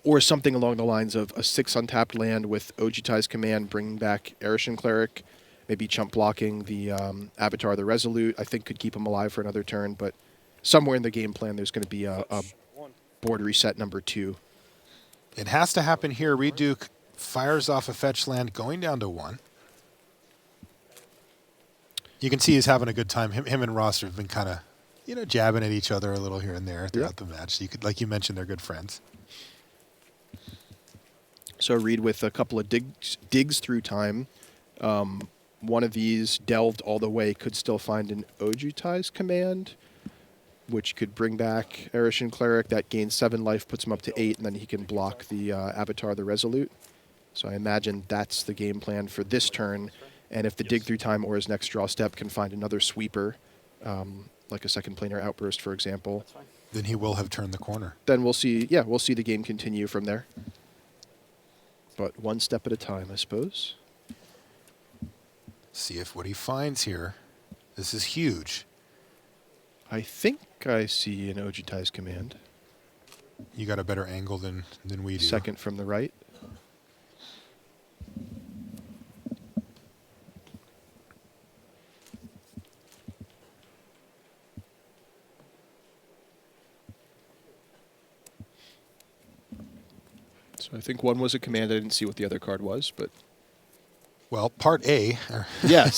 Or something along the lines of a 6 untapped land with Ojutai's Command, bringing back Arishan Cleric, maybe chump blocking the Avatar the Resolute, I think could keep him alive for another turn, but somewhere in the game plan there's going to be a board reset number 2. It has to happen here. Reed Duke fires off a fetch land going down to 1. You can see he's having a good time. Him and Ross have been kind of, jabbing at each other a little here and there throughout the match. You could, like you mentioned, they're good friends. So Reed with a couple of digs through time. One of these delved all the way could still find an Ojutai's Command, which could bring back Arishan Cleric. That gains 7 life, puts him up to 8, and then he can block the Avatar the Resolute. So I imagine that's the game plan for this turn. And if the dig through time or his next draw step can find another sweeper, like a second planar outburst, for example, then he will have turned the corner. Then we'll see the game continue from there. But one step at a time, I suppose. See if what he finds here. This is huge. I think I see an Ojutai's Command. You got a better angle than we do. Second from the right. So I think one was a command. I didn't see what the other card was, but... Well, part A. Yes.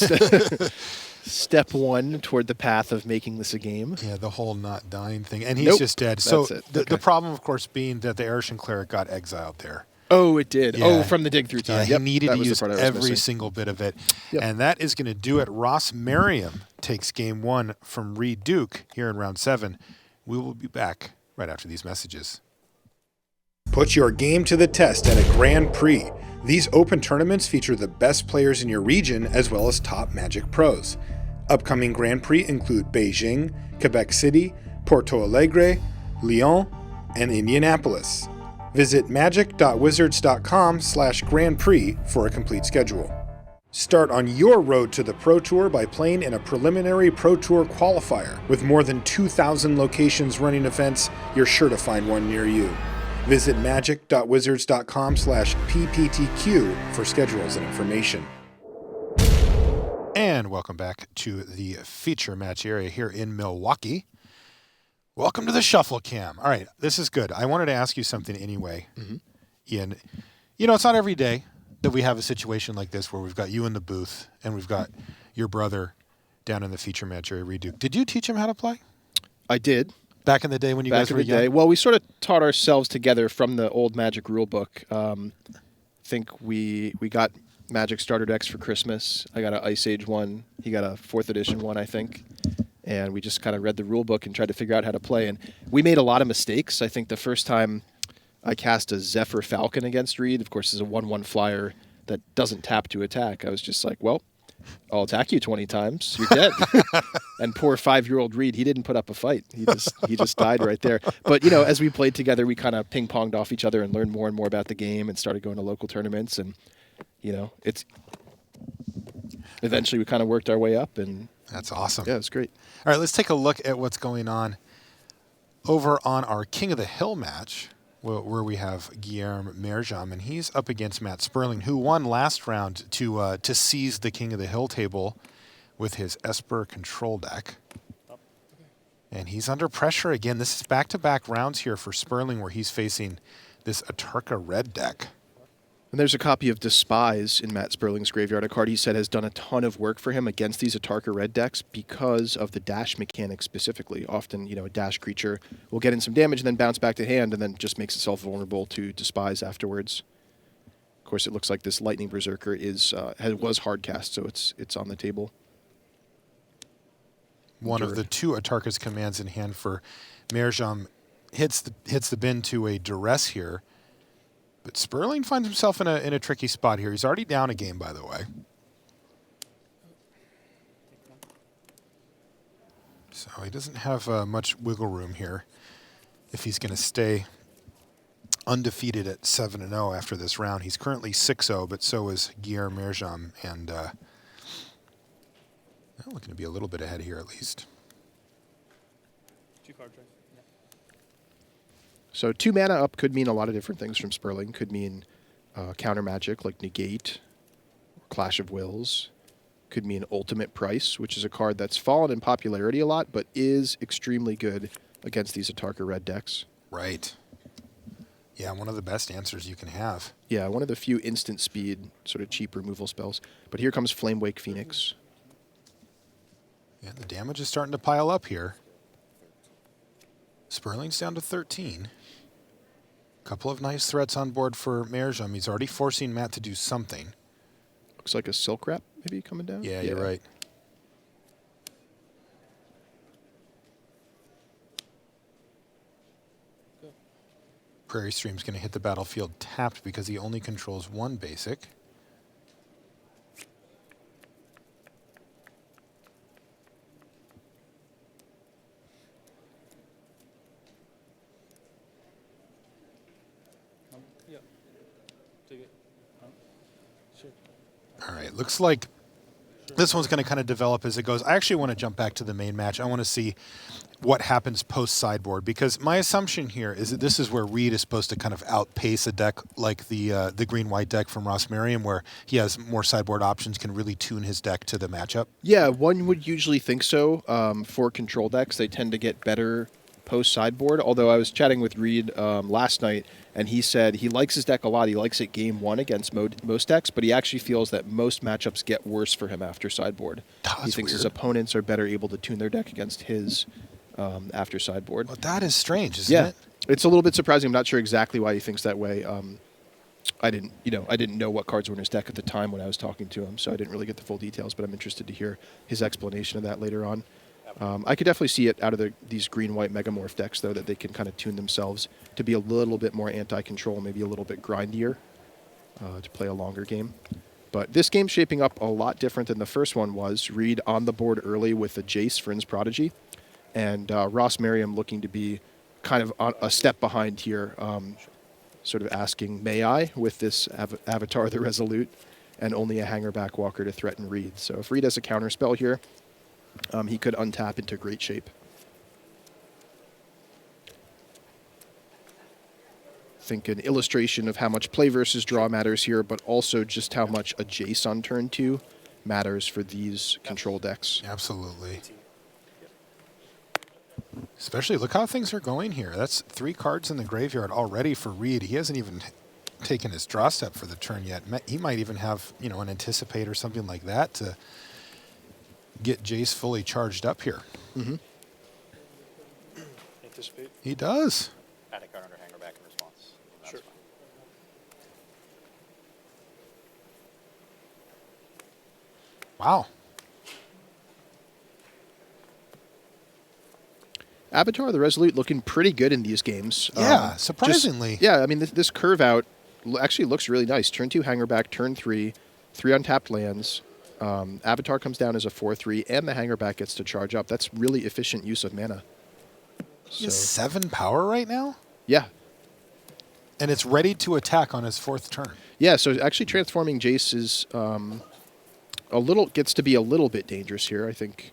Step 1 toward the path of making this a game. Yeah, the whole not dying thing. And he's just dead. So the problem, of course, being that the Arishan Cleric got exiled there. Oh, it did. Yeah. Oh, from the dig through time. Yeah, he needed to use every single bit of it. Yep. And that is going to do it. Ross Mariam takes game 1 from Reed Duke here in round 7. We will be back right after these messages. Put your game to the test at a Grand Prix. These open tournaments feature the best players in your region as well as top Magic pros. Upcoming Grand Prix include Beijing, Quebec City, Porto Alegre, Lyon, and Indianapolis. Visit magic.wizards.com/Grand Prix for a complete schedule. Start on your road to the Pro Tour by playing in a preliminary Pro Tour qualifier. With more than 2,000 locations running events, you're sure to find one near you. Visit magic.wizards.com/PPTQ for schedules and information. And welcome back to the feature match area here in Milwaukee. Welcome to the Shuffle Cam. All right, this is good. I wanted to ask you something anyway, Ian. It's not every day that we have a situation like this where we've got you in the booth and we've got your brother down in the feature match area, Reed Duke. Did you teach him how to play? I did. Back in the day when you guys were young? Back in the day. Well, we sort of taught ourselves together from the old Magic rulebook. I think we got Magic starter decks for Christmas. I got an Ice Age one. He got a 4th edition one, I think. And we just kind of read the rule book and tried to figure out how to play. And we made a lot of mistakes. I think the first time I cast a Zephyr Falcon against Reed. Of course, it's a 1/1 flyer that doesn't tap to attack. I was just like, well, I'll attack you 20 times. You're dead. And poor 5-year-old Reed, he didn't put up a fight. He just died right there. But, as we played together, we kind of ping-ponged off each other and learned more and more about the game and started going to local tournaments. And, it's eventually we kind of worked our way up. And that's awesome. Yeah, it was great. All right, let's take a look at what's going on over on our King of the Hill match, where we have Guillermo Mariam, and he's up against Matt Sperling, who won last round to seize the King of the Hill table with his Esper control deck. And he's under pressure again. This is back-to-back rounds here for Sperling, where he's facing this Atarka red deck. And there's a copy of Despise in Matt Sperling's graveyard, a card he said has done a ton of work for him against these Atarka red decks because of the dash mechanic specifically. Often, a dash creature will get in some damage and then bounce back to hand and then just makes itself vulnerable to Despise afterwards. Of course, it looks like this Lightning Berserker was hard cast, so it's on the table. One of the two Atarka's commands in hand for Mariam hits the bin to a duress here. But Sperling finds himself in a tricky spot here. He's already down a game, by the way. So he doesn't have much wiggle room here if he's going to stay undefeated at 7-0 after this round. He's currently 6-0, but so is Guillermo Mariam, and looking to be a little bit ahead here at least. 2 card choice. So 2 mana up could mean a lot of different things from Sperling. Could mean counter magic like Negate, or Clash of Wills. Could mean Ultimate Price, which is a card that's fallen in popularity a lot, but is extremely good against these Atarka red decks. Right. Yeah, one of the best answers you can have. Yeah, one of the few instant speed, sort of cheap removal spells. But here comes Flamewake Phoenix. Yeah, the damage is starting to pile up here. Sperling's down to 13. Couple of nice threats on board for Mariam. He's already forcing Matt to do something. Looks like a Silk Wrap maybe coming down? Yeah, you're right. Prairie Stream's going to hit the battlefield tapped because he only controls 1 basic. All right, looks like this one's going to kind of develop as it goes. I actually want to jump back to the main match. I want to see what happens post-sideboard, because my assumption here is that this is where Reed is supposed to kind of outpace a deck like the green-white deck from Ross Mariam, where he has more sideboard options, can really tune his deck to the matchup. Yeah, one would usually think so. For control decks, they tend to get better post-sideboard, although I was chatting with Reed last night, and he said he likes his deck a lot. He likes it game 1 against most decks, but he actually feels that most matchups get worse for him after sideboard. He thinks his opponents are better able to tune their deck against his after sideboard. Well, that is strange, isn't it? It's a little bit surprising. I'm not sure exactly why he thinks that way. I didn't know what cards were in his deck at the time when I was talking to him, so I didn't really get the full details, but I'm interested to hear his explanation of that later on. I could definitely see it out of these green-white Megamorph decks, though, that they can kind of tune themselves to be a little bit more anti-control, maybe a little bit grindier to play a longer game. But this game's shaping up a lot different than the first one was. Reed on the board early with the Jace, Friend's Prodigy, and Ross Mariam looking to be kind of a step behind here, sort of asking, may I, with this Avatar the Resolute, and only a Hangerback Walker to threaten Reed. So if Reed has a counterspell here, he could untap into great shape. I think an illustration of how much play versus draw matters here, but also just how much a Jace on turn 2 matters for these control decks. Absolutely. Especially, look how things are going here. That's 3 cards in the graveyard already for Reed. He hasn't even taken his draw step for the turn yet. He might even have, an Anticipate or something like that to get Jace fully charged up here. Mm-hmm. Anticipate? He does. Add a card under Hangerback in response. That's sure. Fine. Wow. Avatar, the Resolute, looking pretty good in these games. Yeah, surprisingly. I mean, this curve out actually looks really nice. Turn 2 hanger back, turn 3, 3 untapped lands. Avatar comes down as a 4/3, and the hanger back gets to charge up. That's really efficient use of mana. He has 7 power right now? Yeah. And it's ready to attack on his 4th turn. Yeah, so actually transforming Jace is gets to be a little bit dangerous here. I think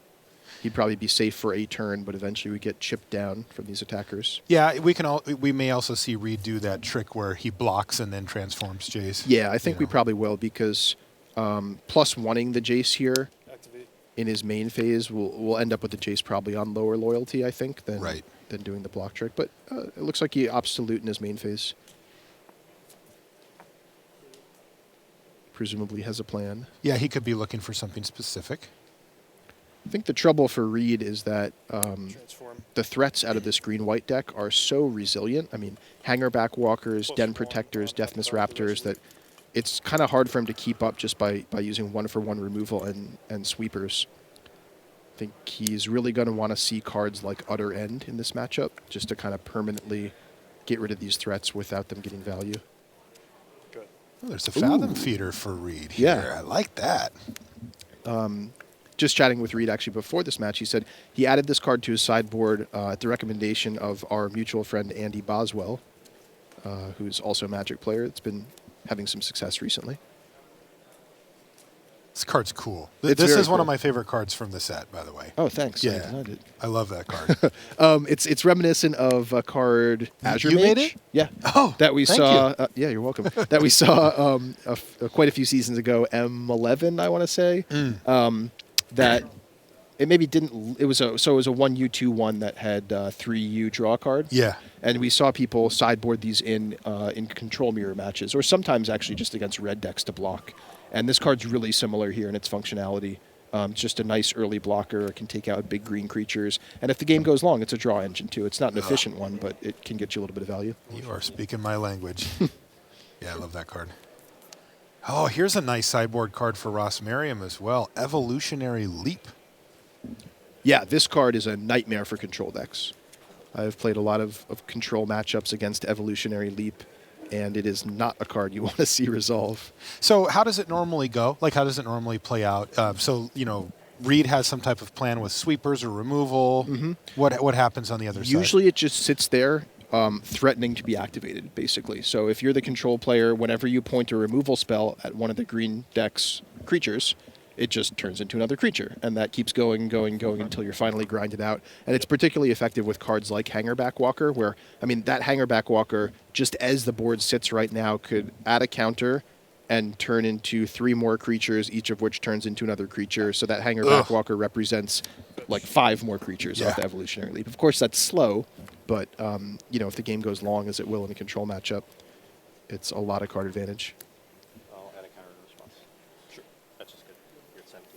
he'd probably be safe for a turn, but eventually we get chipped down from these attackers. Yeah, we may also see Reed do that trick where he blocks and then transforms Jace. Yeah, I think we probably will, because plus wanting the Jace here in his main phase, we'll end up with the Jace probably on lower loyalty, I think, than doing the block trick. But it looks like he opts to loot in his main phase. Presumably has a plan. Yeah, he could be looking for something specific. I think the trouble for Reed is that the threats out of this green-white deck are so resilient. I mean, Hangerback Walkers, Den Protectors, Deathmiss Raptors, that it's kind of hard for him to keep up just by using 1-for-1 removal and sweepers. I think he's really going to want to see cards like Utter End in this matchup, just to kind of permanently get rid of these threats without them getting value. Oh, there's a Fathom Feeder for Reed here. Yeah. I like that. Just chatting with Reed actually before this match, he said he added this card to his sideboard at the recommendation of our mutual friend Andy Boswell, who's also a Magic player. It's been having some success recently. This card's cool. It's This very is one of cool. my favorite cards from the set, by the way. Oh, thanks. I Yeah, designed it. I love that card. It's reminiscent of a card Azure You made Mage. it? Yeah. Oh, that we thank saw. you. Yeah, you're welcome. That we saw quite a few seasons ago. M11, I want to say. That it maybe didn't. It was a 1U2-1 that had 3U draw card. Yeah. And we saw people sideboard these in control mirror matches, or sometimes actually just against red decks to block. And this card's really similar here in its functionality. Just a nice early blocker. It can take out big green creatures. And if the game goes long, it's a draw engine too. It's not an efficient one, but it can get you a little bit of value. You are speaking my language. Yeah, I love that card. Oh, here's a nice sideboard card for Ross Mariam as well. Evolutionary Leap. Yeah, this card is a nightmare for control decks. I've played a lot of control matchups against Evolutionary Leap, and it is not a card you want to see resolve. So how does it normally go? Like, how does it normally play out? Reed has some type of plan with sweepers or removal. What happens on the other side? Usually it just sits there threatening to be activated, basically. So if you're the control player, whenever you point a removal spell at one of the green deck's creatures, it just turns into another creature. And that keeps going until you're finally grinded out. And it's particularly effective with cards like Hangerback Walker, where, I mean, that Hangerback Walker, just as the board sits right now, could add a counter and turn into 3 more creatures, each of which turns into another creature. So that Hangerback Walker represents like 5 more creatures off the Evolutionary Leap. Of course, that's slow, but if the game goes long, as it will in a control matchup, it's a lot of card advantage. I'll add a counter in response. Sure. That's just good. You're at 17.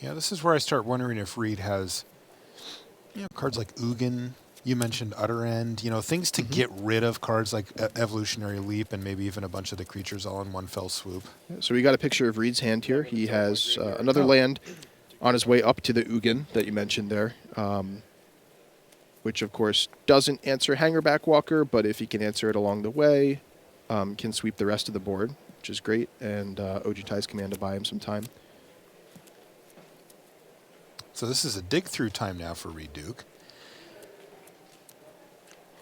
Yeah, this is where I start wondering if Reed has, cards like Ugin. You mentioned Utter End. Things to get rid of cards like Evolutionary Leap and maybe even a bunch of the creatures all in one fell swoop. So we got a picture of Reed's hand here. He has another land on his way up to the Ugin that you mentioned there, which of course doesn't answer Hangerback Walker, but if he can answer it along the way, can sweep the rest of the board, which is great, and Ojutai's command to buy him some time. So this is a dig through time now for Reed Duke.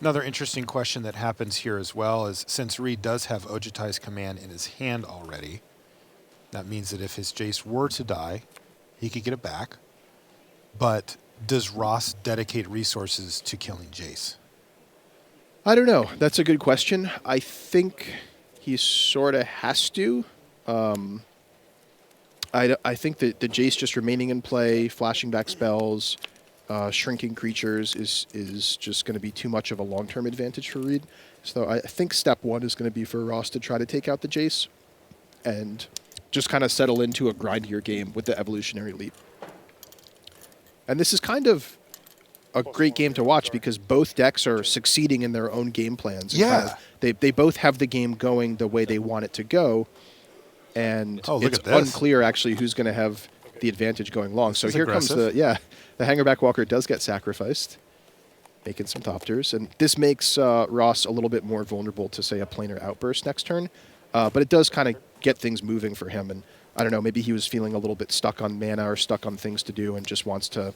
Another interesting question that happens here as well is, since Reed does have Ojutai's command in his hand already, that means that if his Jace were to die, he could get it back. But does Ross dedicate resources to killing Jace? I don't know. That's a good question. I think he sort of has to. I think that the Jace just remaining in play, flashing back spells, shrinking creatures is just going to be too much of a long-term advantage for Reed. So I think step 1 is going to be for Ross to try to take out the Jace and just kind of settle into a grindier game with the Evolutionary Leap. And this is kind of a great game to watch because both decks are succeeding in their own game plans. Yeah. They both have the game going the way they want it to go. And look it's at this. unclear actually who's going to have the advantage going long. So This is here comes aggressive. the Hangerback Walker does get sacrificed, making some Thopters. And this makes Ross a little bit more vulnerable to, say, a planar outburst next turn. But it does kind of get things moving for him. And I don't know, maybe he was feeling a little bit stuck on mana or stuck on things to do and just wants to,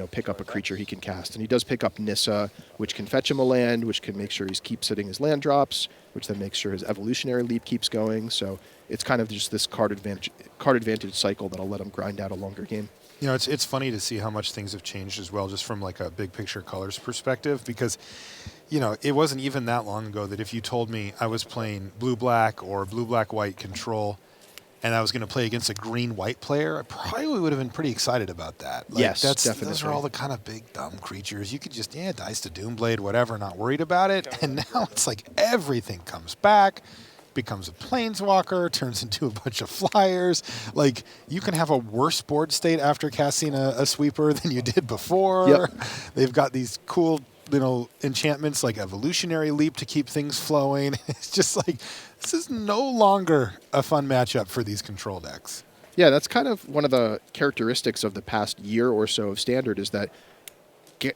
pick up a creature he can cast. And he does pick up Nissa, which can fetch him a land, which can make sure he keeps hitting his land drops, which then makes sure his evolutionary leap keeps going. So it's kind of just this card advantage cycle that'll let him grind out a longer game. You know, it's funny to see how much things have changed as well, just from like a big picture colors perspective, because, you know, it wasn't even that long ago that if you told me I was playing blue-black or blue-black-white control and I was going to play against a green-white player, I probably would have been pretty excited about that. Like, Yes, definitely. Those are all the kind of big, dumb creatures. You could just, dice to Doomblade, whatever, not worried about it. And now it's like everything comes back, becomes a planeswalker, turns into a bunch of flyers. Like, you can have a worse board state after casting a sweeper than you did before. Yep. They've got these cool, enchantments like evolutionary leap to keep things flowing. It's just like, this is no longer a fun matchup for these control decks. Yeah, that's kind of one of the characteristics of the past year or so of Standard is that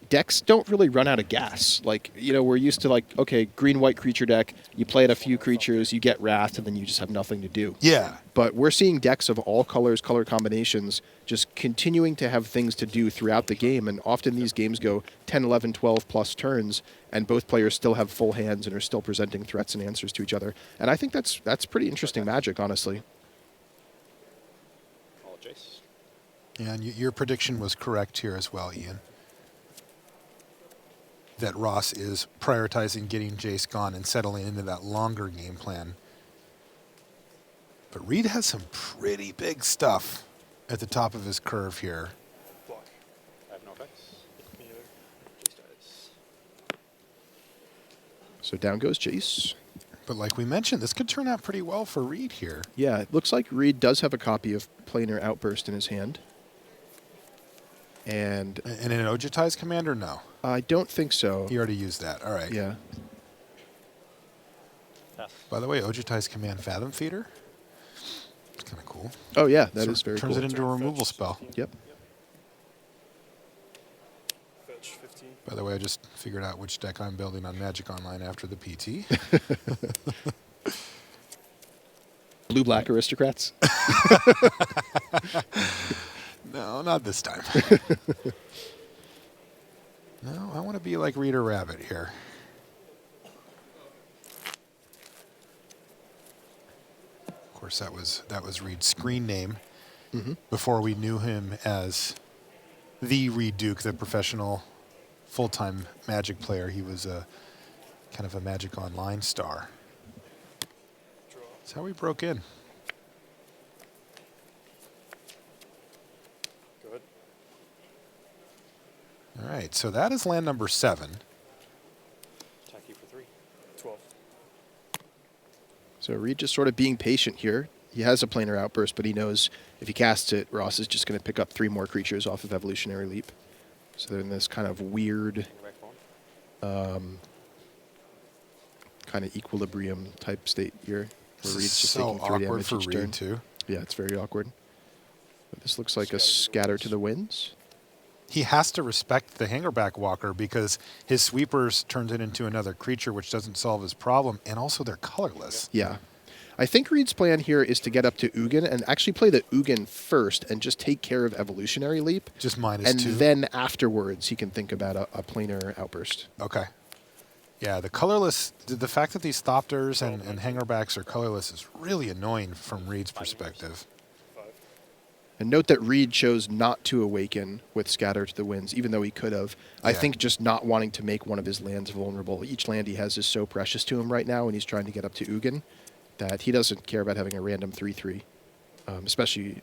decks don't really run out of gas. Like, we're used to like, okay, green-white creature deck, you play at a few creatures, you get Wrath, and then you just have nothing to do. Yeah. But we're seeing decks of all colors, color combinations, just continuing to have things to do throughout the game, and often these games go 10, 11, 12 plus turns, and both players still have full hands and are still presenting threats and answers to each other. And I think that's pretty interesting Magic, honestly. Yeah, and your prediction was correct here as well, Ian. That Ross is prioritizing getting Jace gone and settling into that longer game plan. But Reed has some pretty big stuff at the top of his curve here. Block. I have no effects. Me either. Jace dies. So down goes Jace. But like we mentioned, this could turn out pretty well for Reed here. Yeah, it looks like Reed does have a copy of Planar Outburst in his hand. And an Ojutai's Commander, no? I don't think so. He already used that. All right. Yeah. By the way, Ojutai's Command Fathom Feeder. It's kind of cool. Oh, yeah, that is very cool. Turns it into a removal spell. Yep. Fetch 15. By the way, I just figured out which deck I'm building on Magic Online after the PT. Blue-black aristocrats? No, not this time. No, I want to be like Reader Rabbit here. Of course, that was Reed's screen name before we knew him as the Reed Duke, the professional full-time Magic player. He was a kind of a Magic Online star. That's how we broke in. All right, so that is land number 7. Attack you for 3. 12. So Reed just sort of being patient here. He has a Planar Outburst, but he knows if he casts it, Ross is just going to pick up 3 more creatures off of Evolutionary Leap. So they're in this kind of weird kind of equilibrium type state here. Where This Reed's is just so taking 3 awkward damage for each Reed, turn. too. Yeah, it's very awkward. But this looks like a Scatter to the Winds. He has to respect the Hangerback Walker because his sweepers turns it into another creature, which doesn't solve his problem, and also they're colorless. Yeah. I think Reed's plan here is to get up to Ugin and actually play the Ugin first and just take care of Evolutionary Leap. Just -2. And then afterwards he can think about a Planar Outburst. Okay. Yeah, the colorless, the fact that these Thopters and Hangerbacks are colorless is really annoying from Reed's perspective. And note that Reed chose not to awaken with Scatter to the Winds, even though he could have. I think just not wanting to make one of his lands vulnerable. Each land he has is so precious to him right now, and he's trying to get up to Ugin, that he doesn't care about having a random 3/3. Especially,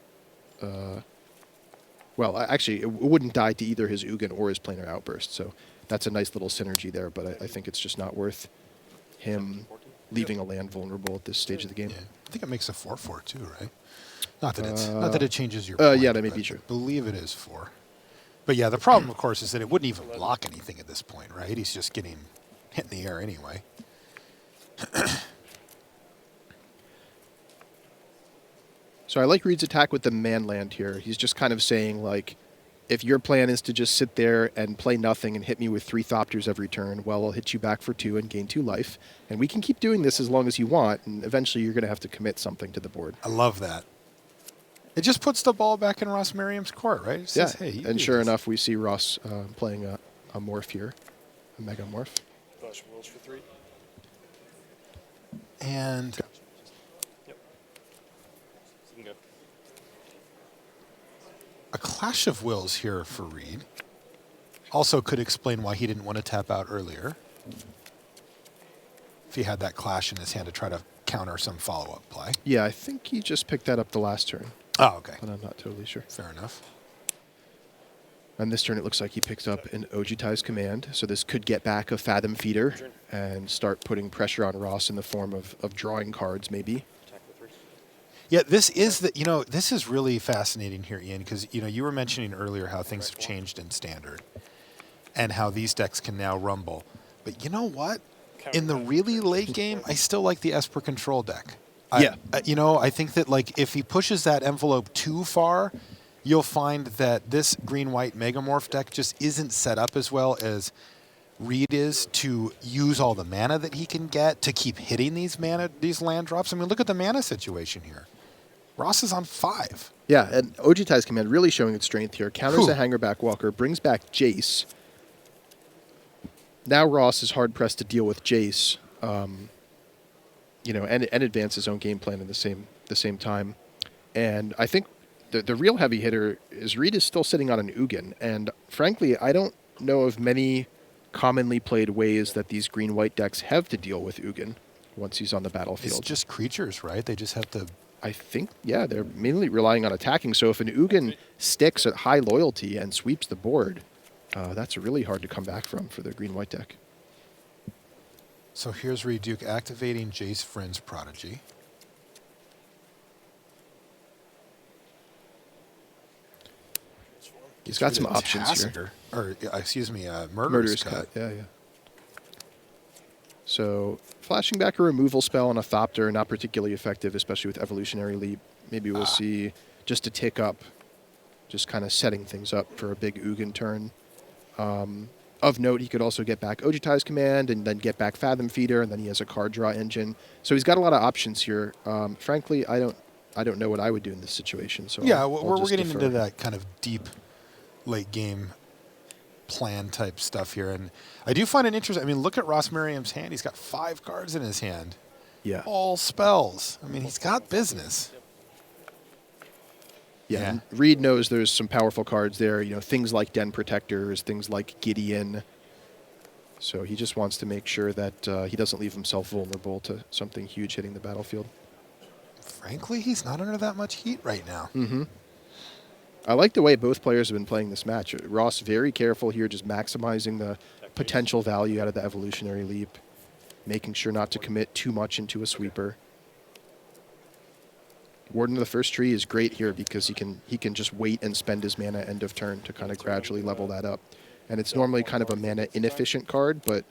well, actually, it wouldn't die to either his Ugin or his Planar Outburst, so that's a nice little synergy there, but I think it's just not worth him leaving a land vulnerable at this stage of the game. Yeah. I think it makes a 4/4 too, right? Not that it changes your point, yeah, that may be true. I believe it is 4. But yeah, the problem, of course, is that it wouldn't even block anything at this point, right? He's just getting hit in the air anyway. So I like Reed's attack with the man land here. He's just kind of saying, like, if your plan is to just sit there and play nothing and hit me with 3 Thopters every turn, well, I'll hit you back for 2 and gain 2 life. And we can keep doing this as long as you want, and eventually you're going to have to commit something to the board. I love that. It just puts the ball back in Ross Mariam's court, right? It says, hey, you and do sure this. enough, we see Ross playing a morph here, a Mega Morph. Flash rules for 3. And Yep. So you can go. a clash of wills here for Reed. Also could explain why he didn't want to tap out earlier. If he had that clash in his hand to try to counter some follow-up play. Yeah, I think he just picked that up the last turn. Oh, okay. But I'm not totally sure. Fair enough. And this turn, it looks like he picks up an Ojutai's command. So this could get back a Fathom Feeder and start putting pressure on Ross in the form of drawing cards, maybe. Yeah, this is this is really fascinating here, Ian, because you were mentioning earlier how things have changed in Standard and how these decks can now rumble. But you know what? In the really late game, I still like the Esper Control deck. I think that if he pushes that envelope too far, you'll find that this green-white Megamorph deck just isn't set up as well as Reed is to use all the mana that he can get to keep hitting these land drops. I mean, look at the mana situation here. Ross is on 5. Yeah, and Ojutai's command really showing its strength here. Counters a Hangerback Walker, brings back Jace. Now Ross is hard-pressed to deal with Jace, and advance his own game plan at the same time. And I think the real heavy hitter is Reed is still sitting on an Ugin. And frankly, I don't know of many commonly played ways that these green-white decks have to deal with Ugin once he's on the battlefield. It's just creatures, right? They just have to... I think, yeah, they're mainly relying on attacking. So if an Ugin sticks at high loyalty and sweeps the board, that's really hard to come back from for the green-white deck. So here's Reed Duke activating Jace Friend's Prodigy. He's got some options here. Murderous Cut. Yeah. So flashing back a removal spell on a Thopter, not particularly effective, especially with Evolutionary Leap. Maybe we'll see just a tick up, just kind of setting things up for a big Ugin turn. Of note, he could also get back Ojutai's command and then get back Fathom Feeder, and then he has a card draw engine. So he's got a lot of options here. Frankly, I don't know what I would do in this situation. So yeah, I'll we're just getting defer. into that kind of deep late game plan type stuff here, and I do find it interesting. I mean, look at Ross Merriam's hand. He's got 5 cards in his hand. Yeah, all spells. I mean, he's got business. Yeah, and Reed knows there's some powerful cards there. Things like Den Protectors, things like Gideon. So he just wants to make sure that he doesn't leave himself vulnerable to something huge hitting the battlefield. Frankly, he's not under that much heat right now. Mm-hmm. I like the way both players have been playing this match. Ross very careful here, just maximizing the potential value out of the Evolutionary Leap, making sure not to commit too much into a sweeper. Warden of the First Tree is great here because he can just wait and spend his mana end of turn to kind of gradually level that up. And it's normally kind of a mana inefficient card, but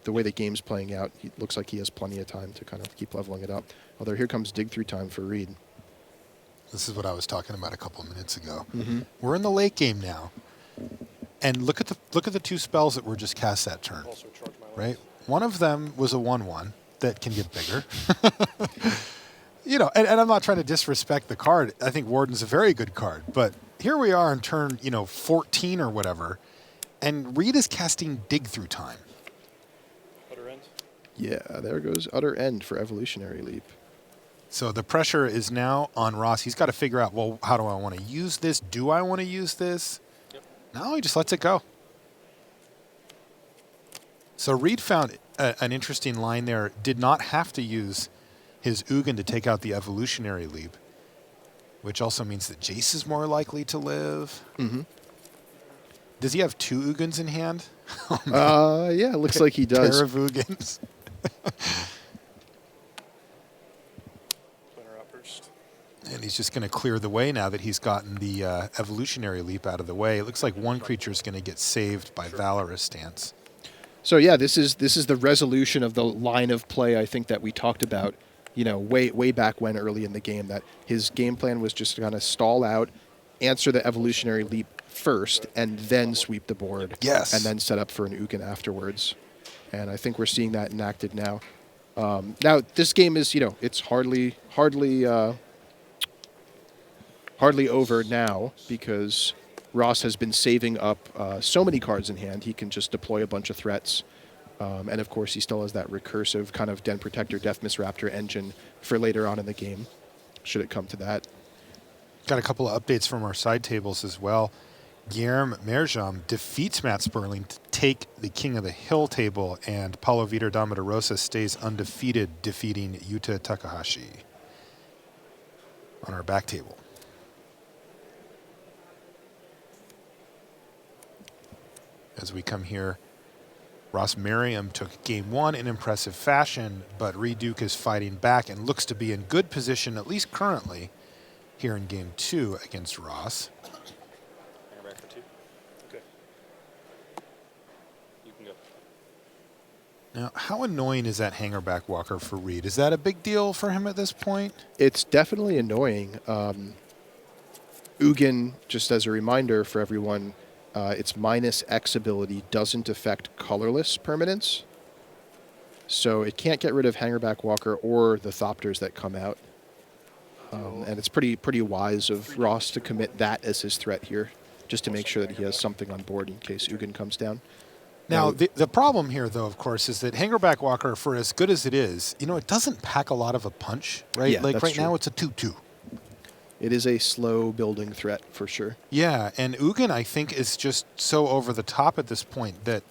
the way the game's playing out, it looks like he has plenty of time to kind of keep leveling it up. Although here comes Dig Through time for Reed. This is what I was talking about a couple of minutes ago. Mm-hmm. We're in the late game now, and look at the 2 spells that were just cast that turn. Right, one of them was a 1/1 that can get bigger. And I'm not trying to disrespect the card. I think Warden's a very good card, but here we are in turn 14 or whatever, and Reed is casting Dig Through time. Utter End. Yeah, there goes Utter End for Evolutionary Leap. So the pressure is now on Ross. He's got to figure out, well, how do I want to use this? Do I want to use this? Yep. No, he just lets it go. So Reed found an interesting line there. Did not have to use his Ugin to take out the Evolutionary Leap, which also means that Jace is more likely to live. Mm-hmm. Does he have 2 Ugins in hand? Yeah, it looks like he does. Pair of Ugins. And he's just going to clear the way now that he's gotten the Evolutionary Leap out of the way. It looks like one creature is going to get saved by Valorous Stance. So yeah, this is the resolution of the line of play I think that we talked about way back when early in the game, that his game plan was just going to stall out, answer the evolutionary leap first, and then sweep the board. Yes. And then set up for an Ugin afterwards. And I think we're seeing that enacted now. Now, this game is, it's hardly over now, because Ross has been saving up so many cards in hand. He can just deploy a bunch of threats. And of course, he still has that recursive kind of Den Protector, Death Miss Raptor engine for later on in the game, should it come to that. Got a couple of updates from our side tables as well. Guillermo Mariam defeats Matt Sperling to take the King of the Hill table, and Paulo Vitor Dama de Rosa stays undefeated, defeating Yuta Takahashi on our back table. As we come here, Ross Mariam took game 1 in impressive fashion, but Reed Duke is fighting back and looks to be in good position, at least currently, here in game 2 against Ross. Hang back for 2. Okay. You can go. Now, how annoying is that hanger back walker for Reed? Is that a big deal for him at this point? It's definitely annoying. Ugin, just as a reminder for everyone, its -X ability doesn't affect colorless permanents. So it can't get rid of Hangerback Walker or the Thopters that come out. And it's pretty wise of Ross to commit that as his threat here, just to make sure that he has something on board in case Ugin comes down. Now, the problem here, though, of course, is that Hangerback Walker, for as good as it is, it doesn't pack a lot of a punch, right? Yeah, like that's right true. now it's a 2-2. It is a slow building threat for sure. Yeah, and Ugin, I think, is just so over the top at this point that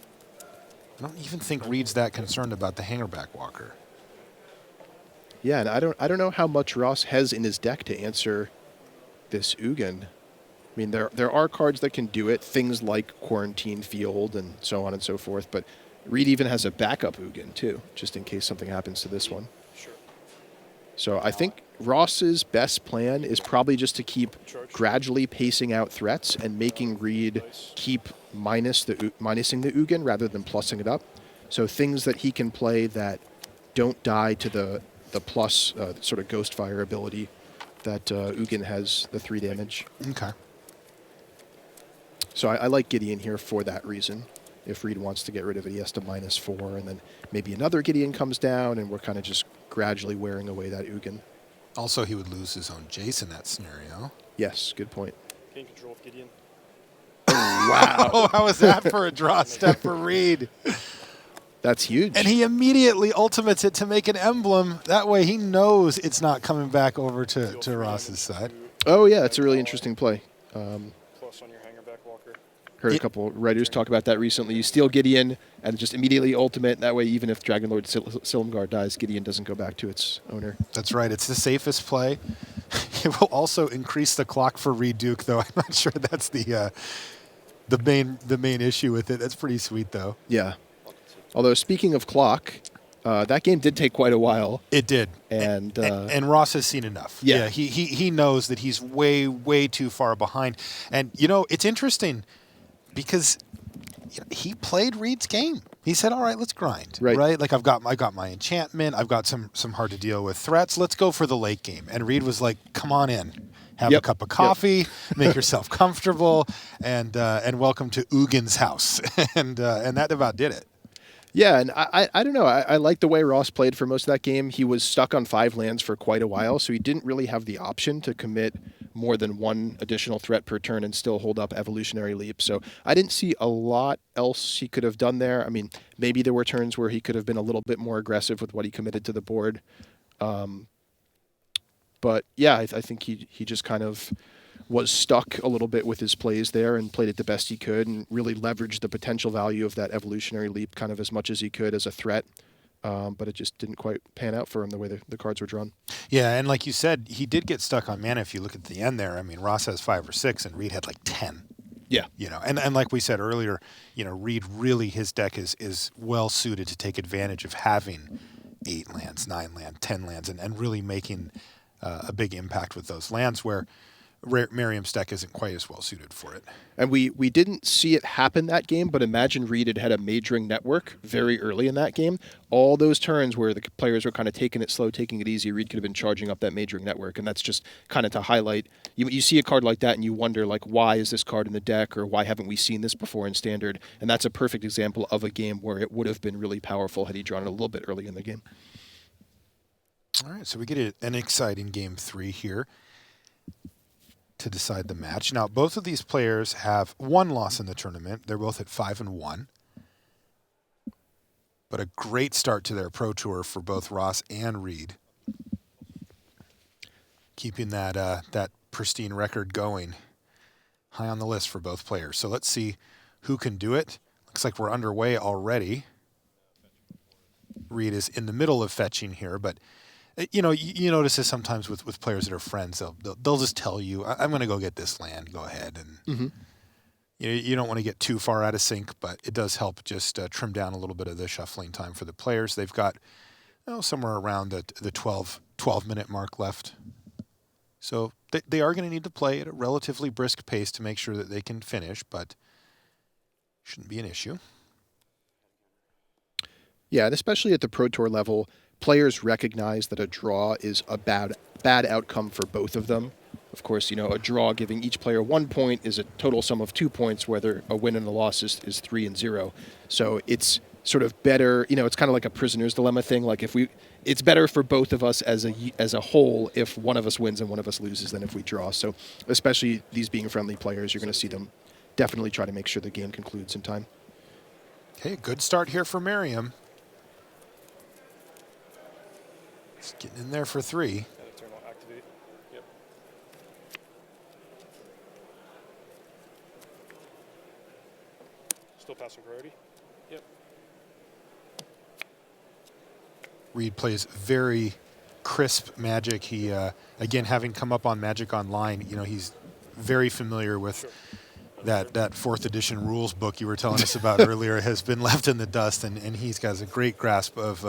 I don't even think Reed's that concerned about the Hangerback Walker. Yeah, and I don't know how much Ross has in his deck to answer this Ugin. I mean, there are cards that can do it, things like Quarantine Field and so on and so forth, but Reed even has a backup Ugin too, just in case something happens to this one. Sure. So I think Ross's best plan is probably just to keep gradually pacing out threats and making Reed keep minusing the Ugin rather than plussing it up. So things that he can play that don't die to the plus sort of Ghost Fire ability that Ugin has, the 3 damage. Okay. So I like Gideon here for that reason. If Reed wants to get rid of it, he has to -4, and then maybe another Gideon comes down, and we're kind of just gradually wearing away that Ugin. Also, he would lose his own Jace in that scenario. Yes, good point. Game control of Gideon. Wow. How was that for a draw step for Reed? That's huge. And he immediately ultimates it to make an emblem. That way he knows it's not coming back over to Ross's side. Oh, yeah, it's a really interesting play. Plus on your Hangerback Walker. Heard a couple writers talk about that recently. You steal Gideon and just immediately ultimate. That way, even if Dragonlord Silumgar dies, Gideon doesn't go back to its owner. That's right. It's the safest play. It will also increase the clock for Reed Duke, though. I'm not sure that's the main issue with it. That's pretty sweet, though. Yeah. Although, speaking of clock, that game did take quite a while. It did. And Ross has seen enough. Yeah. He knows that he's way too far behind. And, it's interesting because he played Reed's game. He said, all right, let's grind. Right? Like, I've got my enchantment. I've got some hard to deal with threats. Let's go for the late game. And Reed was like, come on in. Have a cup of coffee, make yourself comfortable, and welcome to Ugin's house. and that about did it. Yeah, and I don't know. I like the way Ross played for most of that game. He was stuck on 5 lands for quite a while, so he didn't really have the option to commit more than 1 additional threat per turn and still hold up Evolutionary Leap. So I didn't see a lot else he could have done there. I mean, maybe there were turns where he could have been a little bit more aggressive with what he committed to the board. But yeah, I think he just kind of was stuck a little bit with his plays there and played it the best he could and really leveraged the potential value of that Evolutionary Leap kind of as much as he could as a threat. But it just didn't quite pan out for him the way the cards were drawn. Yeah, and like you said, he did get stuck on mana if you look at the end there. I mean, Ross has 5 or 6 and Reed had like 10. Yeah. And like we said earlier, Reed really, his deck is well suited to take advantage of having 8 lands, 9 lands, 10 lands, and really making a big impact with those lands, where Mariam's deck isn't quite as well suited for it. And we didn't see it happen that game, but imagine Reed had a majoring network very early in that game. All those turns where the players were kind of taking it slow, taking it easy, Reed could have been charging up that majoring network. And that's just kind of to highlight. You see a card like that and you wonder, like, why is this card in the deck, or why haven't we seen this before in Standard? And that's a perfect example of a game where it would have been really powerful had he drawn it a little bit early in the game. All right, so we get an exciting game 3 here to decide the match. Now, both of these players have one loss in the tournament. They're both at 5-1. But a great start to their Pro Tour for both Ross and Reed, keeping that pristine record going high on the list for both players. So let's see who can do it. Looks like we're underway already. Reed is in the middle of fetching here, but you notice this sometimes with players that are friends. They'll just tell you, I'm going to go get this land. Go ahead. And you don't want to get too far out of sync, but it does help just trim down a little bit of the shuffling time for the players. They've got somewhere around the 12-minute mark left. So they are going to need to play at a relatively brisk pace to make sure that they can finish, but shouldn't be an issue. Yeah, and especially at the Pro Tour level, players recognize that a draw is a bad outcome for both of them. Of course, a draw giving each player 1 point is a total sum of 2 points, whether a win and a loss is 3 and 0. So it's sort of better, it's kind of like a prisoner's dilemma thing. Like it's better for both of us as a whole if one of us wins and one of us loses than if we draw. So especially these being friendly players, you're going to see them definitely try to make sure the game concludes in time. Okay, good start here for Mariam. Just getting in there for 3. Activate. Yep. Still passing priority. Yep. Reed plays very crisp Magic. He, again, having come up on Magic Online, he's very familiar with that 4th edition rules book you were telling us about earlier has been left in the dust, and he's got a great grasp of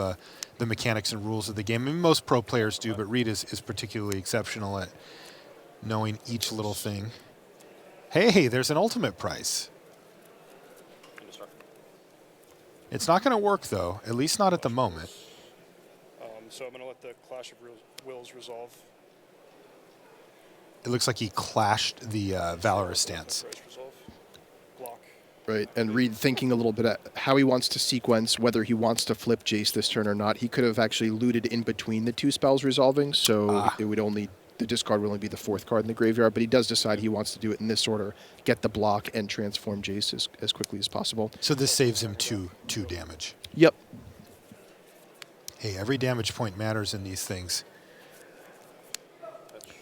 the mechanics and rules of the game. I mean, most pro players do, but Reed is particularly exceptional at knowing each little thing. Hey, there's an ultimate price. It's not going to work, though, at least not at the moment. So I'm going to let the Clash of Wills resolve. It looks like he clashed the Valorous stance. Right, and Reed thinking a little bit at how he wants to sequence, whether he wants to flip Jace this turn or not. He could have actually looted in between the 2 spells resolving, so the discard would only be the 4th card in the graveyard, but he does decide he wants to do it in this order, get the block, and transform Jace as quickly as possible. So this saves him 2 damage. Yep. Hey, every damage point matters in these things.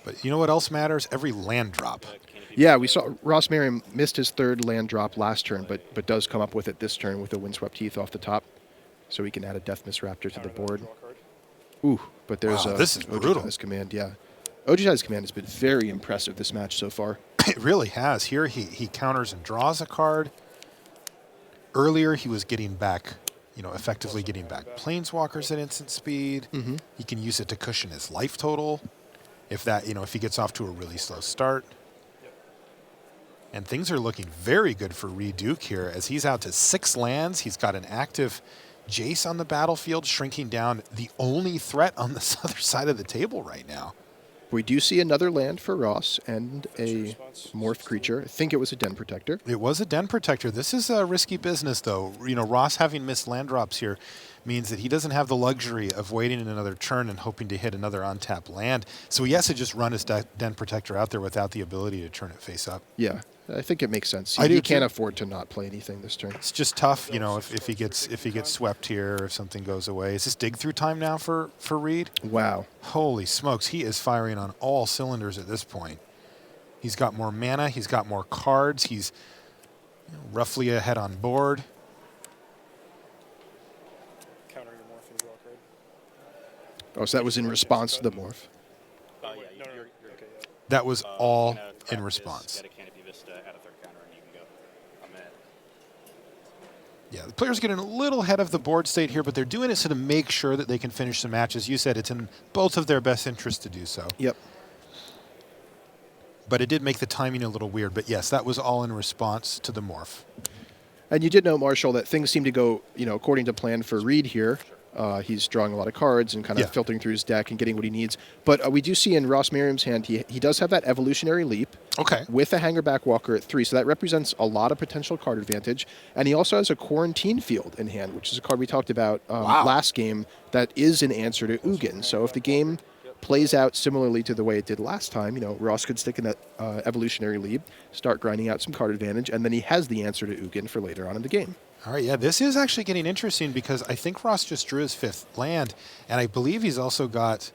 But you know what else matters? Every land drop. Yeah, we saw Ross Mariam missed his 3rd land drop last turn, but does come up with it this turn with a Windswept Heath off the top. So he can add a Deathmiss Raptor to the board. Ooh, but there's this is brutal. Ojutai's command, yeah. Ojutai's command has been very impressive this match so far. It really has. Here he counters and draws a card. Earlier he was getting back, effectively getting back Planeswalkers at instant speed. Mm-hmm. He can use it to cushion his life total if he gets off to a really slow start. And things are looking very good for Reed Duke here as he's out to 6 lands. He's got an active Jace on the battlefield, shrinking down the only threat on the other side of the table right now. We do see another land for Ross and a morph creature. I think it was a Den Protector. It was a Den Protector. This is a risky business, though. Ross having missed land drops here means that he doesn't have the luxury of waiting another turn and hoping to hit another untapped land. So he has to just run his Den Protector out there without the ability to turn it face up. Yeah, I think it makes sense. He can't afford to not play anything this turn. It's just tough, if he gets swept here or if something goes away. Is this dig through time now for Reed? Wow. Holy smokes, he is firing on all cylinders at this point. He's got more mana, he's got more cards, he's roughly ahead on board. Oh, so that was in response to the morph. That was all in response. Yeah, the players getting a little ahead of the board state here, but they're doing it so to make sure that they can finish the match. As you said, it's in both of their best interests to do so. Yep. but it did make the timing a little weird. But yes, that was all in response to the morph. And you did note, Marshall, that things seem to go, according to plan for Reed here. He's drawing a lot of cards and kind of filtering through his deck and getting what he needs. But we do see in Ross Merriam's hand, he does have that evolutionary leap with a Hangerback Walker at 3. So that represents a lot of potential card advantage. And he also has a Quarantine Field in hand, which is a card we talked about last game that is an answer to Ugin. So if the game plays out similarly to the way it did last time, Ross could stick in that evolutionary leap, start grinding out some card advantage, and then he has the answer to Ugin for later on in the game. All right, yeah, this is actually getting interesting because I think Ross just drew his 5th land, and I believe he's also got,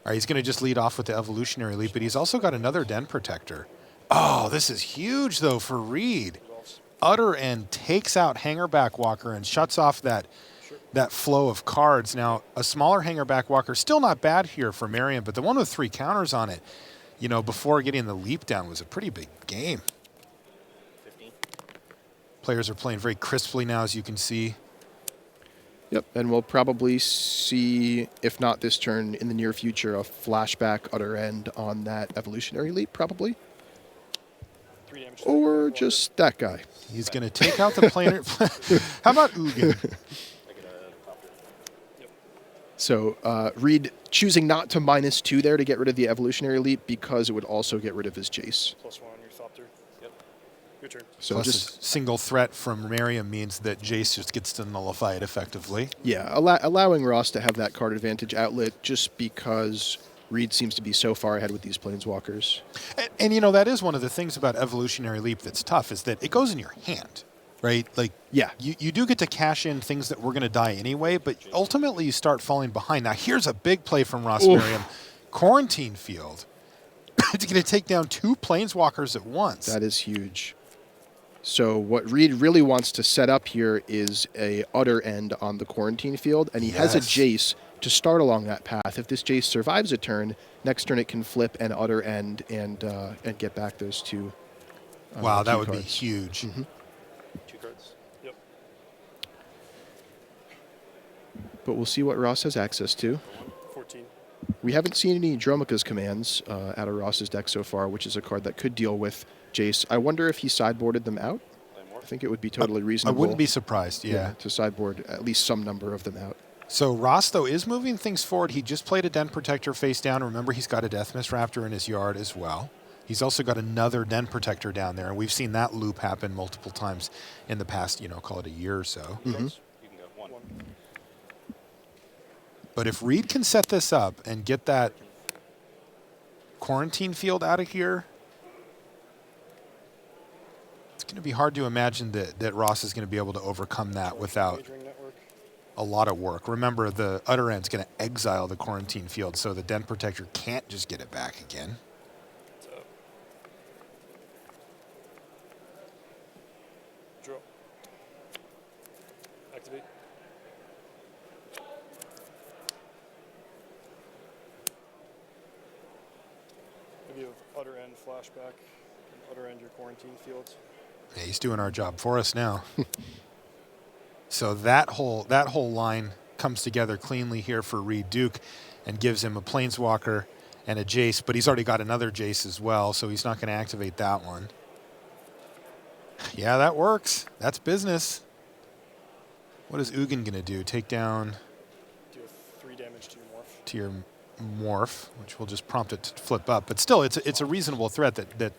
all right, he's going to just lead off with the evolutionary leap, but he's also got another Den Protector. Oh, this is huge, though, for Reed. Utter End takes out Hangerback Walker and shuts off that flow of cards. Now, a smaller Hangerback Walker, still not bad here for Mariam, but the one with 3 counters on it, before getting the leap down was a pretty big game. 15. Players are playing very crisply now, as you can see. Yep, and we'll probably see, if not this turn, in the near future, a flashback Utter End on that evolutionary leap, probably. 3 damage. Or just that guy. He's going to take out the planar. How about Ugin? So Reed choosing not to -2 there to get rid of the evolutionary leap because it would also get rid of his Jace. +1 on your Thopter. Yep. Your turn. So Plus just a single threat from Mariam means that Jace just gets to nullify it effectively. Yeah, allowing Ross to have that card advantage outlet just because Reed seems to be so far ahead with these Planeswalkers. And that is one of the things about evolutionary leap that's tough is that it goes in your hand. Right? Like, yeah, you do get to cash in things that were going to die anyway, but ultimately you start falling behind. Now, here's a big play from Ross Merriam. Quarantine Field. It's going to take down 2 Planeswalkers at once. That is huge. So what Reed really wants to set up here is a Utter End on the Quarantine Field, and he has a Jace to start along that path. If this Jace survives a turn, next turn it can flip and Utter End and get back those 2 wow, that 2 would cards. be huge. 2 cards. Yep. But we'll see what Ross has access to. 14. We haven't seen any Dromica's commands out of Ross's deck so far, which is a card that could deal with Jace. I wonder if he sideboarded them out. I think it would be totally reasonable. I wouldn't be surprised, yeah. To sideboard at least some number of them out. So Ross, though, is moving things forward. He just played a Den Protector face down. Remember, he's got a Deathmist Raptor in his yard as well. He's also got another Den Protector down there, and we've seen that loop happen multiple times in the past, call it a year or so. You can go 1. But if Reed can set this up and get that Quarantine Field out of here, it's going to be hard to imagine that Ross is going to be able to overcome that without a lot of work. Remember, the Utter End's going to exile the Quarantine Field, so the Den Protector can't just get it back again. Draw. Activate. Maybe you have Utter End flashback and Utter End your Quarantine Fields. Yeah, he's doing our job for us now. So that whole line comes together cleanly here for Reed Duke and gives him a Planeswalker and a Jace, but he's already got another Jace as well, so he's not going to activate that one. Yeah, that works. That's business. What is Ugin going to do? Take down... Do 3 damage to your morph. To your morph, which will just prompt it to flip up. But still, it's a reasonable threat that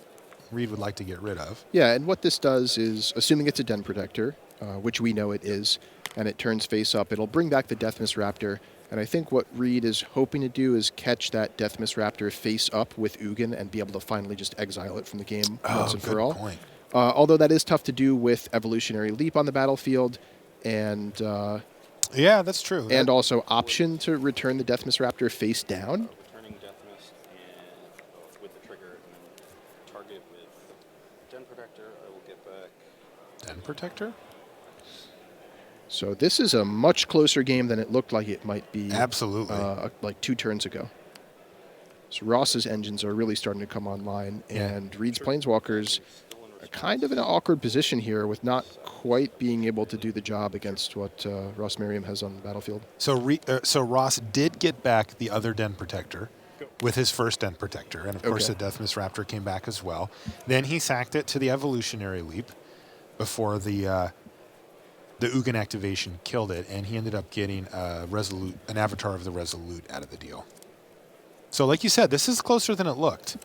Reed would like to get rid of. Yeah, and what this does is, assuming it's a Den Protector, which we know it is, and it turns face up, it'll bring back the Deathmist Raptor. And I think what Reed is hoping to do is catch that Deathmist Raptor face up with Ugin and be able to finally just exile it from the game once and for all. Point. Although that is tough to do with Evolutionary Leap on the battlefield, and yeah, that's true. And also option to return the Deathmist Raptor face down. Returning Deathmist and with the trigger, and then target with Den Protector. I will get back. Den Protector? So this is a much closer game than it looked like it might be. Absolutely. Like 2 turns ago. So Ross's engines are really starting to come online, and Reed's Planeswalkers are kind of in an awkward position here with not quite being able to do the job against what Ross Merriam has on the battlefield. So Ross did get back the other Den Protector, with his first Den Protector. And of course, the Deathmiss Raptor came back as well. Then he sacked it to the Evolutionary Leap before the Ugin activation killed it, and he ended up getting an Avatar of the Resolute out of the deal. So like you said, this is closer than it looked.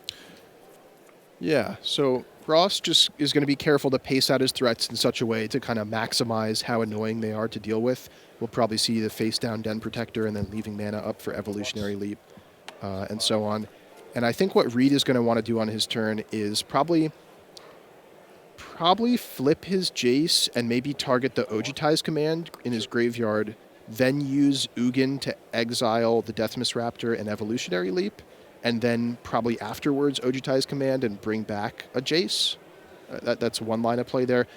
Yeah, so Ross just is going to be careful to pace out his threats in such a way to kind of maximize how annoying they are to deal with. We'll probably see the face-down Den Protector and then leaving mana up for Evolutionary Leap and so on. And I think what Reed is going to want to do on his turn is probably flip his Jace and maybe target the Ojutai's command in his graveyard, then use Ugin to exile the Deathmiss Raptor and Evolutionary Leap, and then probably afterwards Ojutai's command and bring back a Jace. That's one line of play there.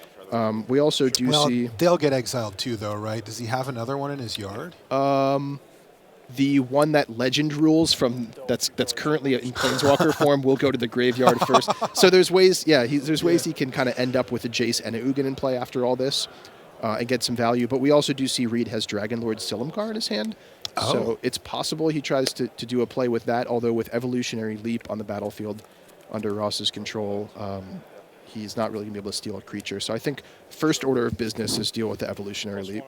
We also do see... they'll get exiled too, though, right? Does he have another one in his yard? The one that Legend rules from that's currently in Planeswalker form will go to the graveyard first. So there's ways, there's ways he can kind of end up with a Jace and a Ugin in play after all this and get some value. But we also do see Reed has Dragonlord Silumgar in his hand. Oh. So it's possible he tries to do a play with that, although with Evolutionary Leap on the battlefield under Ross's control, he's not really going to be able to steal a creature. So I think first order of business is deal with the Evolutionary Leap.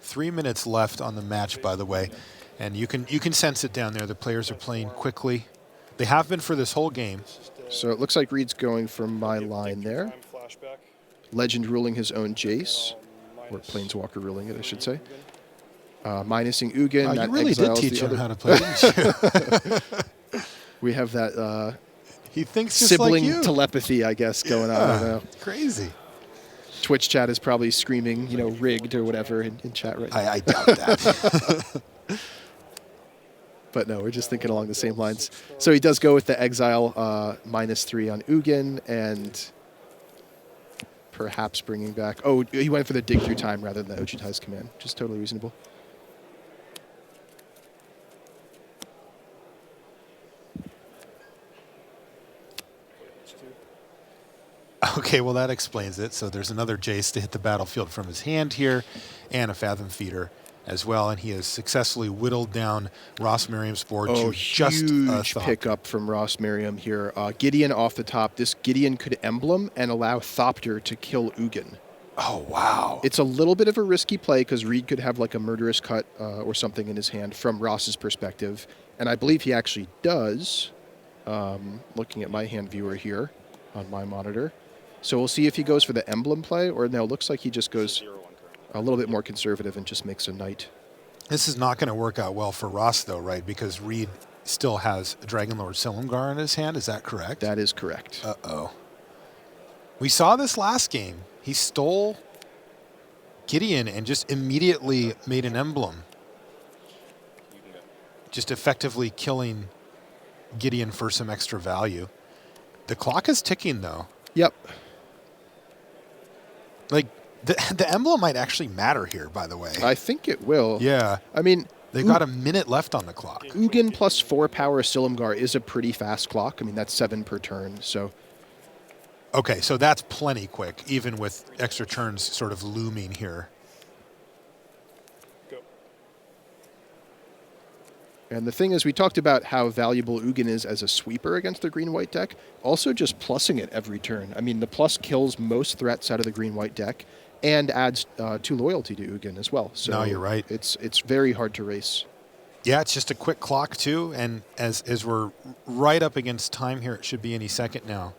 3 minutes left on the match, by the way. And you can sense it down there. The players are playing quickly. They have been for this whole game. So it looks like Reed's going for my line there. Legend ruling his own Jace, or Planeswalker ruling it, I should say. Minusing Ugin. You really did teach him how to play, didn't you? We have that he thinks just sibling like you. Telepathy, I guess, going on. I don't know. Crazy. Twitch chat is probably screaming, rigged or whatever in chat right now. I doubt that. But no, we're just thinking along the same lines. So he does go with the exile -3 on Ugin and perhaps bringing back... Oh, he went for the dig through time rather than the Ojutai's command, which is totally reasonable. Okay, well, that explains it. So there's another Jace to hit the battlefield from his hand here and a Fathom Feeder as well, and he has successfully whittled down Ross Merriam's board to just a huge Thop. pickup from Ross Merriam here. Gideon off the top. This Gideon could emblem and allow Thopter to kill Ugin. Oh, wow. It's a little bit of a risky play because Reed could have like a murderous cut or something in his hand from Ross's perspective, and I believe he actually does, looking at my hand viewer here on my monitor. So we'll see if he goes for the emblem play, or no, it looks like he just goes a little bit more conservative and just makes a knight. This is not going to work out well for Ross, though, right? Because Reed still has Dragonlord Silumgar in his hand. Is that correct? That is correct. Uh-oh. We saw this last game. He stole Gideon and just immediately made an emblem. Just effectively killing Gideon for some extra value. The clock is ticking, though. Yep. Like, the emblem might actually matter here, by the way. I think it will. Yeah. I mean... They've got a minute left on the clock. Ugin plus 4 power Silumgar is a pretty fast clock. I mean, that's 7 per turn, so... Okay, so that's plenty quick, even with extra turns sort of looming here. And the thing is, we talked about how valuable Ugin is as a sweeper against the green-white deck. Also just plussing it every turn. I mean, the plus kills most threats out of the green-white deck and adds 2 loyalty to Ugin as well. So no, you're right. It's very hard to race. Yeah, it's just a quick clock, too. And as we're right up against time here, it should be any second now.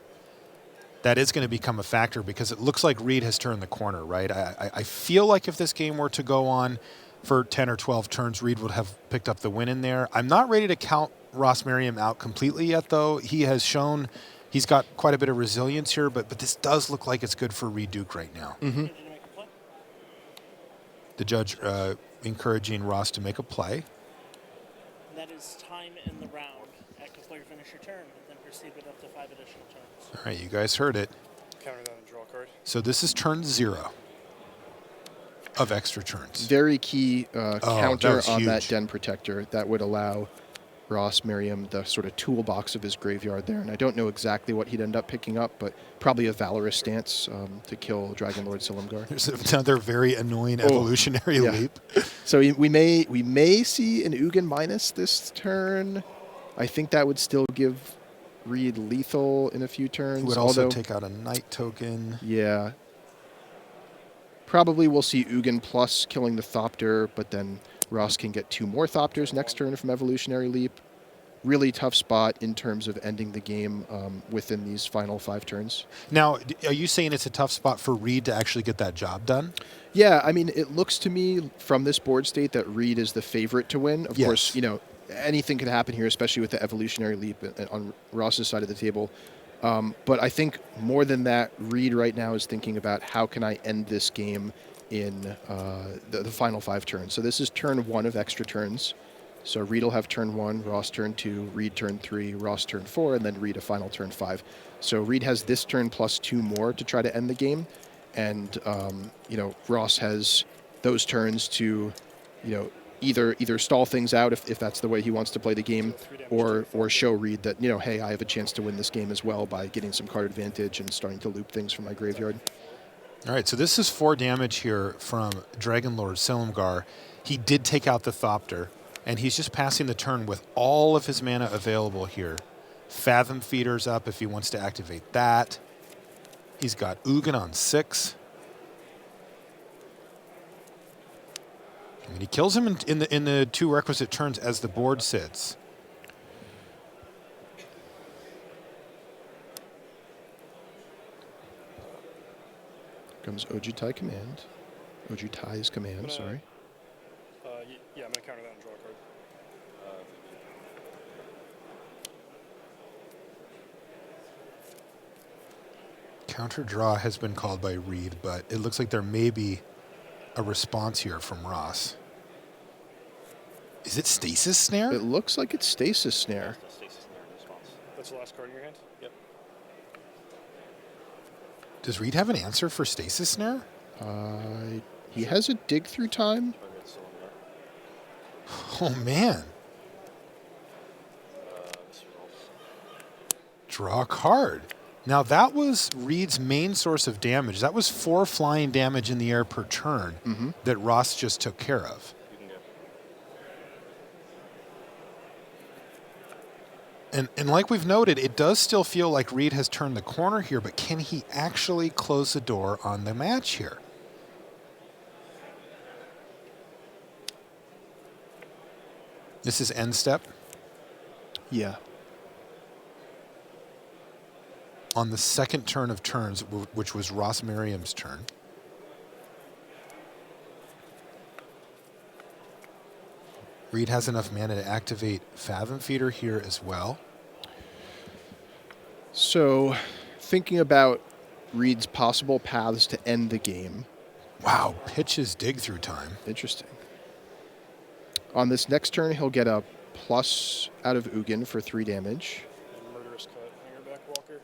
That is going to become a factor because it looks like Reed has turned the corner, right? I feel like if this game were to go on for 10 or 12 turns, Reed would have picked up the win in there. I'm not ready to count Ross Merriam out completely yet, though. He has shown he's got quite a bit of resilience here, but this does look like it's good for Reed Duke right now. Mm-hmm. The judge encouraging Ross to make a play. That is time in the round. Active player finish your turn, then proceed with up to 5 additional turns. All right, you guys heard it. Counter that and draw a card. So this is turn 0 of extra turns. Very key counter on huge. that Den Protector that would allow Ross Merriam the sort of toolbox of his graveyard there. And I don't know exactly what he'd end up picking up, but probably a Valorous Stance to kill Dragonlord Silumgar. There's another very annoying evolutionary leap. So we may see an Ugin minus this turn. I think that would still give Reed lethal in a few turns. He would also take out a Knight token. Yeah. Probably we'll see Ugin plus killing the Thopter, but then Ross can get 2 more Thopters next turn from Evolutionary Leap. Really tough spot in terms of ending the game within these final 5 turns. Now, are you saying it's a tough spot for Reed to actually get that job done? Yeah, I mean, it looks to me from this board state that Reed is the favorite to win. Of course, anything could happen here, especially with the Evolutionary Leap on Ross's side of the table. But I think more than that, Reed right now is thinking about how can I end this game in the final 5 turns. So this is turn 1 of extra turns. So Reed will have turn 1, Ross turn 2, Reed turn 3, Ross turn 4, and then Reed a final turn 5. So Reed has this turn plus 2 more to try to end the game. And, Ross has those turns to, either stall things out if that's the way he wants to play the game, or show Reed that, hey, I have a chance to win this game as well by getting some card advantage and starting to loop things from my graveyard. All right, so this is 4 damage here from Dragon Lord Silumgar. He did take out the Thopter, and he's just passing the turn with all of his mana available here. Fathom Feeder's up if he wants to activate that. He's got Ugin on 6. I mean, he kills him in the 2 requisite turns as the board sits. Comes Ojutai's command. Sorry. Yeah, I'm going to counter that and draw a card. Counter draw has been called by Reed, but it looks like there may be a response here from Ross. Is it Stasis Snare? It looks like it's Stasis Snare. That's the last card in your hand? Yep. Does Reed have an answer for Stasis Snare? He has a dig through time. Oh, man. Draw a card. Now, that was Reed's main source of damage. That was 4 flying damage in the air per turn that Ross just took care of. And like we've noted, it does still feel like Reed has turned the corner here, but can he actually close the door on the match here? This is end step? Yeah. On the second turn of turns, which was Ross Mariam's turn. Reed has enough mana to activate Fathom Feeder here as well. So, thinking about Reed's possible paths to end the game. Wow, pitches dig through time. Interesting. On this next turn, he'll get a plus out of Ugin for 3 damage. Murderous Cut, Hangerback Walker.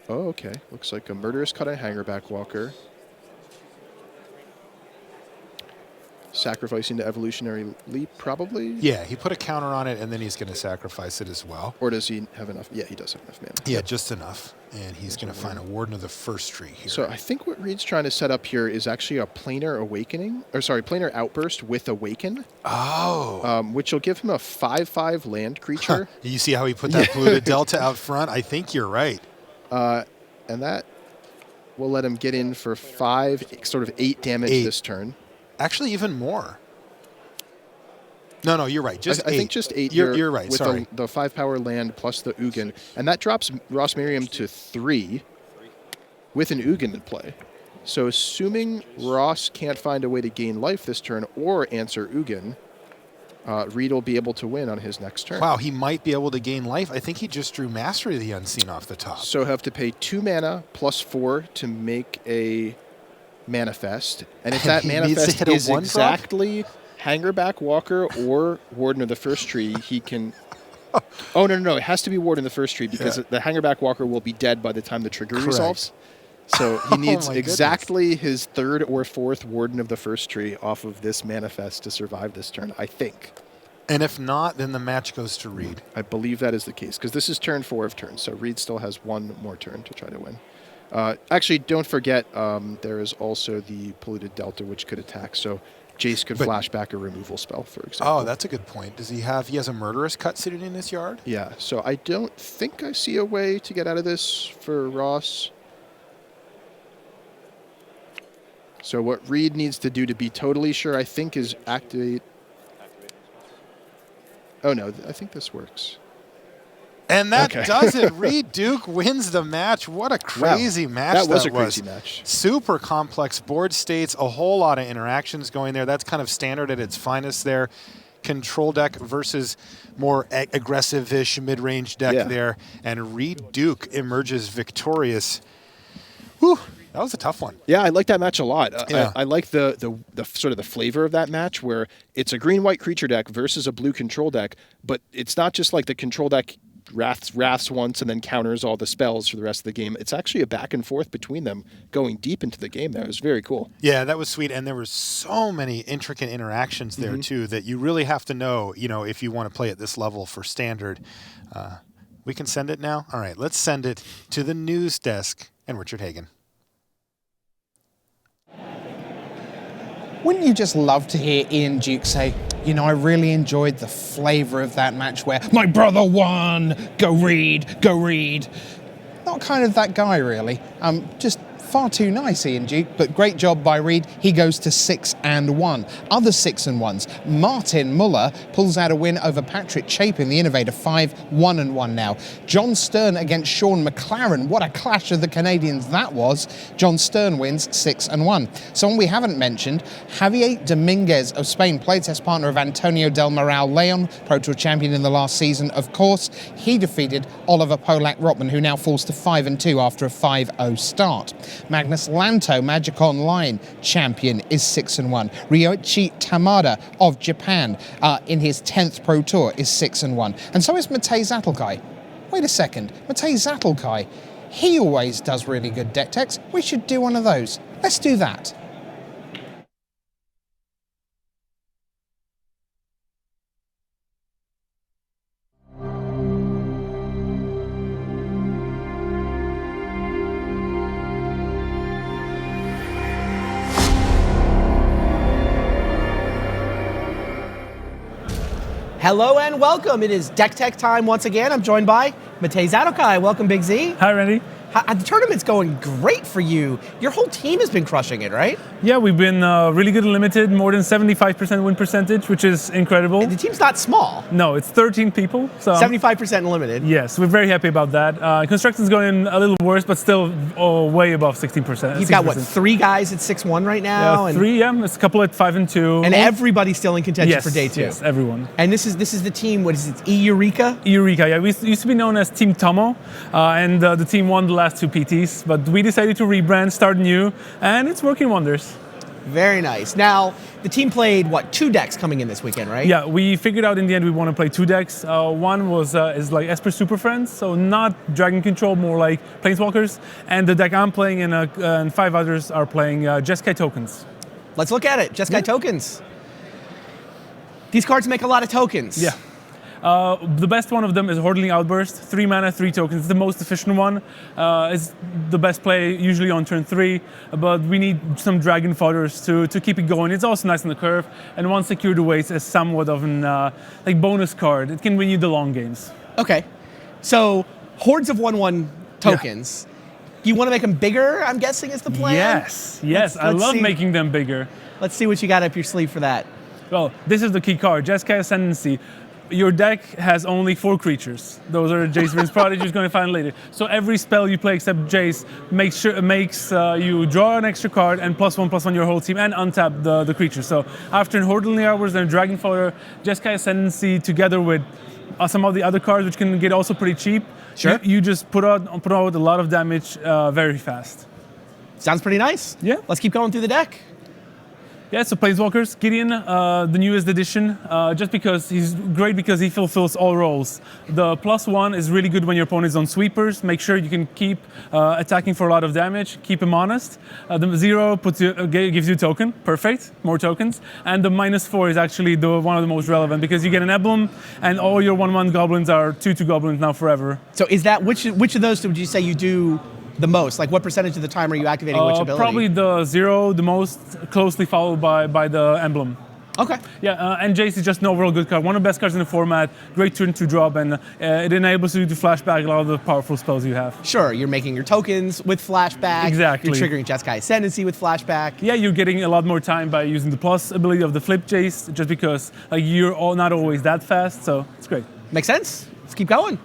Oh, okay. Looks like a Murderous Cut and Hangerback Walker. Sacrificing to Evolutionary Leap, probably? Yeah, he put a counter on it, and then he's going to sacrifice it as well. Or does he have enough? Yeah, he does have enough mana. Yeah, just enough. And he's going to find a Warden of the First Tree here. So I think what Reed's trying to set up here is actually a Planar Awakening, or sorry, Planar Outburst with Awaken. Oh. Which will give him a 5/5 land creature. You see how he put that polluted delta out front? I think you're right. And that will let him get in for 8 damage this turn. Actually, even more. No, you're right. Just I think just 8. You're right. With Sorry. the 5-power land plus the Ugin. And that drops Ross Mariam to 3 with an Ugin in play. So assuming Ross can't find a way to gain life this turn or answer Ugin, Reed will be able to win on his next turn. Wow, he might be able to gain life. I think he just drew Mastery of the Unseen off the top. So have to pay 2 mana plus 4 to make a manifest. And if that manifest is exactly Hangerback Walker or Warden of the First Tree, he can... Oh, no. It has to be Warden of the First Tree because the Hangerback Walker will be dead by the time the trigger resolves. So he needs exactly his 3rd or 4th Warden of the First Tree off of this manifest to survive this turn, I think. And if not, then the match goes to Reed. I believe that is the case because this is turn 4 of turns, so Reed still has 1 more turn to try to win. Actually, don't forget, there is also the Polluted Delta, which could attack. So Jace could flash back a removal spell, for example. Oh, that's a good point. Does he has a Murderous Cut sitting in his yard? Yeah, so I don't think I see a way to get out of this for Ross. So what Reed needs to do to be totally sure, I think, is activate. Oh, no, I think this works. And that does it. Reed Duke wins the match. What a crazy match that was. That was a crazy match. Super complex board states, a whole lot of interactions going there. That's kind of standard at its finest there. Control deck versus more aggressive-ish mid-range deck there. And Reed Duke emerges victorious. Whew. That was a tough one. Yeah, I like that match a lot. I like the sort of the flavor of that match where it's a green-white creature deck versus a blue control deck, but it's not just like the control deck wraths once and then counters all the spells for the rest of the game. It's actually a back and forth between them going deep into the game there. It was very cool. Yeah, that was sweet. And there were so many intricate interactions there too that you really have to know, if you want to play at this level for standard. We can send it now? All right, let's send it to the news desk and Richard Hagan. Wouldn't you just love to hear Ian Duke say, I really enjoyed the flavour of that match where my brother won, go Reed, go Reed. Not kind of that guy, really. Just far too nice, Ian Duke, but great job by Reed. He goes to 6-1. Other 6-1s. Martin Muller pulls out a win over Patrick Chapin, the innovator, 5-1 now. John Stern against Sean McLaren. What a clash of the Canadians that was. John Stern wins 6-1. Someone we haven't mentioned, Javier Dominguez of Spain, playtest partner of Antonio Del Moral Leon, Pro Tour champion in the last season, of course. He defeated Oliver Pollak-Rottmann, who now falls to 5-2 after a 5-0 start. Magnus Lanto, Magic Online champion, is 6-1. Ryoichi Tamada of Japan in his 10th Pro Tour is 6-1. And so is Matej Zatlkai. Wait a second, Matej Zatlkai, he always does really good deck techs. We should do one of those. Let's do that. Hello and welcome. It is Deck Tech time once again. I'm joined by Matej Zatlkai. Welcome, Big Z. Hi, Randy. The tournament's going great for you. Your whole team has been crushing it, right? Yeah, we've been really good in limited, more than 75% win percentage, which is incredible. And the team's not small. No, it's 13 people. So 75% in limited. Yes, we're very happy about that. Construction's going a little worse, but still way above 16%. You've got, what, 3 guys at 6-1 right now? Yeah, 3, yeah. There's a couple at 5-2. And everybody's still in contention for day 2. Yes, everyone. And this is the team, what is it, Eureka? Eureka, yeah. We used to be known as Team Tomo, and the team won the last 2 PTs, but we decided to rebrand, start new, and it's working wonders. Very nice. Now, the team played, 2 decks coming in this weekend, right? Yeah, we figured out in the end we want to play 2 decks. One is like Esper Super Friends, so not Dragon Control, more like Planeswalkers. And the deck I'm playing and 5 others are playing Jeskai Tokens. Let's look at it. Jeskai Tokens. These cards make a lot of tokens. Yeah. The best one of them is Hordling Outburst, 3 mana, 3 tokens. It's the most efficient one. It's the best play usually on turn 3, but we need some dragon fodders to keep it going. It's also nice on the curve, and one Secure the Waste is somewhat of an bonus card. It can win you the long games. Okay, so hordes of 1/1 tokens. Yeah. You want to make them bigger, I'm guessing, is the plan? Yes, I love making them bigger. Let's see what you got up your sleeve for that. Well, this is the key card, Jeskai Ascendancy. Your deck has only 4 creatures. Those are Jace Vryn's Prodigy, you're going to find later. So every spell you play except Jace makes you draw an extra card and +1/+1 your whole team and untap the creature. So after Hordling Hours and Dragon Fodder, Jeskai Ascendancy together with some of the other cards, which can get also pretty cheap. Sure. You just put out a lot of damage very fast. Sounds pretty nice. Yeah. Let's keep going through the deck. Yeah, so Planeswalkers, Gideon, the newest addition, just because he's great because he fulfills all roles. The +1 is really good when your opponent is on sweepers. Make sure you can keep attacking for a lot of damage, keep him honest. The 0 gives you a token, perfect, more tokens. And the -4 is actually one of the most relevant because you get an emblem and all your 1/1 goblins are 2/2 goblins now forever. So is that, which of those would you say you do the most? Like, what percentage of the time are you activating which ability? Probably the 0, the most closely followed by the emblem. Okay. Yeah, and Jace is just an overall good card. One of the best cards in the format. Great turn 2 drop, and it enables you to flashback a lot of the powerful spells you have. Sure, you're making your tokens with flashback. Exactly. You're triggering Jeskai Ascendancy with flashback. Yeah, you're getting a lot more time by using the plus ability of the flip Jace, just because like you're not always that fast, so it's great. Makes sense. Let's keep going.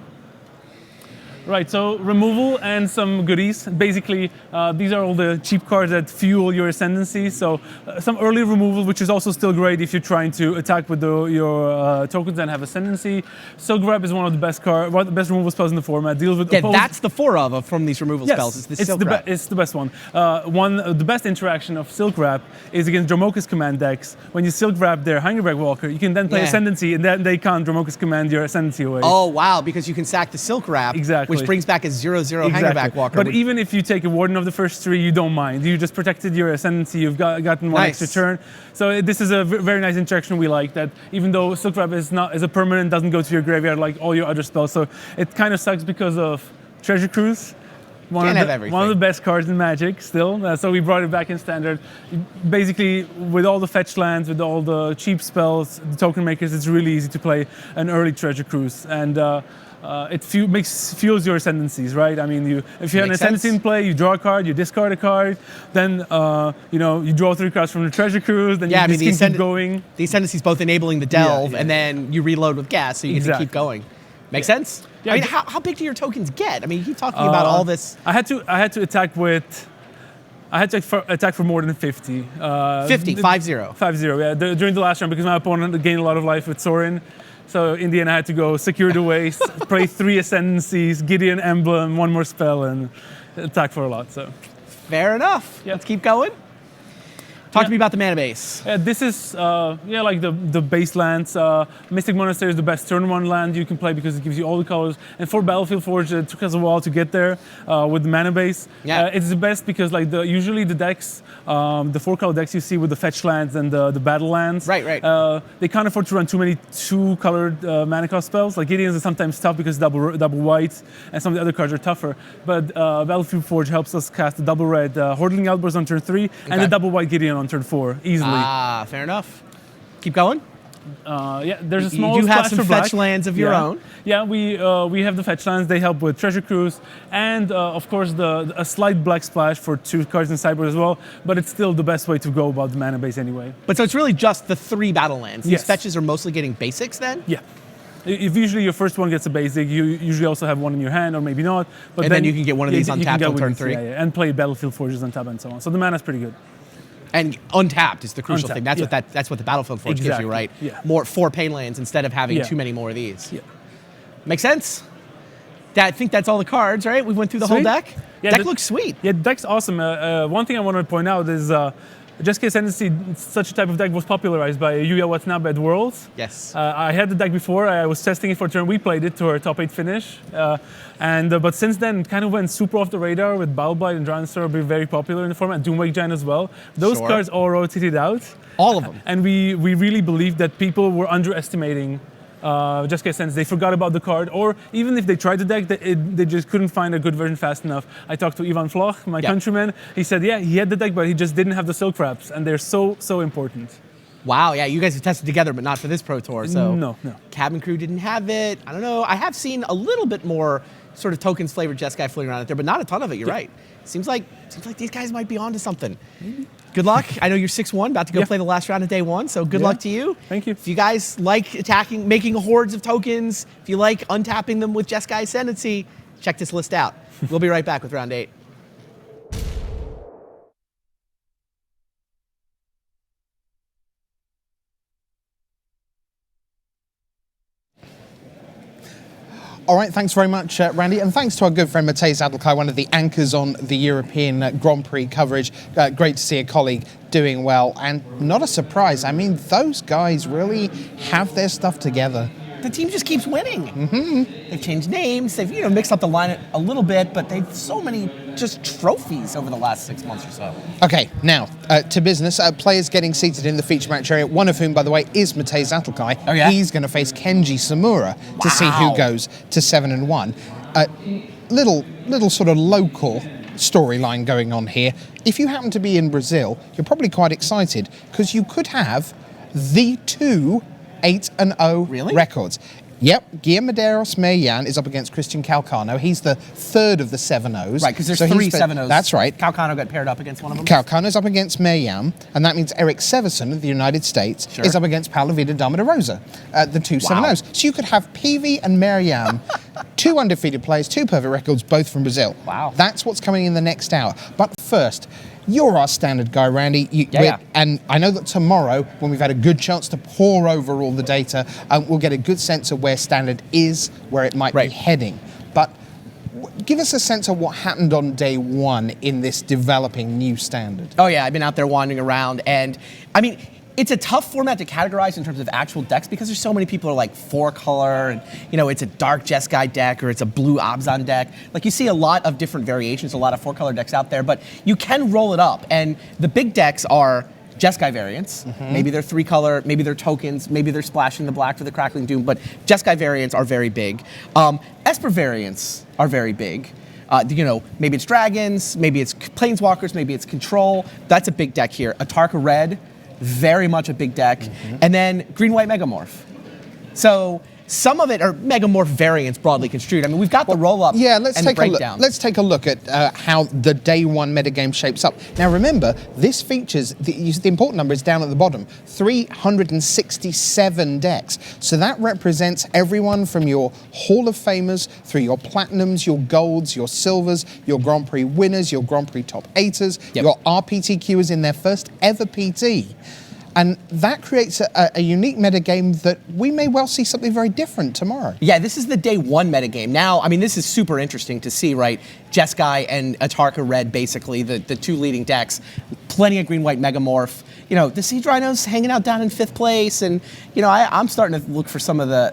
Right, so removal and some goodies. Basically, these are all the cheap cards that fuel your ascendancy. So some early removal, which is also still great if you're trying to attack with your tokens and have ascendancy. Silk Wrap is one of the best removal spells in the format. Deals with that's the 4 of from these removal spells. It's the Silk Wrap. It's the best one. The best interaction of Silk Wrap is against Dromoka's command decks. When you Silk Wrap their Hungerback Walker, you can then play Ascendancy, and then they can't Dromoka's command your Ascendancy away. Oh wow! Because you can sack the Silk Wrap. Exactly. Which brings back a 0/0 Hangerback Walker. But even if you take a Warden of the first 3, you don't mind. You just protected your Ascendancy, you've gotten one extra turn. So this is a very nice interaction we like, that even though Silk Wrap is a permanent, doesn't go to your graveyard like all your other spells. So it kind of sucks because of Treasure Cruise. One of the best cards in Magic still. So we brought it back in Standard. Basically, with all the fetch lands, with all the cheap spells, the token makers, it's really easy to play an early Treasure Cruise. And it fuels your ascendancies, right? I mean, if you have an ascendancy in play, you draw a card, you discard a card, then you draw 3 cards from the Treasure Cruise, then you just keep going. The ascendancy's both enabling the delve, and then you reload with gas, so you get to keep going. Make sense? Yeah, I mean, how big do your tokens get? I mean, you keep talking about all this. I had to attack with. I had to attack for more than 50. 50, 5-0. 5-0, yeah. During the last round, because my opponent gained a lot of life with Sorin. So in the end, I had to go secure the waste, play 3 ascendancies, Gideon Emblem, 1 more spell, and attack for a lot. So fair enough. Yeah. Let's keep going. Talk to me about the mana base. This is like the base lands. Mystic Monastery is the best turn 1 land you can play because it gives you all the colors. And for Battlefield Forge, it took us a while to get there with the mana base. Yeah. It's the best because usually the decks, the 4-color decks you see with the fetch lands and the battle lands. Right. They can't afford to run too many 2-colored mana cost spells. Like Gideon's is sometimes tough because double white, and some of the other cards are tougher. But Battlefield Forge helps us cast the double red Hordling Outburst on turn 3 and the double white Gideon on turn 4 easily. Fair enough. Keep going. There's a small. You have splash some for black. fetch lands of your own. Yeah, we have the fetch lands. They help with Treasure Cruise, and of course a slight black splash for 2 cards in sideboard as well. But it's still the best way to go about the mana base anyway. But so it's really just the 3 battle lands. These Yes. fetches are mostly getting basics then. Yeah. If usually your first one gets a basic, you usually also have one in your hand, or maybe not. But then you can get one of these untapped on turn 3. And play Battlefield Forges on top and so on. So the mana's pretty good. And untapped is the crucial thing. Untapped, That's what the Battlefield Forge gives you, right? Yeah. More 4 pain lands instead of having too many more of these. Yeah. Make sense? I think that's all the cards, right? We went through the whole deck. Yeah, Deck looks sweet. Yeah, the deck's awesome. One thing I want to point out is Jeskai Ascendancy, such a type of deck was popularized by Yuya Watanabe at Worlds. Yes. I had the deck before. I was testing it for a turn. We played it to our top 8 finish. But since then, it kind of went super off the radar with Bowlblight and Drown Star being very popular in the format, Doomwake Giant as well. Those cards all rotated out. All of them. And we really believed that people were underestimating Jeskai Ascendancy. They forgot about the card, or even if they tried the deck, they just couldn't find a good version fast enough. I talked to Ivan Floch, my countryman. He said, he had the deck, but he just didn't have the Silk Wraps, and they're so important. Wow, yeah, you guys have tested together, but not for this Pro Tour, so. No. Cabin Crew didn't have it. I don't know. I have seen a little bit more sort of tokens flavored Jeskai floating around out there, but not a ton of it, you're right. Seems like these guys might be onto something. Good luck. I know you're 6-1, about to go play the last round of day 1, so good luck to you. Thank you. If you guys like attacking, making hordes of tokens, if you like untapping them with Jeskai Ascendancy, check this list out. We'll be right back with round 8. All right, thanks very much, Randy, and thanks to our good friend Matej Zadelkai, one of the anchors on the European Grand Prix coverage. Great to see a colleague doing well, and not a surprise. I mean, those guys really have their stuff together. The team just keeps winning. They've changed names, they've mixed up the lineup a little bit, but they've so many just trophies over the last 6 months or so. Okay, now to business. Players getting seated in the feature match area, one of whom, by the way, is Matej Zadelkai. Oh, yeah? He's going to face Kenji Samura to see who goes to 7-1. Little sort of local storyline going on here. If you happen to be in Brazil, you're probably quite excited because you could have the two 8-0 records. Yep, Guillermo Medeiros Mariam is up against Christian Calcano. He's the third of the 7-0s. Right, because there's three 7-0s. That's right. Calcano got paired up against one of them. Calcano's up against Mariam, and that means Eric Severson of the United States is up against Paulo Vida Dama de Rosa, the two 7-0s. So you could have PV and Mariam, two undefeated players, two perfect records, both from Brazil. Wow. That's what's coming in the next hour. But first, you're our standard guy, Randy. And I know that tomorrow, when we've had a good chance to pore over all the data, we'll get a good sense of where standard is, where it might be heading. But give us a sense of what happened on day one in this developing new standard. Oh, yeah, I've been out there wandering around, and I mean, it's a tough format to categorize in terms of actual decks because there's so many people who are like 4-color, and it's a dark Jeskai deck or it's a blue Abzan deck. Like you see a lot of different variations, a lot of 4-color decks out there, but you can roll it up. And the big decks are Jeskai variants. Maybe they're 3-color, maybe they're tokens, maybe they're splashing the black for the Crackling Doom, but Jeskai variants are very big. Esper variants are very big. Maybe it's dragons, maybe it's planeswalkers, maybe it's control. That's a big deck here. Atarka Red, very much a big deck. And then green-white Megamorph. So some of it are Megamorph variants broadly construed. I mean, we've got the roll-up and the breakdown. Let's take a look at how the day one metagame shapes up. Now remember, this features, the important number is down at the bottom, 367 decks. So that represents everyone from your Hall of Famers through your Platinums, your Golds, your Silvers, your Grand Prix winners, your Grand Prix top 8ers, your RPTQers in their first ever PT. And that creates a unique metagame that we may well see something very different tomorrow. Yeah, this is the day one metagame. Now, I mean, this is super interesting to see, right? Jeskai and Atarka Red, basically, the two leading decks. Plenty of green-white Megamorph. The Siege Rhinos hanging out down in 5th place. And, I'm starting to look for some of the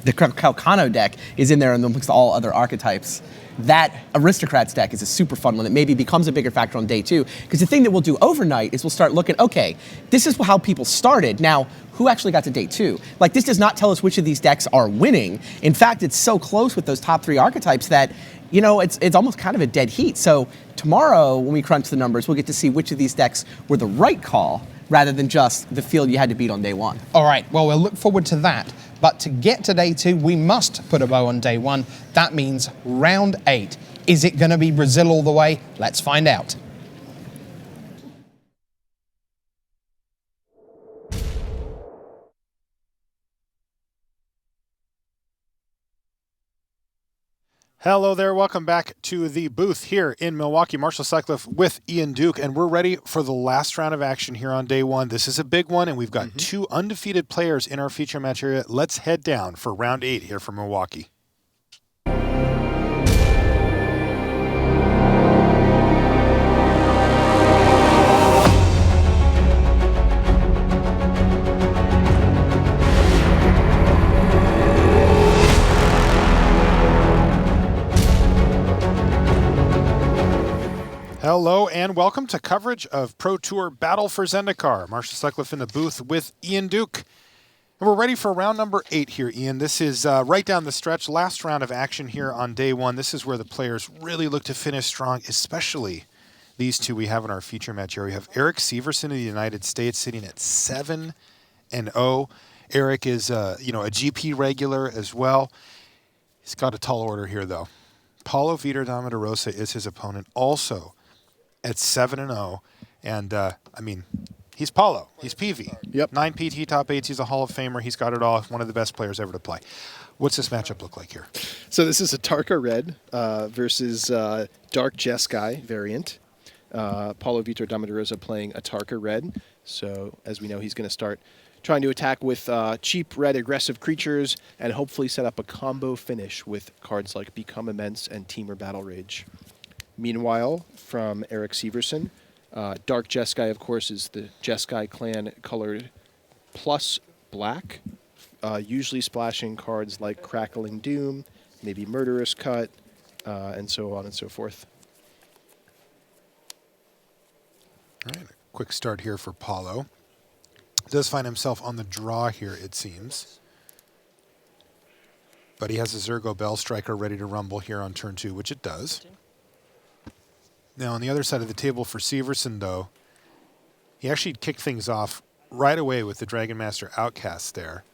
Calcano deck is in there amongst all other archetypes. That Aristocrats deck is a super fun one that maybe becomes a bigger factor on day two. Because the thing that we'll do overnight is we'll start looking, okay, this is how people started. Now, who actually got to day two? Like, this does not tell us which of these decks are winning. In fact, it's so close with those top 3 archetypes that, it's almost kind of a dead heat. So tomorrow, when we crunch the numbers, we'll get to see which of these decks were the right call rather than just the field you had to beat on day one. All right, well, we'll look forward to that. But to get to day two, we must put a bow on day one. That means round 8. Is it going to be Brazil all the way? Let's find out. Hello there, welcome back to the booth here in Milwaukee. Marshall Sutcliffe with Ian Duke, and we're ready for the last round of action here on day one. This is a big one, and we've got 2 undefeated players in our feature match area. Let's head down for round 8 here from Milwaukee. Hello and welcome to coverage of Pro Tour Battle for Zendikar. Marshall Sutcliffe in the booth with Ian Duke. And we're ready for round number 8 here, Ian. This is right down the stretch, last round of action here on day one. This is where the players really look to finish strong, especially these two we have in our feature match here. We have Eric Severson of the United States sitting at 7-0. Eric is a GP regular as well. He's got a tall order here, though. Paulo Vida Dama de Rosa is his opponent, also at 7-0, and he's Paulo. He's PV. Yep. 9 PT top 8s. He's a Hall of Famer. He's got it all. One of the best players ever to play. What's this matchup look like here? So this is a Atarka Red versus Dark Jeskai variant. Paulo Vida Dama de Rosa playing Atarka Red. So as we know, he's going to start trying to attack with cheap red aggressive creatures and hopefully set up a combo finish with cards like Become Immense and Teamer Battle Rage. Meanwhile, from Eric Severson, Dark Jeskai, of course, is the Jeskai clan colored plus black, usually splashing cards like Crackling Doom, maybe Murderous Cut, and so on and so forth. All right, a quick start here for Paulo. Does find himself on the draw here, it seems. But he has a Zergo Bell Striker ready to rumble here on turn 2, which it does. Now, on the other side of the table for Severson, though, he actually kicked things off right away with the Dragon Master Outcast there.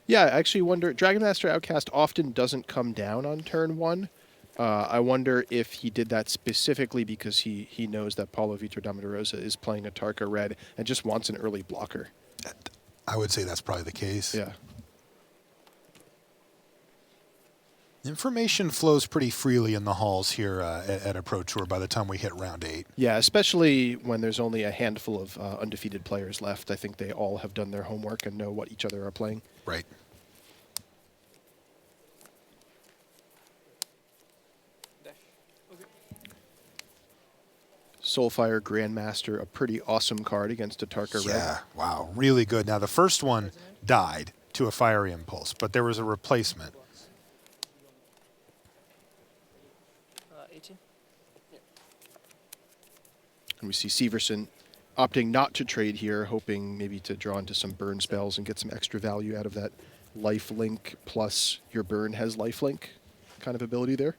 Yeah, I actually wonder, Dragon Master Outcast often doesn't come down on turn 1. I wonder if he did that specifically because he knows that Paulo Vitor Damarosa is playing a Tarka red and just wants an early blocker. I would say that's probably the case. Yeah. Information flows pretty freely in the halls here at a Pro Tour by the time we hit round 8. Yeah, especially when there's only a handful of undefeated players left. I think they all have done their homework and know what each other are playing. Right. Soulfire Grandmaster, a pretty awesome card against a Tarka red. Yeah, wow, really good. Now, the first one died to a Fiery Impulse, but there was a replacement. 18. And we see Severson opting not to trade here, hoping maybe to draw into some burn spells and get some extra value out of that life link plus your burn has life link kind of ability there.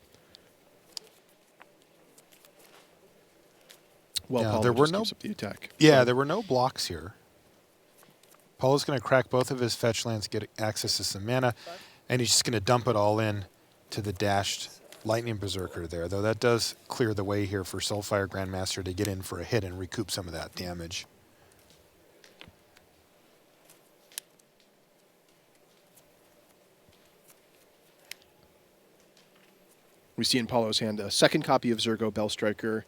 Well, Yeah, Paulo there were just no keeps up the attack. Yeah, there were no blocks here. Paulo's going to crack both of his fetch lands, get access to some mana, and he's just going to dump it all in to the dashed Lightning Berserker there, though that does clear the way here for Soulfire Grandmaster to get in for a hit and recoup some of that damage. We see in Paulo's hand a second copy of Zergo Bellstriker,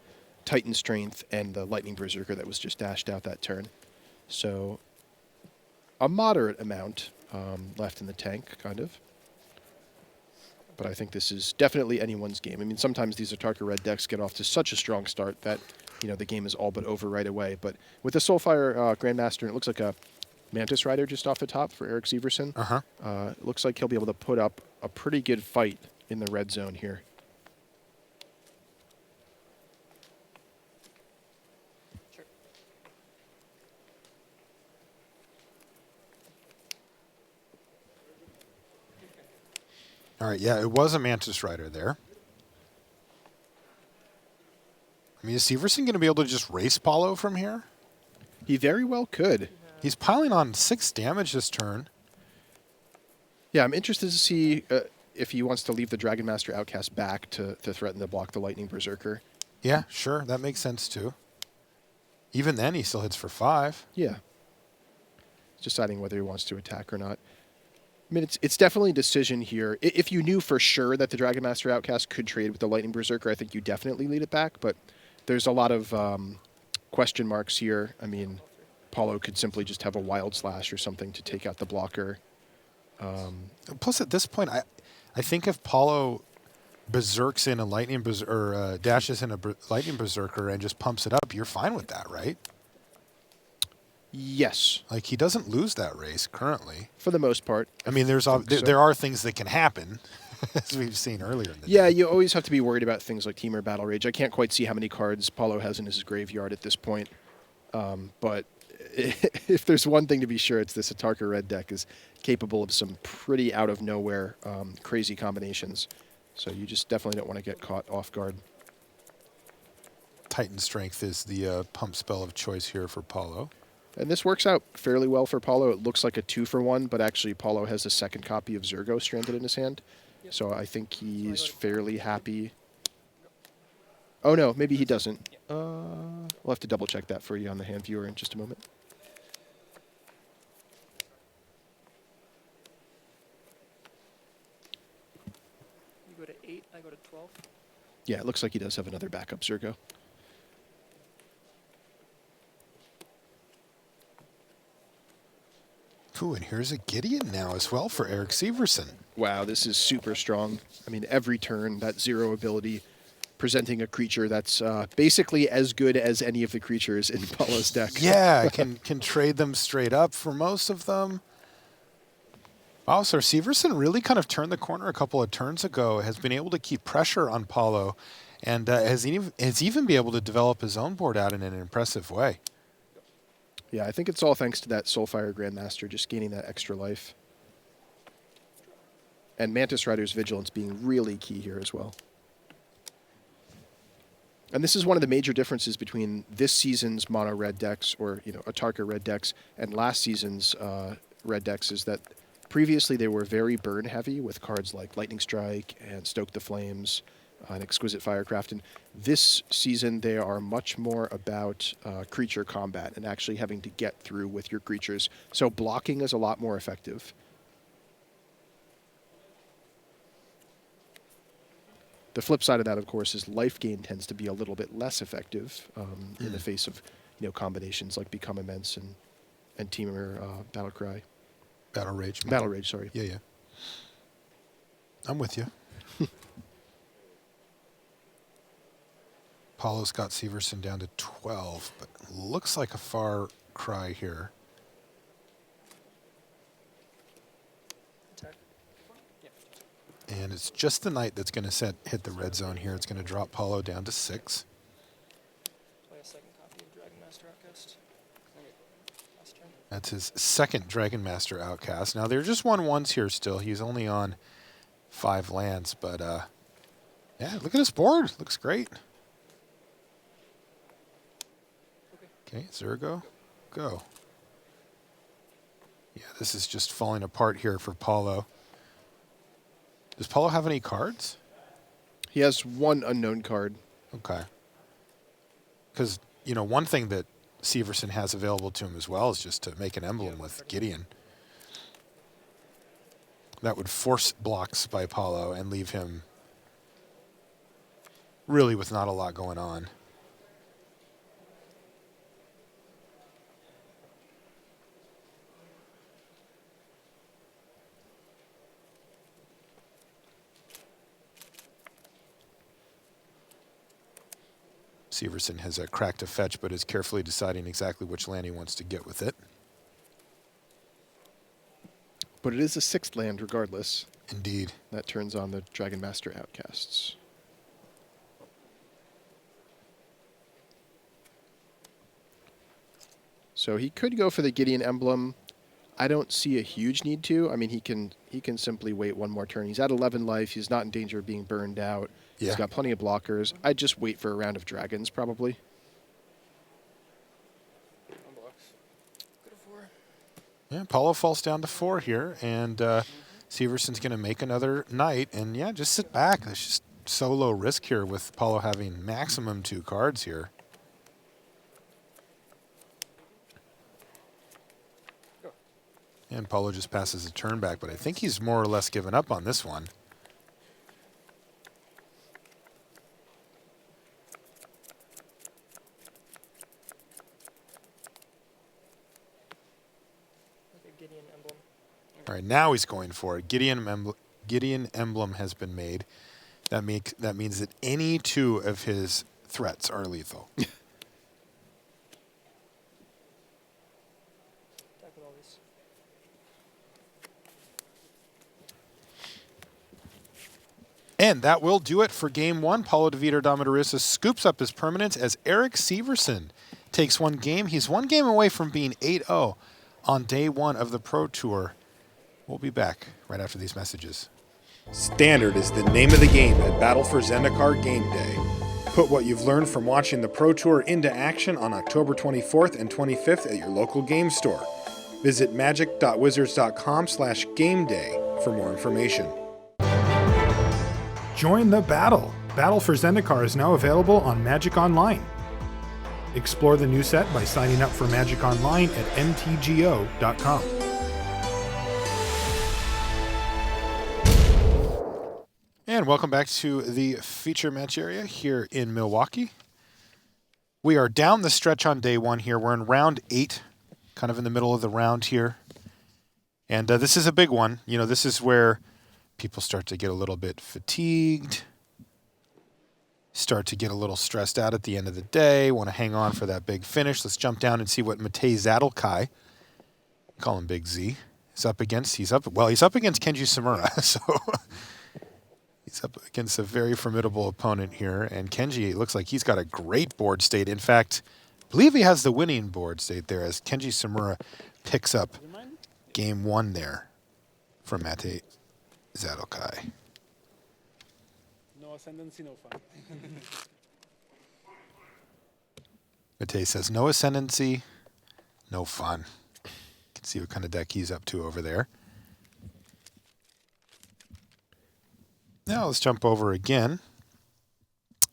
Titan Strength, and the Lightning Berserker that was just dashed out that turn. So a moderate amount left in the tank, kind of. But I think this is definitely anyone's game. I mean, sometimes these Atarka red decks get off to such a strong start that, you know, the game is all but over right away. But with the Soulfire Grandmaster, it looks like a Mantis Rider just off the top for Eric Severson. It looks like he'll be able to put up a pretty good fight in the red zone here. All right, yeah, it was a Mantis Rider there. I mean, is Severson going to be able to just race Paulo from here? He very well could. He's piling on 6 damage this turn. Yeah, I'm interested to see if he wants to leave the Dragon Master Outcast back to threaten to block the Lightning Berserker. Yeah, sure, that makes sense too. Even then, he still hits for 5. Yeah. Deciding whether he wants to attack or not. I mean, it's definitely a decision here. If you knew for sure that the Dragon Master Outcast could trade with the Lightning Berserker, I think you definitely lead it back. But there's a lot of question marks here. I mean, Paulo could simply just have a Wild Slash or something to take out the blocker. Plus, at this point, I think if Paulo berserks in a Lightning or dashes in a Lightning Berserker and just pumps it up, you're fine with that, right? Yes. Like, he doesn't lose that race currently. For the most part. I mean, there are things that can happen, as we've seen earlier in the day. Yeah, you always have to be worried about things like Temur Battle Rage. I can't quite see how many cards Paulo has in his graveyard at this point. But if there's one thing to be sure, it's this Atarka red deck is capable of some pretty out-of-nowhere crazy combinations. So you just definitely don't want to get caught off guard. Titan Strength is the pump spell of choice here for Paulo. And this works out fairly well for Paulo. It looks like a 2-for-1, but actually Paulo has a second copy of Zergo stranded in his hand. So I think he's fairly happy. Oh, no, maybe he doesn't. We'll have to double-check that for you on the hand viewer in just a moment. You go to 8, I go to 12. Yeah, it looks like he does have another backup Zergo. Ooh, and here's a Gideon now as well for Eric Severson. Wow, this is super strong. I mean, every turn, that 0 ability presenting a creature that's basically as good as any of the creatures in Paulo's deck. Yeah, can trade them straight up for most of them. Wow, so Severson really kind of turned the corner a couple of turns ago, has been able to keep pressure on Paulo, and has even been able to develop his own board out in an impressive way. Yeah, I think it's all thanks to that Soulfire Grandmaster just gaining that extra life. And Mantis Rider's Vigilance being really key here as well. And this is one of the major differences between this season's mono red decks, or Atarka red decks, and last season's red decks, is that previously they were very burn heavy with cards like Lightning Strike and Stoke the Flames and Exquisite Firecraft. And this season they are much more about creature combat and actually having to get through with your creatures. So blocking is a lot more effective. The flip side of that, of course, is life gain tends to be a little bit less effective in the face of combinations like Become Immense and Temur Battlecry. Battle Rage. Battle Rage, sorry. Yeah. I'm with you. Paulo's got Severson down to 12, but looks like a far cry here. And it's just the knight that's going to hit the red zone here. It's going to drop Paulo down to 6. Play a second copy of Dragon Master Outcast. That's his second Dragon Master Outcast. Now, they're just 1/1s here still. He's only on 5 lands, but yeah, look at his board. Looks great. Okay, Zergo, go. Yeah, this is just falling apart here for Paulo. Does Paulo have any cards? He has one unknown card. Okay. Because, one thing that Severson has available to him as well is just to make an emblem with Gideon. That would force blocks by Paulo and leave him really with not a lot going on. Severson has cracked a fetch, but is carefully deciding exactly which land he wants to get with it. But it is a 6th land regardless. Indeed. That turns on the Dragon Master Outcasts. So he could go for the Gideon emblem. I don't see a huge need to. I mean, he can simply wait one more turn. He's at 11 life. He's not in danger of being burned out. Yeah. He's got plenty of blockers. I'd just wait for a round of dragons, probably. Yeah, Paulo falls down to 4 here, and Severson's going to make another knight. And yeah, just sit back. There's just so low risk here with Paulo having maximum 2 cards here. And Paulo just passes a turn back, but I think he's more or less given up on this one. All right, now he's going for it. Gideon emblem has been made. That means that any 2 of his threats are lethal. And that will do it for Game 1. Paulo de Vito Damadurosa scoops up his permanence as Eric Severson takes 1 game. He's 1 game away from being 8-0 on day 1 of the Pro Tour. We'll be back right after these messages. Standard is the name of the game at Battle for Zendikar Game Day. Put what you've learned from watching the Pro Tour into action on October 24th and 25th at your local game store. Visit magic.wizards.com/gameday for more information. Join the battle. Battle for Zendikar is now available on Magic Online. Explore the new set by signing up for Magic Online at mtgo.com. And welcome back to the feature match area here in Milwaukee. We are down the stretch on day 1 here. We're in round 8, kind of in the middle of the round here. And this is a big one. This is where people start to get a little bit fatigued, start to get a little stressed out at the end of the day, want to hang on for that big finish. Let's jump down and see what Matouzek, call him Big Z, is up against. He's up against Kenji Samura, so he's up against a very formidable opponent here. And Kenji, it looks like he's got a great board state. In fact, I believe he has the winning board state there as Kenji Samura picks up Game 1 there from Mate Zadokai. No ascendancy, no fun. Matei says, no ascendancy, no fun. You can see what kind of deck he's up to over there. Now let's jump over again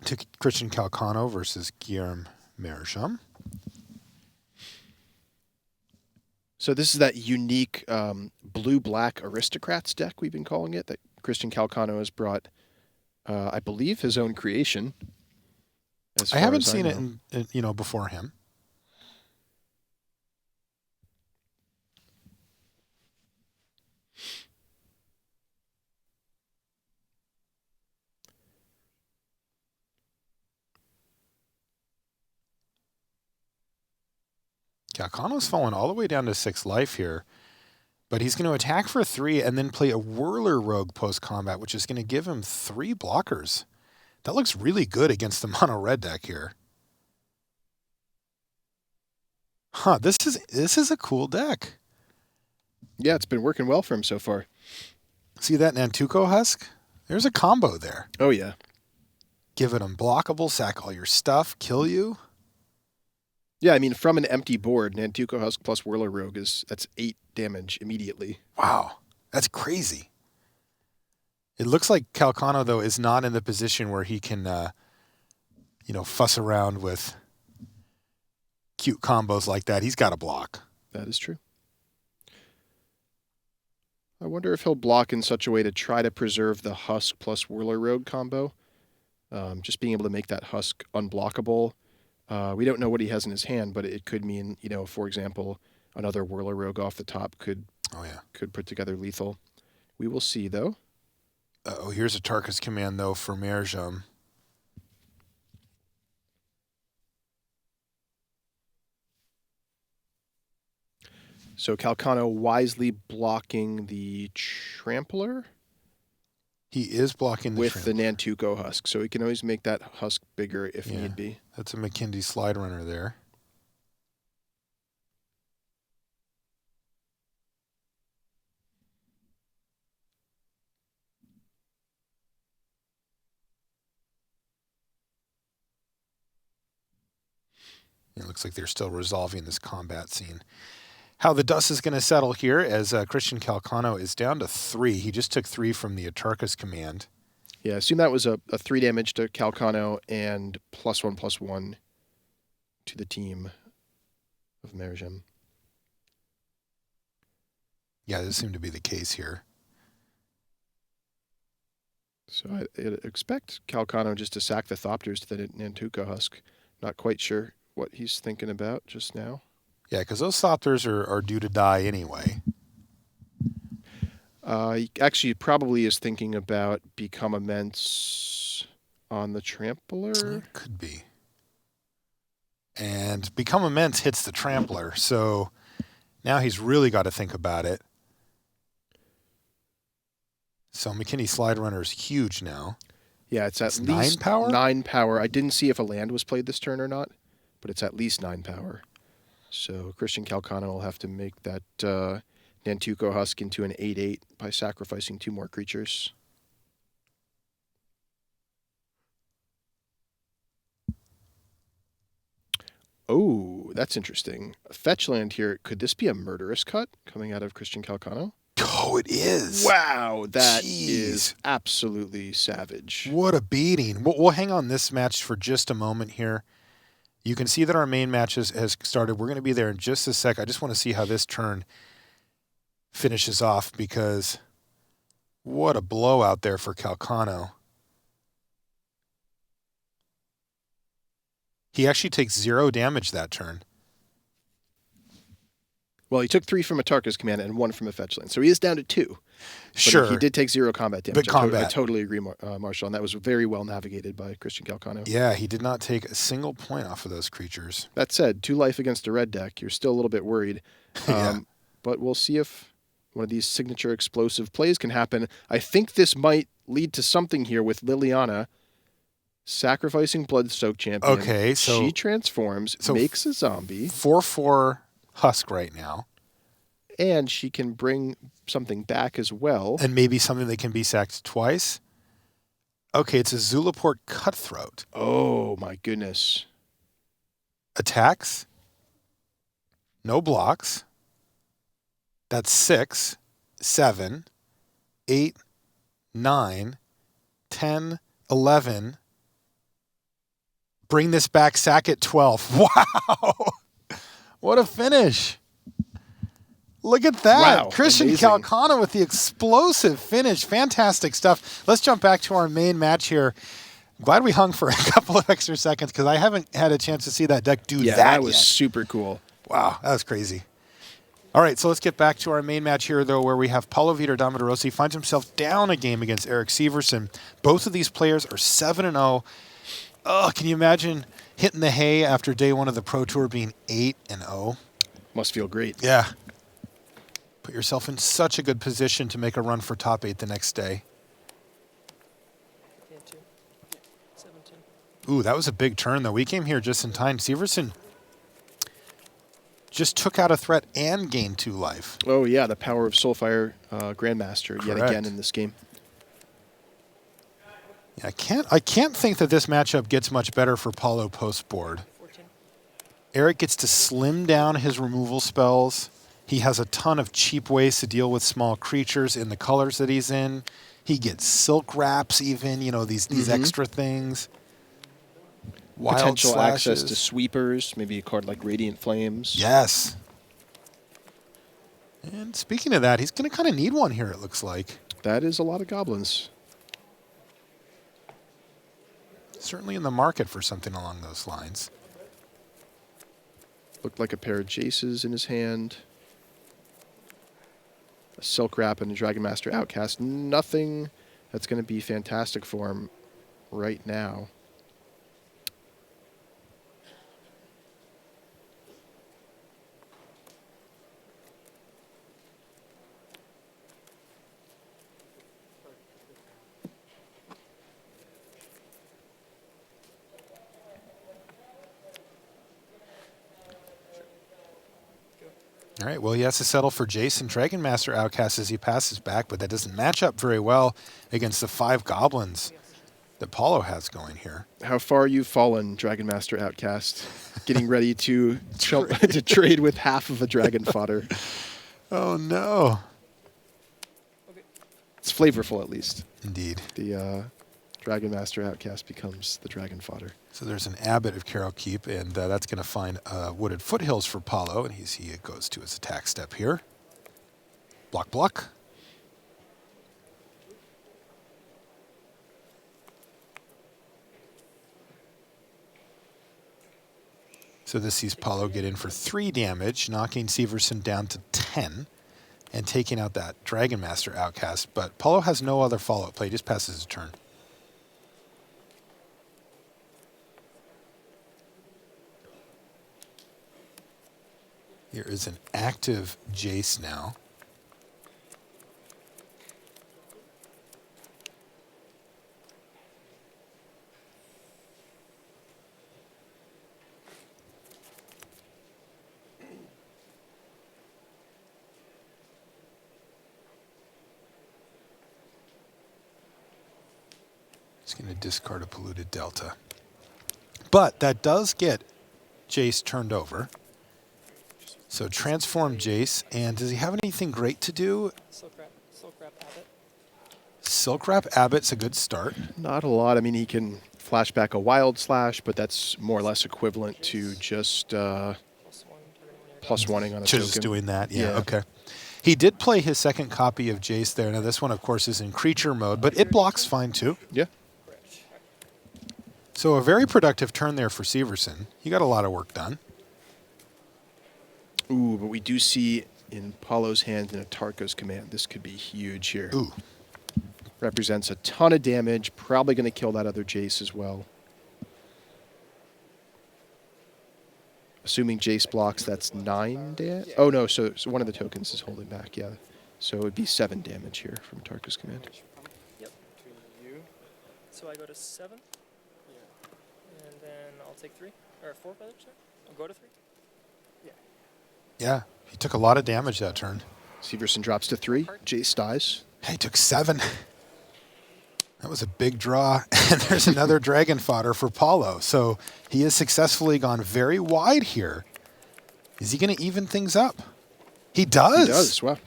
to Christian Calcano versus Guillaume Mariam. So this is that unique blue-black aristocrats deck we've been calling it that Christian Calcano has brought, I believe, his own creation. I haven't seen it before him. Calcano's fallen all the way down to 6 life here, but he's going to attack for 3 and then play a Whirler Rogue post-combat, which is going to give him 3 blockers. That looks really good against the mono red deck here. Huh, this is a cool deck. Yeah, it's been working well for him so far. See that Nantuko Husk? There's a combo there. Oh, yeah. Give it unblockable, sack all your stuff, kill you. Yeah, I mean, from an empty board, Nantuko Husk plus Whirler Rogue that's 8 damage immediately. Wow, that's crazy. It looks like Calcano, though, is not in the position where he can, fuss around with cute combos like that. He's got to block. That is true. I wonder if he'll block in such a way to try to preserve the Husk plus Whirler Rogue combo. Just being able to make that Husk unblockable. We don't know what he has in his hand, but it could mean, for example, another Whirler Rogue off the top could put together lethal. We will see, though. Here's a Tarkus command, though, for Mariam. So Calcano wisely blocking the Trampler? He is blocking the with the Nantuko Husk, so he can always make that Husk bigger if need be. That's a McKindy slide runner there. It looks like they're still resolving this combat scene. How the dust is going to settle here as Christian Calcano is down to 3. He just took 3 from the Atarkus command. Yeah, I assume that was a 3 damage to Calcano and +1/+1 to the team of Mariam. Yeah, this seemed to be the case here. So I expect Calcano just to sack the Thopters to the Nantuko Husk. Not quite sure what he's thinking about just now. Yeah, because those Thopters are due to die anyway. He actually probably is thinking about Become Immense on the Trampler. It could be. And Become Immense hits the Trampler, so now he's really got to think about it. So McKinney Slide Runner is huge now. Yeah, it's at least least 9 power? 9 power. I didn't see if a land was played this turn or not, but it's at least 9 power. So Christian Calcano will have to make that Nantuko Husk into an 8/8 by sacrificing 2 more creatures. Oh, that's interesting. A fetch land here. Could this be a Murderous Cut coming out of Christian Calcano? Oh, it is. Wow, that Jeez. is absolutely savage. What a beating. We'll hang on this match for just a moment here. You can see that our main match has started. We're going to be there in just a sec. I just want to see how this turn finishes off because what a blowout there for Calcano. He actually takes 0 damage that turn. Well, he took 3 from a Tarkus command and 1 from a fetch land, so he is down to 2. Sure. But he did take 0 combat damage. But combat. I totally agree, Marshall, and that was very well navigated by Christian Calcano. Yeah, he did not take a single point off of those creatures. That said, 2 life against a red deck, you're still a little bit worried. Yeah. But we'll see if one of these signature explosive plays can happen. I think this might lead to something here with Liliana sacrificing Bloodsoaked Champion. Okay, so she transforms, makes a zombie. 4/4 Husk right now. And she can bring something back as well. And maybe something that can be sacked twice. Okay, it's a Zulaport Cutthroat. Oh, my goodness. attacks. No blocks. That's 6, 7, 8, 9, 10, 11. Bring this back, sack at 12. Wow! What a finish. Look at that. Wow, Christian amazing. Calcano with the explosive finish. Fantastic stuff. Let's jump back to our main match here. I'm glad we hung for a couple of extra seconds because I haven't had a chance to see that deck do Yeah, that that was yet. super cool. Wow, that was crazy. All right, so let's get back to our main match here, though, where we have Paulo Vitor Damadurosi finds himself down a game against Eric Severson. Both of these players are 7-0. Oh, can you imagine hitting the hay after day one of the Pro Tour being 8-0? Must feel great. Yeah. Put yourself in such a good position to make a run for top 8 the next day. Ooh, that was a big turn, though. We came here just in time. Severson just took out a threat and gained 2 life. Oh, yeah, the power of Soulfire Grandmaster yet Correct. again in this game. Yeah, I can't think that this matchup gets much better for Paulo post-board. Eric gets to slim down his removal spells. He has a ton of cheap ways to deal with small creatures in the colors that he's in. He gets silk wraps even, you know, these extra things. Wild Potential slashes. access to sweepers, maybe a card like Radiant Flames. Yes. And speaking of that, he's going to kind of need one here, it looks like. That is a lot of goblins. Certainly in the market for something along those lines. Looked like a pair of Jaces in his hand. A Silk Wrap and a Dragon Master Outcast. Nothing that's going to be fantastic for him right now. All right, well, he has to settle for Jason Dragon Master Outcast as he passes back, but that doesn't match up very well against the 5 goblins that Paulo has going here. How far you've fallen, Dragon Master Outcast. Getting ready to to trade with half of a dragon fodder. Oh, no. It's flavorful, at least. Indeed. The Dragon Master Outcast becomes the dragon fodder. So there's an Abbot of Carol Keep, and that's going to find Wooded Foothills for Paulo, and he goes to his attack step here. Block, block. So this sees Paulo get in for 3 damage, knocking Severson down to 10, and taking out that Dragon Master Outcast. But Paulo has no other follow-up play, he just passes his turn. Here is an active Jace now. He's going to discard a Polluted Delta. But that does get Jace turned over. So transform Jace, and does he have anything great to do? Silk Wrap Abbot. Silk Wrap Abbot's a good start. Not a lot. I mean, he can flash back a Wild Slash, but that's more or less equivalent to just +1ing on a token. Just doing that, yeah, okay. He did play his second copy of Jace there. Now this one, of course, is in creature mode, but it blocks fine too. Yeah. So a very productive turn there for Severson. He got a lot of work done. Ooh, but we do see in Paulo's hand in a Tarko's command. This could be huge here. Ooh. Represents a ton of damage. Probably going to kill that other Jace as well. Assuming Jace blocks, that's 9 damage. Oh, no, so one of the tokens is holding back, yeah. So it would be 7 damage here from Tarko's command. Yep, to you. So I go to 7. Yeah. And then I'll take 3. Or 4, rather, sorry. I'll go to 3. Yeah. Yeah, he took a lot of damage that turn. Severson drops to 3. Jace dies. Hey, he took 7. That was a big draw, and there's another dragon fodder for Paulo. So he has successfully gone very wide here. Is he going to even things up? He does. He does, wow.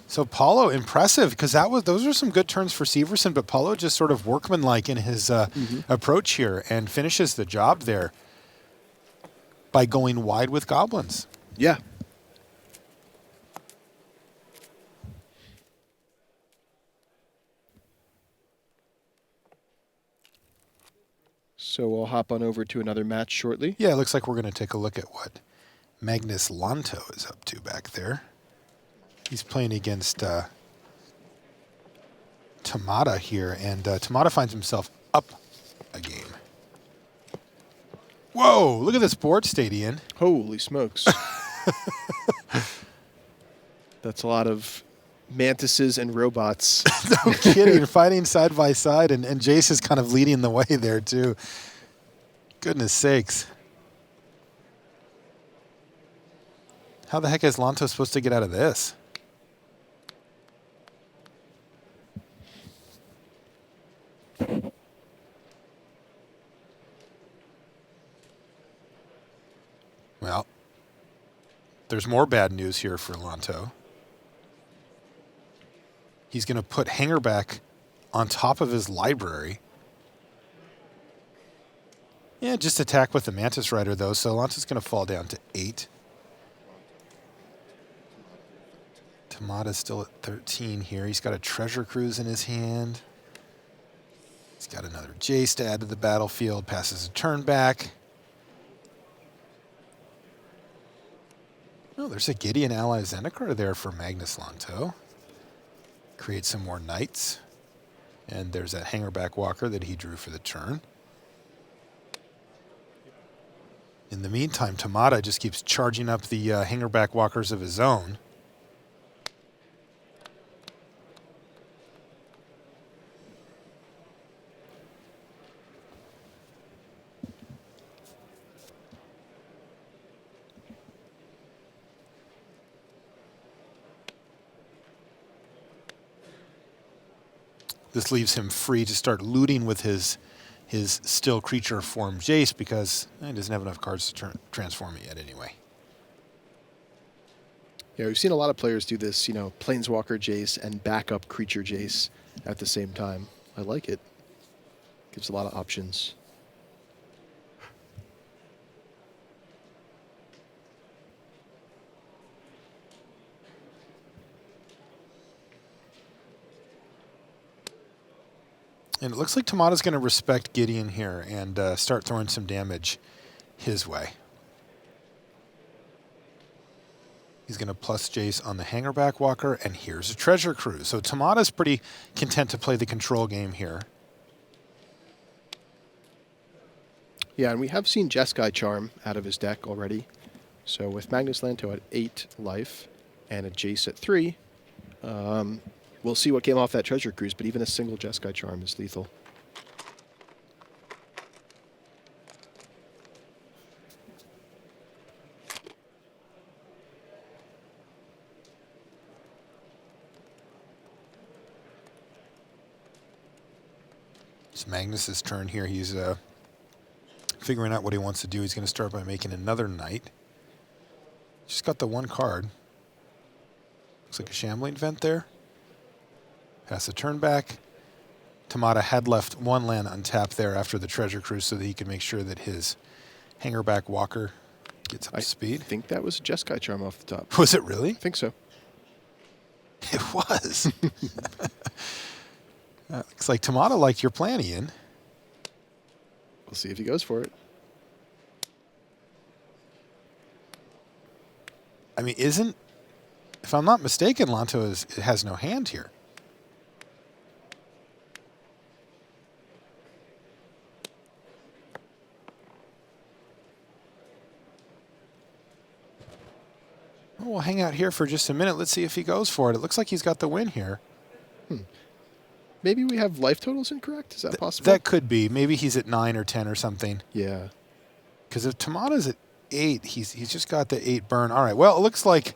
So Paulo, impressive, because those are some good turns for Severson, but Paulo just sort of workmanlike in his approach here and finishes the job there by going wide with goblins. Yeah. So we'll hop on over to another match shortly. Yeah, it looks like we're going to take a look at what Magnus Lanto is up to back there. He's playing against Tamada here, and Tamada finds himself up a game. Whoa, look at this board state, Ian. Holy smokes. That's a lot of mantises and robots. No kidding, fighting side by side, and Jace is kind of leading the way there, too. Goodness sakes. How the heck is Lanto supposed to get out of this? Well, there's more bad news here for Lanto. He's going to put Hangerback on top of his library. Yeah, just attack with the Mantis Rider, though, so Lanto's going to fall down to 8. Tamada's still at 13 here. He's got a Treasure Cruise in his hand. He's got another Jace to add to the battlefield, passes a turn back. Oh, there's a Gideon ally Zendikar there for Magnus Lanto. Create some more knights. And there's that Hangerback Walker that he drew for the turn. In the meantime, Tamada just keeps charging up the Hangerback Walkers of his own. This leaves him free to start looting with his still creature form Jace because he doesn't have enough cards to transform it yet anyway. Yeah, we've seen a lot of players do this, you know, Planeswalker Jace and backup creature Jace at the same time. I like it. Gives a lot of options. And it looks like Tamada's going to respect Gideon here and start throwing some damage his way. He's going to plus Jace on the Hangerback Walker, and here's a Treasure Cruise. So Tamada's pretty content to play the control game here. Yeah, and we have seen Jeskai Charm out of his deck already. So with Magnus Lanto at 8 life and a Jace at 3, we'll see what came off that Treasure Cruise, but even a single Jeskai Charm is lethal. It's Magnus's turn here. He's figuring out what he wants to do. He's going to start by making another knight. Just got the one card. Looks like a Shambling Vent there. Pass the turn back. Tamada had left one land untapped there after the Treasure Cruise so that he could make sure that his Hangerback Walker gets up to speed. I think that was a Jeskai Charm off the top. Was it really? I think so. It was. Looks like Tamada liked your plan, Ian. We'll see if he goes for it. I mean, if I'm not mistaken, Lanto has no hand here. We'll hang out here for just a minute. Let's see if he goes for it. It looks like he's got the win here. Maybe we have life totals incorrect? Is that possible? That could be. Maybe he's at 9 or 10 or something. Yeah. Because if Tamada's at 8, he's just got the 8 burn. All right, well, it looks like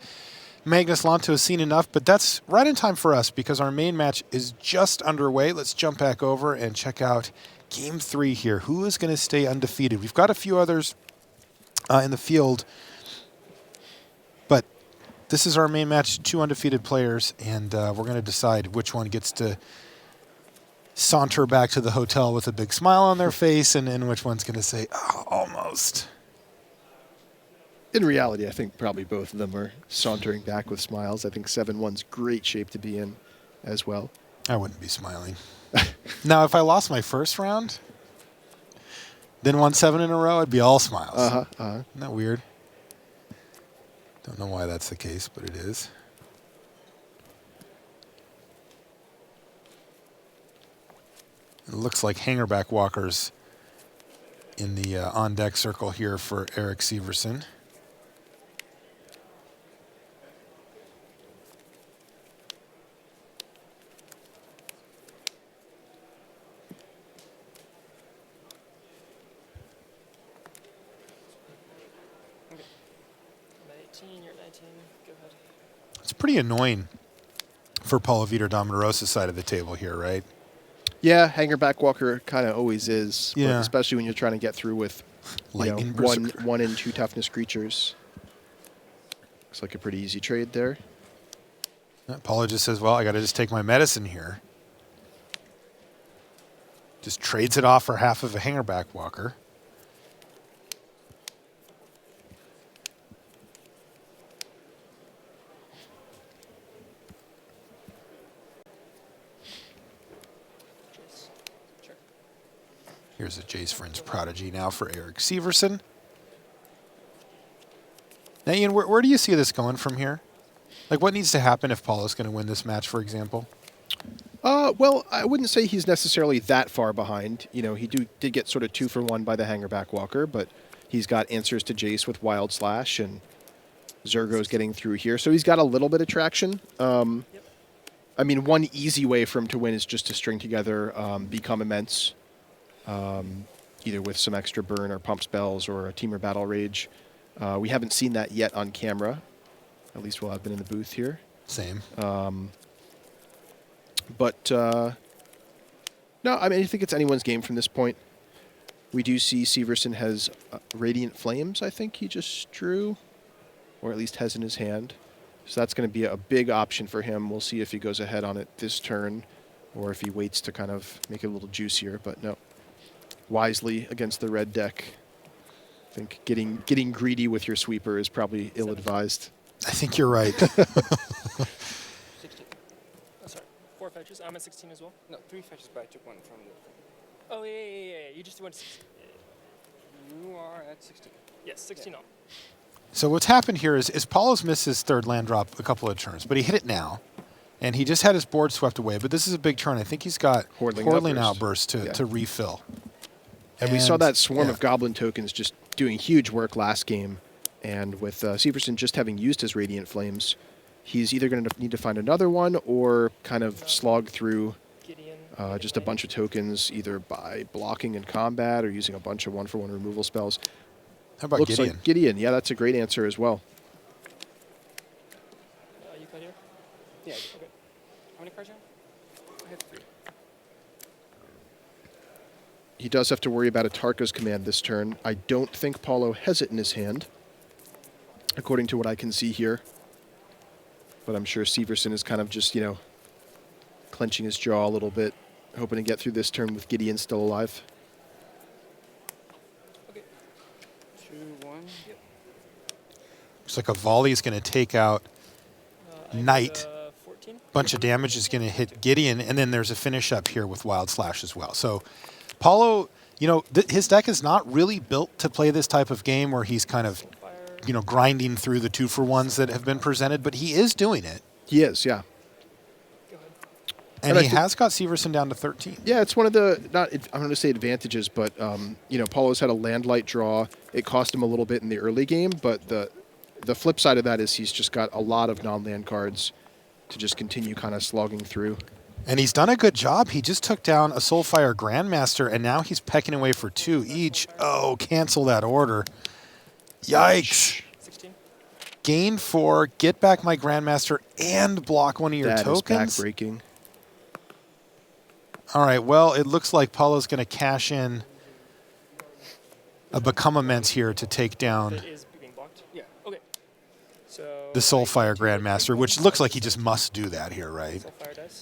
Magnus Lanto has seen enough, but that's right in time for us because our main match is just underway. Let's jump back over and check out Game 3 here. Who is going to stay undefeated? We've got a few others in the field, but this is our main match, 2 undefeated players, and we're going to decide which one gets to saunter back to the hotel with a big smile on their face and which one's going to say, oh, almost. In reality, I think probably both of them are sauntering back with smiles. I think 7-1's great shape to be in as well. I wouldn't be smiling. Now, if I lost my first round, then won 7 in a row, I'd be all smiles. Isn't that weird? Don't know why that's the case, but it is. It looks like hangerback walkers in the on-deck circle here for Erik Severson. It's pretty annoying for Paulo Vitor Damarosa's side of the table here, right? Yeah, hangerback walker kind of always is, but Yeah. especially when you're trying to get through with Lightning one and 2 toughness creatures. Looks like a pretty easy trade there. Paulo just says, well, I got to just take my medicine here. Just trades it off for half of a hangerback walker. Here's a Jace Friends Prodigy now for Erik Severson. Now, Ian, where do you see this going from here? Like, what needs to happen if Paulo's going to win this match, for example? Well, I wouldn't say he's necessarily that far behind. You know, he did get sort of 2 for 1 by the hangerback walker, but he's got answers to Jace with Wild Slash, and Zergo's getting through here. So he's got a little bit of traction. I mean, one easy way for him to win is just to string together Become Immense, either with some extra burn or pump spells or a Teamer Battle Rage. We haven't seen that yet on camera, at least while I've been in the booth here. Same. But no, I mean, I think it's anyone's game from this point. We do see Severson has Radiant Flames, I think he just drew, or at least has in his hand. So that's going to be a big option for him. We'll see if he goes ahead on it this turn or if he waits to kind of make it a little juicier, but no. Wisely against the red deck. I think getting greedy with your sweeper is probably ill-advised. I think you're right. 16. Oh, sorry. 4 fetches. I'm at 16 as well. No, 3 fetches, but I took 1 from the... Oh, yeah. You just went 16. You are at 16. Yes, 16 all. So what's happened here is Paulo's missed his 3rd land drop a couple of turns, but he hit it now. And he just had his board swept away, but this is a big turn. I think he's got Hordling Outburst to refill. And we saw that swarm of Goblin tokens just doing huge work last game. And with Severson just having used his Radiant Flames, he's either going to need to find another one or kind of slog through just a bunch of tokens, either by blocking in combat or using a bunch of 1-for-1 removal spells. How about Looks Gideon? like Gideon, yeah, that's a great answer as well. You cut here? Yeah. Okay. How many cards do you have? I have 3. He does have to worry about a Tarka's command this turn. I don't think Paulo has it in his hand, according to what I can see here. But I'm sure Severson is kind of just, you know, clenching his jaw a little bit, hoping to get through this turn with Gideon still alive. Okay. 2, 1. Yep. Looks like a volley is going to take out Knight. 14. Bunch of damage is going to hit Gideon, and then there's a finish up here with Wild Slash as well. So Paulo, you know, his deck is not really built to play this type of game where he's kind of, you know, grinding through the 2-for-1s that have been presented, but he is doing it. He is, yeah. And he has got Severson down to 13. Yeah, it's one of the, I'm going to say advantages, but, you know, Paulo's had a landlight draw. It cost him a little bit in the early game, but the flip side of that is he's just got a lot of non-land cards to just continue kind of slogging through. And he's done a good job. He just took down a Soulfire Grandmaster, and now he's pecking away for 2 each. Oh, cancel that order. Yikes. 16. gain 4, get back my Grandmaster, and block one of your tokens. Is backbreaking. All right, well, it looks like Paulo's going to cash in a Become Immense here to take down the Soulfire Grandmaster, which looks like he just must do that here, right?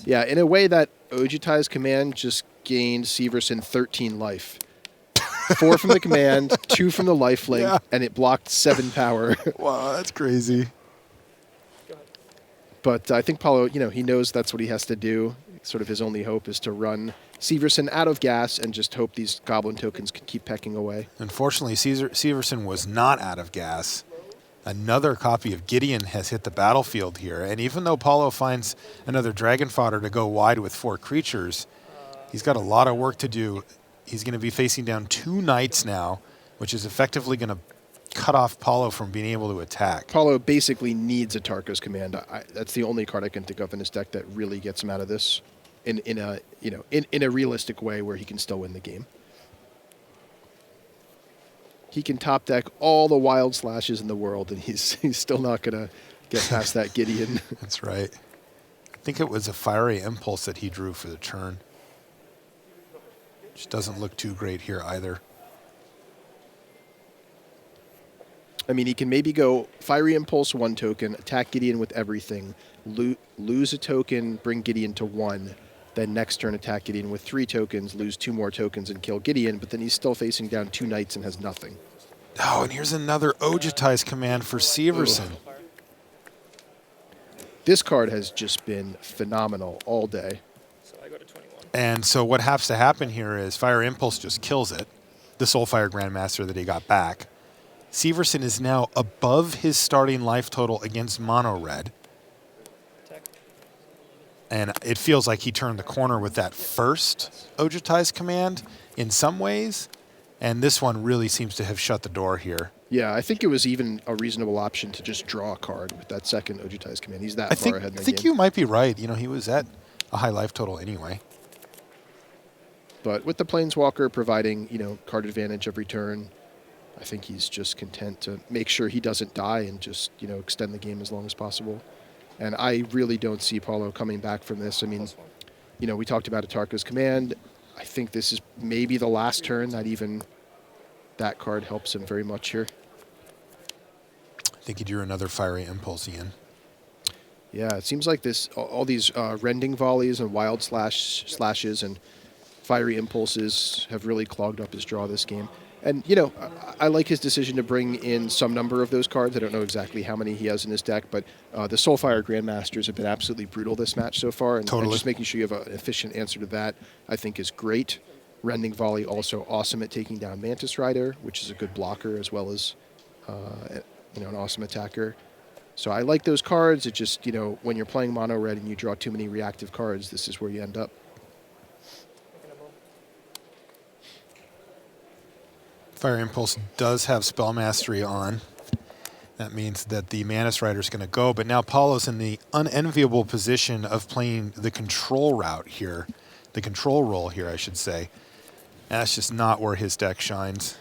Yeah, in a way that Ojutai's command just gained Severson 13 life. 4 from the command, 2 from the life link, and it blocked 7 power. Wow, that's crazy. But I think Paulo, he knows that's what he has to do. Sort of his only hope is to run Severson out of gas and just hope these Goblin tokens can keep pecking away. Unfortunately, Severson was not out of gas. Another copy of Gideon has hit the battlefield here, and even though Paulo finds another Dragon Fodder to go wide with 4 creatures, he's got a lot of work to do. He's going to be facing down 2 Knights now, which is effectively going to cut off Paulo from being able to attack. Paulo basically needs a Tarka's command. That's the only card I can think of in his deck that really gets him out of this in a realistic way where he can still win the game. He can top deck all the wild slashes in the world, and he's still not going to get past that Gideon. That's right. I think it was a Fiery Impulse that he drew for the turn. Which doesn't look too great here either. I mean, he can maybe go Fiery Impulse 1 token, attack Gideon with everything, lose a token, bring Gideon to 1, then next turn attack Gideon with 3 tokens, lose 2 more tokens and kill Gideon, but then he's still facing down 2 Knights and has nothing. Oh, and here's another Ojutai's command for Severson. This card has just been phenomenal all day. So I go to 21. And so what has to happen here is Fire Impulse just kills it, the Soulfire Grandmaster that he got back. Severson is now above his starting life total against Mono Red. And it feels like he turned the corner with that first Ojutai's command in some ways. And this one really seems to have shut the door here. Yeah, I think it was even a reasonable option to just draw a card with that second Ojutai's command. He's that far ahead in the game. I think you might be right. He was at a high life total anyway. But with the Planeswalker providing, card advantage every turn, I think he's just content to make sure he doesn't die and just, extend the game as long as possible. And I really don't see Paulo coming back from this. I mean, we talked about Atarka's command. I think this is maybe the last turn that even that card helps him very much here. I think he drew another Fiery Impulse, Ian. Yeah, it seems like all these rending volleys and wild slashes and Fiery Impulses have really clogged up his draw this game. And, I like his decision to bring in some number of those cards. I don't know exactly how many he has in his deck, but the Soulfire Grandmasters have been absolutely brutal this match so far. And just making sure you have an efficient answer to that, I think, is great. Rending Volley also awesome at taking down Mantis Rider, which is a good blocker as well as, an awesome attacker. So I like those cards. It just, when you're playing Mono Red and you draw too many reactive cards, this is where you end up. Fire Impulse does have Spell Mastery on. That means that the Mantis Rider is going to go, but now Paulo's in the unenviable position of playing the control route here, the control role here, I should say. And that's just not where his deck shines.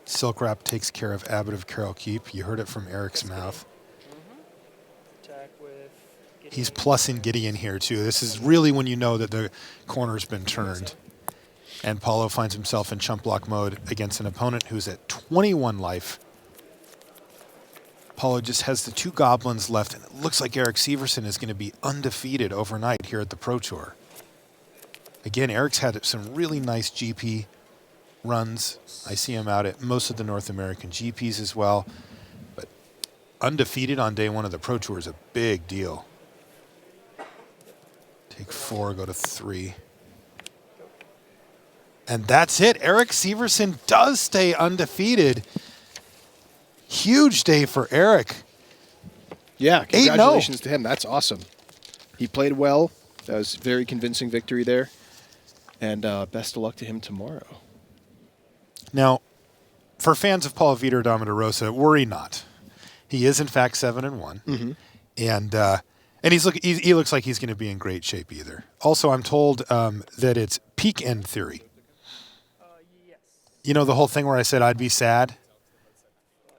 Silk Wrap takes care of Abbot of Carol Keep. You heard it from Eric's mouth. Attack with Gideon. He's plussing Gideon here, too. This is really when you know that the corner's been turned. And Paulo finds himself in chump block mode against an opponent who's at 21 life. Paulo just has the 2 goblins left, and it looks like Eric Severson is going to be undefeated overnight here at the Pro Tour. Again, Eric's had some really nice GP runs. I see him out at most of the North American GPs as well. But undefeated on day 1 of the Pro Tour is a big deal. Take 4, go to 3. And that's it. Eric Severson does stay undefeated. Huge day for Eric. Yeah, congratulations to him. That's awesome. He played well. That was a very convincing victory there. And best of luck to him tomorrow. Now, for fans of Paul Vitor Rosa, worry not. He is in fact 7-1, and he looks like he's going to be in great shape either. Also, I'm told that it's peak end theory. Yes. You know the whole thing where I said I'd be sad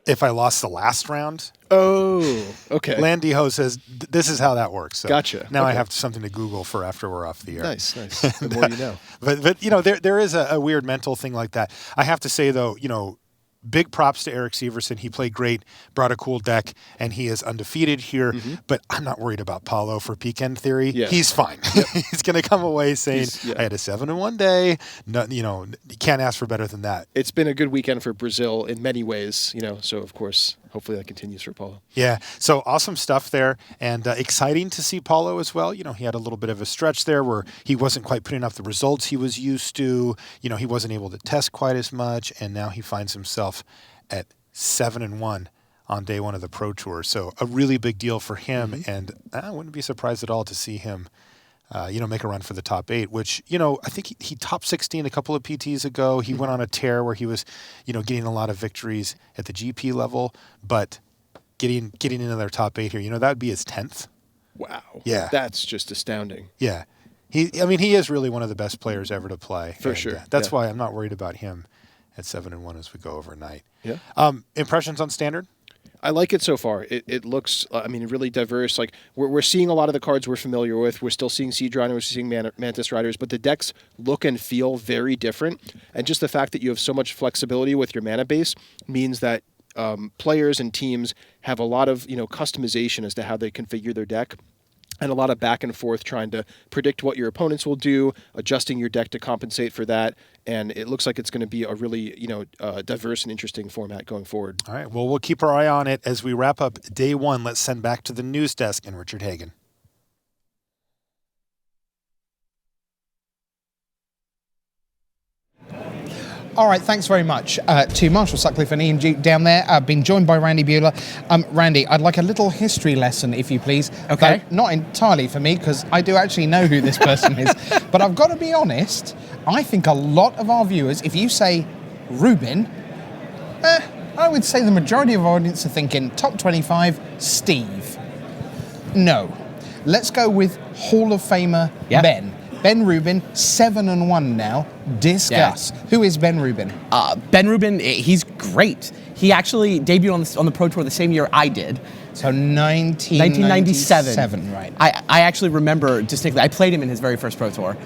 if I lost the last round? Oh, okay. Landiho says this is how that works. So Gotcha. Now I Okay. have something to Google for after we're off the air. Nice. The more you know. But you know, there is a weird mental thing like that. I have to say though, you know, big props to Eric Severson. He played great, brought a cool deck, and he is undefeated here. But I'm not worried about Paulo for peak end theory. Yeah. He's fine. He's going to come away saying, I had a 7-1 day. No, you know, you can't ask for better than that. It's been a good weekend for Brazil in many ways, you know, so of course, hopefully that continues for Paulo. Yeah, so awesome stuff there, and exciting to see Paulo as well. You know, he had a little bit of a stretch there where he wasn't quite putting up the results he was used to. You know, he wasn't able to test quite as much, and now he finds himself at 7-1 on day one of the Pro Tour. So a really big deal for him, and I wouldn't be surprised at all to see him, you know, make a run for the top 8, which, you know, I think he topped 16 a couple of PTs ago. He went on a tear where he was, you know, getting a lot of victories at the GP level, but getting into their top 8 here, you know, that would be his 10th. Wow. Yeah. That's just astounding. Yeah. He is really one of the best players ever to play. For and, sure. That's Yeah. why I'm not worried about him at 7-1 as we go overnight. Yeah. Impressions on Standard? I like it so far. It looks, I mean, really diverse. Like we're seeing a lot of the cards we're familiar with. We're still seeing Siege Rhino, we're seeing Mantis Riders, but the decks look and feel very different. And just the fact that you have so much flexibility with your mana base means that players and teams have a lot of, you know, customization as to how they configure their deck. And a lot of back and forth trying to predict what your opponents will do, adjusting your deck to compensate for that. And it looks like it's going to be a really, you know, diverse and interesting format going forward. All right. Well, we'll keep our eye on it as we wrap up day one. Let's send back to the news desk and Richard Hagan. All right, thanks very much to Marshall Sutcliffe and Ian Duke down there. I've been joined by Randy Buehler. Randy, I'd like a little history lesson, if you please. Okay. Not entirely for me, because I do actually know who this person is. But I've got to be honest, I think a lot of our viewers, if you say Rubin, I would say the majority of our audience are thinking top 25, Steve. No. Let's go with Hall of Famer Ben. Ben Rubin, 7-1 now. Discuss. Yeah. Who is Ben Rubin? Ben Rubin, he's great. He actually debuted on the Pro Tour the same year I did. So 1997. Right. I actually remember distinctly. I played him in his very first Pro Tour.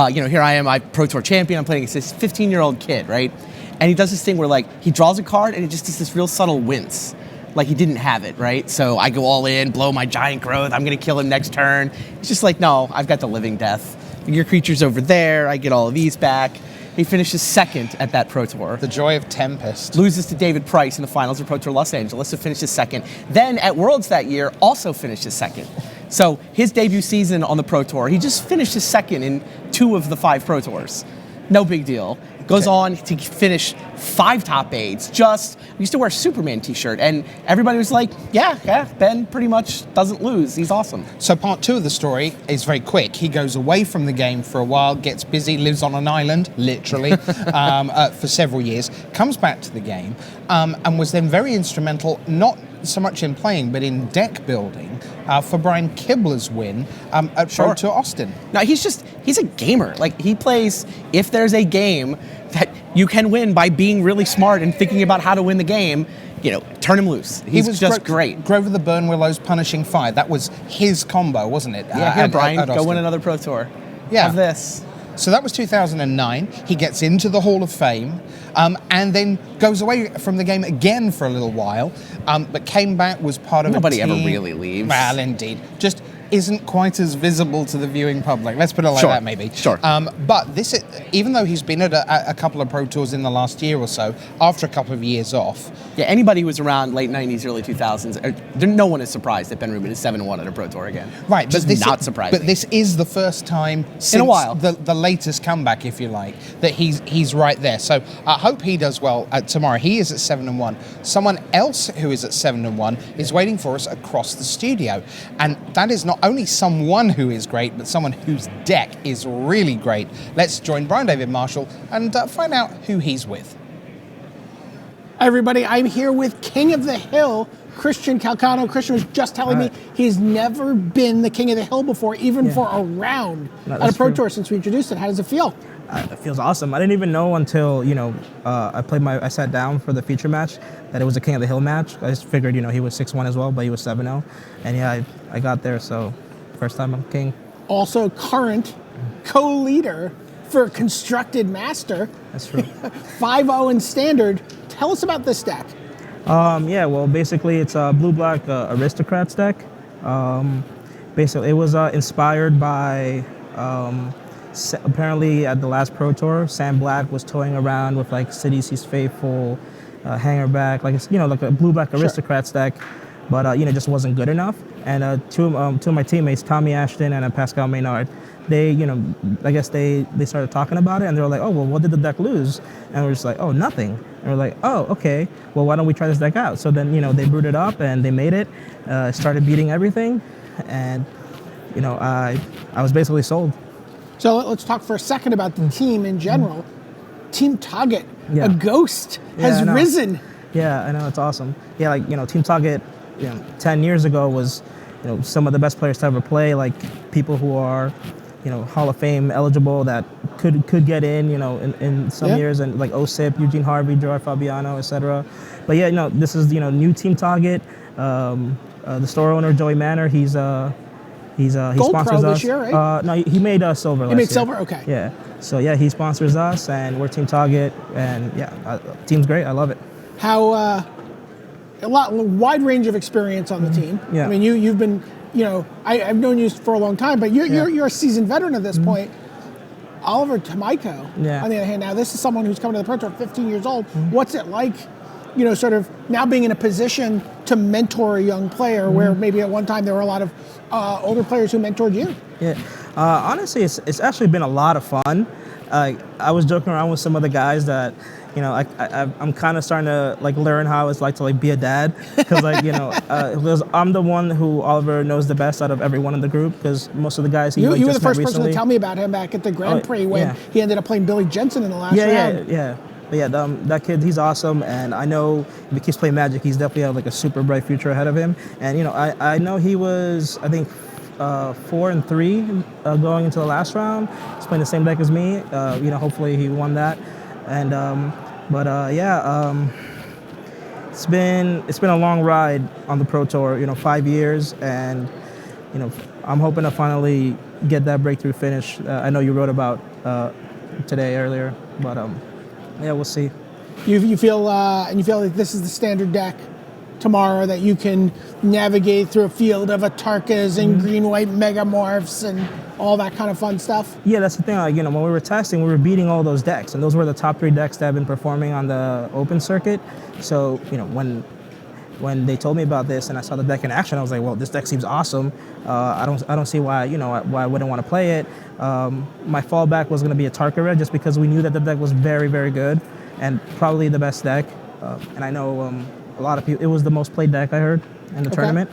You know, here I am, I'm Pro Tour champion. I'm playing against this 15-year-old kid, right? And he does this thing where, like, he draws a card and it just does this real subtle wince. Like he didn't have it, right? So I go all in, blow my giant growth. I'm going to kill him next turn. It's just like, no, I've got the living death. Your creature's over there. I get all of these back. He finishes second at that Pro Tour. The joy of Tempest. Loses to David Price in the finals of Pro Tour Los Angeles, so finishes second. Then at Worlds that year, also finishes second. So his debut season on the Pro Tour, he just finished his second in 2 of the 5 Pro Tours. No big deal. Goes on to finish 5 top 8s. We used to wear a Superman t-shirt, and everybody was like, yeah, Ben pretty much doesn't lose. He's awesome. So part 2 of the story is very quick. He goes away from the game for a while, gets busy, lives on an island, literally, for several years, comes back to the game, and was then very instrumental, not so much in playing, but in deck building for Brian Kibler's win at Pro Tour Austin. No, he's a gamer. Like, he plays, if there's a game that you can win by being really smart and thinking about how to win the game, you know, turn him loose. He was just great. Grover the Burn Willows punishing fire. That was his combo, wasn't it? Yeah, here, Brian, go win another Pro Tour. Yeah. Have this. So that was 2009. He gets into the Hall of Fame and then goes away from the game again for a little while, but came back, was part of Nobody a team. ever really leaves. Well, indeed. Just isn't quite as visible to the viewing public. Let's put it like that, maybe. Sure. But this, even though he's been at a couple of Pro Tours in the last year or so, after a couple of years off. Yeah, anybody who was around late 90s, early 2000s, no one is surprised that Ben Rubin is 7-1 at a Pro Tour again. Right. Just not surprising. But this is the first time since in a while. The latest comeback, if you like, that he's right there. So I hope he does well tomorrow. He is at 7-1. Someone else who is at 7-1 is waiting for us across the studio. And that is not only someone who is great, but someone whose deck is really great. Let's join Brian David Marshall and find out who he's with. Everybody, I'm here with King of the Hill, Christian Calcano. Christian was just telling me he's never been the King of the Hill before, even for a round at a Pro Tour since we introduced it. How does it feel? It feels awesome. I didn't even know until, I sat down for the feature match that it was a King of the Hill match. I just figured, he was 6-1 as well, but he was 7-0. And yeah, I got there, so first time I'm king. Also current co-leader for Constructed Master. That's true. 5-0 in Standard. Tell us about this deck. Basically it's a blue-black Aristocrats deck. Basically, it was inspired by, apparently at the last Pro Tour, Sam Black was toying around with like Cities He's Faithful, Hangerback, like it's, like a blue-black Aristocrats deck, but just wasn't good enough. And two of my teammates, Tommy Ashton and Pascal Maynard, they, I guess they started talking about it, and they were like, oh, well, what did the deck lose? And we're just like, oh, nothing. And we're like, oh, okay, well, why don't we try this deck out? So then, they brewed it up, and they made it, started beating everything, and, I was basically sold. So let's talk for a second about the team in general. Team Target, a ghost, has risen. Yeah, I know, it's awesome. Yeah, Team Target, 10 years ago was, some of the best players to ever play, like people who are, Hall of Fame eligible that could get in, in some years, and like Osip, Eugene Harvey, Gerard Fabiano, etc. But yeah, this is, new Team Target. The store owner, Joey Manor, he Gold sponsors Pro us. this year, right? No, he made silver last year. He made silver? Okay. Yeah. So yeah, he sponsors us, and we're Team Target, and yeah, team's great. I love it. How wide range of experience on the team. Yeah. I mean, you've been, I've known you for a long time, but you're a seasoned veteran at this point. Oliver Tomiko, on the other hand, now this is someone who's coming to the Pro Tour 15 years old. What's it like, sort of now being in a position to mentor a young player where maybe at one time there were a lot of older players who mentored you? Yeah, honestly, it's actually been a lot of fun. I was joking around with some of the guys that, I'm kind of starting to learn how it's like to be a dad, because because I'm the one who Oliver knows the best out of everyone in the group, because most of the guys you were just the first met person recently. to tell me about him back at the Grand Prix when he ended up playing Billy Jensen in the last round. But yeah, that kid, he's awesome, and I know if he keeps playing Magic, he's definitely have a super bright future ahead of him. And I know he was, I think, 4-3 going into the last round. He's playing the same deck as me. Hopefully he won that. And it's been a long ride on the Pro Tour. 5 years, and I'm hoping to finally get that breakthrough finish. I know you wrote about today earlier, but yeah, we'll see. You feel like this is the standard deck tomorrow, that you can navigate through a field of Atarkas and green-white megamorphs and all that kind of fun stuff? Yeah, that's the thing. When we were testing, we were beating all those decks, and those were the top 3 decks that have been performing on the open circuit. So, when they told me about this and I saw the deck in action, I was like, well, this deck seems awesome. I don't see why I wouldn't want to play it. My fallback was going to be a Tarka Red, just because we knew that the deck was very, very good and probably the best deck. And I know a lot of people, it was the most played deck I heard in the tournament.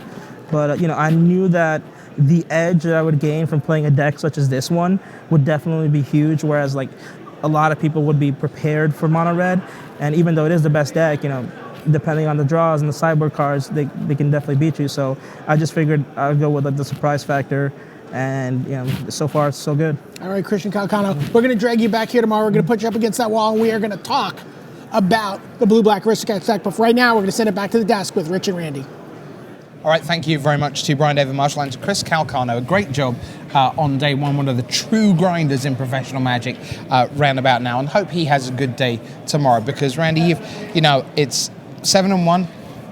But I knew that the edge that I would gain from playing a deck such as this one would definitely be huge, whereas a lot of people would be prepared for mono red. And even though it is the best deck, depending on the draws and the sideboard cards, they can definitely beat you. So I just figured I would go with the surprise factor, and so far it's so good. All right, Christian Calcano, we're going to drag you back here tomorrow. We're going to put you up against that wall, and we are going to talk about the blue-black Aristocrats deck. But for right now, we're going to send it back to the desk with Rich and Randy. All right, thank you very much to Brian David Marshall and to Chris Calcano. A great job on day one of the true grinders in professional Magic roundabout now, and hope he has a good day tomorrow, because Randy, it's 7-1,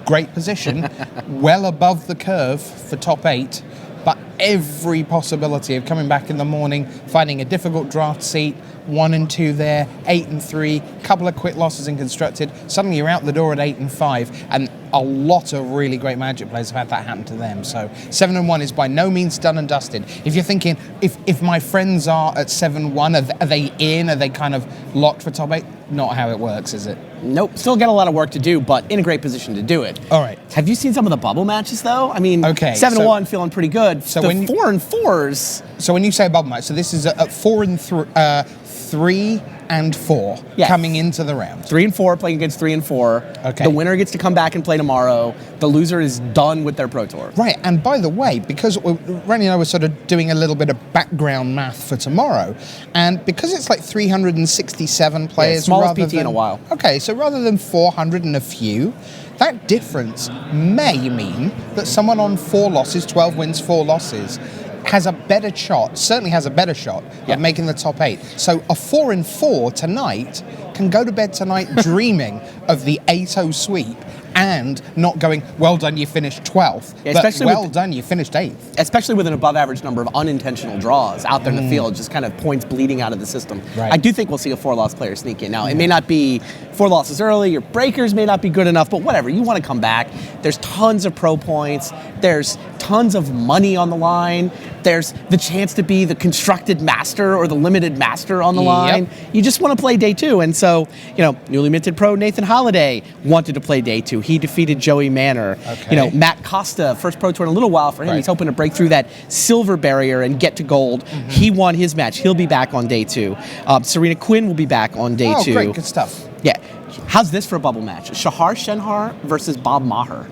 great position, well above the curve for top 8, but every possibility of coming back in the morning, finding a difficult draft seat, 1 and 2 there, 8 and 3, couple of quick losses in Constructed, suddenly you're out the door at 8 and 5, and a lot of really great Magic players have had that happen to them. So 7-1 is by no means done and dusted. If you're thinking, if my friends are at 7-1, are they in? Are they kind of locked for top 8? Not how it works, is it? Nope. Still got a lot of work to do, but in a great position to do it. All right. Have you seen some of the bubble matches, though? I mean, 7-1 feeling pretty good. So the 4 and 4s. So when you say a bubble match, so this is at 4 and 3 and 4 coming into the round. 3 and 4 playing against 3 and 4. Okay. The winner gets to come back and play tomorrow. The loser is done with their Pro Tour. Right, and by the way, because Randy and I were sort of doing a little bit of background math for tomorrow, and because it's like 367 players, smallest PT in a while. Okay, so rather than 400 and a few, that difference may mean that someone on 4 losses, 12 wins, 4 losses, has a better shot, certainly has a better shot of making the top 8. So a 4 and 4 tonight can go to bed tonight dreaming of the 8-0 sweep and not going, well done, you finished 12th, but well done, you finished 8th. Especially with an above average number of unintentional draws out there in the field, just kind of points bleeding out of the system. Right. I do think we'll see a 4-loss player sneak in. Now, it may not be 4 losses early, your breakers may not be good enough, but whatever, you want to come back. There's tons of pro points, there's tons of money on the line, there's the chance to be the constructed master or the limited master on the line. You just want to play day 2, and so, newly minted pro Nathan Holliday wanted to play day 2. He defeated Joey Manor. Matt Costa, first Pro Tour in a little while for him. He's hoping to break through that silver barrier and get to gold. He won his match. He'll be back on day 2. Serena Quinn will be back on day 2. Great, good stuff. Yeah. How's this for a bubble match? Shahar Shenhar versus Bob Maher.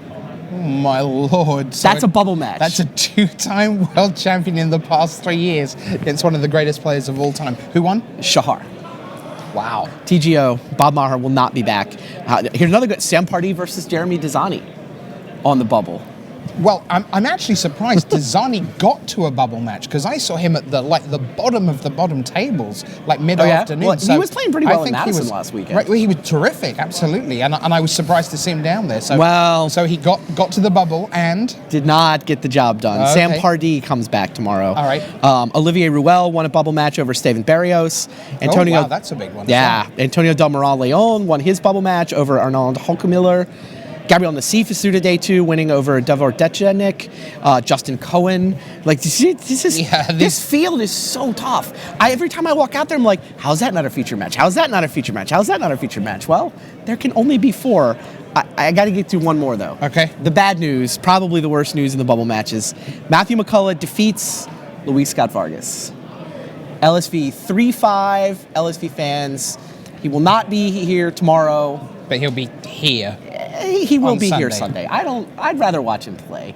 Oh, my Lord. So that's a bubble match. That's a 2-time world champion in the past 3 years. It's one of the greatest players of all time. Who won? Shahar. Wow. TGO, Bob Maher will not be back. Here's another good, Sam Pardee versus Jeremy Desani on the bubble. Well, I'm actually surprised Desani got to a bubble match because I saw him at the bottom of the bottom tables, like mid-afternoon. Well, he was playing pretty well in Madison last weekend. Right, well, he was terrific, absolutely, and I was surprised to see him down there. So he got to the bubble and did not get the job done. Okay. Sam Pardee comes back tomorrow. All right. Olivier Ruel won a bubble match over Steven Barrios. Wow, that's a big one. Yeah, Antonio Del Moral Leon won his bubble match over Arnaud Hulkemiller. Gabriel Nassif is through to day 2, winning over Davor Dechnik, Justin Cohen. This field is so tough. Every time I walk out there, I'm like, how's that not a feature match? How's that not a feature match? How's that not a feature match? Well, there can only be 4. I got to get to one more, though. Okay. The bad news, probably the worst news in the bubble matches. Matthew McCullough defeats Luis Scott Vargas. LSV 3-5, LSV fans. He will not be here tomorrow. But he'll be here. He will be here Sunday. I'd rather watch him play.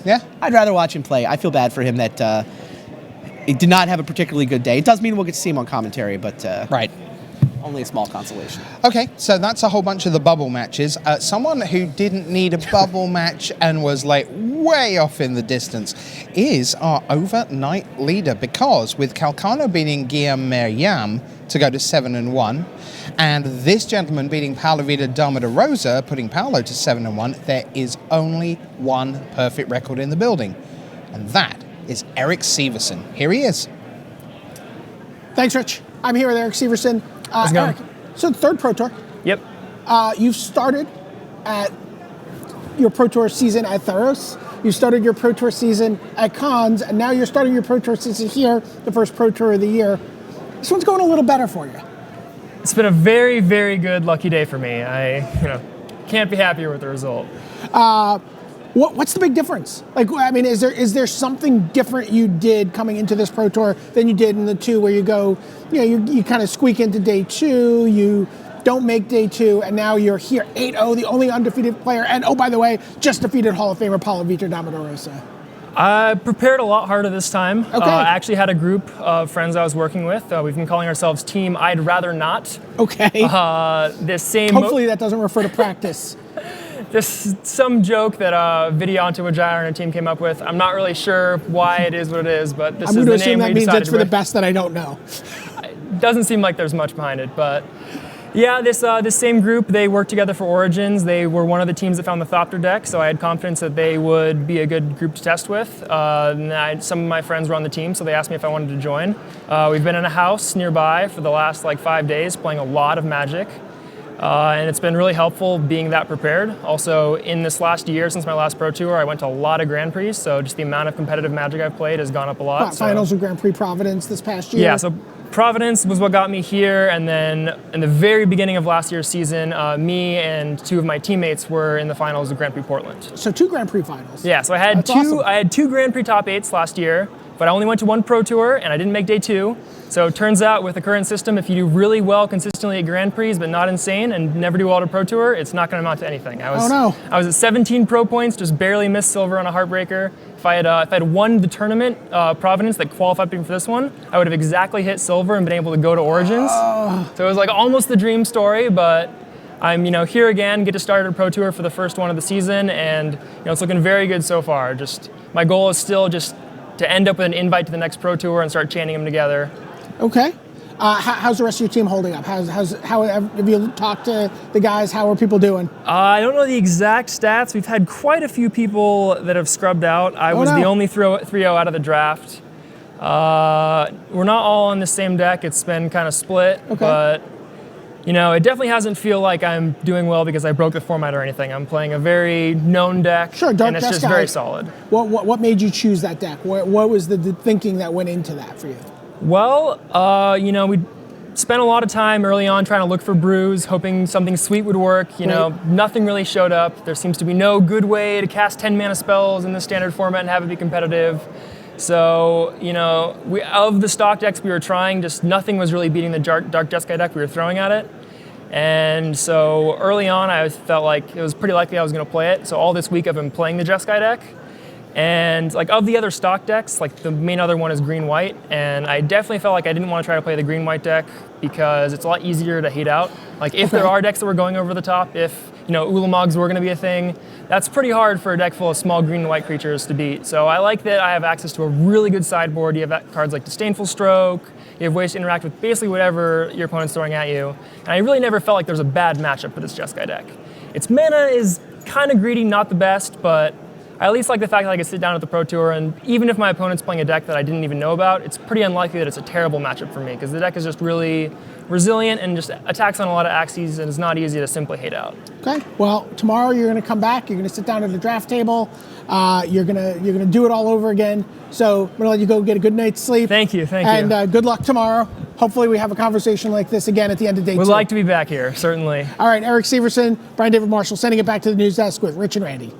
Yeah? I'd rather watch him play. I feel bad for him that he did not have a particularly good day. It does mean we'll get to see him on commentary, but right. Only a small consolation. Okay, so that's a whole bunch of the bubble matches. Someone who didn't need a bubble match and was like way off in the distance is our overnight leader, because with Calcano beating Guillaume Mariam to go to 7-1, and this gentleman beating Paulo Vida Dama de Rosa, putting Paulo to 7-1, there is only one perfect record in the building, and that is Eric Severson. Here he is. Thanks, Rich. I'm here with Eric Severson. Eric, so third Pro Tour. Yep. You've started at your Pro Tour season at Theros. You started your Pro Tour season at Cons, and now you're starting your Pro Tour season here, the first Pro Tour of the year. This one's going a little better for you. It's been a very, very good lucky day for me. I can't be happier with the result. What's the big difference? Is there something different you did coming into this Pro Tour than you did in the 2, where you go, you kind of squeak into day 2, you don't make day 2, and now you're here 8-0, the only undefeated player, and oh, by the way, just defeated Hall of Famer Paulo Vida Dama de Rosa. I prepared a lot harder this time. Okay. I actually had a group of friends I was working with. We've been calling ourselves Team I'd Rather Not. Okay. Hopefully that doesn't refer to practice. There's some joke that Vidianto Wajaya and her team came up with. I'm not really sure why it is what it is, but this is the name we decided. I'm going to assume that means it's for the best that I don't know. It doesn't seem like there's much behind it, but yeah, this same group, they worked together for Origins. They were one of the teams that found the Thopter deck, so I had confidence that they would be a good group to test with. Some of my friends were on the team, so they asked me if I wanted to join. We've been in a house nearby for the last 5 days, playing a lot of Magic. And it's been really helpful being that prepared. Also, in this last year, since my last Pro Tour, I went to a lot of Grand Prix, so just the amount of competitive Magic I've played has gone up a lot. Finals of Grand Prix Providence this past year. Yeah, so Providence was what got me here, and then in the very beginning of last year's season, me and 2 of my teammates were in the finals of Grand Prix Portland. So 2 Grand Prix finals. Yeah, so I had That's awesome. I had 2 Grand Prix top 8s last year. but I only went to one Pro Tour and I didn't make day 2. So it turns out with the current system, if you do really well consistently at Grand Prix, but not insane, and never do well at a Pro Tour, it's not going to amount to anything. I was at 17 pro points, just barely missed silver on a heartbreaker. If I had won the tournament, Providence, that qualified me for this one, I would have exactly hit silver and been able to go to Origins. So it was like almost the dream story, but I'm here again, get to start a Pro Tour for the first one of the season, and it's looking very good so far. Just my goal is still just to end up with an invite to the next Pro Tour and start chaining them together. Okay. How's the rest of your team holding up? How have you talked to the guys? How are people doing? I don't know the exact stats. We've had quite a few people that have scrubbed out. I was the only 3-0 out of the draft. We're not all on the same deck. It's been kind of split, but it definitely hasn't feel like I'm doing well because I broke the format or anything. I'm playing a very known deck, and it's just very solid. What made you choose that deck? What was the thinking that went into that for you? Well, we spent a lot of time early on trying to look for brews, hoping something sweet would work. Nothing really showed up. There seems to be no good way to cast 10 mana spells in the standard format and have it be competitive. So, of the stock decks we were trying, just nothing was really beating the Dark Jeskai deck we were throwing at it. And so early on, I felt like it was pretty likely I was going to play it. So all this week I've been playing the Jeskai deck. And of the other stock decks, the main other one is green-white, and I definitely felt like I didn't want to try to play the green-white deck because it's a lot easier to hate out. If there are decks that were going over the top, if Ulamogs were going to be a thing, that's pretty hard for a deck full of small green and white creatures to beat. So I like that I have access to a really good sideboard. You have cards like Disdainful Stroke, you have ways to interact with basically whatever your opponent's throwing at you, and I really never felt like there was a bad matchup for this Jeskai deck. Its mana is kind of greedy, not the best, but I at least like the fact that I can sit down at the Pro Tour, and even if my opponent's playing a deck that I didn't even know about, it's pretty unlikely that it's a terrible matchup for me, because the deck is just really resilient and just attacks on a lot of axes, and it's not easy to simply hate out. Okay. Well, tomorrow you're going to come back. You're going to sit down at the draft table. You're gonna do it all over again. So I'm going to let you go get a good night's sleep. Thank you. And good luck tomorrow. Hopefully we have a conversation like this again at the end of day 2. We'd like to be back here, certainly. All right, Eric Severson, Brian David Marshall, sending it back to the news desk with Rich and Randy.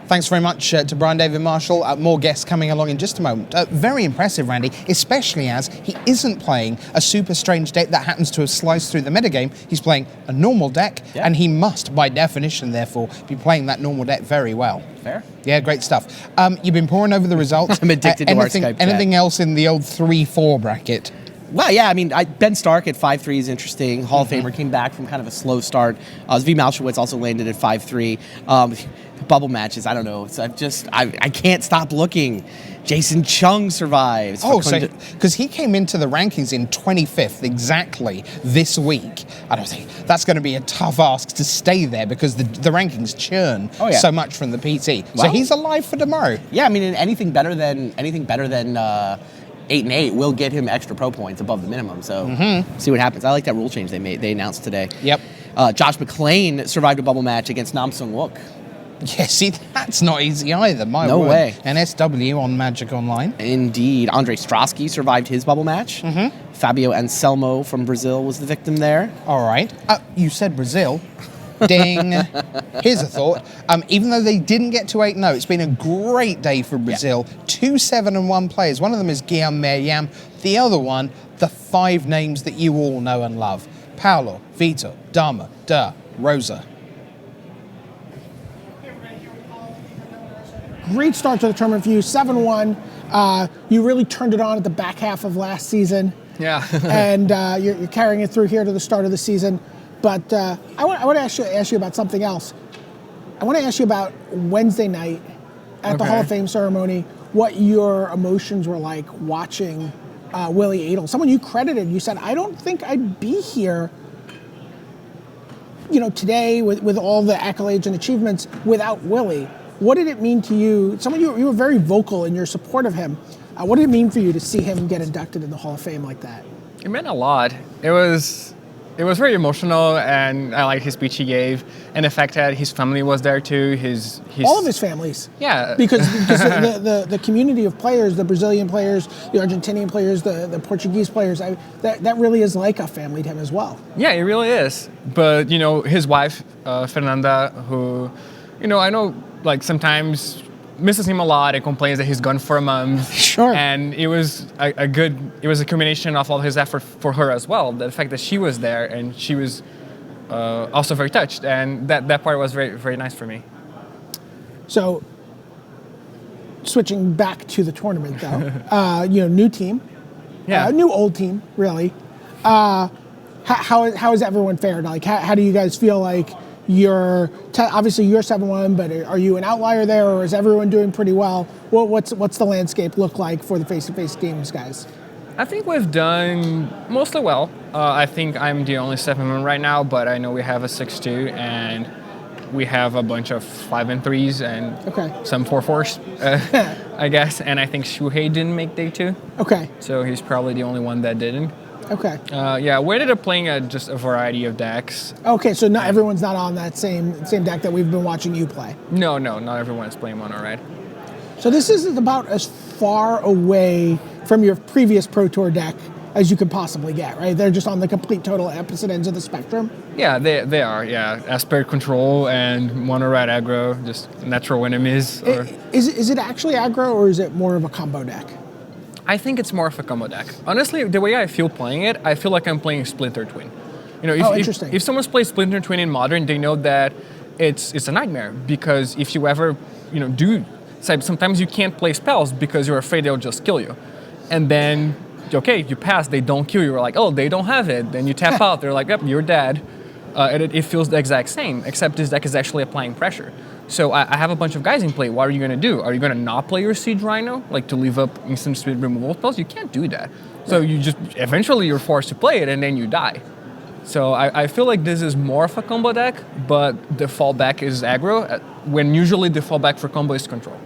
Thanks very much to Brian David Marshall. More guests coming along in just a moment. Very impressive, Randy, especially as he isn't playing a super strange deck that happens to have sliced through the metagame. He's playing a normal deck, and he must, by definition, therefore, be playing that normal deck very well. Fair. Yeah, great stuff. You've been poring over the results. I'm addicted to our Skype chat. Anything else in the old 3-4 bracket? Well, yeah, Ben Stark at 5-3 is interesting. Hall of Famer came back from kind of a slow start. Zvi Malchowitz also landed at 5-3. Bubble matches, I don't know. So I can't stop looking. Jason Chung survives. Because he came into the rankings in 25th exactly this week. I don't think that's going to be a tough ask to stay there because the rankings churn so much from the PT. So he's alive for tomorrow. Yeah, anything better than 8-8 will get him extra pro points above the minimum. So see what happens. I like that rule change they announced today. Yep. Josh McLean survived a bubble match against Nam Sung Wook. Yeah, see, that's not easy either. No way. NSW on Magic Online. Indeed. Andre Strosky survived his bubble match. Fabio Anselmo from Brazil was the victim there. All right. You said Brazil. Ding. Here's a thought. Even though they didn't get to 8-0, it's been a great day for Brazil. 2 7-1 players. One of them is Guillaume Mariam. The other one, the 5 names that you all know and love. Paulo, Vitor, Dama, Rosa. Great start to the tournament for you, 7-1. You really turned it on at the back half of last season. Yeah. And you're carrying it through here to the start of the season. But I want to ask you about something else. I want to ask you about Wednesday night at the Hall of Fame ceremony, what your emotions were like watching Willie Adel. Someone you credited, you said, I don't think I'd be here today with all the accolades and achievements without Willie. What did it mean to you? You were very vocal in your support of him. What did it mean for you to see him get inducted in the Hall of Fame like that? It meant a lot. It was very emotional, and I liked his speech he gave, and the fact that his family was there too. All of his families. Yeah. Because the community of players, the Brazilian players, the Argentinian players, the Portuguese players, that really is like a family to him as well. Yeah, it really is. But his wife, Fernanda, who, I know, sometimes misses him a lot and complains that he's gone for a month. Sure. And it was a combination of all his effort for her as well. The fact that she was there and she was also very touched, and that part was very, very nice for me. So, switching back to the tournament though, new team, new old team, really. How has everyone fared? Like, how do you guys feel like obviously you're 7-1, but are you an outlier there, or is everyone doing pretty well? What's the landscape look like for the face-to-face games, guys? I think we've done mostly well. I think I'm the only 7-1 right now, but I know we have a 6-2, and we have a bunch of 5-3s and some 4-4s, I guess. And I think Shuhei didn't make day 2. Okay. So he's probably the only one that didn't. Okay. We ended up playing just a variety of decks. Okay, so not everyone's not on that same deck that we've been watching you play. No, not everyone is playing Mono Red. So this is about as far away from your previous Pro Tour deck as you could possibly get, right? They're just on the complete total opposite ends of the spectrum. Yeah, they are. Yeah, Aspect Control and Mono Red aggro, just natural enemies. Is it actually aggro, or is it more of a combo deck? I think it's more of a combo deck. Honestly, the way I feel playing it, I feel like I'm playing Splinter Twin. Interesting. If someone's played Splinter Twin in Modern, they know that it's a nightmare, because if you ever, sometimes you can't play spells because you're afraid they'll just kill you. And then, you pass, they don't kill you. You're like, oh, they don't have it. Then you tap out, they're like, yep, you're dead. And it feels the exact same, except this deck is actually applying pressure. So I have a bunch of guys in play. What are you going to do? Are you going to not play your Siege Rhino, like to leave up instant speed removal spells? You can't do that. So eventually you're forced to play it, and then you die. So I feel like this is more of a combo deck, but the fallback is aggro, when usually the fallback for combo is control.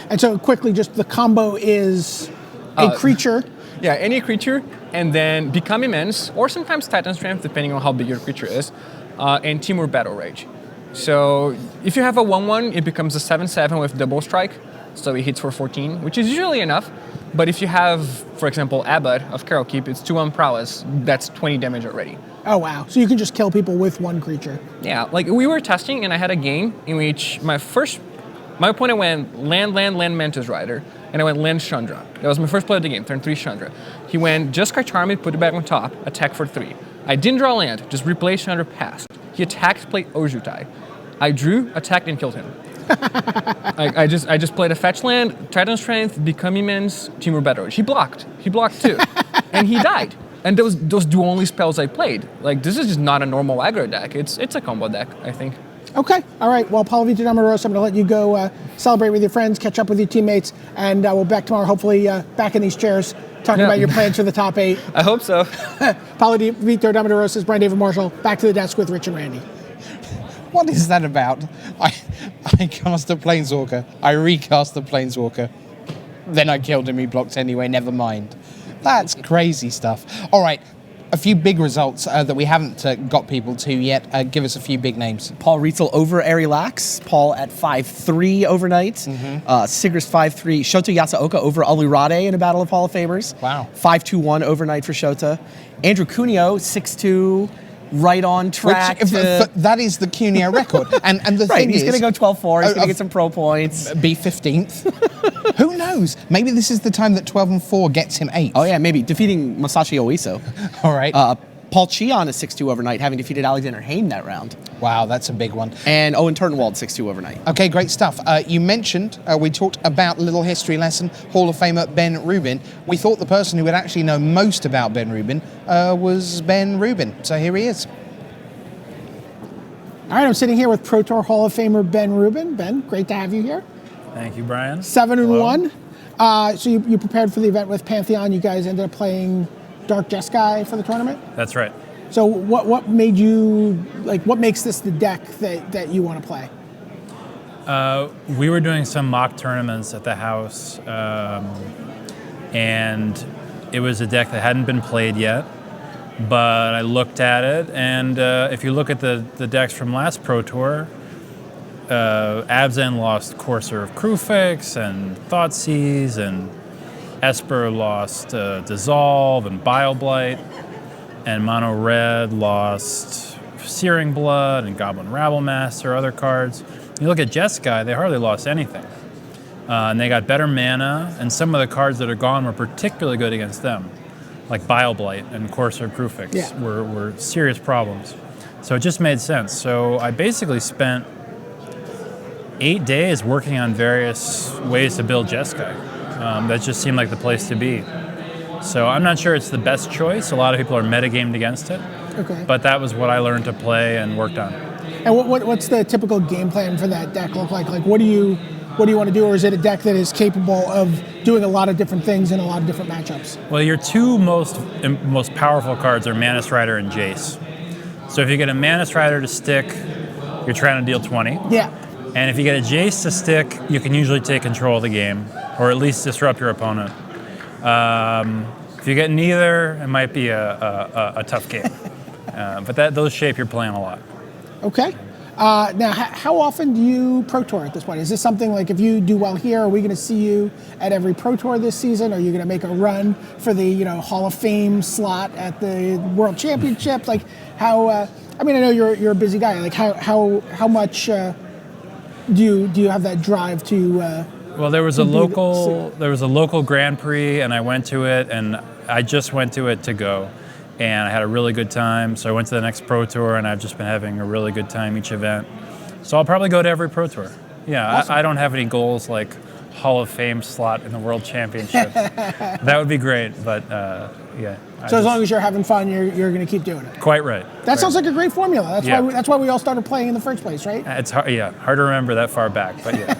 And so quickly, just the combo is a creature. Yeah, any creature, and then Become Immense, or sometimes Titan Strength, depending on how big your creature is, and Timur Battle Rage. So if you have a 1-1, it becomes a 7-7 with double strike, so it hits for 14, which is usually enough. But if you have, for example, Abbott of Carol Keep, it's 2-1 prowess, that's 20 damage already. Oh wow, so you can just kill people with one creature. Yeah, like we were testing, and I had a game in which my opponent went land Mantis Rider, and I went land Chandra. That was my first play of the game, turn 3 Chandra. He went just Charmed, put it back on top, attack for 3. I didn't draw land, just replay Chandra, passed. He attacked, played Ojutai. I drew, attacked, and killed him. I just played a fetch land, Titan Strength, Become Immense, Timur Battle Rage. He blocked too, and he died. And those the only spells I played. Like, this is just not a normal aggro deck. It's a combo deck, I think. Okay, all right. Well, Paulo Vitor Rosa, I'm going to let you go celebrate with your friends, catch up with your teammates, and we'll be back tomorrow, hopefully back in these chairs, talking about your plans for the top 8. I hope so. Paulo Vitor Rosa, Brian David Marshall, back to the desk with Rich and Randy. What is that about? I cast a Planeswalker, I recast the Planeswalker, then I killed him, he blocked anyway, never mind. That's crazy stuff. All right. A few big results that we haven't got people to yet. Give us a few big names. Paul Rietzel over Arilax. Paul at 5-3 overnight. Sigrist 5-3. Shota Yasaoka over Alurade in a Battle of Hall of Famers. Wow. 5-2-1 overnight for Shota. Andrew Cuneo, 6-2. Right on track. That is the Cuneo record. And the thing he's is, going to go 12-4. He's going to get some pro points. Be 15th. Who knows? Maybe this is the time that 12-4 gets him 8th. Oh, yeah, maybe. Defeating Masashi Oiso. All right. Paul Chion is 6-2 overnight, having defeated Alexander Hain that round. Wow, that's a big one. And Owen Turtenwald, 6-2 overnight. Okay, great stuff. You mentioned, we talked about a little history lesson, Hall of Famer Ben Rubin. We thought the person who would actually know most about Ben Rubin was Ben Rubin. So here he is. All right, I'm sitting here with Pro Tour Hall of Famer Ben Rubin. Ben, great to have you here. Thank you, Brian. 7-1. So you prepared for the event with Pantheon. You guys ended up playing Dark Jeskai for the tournament? That's right. So what made you, what makes this the deck that you want to play? We were doing some mock tournaments at the house, and it was a deck that hadn't been played yet. But I looked at it, and if you look at the decks from last Pro Tour, Abzan lost Courser of Crewfix and Thoughtseize, and Esper lost Dissolve and Bile-Blight, and Mono Red lost Searing Blood and Goblin Rabblemaster, other cards. You look at Jeskai, they hardly lost anything. And they got better mana, and some of the cards that are gone were particularly good against them, like Bile Blight and Courser Crufix were serious problems. So it just made sense. So I basically spent 8 days working on various ways to build Jeskai. That just seemed like the place to be. So I'm not sure it's the best choice. A lot of people are metagamed against it. Okay. But that was what I learned to play and worked on. And what's the typical game plan for that deck look like? Like, what do you want to do, or is it a deck that is capable of doing a lot of different things in a lot of different matchups? Well, your two most powerful cards are Mana Strider and Jace. So if you get a Mana Strider to stick, you're trying to deal 20. Yeah. And if you get a Jace to stick, you can usually take control of the game, or at least disrupt your opponent. If you get neither, it might be a tough game. But those shape your plan a lot. Okay. Now, how often do you Pro Tour at this point? Is this something like, if you do well here, are we going to see you at every Pro Tour this season? Are you going to make a run for the Hall of Fame slot at the World Championships? Like, how? I know you're a busy guy. Like, how much do you have that drive to? Well, there was a local Grand Prix, and I went to it, and I just went to it to go. And I had a really good time, so I went to the next Pro Tour, and I've just been having a really good time each event. So I'll probably go to every Pro Tour. Yeah, awesome. I don't have any goals like Hall of Fame slot in the World Championships. That would be great, but yeah. So as long as you're having fun, you're going to keep doing it. Quite right. That sounds like a great formula. That's why we all started playing in the first place, right? It's hard to remember that far back, but yeah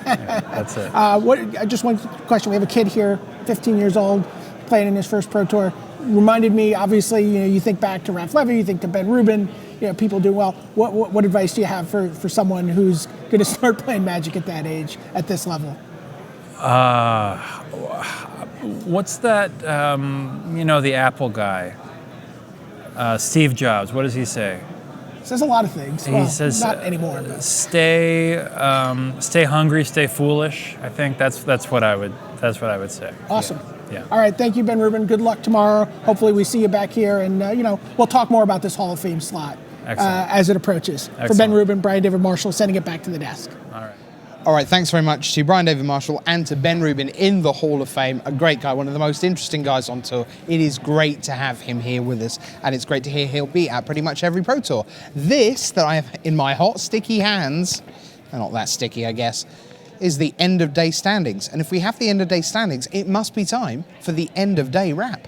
that's it. Just one question. We have a kid here, 15 years old, playing in his first Pro Tour. Reminded me, obviously, you think back to Ralph Levy, you think to Ben Rubin, people do well. What advice do you have for someone who's going to start playing Magic at that age, at this level? What's that, the Apple guy, Steve Jobs, what does he say? Says a lot of things. He says, not anymore. But. Stay hungry, stay foolish. I think that's what I would say. Awesome. Yeah. All right, thank you, Ben Rubin. Good luck tomorrow. Hopefully we see you back here, and we'll talk more about this Hall of Fame slot as it approaches. Excellent. For Ben Rubin, Brian David Marshall, sending it back to the desk. All right, thanks very much to Brian David Marshall and to Ben Rubin in the Hall of Fame. A great guy, one of the most interesting guys on tour. It is great to have him here with us, and it's great to hear he'll be at pretty much every Pro Tour. This that I have in my hot, sticky hands, not that sticky, I guess, is the end of day standings. And if we have the end of day standings, it must be time for the end of day wrap.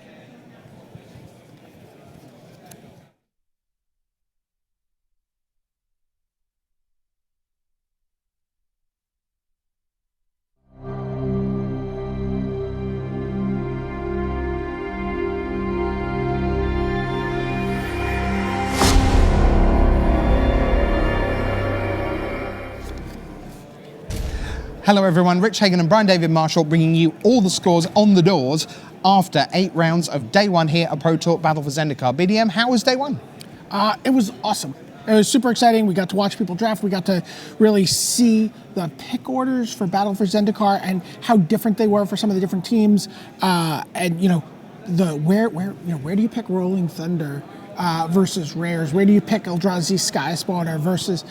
Hello everyone, Rich Hagan and Brian David Marshall bringing you all the scores on the doors after 8 rounds of day one here at Pro Tour Battle for Zendikar. BDM, how was day one? It was awesome. It was super exciting. We got to watch people draft. We got to really see the pick orders for Battle for Zendikar and how different they were for some of the different teams. And where do you pick Rolling Thunder versus Rares? Where do you pick Eldrazi Skyspawner versus,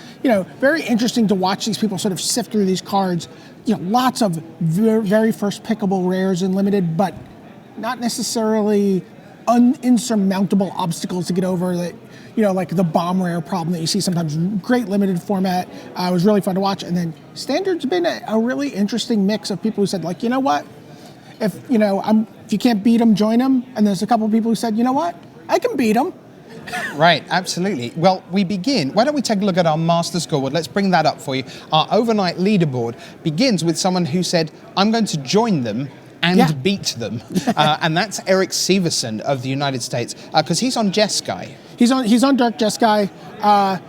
very interesting to watch these people sort of sift through these cards. Lots of very first pickable Rares in Limited, but not necessarily insurmountable obstacles to get over that, like the bomb rare problem that you see sometimes. Great Limited format. It was really fun to watch. And then Standard's been a really interesting mix of people who said, like, you know what? If you can't beat them, join them. And there's a couple of people who said, you know what? I can beat them. Right, absolutely. Well, we begin. Why don't we take a look at our master scoreboard? Let's bring that up for you. Our overnight leaderboard begins with someone who said, I'm going to join them and beat them. And that's Eric Severson of the United States, because he's on Jeskai. He's on Dark Jeskai.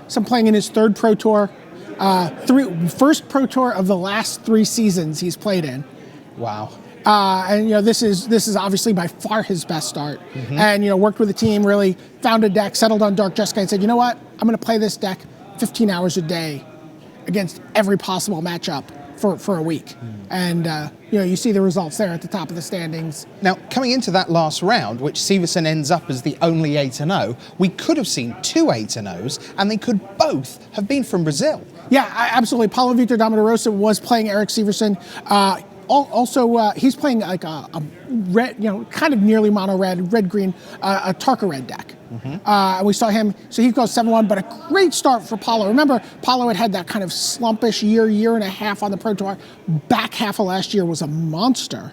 So I'm playing in his third Pro Tour. First Pro Tour of the last 3 seasons he's played in. Wow. And this is obviously by far his best start. Mm-hmm. And worked with the team, really found a deck, settled on Dark Jeskai, and said, you know what, I'm going to play this deck 15 hours a day against every possible matchup for a week. And you see the results there at the top of the standings. Now, coming into that last round, which Severson ends up as the only 8-0, we could have seen 2 8-0s, and they could both have been from Brazil. Yeah, absolutely. Paulo Victor Rosa was playing Eric Severson. also, he's playing like a red, kind of nearly mono red-green, a Tarka red deck. And we saw him, so he goes 7-1, but a great start for Paulo. Remember, Paulo had that kind of slumpish year and a half on the Pro Tour. Back half of last year was a monster.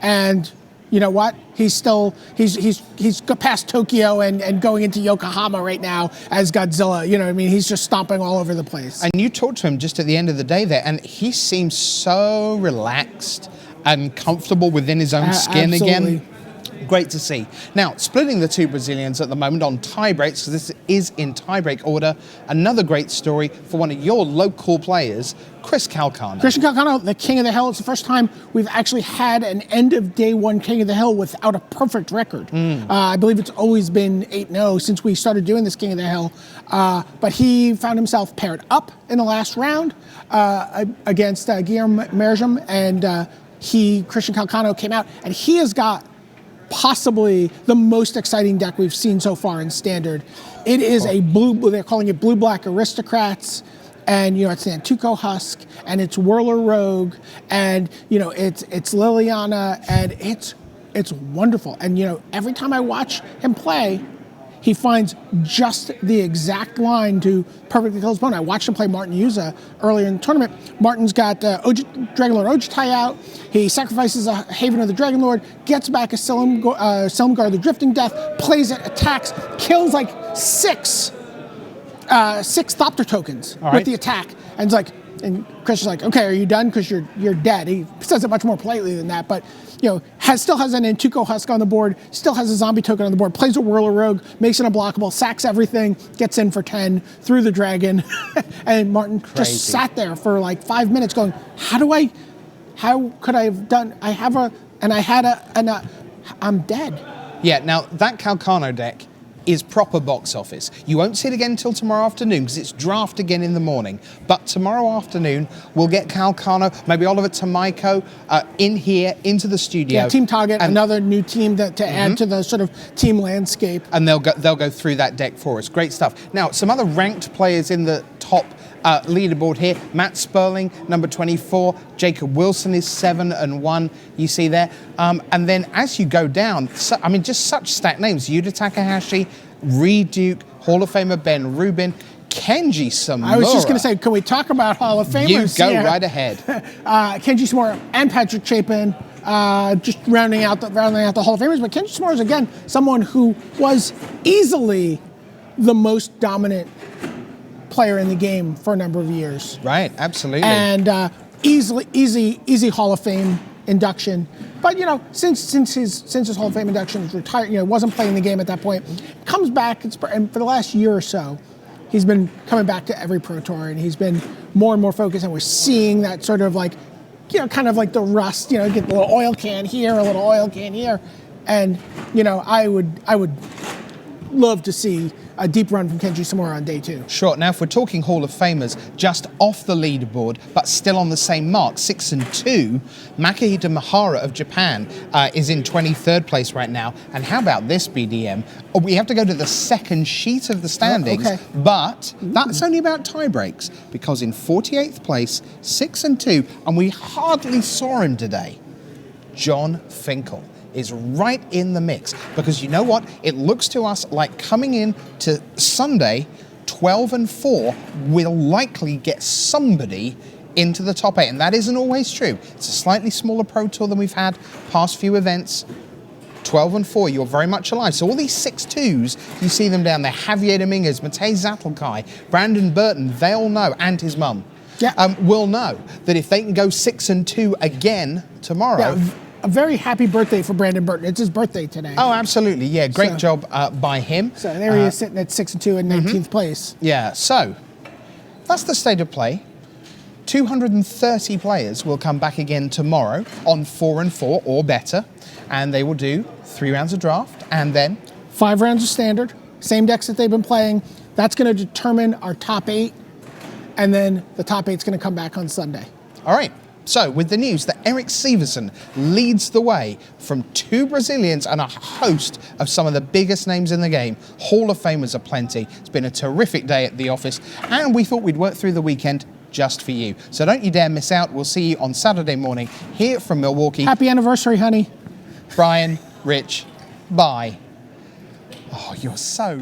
And you know what? He's past Tokyo and going into Yokohama right now as Godzilla. You know what I mean? He's just stomping all over the place. And you talked to him just at the end of the day there, and he seems so relaxed and comfortable within his own skin absolutely. again. Great to see. Now, splitting the two Brazilians at the moment on tie breaks, because this is in tie-break order. Another great story for one of your local players, Christian Calcano, the King of the Hill. It's the first time we've actually had an end of day one King of the Hill without a perfect record. I believe it's always been 8-0 since we started doing this King of the Hill. But he found himself paired up in the last round against Guillermo Mariam, and Christian Calcano came out, and he has got possibly the most exciting deck we've seen so far in Standard. It is a they're calling it blue-black aristocrats, and it's an Antuco Husk, and it's Whirler Rogue, and it's Liliana, and it's wonderful. And every time I watch him play, he finds just the exact line to perfectly kill his opponent. I watched him play Martin Yuza earlier in the tournament. Martin's got Dragonlord Ojutai out. He sacrifices a Haven of the Dragonlord, gets back a Silumgar the Drifting Death, plays it, attacks, kills like six Thopter tokens with the attack. And Christian's like, okay, are you done? Because you're dead. He says it much more politely than that, but still has an Antuco Husk on the board, still has a zombie token on the board, plays a Whirler Rogue, makes it unblockable, sacks everything, gets in for 10 through the dragon, and Martin just sat there for like 5 minutes going, how could I have done? I'm dead. Yeah, now that Calcano deck is proper box office. You won't see it again until tomorrow afternoon because it's draft again in the morning. But tomorrow afternoon, we'll get Calcano, maybe Oliver Tomiko in here, into the studio. Yeah, Team Target, another new team to add to the sort of team landscape. And they'll go through that deck for us. Great stuff. Now, some other ranked players in the top leaderboard here. Matt Sperling, number 24. Jacob Wilson is 7-1. You see there. And then as you go down, just such stacked names. Yuta Takahashi, Reed Duke, Hall of Famer Ben Rubin, Kenji Samura. I was just going to say, can we talk about Hall of Famers? You go right ahead. Kenji Samura and Patrick Chapin, just rounding out the Hall of Famers. But Kenji Samura is again someone who was easily the most dominant player in the game for a number of years. Right, absolutely. And easy Hall of Fame induction. But since his Hall of Fame induction was retired, wasn't playing the game at that point, comes back and for the last year or so, he's been coming back to every Pro Tour, and he's been more and more focused, and we're seeing that sort of like, kind of like the rust, get a little oil can here, a little oil can here, and I would love to see a deep run from Kenji Samura on day 2. Sure. Now, if we're talking Hall of Famers, just off the leaderboard, but still on the same mark, 6-2, Makihito Mihara of Japan is in 23rd place right now. And how about this, BDM? We have to go to the second sheet of the standings, but that's only about tie breaks, because in 48th place, 6-2, and we hardly saw him today, John Finkel is right in the mix, because you know what? It looks to us like coming in to Sunday, 12-4, will likely get somebody into the top 8, and that isn't always true. It's a slightly smaller Pro Tour than we've had past few events. 12-4, you're very much alive. So all these 6-2s, you see them down there. Javier Dominguez, Matej Zatlkai, Brandon Burton, they all know, and his mum, will know that if they can go 6-2 again tomorrow. Yeah. A very happy birthday for Brandon Burton. It's his birthday today. Oh, absolutely. Yeah, great job by him. So there he is sitting at 6-2 in 19th place. Yeah, so that's the state of play. 230 players will come back again tomorrow on 4-4 or better, and they will do 3 rounds of draft and then 5 rounds of standard, same decks that they've been playing. That's going to determine our top 8, and then the top 8's going to come back on Sunday. All right. So, with the news that Eric Severson leads the way from 2 Brazilians and a host of some of the biggest names in the game, Hall of Famers aplenty. It's been a terrific day at the office, and we thought we'd work through the weekend just for you. So don't you dare miss out. We'll see you on Saturday morning here from Milwaukee. Happy anniversary, honey. Brian, Rich, bye. Oh, you're so